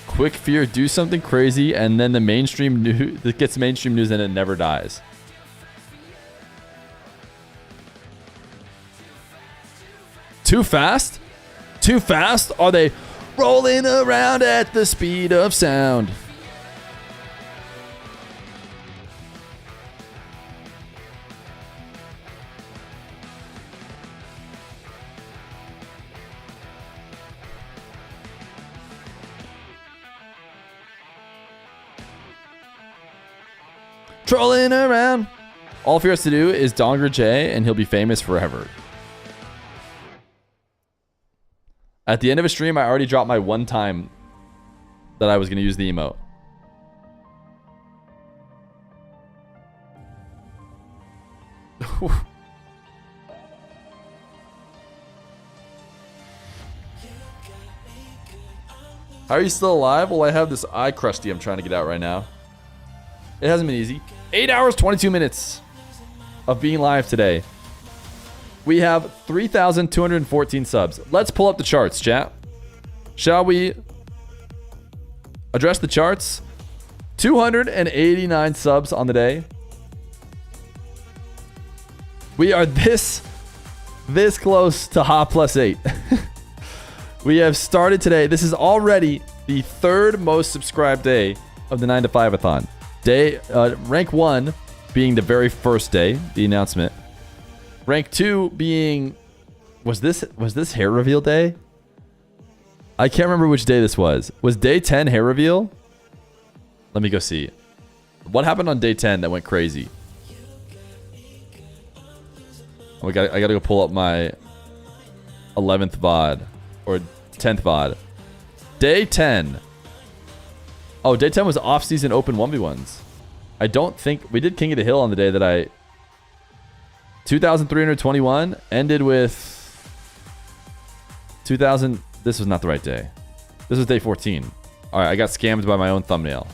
Quick Fear, do something crazy, and then the mainstream news that gets mainstream news, and it never dies. Too fast? Too fast? Are they rolling around at the speed of sound? Trolling around. All Fear has to do is Donger J, and he'll be famous forever. At the end of a stream, I already dropped my one time that I was going to use the emote. How are you still alive? Well, I have this eye crusty I'm trying to get out right now. It hasn't been easy. 8 hours, 22 minutes of being live today. We have 3,214 subs. Let's pull up the charts, chat. Shall we address the charts? 289 subs on the day. We are this close to Hot Plus 8. We have started today. This is already the third most subscribed day of the 9 to 5-a-thon. Rank 1 being the very first day, the announcement. Rank 2 being... Was this hair reveal day? I can't remember which day this was. Was day 10 hair reveal? Let me go see. What happened on day 10 that went crazy? I gotta go pull up my 11th VOD. Or 10th VOD. Day 10. Oh, day 10 was off-season open 1v1s. I don't think... We did King of the Hill on the day that I... 2,321 ended with 2,000... This was not the right day. This was day 14. Alright, I got scammed by my own thumbnail.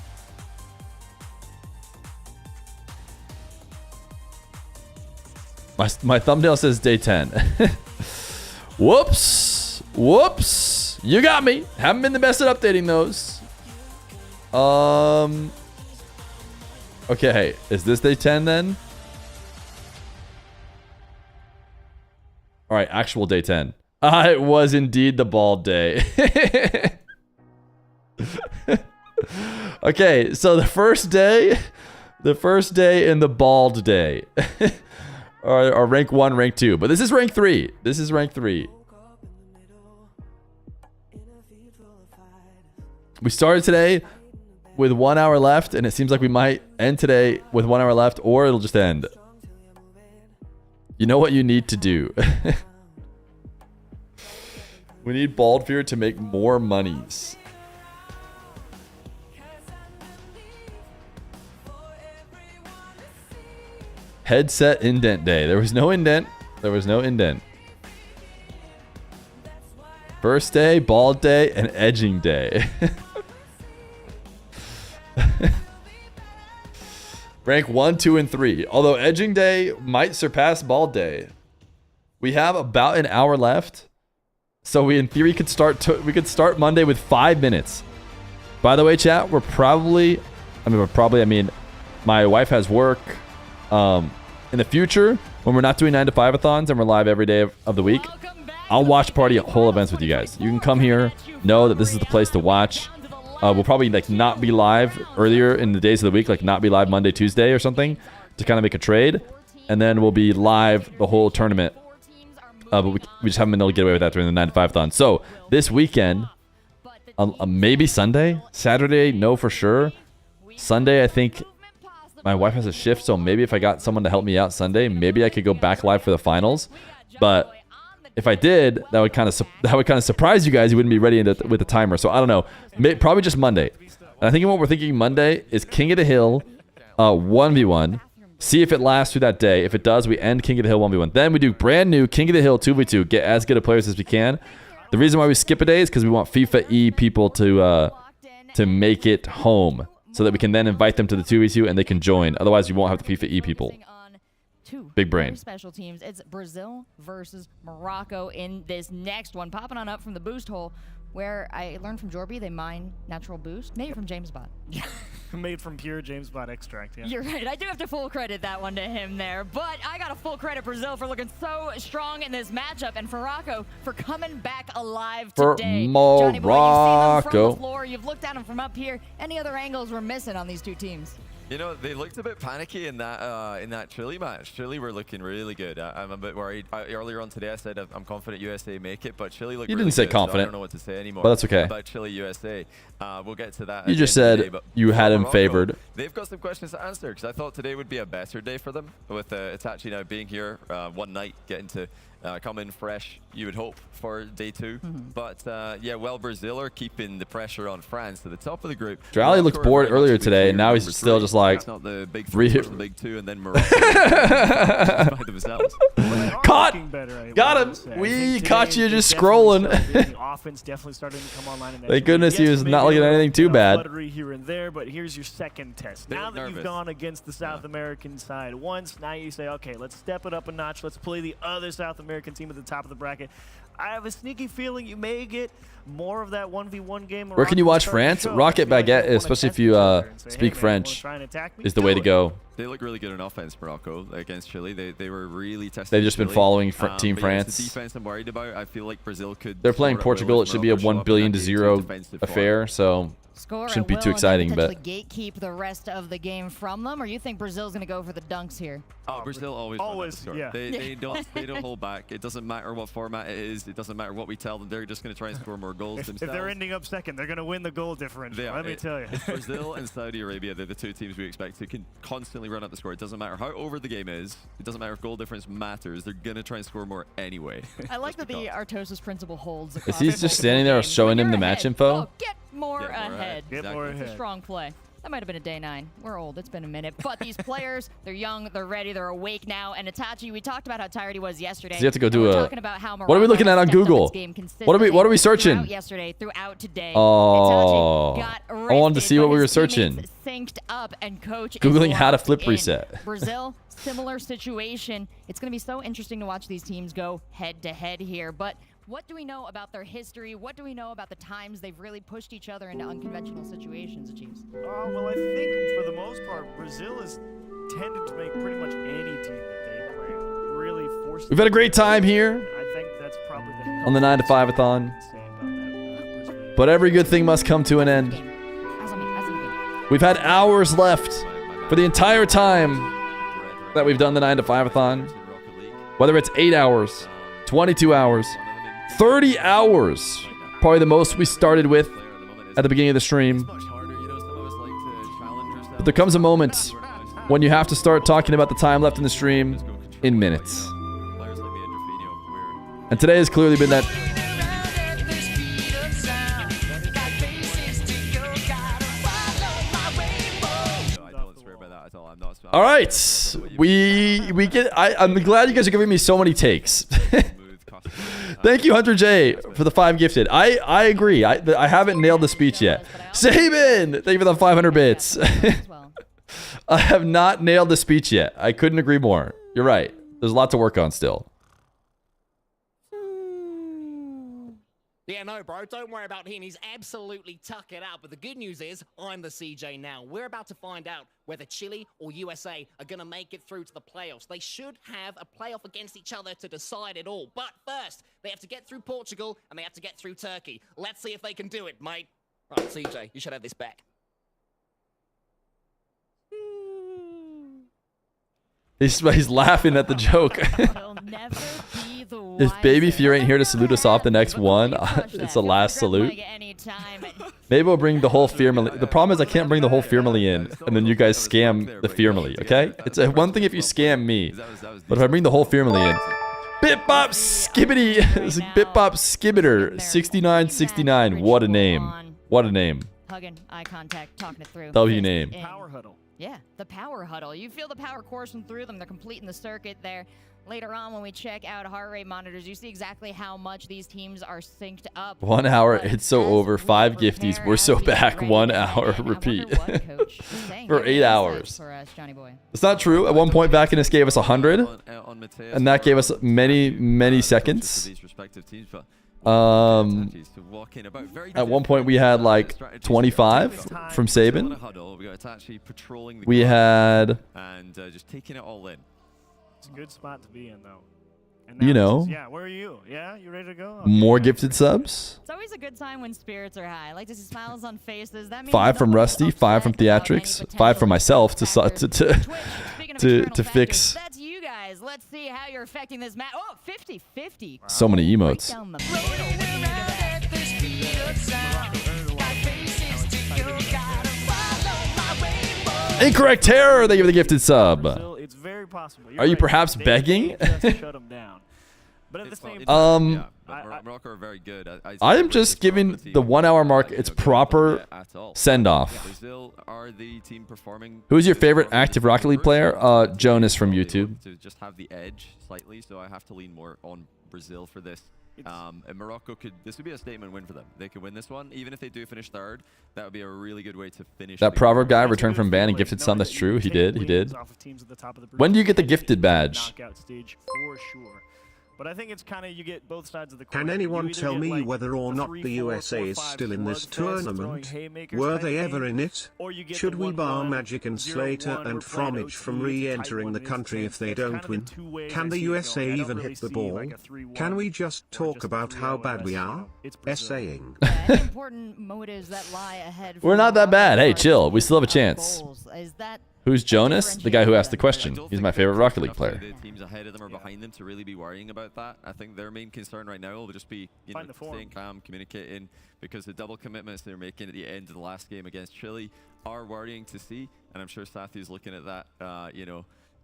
My thumbnail says day 10. Whoops. Whoops. You got me. Haven't been the best at updating those. Okay, is this day 10 then? All right, actual day 10. It was indeed the bald day. Okay, so the first day and the bald day are rank 1, rank 2. But this is rank 3. This is rank 3. We started today with 1 hour left, and it seems like we might end today with 1 hour left, or it'll just end. You know what you need to do. We need Bald Fear to make more monies. Headset indent day. There was no indent. There was no indent. First day, bald day, and edging day. Rank 1, 2, and 3. Although edging day might surpass bald day. We have about an hour left. So we in theory could start Monday with 5 minutes. By the way, chat, we're probably I mean my wife has work. In the future, when we're not doing 9 to 5-a-thons and we're live every day of the week, I'll watch party whole events with you guys. You can come here, know that this is the place to watch. We'll probably not be live earlier in the days of the week, not be live Monday, Tuesday or something to kind of make a trade. And then we'll be live the whole tournament. But we just haven't been able to get away with that during the 9 to 5-a-thon. So this weekend, maybe Sunday, Saturday, no for sure. Sunday, I think my wife has a shift, so maybe if I got someone to help me out Sunday, maybe I could go back live for the finals. But if I did, that would kind of surprise you guys. You wouldn't be ready with the timer. So I don't know. Probably just Monday. And I think what we're thinking Monday is King of the Hill 1v1. See if it lasts through that day. If it does, we end King of the Hill 1v1. Then we do brand new King of the Hill 2v2. Get as good of players as we can. The reason why we skip a day is because we want FIFAe people to make it home, so that we can then invite them to the 2v2 and they can join. Otherwise, you won't have the FIFAe people. Big brain. Special teams. It's Brazil versus Morocco in this next one. Popping on up from the boost hole, where I learned from Jorby they mine natural boost. Maybe from James Bond. Yeah, made from pure James Bond extract. Yeah. You're right. I do have to full credit that one to him there, but I got to full credit Brazil for looking so strong in this matchup, and for Morocco for coming back alive today. Johnny boy, you've seen them from the floor. You've looked at them from up here. Any other angles we're missing on these two teams? You know, they looked a bit panicky in that Chile match. Chile were looking really good. I'm a bit worried. Earlier on today, I said I'm confident USA make it, but Chile looked. You really didn't say good, confident. So I don't know what to say anymore. But that's okay. About Chile USA, we'll get to that. You just said you had him favored. They've got some questions to answer because I thought today would be a better day for them with Itachi now being here one night, getting to come in fresh. You would hope for day 2, but yeah, Brazil are keeping the pressure on France to the top of the group. Drally looked bored earlier today, and now he's still just like, it's not the big three, the big two, and then Morocco by themselves. Caught! Got him! We caught you just scrolling. The offense definitely starting to come online. Thank goodness he was not looking at anything too bad. Fluttery here and there, but here's your second test. Now that you've gone against the South American side once, now you say, okay, let's step it up a notch. Let's play the other South American team at the top of the bracket. I have a sneaky feeling you may get more of that 1v1 game. Where can you watch France? Rocket Baguette, especially if you speak French, is the way to go. They look really good in offense, Morocco, against Chile. They were really testing. They've just been following Team France. The defense I'm worried about. I feel like Brazil could. They're playing Portugal. It should be a 1 billion to 0 affair, so shouldn't be too exciting. But gatekeep the rest of the game from them, or you think Brazil's going to go for the dunks here? Oh, Brazil always yeah. They don't hold back. It doesn't matter what format it is. It doesn't matter what we tell them. They're just going to try and score more goals themselves. If they're ending up second, they're going to win the goal differential. Let me tell you. It's Brazil and Saudi Arabia. They're the two teams we expect to can constantly run up the score. It doesn't matter how over the game is. It doesn't matter if goal difference matters. They're going to try and score more anyway. I like that the Artosis principle holds. Is he just standing there showing him the match info? Get more ahead. Get more ahead. It's a strong play. That might have been a day 9. We're old. It's been a minute. But these players, they're young, they're ready, they're awake now. And Itachi, we talked about how tired he was yesterday. So you have to go do talking about how what are we looking at on Google? What are we searching? Yesterday, throughout today. Oh, I wanted to see what we were searching. Synced up, and coach Googling how to flip reset. Brazil, similar situation. It's going to be so interesting to watch these teams go head to head here. But what do we know about their history? What do we know about the times they've really pushed each other into unconventional situations, Chiefs? Well, I think for the most part, Brazil has tended to make pretty much any team that they play really force. We've had a great time here I think that's probably the on the 9 to 5-a-thon. But every good thing must come to an end. We've had hours left for the entire time that we've done the 9 to 5-a-thon. Whether it's 8 hours, 22 hours, 30 hours, probably the most we started with at the beginning of the stream. But there comes a moment when you have to start talking about the time left in the stream in minutes. And today has clearly been that. All right, we get. I'm glad you guys are giving me so many takes. Thank you, Hunter J, for the 5 gifted. I agree. I haven't nailed the speech yet. Sabin, thank you for the 500 bits. I have not nailed the speech yet. I couldn't agree more. You're right. There's a lot to work on still. Yeah, no, bro, don't worry about him. He's absolutely tuck it out. But the good news is, I'm the CJ now. We're about to find out whether Chile or USA are going to make it through to the playoffs. They should have a playoff against each other to decide it all. But first, they have to get through Portugal, and they have to get through Turkey. Let's see if they can do it, mate. Right, CJ, you should have this back. He's laughing at the joke. If Baby Feer ain't here to salute us off the next one, it's the last salute. Maybe we'll bring the whole Feermily. The problem is I can't bring the whole Feermily in, and then you guys scam the Feermily, okay? It's a one thing if you scam me, but if I bring the whole Feermily in. Bip Bop Skibbity, Bip Bop Skibbitter, 6969. What a name. What a name. Hugging, eye contact, talking it through. W name. Power huddle. Yeah, the power huddle. You feel the power coursing through them. They're completing the circuit there. Later on, when we check out heart rate monitors, you see exactly how much these teams are synced up. 1 hour, it's so over. 5 gifties, we're so back. 1 hour, repeat. For 8 hours. It's not true. At one point, Vaccinus gave us 100, and that gave us many, many seconds. At one point we had like 25 from Sabin. We had just taking it all in. It's a good spot to be in though. You know. Yeah, where are you? Yeah, you ready to go? Okay. More gifted subs. It's always a good time when spirits are high. I like to see smiles on faces. That means 5 from Rusty, 5 from Theatrics, 5 from myself to fix. That's you guys. Let's see how you're affecting this match. Oh, 50-50. So many emotes. Incorrect terror. They give the gifted sub. It's very possible. Are you perhaps begging? Shut them down. But at the same time, Morocco are very good. I am just giving the 1 hour mark its proper send off. Brazil are the team performing. Who's your favorite active Rocket League player? Jonas from YouTube. To just have the edge slightly, so I have to lean more on Brazil for this. And Morocco this would be a statement win for them. They could win this one, even if they do finish third. That would be a really good way to finish. That proverb guy returned from ban and gifted some. That's true. He did. He did. When do you get the gifted badge? Knockout stage for sure. But I think it's kind of you get both sides of the coin. Can anyone tell me whether or not the USA is still in this tournament? Were they ever in it? Should we bar Magic and Slater and Fromage from re-entering the country if they don't win? Can the USA even hit the ball? Can we just talk about how bad we are? Essaying. Important motives that lie ahead. We're not that bad. Hey, chill. We still have a chance. Who's Jonas? The guy who asked the question. He's my favorite Rocket League player. The teams ahead of them or behind them to really be worrying about that. I think their main concern right now will just be staying calm, communicating, because the double commitments they're making at the end of the last game against Chile are worrying to see. And I'm sure Sathi's looking at that,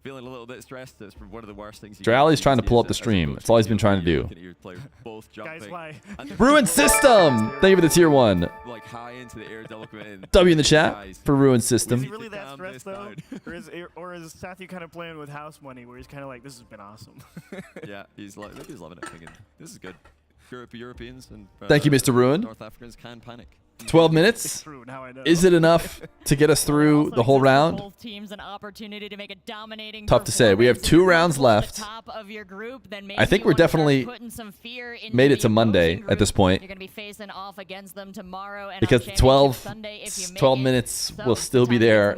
feeling a little bit stressed. That's one of the worst things. Drali's trying to pull up the stream. That's all he's been trying to do. Ruined System! Thank you for the tier 1. Like high into the air double commitment. W in the chat for Ruined System. Is he really that stressed though? Or is Sathi kind of playing with house money where he's kind of like, this has been awesome? Yeah, he's loving it, thinking, this is good. Europeans and thank you, Mr. Ruin. North Africans can panic. 12 minutes? Is it enough to get us through the whole round? Tough to say. We have 2 rounds left. I think we're definitely made it to Monday at this point. Because 12 minutes will still be there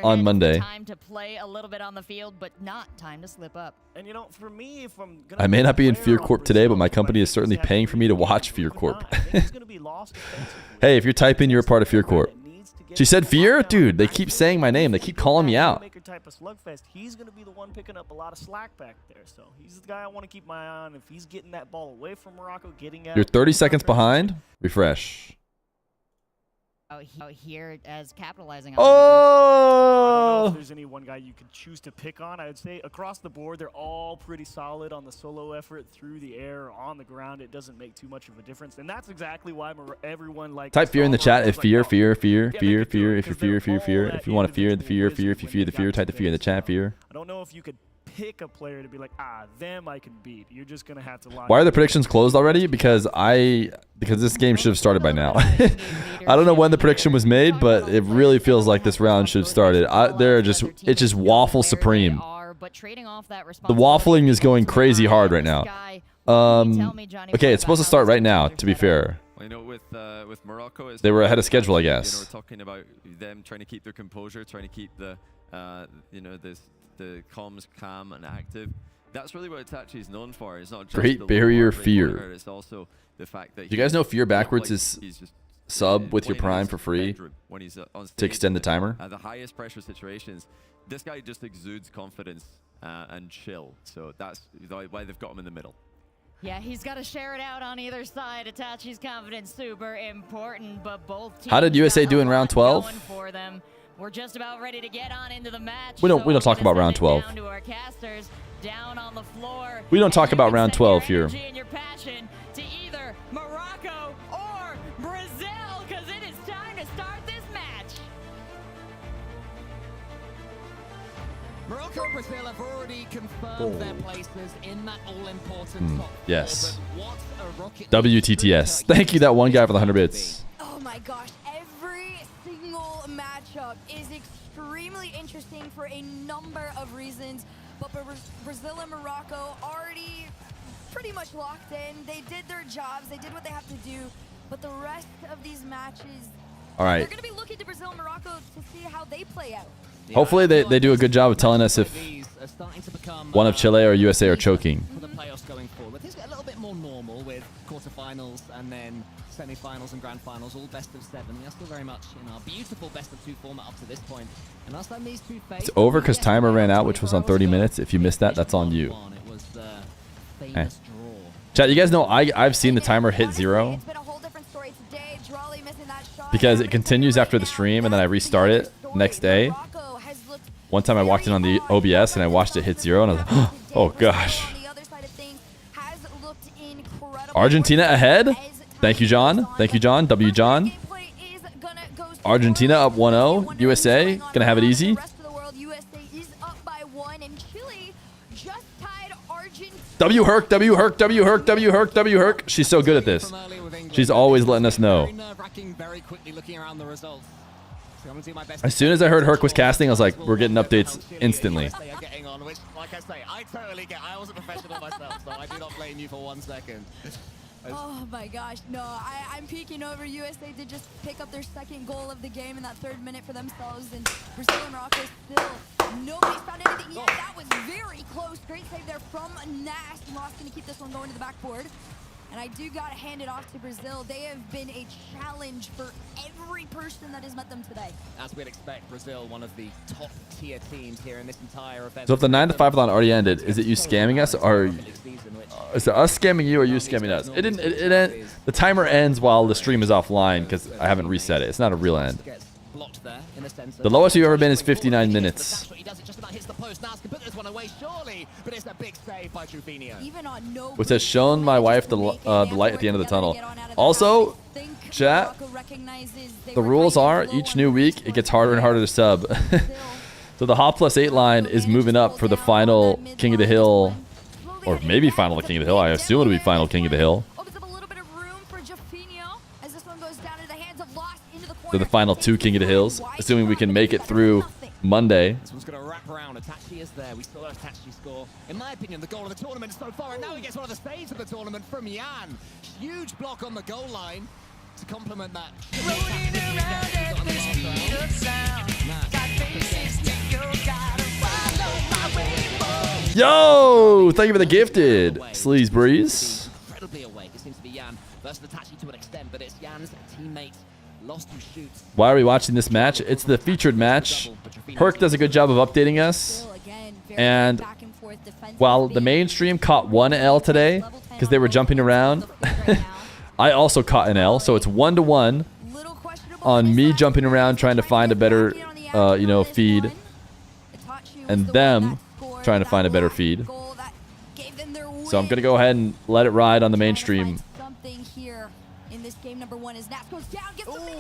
on Monday. Time to play a little bit on the field, but not time to slip up. And for me, if I'm I may not be in Fear Corp today, but my company is certainly paying for me to watch Fear Corp. Hey, if you're typing, you're a part of Fear Corp. She said Fear? Dude, they keep saying my name. They keep calling me out. Type of slugfest, he's going to be the one picking up a lot of slack back there. So he's the guy I want to keep my eye on. If he's getting that ball away from Morocco, getting out. You're 30 seconds behind. Refresh. Out here as capitalizing on. I don't know if there's any one guy you could choose to pick on. I would say across the board, they're all pretty solid on the solo effort, through the air, on the ground. It doesn't make too much of a difference, and that's exactly why everyone likes. Type Fear in the chat if Fear. If you want to fear the fear, if you fear the fear, type the Fear in the chat. Fear. I don't know if you could pick a player to be like, them I can beat. You're just gonna have to. Why are the predictions closed already? Because this game should have started by now. I don't know when the prediction was made, but it really feels like this round should have started. It's just waffle supreme. The waffling is going crazy hard right now. Okay, it's supposed to start right now, to be fair. Well, with Morocco, they were ahead of schedule, I guess. We're talking about them trying to keep their composure, trying to keep the comms calm and active. That's really what Itachi is known for. It's not just Great Barrier Fear. It's also the fact that do you guys know Fear backwards is sub with your Prime for free when he's on stage to extend the timer? The highest pressure situations, this guy just exudes confidence and chill. So that's why they've got him in the middle. Yeah, he's got to share it out on either side. Itachi's confidence super important, but both teams. How did USA do in round 12? For them. We're just about ready to get on into the match. We don't talk about round 12. Down to our casters, down on the floor. We don't talk about round 12 here. And your passion to either Morocco or Brazil, because it is time to start this match. Morocco and Brazil have already confirmed their places in that all-important top yes. four, but what a Rocket WTTS. Thank you, that one guy for the 100 bits. Oh my gosh, every single matchup is extremely interesting for a number of reasons, but Brazil and Morocco already pretty much locked in. They did their jobs, they did what they have to do, but the rest of these matches, all right, they're going to be looking to Brazil and Morocco to see how they play out. Hopefully they do a good job of telling us if one of Chile or USA are choking. For the playoffs going forward, things get a little bit more normal with quarterfinals and then semi-finals and grand finals, all best of 7. We are still very much in our beautiful best of 2 format up to this point. And last time these two faced, it's over because timer ran out, which was on 30 minutes. If you missed that, that's on you. It was the famous draw. Chat, you guys know I've seen the timer hit 0 because it continues after the stream and then I restart it next day. One time I walked in on the OBS and I watched it hit 0 and I was like, oh gosh. Argentina ahead. Thank you, John. Thank you, John. W. John. Argentina up 1-0. USA gonna have it easy. W Herc, W Herc, W Herc, W Herc, W Herc. She's so good at this. She's always letting us know. As soon as I heard Herc was casting, I was like, we're getting updates instantly. Like I say, I totally get. I wasn't professional myself, so I do not blame you for 1 second. Oh my gosh, no, I'm peeking over. USA did just pick up their second goal of the game in that 3rd minute for themselves, and Brazil and Morocco still, nobody's found anything yet. That was very close. Great save there from Nas. Ross gonna keep this one going to the backboard. And I do gotta hand it off to Brazil. They have been a challenge for every person that has met them today. As we'd expect, Brazil, one of the top tier teams here in this entire event. So if the 9-to-5-a-thon already ended, is it you scamming us, or is it us scamming you, or you scamming us? It didn't. The timer ends while the stream is offline because I haven't reset it. It's not a real end. The lowest you've ever been is 59 minutes. Which has shown my wife the light at the end of the tunnel. Also, chat, the rules are each new week it gets harder and harder to sub. So the Hop +8 line is moving up for the final King of the Hill, or maybe final King of the Hill. I assume it'll be final King of the Hill. So the final 2 King of the Hills, assuming we can make it through Monday. This one's going to wrap around. Itachi is there. We saw Itachi score. In my opinion, the goal of the tournament so far, and now he gets one of the saves of the tournament from Jan. Huge block on the goal line to complement that. Yo! Thank you for the gifted. Sleaze Breeze. Incredibly awake. It seems to be Jan versus Itachi to an extent, but it's Jan's teammate. Lost who shoots. Why are we watching this match? It's the featured match. Herc does a good job of updating us. And while the mainstream caught 1 L today because they were jumping around, I also caught an L. So it's 1-to-1 on me jumping around trying to find a better, feed, and them trying to find a better feed. So I'm going to go ahead and let it ride on the mainstream.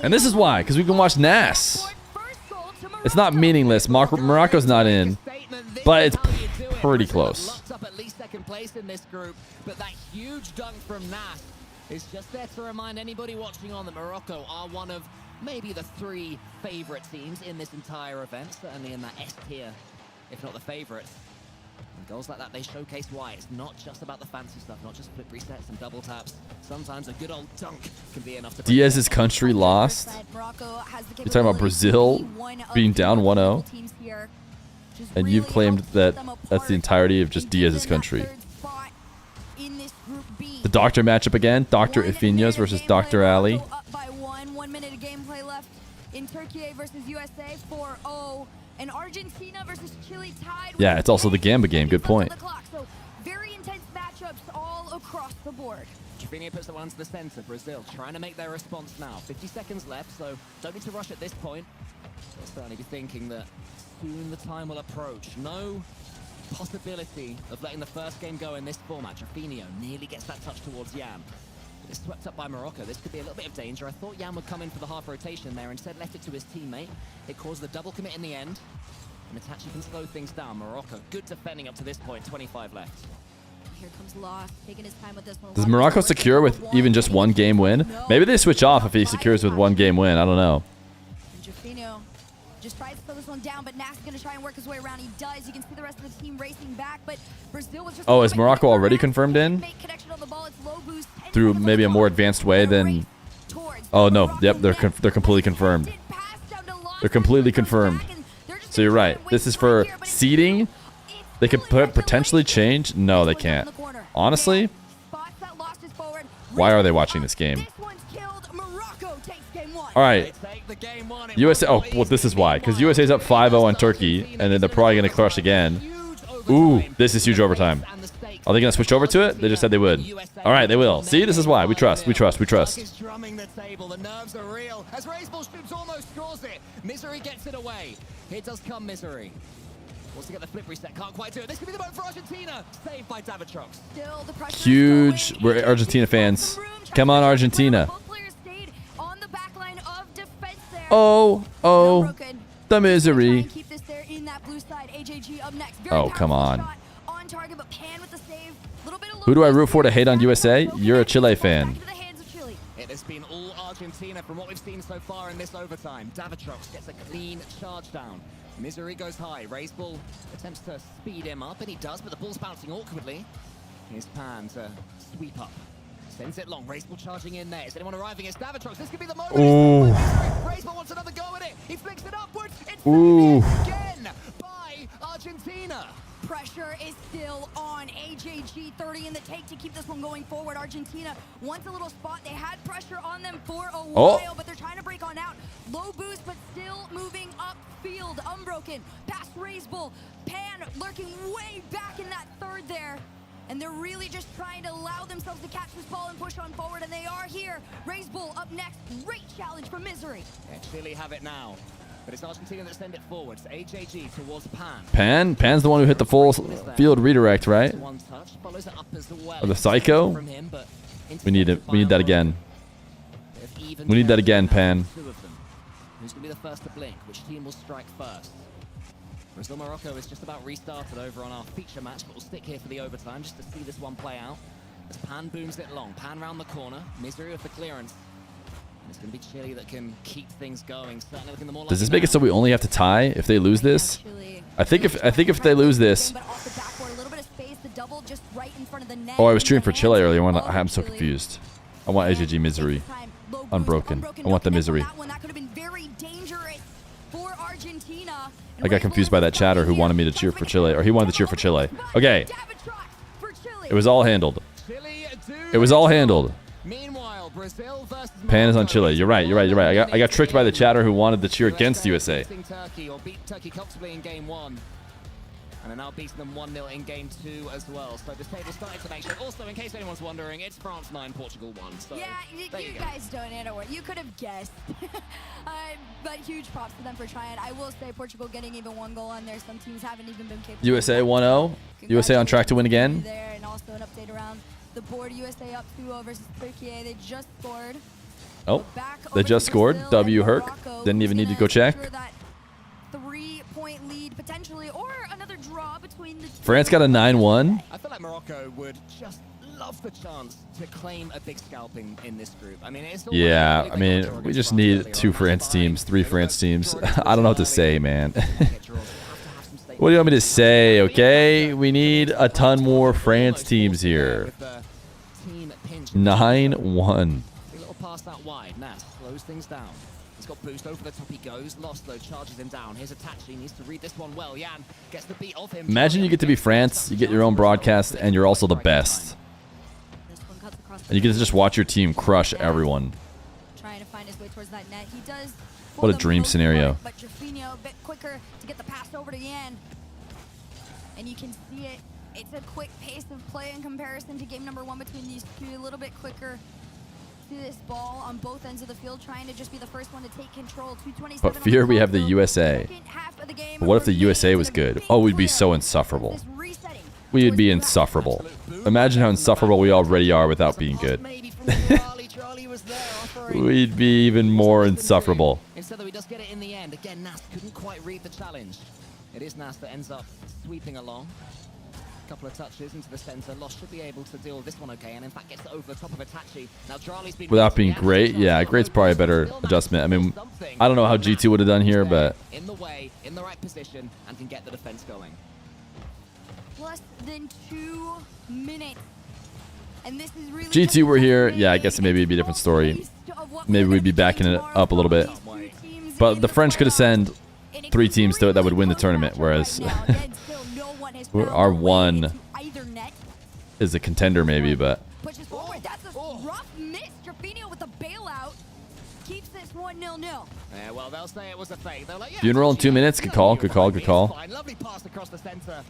And this is why, because we can watch Nas. It's not meaningless. Morocco's not in, but it's pretty close. Up at least 2nd place in this group, but that huge dunk from Nas is just there to remind anybody watching on that Morocco are one of maybe the 3 favorite teams in this entire event, certainly in that S tier, if not the favorite. And goals like that, they showcase why. It's not just about the fancy stuff, not just flip resets and double taps. Sometimes a good old dunk can be enough to... Diaz's country lost. You're talking about Brazil being down 1-0. And you've claimed that that's the entirety of just Diaz's country. The Doctor matchup again. Dr. Ifiñas versus Dr. Ali. 1 minute of gameplay left in Turkey versus USA 4-0. And Argentina versus Chile tied. Yeah, it's also the Gamba game. Good point. So very intense matchups all across the board. Rafinha puts the one to the center. Brazil trying to make their response now. 50 seconds left, so don't need to rush at this point. They'll certainly be thinking that soon the time will approach. No possibility of letting the first game go in this format. Rafinha nearly gets that touch towards Jan. But it's swept up by Morocco. This could be a little bit of danger. I thought Jan would come in for the half rotation there. Instead left it to his teammate. It caused the double commit in the end. And Itachi can slow things down. Morocco, good defending up to this point. 25 left. Here comes Lost, taking his time with this one. Does Morocco secure with even just 1 game win? Maybe they switch off if he secures with 1 game win. I don't know. Jafino just tries to slow this one down, but Nas is going to try and work his way around. He does. You can see the rest of the team racing back, but Brazil was just... Oh, is Morocco already confirmed in? Through maybe a more advanced way than... Oh, no. Yep, they're completely confirmed. They're completely confirmed. So you're right. This is for seeding. They could potentially change. No, they can't. Honestly, why are they watching this game? All right. USA. Oh, well, this is why. Because USA's up 5-0 on Turkey, and then they're probably going to crush again. Ooh, this is huge overtime. Are they going to switch over to it? They just said they would. All right, they will. See, this is why. We trust. We trust. We trust. Drumming the table. The nerves are real. As Raceball shoots almost draws it. Misery gets it away. Here does come Misery. to get the flip reset. Can't quite do it. This could be the moment for Argentina. Saved by Davitrox. Still the pressure. Huge. We're Argentina fans. Come on, Argentina. Both players stayed on the back line of defense there. Oh, the misery. Keep this there in that blue side. AJG up next. Oh, come on. On target, but Pan with the save. Little bit of Who do I root for to hate on USA? You're a Chile fan. It has been all Argentina from what we've seen so far in this overtime. Davitrox gets a clean charge down. Misery goes high. Raise ball attempts to speed him up, and he does, but the ball's bouncing awkwardly. Here's Pan to sweep up. Sends it long. Raise ball charging in there. Is anyone arriving? It's Davitrox. This could be the moment. Ooh. Raise ball wants another go at it. He flicks it upwards. It's Ooh. again by Argentina. Pressure is still on. AJG 30 in the take to keep this one going forward. Argentina wants a little spot. They had pressure on them for a while, but they're trying to break on out. Low boost, but still moving upfield. Unbroken. Past Raise Bull. Pan lurking way back in that third there. And they're really just trying to allow themselves to catch this ball and push on forward, and they are here. Raise Bull up next. Great challenge from Misery. Yeah, Chile have it now. But it's Argentina that send it forwards. AJG towards Pan. Pan's the one who hit the full field redirect, right? One touch, follows it up as well. Or the Psycho? We need it. We need that again. We need that again, Pan. Who's going to be the first to blink? Which team will strike first? Brazil Morocco is just about restarted over on our feature match, but we'll stick here for the overtime just to see this one play out. As Pan booms it long. Pan round the corner. Misery with the clearance. It's going to be Chile that can keep things going. Certainly looking the more Does this make it so we only have to tie if they lose this? I think if they lose this. Oh, I was cheering for Chile earlier. I'm so confused. I want AJG Misery. Unbroken. I want the Misery. I got confused by that chatter who wanted me to cheer for Chile, or he wanted to cheer for Chile. Okay. It was all handled. It was all handled. Pan is on Chile. You're right. I got tricked by the chatter who wanted to cheer against USA. Turkey or beat Turkey comfortably in game 1. And are now beating them 1-0 in game 2 as well. So this table starting to make sure. Also, in case anyone's wondering, it's France 9, Portugal 1. So yeah, you guys don't know what you could have guessed. But huge props to them for trying. I will say Portugal getting even 1 goal on there. Some teams haven't even been capable. USA 1-0. USA on track to win again. There, and also an update around the board. USA up 2-0 versus Turkey. They just scored. Oh, they just scored. W Herc. Didn't even need to go check. That 3-point lead potentially, or another draw between the two. France got a 9-1. I feel like Morocco would just love the chance to claim a big scalping in this group. I mean, yeah, I mean, we just need 2 France teams, 3 France teams. I don't know what to say, man. What do you want me to say, okay? We need a ton more France teams here. 9-1. Pass that wide. Nas slows things down. He's got boost over the top. He goes. Lost though, charges him down. Here's Atachi. He needs to read this one well. Yan gets the beat of him. Imagine you get to be France, you get your own broadcast, and you're also the best. And you get to just watch your team crush everyone. Trying to find his way towards that net. He does. What a dream scenario. But Jaffinho a bit quicker to get the pass over to Yan. And you can see it. It's a quick pace of play in comparison to game number 1 between these two. A little bit quicker. This ball on both ends of the field, trying to just be the first one to take control. 227. But Fear, we have the USA. But what if the USA was good? Oh, we'd be so insufferable. We'd be insufferable. Imagine how insufferable we already are without being good. We'd be even more insufferable. Instead, we just get it in the end. Again, Nas couldn't quite read the challenge. It is Nas that ends up sweeping along. Couple of touches into the center. Lost should be able to deal with this one okay, and in fact gets it over the top of Atachi. Now Charlie's been without being great. Yeah, great's probably a better adjustment. I mean, I don't know how G2 would have done here, but in the way, in the right position, and can get the defense going. Less than 2 minutes. And this is really G2 were here. Yeah, I guess maybe it'd be a different story. Maybe we'd be backing it up a little bit. But the French could have sent 3 teams to it that would win the tournament, whereas our 1 is a contender maybe, but pushes forward. That's a rough miss. Jaffinho with the bailout keeps this 1-0. Yeah, well, they'll say it was a fake. They're like, yeah, funeral in 2 minutes. Good call. Lovely pass across the center.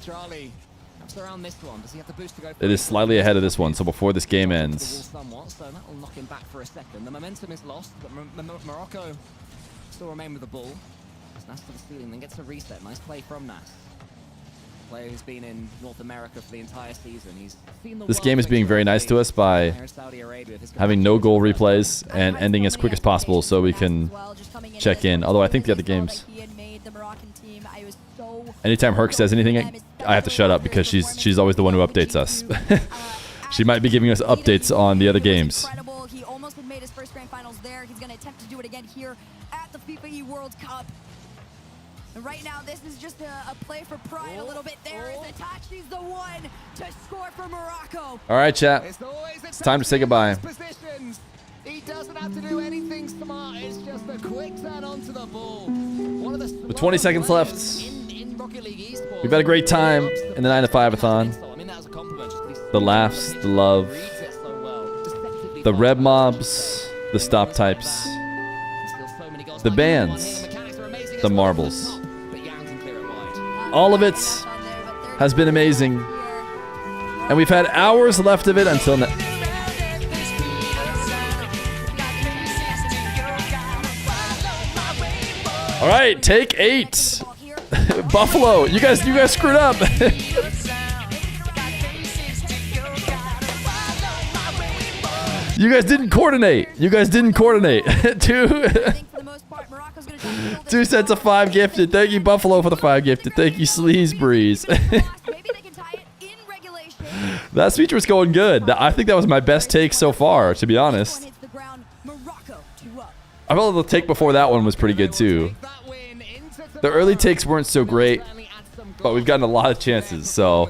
Charlie comes around this one. Does he have the boost to go? It is slightly ahead of this one, so before this game ends. Somewhat, so that'll knock him back for a second. The momentum is lost, but Morocco still remain with the ball. Nas to the ceiling, then gets a reset. Nice play from Nas. player who's been in North America for the entire season. He's seen the This game is being very nice to us by having no goal replays and ending as quick as possible so we can check in. Although I think the other games, anytime Herc says anything, I have to shut up because she's always the one who updates us. She might be giving us updates on the other games. He almost had made his first grand finals there. He's going to attempt to do it again here at the FIFAe World Cup. And right now, this is just a play for pride a little bit there. As Itachi's the one to score for Morocco. All right, chat. It's time to say goodbye. He doesn't have to do anything smart. It's just a quick turn onto the ball. With 20 seconds left, we've had a great time in the 9 to 5-a-thon. The laughs, the love, the red mobs, the stop types, the bans, the marbles. All of it has been amazing. And we've had hours left of it until now. All right, take 8. Buffalo, you guys screwed up. You guys didn't coordinate. Two sets of 5 gifted. Thank you, Buffalo, for the 5 gifted. Thank you, Sleaze Breeze. That speech was going good. I think that was my best take so far, to be honest. I felt the take before that one was pretty good, too. The early takes weren't so great, but we've gotten a lot of chances, so...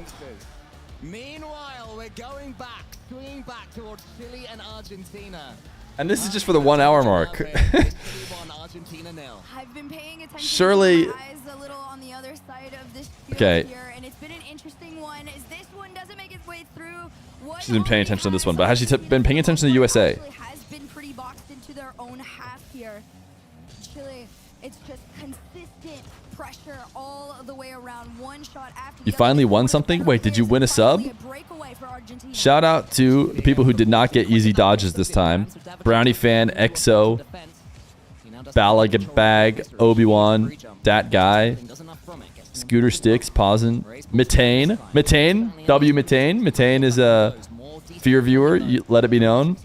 And this is just for the 1 hour mark. Surely. Okay. She's been paying attention to this one, but has she been paying attention to the USA? Has been pretty boxed into their own half here. Chile, it's just consistent pressure all the way around. One shot after You finally won something? Wait, did you win a sub? Shout out to the people who did not get easy dodges this time. Brownie Fan, EXO, Balagabag, Obi-Wan, Dat Guy, Scooter Sticks, Pausin, Mitane, W Mitane. Mitane is a Feer viewer, let it be known.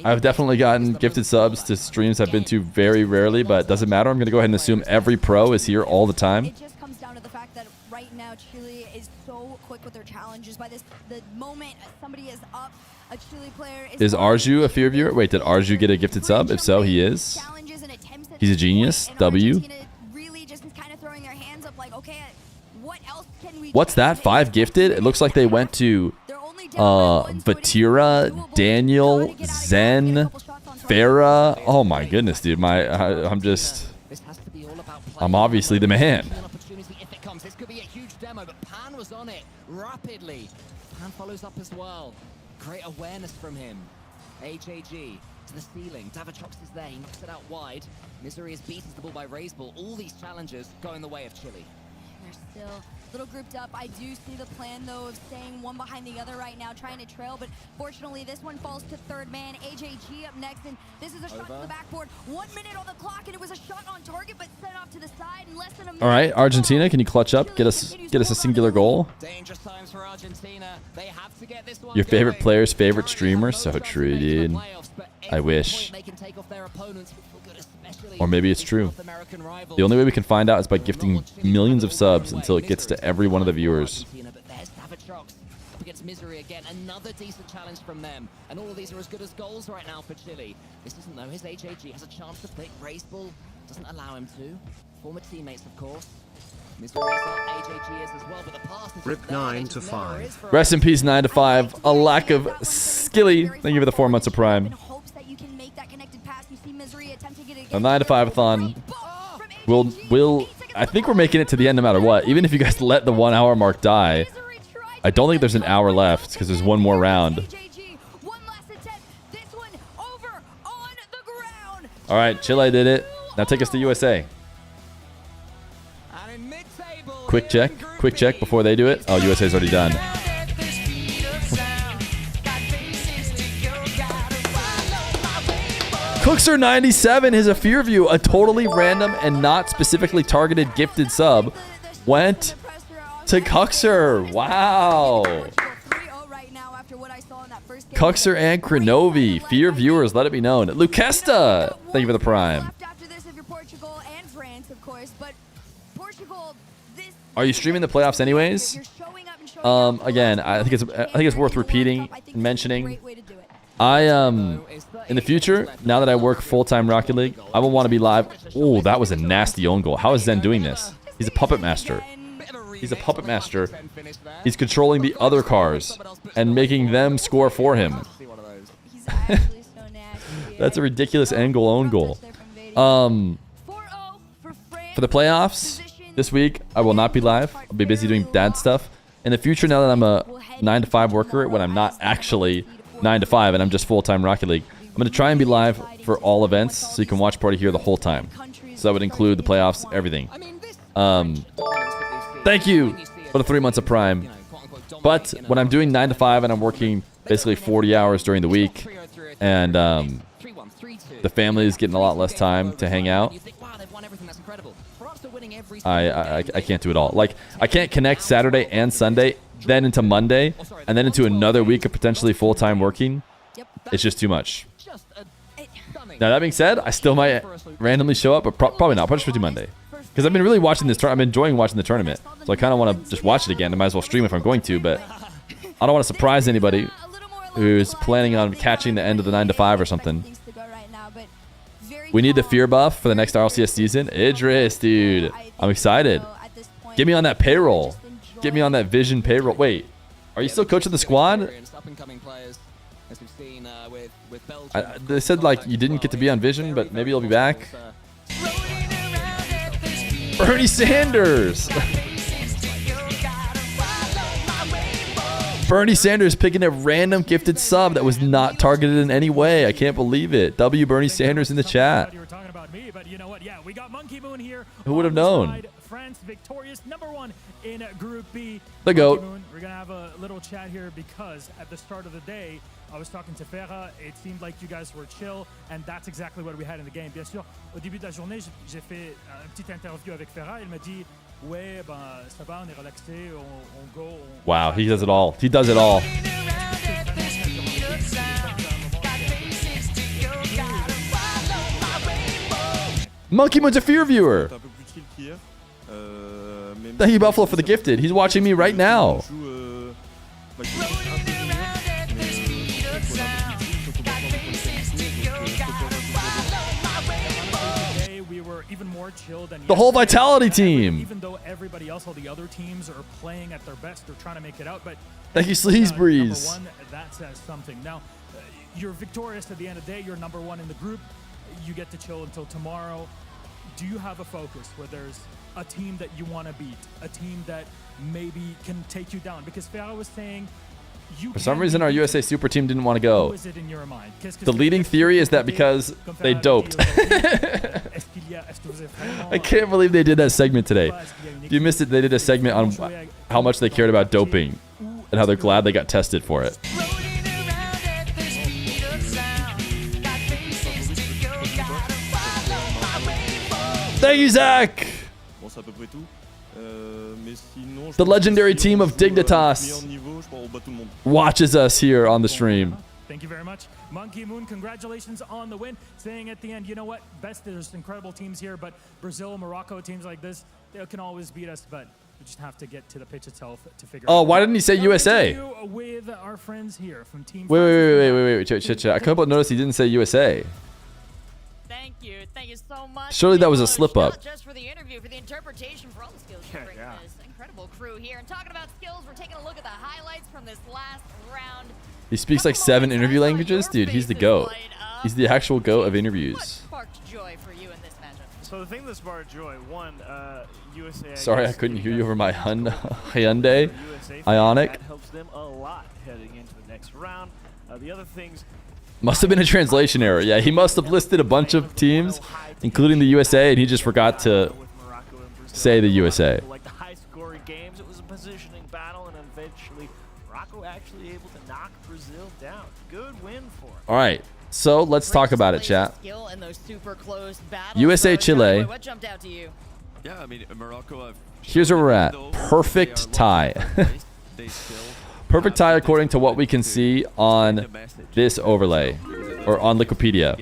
I've definitely gotten gifted subs to streams I've been to very rarely, but it doesn't matter. I'm going to go ahead and assume every pro is here all the time. It just comes down to the fact that right now Chile is so quick with their challenges. By the moment somebody is up, a Chile player is Arju a Feer viewer? Wait, did Arju get a gifted sub? If so, he is. He's a genius. W. What's that? 5 gifted? It looks like they went to Vatira, Daniel, Zen, Farah. Oh my goodness, dude. I'm obviously the man. This could be a huge demo, but Pan was on it rapidly. Pan follows up as well. Great awareness from him. AJG to the ceiling. Davatrox is there. He knocks it out wide. Misery is beaten to the ball by Raiseball. All these challenges go in the way of Chile. They're still a little grouped up. I do see the plan, though, of staying one behind the other right now, trying to trail. But fortunately, this one falls to third man. AJG up next, and this is a shot to the backboard. 1 minute on the clock, and it was a shot on target, but sent off to the side in less than a minute. All right, Argentina, can you clutch up? Get us a singular goal. Dangerous times for Argentina. They have to get this one. Your favorite player's favorite streamer? So true, dude. I wish. Or maybe it's true. The only way we can find out is by gifting millions of subs until it gets to every one of the viewers. Against Misery again, another decent challenge from them, and all of these are as good as goals right now for Chile. This doesn't know his HAG has a chance to flick. Raiseball doesn't allow him to. Former teammates, of course. Misery is up, HAG is as well, but the pass is Rip 9 to 5. Rest in peace, 9 to 5. A lack of skilly. Thank you for the 4 months of Prime. A 9 to 5-a-thon. I think we're making it to the end no matter what. Even if you guys let the 1 hour mark die, I don't think there's an hour left because there's one more round. All right, Chile did it. Now take us to USA. Quick check before they do it. Oh, USA's already done. Cookser97 is a Fear View, a totally random and not specifically targeted gifted sub went to Cookser. Wow. Cookser and Krenovi, Fear viewers, let it be known. Lucesta, thank you for the prime. Are you streaming the playoffs anyways? Again, I think it's worth repeating and mentioning. In the future, now that I work full-time Rocket League, I will want to be live. Oh, that was a nasty own goal. How is Zen doing this? He's a puppet master. He's a puppet master. He's controlling the other cars and making them score for him. That's a ridiculous angle own goal. For the playoffs this week, I will not be live. I'll be busy doing dad stuff. In the future, now that I'm a 9-to-5 worker, when I'm not actually 9-to-5 and I'm just full-time Rocket League, I'm going to try and be live for all events so you can watch Party here the whole time. So that would include the playoffs, everything. Thank you for the 3 months of Prime. But when I'm doing 9-to-5 and I'm working basically 40 hours during the week, and the family is getting a lot less time to hang out, I can't do it all. Like, I can't connect Saturday and Sunday, then into Monday, and then into another week of potentially full-time working. It's just too much. Now, that being said, I still might randomly show up, but probably not. Probably just do Monday. Because I've been really watching this tournament. I've been enjoying watching the tournament. So I kind of want to just watch it again. I might as well stream if I'm going to, but I don't want to surprise anybody who's planning on catching the end of the 9-to-5 or something. We need the Fear buff for the next RLCS season. Idris, dude. I'm excited. Get me on that payroll. Get me on that Vision payroll. Wait, are you still coaching the squad? They said, like, you didn't get to be on Vision, but maybe you'll be back. Bernie Sanders. Bernie Sanders picking a random gifted sub that was not targeted in any way. I can't believe it. W Bernie Sanders in the chat. Who would have known? France victorious, #1 in Group B. The GOAT. We're going to have a little chat here because at the start of the day, I was talking to Feer. It seemed like you guys were chill, and that's exactly what we had in the game. Bien sûr, au début de la journée, j'ai fait une petite interview avec Feer. Il m'a dit, ouais, ben, ça va, on est relaxé, on go. Wow, he does it all. He does it all. Monkey Moon's a Fear viewer. Thank you, Buffalo, for the gifted. He's watching me right now. We were even more chill than the whole Vitality team. Even though everybody else, all the other teams are playing at their best, they're trying to make it out. But thank you, Sleaze Breeze. #1, that says something. Now, you're victorious at the end of the day. You're #1 in the group. You get to chill until tomorrow. Do you have a focus where there's a team that you want to beat, a team that maybe can take you down? Because Feer was saying, for some reason, our USA Super Team didn't want to go. Who is it in your mind? The leading theory is that because they doped. I can't believe they did that segment today. If you missed it, they did a segment on how much they cared about doping and how they're glad they got tested for it. Thank you, Zach. The legendary team of Dignitas watches us here on the stream. Thank you very much. Monkey Moon, congratulations on the win. Saying at the end, you know what? Best, there's incredible teams here, but Brazil, Morocco, teams like this, they can always beat us, but we just have to get to the pitch itself to figure out. Oh, why didn't he say USA? With our friends here from Team Wait. I couldn't notice he didn't say USA. Thank you so much. Surely that was a slip up. Just for the interview, for the interpretation, for all the skills you bring to this incredible crew here. And talking about skills, we're taking a look at the highlights from this last round. He speaks like 7 interview languages? Dude, he's the GOAT. He's the actual GOAT of interviews. What sparked joy for you in this matchup? So the thing that sparked joy, one, USA. Sorry, I couldn't hear you over my Hyundai Ioniq. That helps them a lot heading into the next round. The other things. Must have been a translation error. Yeah, he must have listed a bunch of teams, including the USA, and he just forgot to say the USA. Like the high-scoring games, it was a positioning battle, and eventually Morocco actually able to knock Brazil down. Good win for him. All right, So let's talk about it, chat. USA, Chile. What jumped out to you? Yeah, I mean, Morocco. Here's where we're at. Perfect tie. Perfect tie according to what we can see on this overlay or on Wikipedia.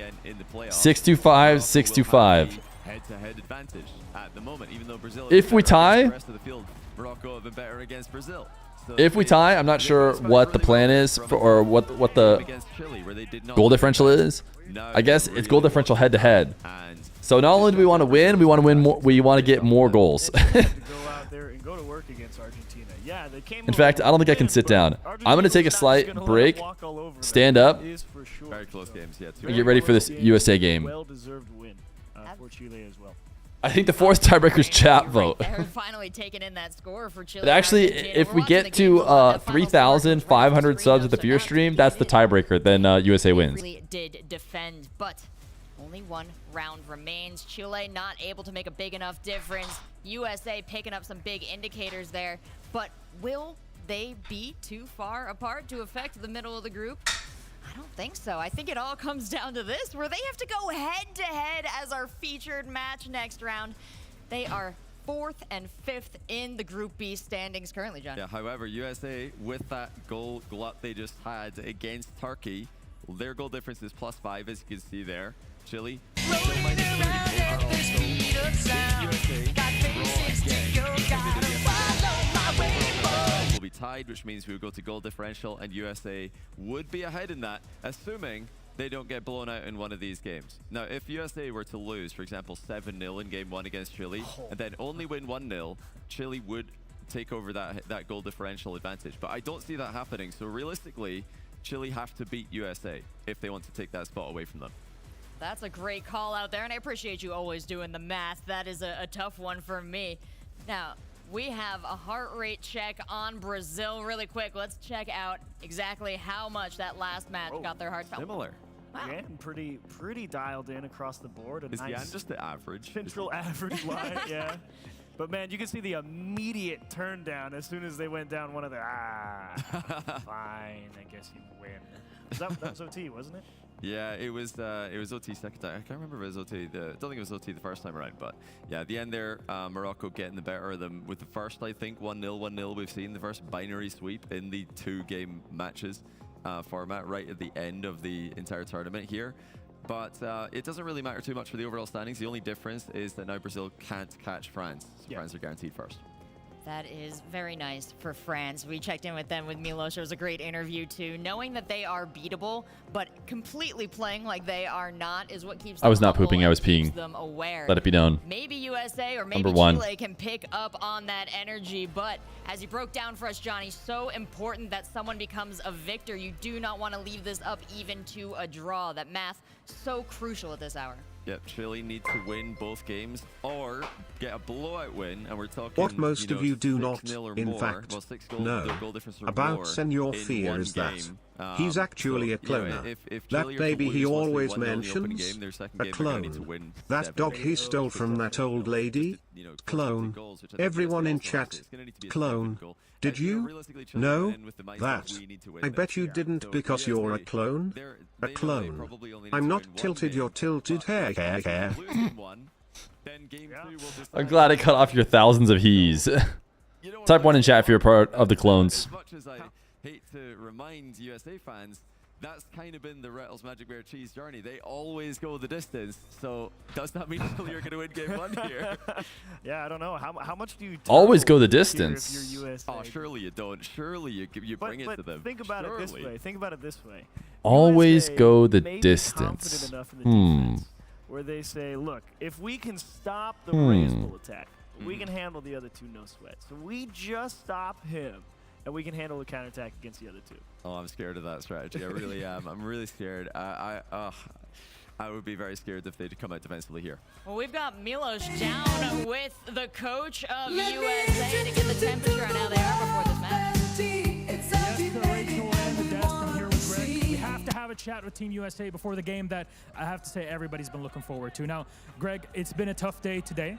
6-2-5, 6-2-5. Head-to-head advantage at the moment, even though Brazil. If we tie, the rest of the field, Morocco have been better against Brazil. So if we tie, I'm not sure what the plan is for, or what the goal differential is. I guess it's goal differential head to head. So not only do we want to win more. We want to get more goals. In fact, I don't think I can sit down. I'm going to take a slight break, stand up, Very close games, yeah. and get ready for this USA game. Well-deserved win for Chile as well. I think the fourth tiebreaker's chat vote. They're finally taking in that score for Chile. But actually, if we get to 3,500 subs at the Feer stream, that's the tiebreaker. Then USA wins. Did defend, but only one round remains. Chile not able to make a big enough difference. USA picking up some big indicators there, but will they be too far apart to affect the middle of the group? I don't think so. I think it all comes down to this, where they have to go head-to-head as our featured match next round. They are 4th and 5th in the Group B standings currently, John. Yeah, however, USA, with that goal glut they just had against Turkey, their goal difference is +5, as you can see there. Chile, will be tied, which means we would go to goal differential, and USA would be ahead in that, assuming they don't get blown out in one of these games. Now, if USA were to lose, for example, 7-0 in game 1 against Chile, and then only win 1-0, Chile would take over that goal differential advantage. But I don't see that happening, so realistically, Chile have to beat USA if they want to take that spot away from them. That's a great call out there, and I appreciate you always doing the math. That is a tough one for me. Now, we have a heart rate check on Brazil really quick. Let's check out exactly how much that last match got their hearts felt. Similar. Wow. Again, pretty dialed in across the board. Is Jan just the average? Central average line, yeah. But man, you can see the immediate turn down as soon as they went down one of their, fine, I guess you win. That was OT, wasn't it? Yeah, it was OT second time. I can't remember if it was OT. I don't think it was OT the first time around, but yeah, at the end there, Morocco getting the better of them with the first, I think, 1-0, 1-0 we've seen, the first binary sweep in the 2-game matches format right at the end of the entire tournament here. But it doesn't really matter too much for the overall standings. The only difference is that now Brazil can't catch France. So France are guaranteed first. That is very nice for France. We checked in with them with Milos. It was a great interview too. Knowing that they are beatable, but completely playing like they are not is what keeps them I was not humble pooping, I was and keeps peeing. them aware. Let it be known. Maybe USA or maybe Number 1. Chile can pick up on that energy, but as you broke down for us, Johnny, so important that someone becomes a victor. You do not want to leave this up even to a draw. That math, so crucial at this hour. Yep, Chile need to win both games or get a blowout win, and we're talking. What most of you do not, 6-0 or in more. fact, Well, 6 goal, know their goal difference or about more Senor in Feer one is that game. he's actually a So, yeah, cloner. if That Chile are to baby he lose once they always won in the opening mentions, game, their second a game they're gonna need to clone. win That 7. dog he stole from that old lady, clone. Everyone in chat, clone. Did you know that? I bet you didn't because you're a clone. A clone. I'm not tilted, you're tilted. Hair. I'm glad I cut off your thousands of he's. Type 1 in chat if you're a part of the clones. As much as I hate to remind USA fans, that's kind of been the Rettles Magic Bear Cheese journey. They always go the distance. So does that mean you're going to win game 1 here? Yeah, I don't know. How much do you Always go the distance. if you're USA? Oh, surely you don't. Surely you bring it to them. Think about surely. it this way. Think about it this way. Always USA go the may be distance. confident enough in the defense where they say, look, if we can stop the Rays bull attack, we can handle the other two no sweat. So we just stop him, and we can handle the counterattack against the other two. Oh, I'm scared of that strategy. I really am. I'm really scared. I would be very scared if they'd come out defensively here. Well, we've got Milos down with the coach of USA to get the temperature on how they are before this match. We have to have a chat with Team USA before the game that I have to say everybody's been looking forward to. Now, Greg, it's been a tough day today.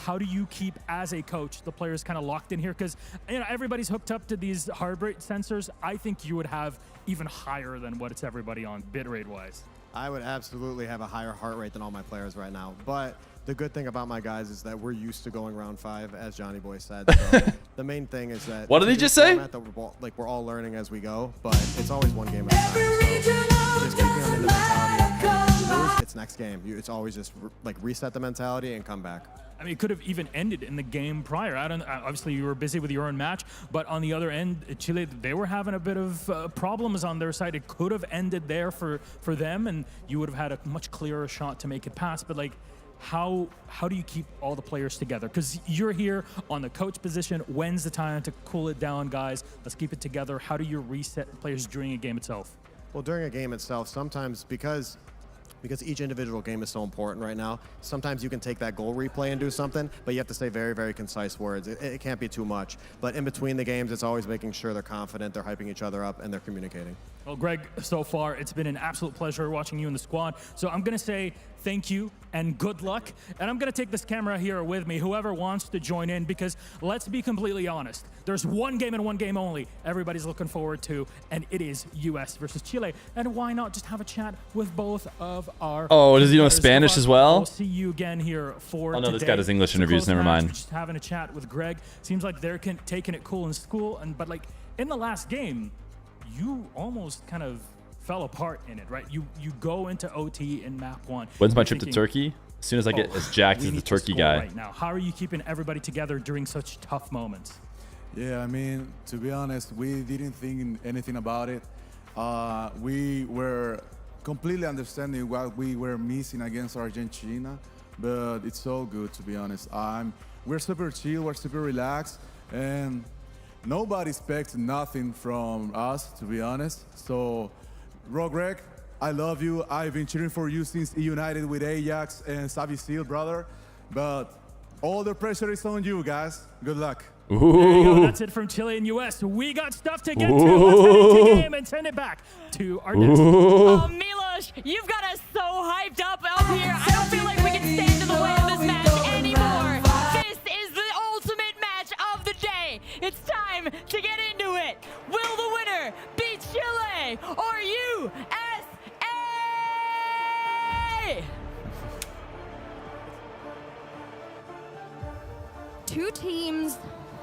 How do you keep, as a coach, the players kind of locked in here? Because everybody's hooked up to these heart rate sensors. I think you would have even higher than what it's everybody on bitrate wise. I would absolutely have a higher heart rate than all my players right now. But the good thing about my guys is that we're used to going round 5, as Johnny Boy said. So the main thing is that what did he just say? That we're all learning as we go, but it's always one game at a time. So just keeping them in the mentality of, hey, it's next game. It's always just like reset the mentality and come back. I mean, it could have even ended in the game prior. Obviously, you were busy with your own match, but on the other end, Chile, they were having a bit of problems on their side. It could have ended there for them, and you would have had a much clearer shot to make it pass. But like, how do you keep all the players together? Because you're here on the coach position. When's the time to cool it down, guys? Let's keep it together. How do you reset the players during a game itself? Well, during a game itself, sometimes because each individual game is so important right now, sometimes you can take that goal replay and do something, but you have to say very, very concise words. It can't be too much. But in between the games, it's always making sure they're confident, they're hyping each other up, and they're communicating. Well, Greg, so far, it's been an absolute pleasure watching you in the squad. So I'm going to say thank you and good luck. And I'm going to take this camera here with me, whoever wants to join in, because let's be completely honest. There's one game and one game only everybody's looking forward to, and it is US versus Chile. And why not just have a chat with both of our... Oh, does he know Spanish as well? We'll see you again here for Oh, no, today. this guy does English interviews. Never mind. Just having a chat with Greg. Seems like they're taking it cool in school. But like in the last game, you almost kind of fell apart in it, right? You go into OT in map 1. When's my trip to Turkey? As soon as I get as jacked as the Turkey guy. Right now, how are you keeping everybody together during such tough moments? Yeah, I mean, to be honest, we didn't think anything about it. We were completely understanding what we were missing against Argentina, but it's so good, to be honest. We're super chill, we're super relaxed, and nobody expects nothing from us, to be honest. So, Greg, I love you. I've been cheering for you since United with Ajax and Xavi Seal, brother. But all the pressure is on you, guys. Good luck. There you go. That's it from Chile and US. We got stuff to get to. Let's head into the game and send it back to our next. Oh, Milos, you've got us so hyped up here. I don't feel like we can stand in the way of this match anymore. This is the ultimate match of the day. It's time to get into it. Will the winner be Chile or USA? Two teams,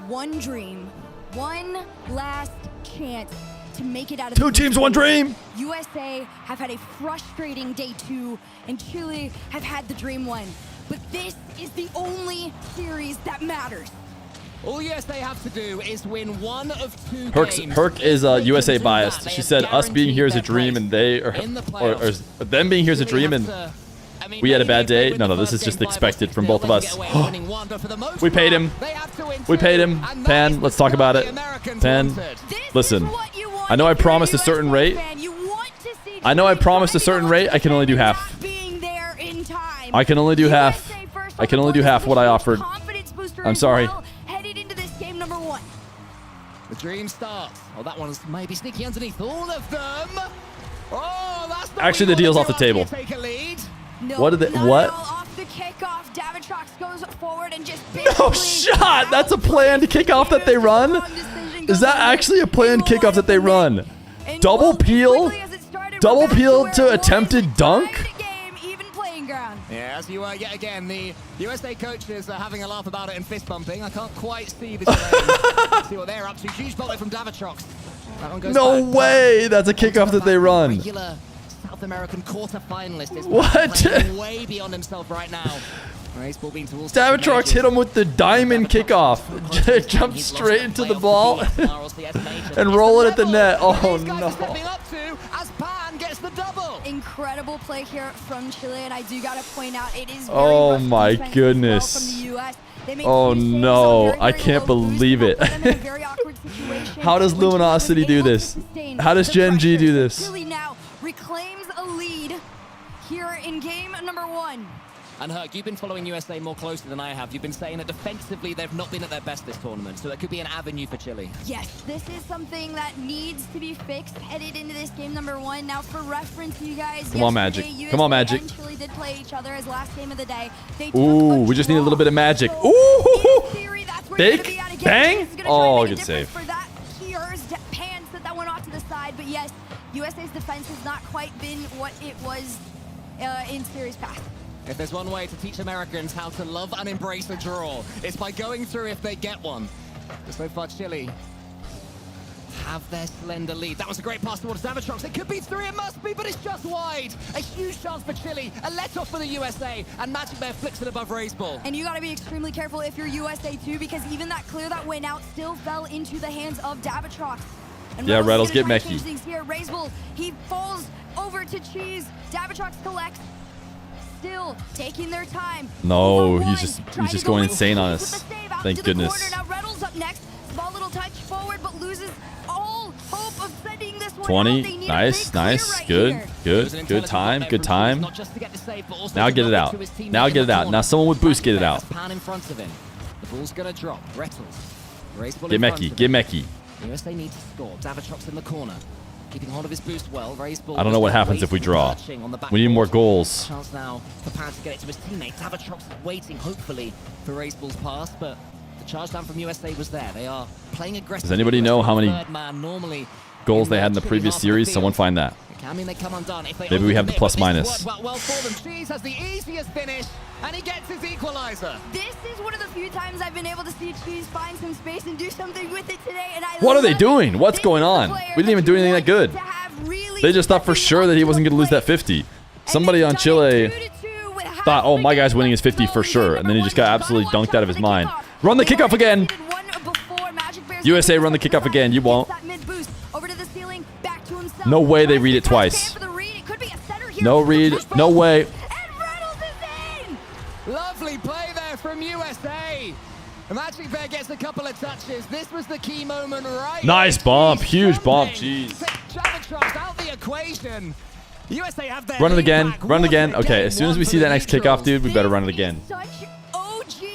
one dream, one last chance to make it out of Two teams, one dream. USA have had a frustrating day 2, and Chile have had the dream 1. But this is the only series that matters. All USA have to do is win one of 2 games. Herc is USA biased. She said us being here is a dream and they or them being here is a dream and we had a bad day. No, this is just expected from both of us. We paid him. We paid him. Pan, let's talk about it. Pan, listen. I know I promised a certain rate. I know I promised a certain rate. I can only do half. I can only do half. I can only do half what I offered. I'm sorry. The dream starts. Oh, that one's maybe sneaky underneath all of them. Oh, that's not actually the deal's off the table. No, what did they? What? Off the kickoff, Davitrox goes forward and just no shot. That's a planned kickoff that they run. Is that actually a planned kickoff that they run? Double peel to attempted dunk. Yeah, as you yet again, the USA coaches are having a laugh about it and fist bumping. I can't quite see the terrain. See what they're up to. Huge volley from Davitrox. That one goes no back. way! That's a kickoff that they run. Regular South American quarter-finalist is what? way beyond himself right now. Davitrox hit him with the diamond kickoff. Jump straight into the ball and roll it at the net. Oh no. Incredible play here from Chile, and I do gotta point out it is very oh my goodness. Oh no, I can't believe it. How does Luminosity do this? How does Gen G do this? Chile now reclaims a lead here in game number 1. And Herc, you've been following USA more closely than I have. You've been saying that defensively they've not been at their best this tournament, so that could be an avenue for Chile. Yes, this is something that needs to be fixed headed into this game number 1. Now, for reference, you guys, come on, Magic. Come on, Magic. And Chile did play each other as last game of the day. Ooh, we just need a little bit of magic. Ooh, big bang. Oh, good save. For that, here's Pan set that one off to the side, but yes, USA's defense has not quite been what it was in series past. If there's one way to teach Americans how to love and embrace a draw, it's by going through if they get one. But so far, Chile have their slender lead. That was a great pass towards Davatrox. It could be 3, it must be, but it's just wide. A huge chance for Chile, a let-off for the USA, and Magic Bear flicks it above Raise Ball. And you got to be extremely careful if you're USA too, because even that clear that went out still fell into the hands of Davatrox. And yeah, Rattles, get Meki. Here. Raise Ball, he falls over to Cheese. Davatrox collects. Still taking their time. No, he's just going insane on us. Thank goodness. Now Reynolds up next. Small little touch forward, but loses all hope of sending this one 20. Nice, nice. Right good, good, good time, good time. Now get it out. Now get it out. Now someone with boost get it out. Pan in front of him. The ball's gonna drop. Rettles. Get Meki. Get Meki. USA needs to score. Davatrox in the corner. Keeping hold of his boost well. I don't know what happens if we draw. We need more goals. Chance now for Pan to get it to his teammate. Davatrox is waiting, hopefully, for Raise Ball's pass, but the charge down from USA was there. They are playing aggressive. Does anybody know how many goals they had in the previous series? Someone find that. They come undone. Maybe we have the plus minus. Well for them. Cheese has the easiest finish, and he gets his equalizer. This is one of the few times I've been able to see Cheese find some space and do something with it today. And what are they doing? What's going on? We didn't even do anything that good. They just thought for sure that he wasn't going to lose that 50. Somebody on Chile thought, oh, my guy's winning his 50 for sure. And then he just got absolutely dunked out of his mind. Run the kickoff again. USA, run the kickoff again. You won't. No way they read it twice. No read. No way. Lovely play there from USA. Magic Bear gets a couple of touches. This was the key moment, right? Nice bump. Huge bump. Jeez. Davatrox out the equation. USA have their run it again. Run it again. Okay, as soon as we see that next kickoff, dude, we better run it again.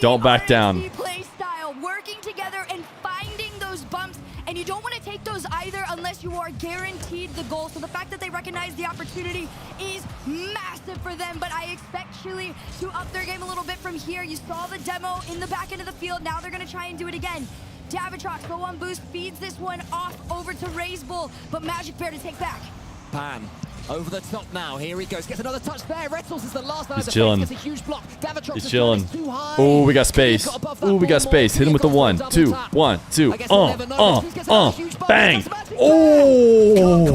Don't back down. Working together and finding those bumps, and you don't want to take those either unless you are guaranteed the goal. So the fact that they recognize the opportunity is massive for them, but I expect Chile to up their game a little bit from here. You saw the demo in the back end of the field. Now they're going to try and do it again. Davatrox, low on boost, feeds this one off over to Raise Bull, but Magic Bear to take back. Pan. Over the top now. Here he goes. Gets another touch there. Rettles is the last line of He's chilling. Gets a huge block. Davatrox He's chilling. Oh, we got space. Oh, we got space. Hit him with the 1, 2, 1, 2. Bang. Oh.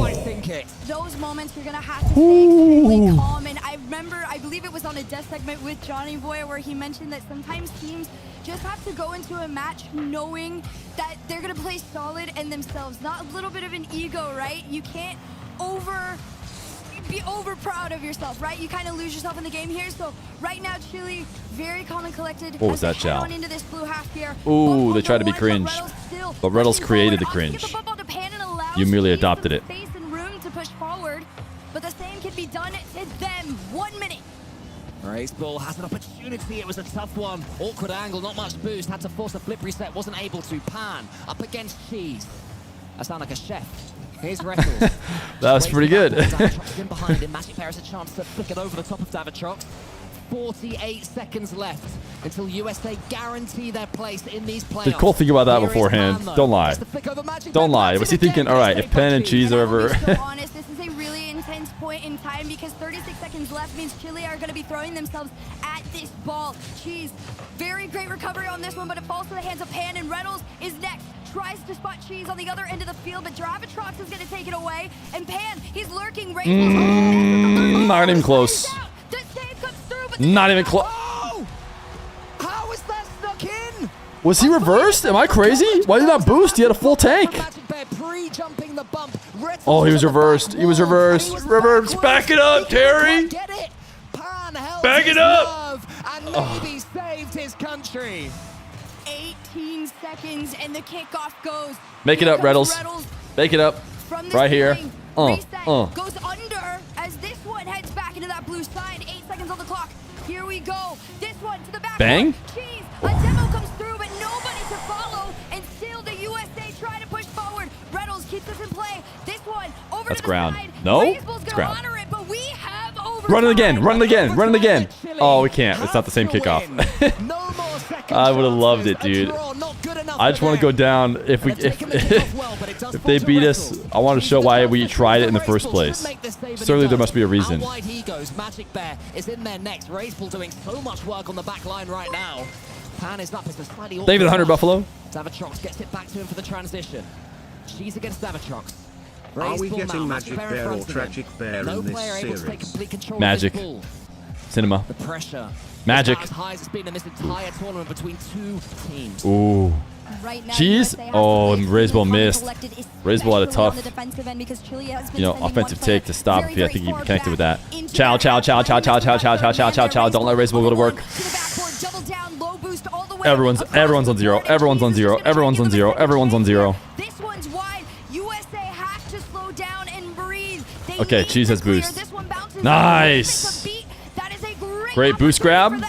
Those moments you're going to have to stay extremely calm. And I remember, I believe it was on a death segment with Johnny Boy where he mentioned that sometimes teams just have to go into a match knowing that they're going to play solid and themselves. Not a little bit of an ego, right? You can't be over proud of yourself, right? You kind of lose yourself in the game here. So right now, Chile, very calm and collected. What was that, Chow? Into this blue half here. Ooh, they tried to be cringe. But Rettles created the cringe. You merely adopted it. Space and room to push forward, but the same can be done to them. 1 minute. Raise Ball has an opportunity. It was a tough one. Awkward angle, not much boost. Had to force a flip reset. Wasn't able to. Pan up against Cheese. I sound like a chef. Here's Rettles. That was pretty good. Davatrox in behind him. Magic Bear has a chance to flick it over the top of Davatrox. 48 seconds left until USA guarantee their place in these playoffs. Did Cole think about that beforehand? Don't lie. Don't lie. Was he thinking, all right, if Pen and Cheese are ever... honest, this is a really intense point in time because 36 seconds left means Chile are going to be throwing themselves at this ball. Cheese, very great recovery on this one, but it falls to the hands of Pan, and Reynolds is next. Tries to spot Cheese on the other end of the field, but Davatrox is going to take it away. And Pan, he's lurking. Not even close. Not even close. Oh! How was that stuck in? Was he reversed? Am I crazy? Why did he not boost? He had a full tank. Oh, he was reversed. He was reversed. Reverse. Back it up, Terry. Back it up. And maybe saved his country. 18 seconds and the kickoff goes. Make it up, Rettles. Make it up. Right here. Goes under as this one heads back into that blue side. 8 seconds on the clock. Here we go. This one to the back. Bang. Cheese. A demo comes through, but nobody to follow. And still the USA trying to push forward. Reynolds keeps us in play. This one over That's to the ground. side. No? It's ground. It, but we have run it again. Run it again. Run it again. Oh, we can't. It's not the same kickoff. I would have loved it, dude. I just want to go down. If they beat us, I want to show why we tried it in the first place. Certainly there must be a reason. Wide he goes. Magic Bear is in there next. Racebull doing so much work on the back line right now. Pan is up. It's a slightly Thank you for the 100, Buffalo. Davatrox gets it back to him for the transition. She's against Davatrox. Are we getting Magic Bear or Tragic Bear in this series? Magic. Cinema. The pressure. Magic. As high as it's been in this entire tournament between two teams. Ooh. Cheese? Oh, and Racebull missed. Racebull had a tough, offensive take to stop. I think he connected with that. Chow, chow, chow, chow, chow, chow, chow, chow, chow, chow, chow. Don't let Racebull go to work. Everyone's on zero. Everyone's on zero. Everyone's on zero. Everyone's on zero. This one's wide. USA have to slow down and breathe. Okay, Cheese has boost. Nice. Great boost grab.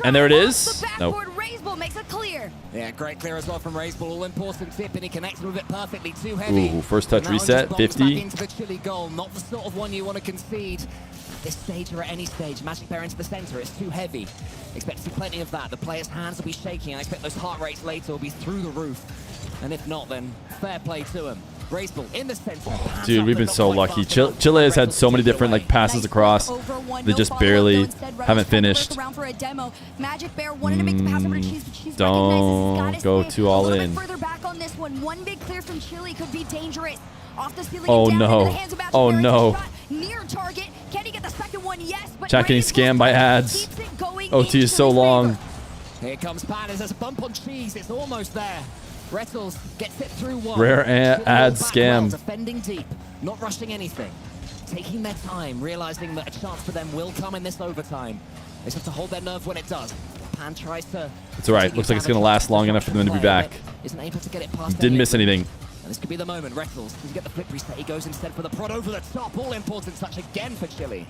And there it is. Nope. Yeah, great clear as well from Racebull. All important tip, and he connects with it perfectly. Too heavy. Ooh, first touch reset. 50. Into the chilly goal. Not the sort of one you want to concede. At this stage or at any stage, Magic Bear into the center. It's too heavy. Expect to see plenty of that. The players' hands will be shaking. I expect those heart rates later will be through the roof. And if not, then fair play to him. Racebull in the center. Dude, we've been so lucky. Chile has had so many different passes across. They just barely haven't finished. Don't go too all in. Oh no. Oh no. Chat getting scammed by ads. OT is so long. Here comes Pan. There's a bump on Cheese. It's almost there. Rettles gets it through one. Rare ad scam. Defending deep, not rushing anything, taking their time, realizing that a chance for them will come in this overtime. They just have to hold their nerve when it does. Pan tries to. It's all right. Looks like it's going to last long enough for them to be back. Isn't able to get it past. Didn't miss anything. And this could be the moment. Rettles doesn't get the flip reset. He goes instead for the prod over the top. All important touch again for Chile.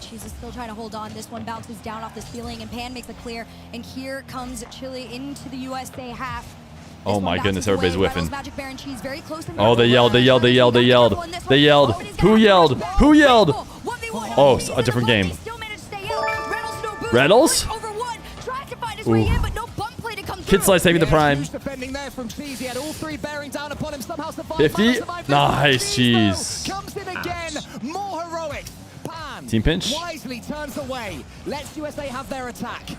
Cheese is still trying to hold on. This one bounces down off the ceiling, and Pan makes a clear. And here comes Chile into the USA half. Oh my goodness, everybody's whiffing. Oh, they yelled. They yelled. Who yelled? Who yelled? Oh, a different game. Rettles? Ooh. Kid Slice taking the prime. 50? Nice, Cheese. More heroic. Team pinch. Wisely turns away. Lets USA have their attack.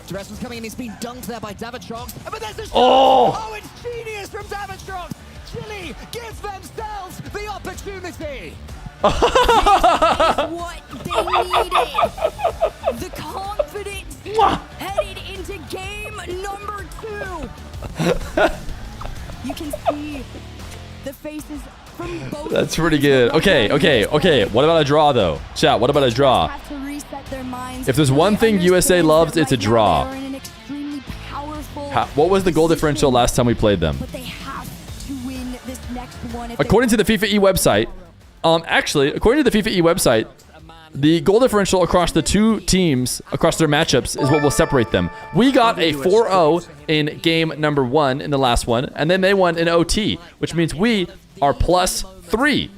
Dress was coming in, he's been dunked there by Davatrox. But there's a shot! Oh, it's genius from Davatrox! Chile gives themselves the opportunity! What they needed! The confidence headed into game number 2! You can see the faces from both. That's pretty good. Okay. What about a draw, though? Chat, what about a draw? If there's one thing USA loves, it's a draw. What was the goal differential last time we played them? According to the FIFAe website, according to the FIFAe website, the goal differential across the two teams, across their matchups, is what will separate them. We got a 4-0 in game number 1 in the last one, and then they won in OT, which means we are +3.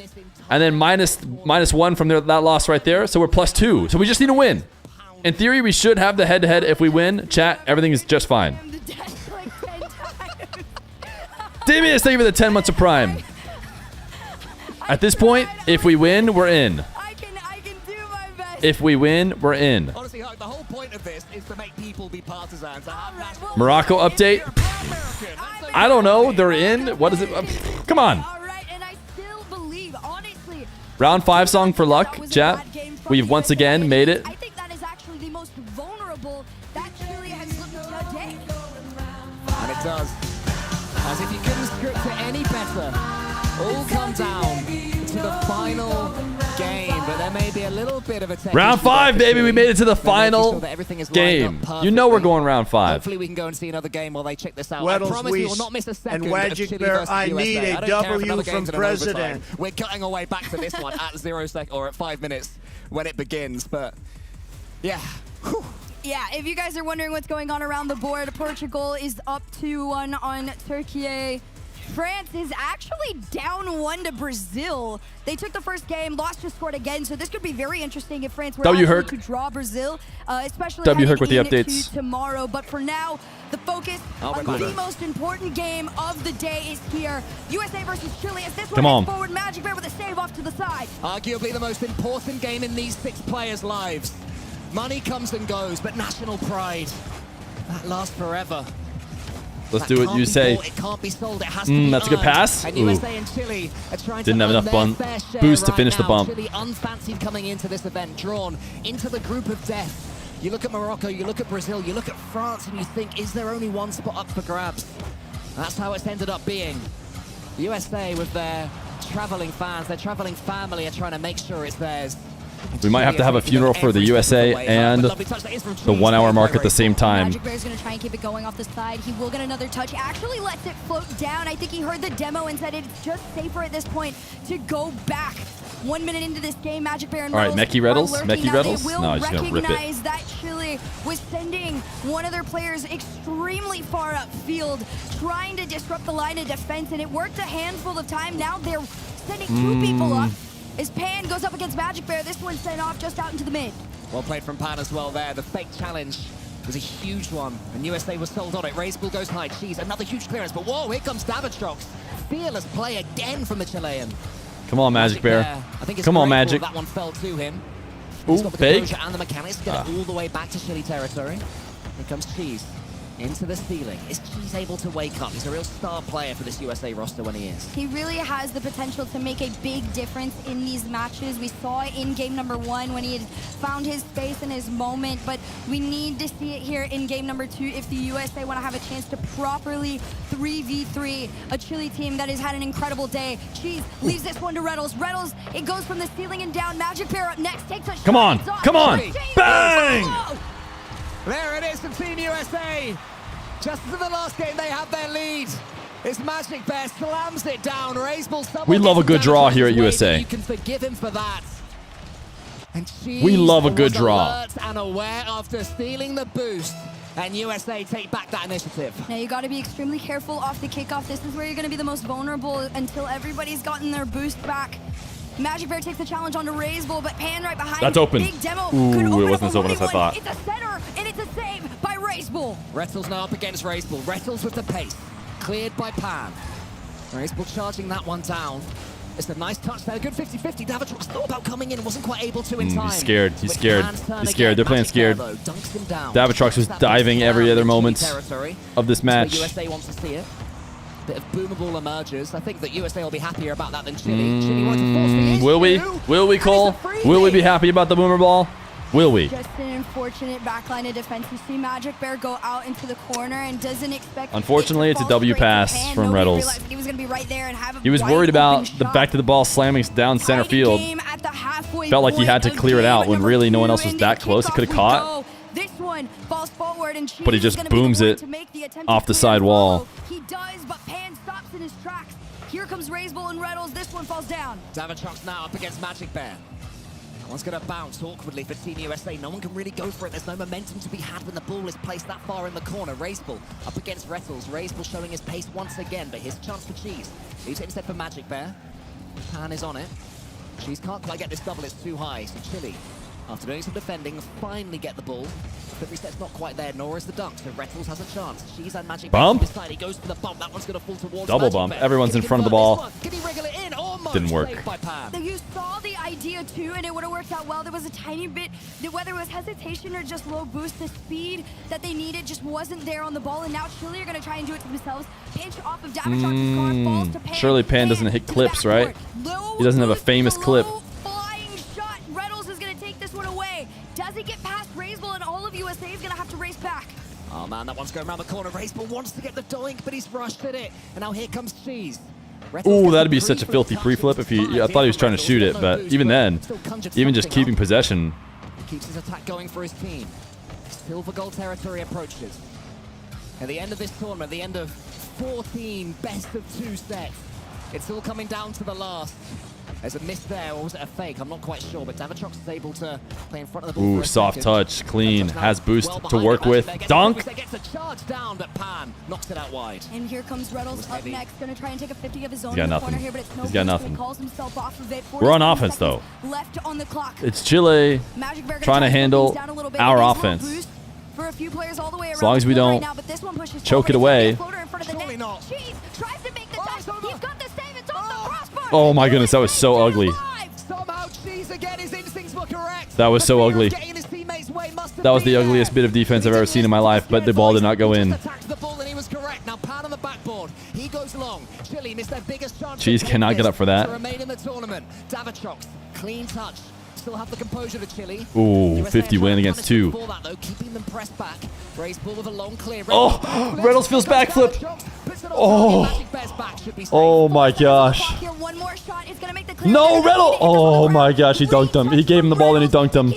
And then minus 1 from that loss right there, so we're +2. So we just need to win. In theory, we should have the head-to-head. If we win, chat, everything is just fine. Damius, thank you for the 10 months of Prime. At this point, if we win, we're in. If we win, we're in. Honestly, the whole point of this is to make people be partisans. Morocco update? I don't know. They're in. What is it? Come on. Round 5 song for luck, chat. We've once again made it. I think that is actually the most vulnerable that Chile has looked today. And it does. As if you couldn't script it any better. All come down to the final game, but there may be a little bit of a round 5, baby. We made it to the final game. You know we're going round 5. Hopefully we can go and see another game while they check this out. Weddles, I promise you will not miss a second and Magic Bear, I need a W from President. We're cutting away back to this one at 0 seconds or at 5 minutes when it begins, but yeah. Whew. Yeah, if you guys are wondering what's going on around the board, Portugal is up 2-1 on Turkey. France is actually down 1 to Brazil. They took the first game, lost to scored again, so this could be very interesting if France were able to draw Brazil, especially Herc with the updates tomorrow. But for now, the focus on the most important game of the day is here. USA versus Chile. As this one heads forward, Magic Bear with a save off to the side. Arguably the most important game in these 6 players' lives. Money comes and goes, but national pride, that lasts forever. Let's do what you say. It can't be sold. It has to be that's a good pass. And USA and Chile are trying Didn't have enough boost to finish the bump. Chile unfancied coming into this event, drawn into the group of death. You look at Morocco, you look at Brazil, you look at France, and you think, is there only one spot up for grabs? That's how it's ended up being. USA with their traveling fans, their traveling family are trying to make sure it's theirs. We might have to have a funeral for the USA and the 1 hour mark at the same time. Magic Bear's going to try and keep it going off the side. He will get another touch. Actually lets it float down. I think he heard the demo and said it's just safer at this point to go back. 1 minute into this game, Magic Bear and all right, Mecky Reddles? Mecky Reddles? No, he's going to rip it. That Chile was sending one of their players extremely far upfield, trying to disrupt the line of defense, and it worked a handful of time. Now they're sending 2 people up. As Pan goes up against Magic Bear, this one's sent off just out into the mid. Well played from Pan as well there. The fake challenge was a huge one, and USA was sold on it. Racebull goes high. Cheese, another huge clearance, but whoa, here comes Davitrox. Fearless play again from the Chilean. Come on, Magic Bear. I think it's Come on, Magic. That one fell to him. Ooh, fake. And the mechanics to get it all the way back to Chile territory. Here comes Cheese. Into the ceiling. Is Cheese able to wake up? He's a real star player for this USA roster when he is. He really has the potential to make a big difference in these matches. We saw it in game number 1 when he had found his space and his moment, but we need to see it here in game number 2 if the USA want to have a chance to properly 3v3 a Chile team that has had an incredible day. Cheese leaves this one to Reddles. Reddles, it goes from the ceiling and down. Magic Bear up next, takes a shot. Come on, come on. Bang! There it is from Team USA. Just as in the last game, they have their lead. It's Magic Bear slams it down. We love a good draw here at USA. You can forgive him for that. And we love a good draw. And aware after stealing the boost. And USA take back that initiative. Now you got to be extremely careful off the kickoff. This is where you're going to be the most vulnerable until everybody's gotten their boost back. Magic Bear takes the challenge onto Racebull, but Pan right behind. That's open. Big demo. Ooh, it wasn't as open as I thought. It's a center, and it's a save by Racebull. Rettles now up against Racebull. Rettles with the pace. Cleared by Pan. Racebull charging that one down. It's a nice touch there. Good 50-50. Davitrox thought about coming in. Wasn't quite able to in time. He's scared. He's scared. He's scared. They're playing scared. Davitrox was diving every other moment of this match. USA wants to see it. Bit of boomable emerges. I think that USA will be happier about that than Chile. Chile wants to force the issue. Will we? Will we, Cole? Will we be happy about the boomer ball? Will we? Just an unfortunate backline of defense. You see Magic Bear go out into the corner and doesn't expect. Unfortunately, it's a W pass from Reddles. He was going to be right there and have he was worried about the back to the ball slamming down center field. Felt like he had to clear it out when really no one else was that close. He could have caught. This one falls forward and but he just booms it off the side wall. He does, but Pan stops in his tracks. Here comes Racebull and Reddles. This one falls down. Davitrox now up against Magic Bear. That one's going to bounce awkwardly for Team USA. No one can really go for it. There's no momentum to be had when the ball is placed that far in the corner. Racebull up against Rettles. Racebull showing his pace once again, but his chance for Cheese. Leaves it instead for Magic Bear. Pan is on it. Cheese can't quite get this double. It's too high. So Chile, after doing some defending, finally get the ball. The reset's not quite there, nor is the dunk, so Rettles has a chance. She's and Magic bump. He goes for the bump. That one's going to fall towards double bump. Everyone's in front of the ball. Can he wriggle it in? Almost didn't work. You saw the idea too, and it would have worked out well. There was a tiny bit, whether it was hesitation or just low boost, the speed that they needed just wasn't there on the ball, and now Chile are going to try and do it to themselves. Pinch off of Davitrox's car, falls to Pan. Surely Pan doesn't hit clips, right? He doesn't have a famous clip. Flying shot. Reddles is going to take this one away. Does he get past Racebull, and all of USA is going to have to race back? Oh man, that one's going around the corner. Racebull wants to get the doink, but he's rushed at it. And now here comes Cheese. Ooh, that'd be such a filthy pre-flip if he. I thought he was trying to shoot it, but even then, even just keeping possession. Keeps his attack going for his team. Silver goal territory approaches. At the end of this tournament, at the end of 14 best of 2 sets, it's all coming down to the last. There's a miss there, or was it a fake? I'm not quite sure, but Davitrox is able to play in front of the ball. Ooh, for a soft second. touch, clean, has boost Well to behind work it, with. Magic Bear Dunk. gets a charge down, but Pan knocks it out wide. And here comes Reynolds up heavy. next, gonna try and take a 50 of his own He's got in the nothing. corner here, but it's no He's got boost, but nothing. he calls himself off of it. We're on 47 offense, though. seconds Left on the clock. It's Chile Magic Bear gonna trying to try and slow handle things down a little bit. our It is low offense. boost for a few players all the way As around long as we the field don't right now, but this one pushes choke it forward. away. It's gonna be a floater in front of the Surely net. not. Cheese tries to make the touch. He's got the save. It's off the crossbar. Oh my goodness, that was so ugly. Somehow Cheese again, his instincts were correct. That was so ugly. Getting his teammates' way must have That was been the there. ugliest bit of defense I've ever seen in my life, but the ball did not go in. Attacked the ball and he was correct. Now Pan on the backboard. He goes long. Chile missed their biggest chance. Cheese cannot get up for that. To remain in the tournament. Davitrox, clean touch. Still have the composure to Chile. Ooh, USA 50 win trying to against punish 2. before that, though, keeping them pressed back. Race ball with a long clear. Oh, Reynolds feels backflip. Oh my gosh. Here, one more shot is gonna make the clear. No, Reynolds. Oh my gosh, he dunked him. He gave him the ball and he dunked him.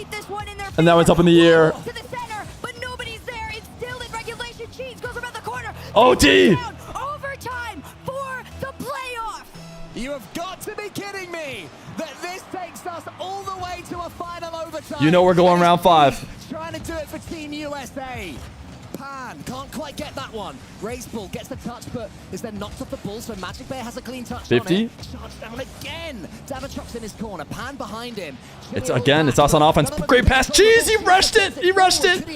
And now it's up in the air. To the center, but nobody's there. It's still in regulation. Cheese goes around the corner. OT. Overtime for the playoff. You have got to be kidding me that this takes us all the way to a final overtime. You know we're going round 5. Trying to do it for Team USA. Pan can't quite get that one. Race ball gets the touch, but is then knocked off the ball, so Magic Bear has a clean touch 50? on it. Charge down again. Davitrox in his corner. Pan behind him. It's us on offense. Great pass. Cheese, he rushed it. He rushed it.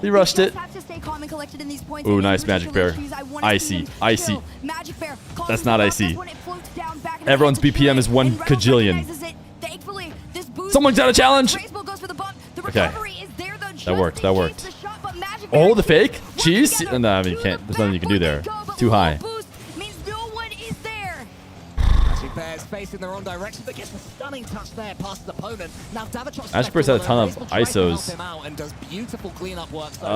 He rushed it. Have to stay calm and collected in these points. Ooh, And nice in Magic particular, Bear. Cheese, I wanna see Icy, him icy. chill. Magic Bear calls That's not himself out. icy. This one, it floats down back into Everyone's the BPM is 1 and Reynolds kajillion. recognizes it. Thankfully, this boost Someone's got a challenge. Race ball goes for the bump. The Okay. recovery is there, though, just That worked. in That case worked. the shot, but Magic Bear Oh, the fake? Cheese? No, I mean, you can't. There's nothing you can do there. Too high. boost means no one is there. Magic Bear's facing the wrong direction, but gets a stunning touch there past his opponent. Now Davitrox Magic Bear's had a ton of ISOs. him out and does beautiful cleanup work. So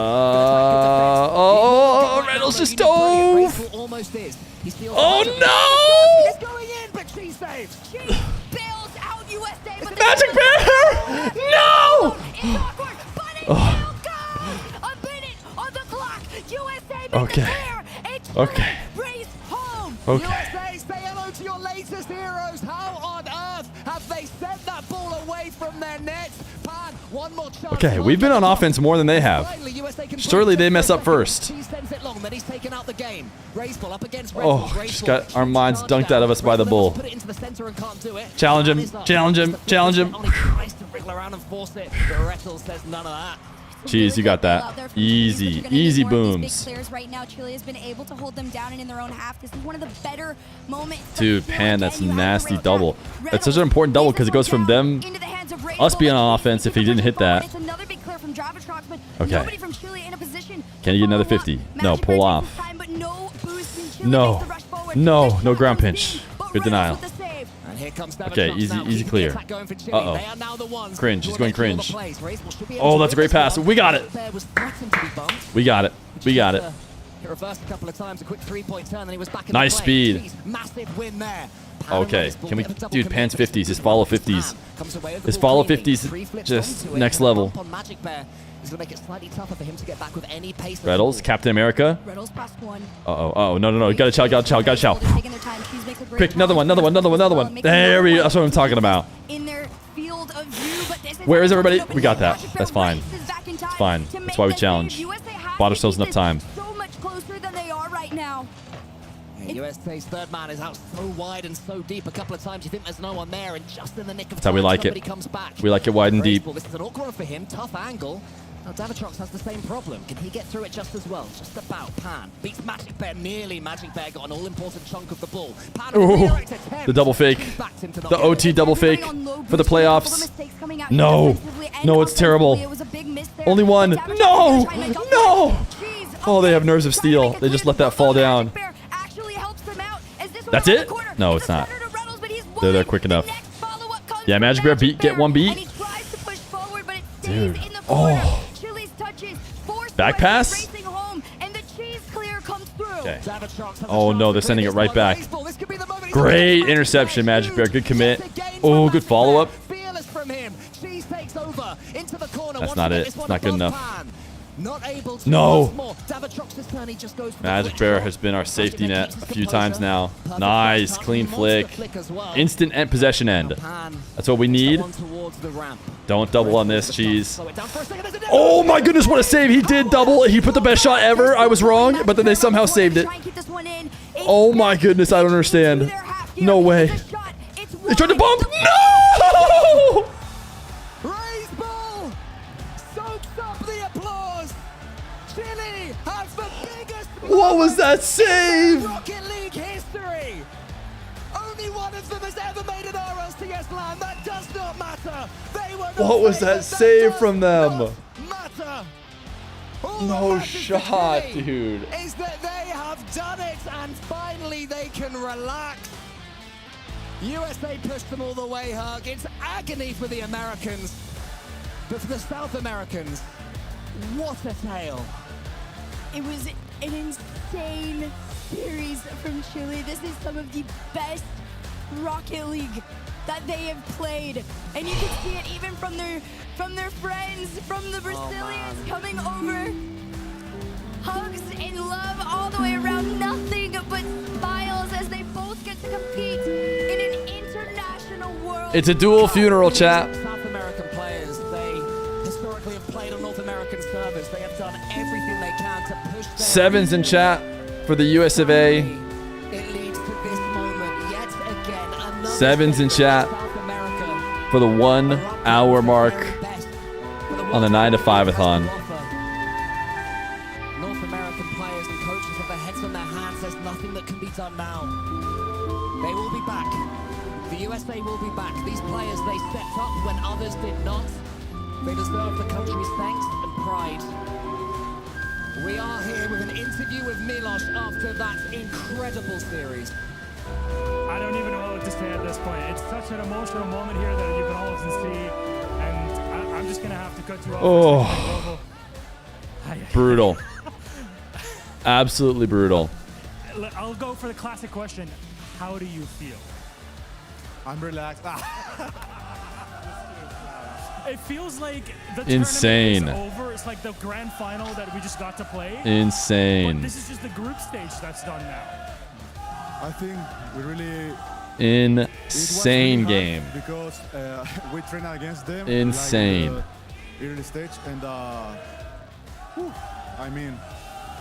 Oh, Reynolds just dove. Almost is. He steals Oh the no! It's going in, but Cheese saves. Cheese bails out USA. But Magic Bear! No! It's awkward, but it Oh. still goes. A minute on the clock. USA make Okay. the clear. It's Okay. race home. Okay. USA, say hello to your latest heroes. How on earth have they sent that ball away from their net? Pan, one more chance. Okay, we've been on offense more than they have. Finally, USA can Surely they mess up He first. sends it long, then he's taken out the game. Race ball up against Red Oh, Bull. Race just ball got our minds dunked out of us by the bull. Put it into the center and can't do it. Challenge him, Pan is up. challenge him, challenge him. Only tries to wriggle around and force it. Rettel says none of that. Cheese, you got that. Easy, easy booms. Big players right now. Chile has been able to hold them down and in their own half. This is one of the better moments. Dude, Pan, that's nasty double. That's such an important double because it goes from them, us being on offense if he didn't hit that. It's another big clear from Davitrox, but Okay. nobody from Chile in a position. Can you get another 50? No, pull off. Time, but no boost in Chile No, makes the rush forward. no, no ground pinch. Good denial. With the save. And here comes Okay, Davitrox easy, now. easy Keep the clear. attack going for Chile. Uh-oh. They are now the ones Cringe, who he's are going making all the cringe. plays. Race ball should be able Oh, to that's a win great this pass. one. We got it. Bear was threatened to be bumped. We got it. We got it. He reversed a couple of times, a quick three-point turn, and he was back in Nice the play. speed. Jeez, massive win there. Pan Okay, race ball, can we, bit of a double dude, commit Pan's for 50s, his follow 50s. Comes away with the His ball follow cleanly. 50s, Three flips just onto it. next The level. bump on Magic Bear is going to make it slightly tougher for him to get back with any pace. at Reynolds, all. Captain America. Reynolds past one. Uh-oh, no, gotta chow, gotta chow. They're taking their time. Cheese makes a great Quick, another one. There we go, that's what I'm talking about. in their field of view, but this is Where is how everybody? nobody We got that. Magic Bear That's fine. races back in time It's fine. to That's make why we the challenge. save. USA has Bought to ourselves keep enough time. this so much closer than they are right now. Yeah, USA's third man is out so wide and so deep. A couple of times you think there's no one there, and just in the nick of That's how time, we like it. somebody comes back. We like it wide and deep. Baseball, this is an awkward one for him. Tough angle. Now Davitrox has the same problem. Can he get through it just as well? Just about. Pan beats Magic Bear. Nearly. Magic Bear got an all-important chunk of the ball. Pan Ooh, redirect attempt. the double fake. Backed him to not The get OT it. double fake for the playoffs. No, no, it's terrible. Only one. No, no. Oh, they have nerves of steel. They just let that fall down. That's it? No, it's not. They're there quick enough. Yeah, Magic Bear get one beat. Dude. Oh. Back pass? Okay. Oh no, they're sending it right back. Great interception, Magic Bear. Good commit. Oh, good follow-up. Fearless from him. Cheese takes over into the corner. That's not it. It's not good enough. Not able to No. do more. Davatrox's turn, he just goes for the Magic flick Bear shot. has been our safety Magic Bear net keeps a his few composure. times now. Perfect Nice, flick. clean Monster flick. flick as well. Instant end possession end. Pan That's what we need. one towards the ramp. Don't double on this, cheese. Slow it down for a second. There's a Oh my goodness, what a save. He did double. He put the best shot ever. I was wrong, but then they somehow saved it. Oh my goodness, I don't understand. No way. They tried to bump. No! Raise ball! Soaks up the applause! Chile has the biggest What was that save? Rocket League history! Only one of them has ever made an RLCS land. That does not matter. They were the What was that save from them? matter. All No that matters to shot, Chile dude. Is that they have done it and finally they can relax. USA pushed them all the way, Hug. It's agony for the Americans. But for the South Americans, what a tale. It was an insane series from Chile. This is some of the best Rocket League that they have played. And you can see it even from their friends, from the Brazilians coming over. Hugs and love all the way around. Nothing but smiles as they both get to compete in an international world. It's a dual funeral, chat. South American players, they historically have played on North American servers. They have done everything they can to push their Sevens in chat for the US of A. It leads to this moment yet again. Another Sevens in chat South America for the 1 hour mark on the 9 to 5-a-thon. North American players and coaches have their heads on their hands. There's nothing that can be done now. They will be back. The USA will be back. These players, they stepped up when others did not. They deserve the country's thanks and pride. We are here with an interview with Milos after that incredible series. I don't even know what to say at this point. It's such an emotional moment here that you can always see, and I'm just gonna have to cut you off. Oh. Brutal. Absolutely brutal. I'll go for the classic question. How do you feel? I'm relaxed. It feels like the Insane. tournament is over. It's like the grand final that we just got to play. Insane. But this is just the group stage that's done now. I think we really Insane game. because we train against them. Insane. Like, early stage and whew, I mean,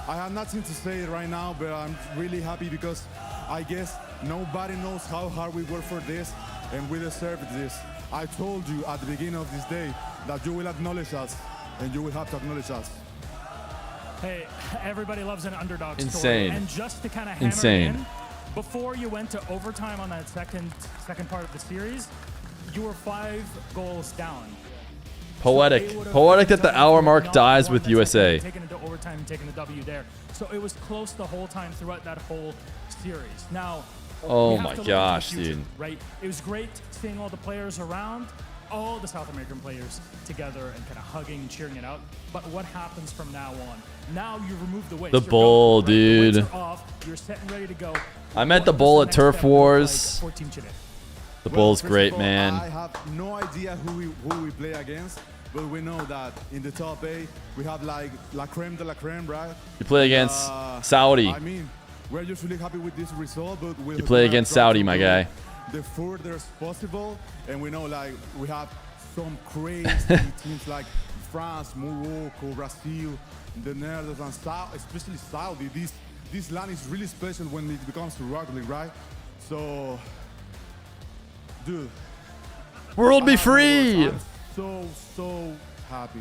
I have nothing to say right now, but I'm really happy because I guess nobody knows how hard we work for this, and we deserve this. I told you at the beginning of this day that you will acknowledge us, and you will have to acknowledge us. Hey, everybody loves an underdog Insane. story. And just to kind of hammer Insane. it in, before you went to overtime on that second part of the series, you were 5 goals down. Poetic. Poetic that the hour mark dies with USA. Taking into overtime and taking the W there. So it was close the whole time throughout that whole series. Now, Oh we have my to look gosh, to the future, dude. Right? It was great seeing all the players around, all the South American players together and kind of hugging, cheering it out. But what happens from now on? Now you remove the weights. The You're bowl, going, right? The weights dude. are off. You're set and ready to go. I met the What bull does at next Turf step look Wars. like for Team Chile? The Well, bull's first great, of all, man. I have no idea who we play against, but we know that in the top 8 we have like la creme de la creme, right? You play against Saudi. I mean, we're usually happy with this result, but we'll You play against Saudi, my guy. The furthest possible, and we know like we have some crazy teams like France, Morocco, Brazil, the Netherlands, and especially Saudi. This land is really special when it becomes to rugby, right? So, dude. World be free. I'm so happy.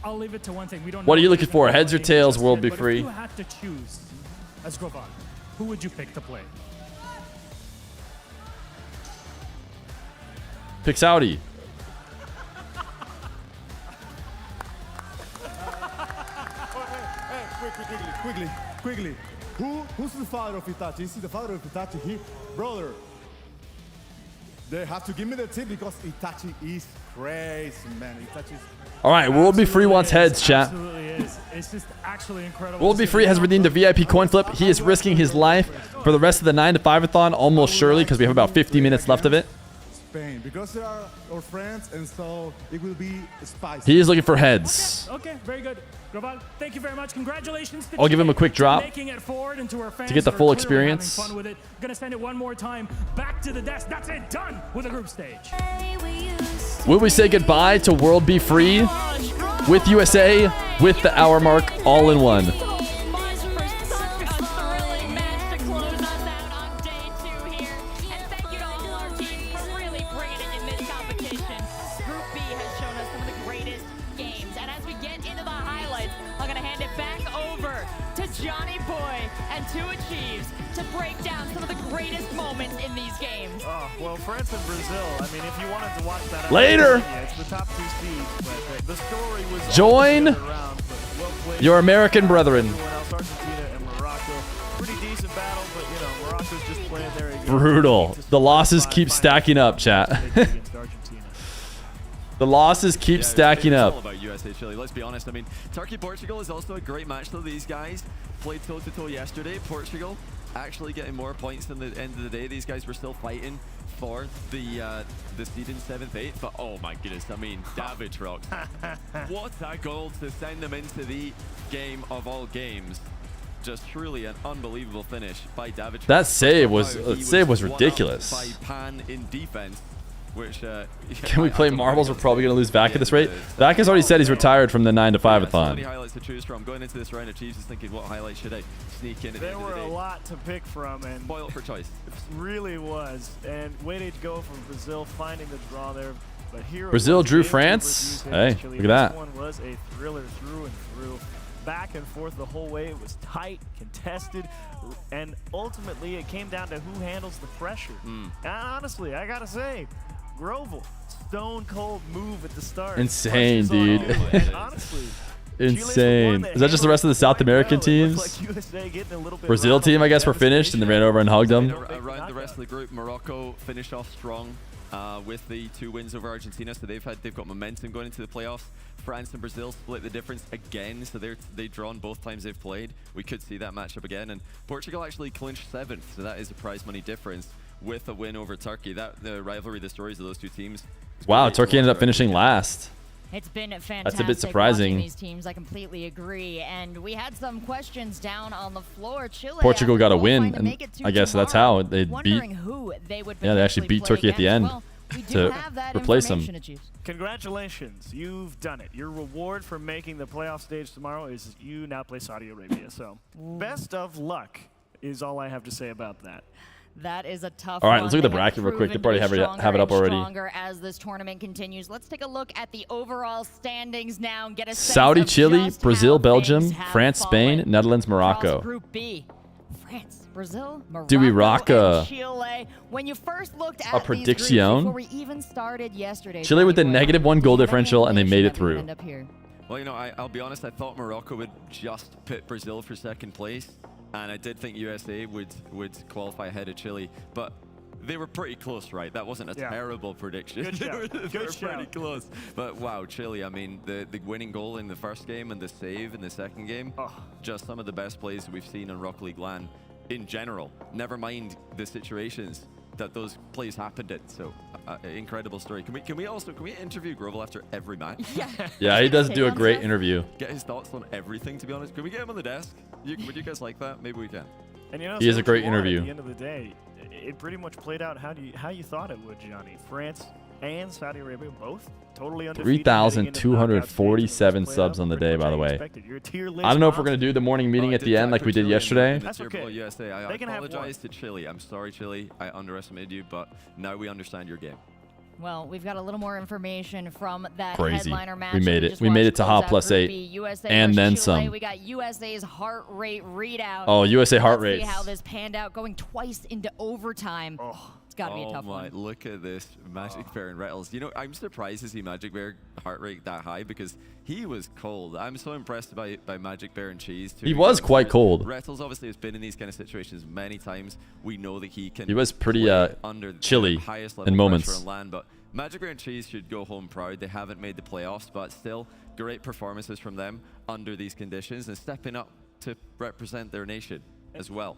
I'll leave it to one thing. We don't. What know are you looking even for? know Heads or what tails? just World yet, be but free. If you had to choose, as Govan, who would you pick to play? Pick Saudi. Quickly. Who's the father of Itachi? Is he the father of Itachi? He, brother. They have to give me the tip because Itachi is crazy, man. Itachi is All right, World Be Free wants heads, chat. Absolutely is. It's just actually incredible. World Be Free has redeemed a VIP coin flip. He is risking his life for the rest of the 9 to 5-a-thon almost surely because we have about 50 minutes left of it. Spain because they are our friends, and so it will be spicy. He is looking for heads. Okay, very good. Groval, thank you very much. Congratulations. I'll give him a quick drop Making it forward into our fans to get the full experience. Fun with it. Gonna send it one more time back to the desk. That's it. Done with the group stage. Will we say goodbye to World Be Free with USA with the hour mark all in one? Well, France and Brazil, I mean, if you wanted to watch that... Later! It's the top 2 seeds, but the story was... Join your American brethren. Argentina and Morocco. Pretty decent battle, but, you know, Morocco's just playing their game. Brutal. The losses keep stacking up, chat. The losses keep stacking up. It's all about USA Chile, let's be honest. I mean, Turkey-Portugal is also a great match, though. These guys played toe-to-toe yesterday. Portugal actually getting more points than the end of the day. These guys were still fighting for the seed in 7th, 8th, but oh my goodness, I mean, David Rock. What a goal to send them into the game of all games. Just truly an unbelievable finish by David. That save was ridiculous. By Pan in defense. Which, can we play marbles? We're probably going to lose Vac at this rate. Vac has already said he's retired from the 9 to 5 So many athon. highlights to choose from. Going into this round of Chiefs, just thinking, what highlights should I sneak in at the There end of were the a day? lot to pick from, and spoiled for choice. It really was. And way to go from Brazil finding the draw there. But here Brazil drew France. Hey, look at that. This one was a thriller through and through. Back and forth the whole way. It was tight, contested, and ultimately it came down to who handles the pressure. And honestly, I gotta say, Grovel, stone cold move at the start. Insane, dude. Honestly, insane. Is that just the rest of the South American teams? Brazil team, I guess, were finished and they ran over and hugged them. Around the rest of the group, Morocco finished off strong with the 2 wins over Argentina, so they've got momentum going into the playoffs. France and Brazil split the difference again, so they've drawn both times they've played. We could see that matchup again, and Portugal actually clinched 7th, so that is a prize money difference with a win over Turkey. The rivalry, the stories of those 2 teams. Wow, Turkey ended up finishing last. It's been fantastic. That's a bit surprising. These teams, I completely agree. And we had some questions down on the floor. Chile, Portugal got a win, and I guess that's how they beat. Who they would yeah, they actually beat Turkey at the end to replace them. Congratulations, you've done it. Your reward for making the playoff stage tomorrow is you now play Saudi Arabia. So, best of luck is all I have to say about that. That is a tough All right, one. let's look at the bracket real quick. They probably have it up already. Stronger as this tournament continues. Let's take a look at the overall standings now and get a sense Saudi, of Chile, just Brazil, how Belgium, things have France, fallen. Spain, Netherlands, Across Morocco. Group B, France, Brazil, Morocco, Do we rock and Chile. When you first looked at a these groups prediction? before we even started yesterday, Chile with the -1 goal differential, and they made it through. end up here. Well, you know, I'll be honest, I thought Morocco would just pit Brazil for 2nd place, and I did think USA would qualify ahead of Chile, but they were pretty close, right? That wasn't a terrible prediction. Good shout. They were pretty close. But wow, Chile, I mean, the winning goal in the first game and the save in the second game, just some of the best plays we've seen on Rocket League LAN in general. Never mind the situations that those plays happened in. So, incredible story. Can we interview Grovel after every match? Yeah, he does do a great interview. Get his thoughts on everything, to be honest. Can we get him on the desk? Would you guys like that? Maybe we can. And you know, He is a great At interview. the end of the day, it pretty much played out how you thought it would, Johnny. France and Saudi Arabia both totally undefeated. 3,247 subs on the day, by the way. I don't know if we're going to do the morning meeting at the end like we did yesterday. That's okay. USA. I apologize to Chile. I'm sorry, Chile. I underestimated you, but now we understand your game. Well, we've got a little more information from that Crazy. headliner match. We made it. We made it to hot +8 and then some. We got USA's heart rate readout. Oh, USA heart Let's rate. see how this panned out, going twice into overtime. It's got to be a tough one. Look at this Magic Bear and Rettles. You know, I'm surprised to see Magic Bear heart rate that high because he was cold. I'm so impressed by Magic Bear and Cheese too. He was quite cold. Rettles obviously has been in these kind of situations many times. We know that he can. He was pretty under chilly highest level in moments. pressure on land, but Magic Bear and Cheese should go home proud. They haven't made the playoffs, but still great performances from them under these conditions and stepping up to represent their nation as well.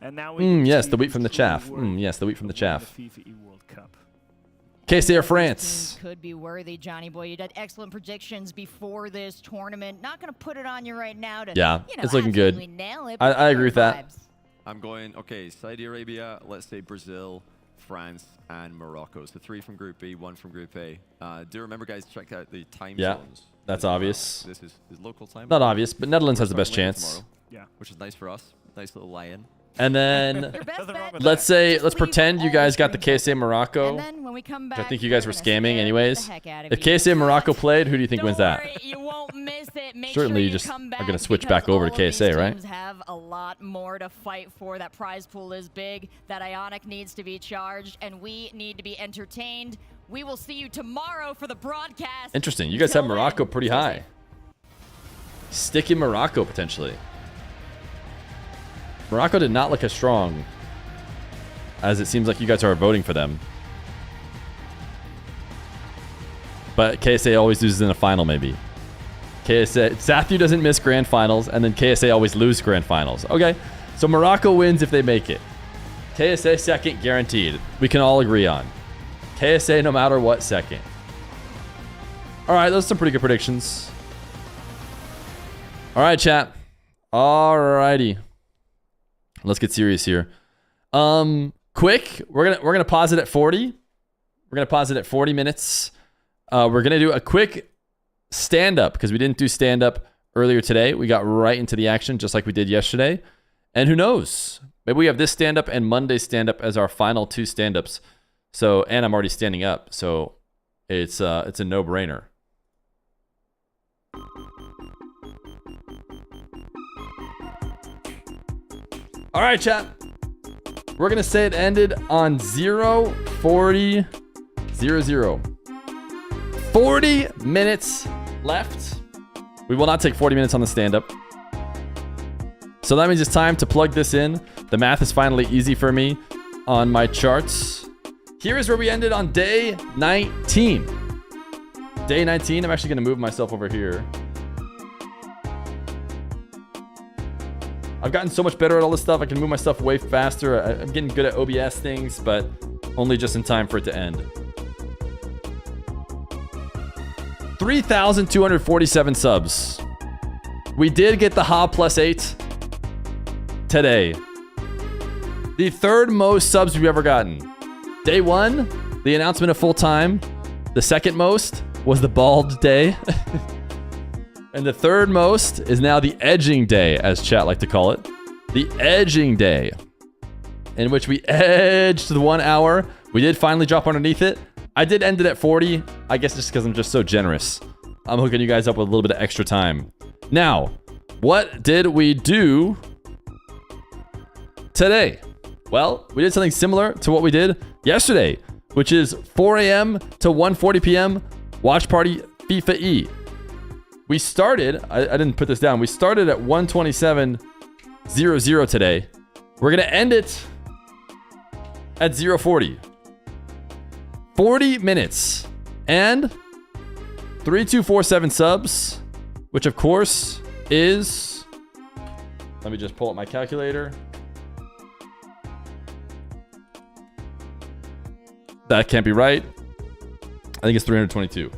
And now we yes, the wheat from the chaff. Yes, the wheat from the chaff. KC or France? Could be worthy, Johnny boy. You did excellent predictions before this tournament. Not going to put it on you right now to, It's looking good. Nail it, I agree with that. I'm going, okay, Saudi Arabia, let's say Brazil, France, and Morocco. So 3 from Group B, 1 from Group A. Do remember, guys, check out the time zones. That's obvious. This is local time. Not obvious, but Netherlands has the best chance. Tomorrow, which is nice for us. Nice little lie-in. And then let's pretend you guys got the KSA Morocco. And then when we come back, I think you guys were scamming anyways. If KSA Morocco played, who do you think wins that? You won't miss it. Certainly you just are going to switch back over to KSA, right? Teams have a lot more to fight for. That prize pool is big. That Ionic needs to be charged, and we need to be entertained. We will see you tomorrow for the broadcast. Interesting. You guys have Morocco pretty high. Sticky Morocco potentially. Morocco did not look as strong as it seems like you guys are voting for them. But KSA always loses in a final, maybe. Sathu doesn't miss grand finals, and then KSA always lose grand finals. Okay, so Morocco wins if they make it. KSA second, guaranteed. We can all agree on. KSA no matter what, second. All right, those are some pretty good predictions. All right, chat. All righty. Let's get serious here. Quick, we're gonna pause it at 40. We're gonna pause it at 40 minutes. We're gonna do a quick stand-up because we didn't do stand-up earlier today. We got right into the action just like we did yesterday. And who knows? Maybe we have this stand-up and Monday stand-up as our final 2 stand-ups. So, and I'm already standing up, so it's a no-brainer. All right, chat. We're going to say it ended on 0:40:00. 40 minutes left. We will not take 40 minutes on the stand-up. So that means it's time to plug this in. The math is finally easy for me on my charts. Here is where we ended on day 19. Day 19. I'm actually going to move myself over here. I've gotten so much better at all this stuff. I can move my stuff way faster. I'm getting good at OBS things, but only just in time for it to end. 3,247 subs. We did get the Ha +8 today. The 3rd most subs we've ever gotten. Day 1, the announcement of full time. The 2nd most was the bald day. And the 3rd most is now the edging day, as chat like to call it. The edging day, in which we edged the 1 hour. We did finally drop underneath it. I did end it at 40, I guess just because I'm just so generous. I'm hooking you guys up with a little bit of extra time. Now, what did we do today? Well, we did something similar to what we did yesterday, which is 4 a.m. to 1:40 p.m. watch party FIFAe. We started, I didn't put this down, we started at 1:27:00 today. We're going to end it at 0:40. 40 minutes and 3247 subs, which of course is, let me just pull up my calculator. That can't be right. I think it's 322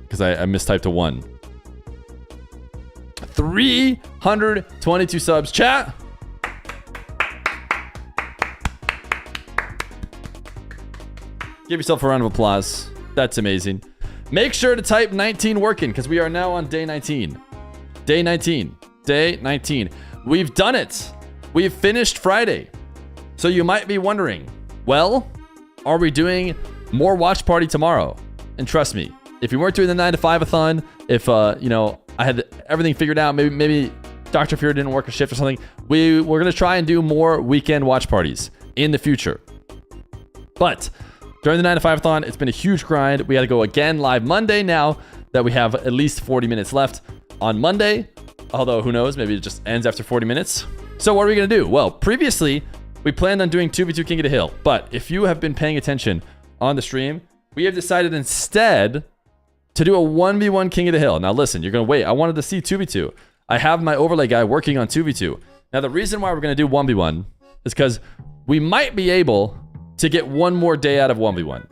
because I mistyped a 1. 322 subs, chat. Give yourself a round of applause. That's amazing. Make sure to type 19 working because we are now on day 19. Day 19. Day 19. We've done it. We've finished Friday. So you might be wondering, well, are we doing more watch party tomorrow? And trust me, if we weren't doing the 9 to 5-a-thon, if I had everything figured out, maybe Dr. Feer didn't work a shift or something, we're going to try and do more weekend watch parties in the future. But during the 9 to 5-a-thon, it's been a huge grind. We got to go again live Monday now that we have at least 40 minutes left on Monday. Although, who knows, maybe it just ends after 40 minutes. So what are we going to do? Well, previously, we planned on doing 2v2 King of the Hill. But if you have been paying attention on the stream, we have decided instead to do a 1v1 King of the Hill. Now listen, you're going to wait. I wanted to see 2v2. I have my overlay guy working on 2v2. Now the reason why we're going to do 1v1 is because we might be able to get one more day out of 1v1.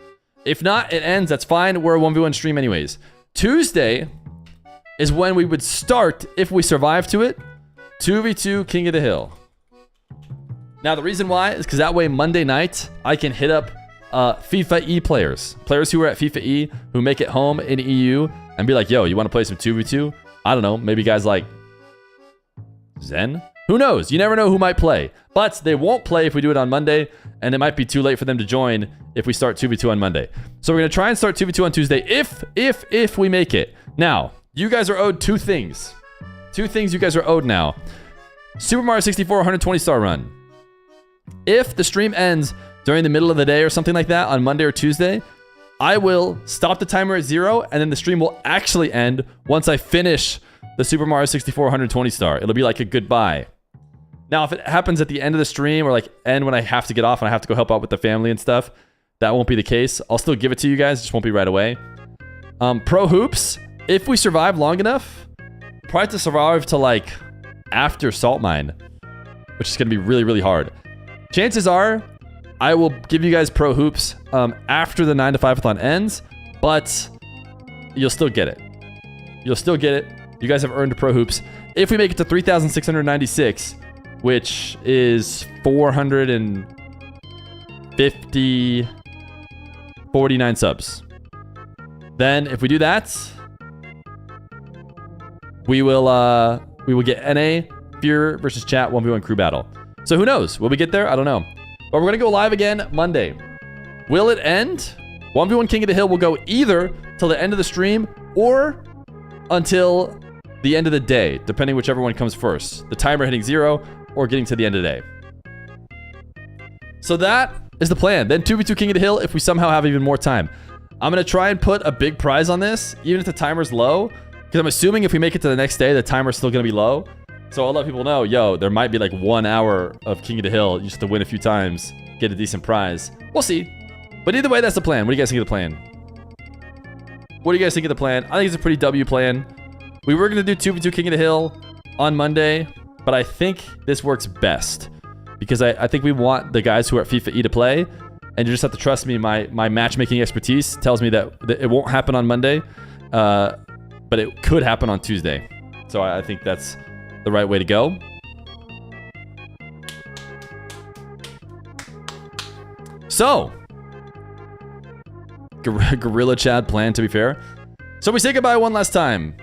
If not, it ends. That's fine. We're a 1v1 stream anyways. Tuesday is when we would start, if we survive to it, 2v2 King of the Hill. Now, the reason why is because that way Monday night, I can hit up FIFAe players who are at FIFAe, who make it home in EU, and be like, yo, you want to play some 2v2? I don't know. Maybe guys like Zen? Who knows? You never know who might play. But they won't play if we do it on Monday, and it might be too late for them to join if we start 2v2 on Monday. So we're going to try and start 2v2 on Tuesday if we make it. Now, you guys are owed two things. Two things you guys are owed now. Super Mario 64 120-star run. If the stream ends during the middle of the day or something like that on Monday or Tuesday, I will stop the timer at 0, and then the stream will actually end once I finish the Super Mario 64 120-star. It'll be like a goodbye. Now, if it happens at the end of the stream or like end when I have to get off and I have to go help out with the family and stuff, that won't be the case. I'll still give it to you guys. It just won't be right away. Pro Hoops, if we survive long enough, probably have to survive to like after Salt Mine, which is going to be really, really hard. Chances are I will give you guys Pro Hoops after the 9 to 5-a-thon ends, but you'll still get it. You'll still get it. You guys have earned Pro Hoops. If we make it to 3,696, which is 49 subs. Then if we do that, we will get NA, Fear versus Chat 1v1 crew battle. So who knows? Will we get there? I don't know. But we're going to go live again Monday. Will it end? 1v1 King of the Hill will go either till the end of the stream or until the end of the day, depending whichever one comes first. The timer hitting 0 or getting to the end of the day. So that is the plan. Then 2v2 King of the Hill if we somehow have even more time. I'm going to try and put a big prize on this, even if the timer's low, because I'm assuming if we make it to the next day, the timer's still going to be low. So I'll let people know, yo, there might be like 1 hour of King of the Hill. You just have to win a few times, get a decent prize. We'll see. But either way, that's the plan. What do you guys think of the plan? What do you guys think of the plan? I think it's a pretty W plan. We were going to do 2v2 King of the Hill on Monday, but I think this works best because I think we want the guys who are at FIFAe to play, and you just have to trust me. My matchmaking expertise tells me that it won't happen on Monday, but it could happen on Tuesday. So I think that's the right way to go. So, Gorilla Chad plan, to be fair. So we say goodbye one last time.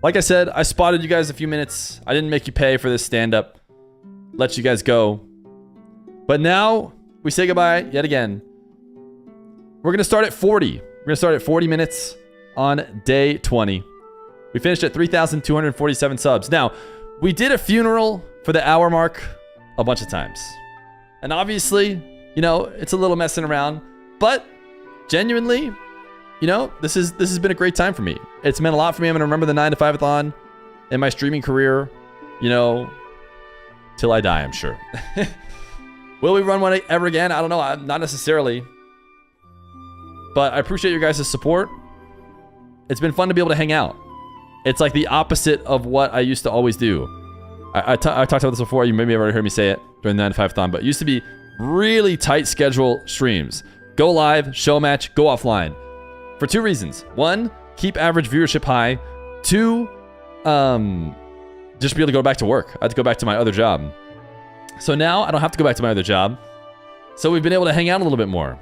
Like I said, I spotted you guys a few minutes. I didn't make you pay for this stand-up. Let you guys go. But now, we say goodbye yet again. We're going to start at 40. We're going to start at 40 minutes on day 20. We finished at 3,247 subs. Now, we did a funeral for the hour mark a bunch of times. And obviously, you know, it's a little messing around. But genuinely, you know, this has been a great time for me. It's meant a lot for me. I'm going to remember the 9 to 5-a-thon in my streaming career, you know, till I die, I'm sure. Will we run one ever again? I don't know. Not necessarily. But I appreciate your guys' support. It's been fun to be able to hang out. It's like the opposite of what I used to always do. I talked about this before. You maybe have already heard me say it during the 9 to 5-a-thon, but it used to be really tight schedule streams. Go live, show match, go offline. For two reasons. One, keep average viewership high. Two, just be able to go back to work. I had to go back to my other job. So now I don't have to go back to my other job. So we've been able to hang out a little bit more.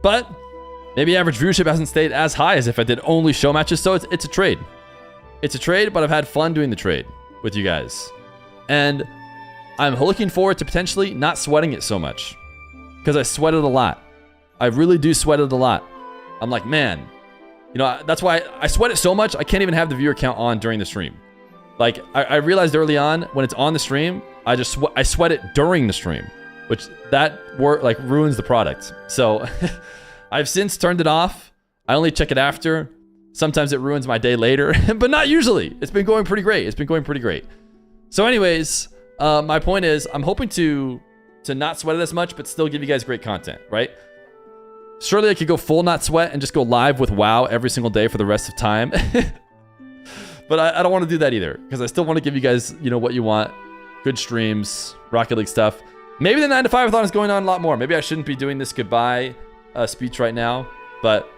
But maybe average viewership hasn't stayed as high as if I did only show matches. So it's a trade. It's a trade, but I've had fun doing the trade with you guys. And I'm looking forward to potentially not sweating it so much. Because I sweat it a lot. I really do sweat it a lot. I'm like, man, you know, that's why I sweat it so much, I can't even have the viewer count on during the stream. Like, I realized early on, when it's on the stream, I sweat it during the stream, which ruins the product. So I've since turned it off. I only check it after. Sometimes it ruins my day later, but not usually. It's been going pretty great. So anyways, my point is, I'm hoping to not sweat it as much, but still give you guys great content, right? Surely I could go full not sweat and just go live with WoW every single day for the rest of time. But I don't want to do that either, because I still want to give you guys, you know, what you want. Good streams, Rocket League stuff. Maybe the 9 to 5-a-thon is going on a lot more. Maybe I shouldn't be doing this goodbye speech right now, but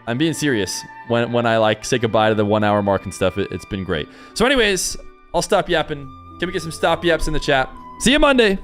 I'm being serious when I like say goodbye to the 1 hour mark and stuff. It's been great. So anyways, I'll stop yapping. Can we get some stop yaps in the chat? See you Monday.